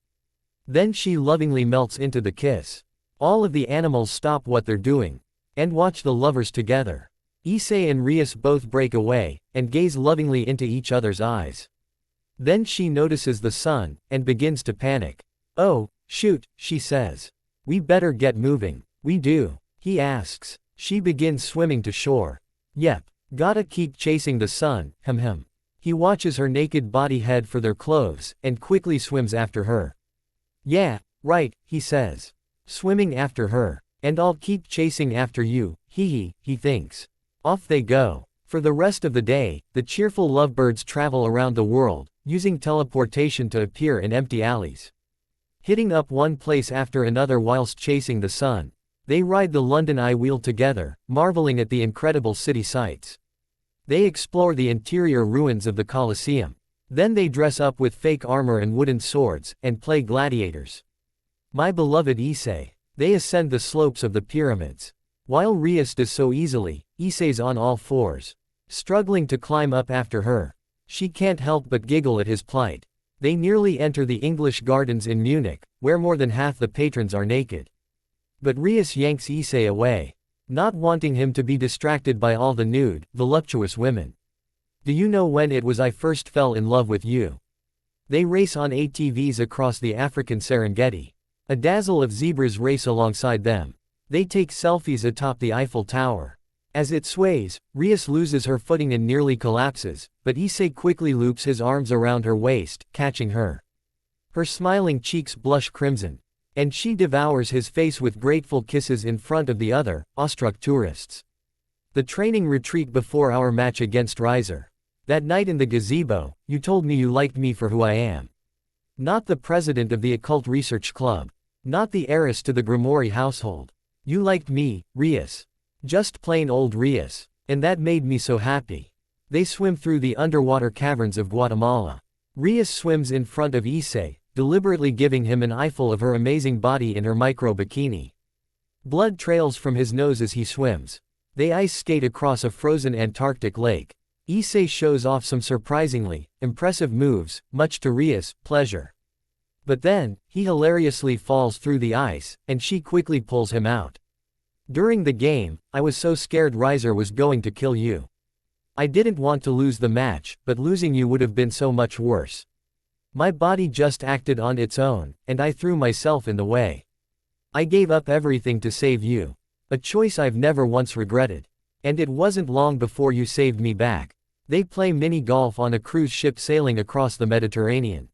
Then she lovingly melts into the kiss. All of the animals stop what they're doing, and watch the lovers together. ISSEI and Rias both break away, and gaze lovingly into each other's eyes. Then she notices the sun, and begins to panic. Oh, shoot, she says. We better get moving. We do, he asks. She begins swimming to shore. Yep, gotta keep chasing the sun, hem. He watches her naked body head for their clothes, and quickly swims after her. Yeah, right, he says. Swimming after her. And I'll keep chasing after you, he thinks. Off they go. For the rest of the day, the cheerful lovebirds travel around the world, using teleportation to appear in empty alleys. Hitting up one place after another whilst chasing the sun, they ride the London Eye wheel together, marveling at the incredible city sights. They explore the interior ruins of the Colosseum. Then they dress up with fake armor and wooden swords, and play gladiators. My beloved ISSEI. They ascend the slopes of the pyramids. While Rias does so easily, ISSEI's on all fours, struggling to climb up after her. She can't help but giggle at his plight. They nearly enter the English Gardens in Munich, where more than half the patrons are naked. But Rias yanks ISSEI away, not wanting him to be distracted by all the nude, voluptuous women. Do you know when it was I first fell in love with you? They race on ATVs across the African Serengeti. A dazzle of zebras race alongside them. They take selfies atop the Eiffel Tower. As it sways, Rias loses her footing and nearly collapses, but ISSEI quickly loops his arms around her waist, catching her. Her smiling cheeks blush crimson. And she devours his face with grateful kisses in front of the other, awestruck tourists. The training retreat before our match against Riser. That night in the gazebo, you told me you liked me for who I am. Not the president of the Occult Research Club. Not the heiress to the Grimoire household. You liked me, Rias. Just plain old Rias. And that made me so happy. They swim through the underwater caverns of Guatemala. Rias swims in front of ISSEI, deliberately giving him an eyeful of her amazing body in her micro bikini. Blood trails from his nose as he swims. They ice skate across a frozen Antarctic lake. ISSEI shows off some surprisingly impressive moves, much to Rias' pleasure. But then, he hilariously falls through the ice, and she quickly pulls him out. During the game, I was so scared Riser was going to kill you. I didn't want to lose the match, but losing you would have been so much worse. My body just acted on its own, and I threw myself in the way. I gave up everything to save you. A choice I've never once regretted. And it wasn't long before you saved me back. They play mini golf on a cruise ship sailing across the Mediterranean.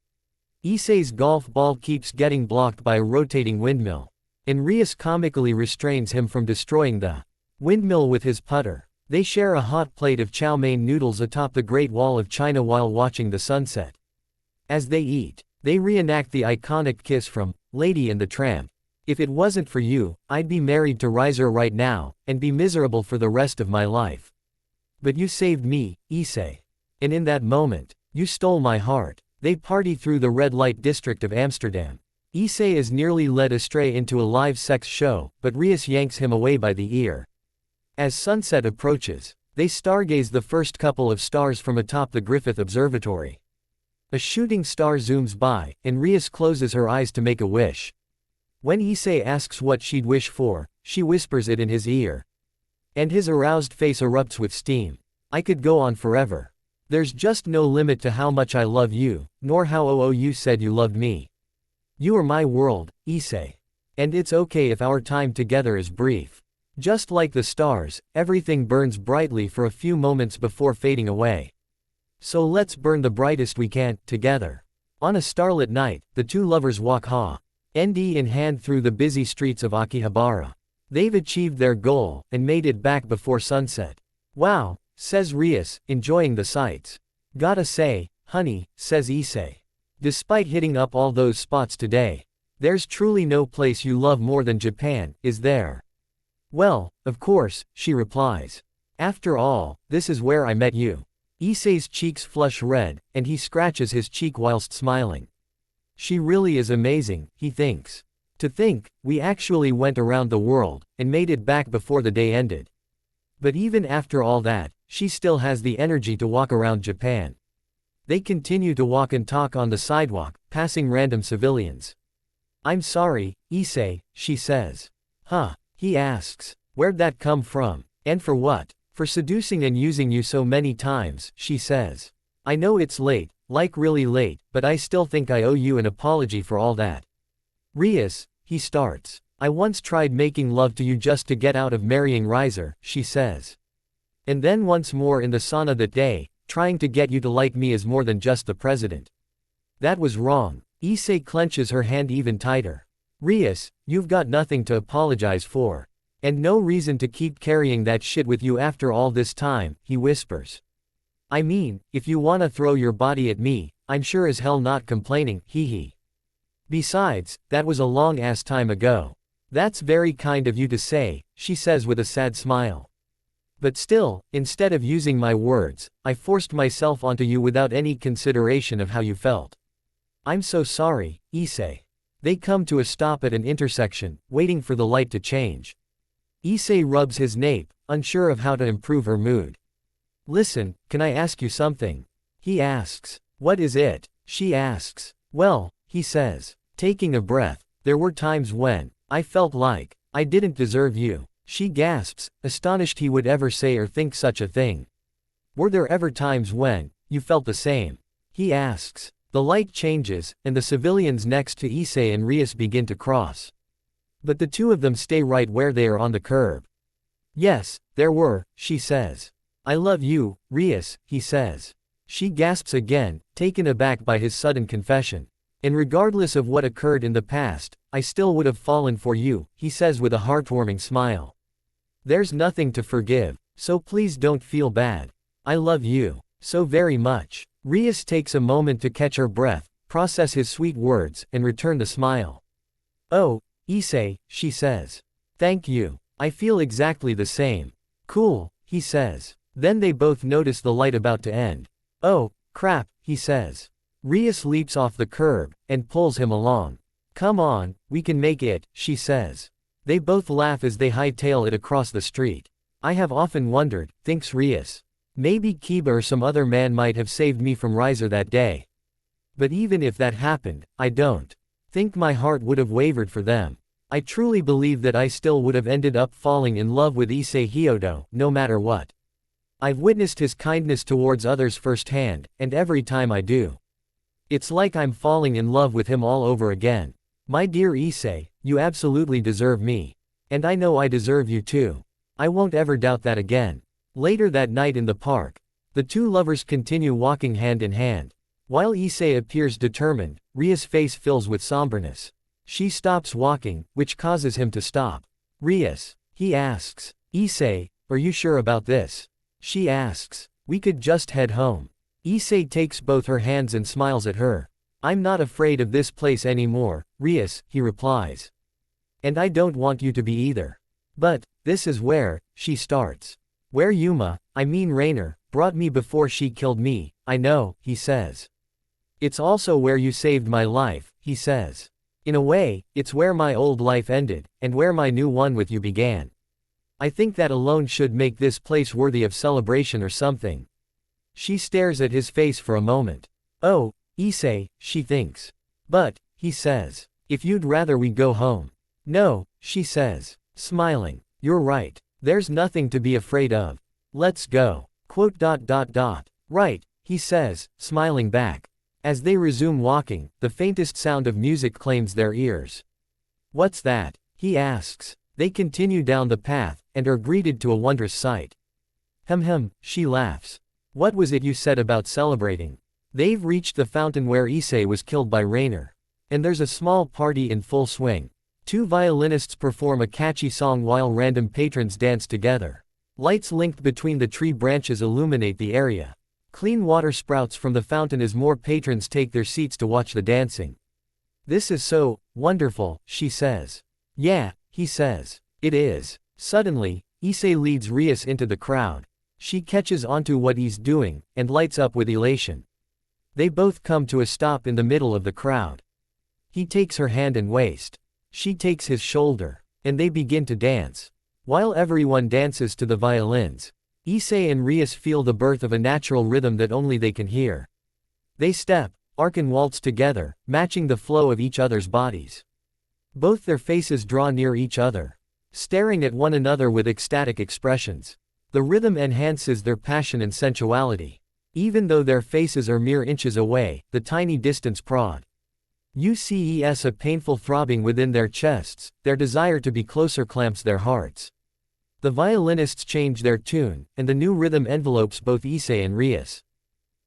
ISSEI's golf ball keeps getting blocked by a rotating windmill. And Rias comically restrains him from destroying the windmill with his putter. They share a hot plate of chow mein noodles atop the Great Wall of China while watching the sunset. As they eat, they reenact the iconic kiss from Lady and the Tramp. If it wasn't for you, I'd be married to Riser right now, and be miserable for the rest of my life. But you saved me, Issei. And in that moment, you stole my heart. They party through the red light district of Amsterdam. Issei is nearly led astray into a live sex show, but Rias yanks him away by the ear. As sunset approaches, they stargaze the first couple of stars from atop the Griffith Observatory. A shooting star zooms by, and Rias closes her eyes to make a wish. When Issei asks what she'd wish for, she whispers it in his ear. And his aroused face erupts with steam. I could go on forever. There's just no limit to how much I love you, nor how you said you loved me. You are my world, Issei. And it's okay if our time together is brief. Just like the stars, everything burns brightly for a few moments before fading away. So let's burn the brightest we can, together. On a starlit night, the two lovers walk hand in hand through the busy streets of Akihabara. They've achieved their goal, and made it back before sunset. Wow, says Rias, enjoying the sights. Gotta say, honey, says Issei. Despite hitting up all those spots today, there's truly no place you love more than Japan, is there? Well, of course, she replies. After all, this is where I met you. Issei's cheeks flush red, and he scratches his cheek whilst smiling. She really is amazing, he thinks. To think, we actually went around the world, and made it back before the day ended. But even after all that, she still has the energy to walk around Japan. They continue to walk and talk on the sidewalk, passing random civilians. I'm sorry, Issei, she says. Huh? He asks. Where'd that come from? And for what? For seducing and using you so many times, she says. I know it's late, like really late, but I still think I owe you an apology for all that. Rias, he starts. I once tried making love to you just to get out of marrying Riser, she says. And then once more in the sauna that day, trying to get you to like me as more than just the president. That was wrong. Issei clenches her hand even tighter. Rias, you've got nothing to apologize for. And no reason to keep carrying that shit with you after all this time, he whispers. I mean, if you wanna throw your body at me, I'm sure as hell not complaining, hee. Besides, that was a long-ass time ago. That's very kind of you to say, she says with a sad smile. But still, instead of using my words, I forced myself onto you without any consideration of how you felt. I'm so sorry, Issei. They come to a stop at an intersection, waiting for the light to change. Issei rubs his nape, unsure of how to improve her mood. Listen, can I ask you something? He asks. What is it? She asks. Well, he says, taking a breath, there were times when I felt like I didn't deserve you. She gasps, astonished he would ever say or think such a thing. Were there ever times when you felt the same? He asks. The light changes, and the civilians next to Issei and Rias begin to cross. But the two of them stay right where they are on the curb. Yes, there were, she says. I love you, Rias, he says. She gasps again, taken aback by his sudden confession. And regardless of what occurred in the past, I still would have fallen for you, he says with a heartwarming smile. There's nothing to forgive, so please don't feel bad. I love you so very much. Rias takes a moment to catch her breath, process his sweet words, and return the smile. Oh, Issei, she says. Thank you. I feel exactly the same. Cool, he says. Then they both notice the light about to end. Oh, crap, he says. Rias leaps off the curb, and pulls him along. Come on, we can make it, she says. They both laugh as they hightail it across the street. I have often wondered, thinks Rias. Maybe Kiba or some other man might have saved me from Riser that day. But even if that happened, I don't think my heart would have wavered for them. I truly believe that I still would have ended up falling in love with Issei Hyodo, no matter what. I've witnessed his kindness towards others firsthand, and every time I do, it's like I'm falling in love with him all over again. My dear Issei, you absolutely deserve me. And I know I deserve you too. I won't ever doubt that again. Later that night in the park, the two lovers continue walking hand in hand. While Issei appears determined, Ria's face fills with somberness. She stops walking, which causes him to stop. Rias, he asks. Issei, are you sure about this? She asks. We could just head home. Issei takes both her hands and smiles at her. I'm not afraid of this place anymore, Rias, he replies. And I don't want you to be either. But this is where she starts. Where Yuma, I mean Rainer, brought me before she killed me, I know, he says. It's also where you saved my life, he says. In a way, it's where my old life ended, and where my new one with you began. I think that alone should make this place worthy of celebration or something. She stares at his face for a moment. Oh, Issei, she thinks. But, he says, if you'd rather we go home. No, she says, smiling. You're right. There's nothing to be afraid of. Let's go. Right, he says, smiling back. As they resume walking, the faintest sound of music claims their ears. What's that? He asks. They continue down the path, and are greeted to a wondrous sight. She laughs. What was it you said about celebrating? They've reached the fountain where Issei was killed by Rainer. And there's a small party in full swing. 2 violinists perform a catchy song while random patrons dance together. Lights linked between the tree branches illuminate the area. Clean water sprouts from the fountain as more patrons take their seats to watch the dancing. This is so wonderful, she says. Yeah, he says. It is. Suddenly, Issei leads Rias into the crowd. She catches onto what he's doing, and lights up with elation. They both come to a stop in the middle of the crowd. He takes her hand and waist. She takes his shoulder, and they begin to dance. While everyone dances to the violins, Issei and Rias feel the birth of a natural rhythm that only they can hear. They step, arc and waltz together, matching the flow of each other's bodies. Both their faces draw near each other, staring at one another with ecstatic expressions. The rhythm enhances their passion and sensuality. Even though their faces are mere inches away, the tiny distance prod. UCES a painful throbbing within their chests, their desire to be closer clamps their hearts. The violinists change their tune, and the new rhythm envelopes both Issei and Rias.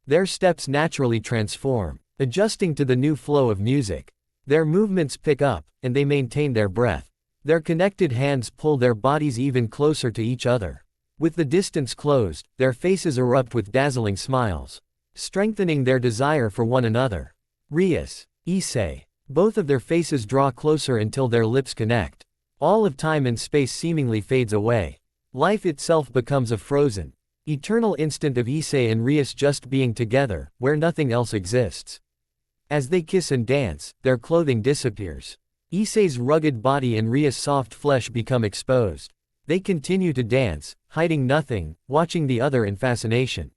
Their steps naturally transform, adjusting to the new flow of music. Their movements pick up, and they maintain their breath. Their connected hands pull their bodies even closer to each other. With the distance closed, their faces erupt with dazzling smiles, strengthening their desire for one another. Rias, Issei. Both of their faces draw closer until their lips connect. All of time and space seemingly fades away. Life itself becomes a frozen, eternal instant of Issei and Rias just being together, where nothing else exists. As they kiss and dance, their clothing disappears. Issei's rugged body and Rias' soft flesh become exposed. They continue to dance, hiding nothing, watching the other in fascination.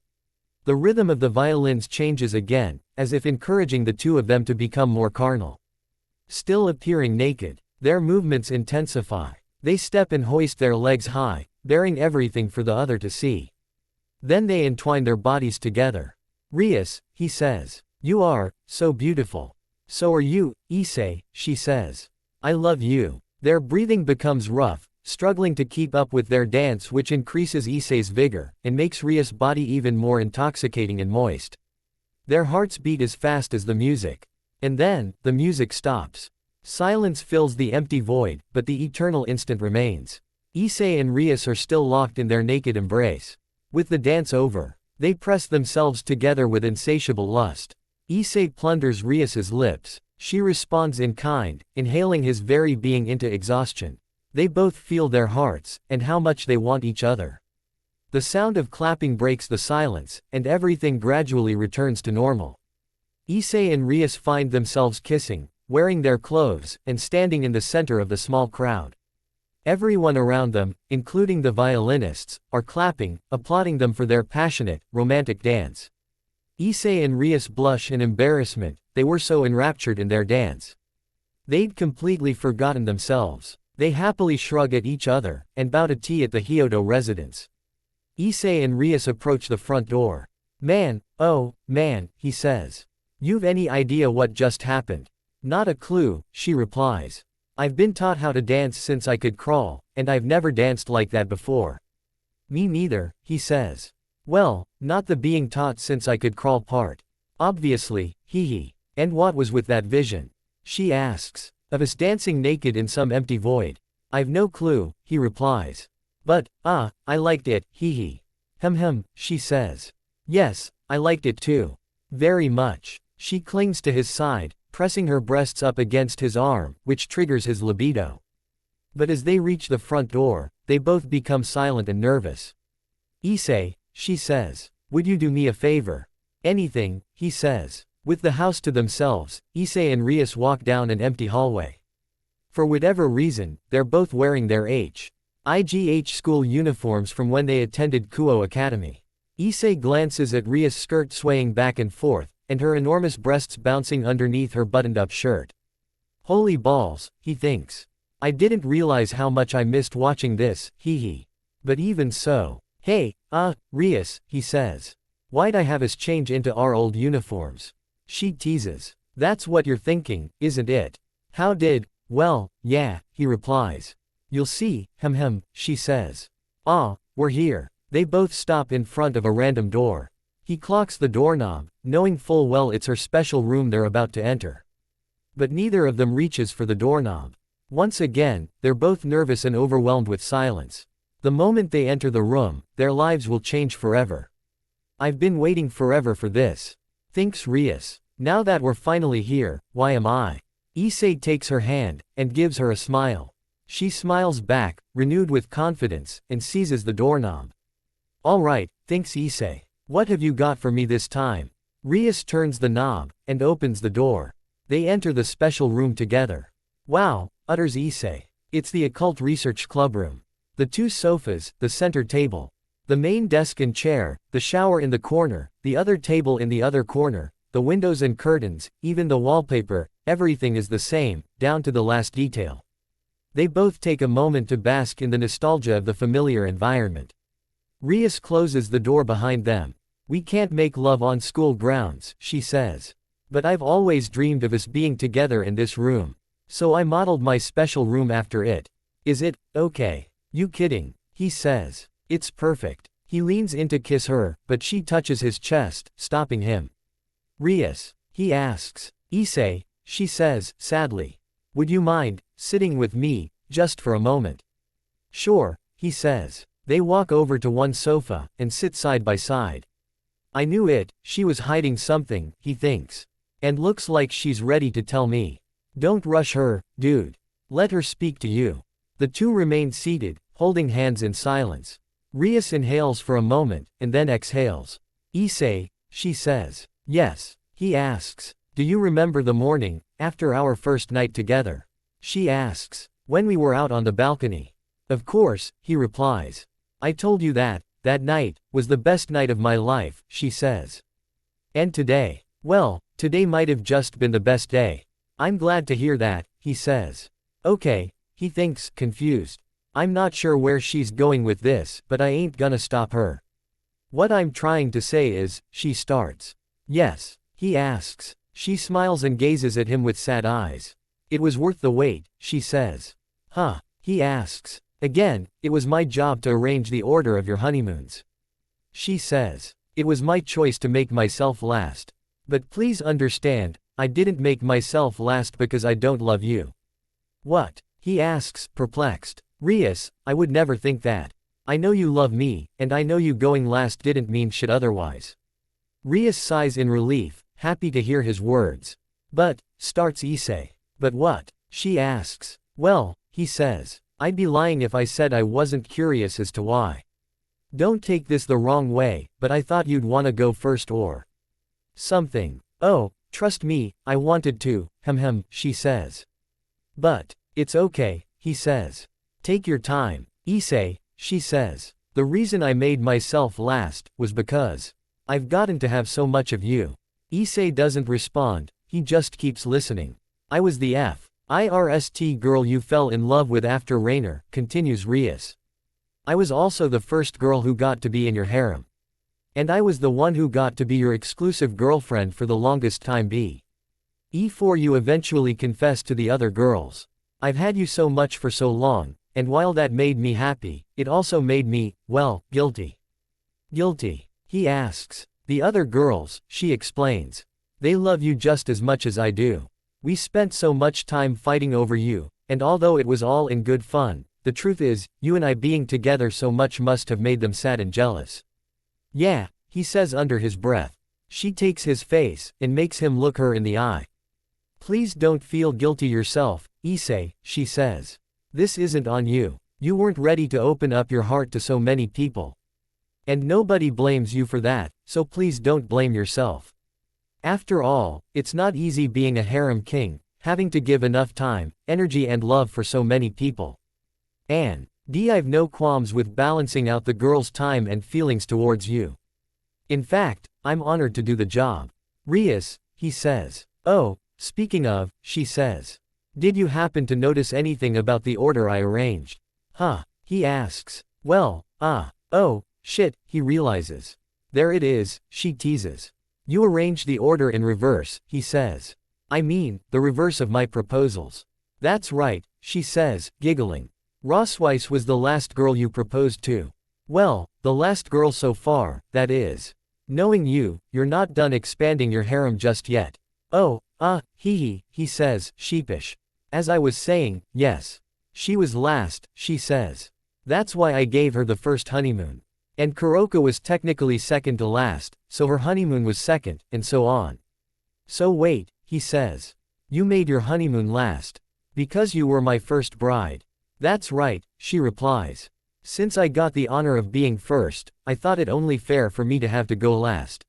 The rhythm of the violins changes again, as if encouraging the two of them to become more carnal. Still appearing naked, their movements intensify. They step and hoist their legs high, bearing everything for the other to see. Then they entwine their bodies together. Rias, he says. You are so beautiful. So are you, Issei, she says. I love you. Their breathing becomes rough, struggling to keep up with their dance, which increases Issei's vigor, and makes Rias' body even more intoxicating and moist. Their hearts beat as fast as the music. And then, the music stops. Silence fills the empty void, but the eternal instant remains. Issei and Rias are still locked in their naked embrace. With the dance over, they press themselves together with insatiable lust. Issei plunders Rias' lips. She responds in kind, inhaling his very being into exhaustion. They both feel their hearts, and how much they want each other. The sound of clapping breaks the silence, and everything gradually returns to normal. Issei and Rias find themselves kissing, wearing their clothes, and standing in the center of the small crowd. Everyone around them, including the violinists, are clapping, applauding them for their passionate, romantic dance. Issei and Rias blush in embarrassment, they were so enraptured in their dance. They'd completely forgotten themselves. They happily shrug at each other, and bow to tea at the Hyodo residence. Issei and Rias approach the front door. Man, oh, man, he says. You've any idea what just happened? Not a clue, she replies. I've been taught how to dance since I could crawl, and I've never danced like that before. Me neither, he says. Well, not the being taught since I could crawl part. Obviously, hee. And what was with that vision? She asks. Of us dancing naked in some empty void. I've no clue, he replies. But, I liked it, hee. She says. Yes, I liked it too. Very much. She clings to his side, pressing her breasts up against his arm, which triggers his libido. But as they reach the front door, they both become silent and nervous. Issei, she says. Would you do me a favor? Anything, he says. With the house to themselves, Issei and Rias walk down an empty hallway. For whatever reason, they're both wearing their IGH school uniforms from when they attended Kuo Academy. Issei glances at Rias' skirt swaying back and forth, and her enormous breasts bouncing underneath her buttoned-up shirt. Holy balls, he thinks. I didn't realize how much I missed watching this, hee. But even so. Hey, Rias, he says. Why'd I have us change into our old uniforms? She teases. That's what you're thinking, isn't it? How did? Well, yeah, he replies. You'll see, she says. We're here. They both stop in front of a random door. He clocks the doorknob, knowing full well it's her special room they're about to enter. But neither of them reaches for the doorknob. Once again, they're both nervous and overwhelmed with silence. The moment they enter the room, their lives will change forever. I've been waiting forever for this, thinks Rias. Now that we're finally here, why am I? Issei takes her hand, and gives her a smile. She smiles back, renewed with confidence, and seizes the doorknob. All right, thinks Issei. What have you got for me this time? Rias turns the knob, and opens the door. They enter the special room together. Wow, utters Issei. It's the occult research clubroom. The two sofas, the center table, the main desk and chair, the shower in the corner, the other table in the other corner, the windows and curtains, even the wallpaper, everything is the same, down to the last detail. They both take a moment to bask in the nostalgia of the familiar environment. Rias closes the door behind them. We can't make love on school grounds, she says. But I've always dreamed of us being together in this room. So I modeled my special room after it. Is it okay? You kidding? He says. It's perfect. He leans in to kiss her, but she touches his chest, stopping him. Rias, he asks. Issei, she says, sadly. Would you mind sitting with me, just for a moment? Sure, he says. They walk over to one sofa, and sit side by side. I knew it, she was hiding something, he thinks. And looks like she's ready to tell me. Don't rush her, dude. Let her speak to you. The two remain seated, holding hands in silence. Rias inhales for a moment, and then exhales. Issei, she says. Yes, he asks. Do you remember the morning, after our first night together? She asks. When we were out on the balcony. Of course, he replies. I told you that night, was the best night of my life, she says. And today? Well, today might have just been the best day. I'm glad to hear that, he says. Okay, he thinks, confused. I'm not sure where she's going with this, but I ain't gonna stop her. What I'm trying to say is, she starts. Yes, he asks. She smiles and gazes at him with sad eyes. It was worth the wait, she says. Huh, he asks. Again, it was my job to arrange the order of your honeymoons. She says. It was my choice to make myself last. But please understand, I didn't make myself last because I don't love you. What? He asks, perplexed. Rias, I would never think that. I know you love me, and I know you going last didn't mean shit otherwise. Rias sighs in relief, happy to hear his words. But, starts Issei. But what? She asks. Well, he says. I'd be lying if I said I wasn't curious as to why. Don't take this the wrong way, but I thought you'd wanna go first or something. Oh, trust me, I wanted to, she says. But, it's okay, he says. Take your time, Issei, she says. The reason I made myself last, was because I've gotten to have so much of you. Issei doesn't respond, he just keeps listening. I was the first girl you fell in love with after Rainer, continues Rias. I was also the first girl who got to be in your harem. And I was the one who got to be your exclusive girlfriend for the longest time before you eventually confessed to the other girls. I've had you so much for so long, and while that made me happy, it also made me, well, guilty. Guilty? He asks. The other girls, she explains. They love you just as much as I do. We spent so much time fighting over you, and although it was all in good fun, the truth is, you and I being together so much must have made them sad and jealous. Yeah, he says under his breath. She takes his face, and makes him look her in the eye. Please don't feel guilty yourself, Issei, she says. This isn't on you. You weren't ready to open up your heart to so many people. And nobody blames you for that, so please don't blame yourself. After all, it's not easy being a harem king, having to give enough time, energy and love for so many people. And I've no qualms with balancing out the girl's time and feelings towards you. In fact, I'm honored to do the job. Rias, he says. Oh, speaking of, she says. Did you happen to notice anything about the order I arranged? Huh, he asks. Well, oh, shit, he realizes. There it is, she teases. You arranged the order in reverse, he says. I mean, the reverse of my proposals. That's right, she says, giggling. Rosweiss was the last girl you proposed to. Well, the last girl so far, that is. Knowing you, you're not done expanding your harem just yet. Oh, he says, sheepish. As I was saying, yes. She was last, she says. That's why I gave her the first honeymoon. And Kuroka was technically second to last, so her honeymoon was second, and so on. So wait, he says. You made your honeymoon last. Because you were my first bride. That's right, she replies. Since I got the honor of being first, I thought it only fair for me to have to go last.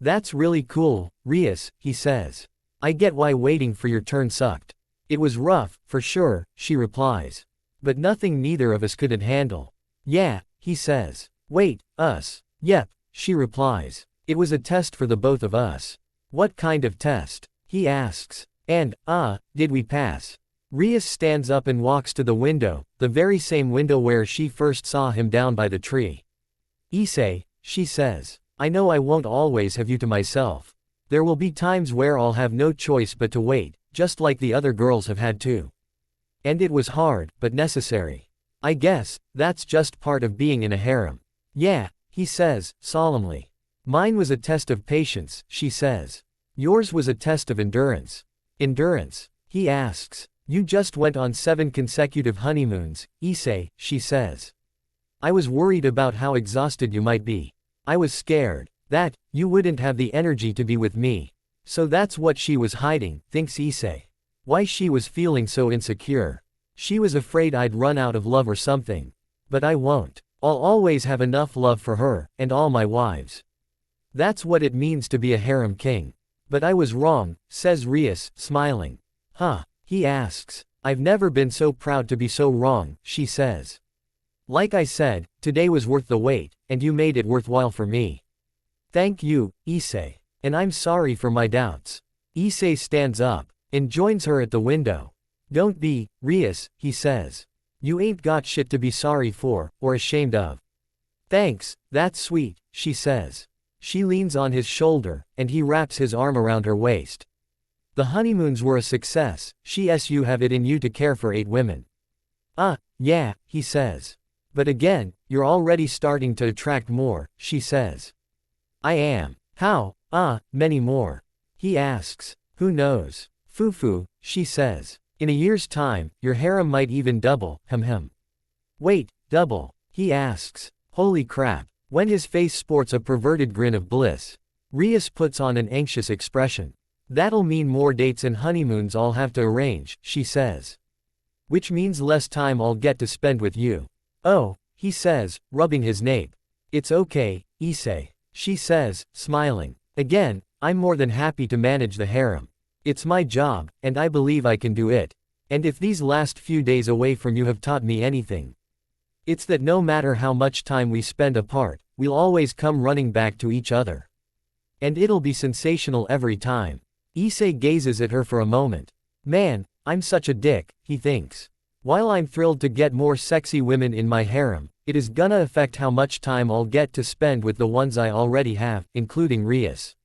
That's really cool, Rias, he says. I get why waiting for your turn sucked. It was rough, for sure, she replies. But nothing neither of us couldn't handle. Yeah, he says. Wait, us. Yep, she replies. It was a test for the both of us. What kind of test? He asks. And, did we pass? Rias stands up and walks to the window, the very same window where she first saw him down by the tree. Issei, she says. I know I won't always have you to myself. There will be times where I'll have no choice but to wait, just like the other girls have had to. And it was hard, but necessary. I guess, that's just part of being in a harem. Yeah, he says, solemnly. Mine was a test of patience, she says. Yours was a test of endurance. Endurance? He asks. You just went on 7 consecutive honeymoons, Issei, she says. I was worried about how exhausted you might be. I was scared that you wouldn't have the energy to be with me. So that's what she was hiding, thinks Issei. Why she was feeling so insecure. She was afraid I'd run out of love or something. But I won't. I'll always have enough love for her, and all my wives. That's what it means to be a harem king. But I was wrong, says Rias, smiling. Huh? He asks. I've never been so proud to be so wrong, she says. Like I said, today was worth the wait, and you made it worthwhile for me. Thank you, Issei. And I'm sorry for my doubts. Issei stands up and joins her at the window. Don't be, Rias, he says. You ain't got shit to be sorry for, or ashamed of. Thanks, that's sweet, she says. She leans on his shoulder, and he wraps his arm around her waist. The honeymoons were a success, you have it in you to care for 8 women. Yeah, he says. But again, you're already starting to attract more, she says. I am. How? Many more. He asks. Who knows? Fufu, she says. In a year's time, your harem might even double, Wait, double? He asks. Holy crap. When his face sports a perverted grin of bliss. Rias puts on an anxious expression. That'll mean more dates and honeymoons I'll have to arrange, she says. Which means less time I'll get to spend with you. Oh, he says, rubbing his nape. It's okay, Issei, she says, smiling. Again, I'm more than happy to manage the harem. It's my job, and I believe I can do it. And if these last few days away from you have taught me anything, it's that no matter how much time we spend apart, we'll always come running back to each other. And it'll be sensational every time. Issei gazes at her for a moment. Man, I'm such a dick, he thinks. While I'm thrilled to get more sexy women in my harem, it is gonna affect how much time I'll get to spend with the ones I already have, including Rias.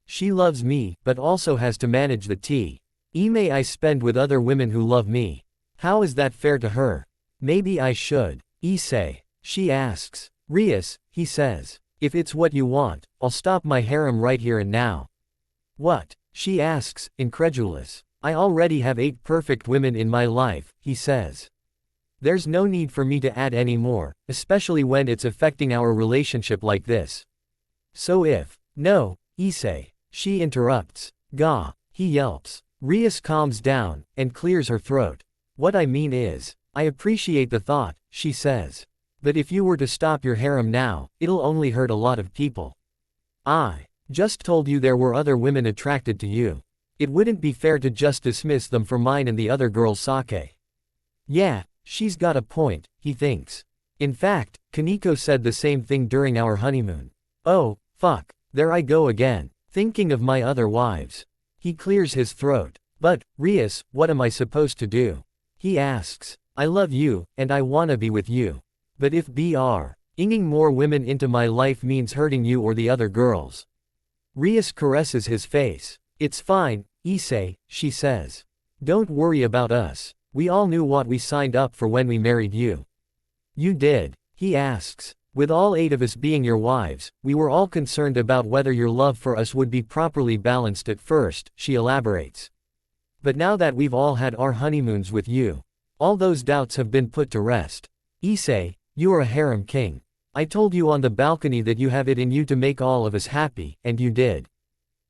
She loves me, but also has to manage the time I spend with other women who love me. How is that fair to her? Maybe I should. Issei, she asks. Rias, he says. If it's what you want, I'll stop my harem right here and now. What? She asks, incredulous. I already have 8 perfect women in my life, he says. There's no need for me to add any more, especially when it's affecting our relationship like this. So no, Issei, she interrupts. Gah, he yelps. Rias calms down, and clears her throat. What I mean is, I appreciate the thought, she says. But if you were to stop your harem now, it'll only hurt a lot of people. I just told you there were other women attracted to you. It wouldn't be fair to just dismiss them for mine and the other girl's sake. Yeah, she's got a point, he thinks. In fact, Kaneko said the same thing during our honeymoon. Oh, fuck, there I go again, thinking of my other wives. He clears his throat. But, Rias, what am I supposed to do? He asks. I love you, and I wanna be with you. But if bringing more women into my life means hurting you or the other girls. Rias caresses his face. It's fine, Issei, she says. Don't worry about us. We all knew what we signed up for when we married you. You did? He asks. With all 8 of us being your wives, we were all concerned about whether your love for us would be properly balanced at first, she elaborates. But now that we've all had our honeymoons with you, all those doubts have been put to rest. Issei, you are a harem king. I told you on the balcony that you have it in you to make all of us happy, and you did.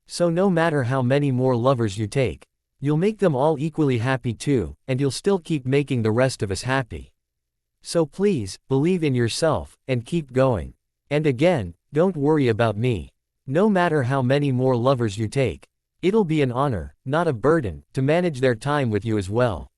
So no matter how many more lovers you take, you'll make them all equally happy too, and you'll still keep making the rest of us happy. So please, believe in yourself, and keep going. And again, don't worry about me. No matter how many more lovers you take, it'll be an honor, not a burden, to manage their time with you as well.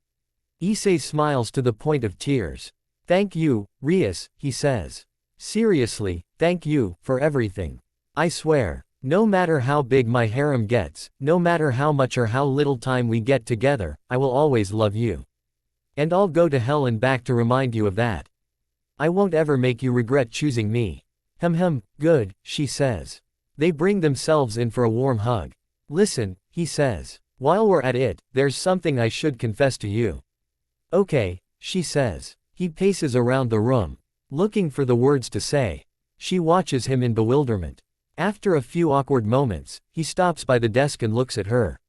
Issei smiles to the point of tears. Thank you, Rias, he says. Seriously, thank you, for everything. I swear, no matter how big my harem gets, no matter how much or how little time we get together, I will always love you. And I'll go to hell and back to remind you of that. I won't ever make you regret choosing me. Good, she says. They bring themselves in for a warm hug. Listen, he says. While we're at it, there's something I should confess to you. Okay, she says. He paces around the room, looking for the words to say. She watches him in bewilderment. After a few awkward moments, he stops by the desk and looks at her.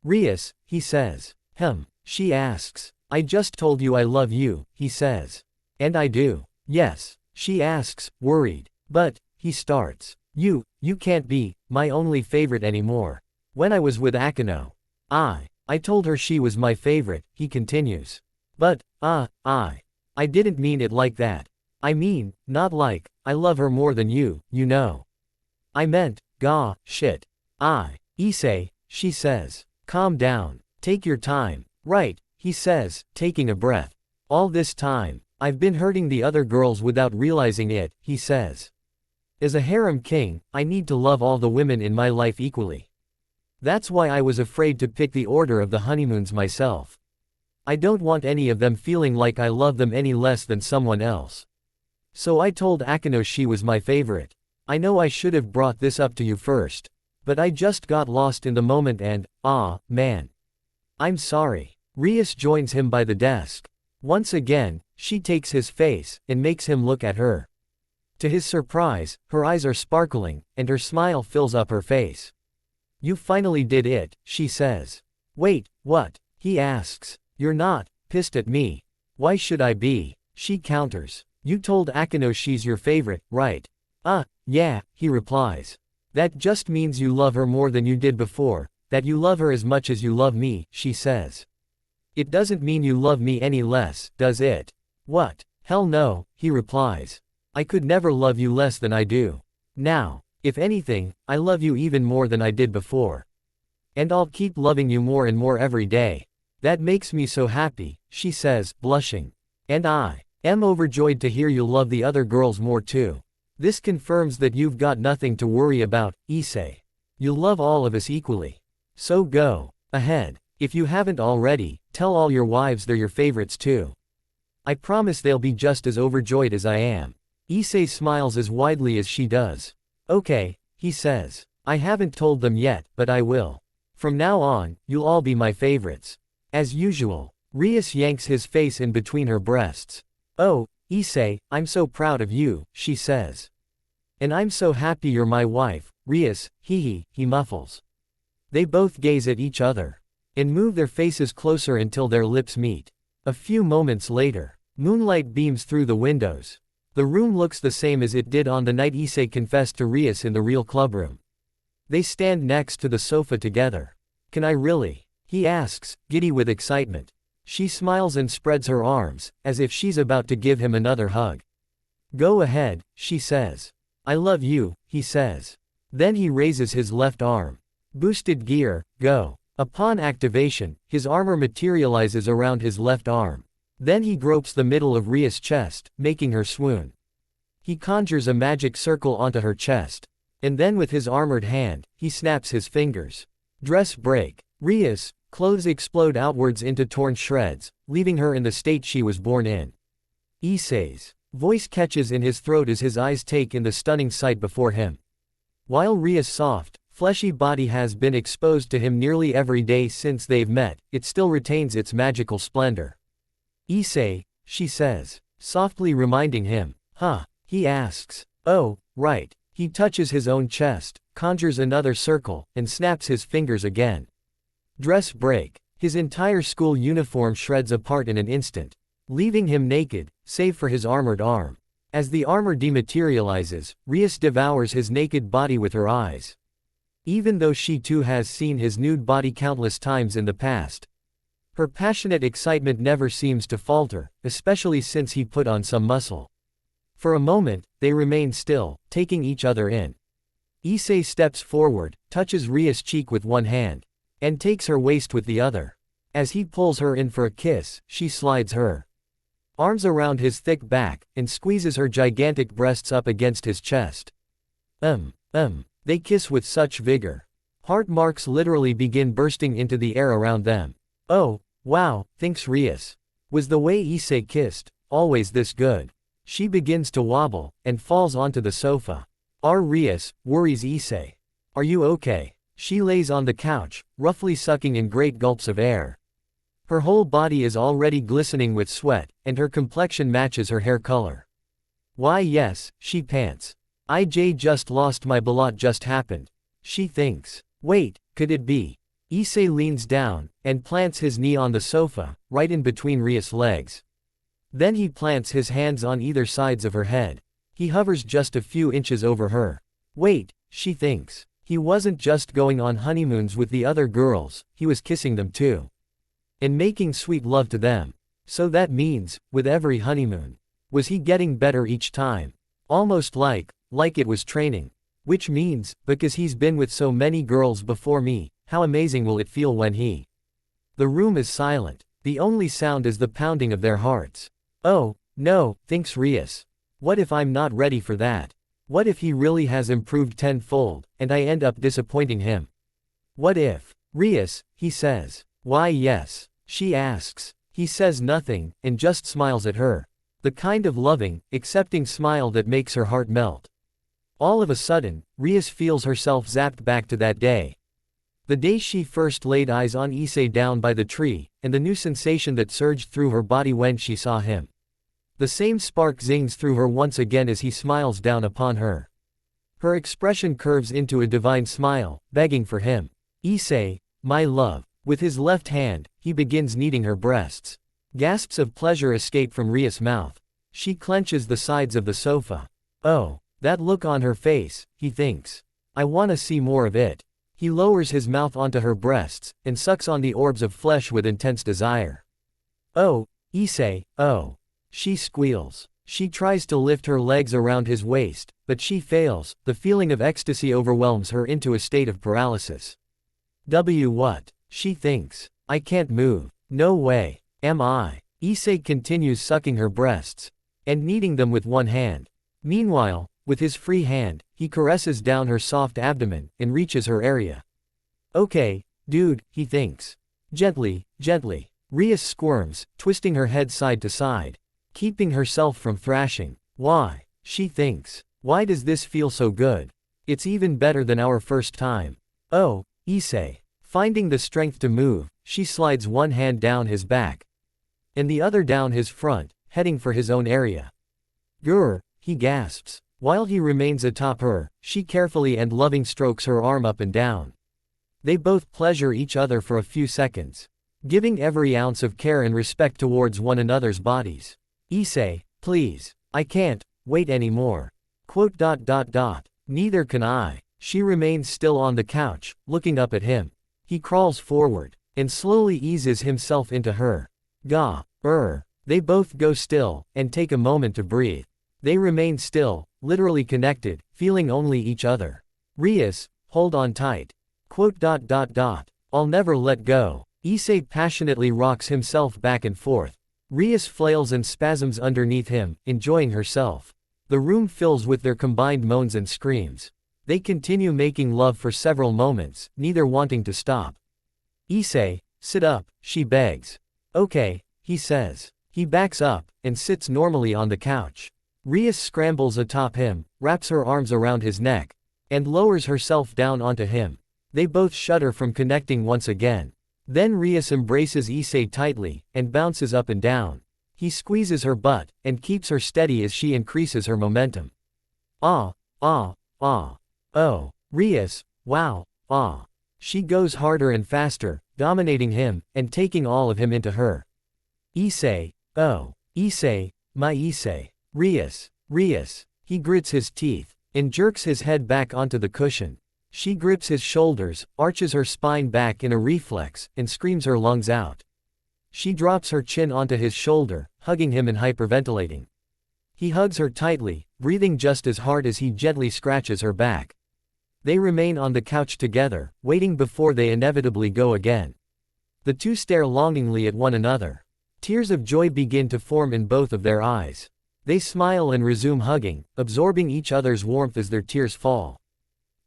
Rias, he says. She asks. I just told you I love you, he says. And I do. Yes, she asks, worried. But, he starts. You can't be my only favorite anymore. When I was with Akano, I told her she was my favorite, he continues. But, I didn't mean it like that. I mean, not like, I love her more than you, you know. I meant, shit. Issei, she says. Calm down. Take your time. Right, he says, taking a breath. All this time, I've been hurting the other girls without realizing it, he says. As a harem king, I need to love all the women in my life equally. That's why I was afraid to pick the order of the honeymoons myself. I don't want any of them feeling like I love them any less than someone else. So I told Akano she was my favorite. I know I should have brought this up to you first. But I just got lost in the moment and, man. I'm sorry. Rias joins him by the desk. Once again, she takes his face, and makes him look at her. To his surprise, her eyes are sparkling, and her smile fills up her face. You finally did it, she says. Wait, what? He asks. You're not pissed at me. Why should I be? She counters. You told Akano she's your favorite, right? Yeah, he replies. That just means you love her more than you did before, that you love her as much as you love me, she says. It doesn't mean you love me any less, does it? What? Hell no, he replies. I could never love you less than I do. Now, if anything, I love you even more than I did before. And I'll keep loving you more and more every day. That makes me so happy, she says, blushing. And I am overjoyed to hear you'll love the other girls more too. This confirms that you've got nothing to worry about, Issei. You'll love all of us equally. So go ahead. If you haven't already, tell all your wives they're your favorites too. I promise they'll be just as overjoyed as I am. Issei smiles as widely as she does. Okay, he says. I haven't told them yet, but I will. From now on, you'll all be my favorites. As usual. Rias yanks his face in between her breasts. Oh, Issei, I'm so proud of you, she says. And I'm so happy you're my wife, Rias, he muffles. They both gaze at each other. And move their faces closer until their lips meet. A few moments later, moonlight beams through the windows. The room looks the same as it did on the night Issei confessed to Rias in the real clubroom. They stand next to the sofa together. Can I really? He asks, giddy with excitement. She smiles and spreads her arms, as if she's about to give him another hug. Go ahead, she says. I love you, he says. Then he raises his left arm. Boosted gear, go. Upon activation, his armor materializes around his left arm. Then he gropes the middle of Ria's chest, making her swoon. He conjures a magic circle onto her chest. And then with his armored hand, he snaps his fingers. Dress break. Ria's clothes explode outwards into torn shreds, leaving her in the state she was born in. ISSEI's voice catches in his throat as his eyes take in the stunning sight before him. While Ria's soft, fleshy body has been exposed to him nearly every day since they've met, it still retains its magical splendor. ISSEI, she says, softly reminding him. Huh? He asks. Oh, right. He touches his own chest, conjures another circle, and snaps his fingers again. Dress break. His entire school uniform shreds apart in an instant, leaving him naked, save for his armored arm. As the armor dematerializes, Rias devours his naked body with her eyes. Even though she too has seen his nude body countless times in the past, her passionate excitement never seems to falter, especially since he put on some muscle. For a moment, they remain still, taking each other in. ISSEI steps forward, touches Ria's cheek with one hand, and takes her waist with the other. As he pulls her in for a kiss, she slides her arms around his thick back, and squeezes her gigantic breasts up against his chest. They kiss with such vigor. Heart marks literally begin bursting into the air around them. Oh, wow, thinks Rias. Was the way ISSEI kissed always this good? She begins to wobble, and falls onto the sofa. Rias, worries ISSEI. Are you okay? She lays on the couch, roughly sucking in great gulps of air. Her whole body is already glistening with sweat, and her complexion matches her hair color. Why yes, she pants. Just lost my ballot just happened. She thinks. Wait, could it be? ISSEI leans down, and plants his knee on the sofa, right in between Ria's legs. Then he plants his hands on either sides of her head. He hovers just a few inches over her. Wait, she thinks. He wasn't just going on honeymoons with the other girls, he was kissing them too. And making sweet love to them. So that means, with every honeymoon, was he getting better each time? Almost like it was training. Which means, because he's been with so many girls before me, how amazing will it feel when he... The room is silent. The only sound is the pounding of their hearts. Oh, no, thinks Rias. What if I'm not ready for that? What if he really has improved tenfold, and I end up disappointing him? What if... Rias, he says. Why yes, she asks. He says nothing, and just smiles at her. The kind of loving, accepting smile that makes her heart melt. All of a sudden, Rias feels herself zapped back to that day. The day she first laid eyes on ISSEI down by the tree, and the new sensation that surged through her body when she saw him. The same spark zings through her once again as he smiles down upon her. Her expression curves into a divine smile, begging for him. ISSEI, my love. With his left hand, he begins kneading her breasts. Gasps of pleasure escape from Ria's mouth. She clenches the sides of the sofa. Oh, that look on her face, he thinks. I wanna see more of it. He lowers his mouth onto her breasts, and sucks on the orbs of flesh with intense desire. Oh, ISSEI, oh. She squeals. She tries to lift her legs around his waist, but she fails. The feeling of ecstasy overwhelms her into a state of paralysis. What? She thinks. I can't move. No way. Am I? ISSEI continues sucking her breasts, and kneading them with one hand. Meanwhile, with his free hand, he caresses down her soft abdomen, and reaches her area. Okay, dude, he thinks. Gently, gently. Rias squirms, twisting her head side to side, keeping herself from thrashing. Why? She thinks. Why does this feel so good? It's even better than our first time. Oh, ISSEI. Finding the strength to move, she slides one hand down his back, and the other down his front, heading for his own area. Grr, he gasps. While he remains atop her, she carefully and loving strokes her arm up and down. They both pleasure each other for a few seconds, giving every ounce of care and respect towards one another's bodies. ISSEI, please. I can't wait anymore. Neither can I. She remains still on the couch, looking up at him. He crawls forward, and slowly eases himself into her. They both go still, and take a moment to breathe. They remain still, literally connected, feeling only each other. Rias, hold on tight. I'll never let go. Issei passionately rocks himself back and forth. Rias flails and spasms underneath him, enjoying herself. The room fills with their combined moans and screams. They continue making love for several moments, neither wanting to stop. Issei, sit up, she begs. Okay, he says. He backs up, and sits normally on the couch. Rias scrambles atop him, wraps her arms around his neck, and lowers herself down onto him. They both shudder from connecting once again. Then Rias embraces Issei tightly, and bounces up and down. He squeezes her butt, and keeps her steady as she increases her momentum. Ah, ah, ah. Oh, Rias, wow, ah. She goes harder and faster, dominating him, and taking all of him into her. Issei, oh, Issei, my Issei. Rias, Rias. He grits his teeth, and jerks his head back onto the cushion. She grips his shoulders, arches her spine back in a reflex, and screams her lungs out. She drops her chin onto his shoulder, hugging him and hyperventilating. He hugs her tightly, breathing just as hard as he gently scratches her back. They remain on the couch together, waiting before they inevitably go again. The two stare longingly at one another. Tears of joy begin to form in both of their eyes. They smile and resume hugging, absorbing each other's warmth as their tears fall.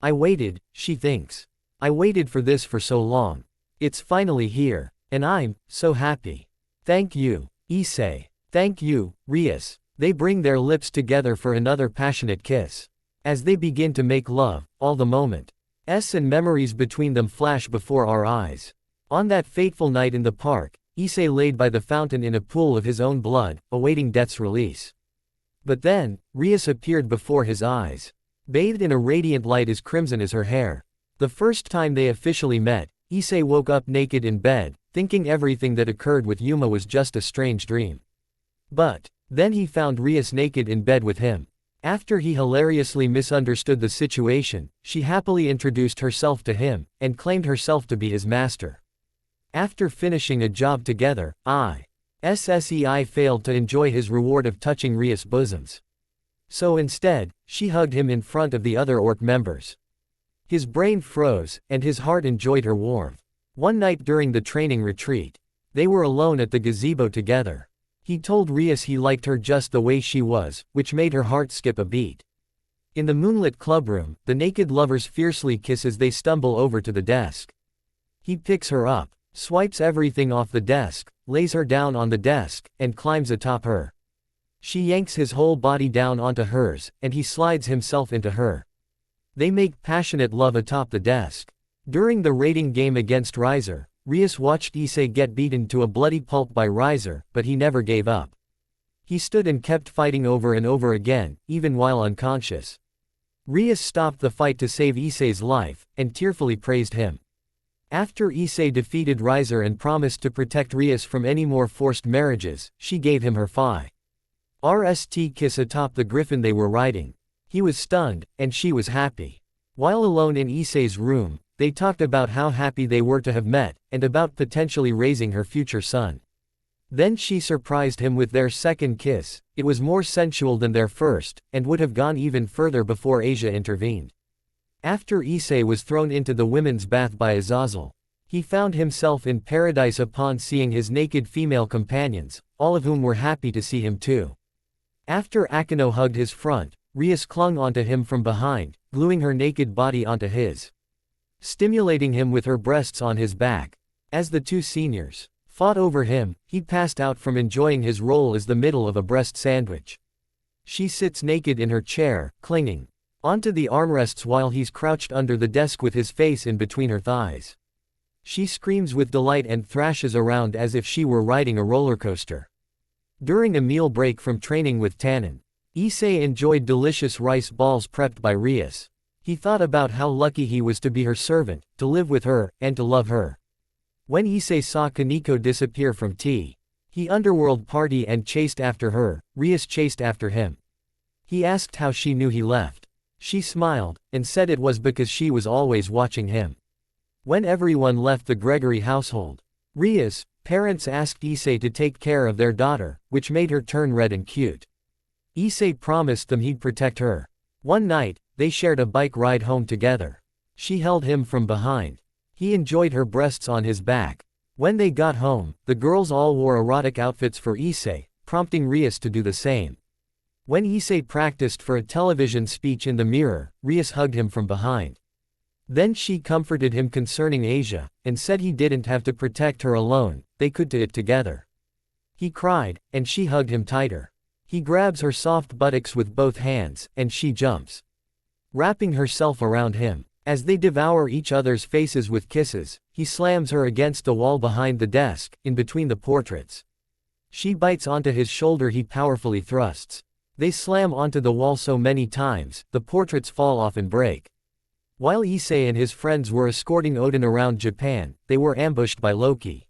I waited, she thinks. I waited for this for so long. It's finally here, and I'm so happy. Thank you, Issei. Thank you, Rias. They bring their lips together for another passionate kiss. As they begin to make love, all the moments and memories between them flash before our eyes. On that fateful night in the park, Issei laid by the fountain in a pool of his own blood, awaiting death's release. But then, Rias appeared before his eyes. Bathed in a radiant light as crimson as her hair. The first time they officially met, Issei woke up naked in bed, thinking everything that occurred with Yuma was just a strange dream. But then he found Rias naked in bed with him. After he hilariously misunderstood the situation, she happily introduced herself to him, and claimed herself to be his master. After finishing a job together, ISSEI failed to enjoy his reward of touching Rias' bosoms. So instead, she hugged him in front of the other orc members. His brain froze, and his heart enjoyed her warmth. One night during the training retreat, they were alone at the gazebo together. He told Rias he liked her just the way she was, which made her heart skip a beat. In the moonlit clubroom, the naked lovers fiercely kiss as they stumble over to the desk. He picks her up, swipes everything off the desk, lays her down on the desk, and climbs atop her. She yanks his whole body down onto hers, and he slides himself into her. They make passionate love atop the desk. During the raiding game against Riser, Rias watched Issei get beaten to a bloody pulp by Riser, but he never gave up. He stood and kept fighting over and over again, even while unconscious. Rias stopped the fight to save Issei's life, and tearfully praised him. After Issei defeated Riser and promised to protect Rias from any more forced marriages, she gave him her first kiss atop the griffin they were riding. He was stunned, and she was happy. While alone in Issei's room, they talked about how happy they were to have met, and about potentially raising her future son. Then she surprised him with their second kiss. It was more sensual than their first, and would have gone even further before Asia intervened. After Issei was thrown into the women's bath by Azazel, he found himself in paradise upon seeing his naked female companions, all of whom were happy to see him too. After Akino hugged his front, Rias clung onto him from behind, gluing her naked body onto his, stimulating him with her breasts on his back. As the two seniors fought over him, he passed out from enjoying his role as the middle of a breast sandwich. She sits naked in her chair, clinging onto the armrests while he's crouched under the desk with his face in between her thighs. She screams with delight and thrashes around as if she were riding a roller coaster. During a meal break from training with Tannen, Issei enjoyed delicious rice balls prepped by Rias. He thought about how lucky he was to be her servant, to live with her, and to love her. When Issei saw Kaneko disappear from he underworld party and chased after her, Rias chased after him. He asked how she knew he left. She smiled, and said it was because she was always watching him. When everyone left the Gregory household, Rias' parents asked Issei to take care of their daughter, which made her turn red and cute. Issei promised them he'd protect her. One night, they shared a bike ride home together. She held him from behind. He enjoyed her breasts on his back. When they got home, the girls all wore erotic outfits for Issei, prompting Rias to do the same. When Issei practiced for a television speech in the mirror, Rias hugged him from behind. Then she comforted him concerning Asia, and said he didn't have to protect her alone, they could do it together. He cried, and she hugged him tighter. He grabs her soft buttocks with both hands, and she jumps, wrapping herself around him. As they devour each other's faces with kisses, he slams her against the wall behind the desk, in between the portraits. She bites onto his shoulder, he powerfully thrusts. They slam onto the wall so many times, the portraits fall off and break. While Issei and his friends were escorting Odin around Japan, they were ambushed by Loki.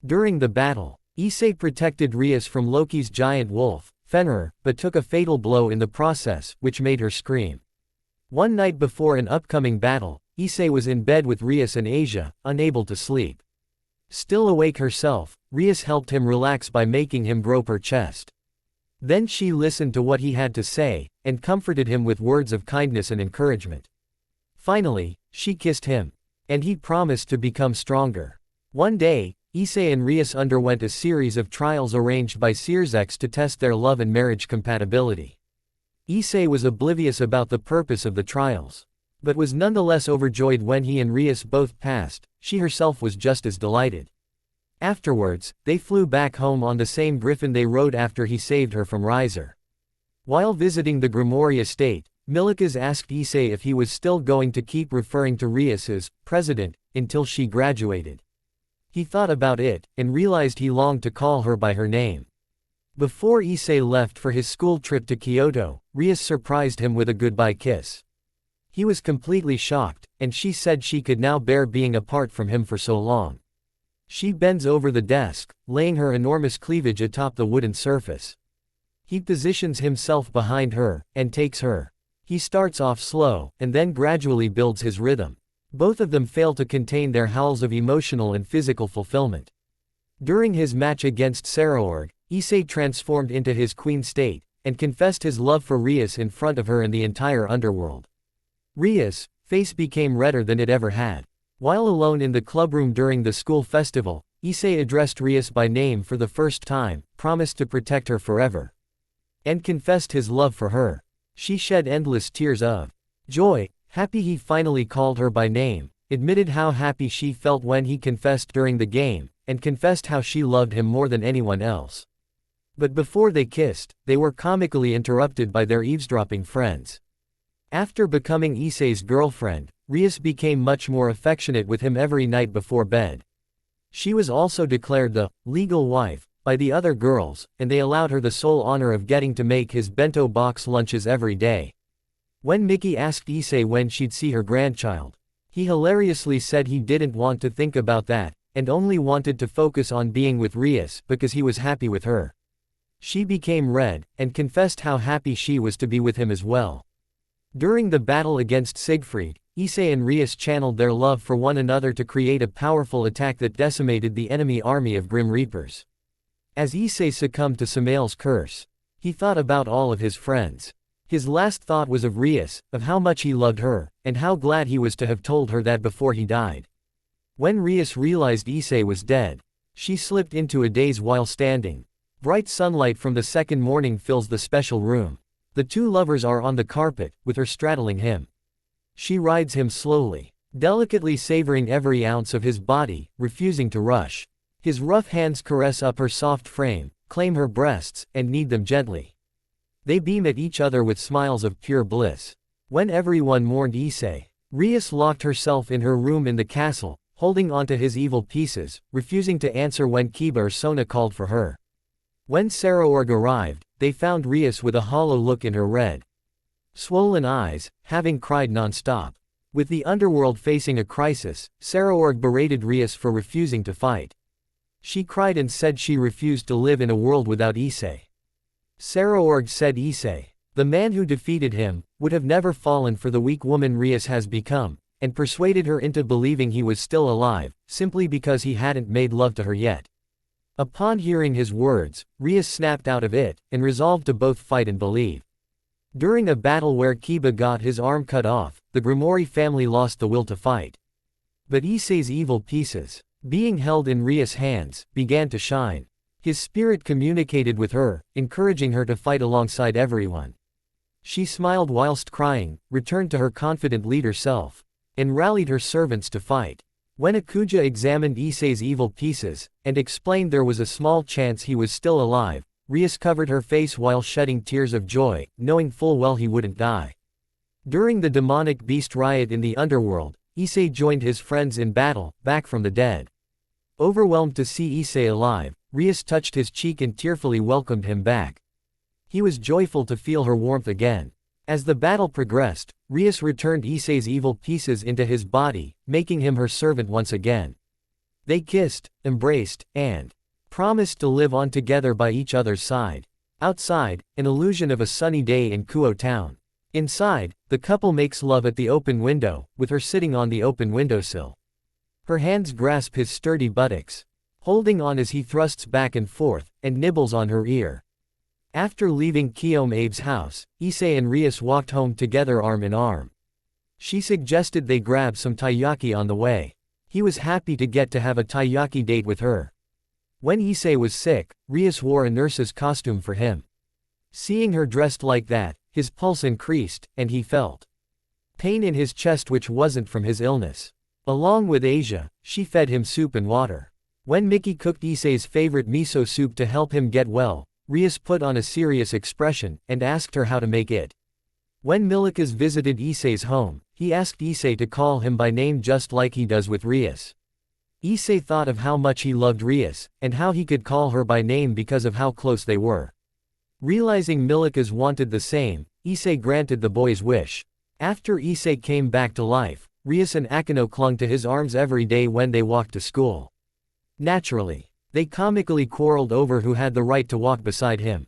During the battle, Issei protected Rias from Loki's giant wolf, Fenrir, but took a fatal blow in the process, which made her scream. One night before an upcoming battle, Issei was in bed with Rias and Asia, unable to sleep. Still awake herself, Rias helped him relax by making him grope her chest. Then she listened to what he had to say, and comforted him with words of kindness and encouragement. Finally, she kissed him. And he promised to become stronger. One day, Issei and Rias underwent a series of trials arranged by Searsex to test their love and marriage compatibility. Issei was oblivious about the purpose of the trials, but was nonetheless overjoyed when he and Rias both passed. She herself was just as delighted. Afterwards, they flew back home on the same griffin they rode after he saved her from Riser. While visiting the Grimoire estate, Milikas asked Issei if he was still going to keep referring to Rias as president until she graduated. He thought about it, and realized he longed to call her by her name. Before Issei left for his school trip to Kyoto, Rias surprised him with a goodbye kiss. He was completely shocked, and she said she could now bear being apart from him for so long. She bends over the desk, laying her enormous cleavage atop the wooden surface. He positions himself behind her, and takes her. He starts off slow, and then gradually builds his rhythm. Both of them fail to contain their howls of emotional and physical fulfillment. During his match against Saraorg, Issei transformed into his queen state, and confessed his love for Rias in front of her and the entire underworld. Rias' face became redder than it ever had. While alone in the clubroom during the school festival, Issei addressed Rias by name for the first time, promised to protect her forever, and confessed his love for her. She shed endless tears of joy, happy he finally called her by name, admitted how happy she felt when he confessed during the game, and confessed how she loved him more than anyone else. But before they kissed, they were comically interrupted by their eavesdropping friends. After becoming Issei's girlfriend, Rias became much more affectionate with him every night before bed. She was also declared the legal wife by the other girls, and they allowed her the sole honor of getting to make his bento box lunches every day. When Miki asked Issei when she'd see her grandchild, he hilariously said he didn't want to think about that, and only wanted to focus on being with Rias because he was happy with her. She became red, and confessed how happy she was to be with him as well. During the battle against Siegfried, Issei and Rias channeled their love for one another to create a powerful attack that decimated the enemy army of Grim Reapers. As Issei succumbed to Samael's curse, he thought about all of his friends. His last thought was of Rias, of how much he loved her, and how glad he was to have told her that before he died. When Rias realized Issei was dead, she slipped into a daze while standing. Bright sunlight from the second morning fills the special room. The two lovers are on the carpet, with her straddling him. She rides him slowly, delicately savoring every ounce of his body, refusing to rush. His rough hands caress up her soft frame, claim her breasts, and knead them gently. They beam at each other with smiles of pure bliss. When everyone mourned Issei, Rias locked herself in her room in the castle, holding onto his evil pieces, refusing to answer when Kiba or Sona called for her. When Saraorg arrived, they found Rias with a hollow look in her red, swollen eyes, having cried non-stop. With the underworld facing a crisis, Saraorg berated Rias for refusing to fight. She cried and said she refused to live in a world without Issei. Saraorg said Issei, the man who defeated him, would have never fallen for the weak woman Rias has become, and persuaded her into believing he was still alive, simply because he hadn't made love to her yet. Upon hearing his words, Rias snapped out of it, and resolved to both fight and believe. During a battle where Kiba got his arm cut off, the Grimoire family lost the will to fight. But Issei's evil pieces, being held in Rias' hands, began to shine. His spirit communicated with her, encouraging her to fight alongside everyone. She smiled whilst crying, returned to her confident leader self, and rallied her servants to fight. When Akuja examined Issei's evil pieces, and explained there was a small chance he was still alive, Rias covered her face while shedding tears of joy, knowing full well he wouldn't die. During the demonic beast riot in the underworld, Issei joined his friends in battle, back from the dead. Overwhelmed to see Issei alive, Rias touched his cheek and tearfully welcomed him back. He was joyful to feel her warmth again. As the battle progressed, Rias returned Issei's evil pieces into his body, making him her servant once again. They kissed, embraced, and promised to live on together by each other's side. Outside, an illusion of a sunny day in Kuo town. Inside, the couple makes love at the open window, with her sitting on the open windowsill. Her hands grasp his sturdy buttocks, holding on as he thrusts back and forth, and nibbles on her ear. After leaving Kiom Abe's house, Issei and Rias walked home together arm in arm. She suggested they grab some taiyaki on the way. He was happy to get to have a taiyaki date with her. When Issei was sick, Rias wore a nurse's costume for him. Seeing her dressed like that, his pulse increased, and he felt pain in his chest which wasn't from his illness. Along with Asia, she fed him soup and water. When Mickey cooked Issei's favorite miso soup to help him get well, Rias put on a serious expression, and asked her how to make it. When Milikas visited Issei's home, he asked Issei to call him by name just like he does with Rias. Issei thought of how much he loved Rias, and how he could call her by name because of how close they were. Realizing Milikas wanted the same, Issei granted the boy's wish. After Issei came back to life, Rias and Akino clung to his arms every day when they walked to school. Naturally, they comically quarreled over who had the right to walk beside him.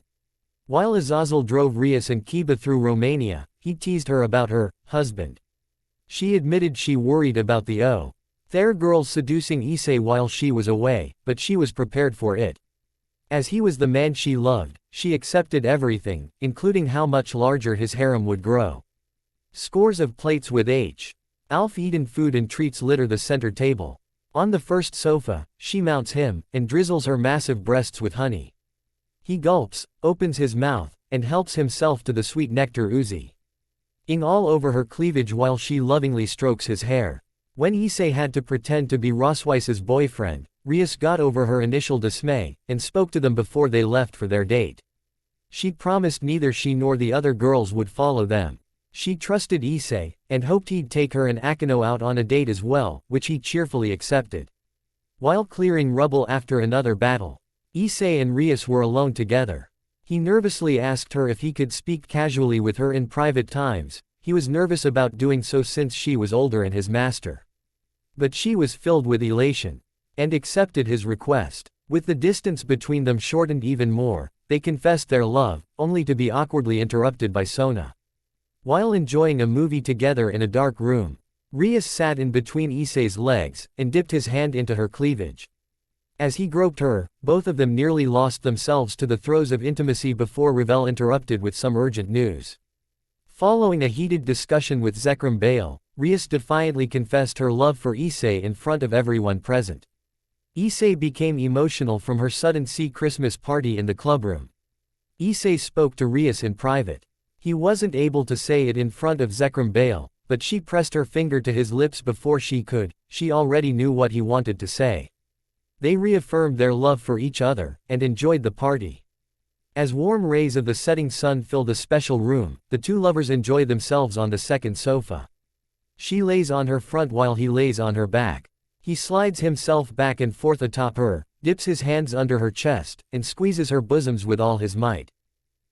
While Azazel drove Rias and Kiba through Romania, he teased her about her husband. She admitted she worried about the fair girl seducing Issei while she was away, but she was prepared for it. As he was the man she loved, she accepted everything, including how much larger his harem would grow. Scores of plates with Alf-eaten food and treats litter the center table. On the first sofa, she mounts him, and drizzles her massive breasts with honey. He gulps, opens his mouth, and helps himself to the sweet nectar oozing all over her cleavage while she lovingly strokes his hair. When Issei had to pretend to be Roswice's boyfriend, Rias got over her initial dismay, and spoke to them before they left for their date. She promised neither she nor the other girls would follow them. She trusted Issei, and hoped he'd take her and Akino out on a date as well, which he cheerfully accepted. While clearing rubble after another battle, Issei and Rias were alone together. He nervously asked her if he could speak casually with her in private times. He was nervous about doing so since she was older and his master. But she was filled with elation, and accepted his request. With the distance between them shortened even more, they confessed their love, only to be awkwardly interrupted by Sona. While enjoying a movie together in a dark room, Rias sat in between Issei's legs, and dipped his hand into her cleavage. As he groped her, both of them nearly lost themselves to the throes of intimacy before Ravel interrupted with some urgent news. Following a heated discussion with Zekrom Bale, Rias defiantly confessed her love for Issei in front of everyone present. Issei became emotional from her sudden Christmas party in the clubroom. Issei spoke to Rias in private. He wasn't able to say it in front of Zekrom Bale, but she pressed her finger to his lips before she could. She already knew what he wanted to say. They reaffirmed their love for each other, and enjoyed the party. As warm rays of the setting sun fill the special room, the two lovers enjoy themselves on the second sofa. She lays on her front while he lays on her back. He slides himself back and forth atop her, dips his hands under her chest, and squeezes her bosoms with all his might.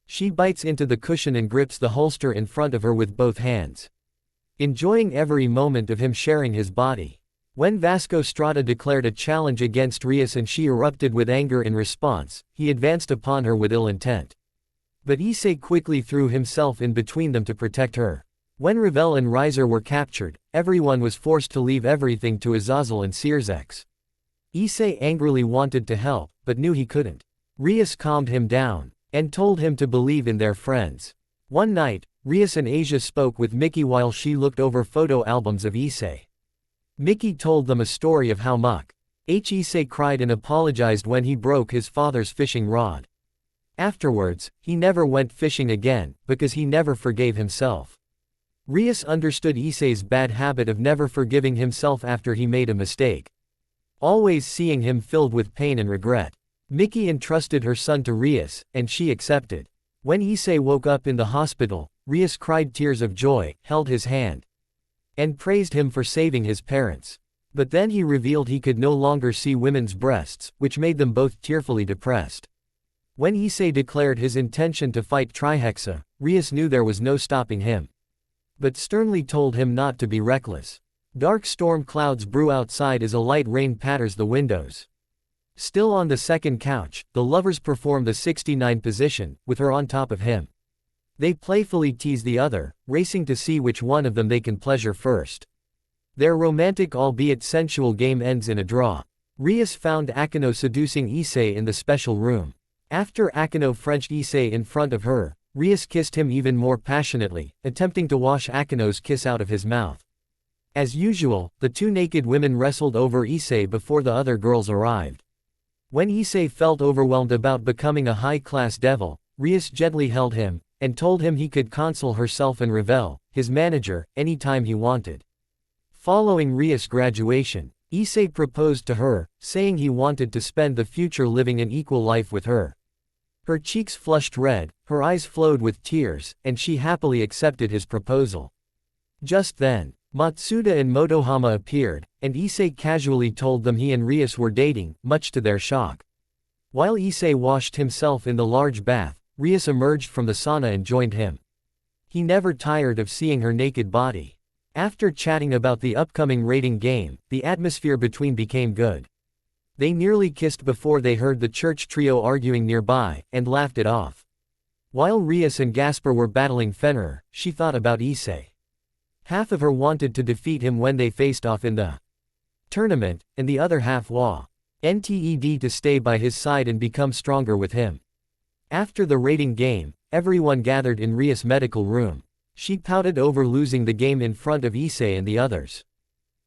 She bites into the cushion and grips the holster in front of her with both hands, enjoying every moment of him sharing his body. When Vasco Strada declared a challenge against Rias and she erupted with anger in response, he advanced upon her with ill intent. But Issei quickly threw himself in between them to protect her. When Ravel and Reiser were captured, everyone was forced to leave everything to Azazel and Searzex. Issei angrily wanted to help, but knew he couldn't. Rias calmed him down, and told him to believe in their friends. One night, Rias and Asia spoke with Mickey while she looked over photo albums of Issei. Mickey told them a story of how Issei cried and apologized when he broke his father's fishing rod. Afterwards, he never went fishing again, because he never forgave himself. Rias understood Issei's bad habit of never forgiving himself after he made a mistake. Always seeing him filled with pain and regret. Mickey entrusted her son to Rias, and she accepted. When Issei woke up in the hospital, Rias cried tears of joy, held his hand, and praised him for saving his parents. But then he revealed he could no longer see women's breasts, which made them both tearfully depressed. When Issei declared his intention to fight Trihexa, Rias knew there was no stopping him, but sternly told him not to be reckless. Dark storm clouds brew outside as a light rain patters the windows. Still on the second couch, the lovers perform the 69 position, with her on top of him. They playfully tease the other, racing to see which one of them they can pleasure first. Their romantic albeit sensual game ends in a draw. Rias found Akeno seducing Issei in the special room. After Akeno Frenched Issei in front of her, Rias kissed him even more passionately, attempting to wash Akeno's kiss out of his mouth. As usual, the two naked women wrestled over Issei before the other girls arrived. When Issei felt overwhelmed about becoming a high-class devil, Rias gently held him, and told him he could console herself and Ravel, his manager, anytime he wanted. Following Rias' graduation, Issei proposed to her, saying he wanted to spend the future living an equal life with her. Her cheeks flushed red, her eyes flowed with tears, and she happily accepted his proposal. Just then, Matsuda and Motohama appeared, and Issei casually told them he and Rias were dating, much to their shock. While Issei washed himself in the large bath, Rias emerged from the sauna and joined him. He never tired of seeing her naked body. After chatting about the upcoming rating game, the atmosphere between became good. They nearly kissed before they heard the church trio arguing nearby, and laughed it off. While Rias and Gaspar were battling Fenrir, she thought about Issei. Half of her wanted to defeat him when they faced off in the tournament, and the other half wanted to stay by his side and become stronger with him. After the rating game, everyone gathered in Rias' medical room. She pouted over losing the game in front of Issei and the others.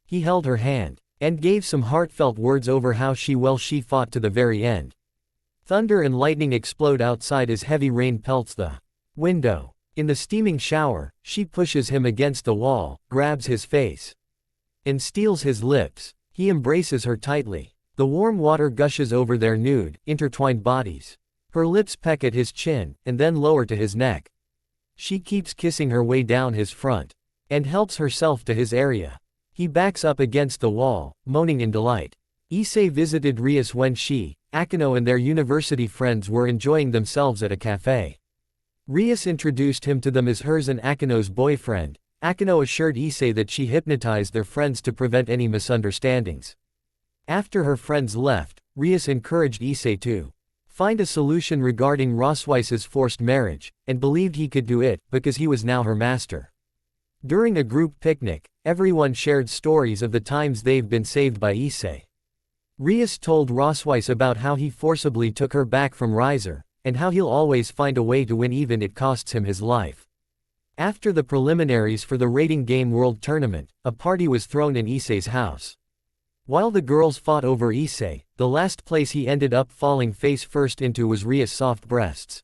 He held her hand, and gave some heartfelt words over how she fought to the very end. Thunder and lightning explode outside as heavy rain pelts the window. In the steaming shower, she pushes him against the wall, grabs his face, and steals his lips. He embraces her tightly. The warm water gushes over their nude, intertwined bodies. Her lips peck at his chin, and then lower to his neck. She keeps kissing her way down his front, and helps herself to his area. He backs up against the wall, moaning in delight. Issei visited Rias when she, Akeno and their university friends were enjoying themselves at a cafe. Rias introduced him to them as hers and Akeno's boyfriend. Akeno assured Issei that she hypnotized their friends to prevent any misunderstandings. After her friends left, Rias encouraged Issei to find a solution regarding Roswice's forced marriage, and believed he could do it, because he was now her master. During a group picnic, everyone shared stories of the times they've been saved by Issei. Rias told Roswice about how he forcibly took her back from Riser, and how he'll always find a way to win even if it costs him his life. After the preliminaries for the Rating Game World Tournament, a party was thrown in Issei's house. While the girls fought over Issei, the last place he ended up falling face first into was Rias' soft breasts.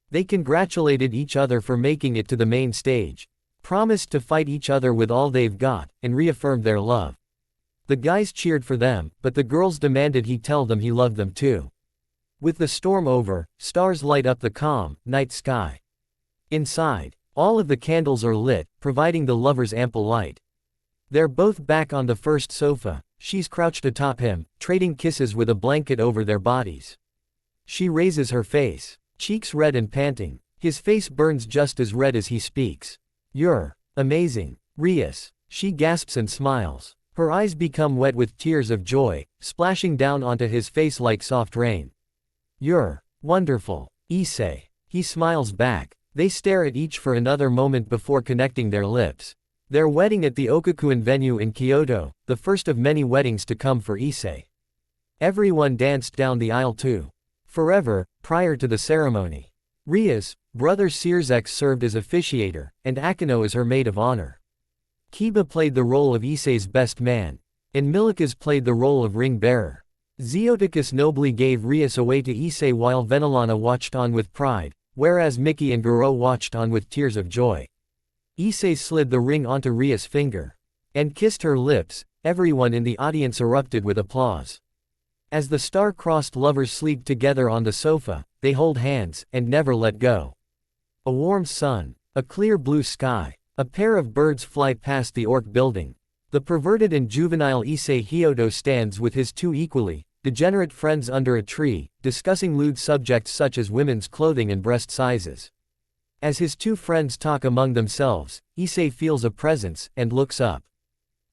They congratulated each other for making it to the main stage, promised to fight each other with all they've got, and reaffirmed their love. The guys cheered for them, but the girls demanded he tell them he loved them too. With the storm over, stars light up the calm, night sky. Inside, all of the candles are lit, providing the lovers ample light. They're both back on the first sofa. She's crouched atop him, trading kisses with a blanket over their bodies. She raises her face, cheeks red and panting. His face burns just as red as he speaks. "You're amazing, Rias," she gasps and smiles. Her eyes become wet with tears of joy, splashing down onto his face like soft rain. "You're wonderful, Issei." He smiles back. They stare at each for another moment before connecting their lips. Their wedding at the Okakuen venue in Kyoto, the first of many weddings to come for Issei. Everyone danced down the aisle too. Forever, prior to the ceremony. Ria's brother Sierzek served as officiator, and Akino as her maid of honor. Kiba played the role of Issei's best man, and Milikas played the role of ring bearer. Zeoticus nobly gave Rias away to Issei while Venelana watched on with pride, whereas Mickey and Guro watched on with tears of joy. Issei slid the ring onto Ria's finger and kissed her lips. Everyone in the audience erupted with applause. As the star-crossed lovers sleep together on the sofa, they hold hands and never let go. A warm sun, a clear blue sky, a pair of birds fly past the Orc building. The perverted and juvenile Issei Hyodo stands with his two equally degenerate friends under a tree, discussing lewd subjects such as women's clothing and breast sizes. As his two friends talk among themselves, Issei feels a presence and looks up.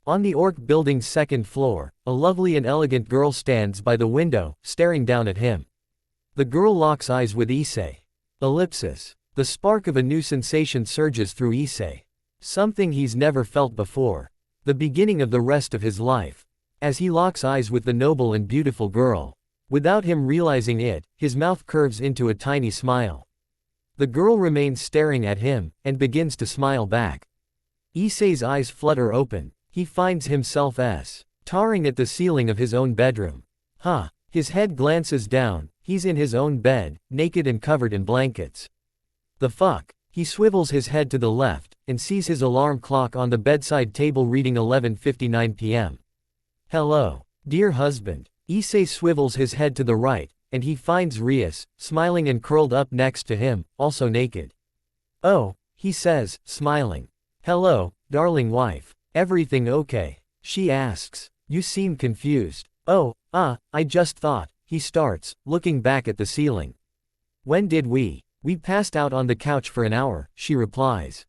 On the Orc building's second floor, a lovely and elegant girl stands by the window, staring down at him. The girl locks eyes with Issei. Ellipsis. The spark of a new sensation surges through Issei. Something he's never felt before. The beginning of the rest of his life. As he locks eyes with the noble and beautiful girl. Without him realizing it, his mouth curves into a tiny smile. The girl remains staring at him, and begins to smile back. Issei's eyes flutter open. He finds himself staring at the ceiling of his own bedroom. His head glances down. He's in his own bed, naked and covered in blankets. The fuck? He swivels his head to the left, and sees his alarm clock on the bedside table reading 11:59 p.m. Hello, dear husband. Issei swivels his head to the right, and he finds Rias, smiling and curled up next to him, also naked. Oh, he says, smiling. Hello, darling wife. Everything okay? She asks. You seem confused. Oh, I just thought, he starts, looking back at the ceiling. When did we? We passed out on the couch for an hour, she replies.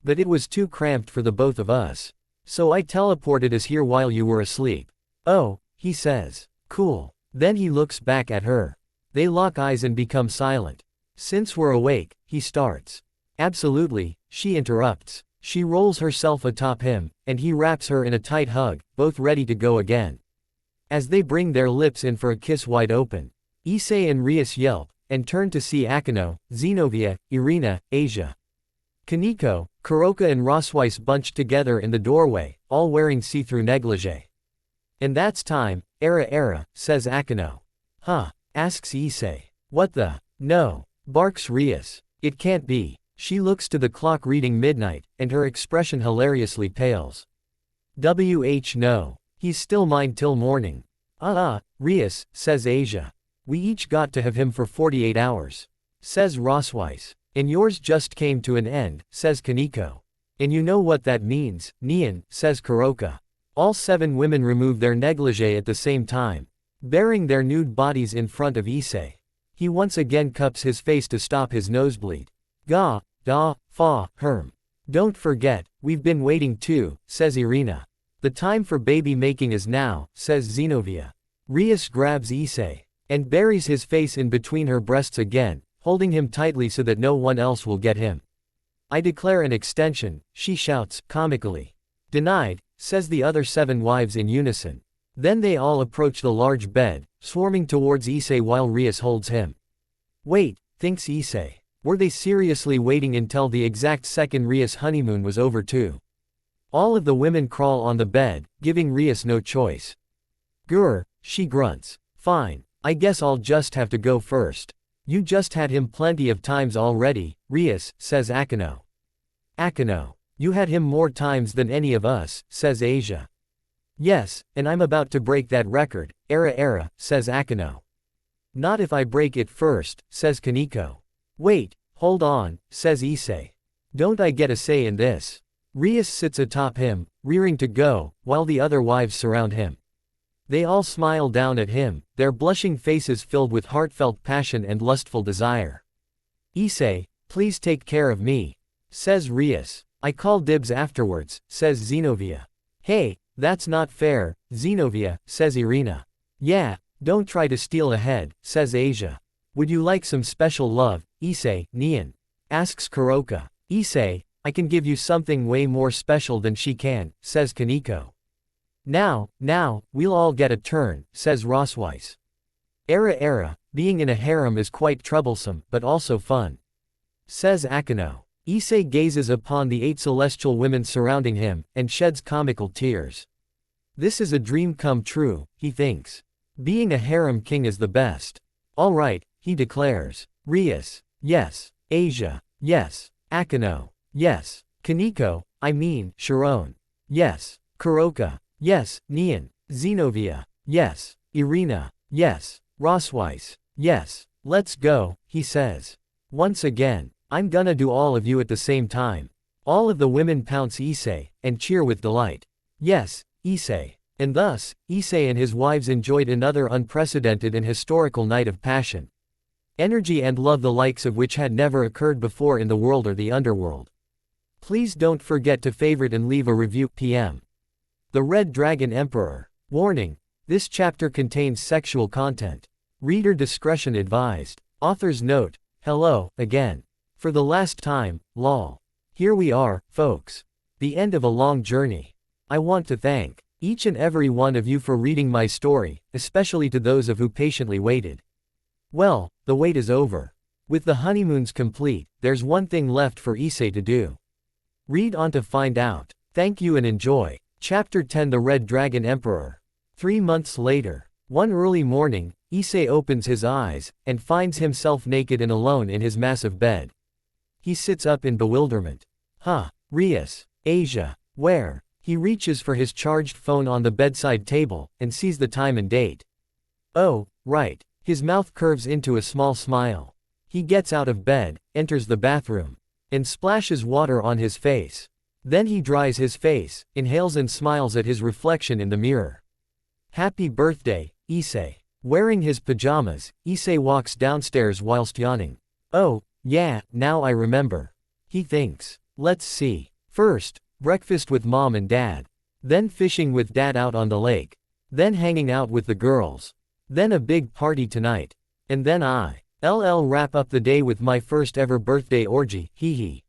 But it was too cramped for the both of us. So I teleported us here while you were asleep. Oh, he says. Cool. Then he looks back at her. They lock eyes and become silent. Since we're awake, he starts. Absolutely, she interrupts. She rolls herself atop him, and he wraps her in a tight hug, both ready to go again. As they bring their lips in for a kiss wide open, Issei and Rias yelp, and turn to see Akino, Zenobia, Irina, Asia. Kaneko, Kuroka and Rosweiss bunched together in the doorway, all wearing see-through negligee. And that's time, era, says Akino. Huh? Asks Issei. What the? No. Barks Rias. It can't be. She looks to the clock reading midnight, and her expression hilariously pales. No. He's still mine till morning. Rias, says Asia. We each got to have him for 48 hours. Says Rosweiss. And yours just came to an end, says Kaneko. And you know what that means, Nian, says Kuroka. All 7 women remove their negligee at the same time, baring their nude bodies in front of Issei. He once again cups his face to stop his nosebleed. Ga, da, fa, herm. Don't forget, we've been waiting too, says Irina. The time for baby making is now, says Zenobia. Rias grabs Issei and buries his face in between her breasts again, holding him tightly so that no one else will get him. I declare an extension, she shouts, comically. Denied, says the other 7 wives in unison. Then they all approach the large bed, swarming towards Issei while Rias holds him. Wait, thinks Issei. Were they seriously waiting until the exact second Rias' honeymoon was over too? All of the women crawl on the bed, giving Rias no choice. Grr, she grunts. Fine, I guess I'll just have to go first. You just had him plenty of times already, Rias, says Akino. Akino. You had him more times than any of us, says Asia. Yes, and I'm about to break that record, era, says Akino. Not if I break it first, says Kaneko. Wait, hold on, says Issei. Don't I get a say in this? Rias sits atop him, rearing to go, while the other wives surround him. They all smile down at him, their blushing faces filled with heartfelt passion and lustful desire. Issei, please take care of me, says Rias. I call dibs afterwards, says Zenobia. Hey, that's not fair, Zenobia, says Irina. Yeah, don't try to steal ahead, says Asia. Would you like some special love, Issei, Nian? Asks Kuroka. Issei, I can give you something way more special than she can, says Kaneko. Now, we'll all get a turn, says Rosweiss. Being in a harem is quite troublesome, but also fun, says Akino. Issei gazes upon the 8 celestial women surrounding him, and sheds comical tears. This is a dream come true, he thinks. Being a harem king is the best. All right, he declares. Rias, yes. Asia, yes. Akino, yes. Kaneko, Sharon, yes. Kuroka, yes. Neon, Zenobia, yes. Irina, yes. Rosweiss, yes. Let's go, he says. Once again, I'm gonna do all of you at the same time. All of the women pounce Issei, and cheer with delight. Yes, Issei. And thus, Issei and his wives enjoyed another unprecedented and historical night of passion, energy and love, the likes of which had never occurred before in the world or the underworld. Please don't forget to favorite and leave a review. PM. The Red Dragon Emperor. Warning: this chapter contains sexual content. Reader discretion advised. Author's note: hello, again. For the last time, lol. Here we are, folks. The end of a long journey. I want to thank each and every one of you for reading my story, especially to those of who patiently waited. Well, the wait is over. With the honeymoons complete, there's one thing left for Issei to do. Read on to find out. Thank you and enjoy. Chapter 10: The Red Dragon Emperor. 3 months later. One early morning, Issei opens his eyes, and finds himself naked and alone in his massive bed. He sits up in bewilderment. Rias, Asia, where? He reaches for his charged phone on the bedside table, and sees the time and date. Oh, right. His mouth curves into a small smile. He gets out of bed, enters the bathroom, and splashes water on his face. Then he dries his face, inhales and smiles at his reflection in the mirror. Happy birthday, Issei. Wearing his pajamas, Issei walks downstairs whilst yawning. Oh, yeah, now I remember, he thinks. Let's see. First, breakfast with mom and dad. Then fishing with dad out on the lake. Then hanging out with the girls. Then a big party tonight. And then I'll wrap up the day with my first ever birthday orgy, hee hee.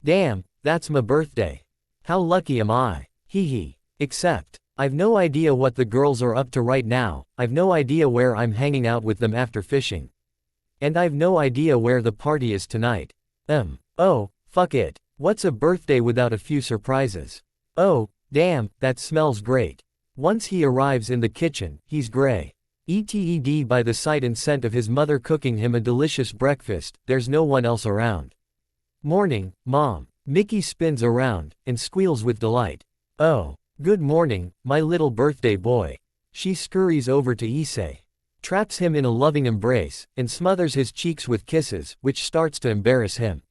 Damn, that's my birthday. How lucky am I, hee hee. Except, I've no idea what the girls are up to right now, I've no idea where I'm hanging out with them after fishing. And I've no idea where the party is tonight. Oh, fuck it. What's a birthday without a few surprises? Oh, damn, that smells great. Once he arrives in the kitchen, he's gray. ETED by the sight and scent of his mother cooking him a delicious breakfast. There's no one else around. Morning, Mom. Mickey spins around, and squeals with delight. Oh, good morning, my little birthday boy. She scurries over to Issei, traps him in a loving embrace, and smothers his cheeks with kisses, which starts to embarrass him.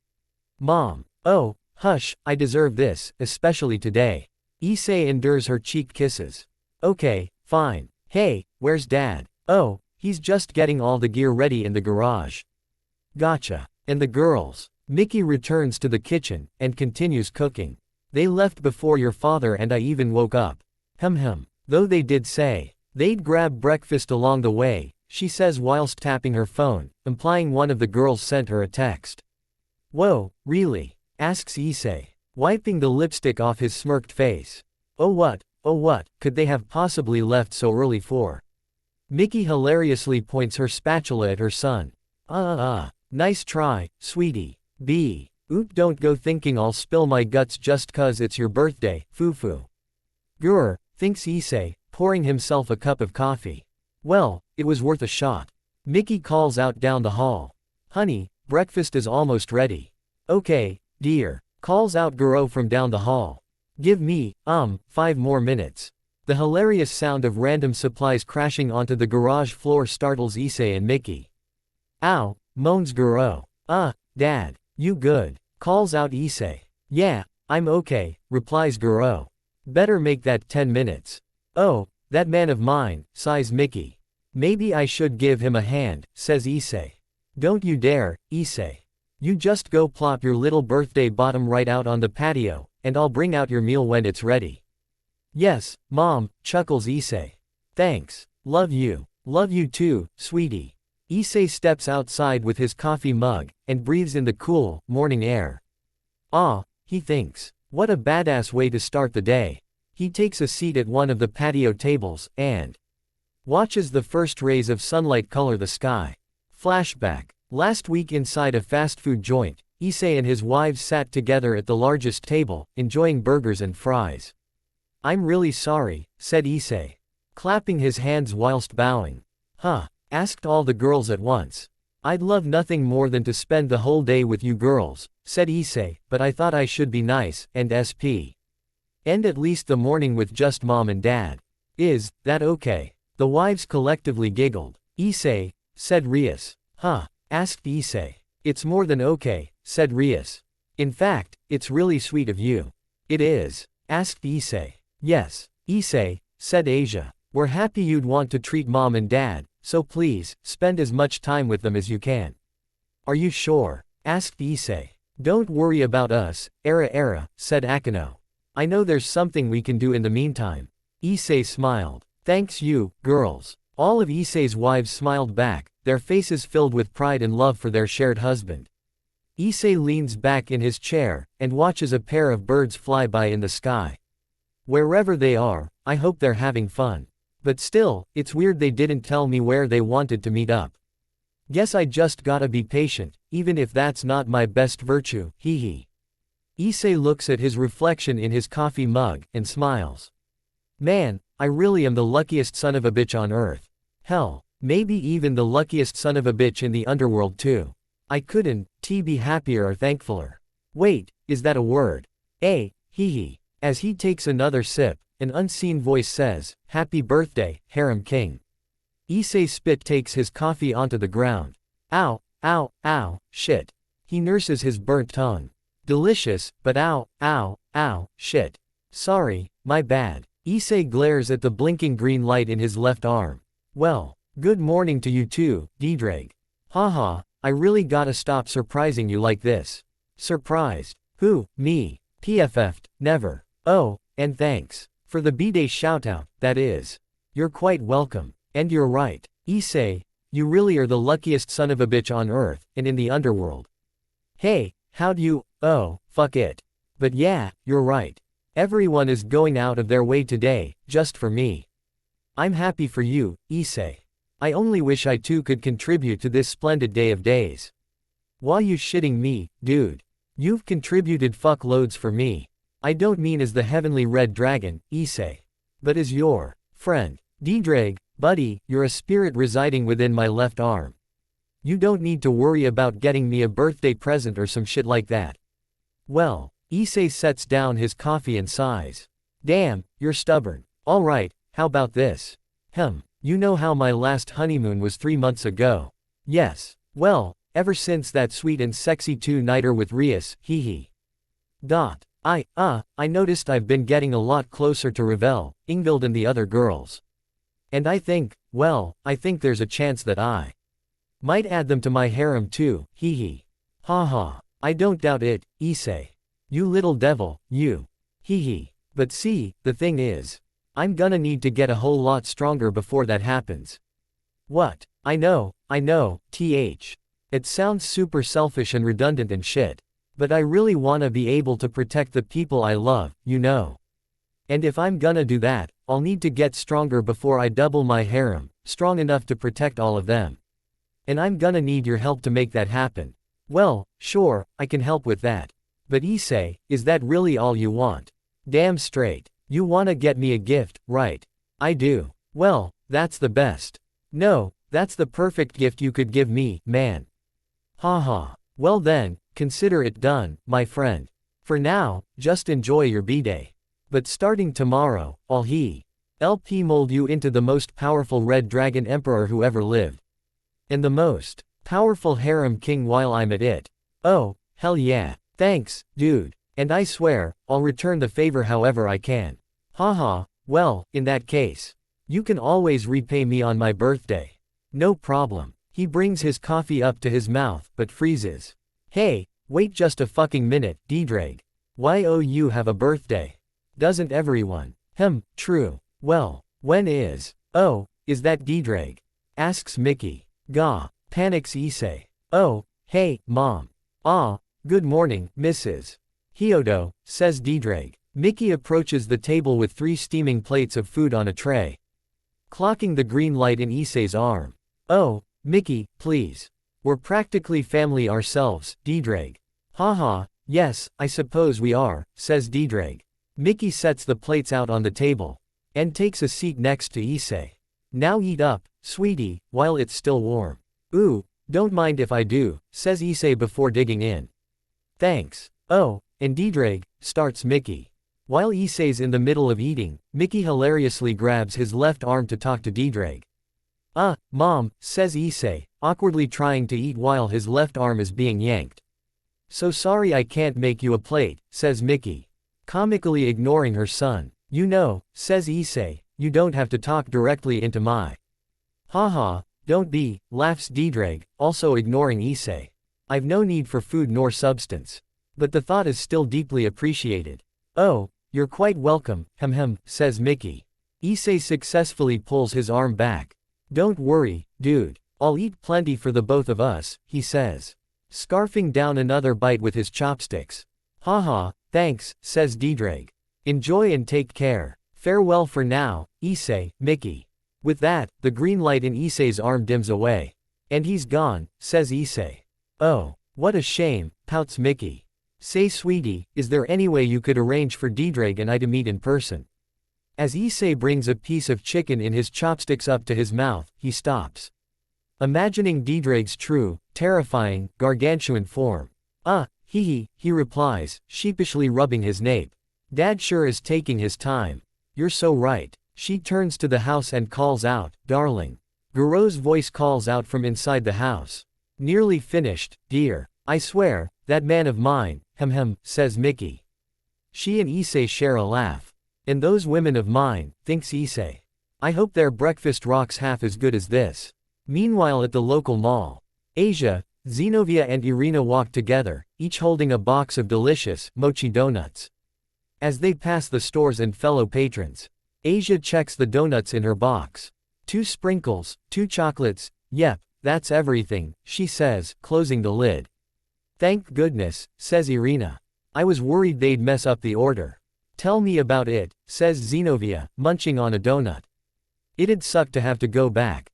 Mom. Oh, hush, I deserve this, especially today. Issei endures her cheek kisses. Okay, fine. Hey, where's Dad? Oh, he's just getting all the gear ready in the garage. Gotcha. And the girls? Mickey returns to the kitchen, and continues cooking. They left before your father and I even woke up. Though they did say they'd grab breakfast along the way, she says whilst tapping her phone, implying one of the girls sent her a text. Whoa, really? Asks Issei, wiping the lipstick off his smirked face. Oh what could they have possibly left so early for? Mickey hilariously points her spatula at her son. Nice try, sweetie. Oop, don't go thinking I'll spill my guts just 'cause it's your birthday, foo-foo. Grr, thinks Issei, pouring himself a cup of coffee. Well, it was worth a shot. Mickey calls out down the hall. Honey, breakfast is almost ready. Okay, dear, calls out Guro from down the hall. Give me, 5 more minutes. The hilarious sound of random supplies crashing onto the garage floor startles Issei and Mickey. Ow, moans Guro. Dad, you good? Calls out Issei. Yeah, I'm okay, replies Guro. Better make that 10 minutes. Oh, that man of mine, sighs Mickey. Maybe I should give him a hand, says Issei. Don't you dare, Issei. You just go plop your little birthday bottom right out on the patio, and I'll bring out your meal when it's ready. Yes, Mom, chuckles Issei. Thanks. Love you. Love you too, sweetie. Issei steps outside with his coffee mug, and breathes in the cool, morning air. He thinks. What a badass way to start the day. He takes a seat at one of the patio tables, and watches the first rays of sunlight color the sky. Flashback. Last week inside a fast food joint, Issei and his wives sat together at the largest table, enjoying burgers and fries. "I'm really sorry," said Issei, clapping his hands whilst bowing. "Huh?" asked all the girls at once. "I'd love nothing more than to spend the whole day with you girls," said Issei, "but I thought I should be nice, and end at least the morning with just mom and dad. Is that okay?" The wives collectively giggled. "Issei," said Rias. "Huh?" asked Issei. "It's more than okay," said Rias. "In fact, it's really sweet of you." "It is?" asked Issei. "Yes, Issei," said Asia. "We're happy you'd want to treat mom and dad, so please, spend as much time with them as you can." "Are you sure?" asked Issei. "Don't worry about us, Era," said Akano. "I know there's something we can do in the meantime." Issei smiled. "Thanks you, girls." All of Issei's wives smiled back, their faces filled with pride and love for their shared husband. Issei leans back in his chair, and watches a pair of birds fly by in the sky. Wherever they are, I hope they're having fun. But still, it's weird they didn't tell me where they wanted to meet up. Guess I just gotta be patient, even if that's not my best virtue, hee. Issei looks at his reflection in his coffee mug, and smiles. "Man, I really am the luckiest son of a bitch on earth. Hell, maybe even the luckiest son of a bitch in the underworld too. I couldn't be happier or thankfuler. Wait, is that a word? Hee. As he takes another sip, an unseen voice says, "Happy birthday, Harem King." Issei spit takes his coffee onto the ground. Ow, shit. He nurses his burnt tongue. Delicious, but ow, shit. Sorry, my bad. Issei glares at the blinking green light in his left arm. "Well, good morning to you too, Ddraig. Haha, I really gotta stop surprising you like this." "Surprised? Who, me? PFF'd, never. Oh, and thanks. For the B-Day shoutout, that is. You're quite welcome. And you're right, Issei, you really are the luckiest son of a bitch on earth, and in the underworld. Hey, how'd you, oh, fuck it. But yeah, you're right. Everyone is going out of their way today, just for me. I'm happy for you, Issei. I only wish I too could contribute to this splendid day of days. Why you shitting me, dude? You've contributed fuck loads for me. I don't mean as the heavenly red dragon, Issei. But as your friend. Ddraig, buddy, you're a spirit residing within my left arm. You don't need to worry about getting me a birthday present or some shit like that." Well, Issei sets down his coffee and sighs. "Damn, you're stubborn. Alright, how about this? You know how my last honeymoon was 3 months ago? Yes. Well, ever since that sweet and sexy two-nighter with Rias, hee. I noticed I've been getting a lot closer to Ravel, Ingvild and the other girls. And I think there's a chance that I might add them to my harem too, hee. Haha, I don't doubt it, Issei. You little devil, you. Hee. But see, the thing is, I'm gonna need to get a whole lot stronger before that happens." "What? I know, th. It sounds super selfish and redundant and shit. But I really wanna be able to protect the people I love, you know. And if I'm gonna do that, I'll need to get stronger before I double my harem, strong enough to protect all of them. And I'm gonna need your help to make that happen." "Well, sure, I can help with that. But Issei, is that really all you want? Damn straight. You wanna get me a gift, right?" "I do." "Well, that's the best. No, that's the perfect gift you could give me, man." Haha. "Well then, consider it done, my friend. For now, just enjoy your B-Day. But starting tomorrow, I'll help mold you into the most powerful Red Dragon Emperor who ever lived. And the most powerful harem king while I'm at it. Oh, hell yeah. Thanks, dude. And I swear, I'll return the favor however I can." Haha, well, in that case. You can always repay me on my birthday. No problem. He brings his coffee up to his mouth, but freezes. "Hey, wait just a fucking minute, Ddraig. Why oh you have a birthday? Doesn't everyone?" True. Well, when is? Oh, is that Ddraig? Asks Mickey. Gah, panics Issei. "Oh, hey, mom. Ah, good morning, Mrs. Hyodo," says Ddraig. Mickey approaches the table with 3 steaming plates of food on a tray. Clocking the green light in Issei's arm. Oh, Mickey, please. We're practically family ourselves, Deirdre. Haha, yes, I suppose we are, says Deirdre. Mickey sets the plates out on the table. And takes a seat next to Issei. Now eat up, sweetie, while it's still warm. Ooh, don't mind if I do, says Issei before digging in. Thanks. Oh, and Deirdre, starts Mickey. While Issei's in the middle of eating, Mickey hilariously grabs his left arm to talk to Deirdre. Mom, says Issei, awkwardly trying to eat while his left arm is being yanked. So sorry I can't make you a plate, says Mickey. Comically ignoring her son. You know, says Issei, you don't have to talk directly into my. Haha, don't be, laughs Deirdre, also ignoring Issei. I've no need for food nor substance. But the thought is still deeply appreciated. Oh, you're quite welcome, says Mickey. Issei successfully pulls his arm back. Don't worry, dude. I'll eat plenty for the both of us, he says. Scarfing down another bite with his chopsticks. Haha, thanks, says Deirdre. Enjoy and take care. Farewell for now, Issei, Mickey. With that, the green light in Issei's arm dims away. And he's gone, says Issei. Oh, what a shame, pouts Mickey. Say sweetie, is there any way you could arrange for Deirdre and I to meet in person? As Issei brings a piece of chicken in his chopsticks up to his mouth, he stops. Imagining Deirdre's true, terrifying, gargantuan form. He replies, sheepishly rubbing his nape. Dad sure is taking his time. You're so right. She turns to the house and calls out, darling. Guro's voice calls out from inside the house. Nearly finished, dear. I swear, that man of mine, says Mickey. She and Issei share a laugh. And those women of mine, thinks Issei. I hope their breakfast rocks half as good as this. Meanwhile at the local mall. Asia, Zenobia and Irina walk together, each holding a box of delicious, mochi donuts. As they pass the stores and fellow patrons, Asia checks the donuts in her box. 2 sprinkles, 2 chocolates, yep, that's everything, she says, closing the lid. Thank goodness, says Irina. I was worried they'd mess up the order. Tell me about it, says Zenobia, munching on a donut. It'd suck to have to go back.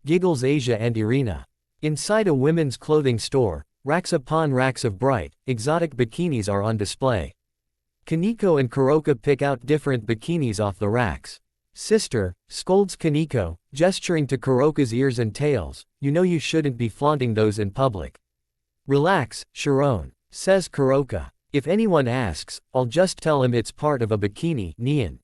Giggles Asia and Irina. Inside a women's clothing store, racks upon racks of bright, exotic bikinis are on display. Kaneko and Kuroka pick out different bikinis off the racks. Sister, scolds Kaneko, gesturing to Kuroka's ears and tails, you know you shouldn't be flaunting those in public. Relax, Sharon, says Kuroka. If anyone asks, I'll just tell him it's part of a bikini, Neon.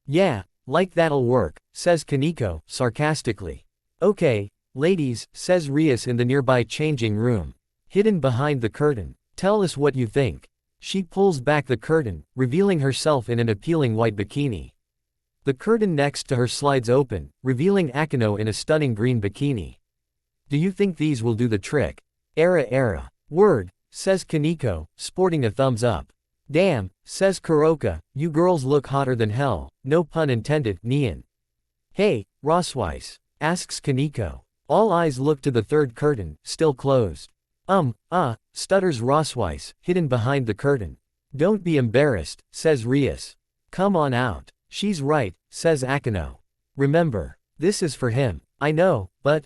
Yeah, like that'll work, says Kaneko, sarcastically. Okay, ladies, says Rias in the nearby changing room. Hidden behind the curtain. Tell us what you think. She pulls back the curtain, revealing herself in an appealing white bikini. The curtain next to her slides open, revealing Akino in a stunning green bikini. Do you think these will do the trick? Era. Word, says Kaneko, sporting a thumbs up. Damn, says Kuroka, you girls look hotter than hell, no pun intended, Neon. Hey, Rossweiss, asks Kaneko. All eyes look to the third curtain, still closed. Stutters Rossweiss, hidden behind the curtain. Don't be embarrassed, says Rias. Come on out. She's right, says Akino. Remember, this is for him. I know, but,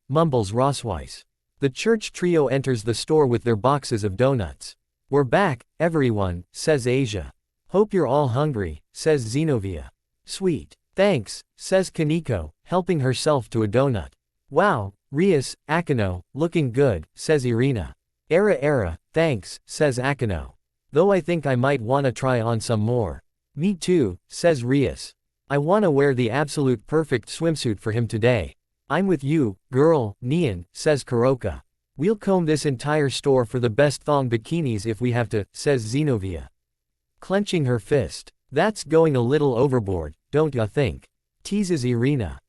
mumbles Rossweiss. The church trio enters the store with their boxes of donuts. We're back, everyone, says Asia. Hope you're all hungry, says Zenobia. Sweet. Thanks, says Kaneko, helping herself to a donut. Wow, Rias, Akino, looking good, says Irina. Era, thanks, says Akino. Though I think I might wanna try on some more. Me too, says Rias. I wanna wear the absolute perfect swimsuit for him today. I'm with you, girl, Neon, says Kuroka. We'll comb this entire store for the best thong bikinis if we have to, says Zenobia. Clenching her fist. That's going a little overboard, don't ya think? Teases Irina.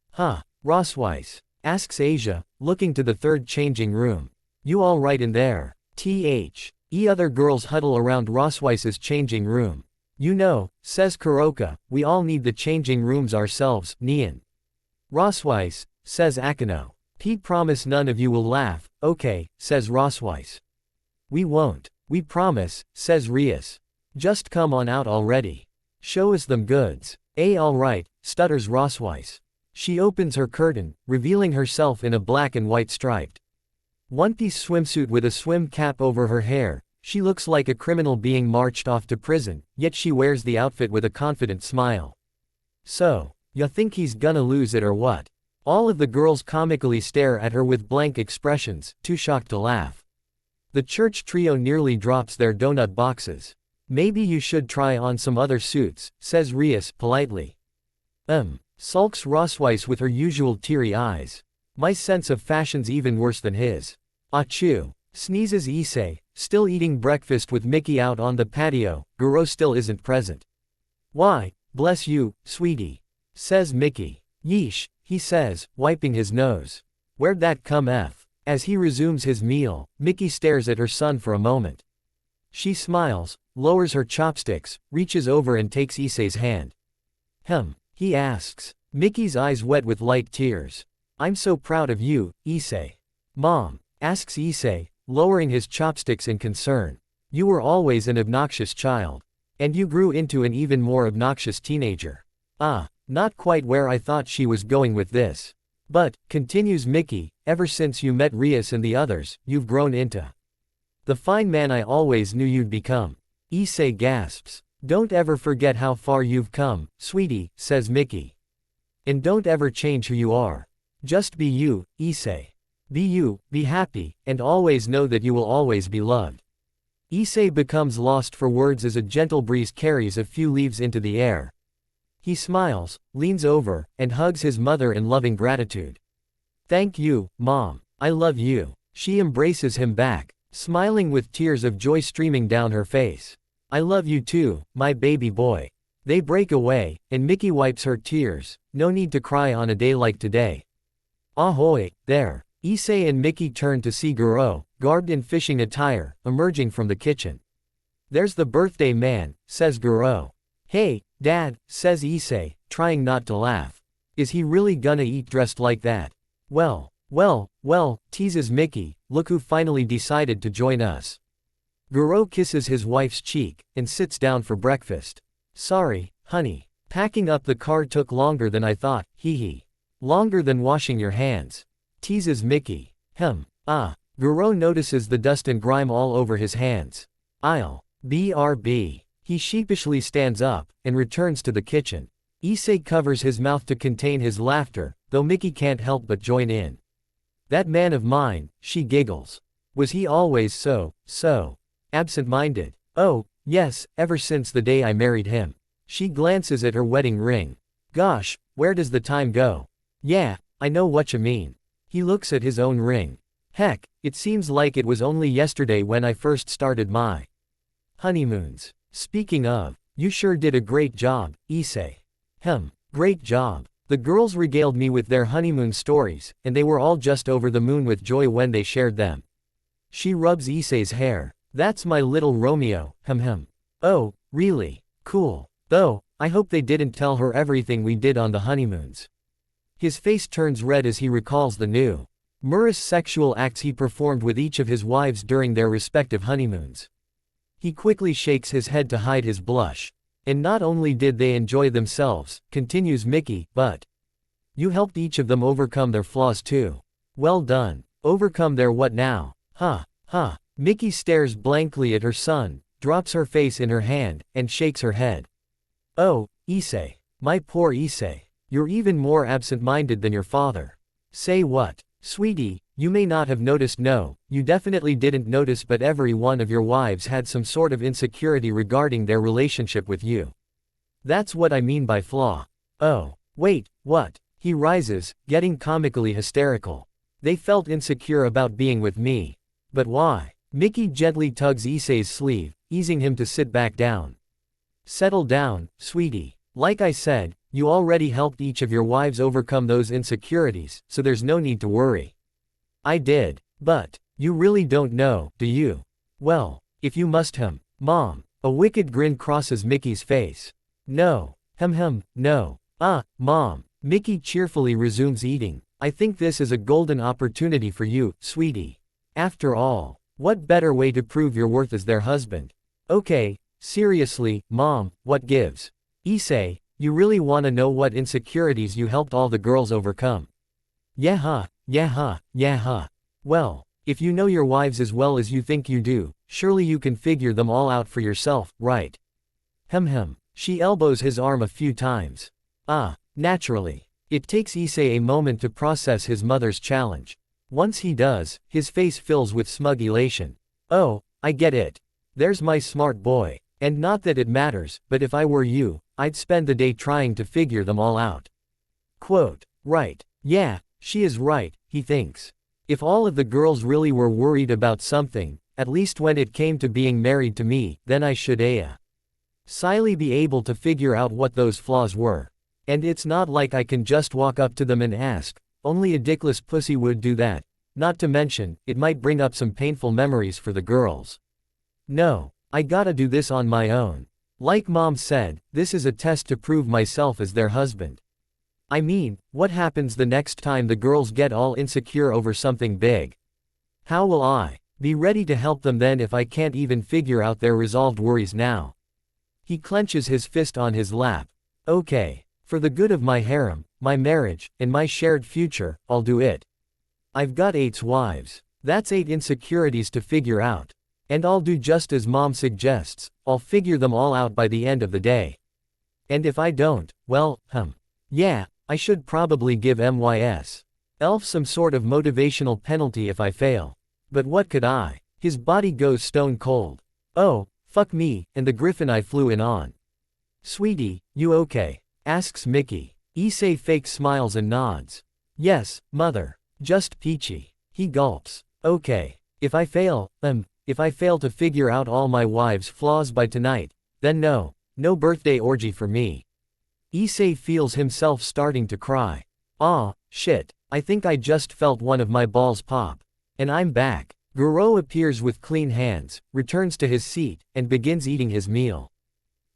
Rossweiss, asks Asia, looking to the third changing room. You all right in there? Other girls huddle around Rossweiss's changing room. You know, says Kuroka, we all need the changing rooms ourselves, Neon. Rossweiss, says Akino. Promise none of you will laugh, okay, says Rossweiss. We won't. We promise, says Rias. Just come on out already. Show us them goods. Alright, stutters Rossweiss. She opens her curtain, revealing herself in a black and white striped one-piece swimsuit with a swim cap over her hair. She looks like a criminal being marched off to prison, yet she wears the outfit with a confident smile. So, ya think he's gonna lose it or what? All of the girls comically stare at her with blank expressions, too shocked to laugh. The church trio nearly drops their donut boxes. Maybe you should try on some other suits, says Rias politely. Sulks Rossweiss with her usual teary eyes. My sense of fashion's even worse than his. Achoo, sneezes Issei, still eating breakfast with Mickey out on the patio. Guro still isn't present. Why, bless you, sweetie, says Mickey. Yeesh, he says, wiping his nose. Where'd that come f? As he resumes his meal, Mickey stares at her son for a moment. She smiles, lowers her chopsticks, reaches over and takes Issei's hand. He asks. Mickey's eyes wet with light tears. I'm so proud of you, Issei. Mom, asks Issei, lowering his chopsticks in concern. You were always an obnoxious child. And you grew into an even more obnoxious teenager. Not quite where I thought she was going with this. But, continues Mickey, ever since you met Rias and the others, you've grown into the fine man I always knew you'd become. Issei gasps. Don't ever forget how far you've come, sweetie, says Mickey. And don't ever change who you are. Just be you, Issei. Be you, be happy, and always know that you will always be loved. Issei becomes lost for words as a gentle breeze carries a few leaves into the air. He smiles, leans over, and hugs his mother in loving gratitude. Thank you, Mom. I love you. She embraces him back, smiling with tears of joy streaming down her face. I love you too, my baby boy. They break away, and Mickey wipes her tears. No need to cry on a day like today. Ahoy, there. Issei and Mickey turn to see Guro, garbed in fishing attire, emerging from the kitchen. There's the birthday man, says Guro. Hey, Dad, says Issei, trying not to laugh. Is he really gonna eat dressed like that? Well, teases Mickey, look who finally decided to join us. Guro kisses his wife's cheek, and sits down for breakfast. Sorry, honey. Packing up the car took longer than I thought, hee. Longer than washing your hands. Teases Mickey. Guro notices the dust and grime all over his hands. BRB. He sheepishly stands up, and returns to the kitchen. Issei covers his mouth to contain his laughter, though Mickey can't help but join in. That man of mine, she giggles. Was he always so absent-minded? Oh, yes, ever since the day I married him. She glances at her wedding ring. Gosh, where does the time go? Yeah, I know whatcha mean. He looks at his own ring. Heck, it seems like it was only yesterday when I first started my honeymoons. Speaking of, you sure did a great job, Issei. Great job. The girls regaled me with their honeymoon stories, and they were all just over the moon with joy when they shared them. She rubs Issei's hair. That's my little Romeo, Oh, really? Cool. Though, I hope they didn't tell her everything we did on the honeymoons. His face turns red as he recalls the numerous sexual acts he performed with each of his wives during their respective honeymoons. He quickly shakes his head to hide his blush. And not only did they enjoy themselves, continues Mickey, but you helped each of them overcome their flaws too. Well done. Overcome their what now? Mickey stares blankly at her son, drops her face in her hand, and shakes her head. Oh, Issei. My poor Issei. You're even more absent-minded than your father. Say what? Sweetie, you may not have noticed. No, you definitely didn't notice, but every one of your wives had some sort of insecurity regarding their relationship with you. That's what I mean by flaw. Oh, wait, what? He rises, getting comically hysterical. They felt insecure about being with me. But why? Mickey gently tugs Issei's sleeve, easing him to sit back down. Settle down, sweetie. Like I said, you already helped each of your wives overcome those insecurities, so there's no need to worry. I did. But you really don't know, do you? Well, if you must. Mom. A wicked grin crosses Mickey's face. No. No. Mom. Mickey cheerfully resumes eating. I think this is a golden opportunity for you, sweetie. After all, what better way to prove your worth as their husband? Okay, Seriously, mom, what gives? Issei, you really wanna know what insecurities you helped all the girls overcome? Yeah, yeah. Well, if you know your wives as well as you think you do, surely you can figure them all out for yourself, right? Hem. She elbows his arm a few times. Naturally. It takes Issei a moment to process his mother's challenge. Once he does, his face fills with smug elation. Oh, I get it. There's my smart boy. And not that it matters, but if I were you, I'd spend the day trying to figure them all out. Quote. Right. Yeah, she is right, he thinks. If all of the girls really were worried about something, at least when it came to being married to me, then I should silly be able to figure out what those flaws were. And it's not like I can just walk up to them and ask, only a dickless pussy would do that, not to mention, it might bring up some painful memories for the girls. No, I gotta do this on my own. Like mom said, this is a test to prove myself as their husband. I mean, what happens the next time the girls get all insecure over something big? How will I be ready to help them then if I can't even figure out their resolved worries now? He clenches his fist on his lap. Okay. For the good of my harem, my marriage, and my shared future, I'll do it. I've got 8 wives. That's 8 insecurities to figure out. And I'll do just as mom suggests, I'll figure them all out by the end of the day. And if I don't, well, yeah, I should probably give myself some sort of motivational penalty if I fail. But what could I? His body goes stone cold. Oh, fuck me, and the griffin I flew in on. Sweetie, you okay? Asks Mickey. Issei fakes smiles and nods. Yes, mother. Just peachy. He gulps. Okay. If I fail to figure out all my wife's flaws by tonight, then no birthday orgy for me. Issei feels himself starting to cry. Aw, shit, I think I just felt one of my balls pop. And I'm back. Guro appears with clean hands, returns to his seat, and begins eating his meal.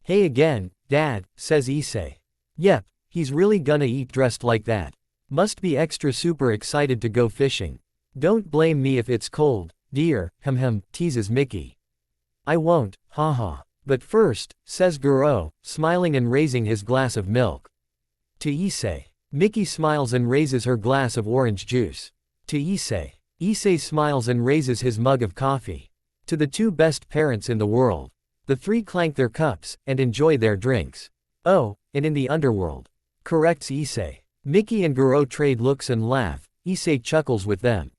Hey again, Dad, says Issei. Yep, he's really gonna eat dressed like that. Must be extra super excited to go fishing. Don't blame me if it's cold, dear, teases Mickey. I won't, haha. But first, says Guro, smiling and raising his glass of milk. To Issei. Mickey smiles and raises her glass of orange juice. To Issei. Issei smiles and raises his mug of coffee. To the 2 best parents in the world. The 3 clank their cups, and enjoy their drinks. Oh, and in the underworld. Corrects Issei. Mickey and Guro trade looks and laugh. Issei chuckles with them.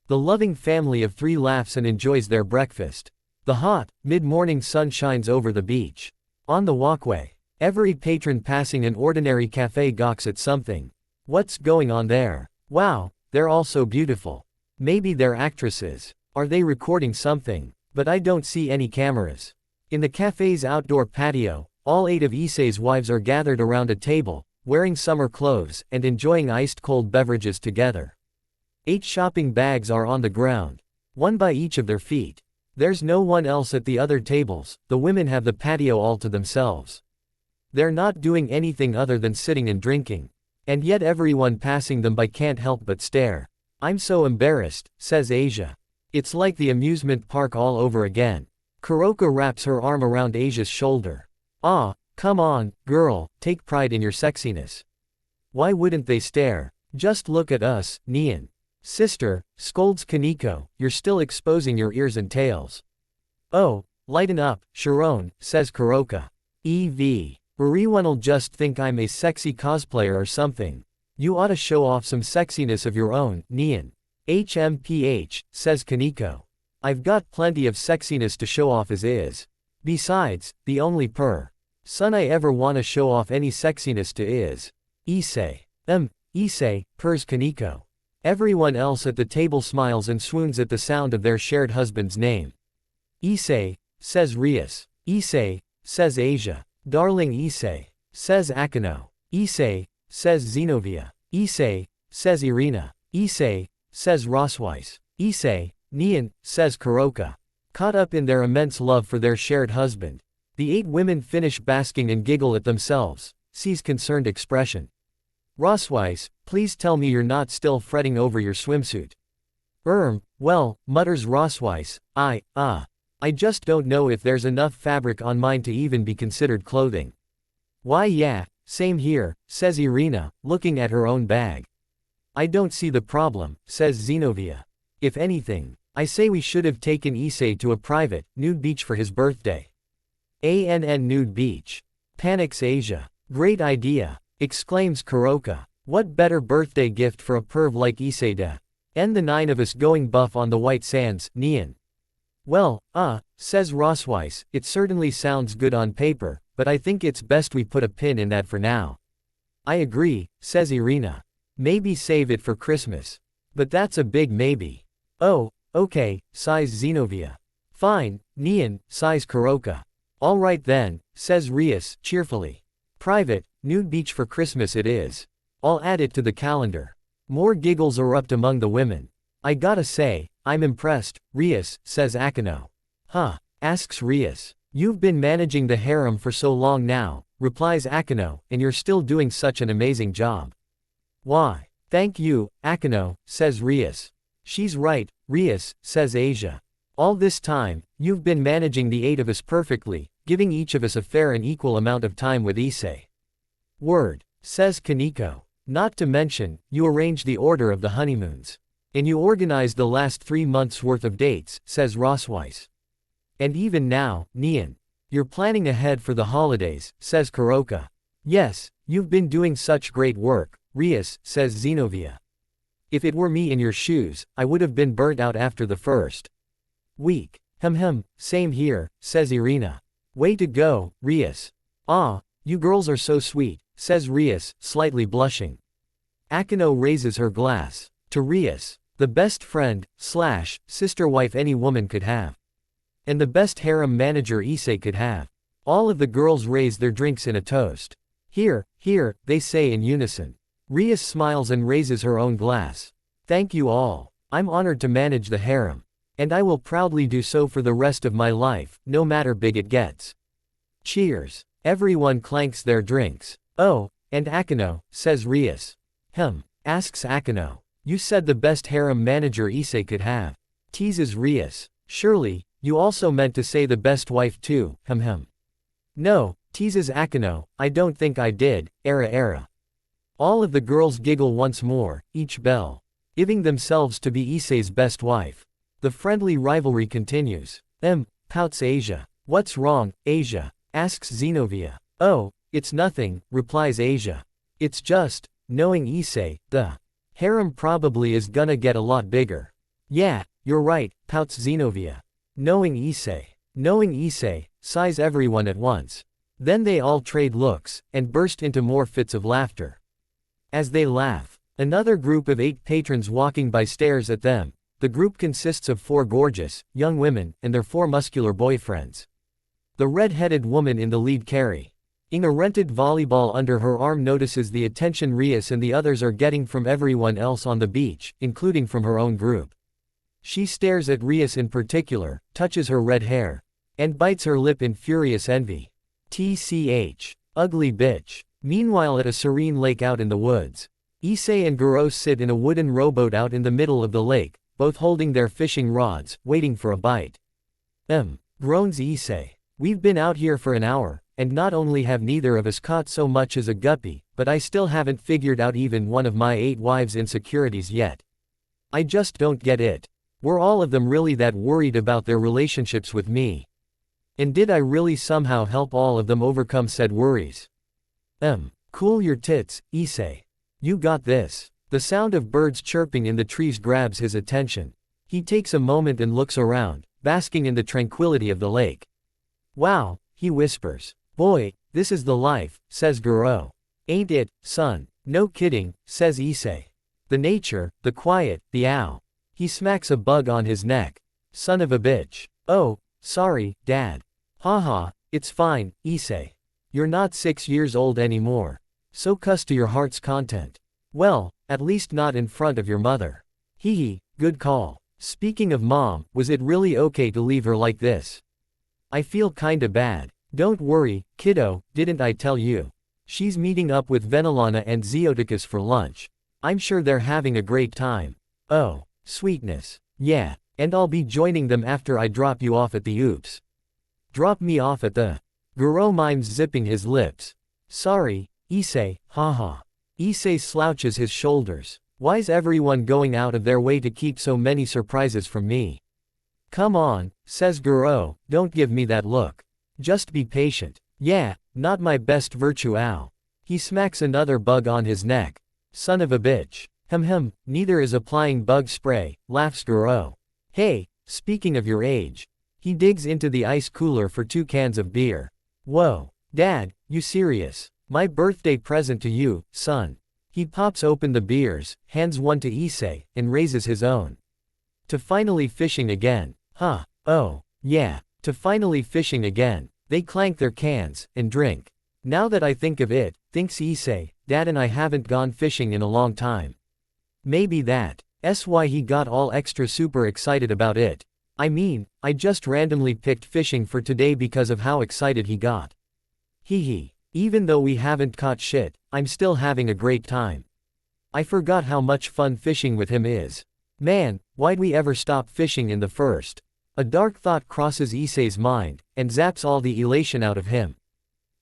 The loving family of 3 laughs and enjoys their breakfast. The hot, mid-morning sun shines over the beach. On the walkway, every patron passing an ordinary cafe gawks at something. What's going on there? Wow, they're all so beautiful. Maybe they're actresses. Are they recording something? But I don't see any cameras. In the cafe's outdoor patio, all 8 of Issei's wives are gathered around a table, wearing summer clothes, and enjoying iced cold beverages together. 8 shopping bags are on the ground. 1 by each of their feet. There's no one else at the other tables, the women have the patio all to themselves. They're not doing anything other than sitting and drinking. And yet everyone passing them by can't help but stare. I'm so embarrassed, says Asia. It's like the amusement park all over again. Kuroka wraps her arm around Asia's shoulder. Ah, come on, girl, take pride in your sexiness. Why wouldn't they stare? Just look at us, Nian. Sister, scolds Kaneko, you're still exposing your ears and tails. Oh, lighten up, Sharon, says Kuroka. Everyone'll just think I'm a sexy cosplayer or something. You ought to show off some sexiness of your own, Nian. HMPH, says Kaneko. I've got plenty of sexiness to show off as is. Besides, the only son I ever wanna show off any sexiness to is Issei. Issei, purrs Kaneko. Everyone else at the table smiles and swoons at the sound of their shared husband's name. Issei, says Rias. Issei, says Asia. Darling Issei, says Akano. Issei, says Zenobia. Issei, says Irina. Issei, says Rosweiss. Issei, Nian, says Kuroka. Caught up in their immense love for their shared husband, the 8 women finish basking and giggle at themselves, sees concerned expression. Rosweiss, please tell me you're not still fretting over your swimsuit. Well, mutters Rosweiss, I just don't know if there's enough fabric on mine to even be considered clothing. Why yeah, same here, says Irina, looking at her own bag. I don't see the problem, says Zenobia. If anything, I say we should have taken Issei to a private, nude beach for his birthday. Nude beach. Panics Asia. Great idea, exclaims Kuroka. What better birthday gift for a perv like Issei de? And the 9 of us going buff on the white sands, Neon. Well, says Rosweiss, it certainly sounds good on paper, but I think it's best we put a pin in that for now. I agree, says Irina. Maybe save it for Christmas. But that's a big maybe. Oh, okay, sighs Zenobia. Fine, Neon, sighs Kuroka. Alright then, says Rias, cheerfully. Private, nude beach for Christmas it is. I'll add it to the calendar. More giggles erupt among the women. I gotta say, I'm impressed, Rias, says Akino. Huh, asks Rias. You've been managing the harem for so long now, replies Akino, and you're still doing such an amazing job. Why? Thank you, Akino, says Rias. She's right, Rias, says Asia. All this time, you've been managing the 8 of us perfectly, giving each of us a fair and equal amount of time with Issei. Word, says Kaneko. Not to mention, you arranged the order of the honeymoons. And you organized the last 3 months' worth of dates, says Rosweiss. And even now, Neon. You're planning ahead for the holidays, says Kuroka. Yes, you've been doing such great work, Rias, says Zenobia. If it were me in your shoes, I would have been burnt out after the first week. Same here, says Irina. Way to go, Rias. Ah, you girls are so sweet, says Rias, slightly blushing. Akino raises her glass. To Rias, the best friend, / sister wife any woman could have. And the best harem manager Issei could have. All of the girls raise their drinks in a toast. Here, they say in unison. Rias smiles and raises her own glass. Thank you all. I'm honored to manage the harem. And I will proudly do so for the rest of my life, no matter big it gets. Cheers. Everyone clanks their drinks. Oh, and Akino, says Rias. Asks Akino. You said the best harem manager Issei could have. Teases Rias. Surely, you also meant to say the best wife too, No, teases Akino, I don't think I did, era. All of the girls giggle once more, each belle giving themselves to be Issei's best wife. The friendly rivalry continues. Pouts Asia. What's wrong, Asia? Asks Zenobia. Oh, it's nothing, replies Asia. It's just, knowing Issei, the harem probably is gonna get a lot bigger. Yeah, you're right, pouts Zenobia. Knowing Issei, sighs everyone at once. Then they all trade looks, and burst into more fits of laughter. As they laugh, another group of 8 patrons walking by stares at them. The group consists of 4 gorgeous, young women, and their 4 muscular boyfriends. The red-headed woman in the lead carrying a rented volleyball under her arm notices the attention Rias and the others are getting from everyone else on the beach, including from her own group. She stares at Rias in particular, touches her red hair, and bites her lip in furious envy. TCH. Ugly bitch. Meanwhile at a serene lake out in the woods, Issei and Guro sit in a wooden rowboat out in the middle of the lake, both holding their fishing rods, waiting for a bite. Groans Issei. We've been out here for an hour, and not only have neither of us caught so much as a guppy, but I still haven't figured out even one of my 8 wives' insecurities yet. I just don't get it. Were all of them really that worried about their relationships with me? And did I really somehow help all of them overcome said worries? Cool your tits, Issei. You got this. The sound of birds chirping in the trees grabs his attention. He takes a moment and looks around, basking in the tranquility of the lake. Wow, he whispers. Boy, this is the life, says Guro. Ain't it, son? No kidding, says Issei. The nature, the quiet, the ow. He smacks a bug on his neck. Son of a bitch. Oh, sorry, Dad. Haha, it's fine, Issei. You're not 6 years old anymore. So cuss to your heart's content. Well, at least not in front of your mother. Hee, good call. Speaking of mom, was it really okay to leave her like this? I feel kinda bad. Don't worry, kiddo, didn't I tell you? She's meeting up with Venelana and Zeoticus for lunch. I'm sure they're having a great time. Oh, sweetness. Yeah, And I'll be joining them after I drop you off at the oops. Drop me off at the. Guro mimes zipping his lips. Sorry, Issei, haha. Issei slouches his shoulders. Why's everyone going out of their way to keep so many surprises from me? Come on, says Guro, don't give me that look. Just be patient. Yeah, not my best virtue ow. He smacks another bug on his neck. Son of a bitch. Neither is applying bug spray, laughs Guro. Hey, speaking of your age. He digs into the ice cooler for 2 cans of beer. Whoa, Dad, you serious? My birthday present to you, son. He pops open the beers, hands one to Issei, and raises his own. To finally fishing again. Huh, oh, yeah, to finally fishing again. They clank their cans, and drink. Now that I think of it, thinks Issei, Dad and I haven't gone fishing in a long time. Maybe that's why he got all extra super excited about it. I mean, I just randomly picked fishing for today because of how excited he got. Hee. Even though we haven't caught shit, I'm still having a great time. I forgot how much fun fishing with him is. Man, why'd we ever stop fishing in the first? A dark thought crosses Issei's mind, and zaps all the elation out of him.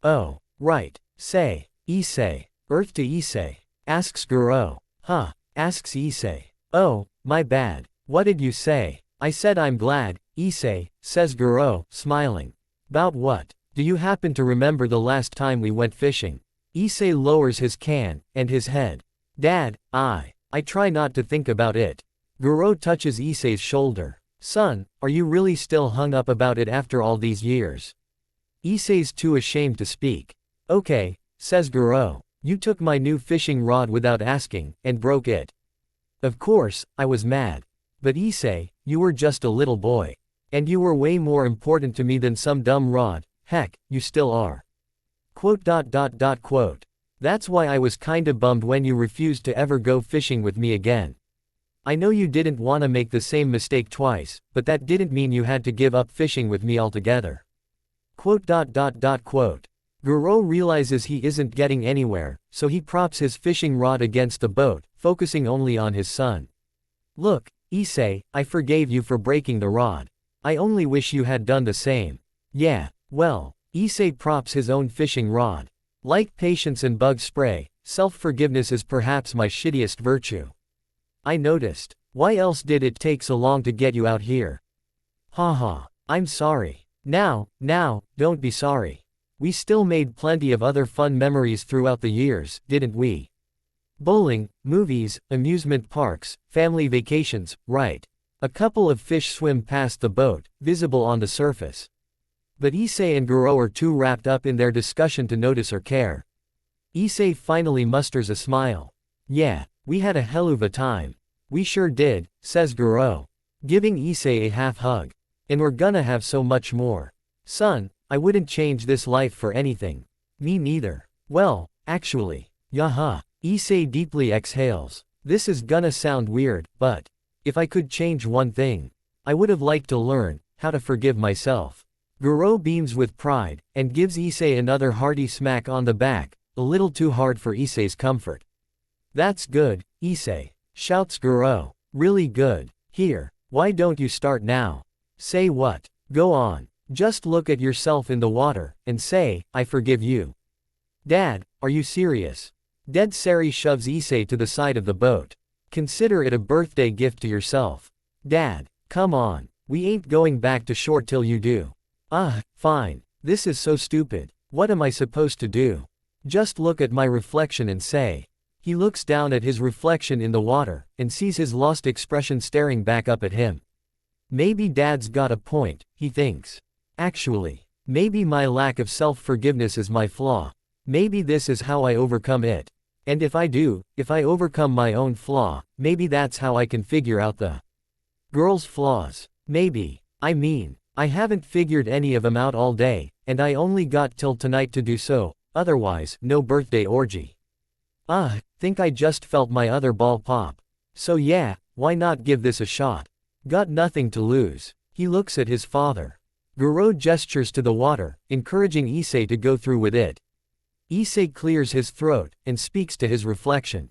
Oh, right, say, Issei. Earth to Issei. Asks Guro. Huh, asks Issei. Oh, my bad. What did you say? I said I'm glad, Issei, says Guro, smiling. 'Bout what? Do you happen to remember the last time we went fishing? Issei lowers his can, and his head. Dad, I try not to think about it. Guro touches Issei's shoulder. Son, are you really still hung up about it after all these years? Issei's too ashamed to speak. Okay, says Guro. You took my new fishing rod without asking, and broke it. Of course, I was mad. But Issei, you were just a little boy. And you were way more important to me than some dumb rod. Heck, you still are. Quote. That's why I was kinda bummed when you refused to ever go fishing with me again. I know you didn't wanna make the same mistake twice, but that didn't mean you had to give up fishing with me altogether. Quote. Guro realizes he isn't getting anywhere, so he props his fishing rod against the boat, focusing only on his son. Look, Issei, I forgave you for breaking the rod. I only wish you had done the same. Yeah, well, Issei props his own fishing rod. Like patience and bug spray, self-forgiveness is perhaps my shittiest virtue. I noticed. Why else did it take so long to get you out here? Haha, I'm sorry. Now, don't be sorry. We still made plenty of other fun memories throughout the years, didn't we? Bowling, movies, amusement parks, family vacations, right. A couple of fish swim past the boat, visible on the surface. But Issei and Guro are too wrapped up in their discussion to notice or care. Issei finally musters a smile. Yeah, we had a hell of a time. We sure did, says Guro, giving Issei a half hug. And we're gonna have so much more. Son, I wouldn't change this life for anything. Me neither. Well, actually. Yaha. Issei deeply exhales. This is gonna sound weird, but if I could change one thing, I would have liked to learn how to forgive myself. Guro beams with pride, and gives Issei another hearty smack on the back, a little too hard for Issei's comfort. That's good, Issei, shouts Guro. Really good. Here, why don't you start now? Say what? Go on. Just look at yourself in the water, and say, I forgive you. Dad, are you serious? Dead Sari shoves Issei to the side of the boat. Consider it a birthday gift to yourself. Dad, come on. We ain't going back to shore till you do. Fine. This is so stupid. What am I supposed to do? Just look at my reflection and say. He looks down at his reflection in the water, and sees his lost expression staring back up at him. Maybe Dad's got a point, he thinks. Actually, maybe my lack of self-forgiveness is my flaw. Maybe this is how I overcome it. And if I overcome my own flaw, maybe that's how I can figure out the girl's flaws. Maybe. I mean, I haven't figured any of them out all day, and I only got till tonight to do so, otherwise, no birthday orgy. Think I just felt my other ball pop. So yeah, why not give this a shot? Got nothing to lose. He looks at his father. Guro gestures to the water, encouraging Issei to go through with it. Issei clears his throat, and speaks to his reflection.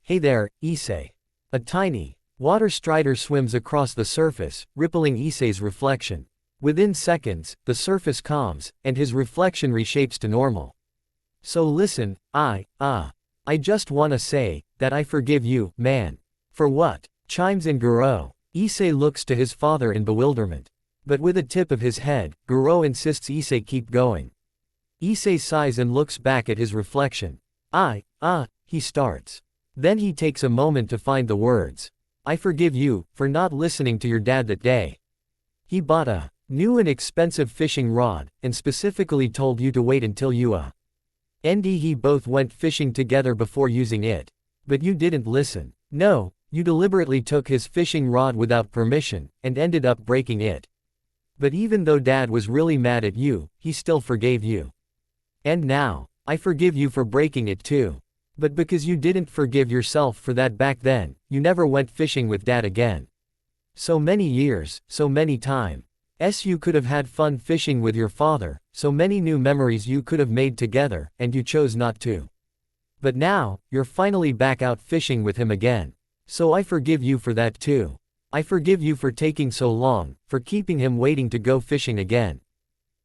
Hey there, Issei. A tiny, Water Strider swims across the surface, rippling Issei's reflection. Within seconds, the surface calms, and his reflection reshapes to normal. So listen, I just wanna say, that I forgive you, man. For what? Chimes in Guro. Issei looks to his father in bewilderment. But with a tip of his head, Guro insists Issei keep going. Issei sighs and looks back at his reflection. He starts. Then he takes a moment to find the words. I forgive you, for not listening to your dad that day. He bought a new and expensive fishing rod, and specifically told you to wait until you he both went fishing together before using it. But you didn't listen. No, you deliberately took his fishing rod without permission, and ended up breaking it. But even though Dad was really mad at you, he still forgave you. And now, I forgive you for breaking it too. But because you didn't forgive yourself for that back then, you never went fishing with Dad again. So many years, so many times. You could have had fun fishing with your father, so many new memories you could have made together, and you chose not to. But now, you're finally back out fishing with him again. So I forgive you for that too. I forgive you for taking so long, for keeping him waiting to go fishing again.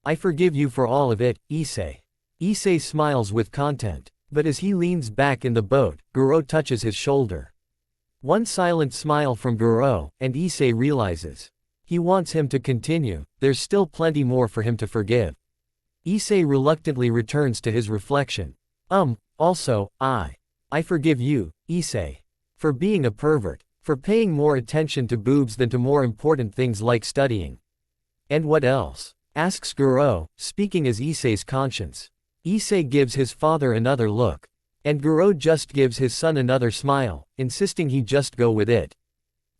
I forgive you for all of it, Issei. Issei smiles with content, but as he leans back in the boat, Guro touches his shoulder. One silent smile from Guro, and Issei realizes. He wants him to continue, there's still plenty more for him to forgive. Issei reluctantly returns to his reflection. Also, I forgive you, Issei. For being a pervert. For paying more attention to boobs than to more important things like studying. And what else? Asks Guro, speaking as Issei's conscience. Issei gives his father another look. And Guro just gives his son another smile, insisting he just go with it.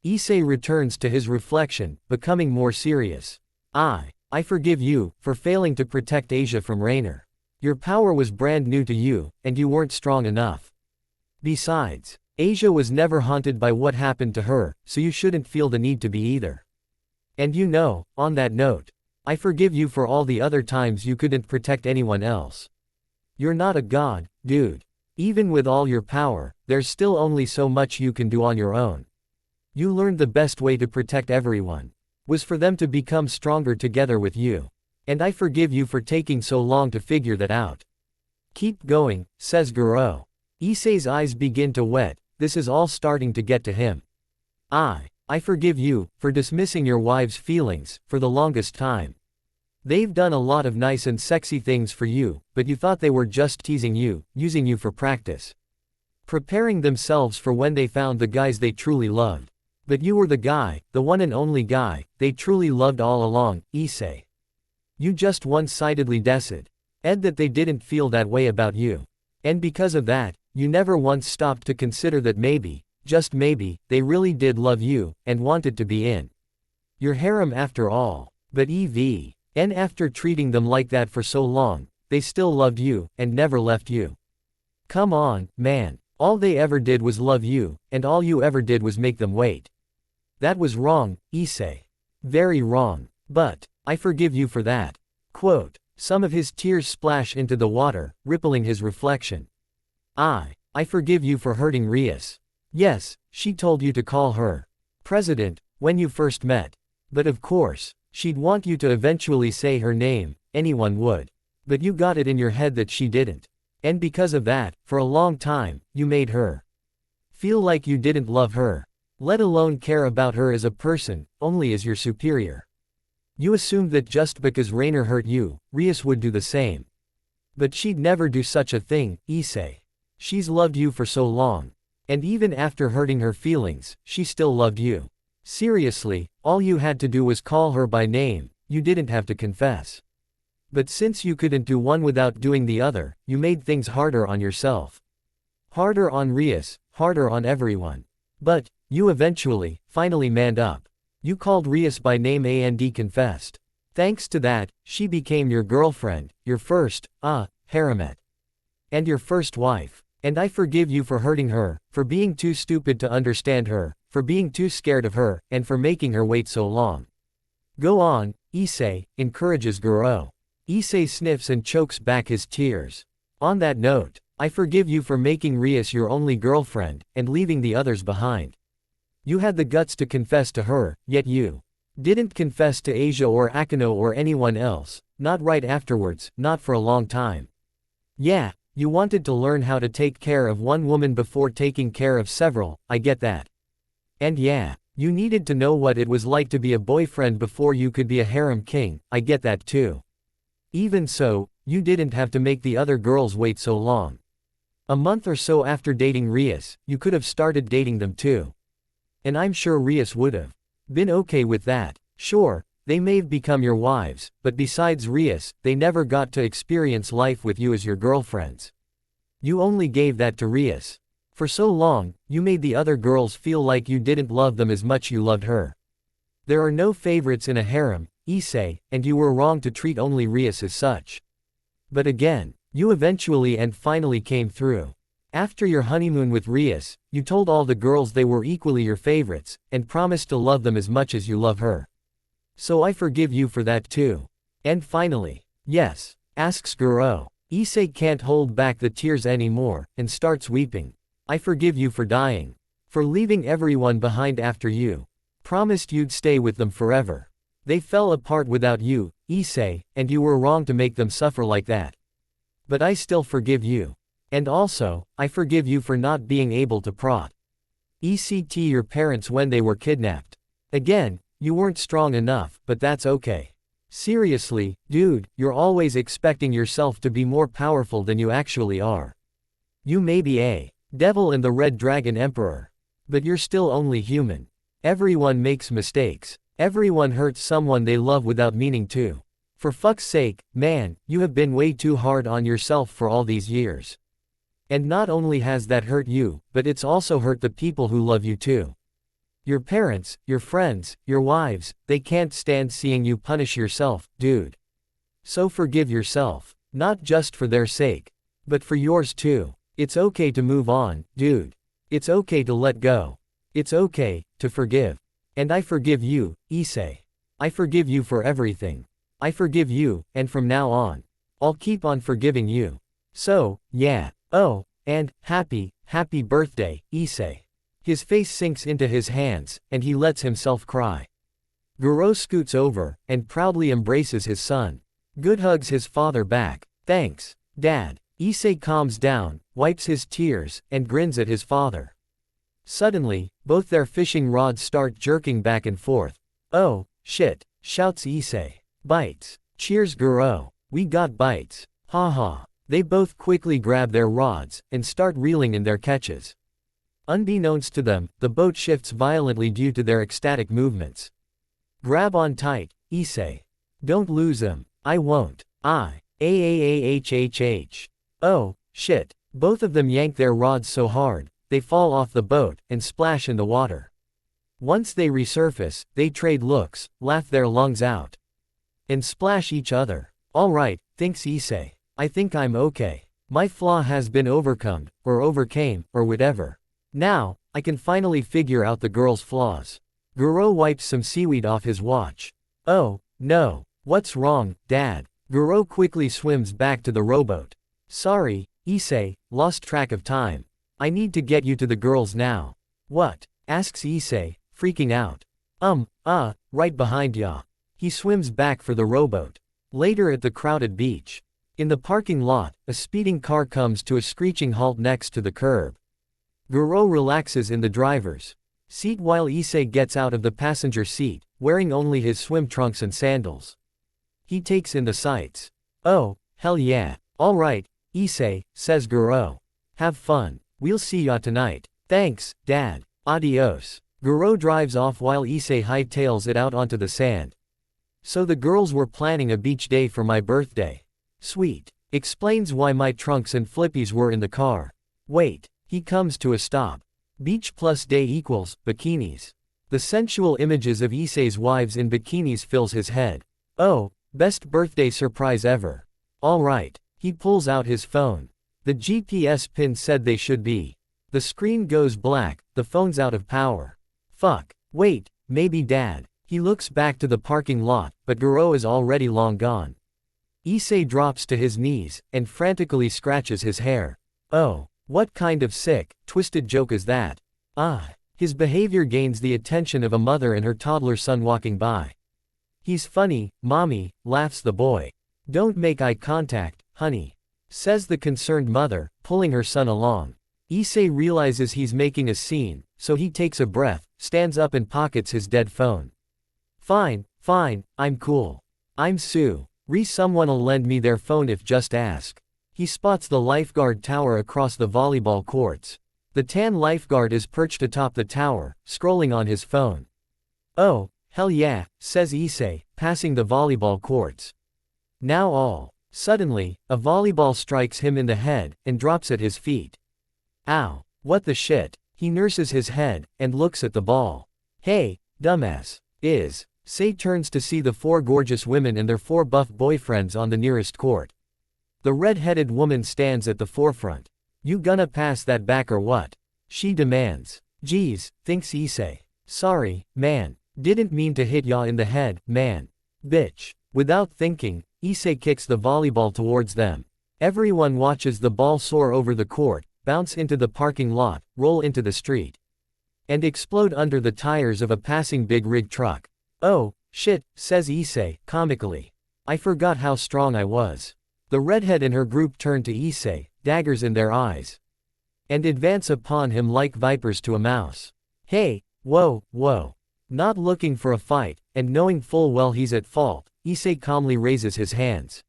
Issei returns to his reflection, becoming more serious. I forgive you, for failing to protect Asia from Rainer. Your power was brand new to you, and you weren't strong enough. Besides, Asia was never haunted by what happened to her, so you shouldn't feel the need to be either. And you know, on that note, I forgive you for all the other times you couldn't protect anyone else. You're not a god, dude. Even with all your power, there's still only so much you can do on your own. You learned the best way to protect everyone was for them to become stronger together with you. And I forgive you for taking so long to figure that out. Keep going, says Guro. Issei's eyes begin to wet, this is all starting to get to him. I forgive you, for dismissing your wife's feelings, for the longest time. They've done a lot of nice and sexy things for you, but you thought they were just teasing you, using you for practice. Preparing themselves for when they found the guys they truly loved. But you were the guy, the one and only guy, they truly loved all along, Issei. You just one-sidedly decided that they didn't feel that way about you. And because of that, you never once stopped to consider that maybe, just maybe, they really did love you, and wanted to be in your harem after all. But and after treating them like that for so long, they still loved you, and never left you. Come on, man. All they ever did was love you, and all you ever did was make them wait. That was wrong, Issei. Very wrong. But I forgive you for that. Quote. Some of his tears splash into the water, rippling his reflection. I forgive you for hurting Rias. Yes, she told you to call her president when you first met. But of course, she'd want you to eventually say her name, anyone would. But you got it in your head that she didn't. And because of that, for a long time, you made her feel like you didn't love her. Let alone care about her as a person, only as your superior. You assumed that just because Rainer hurt you, Rias would do the same. But she'd never do such a thing, Issei. She's loved you for so long. And even after hurting her feelings, she still loved you. Seriously, all you had to do was call her by name, you didn't have to confess. But since you couldn't do one without doing the other, you made things harder on yourself. Harder on Rias, harder on everyone. But you eventually, finally manned up. You called Rias by name and confessed. Thanks to that, she became your girlfriend, your first, haremette. And your first wife. And I forgive you for hurting her, for being too stupid to understand her, for being too scared of her, and for making her wait so long. Go on, Issei, encourages Guro. Issei sniffs and chokes back his tears. On that note, I forgive you for making Rias your only girlfriend, and leaving the others behind. You had the guts to confess to her, yet you didn't confess to Asia or Akano or anyone else, not right afterwards, not for a long time. Yeah, you wanted to learn how to take care of one woman before taking care of several, I get that. And yeah, you needed to know what it was like to be a boyfriend before you could be a harem king, I get that too. Even so, you didn't have to make the other girls wait so long. A month or so after dating Rias, you could have started dating them too. And I'm sure Rias would have been okay with that. Sure, they may have become your wives, but besides Rias, they never got to experience life with you as your girlfriends. You only gave that to Rias. For so long, you made the other girls feel like you didn't love them as much you loved her. There are no favorites in a harem, ISSEI, and you were wrong to treat only Rias as such. But again, you eventually and finally came through. After your honeymoon with Rias, you told all the girls they were equally your favorites, and promised to love them as much as you love her. So I forgive you for that too. And finally, yes, asks Guro. ISSEI can't hold back the tears anymore, and starts weeping. I forgive you for dying. For leaving everyone behind after you. Promised you'd stay with them forever. They fell apart without you, ISSEI, and you were wrong to make them suffer like that. But I still forgive you. And also, I forgive you for not being able to protect your parents when they were kidnapped. Again, you weren't strong enough, but that's okay. Seriously, dude, you're always expecting yourself to be more powerful than you actually are. You may be a devil and the Red Dragon Emperor. But you're still only human. Everyone makes mistakes. Everyone hurts someone they love without meaning to. For fuck's sake, man, you have been way too hard on yourself for all these years. And not only has that hurt you, but it's also hurt the people who love you too. Your parents, your friends, your wives, they can't stand seeing you punish yourself, dude. So forgive yourself. Not just for their sake. But for yours too. It's okay to move on, dude. It's okay to let go. It's okay to forgive. And I forgive you, ISSEI. I forgive you for everything. I forgive you, and from now on, I'll keep on forgiving you. So, yeah. Oh, and, happy birthday, ISSEI. His face sinks into his hands, and he lets himself cry. Guro scoots over, and proudly embraces his son. Good hugs his father back. Thanks, Dad. ISSEI calms down, wipes his tears, and grins at his father. Suddenly, both their fishing rods start jerking back and forth. Oh, shit, shouts ISSEI. Bites. Cheers Guro. We got bites. Ha ha. They both quickly grab their rods, and start reeling in their catches. Unbeknownst to them, the boat shifts violently due to their ecstatic movements. Grab on tight, ISSEI. Don't lose him. I won't. Oh, shit. Both of them yank their rods so hard, they fall off the boat, and splash in the water. Once they resurface, they trade looks, laugh their lungs out. And splash each other. Alright, thinks ISSEI. I think I'm okay. My flaw has been overcome, or overcame, or whatever. Now, I can finally figure out the girl's flaws. Guro wipes some seaweed off his watch. Oh, no. What's wrong, Dad? Guro quickly swims back to the rowboat. Sorry, ISSEI, lost track of time. I need to get you to the girls now. What? Asks ISSEI, freaking out. Right behind ya. He swims back for the rowboat. Later at the crowded beach. In the parking lot, a speeding car comes to a screeching halt next to the curb. Guro relaxes in the driver's seat while ISSEI gets out of the passenger seat, wearing only his swim trunks and sandals. He takes in the sights. Oh, hell yeah. Alright, ISSEI, says Guro. Have fun. We'll see ya tonight. Thanks, Dad. Adios. Guro drives off while ISSEI hightails it out onto the sand. So the girls were planning a beach day for my birthday. Sweet. Explains why my trunks and flippies were in the car. Wait. He comes to a stop. Beach plus day equals bikinis. The sensual images of ISSEI's wives in bikinis fills his head. Oh, best birthday surprise ever. Alright. He pulls out his phone. The GPS pin said they should be. The screen goes black, the phone's out of power. Fuck. Wait, maybe Dad. He looks back to the parking lot, but Guro is already long gone. ISSEI drops to his knees, and frantically scratches his hair. Oh, what kind of sick, twisted joke is that? His behavior gains the attention of a mother and her toddler son walking by. He's funny, mommy, laughs the boy. Don't make eye contact, honey, says the concerned mother, pulling her son along. Issei realizes he's making a scene, so he takes a breath, stands up and pockets his dead phone. Fine, I'm cool. I'm Sue. Someone'll lend me their phone if just ask. He spots the lifeguard tower across the volleyball courts. The tan lifeguard is perched atop the tower, scrolling on his phone. Oh, hell yeah, says Issei, passing the volleyball courts. Suddenly, a volleyball strikes him in the head, and drops at his feet. Ow, what the shit? He nurses his head, and looks at the ball. Hey, dumbass. Issei turns to see the 4 gorgeous women and their 4 buff boyfriends on the nearest court. The red-headed woman stands at the forefront. You gonna pass that back or what? She demands. Geez, thinks Issei. Sorry, man. Didn't mean to hit ya in the head, man. Bitch. Without thinking, Issei kicks the volleyball towards them. Everyone watches the ball soar over the court, bounce into the parking lot, roll into the street, and explode under the tires of a passing big rig truck. Oh, shit, says Issei, comically. I forgot how strong I was. The redhead and her group turn to Issei, daggers in their eyes, and advance upon him like vipers to a mouse. Hey, whoa. Not looking for a fight, and knowing full well he's at fault, Issei calmly raises his hands.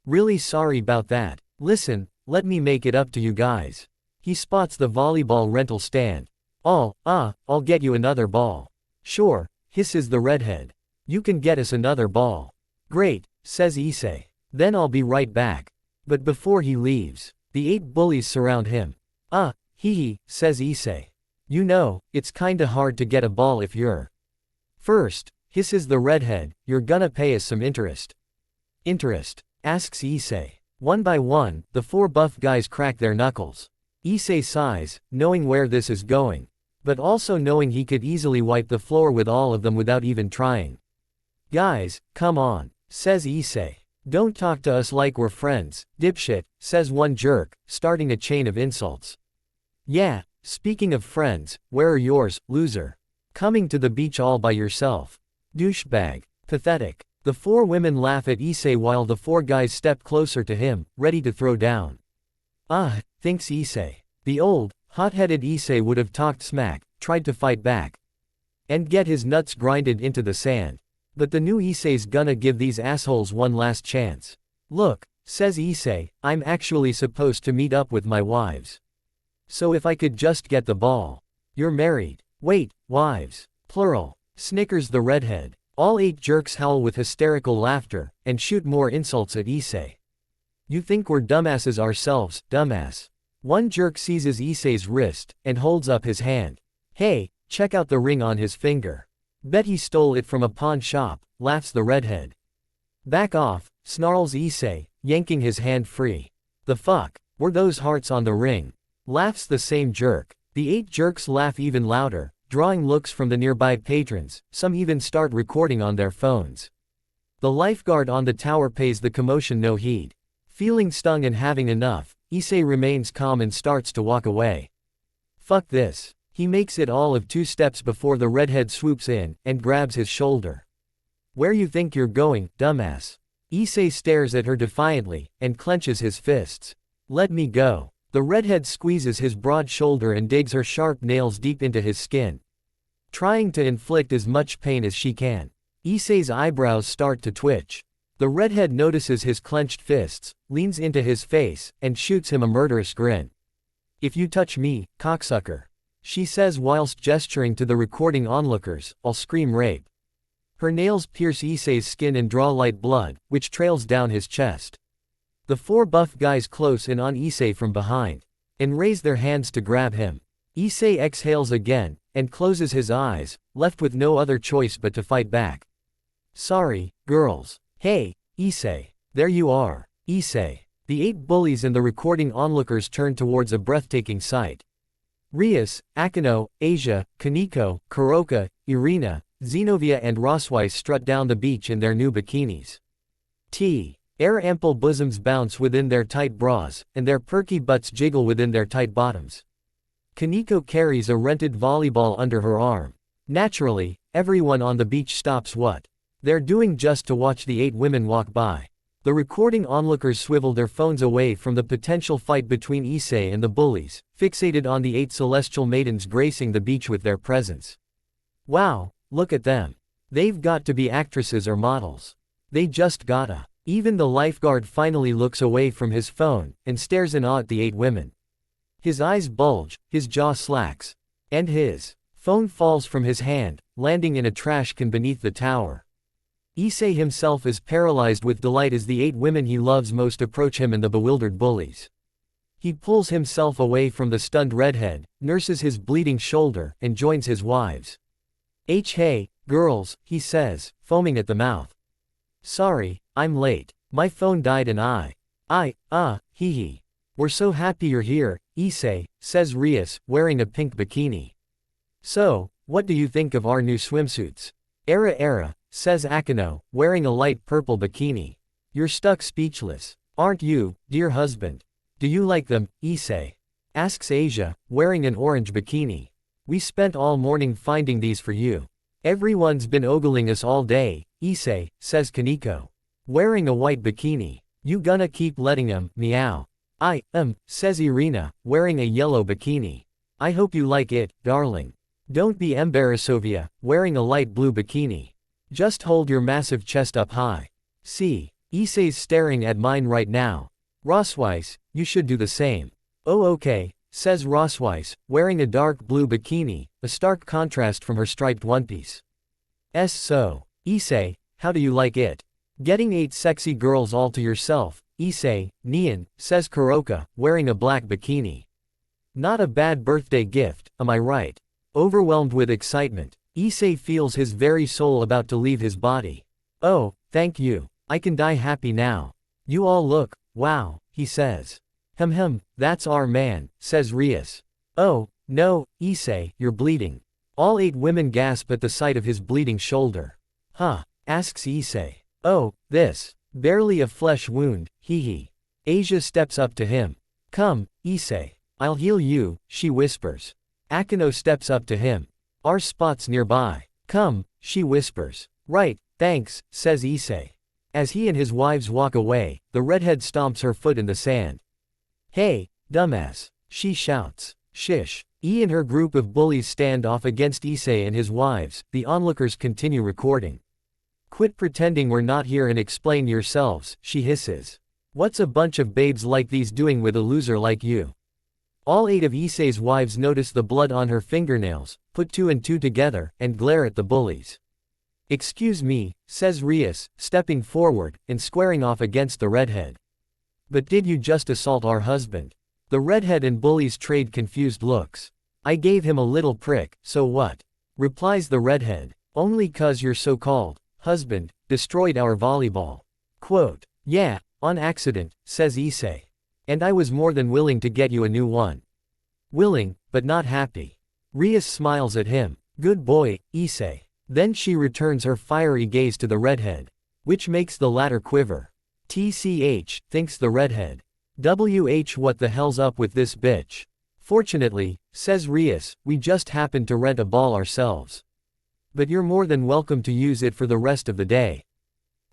Really sorry about that. Listen, let me make it up to you guys. He spots the volleyball rental stand. I'll get you another ball. Sure, hisses the redhead. You can get us another ball. Great, says Issei. Then I'll be right back. But before he leaves, the 8 bullies surround him. Hee, says Issei. You know, it's kinda hard to get a ball if you're first, hisses the redhead, you're gonna pay us some interest. Interest? Asks Issei. One by one, the 4 buff guys crack their knuckles. Issei sighs, knowing where this is going, but also knowing he could easily wipe the floor with all of them without even trying. Guys, come on, says Issei. Don't talk to us like we're friends, dipshit, says one jerk, starting a chain of insults. Yeah, speaking of friends, where are yours, loser? Coming to the beach all by yourself. Douchebag. Pathetic. The 4 women laugh at Issei while the 4 guys step closer to him, ready to throw down. Thinks Issei. The old, hot-headed Issei would have talked smack, tried to fight back, and get his nuts grinded into the sand. But the new Issei's gonna give these assholes one last chance. Look, says Issei, I'm actually supposed to meet up with my wives. So if I could just get the ball. You're married. Wait, wives. Plural. Snickers the redhead. All 8 jerks howl with hysterical laughter, and shoot more insults at Issei. You think we're dumbasses ourselves, dumbass. One jerk seizes Issei's wrist, and holds up his hand. Hey, check out the ring on his finger. Bet he stole it from a pawn shop, laughs the redhead. Back off, snarls Issei, yanking his hand free. The fuck, were those hearts on the ring? Laughs the same jerk. The 8 jerks laugh even louder, drawing looks from the nearby patrons, some even start recording on their phones. The lifeguard on the tower pays the commotion no heed. Feeling stung and having enough, Issei remains calm and starts to walk away. Fuck this. He makes it all of 2 steps before the redhead swoops in, and grabs his shoulder. Where you think you're going, dumbass? Issei stares at her defiantly, and clenches his fists. Let me go. The redhead squeezes his broad shoulder and digs her sharp nails deep into his skin, trying to inflict as much pain as she can. Issei's eyebrows start to twitch. The redhead notices his clenched fists, leans into his face, and shoots him a murderous grin. If you touch me, cocksucker, she says whilst gesturing to the recording onlookers, I'll scream rape. Her nails pierce Issei's skin and draw light blood, which trails down his chest. The 4 buff guys close in on Issei from behind, and raise their hands to grab him. Issei exhales again, and closes his eyes, left with no other choice but to fight back. Sorry, girls. Hey, Issei. There you are, Issei. The 8 bullies and the recording onlookers turn towards a breathtaking sight. Rias, Akino, Asia, Kaneko, Kuroka, Irina, Zenobia and Rosweiss strut down the beach in their new bikinis. Air ample bosoms bounce within their tight bras, and their perky butts jiggle within their tight bottoms. Kaneko carries a rented volleyball under her arm. Naturally, everyone on the beach stops what they're doing just to watch the 8 women walk by. The recording onlookers swivel their phones away from the potential fight between ISSEI and the bullies, fixated on the 8 celestial maidens gracing the beach with their presence. Wow, look at them. They've got to be actresses or models. They just gotta. Even the lifeguard finally looks away from his phone and stares in awe at the 8 women. His eyes bulge, his jaw slacks. And his phone falls from his hand, landing in a trash can beneath the tower. ISSEI himself is paralyzed with delight as the 8 women he loves most approach him and the bewildered bullies. He pulls himself away from the stunned redhead, nurses his bleeding shoulder, and joins his wives. Hey, girls, he says, foaming at the mouth. Sorry, I'm late. My phone died and hee. We're so happy you're here, ISSEI, says Rias, wearing a pink bikini. So, what do you think of our new swimsuits? Era, says Akino, wearing a light purple bikini. You're stuck speechless, aren't you, dear husband? Do you like them, ISSEI? Asks Asia, wearing an orange bikini. We spent all morning finding these for you. Everyone's been ogling us all day, ISSEI, says Kaneko. Wearing a white bikini. You gonna keep letting 'em, meow. Says Irina, wearing a yellow bikini. I hope you like it, darling. Don't be embarrassovia, wearing a light blue bikini. Just hold your massive chest up high. See, ISSEI's staring at mine right now. Rosweiss, you should do the same. Oh okay, says Rosweiss, wearing a dark blue bikini, a stark contrast from her striped one-piece. So, ISSEI, how do you like it? Getting 8 sexy girls all to yourself, ISSEI, Nian, says Kuroka, wearing a black bikini. Not a bad birthday gift, am I right? Overwhelmed with excitement, ISSEI feels his very soul about to leave his body. Oh, thank you. I can die happy now. You all look, wow, he says. That's our man, says Rias. Oh, no, ISSEI, you're bleeding. All 8 women gasp at the sight of his bleeding shoulder. Huh? Asks ISSEI. Oh, this. Barely a flesh wound, hee. Asia steps up to him. Come, ISSEI. I'll heal you, she whispers. Akino steps up to him. Our spot's nearby. Come, she whispers. Right, thanks, says ISSEI. As he and his wives walk away, the redhead stomps her foot in the sand. Hey, dumbass, she shouts. Shish. And her group of bullies stand off against ISSEI and his wives. The onlookers continue recording. Quit pretending we're not here and explain yourselves, she hisses. What's a bunch of babes like these doing with a loser like you? All 8 of ISSEI's wives notice the blood on her fingernails, put 2 and 2 together, and glare at the bullies. Excuse me, says Rias, stepping forward, and squaring off against the redhead. But did you just assault our husband? The redhead and bullies trade confused looks. I gave him a little prick, so what? Replies the redhead. Only 'cause your so-called husband destroyed our volleyball. Quote, yeah, on accident, says ISSEI. And I was more than willing to get you a new one. Willing, but not happy. Rias smiles at him. Good boy, ISSEI. Then she returns her fiery gaze to the redhead, which makes the latter quiver. TCH, thinks the redhead. WH, what the hell's up with this bitch? Fortunately, says Rias, we just happened to rent a ball ourselves. But you're more than welcome to use it for the rest of the day.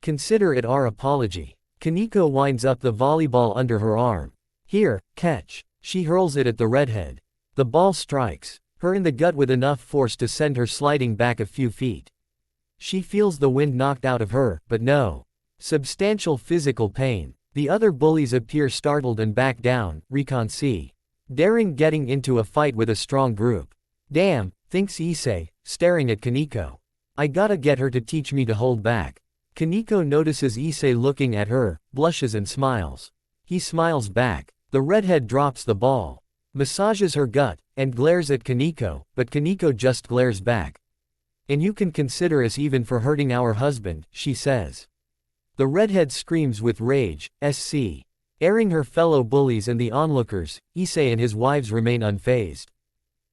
Consider it our apology. Kaneko winds up the volleyball under her arm. Here, catch. She hurls it at the redhead. The ball strikes her in the gut with enough force to send her sliding back a few feet. She feels the wind knocked out of her, but no substantial physical pain. The other bullies appear startled and back down, recon C. Daring getting into a fight with a strong group. Damn, thinks ISSEI, staring at Kaneko. I gotta get her to teach me to hold back. Kaneko notices ISSEI looking at her, blushes and smiles. He smiles back. The redhead drops the ball, massages her gut, and glares at Kaneko, but Kaneko just glares back. And you can consider us even for hurting our husband, she says. The redhead screams with rage, SC. Airing her fellow bullies and the onlookers, ISSEI and his wives remain unfazed.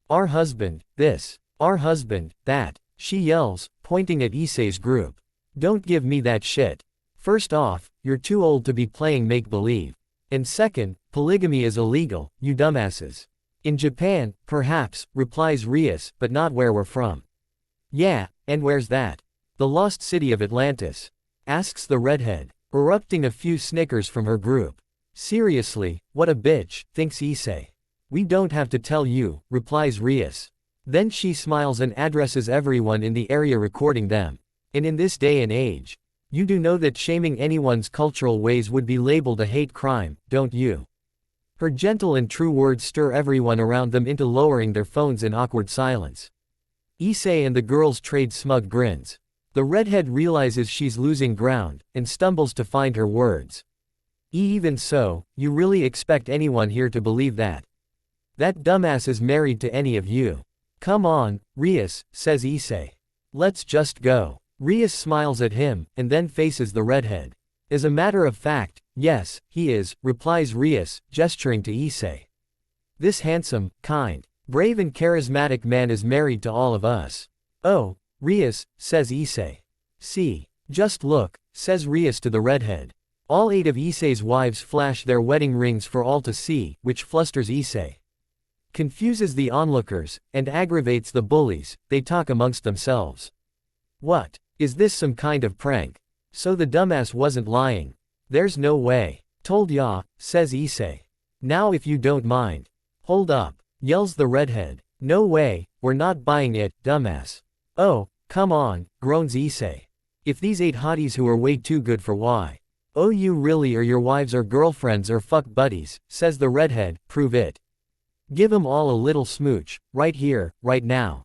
Our husband, this. Our husband, that. She yells, pointing at ISSEI's group. Don't give me that shit. First off, you're too old to be playing make-believe. And second, polygamy is illegal, you dumbasses. In Japan, perhaps, replies Rias, but not where we're from. Yeah, and where's that? The lost city of Atlantis? Asks the redhead, erupting a few snickers from her group. Seriously, what a bitch, thinks Issei. We don't have to tell you, replies Rias. Then she smiles and addresses everyone in the area recording them. And in this day and age, you do know that shaming anyone's cultural ways would be labeled a hate crime, don't you? Her gentle and true words stir everyone around them into lowering their phones in awkward silence. Issei and the girls trade smug grins. The redhead realizes she's losing ground, and stumbles to find her words. Even so, you really expect anyone here to believe that? That dumbass is married to any of you. Come on, Rias, says Issei. Let's just go. Rias smiles at him, and then faces the redhead. As a matter of fact, yes, he is, replies Rias, gesturing to Issei. This handsome, kind, brave and charismatic man is married to all of us. Oh, Rias, says Issei. See. Just look, says Rias to the redhead. All 8 of Issei's wives flash their wedding rings for all to see, which flusters Issei. Confuses the onlookers, and aggravates the bullies. They talk amongst themselves. What? Is this some kind of prank? So the dumbass wasn't lying. There's no way. Told ya, says Issei. Now if you don't mind. Hold up, yells the redhead. No way, we're not buying it, dumbass. Oh, come on, groans Issei. If these 8 hotties who are way too good for why? Oh, you really are your wives or girlfriends or fuck buddies, says the redhead, prove it. Give 'em all a little smooch, right here, right now.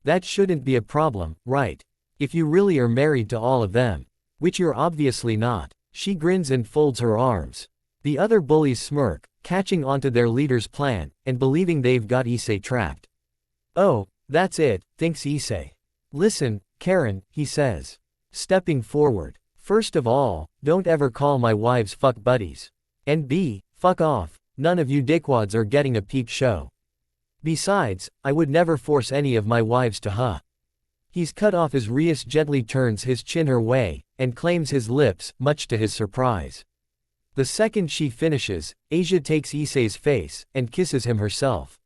That shouldn't be a problem, right? If you really are married to all of them. Which you're obviously not. She grins and folds her arms. The other bullies smirk, catching onto their leader's plan, and believing they've got Issei trapped. Oh, that's it, thinks Issei. Listen, Karen, he says. Stepping forward. First of all, don't ever call my wives fuck buddies. And B, fuck off, none of you dickwads are getting a peep show. Besides, I would never force any of my wives to huh. He's cut off as Rias gently turns his chin her way, and claims his lips, much to his surprise. The second she finishes, Asia takes Issei's face, and kisses him herself.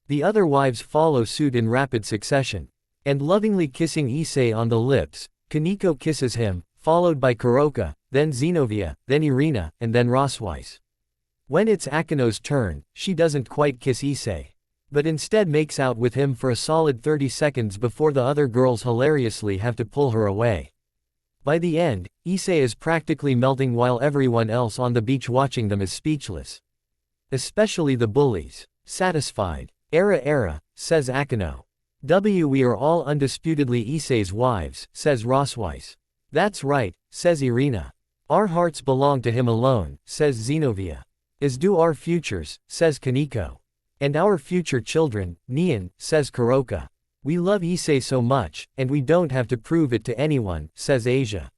The other wives follow suit in rapid succession. And lovingly kissing Issei on the lips, Kaneko kisses him, followed by Kuroka, then Zenobia, then Irina, and then Rosweiss. When it's Akino's turn, she doesn't quite kiss Issei, but instead makes out with him for a solid 30 seconds before the other girls hilariously have to pull her away. By the end, Issei is practically melting while everyone else on the beach watching them is speechless. Especially the bullies. Satisfied. Era, says Akino. We are all undisputedly Issei's wives, says Rosweiss. That's right, says Irina. Our hearts belong to him alone, says Zenobia. As do our futures, says Kaneko. And our future children, Nian, says Kuroka. We love Issei so much, and we don't have to prove it to anyone, says Asia.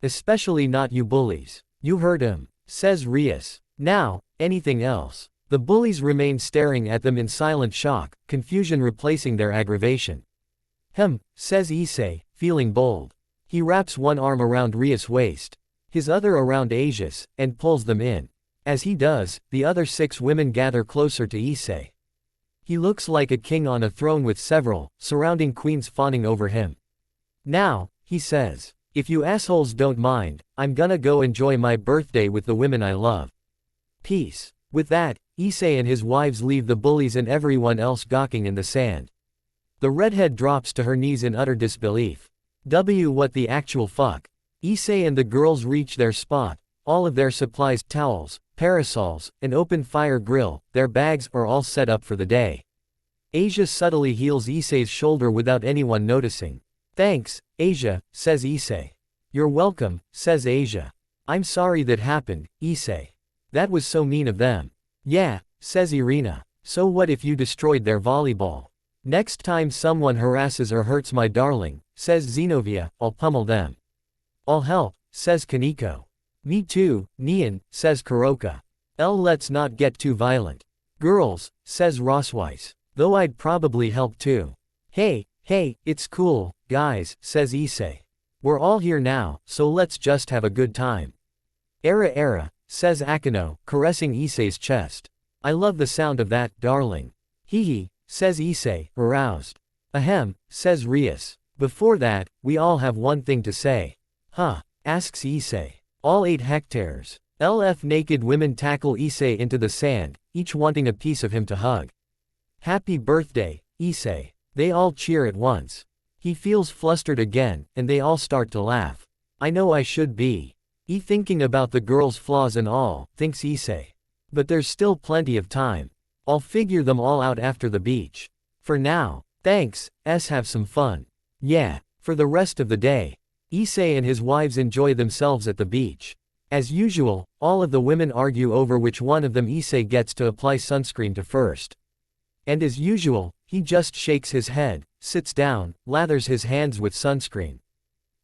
Especially not you bullies. You heard him, says Rias. Now, anything else? The bullies remain staring at them in silent shock, confusion replacing their aggravation. Says Issei, feeling bold. He wraps one arm around Rias' waist, his other around Asia's, and pulls them in. As he does, the other 6 women gather closer to Issei. He looks like a king on a throne with several, surrounding queens fawning over him. Now, he says, if you assholes don't mind, I'm gonna go enjoy my birthday with the women I love. Peace. With that, Issei and his wives leave the bullies and everyone else gawking in the sand. The redhead drops to her knees in utter disbelief. What the actual fuck? Issei and the girls reach their spot, all of their supplies, towels, parasols, an open fire grill, their bags are all set up for the day. Asia subtly heals Issei's shoulder without anyone noticing. Thanks, Asia, says Issei. You're welcome, says Asia. I'm sorry that happened, Issei. That was so mean of them. Yeah, says Irina. So what if you destroyed their volleyball? Next time someone harasses or hurts my darling, says Zenobia, I'll pummel them. I'll help, says Kaneko. Me too, Nian, says Kuroka. Let's not get too violent. Girls, says Rosweiss. Though I'd probably help too. Hey, it's cool, guys, says Issei. We're all here now, so let's just have a good time. Era, says Akino, caressing Issei's chest. I love the sound of that, darling. Hee, says Issei, aroused. Ahem, says Rias. Before that, we all have one thing to say. Huh? Asks Issei. All 8 hectares. LF naked women tackle Issei into the sand, each wanting a piece of him to hug. Happy birthday, Issei. They all cheer at once. He feels flustered again, and they all start to laugh. I know I should be. Thinking about the girl's flaws and all, thinks Issei. But there's still plenty of time. I'll figure them all out after the beach. For now, thanks, have some fun. Yeah, for the rest of the day. Issei and his wives enjoy themselves at the beach. As usual, all of the women argue over which one of them Issei gets to apply sunscreen to first. And as usual, he just shakes his head, sits down, lathers his hands with sunscreen,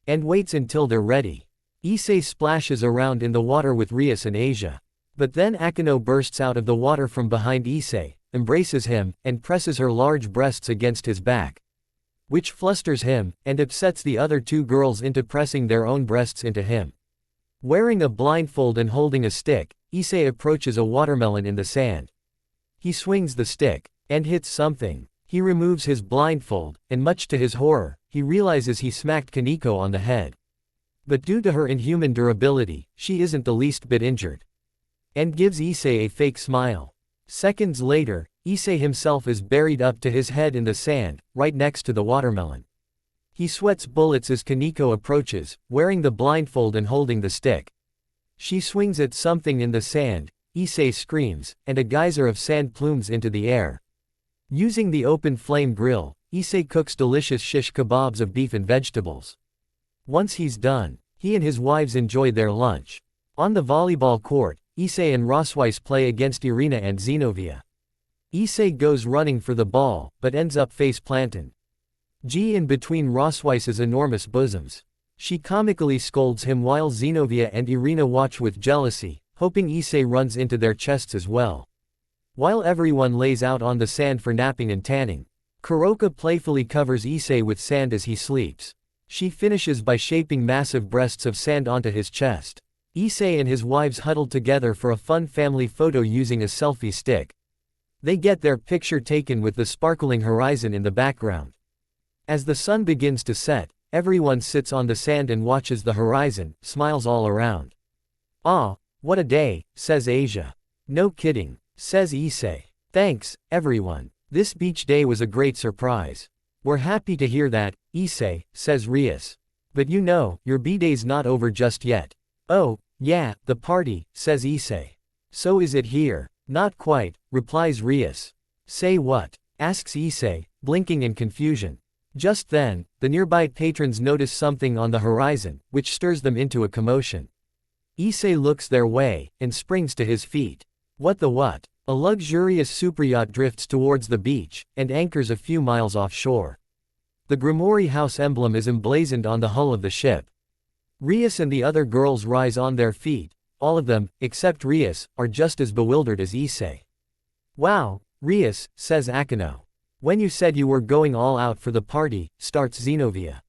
and waits until they're ready. Issei splashes around in the water with Rias and Asia. But then Akano bursts out of the water from behind Issei, embraces him, and presses her large breasts against his back, which flusters him, and upsets the other 2 girls into pressing their own breasts into him. Wearing a blindfold and holding a stick, Issei approaches a watermelon in the sand. He swings the stick, and hits something. He removes his blindfold, and much to his horror, he realizes he smacked Kaneko on the head. But due to her inhuman durability, she isn't the least bit injured. And gives Issei a fake smile. Seconds later, Issei himself is buried up to his head in the sand, right next to the watermelon. He sweats bullets as Kaneko approaches, wearing the blindfold and holding the stick. She swings at something in the sand, Issei screams, and a geyser of sand plumes into the air. Using the open flame grill, Issei cooks delicious shish kebabs of beef and vegetables. Once he's done, he and his wives enjoy their lunch. On the volleyball court, Issei and Rosweiss play against Irina and Zenobia. Issei goes running for the ball, but ends up face-planted. In between Rosweiss's enormous bosoms. She comically scolds him while Zenobia and Irina watch with jealousy, hoping Issei runs into their chests as well. While everyone lays out on the sand for napping and tanning, Kuroka playfully covers Issei with sand as he sleeps. She finishes by shaping massive breasts of sand onto his chest. Issei and his wives huddle together for a fun family photo using a selfie stick. They get their picture taken with the sparkling horizon in the background. As the sun begins to set, everyone sits on the sand and watches the horizon, smiles all around. "Ah, what a day," says Asia. "No kidding," says Issei. "Thanks, everyone. This beach day was a great surprise." "We're happy to hear that, Issei," says Rias. "But you know, your B-day's not over just yet." "Oh, yeah, the party," says Issei. "So is it here?" "Not quite," replies Rias. "Say what?" asks Issei, blinking in confusion. Just then, the nearby patrons notice something on the horizon, which stirs them into a commotion. Issei looks their way, and springs to his feet. What the what? A luxurious superyacht drifts towards the beach, and anchors a few miles offshore. The Grimoire House emblem is emblazoned on the hull of the ship. Rias and the other girls rise on their feet. All of them, except Rias, are just as bewildered as Issei. "Wow, Rias," says Akano. "When you said you were going all out for the party," starts Zenobia.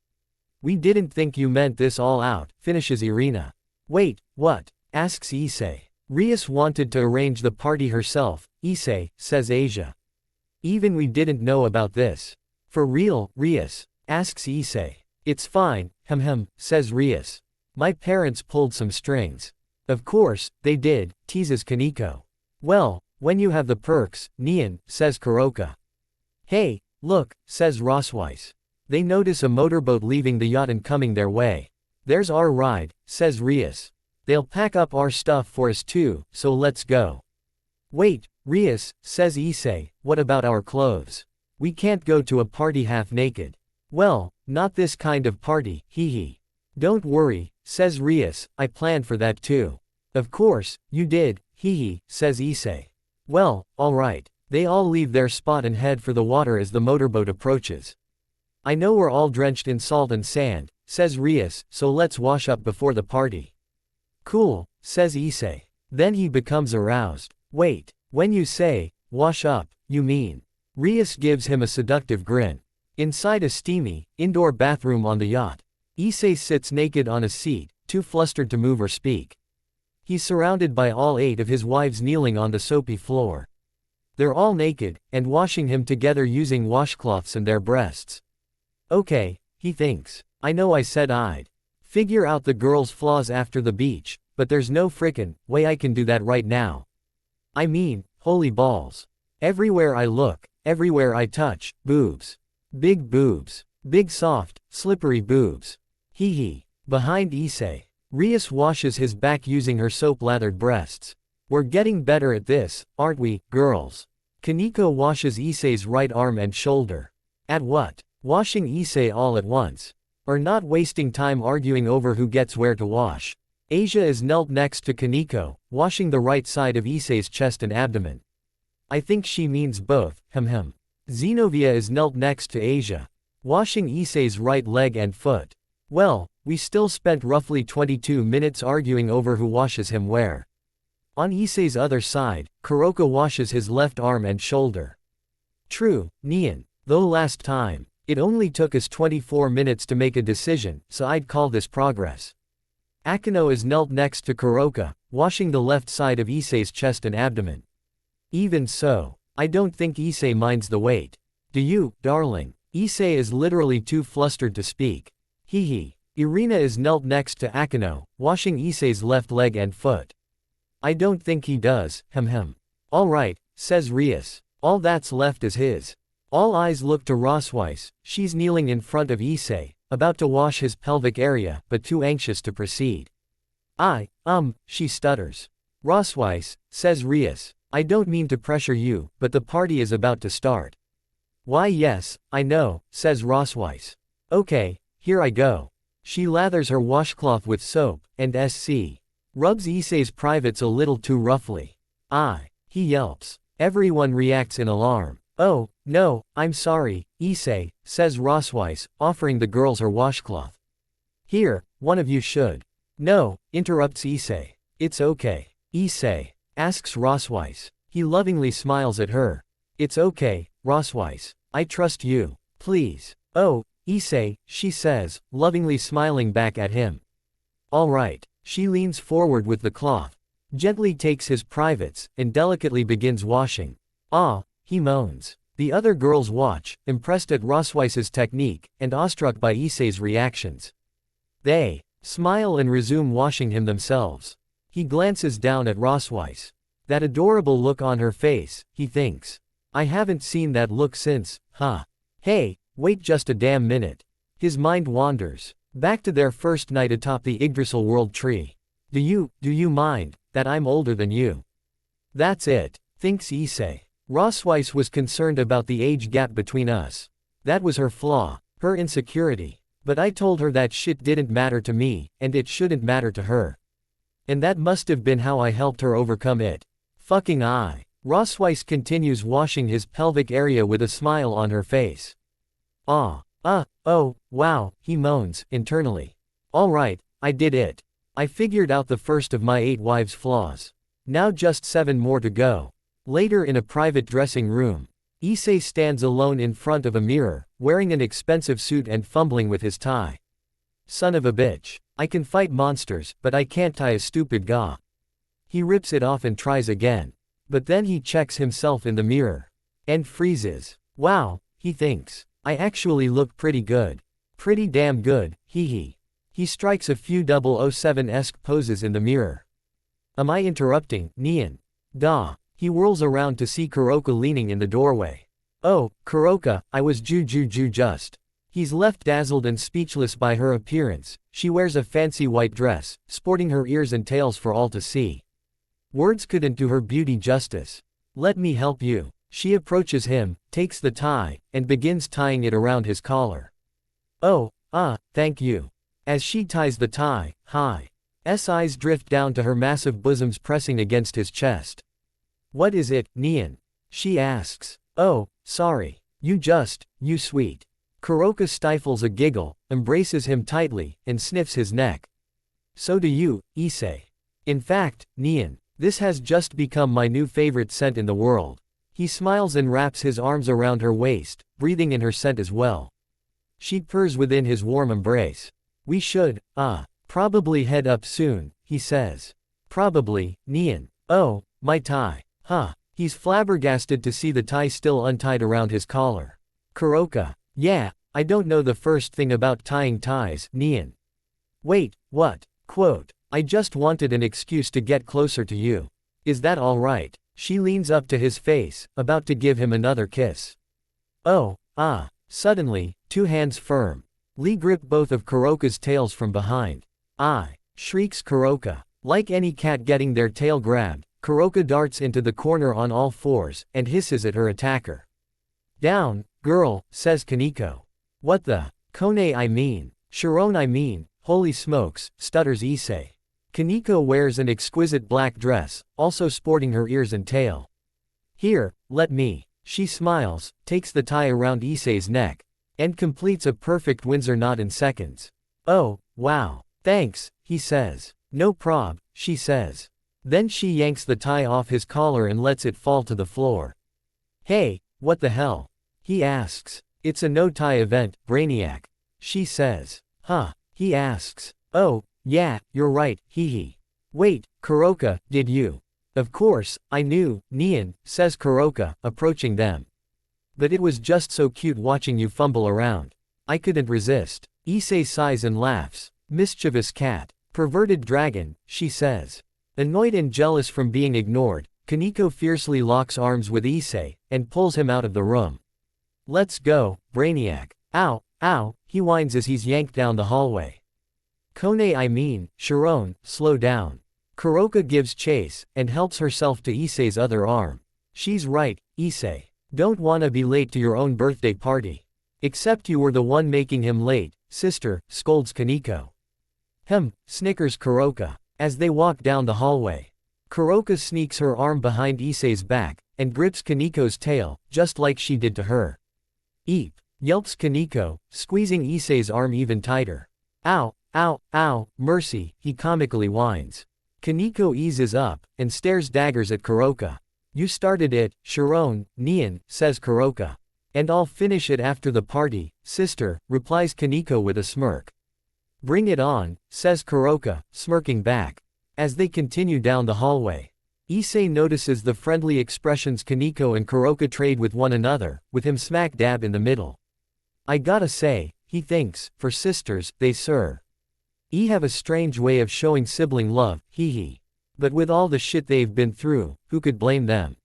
"We didn't think you meant this all out," finishes Irina. "Wait, what?" asks Issei. "Rias wanted to arrange the party herself, Issei," says Asia. "Even we didn't know about this." "For real, Rias?" asks Issei. "It's fine, says Rias. "My parents pulled some strings." "Of course, they did," teases Kaneko. "Well, when you have the perks, Neon," says Kuroka. "Hey, look," says Rosweiss. They notice a motorboat leaving the yacht and coming their way. "There's our ride," says Rias. "They'll pack up our stuff for us too, so let's go." "Wait, Rias," says Issei, "what about our clothes? We can't go to a party half naked." "Well, not this kind of party, hee. "Don't worry," says Rias, "I planned for that too." "Of course, you did, hee, says Issei. "Well, alright." They all leave their spot and head for the water as the motorboat approaches. "I know we're all drenched in salt and sand," says Rias, "so let's wash up before the party." "Cool," says Issei. Then he becomes aroused. "Wait, when you say, wash up, you mean?" Rias gives him a seductive grin. Inside a steamy, indoor bathroom on the yacht, Issei sits naked on a seat, too flustered to move or speak. He's surrounded by all 8 of his wives kneeling on the soapy floor. They're all naked, and washing him together using washcloths and their breasts. Okay, he thinks. I know I said I'd figure out the girl's flaws after the beach, but there's no frickin' way I can do that right now. I mean, holy balls. Everywhere I look, everywhere I touch, boobs. Big soft, slippery boobs. Hee hee. Behind ISSEI. Rias washes his back using her soap-lathered breasts. We're getting better at this, aren't we, girls? Kaneko washes ISSEI's right arm and shoulder. At what? Washing ISSEI all at once. Or not wasting time arguing over who gets where to wash. Asia is knelt next to Kaneko, washing the right side of ISSEI's chest and abdomen. I think she means both, Zenobia is knelt next to Asia, washing ISSEI's right leg and foot. Well, we still spent roughly 22 minutes arguing over who washes him where. On ISSEI's other side, Kuroka washes his left arm and shoulder. True, Nian. Though last time, it only took us 24 minutes to make a decision, so I'd call this progress. Akano is knelt next to Kuroka, washing the left side of ISSEI's chest and abdomen. Even so, I don't think ISSEI minds the wait. Do you, darling? ISSEI is literally too flustered to speak. Hee hee. Irina is knelt next to Akano, washing ISSEI's left leg and foot. I don't think he does, All right, says Rias. All that's left is his. All eyes look to Rosweiss. She's kneeling in front of ISSEI, about to wash his pelvic area, but too anxious to proceed. She stutters. Rosweiss, says Rias. I don't mean to pressure you, but the party is about to start. Why yes, I know, says Rosweiss. Okay, here I go. She lathers her washcloth with soap, and rubs ISSEI's privates a little too roughly. He yelps. Everyone reacts in alarm. Oh, no, I'm sorry, ISSEI, says Rosweiss, offering the girls her washcloth. Here, one of you should. No, interrupts ISSEI. It's okay. ISSEI, asks Rosweiss. He lovingly smiles at her. It's okay, Rosweiss. I trust you. Please. Oh, ISSEI, she says, lovingly smiling back at him. All right. She leans forward with the cloth, gently takes his privates, and delicately begins washing. He moans. The other girls watch, impressed at Rosweiss's technique, and awestruck by ISSEI's reactions. They smile and resume washing him themselves. He glances down at Rosweiss. That adorable look on her face, he thinks. I haven't seen that look since, Hey, wait just a damn minute. His mind wanders. Back to their first night atop the Yggdrasil World Tree. Do you mind, that I'm older than you? That's it, thinks ISSEI. Rosweiss was concerned about the age gap between us. That was her flaw, her insecurity. But I told her that shit didn't matter to me, and it shouldn't matter to her. And that must have been how I helped her overcome it. Fucking I. Rosweiss continues washing his pelvic area with a smile on her face. Oh, wow, he moans, internally. All right, I did it. I figured out the first of my 8 wives' flaws. Now just 7 more to go. Later in a private dressing room, ISSEI stands alone in front of a mirror, wearing an expensive suit and fumbling with his tie. Son of a bitch. I can fight monsters, but I can't tie a stupid ga. He rips it off and tries again. But then he checks himself in the mirror. And freezes. Wow, he thinks. I actually look pretty good. Pretty damn good, hee. He strikes a few 007-esque poses in the mirror. Am I interrupting, Nian? Duh. He whirls around to see Kuroka leaning in the doorway. Oh, Kuroka, I was just. He's left dazzled and speechless by her appearance. She wears a fancy white dress, sporting her ears and tails for all to see. Words couldn't do her beauty justice. Let me help you. She approaches him, takes the tie, and begins tying it around his collar. Oh, thank you. As she ties the tie, eyes drift down to her massive bosoms pressing against his chest. What is it, Nian? She asks. Oh, sorry. You sweet. Kuroka stifles a giggle, embraces him tightly, and sniffs his neck. So do you, ISSEI. In fact, Nian, this has just become my new favorite scent in the world. He smiles and wraps his arms around her waist, breathing in her scent as well. She purrs within his warm embrace. We should, probably head up soon, he says. Probably, Nian. Oh, my tie. He's flabbergasted to see the tie still untied around his collar. Kuroka. Yeah, I don't know the first thing about tying ties, Nian. Wait, what? Quote. I just wanted an excuse to get closer to you. Is that all right? She leans up to his face, about to give him another kiss. Oh, ah. Suddenly, two hands firm. Lee grip both of Kuroka's tails from behind. I. Shrieks Kuroka. Like any cat getting their tail grabbed, Kuroka darts into the corner on all fours, and hisses at her attacker. Down, girl, says Kaneko. What the? Kone I mean. Sharon I mean. Holy smokes, stutters Issei. Kaneko wears an exquisite black dress, also sporting her ears and tail. Here, let me. She smiles, takes the tie around Issei's neck, and completes a perfect Windsor knot in seconds. Oh, wow. Thanks, he says. No prob, she says. Then she yanks the tie off his collar and lets it fall to the floor. Hey, what the hell? He asks. It's a no-tie event, Brainiac. She says. Huh, he asks. Oh, yeah, you're right, hee. Wait, Kuroka, did you? Of course, I knew, Nian, says Kuroka, approaching them. But it was just so cute watching you fumble around. I couldn't resist. Issei sighs and laughs. Mischievous cat. Perverted dragon, she says. Annoyed and jealous from being ignored, Kaneko fiercely locks arms with Issei, and pulls him out of the room. Let's go, Brainiac. Ow, ow, he whines as he's yanked down the hallway. Kone I mean, Sharon, slow down. Kuroka gives chase, and helps herself to Issei's other arm. She's right, Issei. Don't wanna be late to your own birthday party. Except you were the one making him late, sister, scolds Kaneko. Snickers Kuroka. As they walk down the hallway. Kuroka sneaks her arm behind Issei's back, and grips Kaneko's tail, just like she did to her. Eep, yelps Kaneko, squeezing Issei's arm even tighter. Ow, ow, ow, mercy, he comically whines. Kaneko eases up, and stares daggers at Kuroka. You started it, Sharon, Nian, says Kuroka. And I'll finish it after the party, sister, replies Kaneko with a smirk. Bring it on, says Kuroka, smirking back. As they continue down the hallway. Issei notices the friendly expressions Kaneko and Kuroka trade with one another, with him smack dab in the middle. I gotta say, he thinks, for sisters, they have a strange way of showing sibling love, hee. But with all the shit they've been through, who could blame them?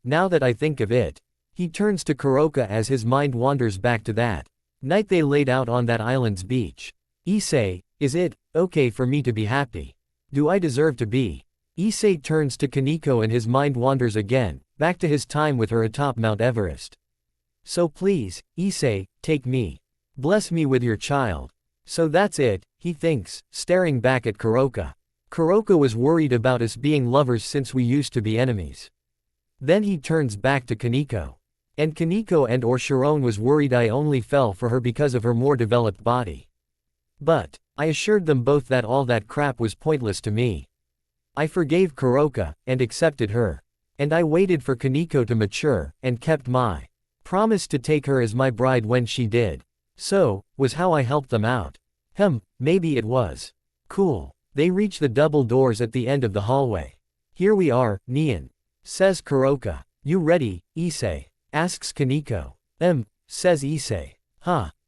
Now that I think of it. He turns to Kuroka as his mind wanders back to that night they laid out on that island's beach. Issei, is it okay for me to be happy? Do I deserve to be? Issei turns to Kaneko and his mind wanders again, back to his time with her atop Mount Everest. So please, Issei, take me. Bless me with your child. So that's it, he thinks, staring back at Kuroka. Kuroka was worried about us being lovers since we used to be enemies. Then he turns back to Kaneko. And Kaneko and/or Sharon was worried I only fell for her because of her more developed body. But I assured them both that all that crap was pointless to me. I forgave Kuroka, and accepted her. And I waited for Kaneko to mature, and kept my promise to take her as my bride when she did. So, was how I helped them out. Maybe it was. Cool. They reach the double doors at the end of the hallway. Here we are, Nian. Says Kuroka. You ready, Issei? Asks Kaneko. Says Issei.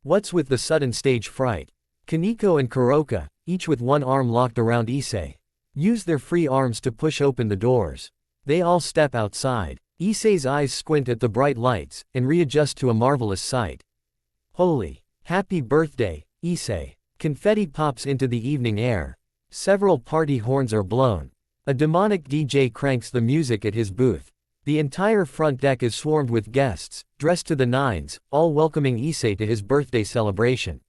What's with the sudden stage fright? Kaneko and Kuroka, each with one arm locked around Issei, use their free arms to push open the doors. They all step outside. Issei's eyes squint at the bright lights, and readjust to a marvelous sight. Holy! Happy birthday, Issei! Confetti pops into the evening air. Several party horns are blown. A demonic DJ cranks the music at his booth. The entire front deck is swarmed with guests, dressed to the nines, all welcoming Issei to his birthday celebration.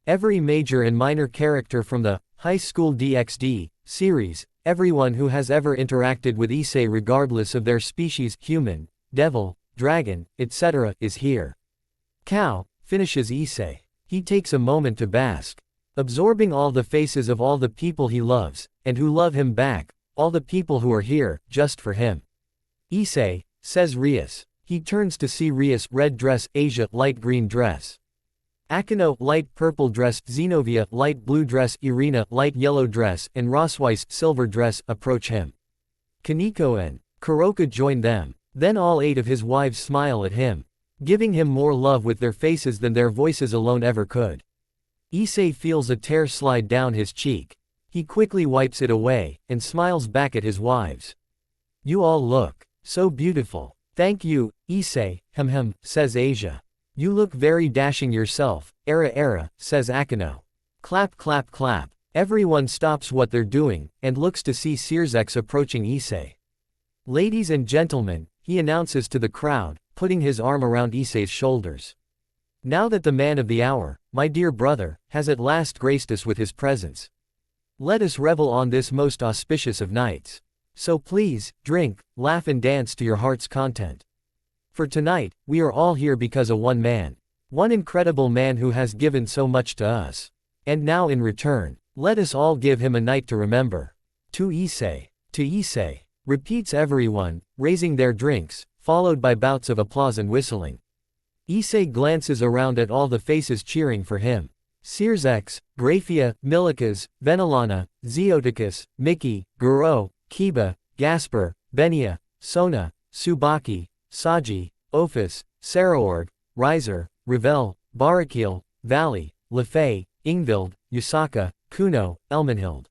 Every major and minor character from the High School DxD series, everyone who has ever interacted with Issei regardless of their species, human, devil, dragon, etc., is here. Cow, finishes Issei. He takes a moment to bask. Absorbing all the faces of all the people he loves, and who love him back, all the people who are here, just for him. Issei, says Rias. He turns to see Rias, red dress, Asia, light green dress. Akino, light purple dress, Zenobia, light blue dress, Irina, light yellow dress, and Rosweiss, silver dress, approach him. Kaneko and Kuroka joined them. Then all 8 of his wives smile at him, giving him more love with their faces than their voices alone ever could. Issei feels a tear slide down his cheek. He quickly wipes it away, and smiles back at his wives. You all look so beautiful. Thank you, Issei, says Asia. You look very dashing yourself, era, says Akano. Clap clap clap. Everyone stops what they're doing, and looks to see Searsex approaching Issei. Ladies and gentlemen, he announces to the crowd, putting his arm around Issei's shoulders. Now that the man of the hour, my dear brother, has at last graced us with his presence, let us revel on this most auspicious of nights. So please, drink, laugh and dance to your heart's content. For tonight, we are all here because of one man. One incredible man who has given so much to us. And now in return, let us all give him a night to remember. To Issei, repeats everyone, raising their drinks, followed by bouts of applause and whistling. Issei glances around at all the faces cheering for him. Searsex, Graphia, Milikas, Venelana, Zeoticus, Mickey, Guro, Kiba, Gasper, Benia, Sona, Tsubaki, Saji, Ophis, Saraorg, Riser, Ravel, Barakil, Valley, Lefay, Ingvild, Yusaka, Kuno, Elmenhild,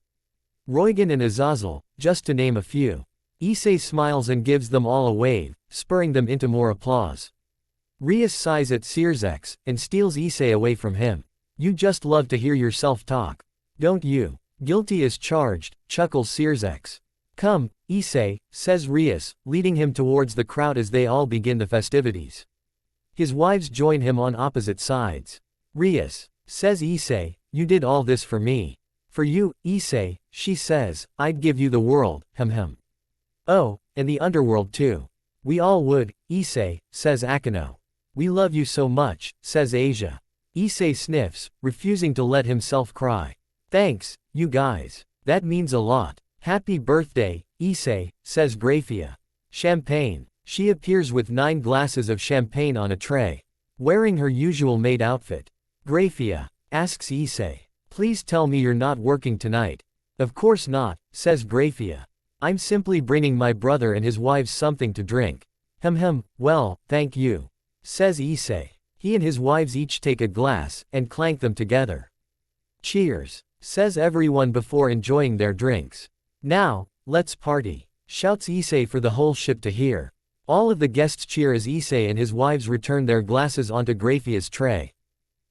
Roigan and Azazel, just to name a few. Issei smiles and gives them all a wave, spurring them into more applause. Rias sighs at Searsex, and steals Issei away from him. You just love to hear yourself talk, don't you? Guilty as charged, chuckles Searsex. Come, Issei, says Rias, leading him towards the crowd as they all begin the festivities. His wives join him on opposite sides. Rias, says Issei, you did all this for me. For you, Issei, she says, I'd give you the world, Oh, and the underworld too. We all would, Issei, says Akano. We love you so much, says Asia. Issei sniffs, refusing to let himself cry. Thanks, you guys. That means a lot. Happy birthday, Issei, says Graphia. Champagne. She appears with 9 glasses of champagne on a tray. Wearing her usual maid outfit. Graphia asks Issei. Please tell me you're not working tonight. Of course not, says Graphia. I'm simply bringing my brother and his wives something to drink. Well, thank you, says Issei. He and his wives each take a glass, and clank them together. Cheers, says everyone before enjoying their drinks. Now, let's party, shouts Issei for the whole ship to hear. All of the guests cheer as Issei and his wives return their glasses onto Graphia's tray.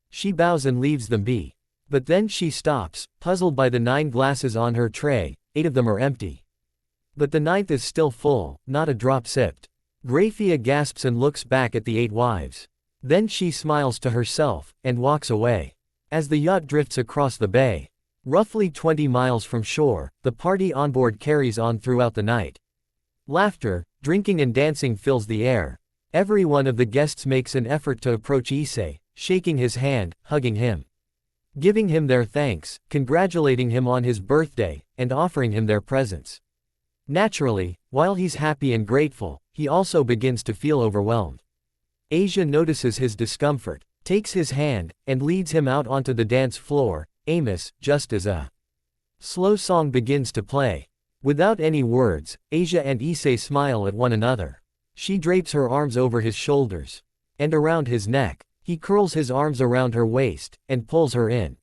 She bows and leaves them be. But then she stops, puzzled by the 9 glasses on her tray. 8 of them are empty. But the 9th is still full, not a drop sipped. Graphia gasps and looks back at the 8 wives. Then she smiles to herself, and walks away. As the yacht drifts across the bay, roughly 20 miles from shore, the party on board carries on throughout the night. Laughter, drinking and dancing fills the air. Every one of the guests makes an effort to approach Issei, shaking his hand, hugging him, giving him their thanks, congratulating him on his birthday, and offering him their presents. Naturally, while he's happy and grateful, he also begins to feel overwhelmed. Asia notices his discomfort, takes his hand, and leads him out onto the dance floor, Amos, just as a slow song begins to play. Without any words, Asia and Issei smile at one another. She drapes her arms over his shoulders and around his neck. He curls his arms around her waist, and pulls her in.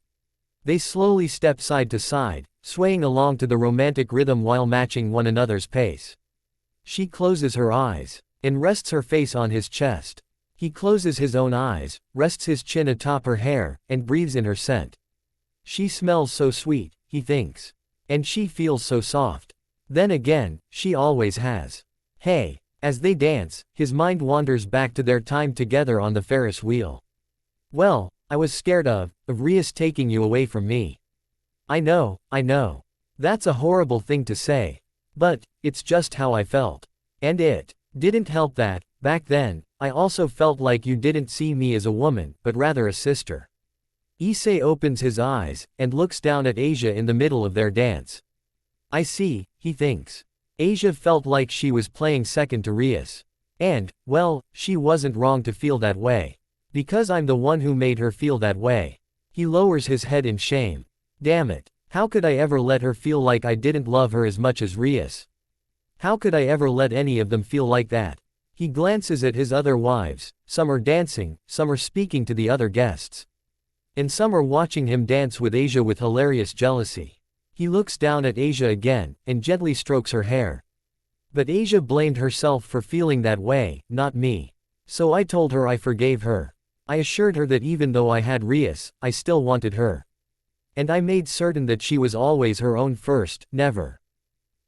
They slowly step side to side, swaying along to the romantic rhythm while matching one another's pace. She closes her eyes, and rests her face on his chest. He closes his own eyes, rests his chin atop her hair, and breathes in her scent. She smells so sweet, he thinks. And she feels so soft. Then again, she always has. Hey. As they dance, his mind wanders back to their time together on the Ferris wheel. Well, I was scared of Rias taking you away from me. I know. That's a horrible thing to say. But, it's just how I felt. And it didn't help that, back then, I also felt like you didn't see me as a woman, but rather a sister. Issei opens his eyes, and looks down at Asia in the middle of their dance. I see, he thinks. Asia felt like she was playing second to Rias. And, well, she wasn't wrong to feel that way. Because I'm the one who made her feel that way. He lowers his head in shame. Damn it. How could I ever let her feel like I didn't love her as much as Rias? How could I ever let any of them feel like that? He glances at his other wives, some are dancing, some are speaking to the other guests. And some are watching him dance with Asia with hilarious jealousy. He looks down at Asia again, and gently strokes her hair. But Asia blamed herself for feeling that way, not me. So I told her I forgave her. I assured her that even though I had Rias, I still wanted her. And I made certain that she was always her own first, never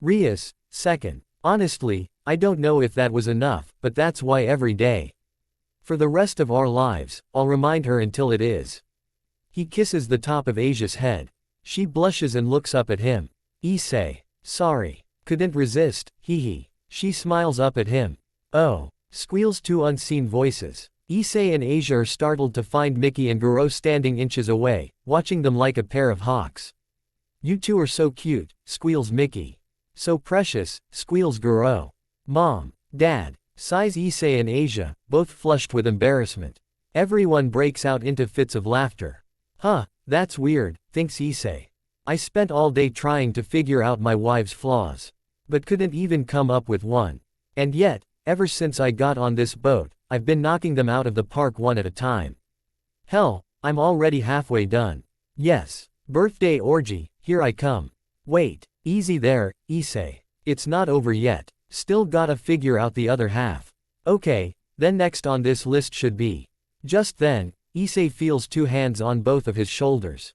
Rias, second. Honestly, I don't know if that was enough, but that's why every day, for the rest of our lives, I'll remind her until it is. He kisses the top of Asia's head. She blushes and looks up at him. Issei. Sorry. Couldn't resist, hee. She smiles up at him. Oh. Squeals two unseen voices. Issei and Asia are startled to find Mickey and Guro standing inches away, watching them like a pair of hawks. You two are so cute, squeals Mickey. So precious, squeals Guro. Mom. Dad. Sighs Issei and Asia, both flushed with embarrassment. Everyone breaks out into fits of laughter. Huh, that's weird, thinks Issei. I spent all day trying to figure out my wife's flaws. But couldn't even come up with one. And yet, ever since I got on this boat, I've been knocking them out of the park one at a time. Hell, I'm already halfway done. Yes. Birthday orgy, here I come. Wait. Easy there, Issei. It's not over yet. Still gotta figure out the other half. Okay, then next on this list should be. Just then, Issei feels two hands on both of his shoulders.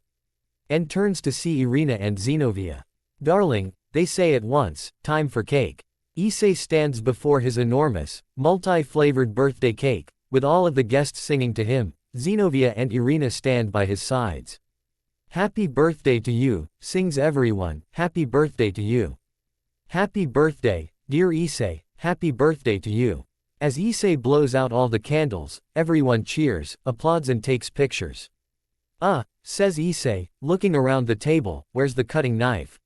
And turns to see Irina and Zenobia. Darling, they say at once, time for cake. Issei stands before his enormous, multi-flavored birthday cake, with all of the guests singing to him. Zenobia and Irina stand by his sides. Happy birthday to you, sings everyone, happy birthday to you. Happy birthday, dear Issei, happy birthday to you. As Issei blows out all the candles, everyone cheers, applauds and takes pictures. Says Issei, looking around the table, where's the cutting knife?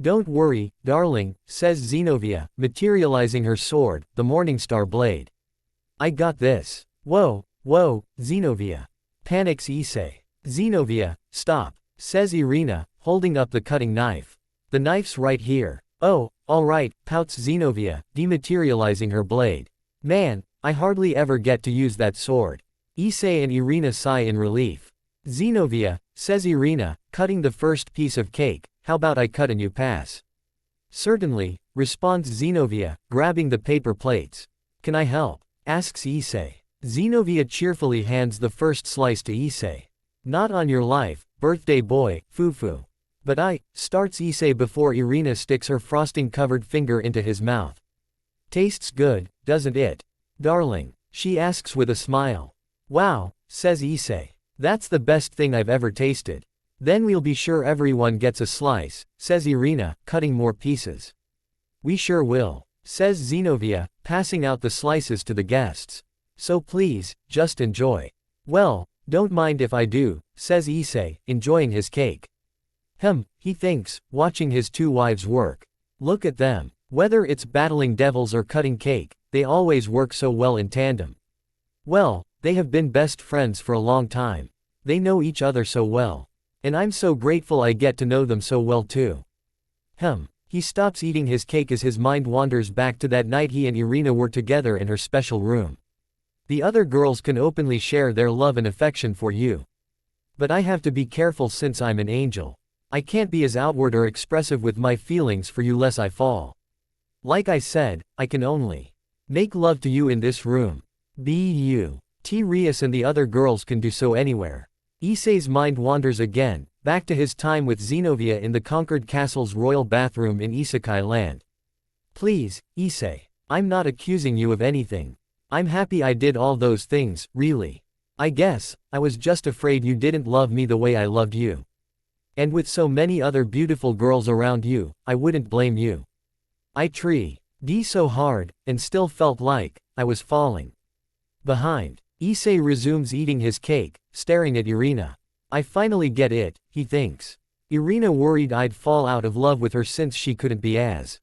Don't worry, darling, says Zenobia, materializing her sword, the Morningstar blade. I got this. Whoa, Zenobia. Panics Issei. Zenobia, stop, says Irina, holding up the cutting knife. The knife's right here. Oh, alright, pouts Zenobia, dematerializing her blade. Man, I hardly ever get to use that sword. Issei and Irina sigh in relief. Zenobia, says Irina, cutting the first piece of cake, how about I cut and you pass? Certainly, responds Zenobia, grabbing the paper plates. Can I help? Asks Issei. Zenobia cheerfully hands the first slice to Issei. Not on your life, birthday boy, foo-foo. But starts Issei before Irina sticks her frosting-covered finger into his mouth. Tastes good, doesn't it? Darling, she asks with a smile. Wow, says Issei. That's the best thing I've ever tasted. Then we'll be sure everyone gets a slice, says Irina, cutting more pieces. We sure will, says Zenobia, passing out the slices to the guests. So please, just enjoy. Well, don't mind if I do, says Issei, enjoying his cake. He thinks, watching his two wives work. Look at them. Whether it's battling devils or cutting cake, they always work so well in tandem. Well, they have been best friends for a long time. They know each other so well. And I'm so grateful I get to know them so well too. He stops eating his cake as his mind wanders back to that night he and Irina were together in her special room. The other girls can openly share their love and affection for you. But I have to be careful since I'm an angel. I can't be as outward or expressive with my feelings for you lest I fall. Like I said, I can only make love to you in this room. Be you. Rias and the other girls can do so anywhere. Issei's mind wanders again, back to his time with Zenobia in the conquered castle's royal bathroom in Isekai land. Please, Issei. I'm not accusing you of anything. I'm happy I did all those things, really. I guess, I was just afraid you didn't love me the way I loved you. And with so many other beautiful girls around you, I wouldn't blame you. I tried so hard, and still felt like I was falling behind. Issei resumes eating his cake, staring at Irina. I finally get it, he thinks. Irina worried I'd fall out of love with her since she couldn't be as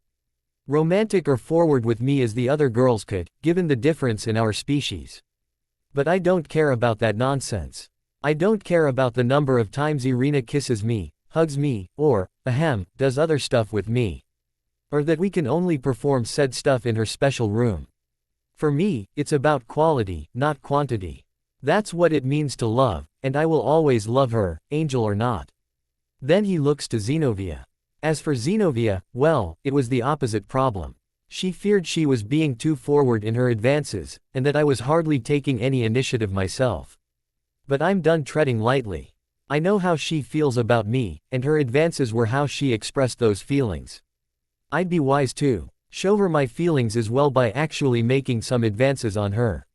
romantic or forward with me as the other girls could, given the difference in our species. But I don't care about that nonsense. I don't care about the number of times Irina kisses me, hugs me, or, does other stuff with me. Or that we can only perform said stuff in her special room. For me, it's about quality, not quantity. That's what it means to love, and I will always love her, angel or not. Then he looks to Zenobia. As for Zenobia, well, it was the opposite problem. She feared she was being too forward in her advances, and that I was hardly taking any initiative myself. But I'm done treading lightly. I know how she feels about me, and her advances were how she expressed those feelings. I'd be wise to show her my feelings as well by actually making some advances on her.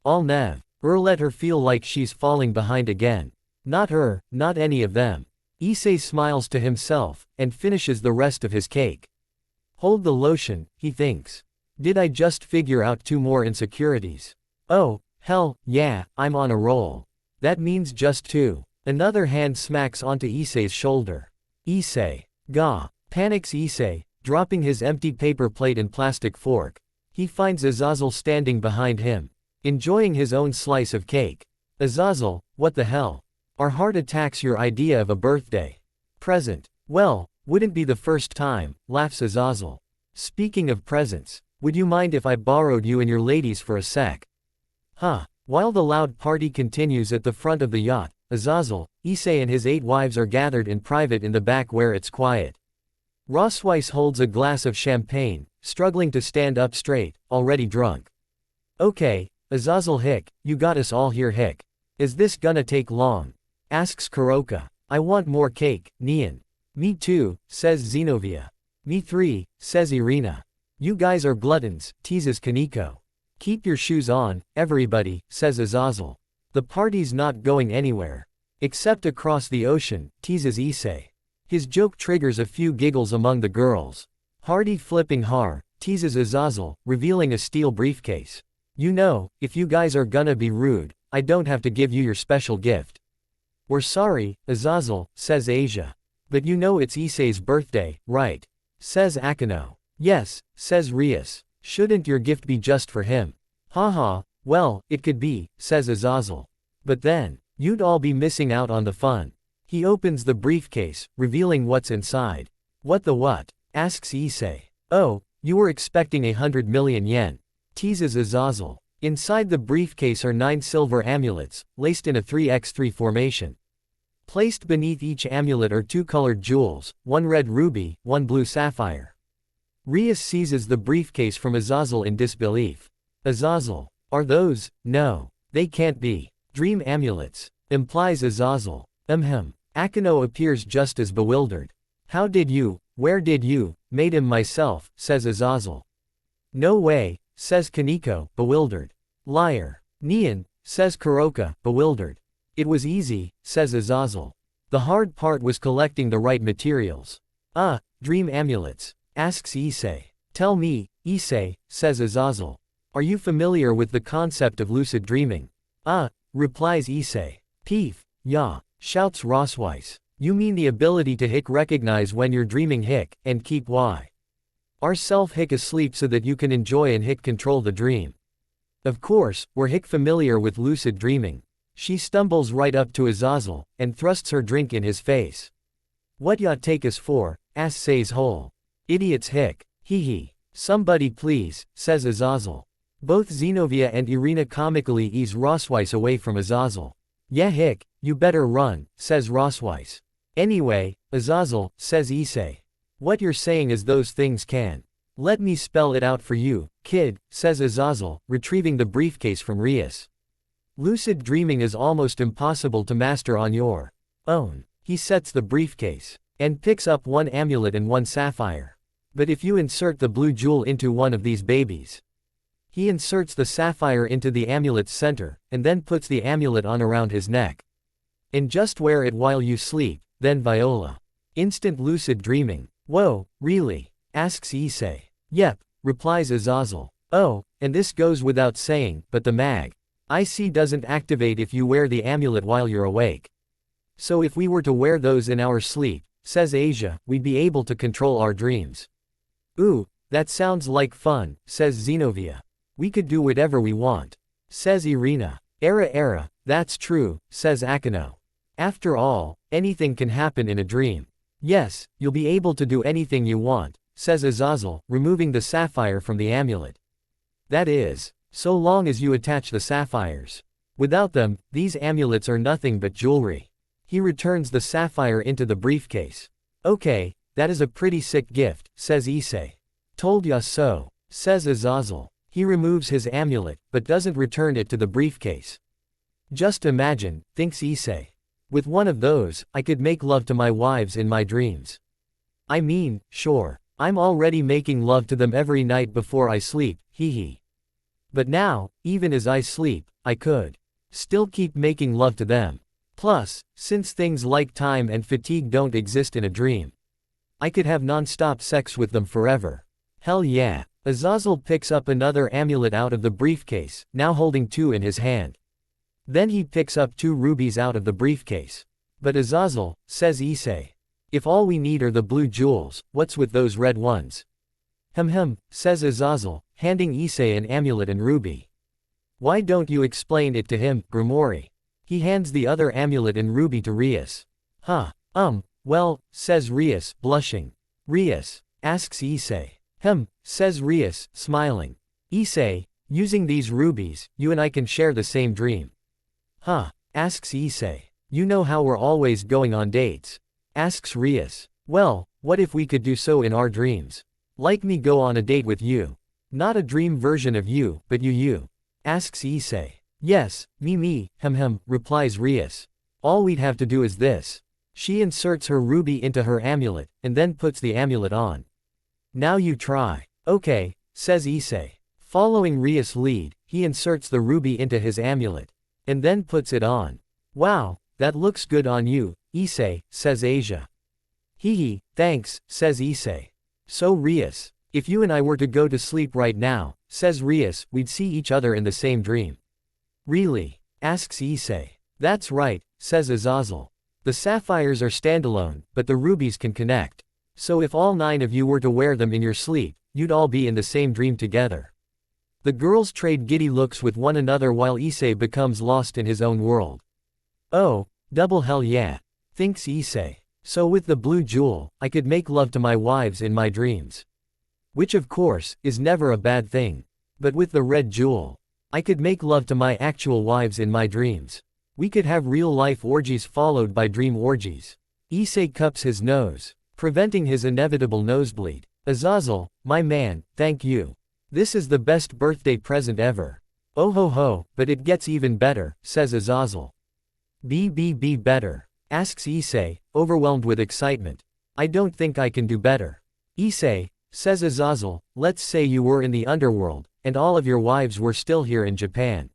I'll never let her feel like she's falling behind again. Not her, not any of them. Issei smiles to himself, and finishes the rest of his cake. Hold the lotion, he thinks. Did I just figure out 2 more insecurities? Oh, hell, yeah, I'm on a roll. That means just 2. Another hand smacks onto Issei's shoulder. Issei. Gah. Panics Issei, dropping his empty paper plate and plastic fork. He finds Azazel standing behind him, enjoying his own slice of cake. Azazel, what the hell? Are heart attacks your idea of a birthday present? Well, wouldn't be the first time, laughs Azazel. Speaking of presents, would you mind if I borrowed you and your ladies for a sec? Huh. While the loud party continues at the front of the yacht, Azazel, Issei and his 8 wives are gathered in private in the back where it's quiet. Rosweiss holds a glass of champagne, struggling to stand up straight, already drunk. Okay, Azazel hick, you got us all here hick. Is this gonna take long? Asks Kuroka. I want more cake, Neon. Me too, says Zenobia. Me 3, says Irina. You guys are gluttons, teases Kaneko. Keep your shoes on, everybody, says Azazel. The party's not going anywhere. Except across the ocean, teases Issei. His joke triggers a few giggles among the girls. Hardy flipping har, teases Azazel, revealing a steel briefcase. You know, if you guys are gonna be rude, I don't have to give you your special gift. We're sorry, Azazel, says Asia. But you know it's Issei's birthday, right? Says Akano. Yes, says Rias. Shouldn't your gift be just for him? Haha, well, it could be, says Azazel. But then, you'd all be missing out on the fun. He opens the briefcase, revealing what's inside. What the what? Asks Issei. Oh, you were expecting 100 million yen. Teases Azazel. Inside the briefcase are 9 silver amulets, laced in a 3x3 formation. Placed beneath each amulet are 2 colored jewels, 1 red ruby, 1 blue sapphire. Rias seizes the briefcase from Azazel in disbelief. Azazel. Are those? No. They can't be. Dream amulets. Implies Azazel. Akano appears just as bewildered. How did you, where did you, made him myself, says Azazel. No way, says Kaneko, bewildered. Liar. Neon, says Kuroka, bewildered. It was easy, says Azazel. The hard part was collecting the right materials. Dream amulets. Asks Issei. Tell me, Issei, says Azazel. Are you familiar with the concept of lucid dreaming? Replies Issei. Peef, ya, shouts Rosweiss. You mean the ability to recognize when you're dreaming and keep our self asleep so that you can enjoy and control the dream. Of course, we're familiar with lucid dreaming. She stumbles right up to Azazel, and thrusts her drink in his face. What ya take us for? Asks Say's hole. Idiots hee hee. Somebody please, says Azazel. Both Zenobia and Irina comically ease Rosweiss away from Azazel. Yeah you better run, says Rosweiss. Anyway, Azazel, says Issei. What you're saying is those things can. Let me spell it out for you, kid, says Azazel, retrieving the briefcase from Rias. Lucid dreaming is almost impossible to master on your own. He sets the briefcase and picks up 1 amulet and 1 sapphire. But if you insert the blue jewel into one of these babies. He inserts the sapphire into the amulet's center, and then puts the amulet on around his neck. And just wear it while you sleep, then Viola. Instant lucid dreaming. Whoa, really? Asks Issei. Yep, replies Azazel. Oh, and this goes without saying, but the IC doesn't activate if you wear the amulet while you're awake. So if we were to wear those in our sleep, says Asia, we'd be able to control our dreams. Ooh, that sounds like fun, says Zenobia. We could do whatever we want. Says Irina. Era, that's true, says Akano. After all, anything can happen in a dream. Yes, you'll be able to do anything you want, says Azazel, removing the sapphire from the amulet. That is, so long as you attach the sapphires. Without them, these amulets are nothing but jewelry. He returns the sapphire into the briefcase. Okay, that is a pretty sick gift, says ISSEI. Told ya so, says Azazel. He removes his amulet, but doesn't return it to the briefcase. Just imagine, thinks ISSEI. With one of those, I could make love to my wives in my dreams. I mean, sure, I'm already making love to them every night before I sleep, hee hee. But now, even as I sleep, I could still keep making love to them. Plus, since things like time and fatigue don't exist in a dream, I could have non-stop sex with them forever. Hell yeah. Azazel picks up another amulet out of the briefcase, now holding 2 in his hand. Then he picks up 2 rubies out of the briefcase. But Azazel, says ISSEI, if all we need are the blue jewels, what's with those red ones? Says Azazel, handing ISSEI an amulet and ruby. Why don't you explain it to him, Grimoire? He hands the other amulet and ruby to Rias. Well, says Rias, blushing. Rias, asks ISSEI. Says Rias, smiling. ISSEI, using these rubies, you and I can share the same dream. Asks ISSEI. You know how we're always going on dates. Asks Rias. Well, what if we could do so in our dreams? Like me go on a date with you. Not a dream version of you, but you. Asks ISSEI. Yes, me, replies Rias. All we'd have to do is this. She inserts her ruby into her amulet, and then puts the amulet on. Now you try. Okay, says ISSEI. Following Rias' lead, he inserts the ruby into his amulet, and then puts it on. Wow, that looks good on you, ISSEI, says Asia. Hee, thanks, says ISSEI. So Rias, if you and I were to go to sleep right now, says Rias, we'd see each other in the same dream. Really? Asks ISSEI. That's right, says Azazel. The sapphires are standalone, but the rubies can connect. So if all 9 of you were to wear them in your sleep, you'd all be in the same dream together. The girls trade giddy looks with one another while ISSEI becomes lost in his own world. Oh, double hell yeah, thinks ISSEI. So with the blue jewel, I could make love to my wives in my dreams. Which of course, is never a bad thing. But with the red jewel, I could make love to my actual wives in my dreams. We could have real-life orgies followed by dream orgies. ISSEI cups his nose, preventing his inevitable nosebleed. Azazel, my man, thank you. This is the best birthday present ever. Oh ho ho, but it gets even better, says Azazel. Be better, asks ISSEI, overwhelmed with excitement. I don't think I can do better. ISSEI, says Azazel, let's say you were in the underworld, and all of your wives were still here in Japan.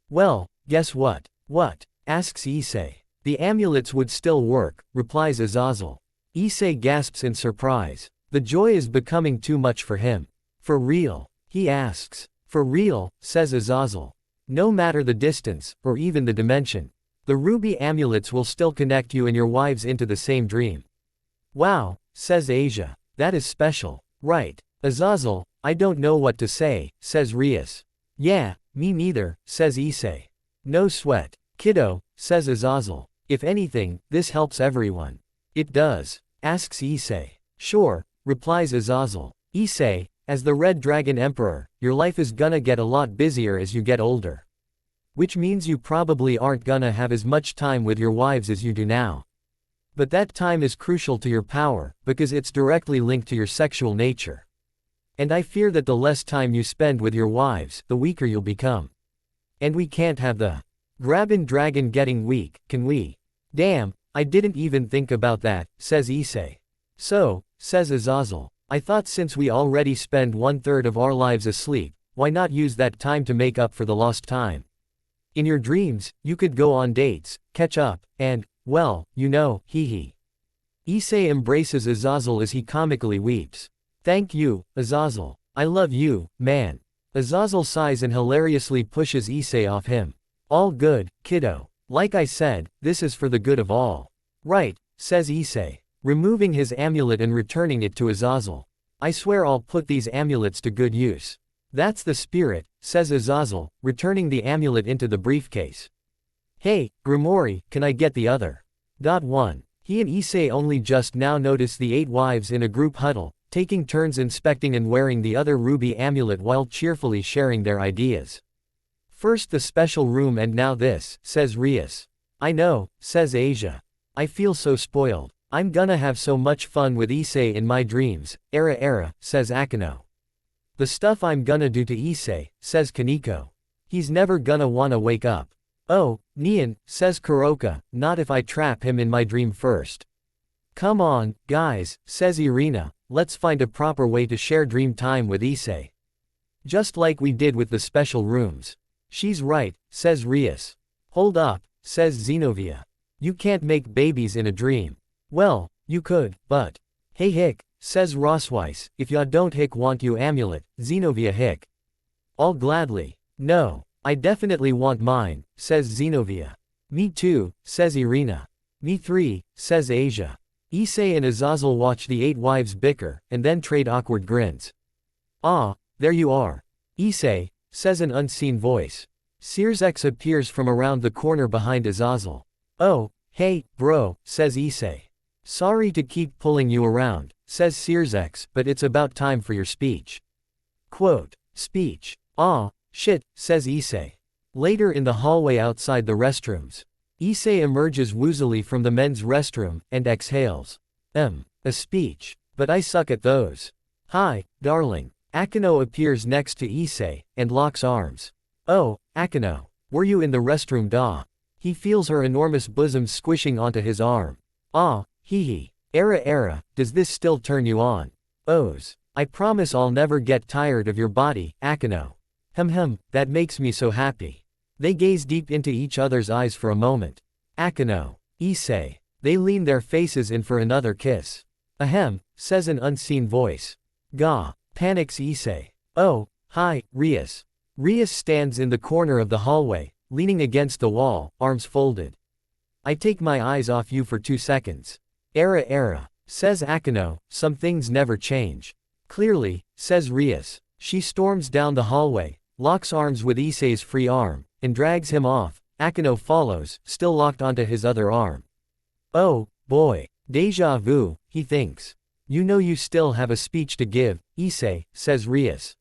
Well, guess what? What? Asks ISSEI. The amulets would still work, replies Azazel. ISSEI gasps in surprise. The joy is becoming too much for him. For real? He asks. For real, says Azazel. No matter the distance, or even the dimension, the ruby amulets will still connect you and your wives into the same dream. Wow, says Asia. That is special. Right. Azazel, I don't know what to say, says Rias. Yeah, me neither, says ISSEI. No sweat, kiddo, says Azazel. If anything, this helps everyone. It does, asks ISSEI. Sure, replies Azazel. ISSEI, as the Red Dragon Emperor, your life is gonna get a lot busier as you get older. Which means you probably aren't gonna have as much time with your wives as you do now. But that time is crucial to your power, because it's directly linked to your sexual nature. And I fear that the less time you spend with your wives, the weaker you'll become. And we can't have the Grabbin' Dragon getting weak, can we? Damn, I didn't even think about that, says ISSEI. So, says Azazel, I thought since we already spend 1/3 of our lives asleep, why not use that time to make up for the lost time? In your dreams, you could go on dates, catch up, and, well, you know, hee. ISSEI embraces Azazel as he comically weeps. Thank you, Azazel. I love you, man. Azazel sighs and hilariously pushes ISSEI off him. All good, kiddo. Like I said, this is for the good of all. Right, says ISSEI, removing his amulet and returning it to Azazel. I swear I'll put these amulets to good use. That's the spirit, says Azazel, returning the amulet into the briefcase. Hey, Grimoire, can I get the other? 1. He and ISSEI only just now notice the 8 wives in a group huddle, taking turns inspecting and wearing the other ruby amulet while cheerfully sharing their ideas. First the special room and now this, says Rias. I know, says Asia. I feel so spoiled. I'm gonna have so much fun with Issei in my dreams, era, says Akino. The stuff I'm gonna do to Issei, says Kaneko. He's never gonna wanna wake up. Oh, Nian, says Kuroka, not if I trap him in my dream first. Come on, guys, says Irina, let's find a proper way to share dream time with Issei. Just like we did with the special rooms. She's right, says Rias. Hold up, says Zenobia. You can't make babies in a dream. Well, you could, but. Hey hick, says Rossweiss, if ya don't hick want you amulet, Zenobia hick. I'll gladly. No, I definitely want mine, says Zenobia. Me too, says Irina. Me three, says Asia. Issei and Azazel watch the 8 wives bicker, and then trade awkward grins. Ah, there you are. Issei, says an unseen voice. Searsex appears from around the corner behind Azazel. Oh, hey, bro, says Issei. Sorry to keep pulling you around, says Searsex, but it's about time for your speech. Quote, speech. Ah, shit, says Issei. Later in the hallway outside the restrooms. Issei emerges woozily from the men's restroom, and exhales. A speech. But I suck at those. Hi, darling. Akino appears next to Issei, and locks arms. Oh, Akino. Were you in the restroom da? He feels her enormous bosom squishing onto his arm. Ah, hee. Era, does this still turn you on? Ohs. I promise I'll never get tired of your body, Akino. That makes me so happy. They gaze deep into each other's eyes for a moment. Akino. Issei. They lean their faces in for another kiss. Ahem, says an unseen voice. Gah, panics Issei. Oh, hi, Rias. Rias stands in the corner of the hallway, leaning against the wall, arms folded. I take my eyes off you for 2 seconds. Era, says Akino, some things never change. Clearly, says Rias. She storms down the hallway, locks arms with Issei's free arm, and drags him off. Akino follows, still locked onto his other arm. Oh, boy. Deja vu, he thinks. You know you still have a speech to give, Issei, says Rias.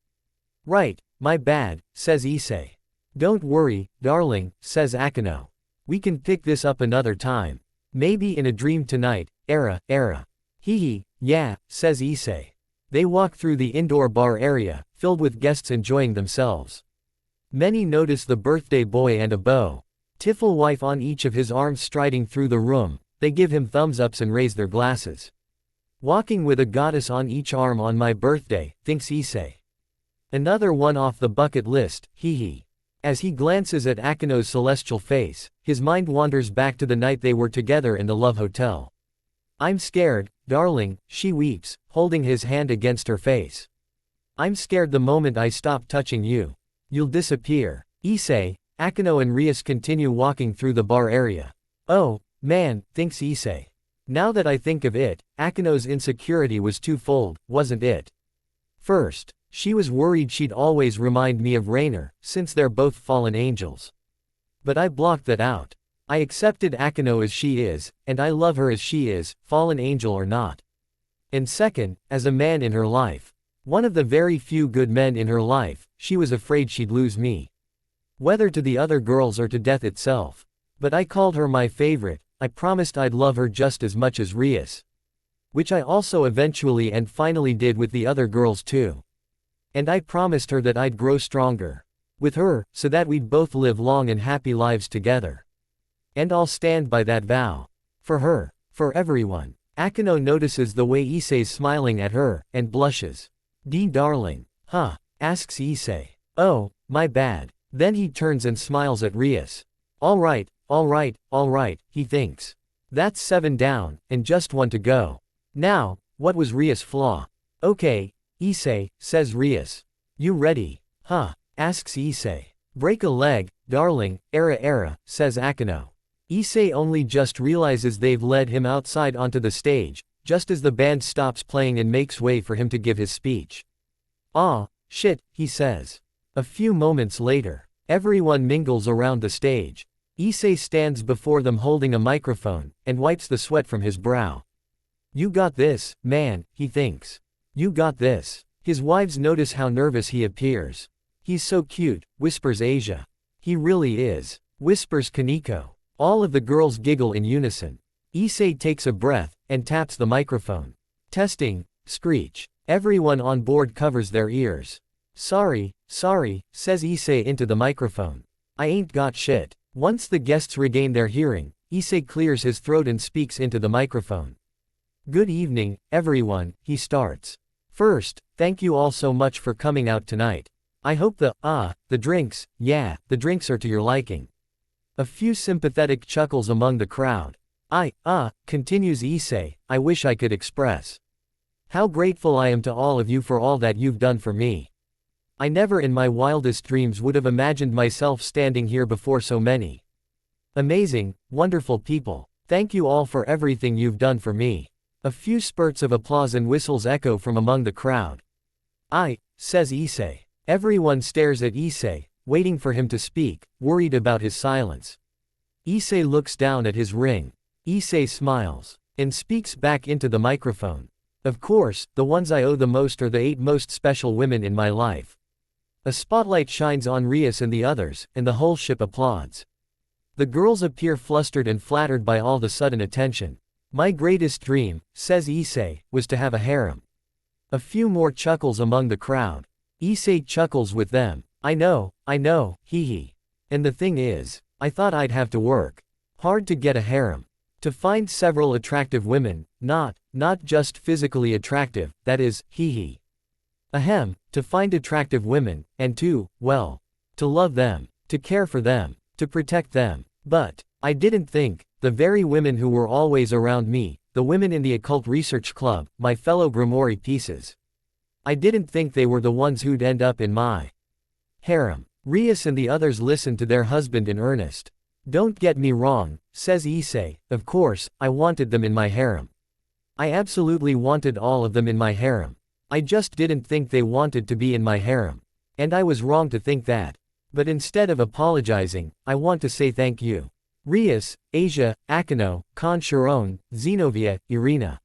Right, my bad, says Issei. Don't worry, darling, says Akino. We can pick this up another time. Maybe in a dream tonight, era. Hee, yeah, says Issei. They walk through the indoor bar area, filled with guests enjoying themselves. Many notice the birthday boy and a beau. Tiffle wife on each of his arms striding through the room, they give him thumbs ups and raise their glasses. Walking with a goddess on each arm on my birthday, thinks Issei. Another one off the bucket list, hee. As he glances at Akino's celestial face, his mind wanders back to the night they were together in the Love Hotel. I'm scared, darling, she weeps, holding his hand against her face. I'm scared the moment I stop touching you. You'll disappear. Issei, Akino and Rias continue walking through the bar area. Oh, man, thinks Issei. Now that I think of it, Akino's insecurity was twofold, wasn't it? First, she was worried she'd always remind me of Rainer, since they're both fallen angels. But I blocked that out. I accepted Akino as she is, and I love her as she is, fallen angel or not. And second, as a man in her life. One of the very few good men in her life, she was afraid she'd lose me. Whether to the other girls or to death itself. But I called her my favorite, I promised I'd love her just as much as Rias. Which I also eventually and finally did with the other girls too. And I promised her that I'd grow stronger. With her, so that we'd both live long and happy lives together. And I'll stand by that vow. For her. For everyone. Akino notices the way Issei's smiling at her, and blushes. Darling. Huh? Asks Issei. Oh, my bad. Then he turns and smiles at Rias. Alright, he thinks. That's 7 down, and just 1 to go. Now, what was Rias' flaw? Okay, Issei, says Rias. You ready? Huh? Asks Issei. Break a leg, darling, era, says Akino. Issei only just realizes they've led him outside onto the stage, just as the band stops playing and makes way for him to give his speech. Ah, shit, he says. A few moments later, everyone mingles around the stage. Issei stands before them holding a microphone, and wipes the sweat from his brow. You got this, man, he thinks. You got this. His wives notice how nervous he appears. He's so cute, whispers Asia. He really is, whispers Kaneko. All of the girls giggle in unison. Issei takes a breath, and taps the microphone. Testing, screech. Everyone on board covers their ears. Sorry, says Issei into the microphone. I ain't got shit. Once the guests regain their hearing, Issei clears his throat and speaks into the microphone. Good evening, everyone, he starts. First, thank you all so much for coming out tonight. I hope the drinks, yeah, the drinks are to your liking. A few sympathetic chuckles among the crowd. Continues Issei, I wish I could express how grateful I am to all of you for all that you've done for me. I never in my wildest dreams would have imagined myself standing here before so many amazing, wonderful people. Thank you all for everything you've done for me. A few spurts of applause and whistles echo from among the crowd. Says Issei. Everyone stares at Issei, waiting for him to speak, worried about his silence. Issei looks down at his ring. Issei smiles, and speaks back into the microphone. Of course, the ones I owe the most are the 8 most special women in my life. A spotlight shines on Rias and the others, and the whole ship applauds. The girls appear flustered and flattered by all the sudden attention. My greatest dream, says Issei, was to have a harem. A few more chuckles among the crowd. Issei chuckles with them. I know, hee hee. And the thing is, I thought I'd have to work hard to get a harem. To find several attractive women, not just physically attractive, that is, hee hee. Ahem, to find attractive women, and to love them, to care for them, to protect them. But I didn't think, the very women who were always around me, the women in the occult research club, my fellow grimoire pieces. I didn't think they were the ones who'd end up in my harem. Rias and the others listened to their husband in earnest. Don't get me wrong, says Issei, of course, I wanted them in my harem. I absolutely wanted all of them in my harem. I just didn't think they wanted to be in my harem. And I was wrong to think that. But instead of apologizing, I want to say thank you. Rias, Asia, Akino, Kan Sharon, Zenobia, Irina.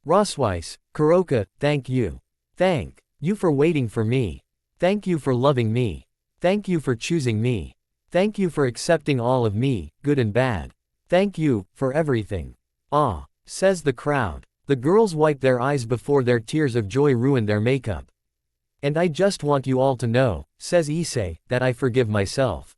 Rosweiss, Kuroka, thank you. Thank you for waiting for me. Thank you for loving me. Thank you for choosing me. Thank you for accepting all of me, good and bad. Thank you, for everything. Says the crowd. The girls wipe their eyes before their tears of joy ruin their makeup. And I just want you all to know, says Issei, that I forgive myself.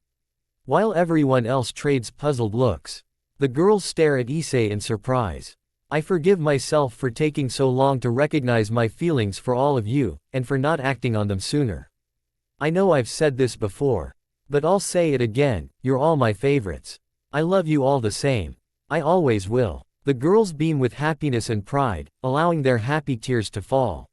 While everyone else trades puzzled looks. The girls stare at Issei in surprise. I forgive myself for taking so long to recognize my feelings for all of you, and for not acting on them sooner. I know I've said this before. But I'll say it again, you're all my favorites. I love you all the same. I always will. The girls beam with happiness and pride, allowing their happy tears to fall.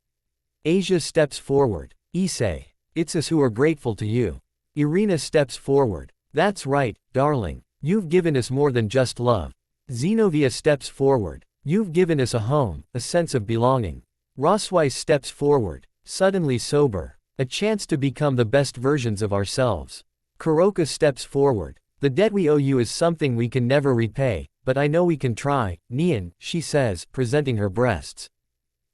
Asia steps forward. Issei. It's us who are grateful to you. Irina steps forward. That's right, darling. You've given us more than just love. Zenobia steps forward. You've given us a home, a sense of belonging. Rosweiss steps forward, suddenly sober. A chance to become the best versions of ourselves. Kuroka steps forward. The debt we owe you is something we can never repay, but I know we can try, Nian, she says, presenting her breasts.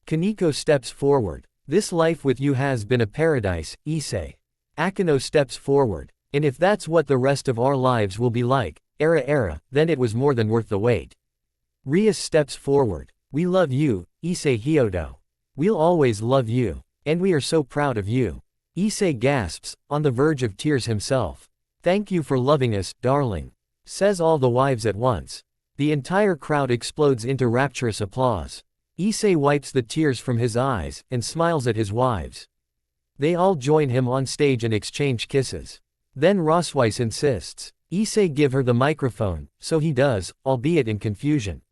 Kaneko steps forward. This life with you has been a paradise, Issei. Akino steps forward. And if that's what the rest of our lives will be like, then it was more than worth the wait. Rias steps forward. We love you, Issei Hyodo. We'll always love you. And we are so proud of you. Issei gasps, on the verge of tears himself. Thank you for loving us, darling. Says all the wives at once. The entire crowd explodes into rapturous applause. Issei wipes the tears from his eyes, and smiles at his wives. They all join him on stage and exchange kisses. Then Rosweiss insists. Issei give her the microphone, so he does, albeit in confusion.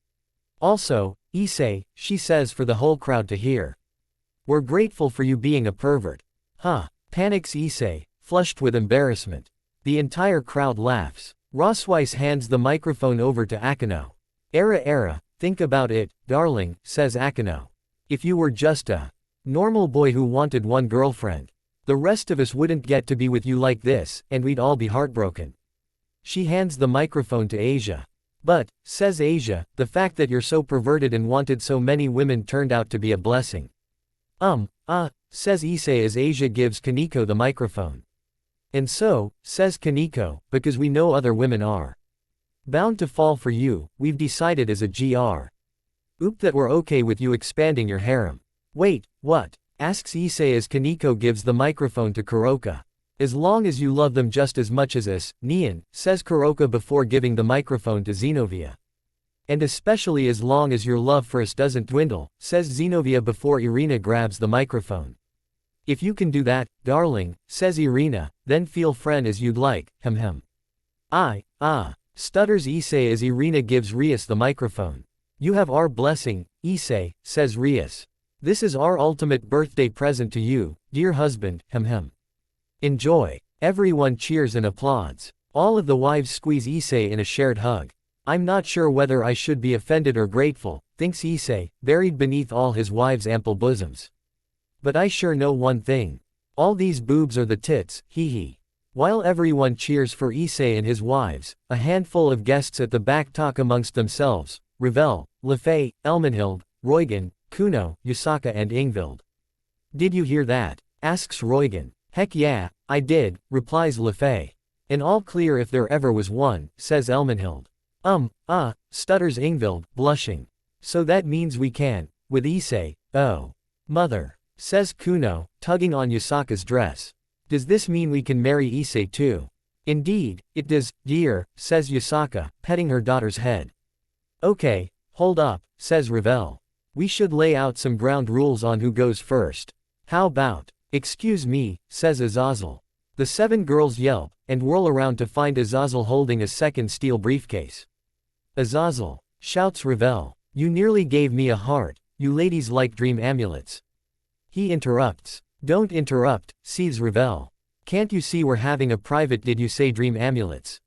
Also, Issei, she says for the whole crowd to hear. We're grateful for you being a pervert. Panics Issei, flushed with embarrassment. The entire crowd laughs. Rosweiss hands the microphone over to Akino. Think about it, darling, says Akino. If you were just a normal boy who wanted one girlfriend, the rest of us wouldn't get to be with you like this, and we'd all be heartbroken. She hands the microphone to Asia. But, says Asia, the fact that you're so perverted and wanted so many women turned out to be a blessing. Says Issei as Asia gives Kaneko the microphone. And so, says Kaneko, because we know other women are bound to fall for you, we've decided as a GR. Oop that we're okay with you expanding your harem. Wait, what? Asks Issei as Kaneko gives the microphone to Kuroka. As long as you love them just as much as us, Nian, says Kuroka before giving the microphone to Xenovia. And especially as long as your love for us doesn't dwindle, says Xenovia before Irina grabs the microphone. If you can do that, darling, says Irina, then feel friend as you'd like, stutters Issei as Irina gives Rias the microphone. You have our blessing, Issei, says Rias. This is our ultimate birthday present to you, dear husband, Enjoy. Everyone cheers and applauds. All of the wives squeeze Issei in a shared hug. I'm not sure whether I should be offended or grateful, thinks Issei, buried beneath all his wives' ample bosoms. But I sure know one thing. All these boobs are the tits, hee. While everyone cheers for Issei and his wives, a handful of guests at the back talk amongst themselves, Ravel, Lefay, Elmenhild, Roygen, Kuno, Yusaka and Ingvild. Did you hear that? Asks Roygen. Heck yeah, I did, replies Lefay. And all clear if there ever was one, says Elmenhild. Stutters Ingvild, blushing. So that means we can, with Issei, oh. Mother. Says Kuno, tugging on Yusaka's dress. Does this mean we can marry Issei too? Indeed, it does, dear, says Yusaka, petting her daughter's head. Okay, hold up, says Ravel. We should lay out some ground rules on who goes first. How about, excuse me, says Azazel. The 7 girls yelp, and whirl around to find Azazel holding a second steel briefcase. Azazel, shouts Ravel. You nearly gave me a heart, you ladies like dream amulets. He interrupts. Don't interrupt, seethes Ravel. Can't you see we're having a private did you say dream amulets?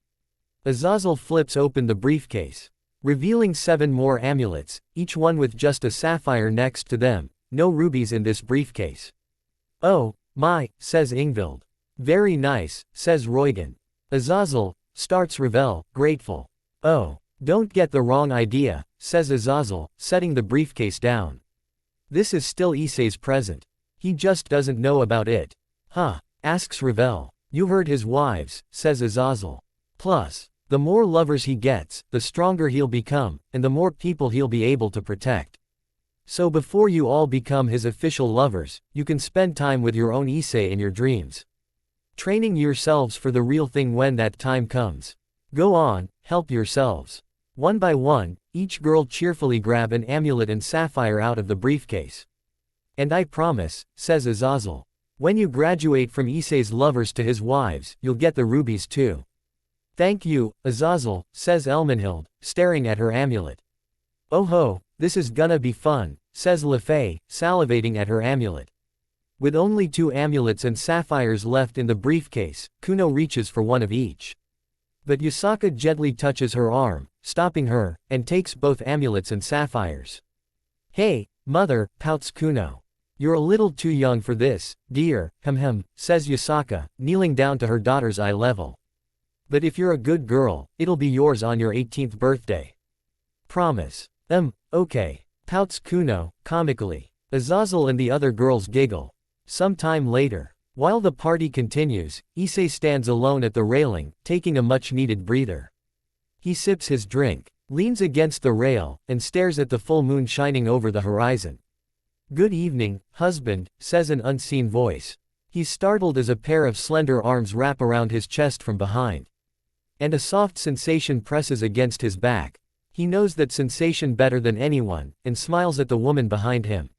Azazel flips open the briefcase, revealing 7 more amulets, each one with just a sapphire next to them, no rubies in this briefcase. Oh, my, says Ingvild. Very nice, says Roygen. Azazel, starts Ravel, grateful. Oh, don't get the wrong idea, says Azazel, setting the briefcase down. This is still Issei's present. He just doesn't know about it. Huh? Asks Ravel. You heard his wives, says Azazel. Plus, the more lovers he gets, the stronger he'll become, and the more people he'll be able to protect. So before you all become his official lovers, you can spend time with your own Issei in your dreams. Training yourselves for the real thing when that time comes. Go on, help yourselves. One by one, each girl cheerfully grab an amulet and sapphire out of the briefcase. And I promise, says Azazel, when you graduate from Issei's lovers to his wives, you'll get the rubies too. Thank you, Azazel, says Elmenhild, staring at her amulet. Oh ho, this is gonna be fun, says Lefay, salivating at her amulet. With only 2 amulets and sapphires left in the briefcase, Kuno reaches for one of each. But Yusaka gently touches her arm, stopping her, and takes both amulets and sapphires. Hey, mother, pouts Kuno. You're a little too young for this, dear, says Yusaka, kneeling down to her daughter's eye level. But if you're a good girl, it'll be yours on your 18th birthday. Promise. Okay, pouts Kuno, comically. Azazel and the other girls giggle. Some time later, while the party continues, Issei stands alone at the railing, taking a much-needed breather. He sips his drink, leans against the rail, and stares at the full moon shining over the horizon. Good evening, husband, says an unseen voice. He's startled as a pair of slender arms wrap around his chest from behind. And a soft sensation presses against his back. He knows that sensation better than anyone, and smiles at the woman behind him.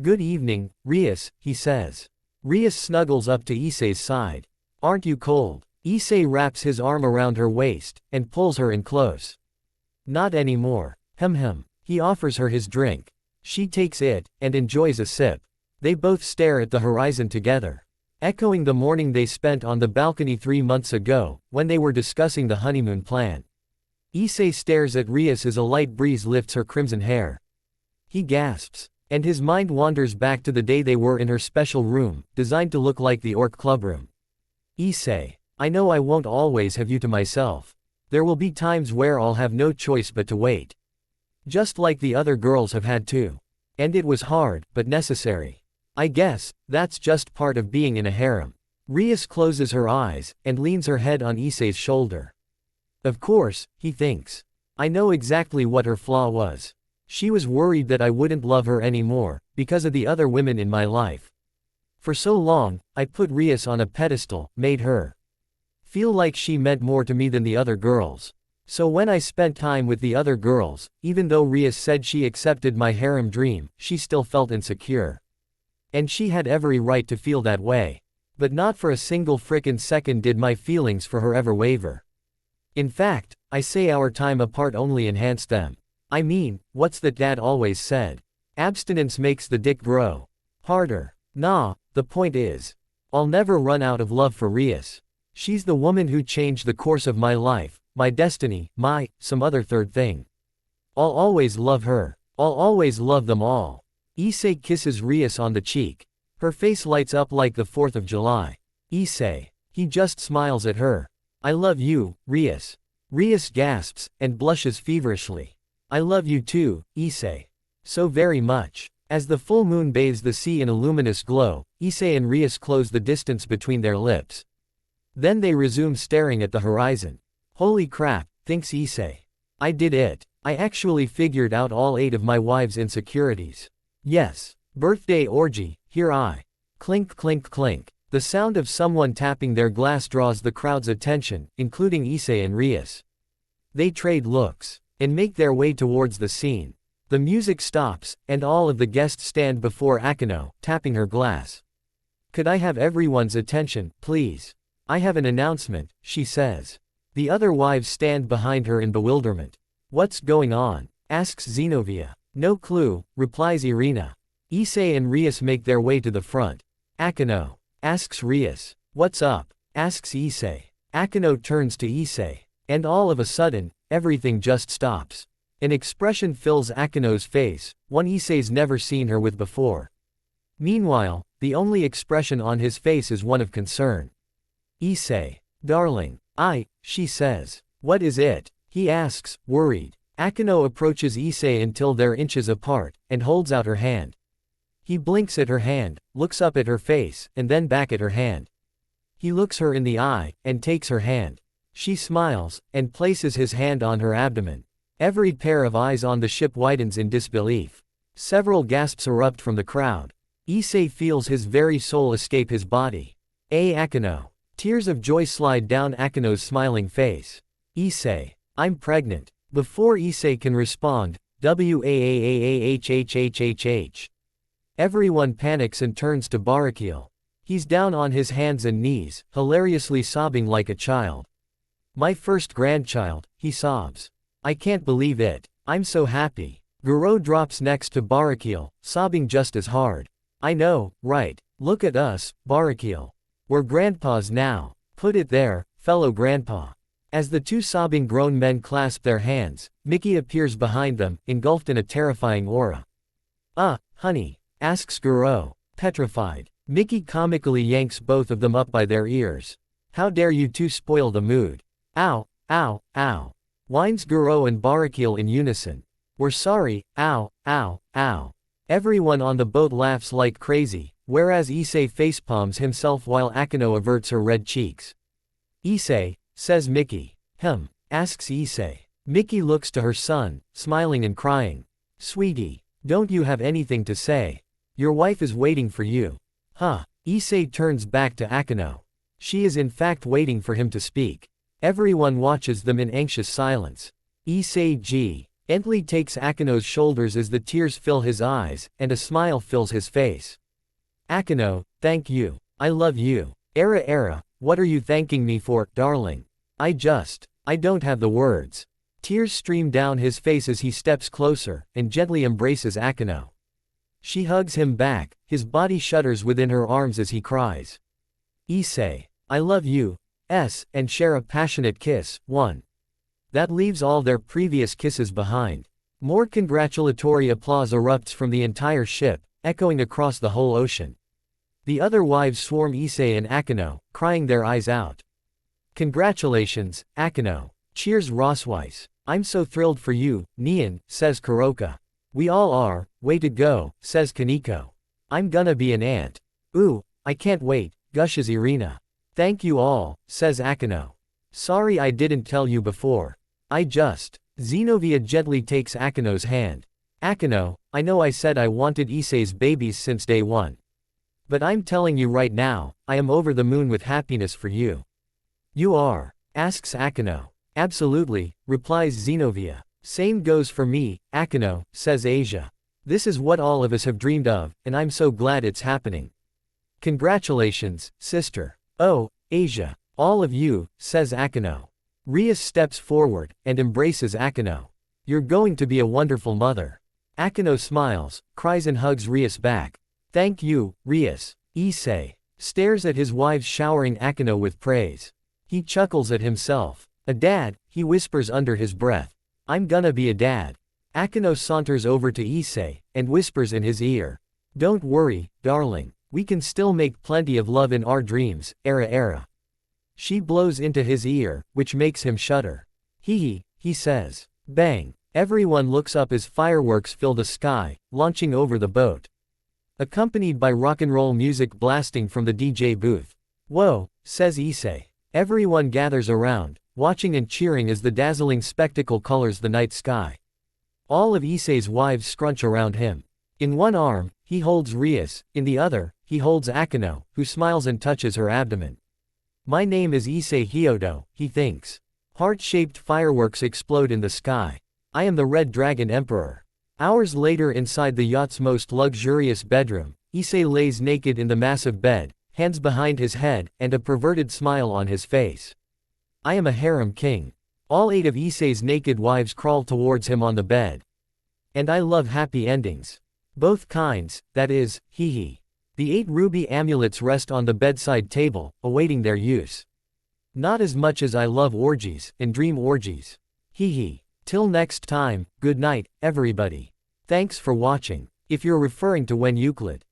Good evening, Rias, he says. Rias snuggles up to Issei's side. Aren't you cold? Issei wraps his arm around her waist, and pulls her in close. Not anymore. He offers her his drink. She takes it, and enjoys a sip. They both stare at the horizon together, echoing the morning they spent on the balcony 3 months ago, when they were discussing the honeymoon plan. Issei stares at Rias as a light breeze lifts her crimson hair. He gasps, and his mind wanders back to the day they were in her special room, designed to look like the Orc Clubroom. Issei, I know I won't always have you to myself. There will be times where I'll have no choice but to wait. Just like the other girls have had to. And it was hard, but necessary. I guess, that's just part of being in a harem. Rias closes her eyes, and leans her head on Issei's shoulder. Of course, he thinks. I know exactly what her flaw was. She was worried that I wouldn't love her anymore, because of the other women in my life. For so long, I put Rias on a pedestal, made her feel like she meant more to me than the other girls. So when I spent time with the other girls, even though Rias said she accepted my harem dream, she still felt insecure. And she had every right to feel that way. But not for a single frickin' second did my feelings for her ever waver. In fact, I say our time apart only enhanced them. I mean, what's that dad always said? Abstinence makes the dick grow harder. Nah, the point is, I'll never run out of love for Rias. She's the woman who changed the course of my life, my destiny, some other third thing. I'll always love her. I'll always love them all. Issei kisses Rias on the cheek. Her face lights up like the 4th of July. Issei. He just smiles at her. I love you, Rias. Rias gasps, and blushes feverishly. I love you too, Issei. So very much. As the full moon bathes the sea in a luminous glow, Issei and Rias close the distance between their lips. Then they resume staring at the horizon. Holy crap, thinks Issei. I did it. I actually figured out all 8 of my wife's insecurities. Yes. Birthday orgy, here I. Clink clink clink. The sound of someone tapping their glass draws the crowd's attention, including Issei and Rias. They trade looks, and make their way towards the scene. The music stops, and all of the guests stand before Akeno, tapping her glass. Could I have everyone's attention, please? I have an announcement, she says. The other wives stand behind her in bewilderment. What's going on? Asks Zenobia. No clue, replies Irina. Issei and Rias make their way to the front. Akeno. Asks Rias. What's up? Asks Issei. Akeno turns to Issei. And all of a sudden, everything just stops. An expression fills Akeno's face, one Issei's never seen her with before. Meanwhile, the only expression on his face is one of concern. Issei. Darling. She says. What is it? He asks, worried. Akeno approaches Issei until they're inches apart, and holds out her hand. He blinks at her hand, looks up at her face, and then back at her hand. He looks her in the eye, and takes her hand. She smiles, and places his hand on her abdomen. Every pair of eyes on the ship widens in disbelief. Several gasps erupt from the crowd. Issei feels his very soul escape his body. Akeno. Tears of joy slide down Akeno's smiling face. Issei. I'm pregnant. Before Issei can respond, Waahhhhhh. Everyone panics and turns to Barakil. He's down on his hands and knees, hilariously sobbing like a child. My first grandchild, he sobs. I can't believe it. I'm so happy. Guro drops next to Barakil, sobbing just as hard. I know, right? Look at us, Barakil. We're grandpas now. Put it there, fellow grandpa. As the 2 sobbing grown men clasp their hands, Mickey appears behind them, engulfed in a terrifying aura. Honey? Asks Guro, petrified. Mickey comically yanks both of them up by their ears. How dare you 2 spoil the mood? Ow, ow, ow. Whines Guro and Barakil in unison. We're sorry, ow, ow, ow. Everyone on the boat laughs like crazy, whereas Issei facepalms himself while Akeno averts her red cheeks. Issei, says Mickey. Asks Issei. Mickey looks to her son, smiling and crying. Sweetie, don't you have anything to say? Your wife is waiting for you. Issei turns back to Akeno. She is in fact waiting for him to speak. Everyone watches them in anxious silence. Issei gently takes Akeno's shoulders as the tears fill his eyes, and a smile fills his face. Akeno, thank you. I love you. Era, what are you thanking me for, darling? I don't have the words. Tears stream down his face as he steps closer, and gently embraces Akeno. She hugs him back, his body shudders within her arms as he cries. Issei, I love you, and share a passionate kiss, one. That leaves all their previous kisses behind. More congratulatory applause erupts from the entire ship, echoing across the whole ocean. The other wives swarm Issei and Akeno, crying their eyes out. Congratulations, Akeno. Cheers Rossweiss. I'm so thrilled for you, Nian, says Kuroka. We all are, way to go, says Kaneko. I'm gonna be an ant. Ooh, I can't wait, gushes Irina. Thank you all, says Akino. Sorry I didn't tell you before. Zenobia gently takes Akino's hand. Akino, I know I said I wanted Issei's babies since day one. But I'm telling you right now, I am over the moon with happiness for you. You are? Asks Akino. Absolutely, replies Zenobia. Same goes for me, Akino, says Asia. This is what all of us have dreamed of, and I'm so glad it's happening. Congratulations, sister. Oh, Asia. All of you, says Akino. Rias steps forward, and embraces Akino. You're going to be a wonderful mother. Akino smiles, cries and hugs Rias back. Thank you, Rias. Issei stares at his wife showering Akino with praise. He chuckles at himself. A dad, he whispers under his breath. I'm gonna be a dad. Akino saunters over to Issei, and whispers in his ear. Don't worry, darling. We can still make plenty of love in our dreams, era. She blows into his ear, which makes him shudder. Hee, he says. Bang. Everyone looks up as fireworks fill the sky, launching over the boat. Accompanied by rock and roll music blasting from the DJ booth. Whoa, says Issei. Everyone gathers around, watching and cheering as the dazzling spectacle colors the night sky. All of Issei's wives scrunch around him. In one arm, he holds Rias, in the other, he holds Akino, who smiles and touches her abdomen. My name is Issei Hyodo, he thinks. Heart-shaped fireworks explode in the sky. I am the Red Dragon Emperor. Hours later inside the yacht's most luxurious bedroom, Issei lays naked in the massive bed, hands behind his head, and a perverted smile on his face. I am a harem king. All 8 of Issei's naked wives crawl towards him on the bed. And I love happy endings. Both kinds, that is, hee. The 8 ruby amulets rest on the bedside table, awaiting their use. Not as much as I love orgies, and dream orgies. Hee. Till next time, good night, everybody. Thanks for watching. If you're referring to when Euclid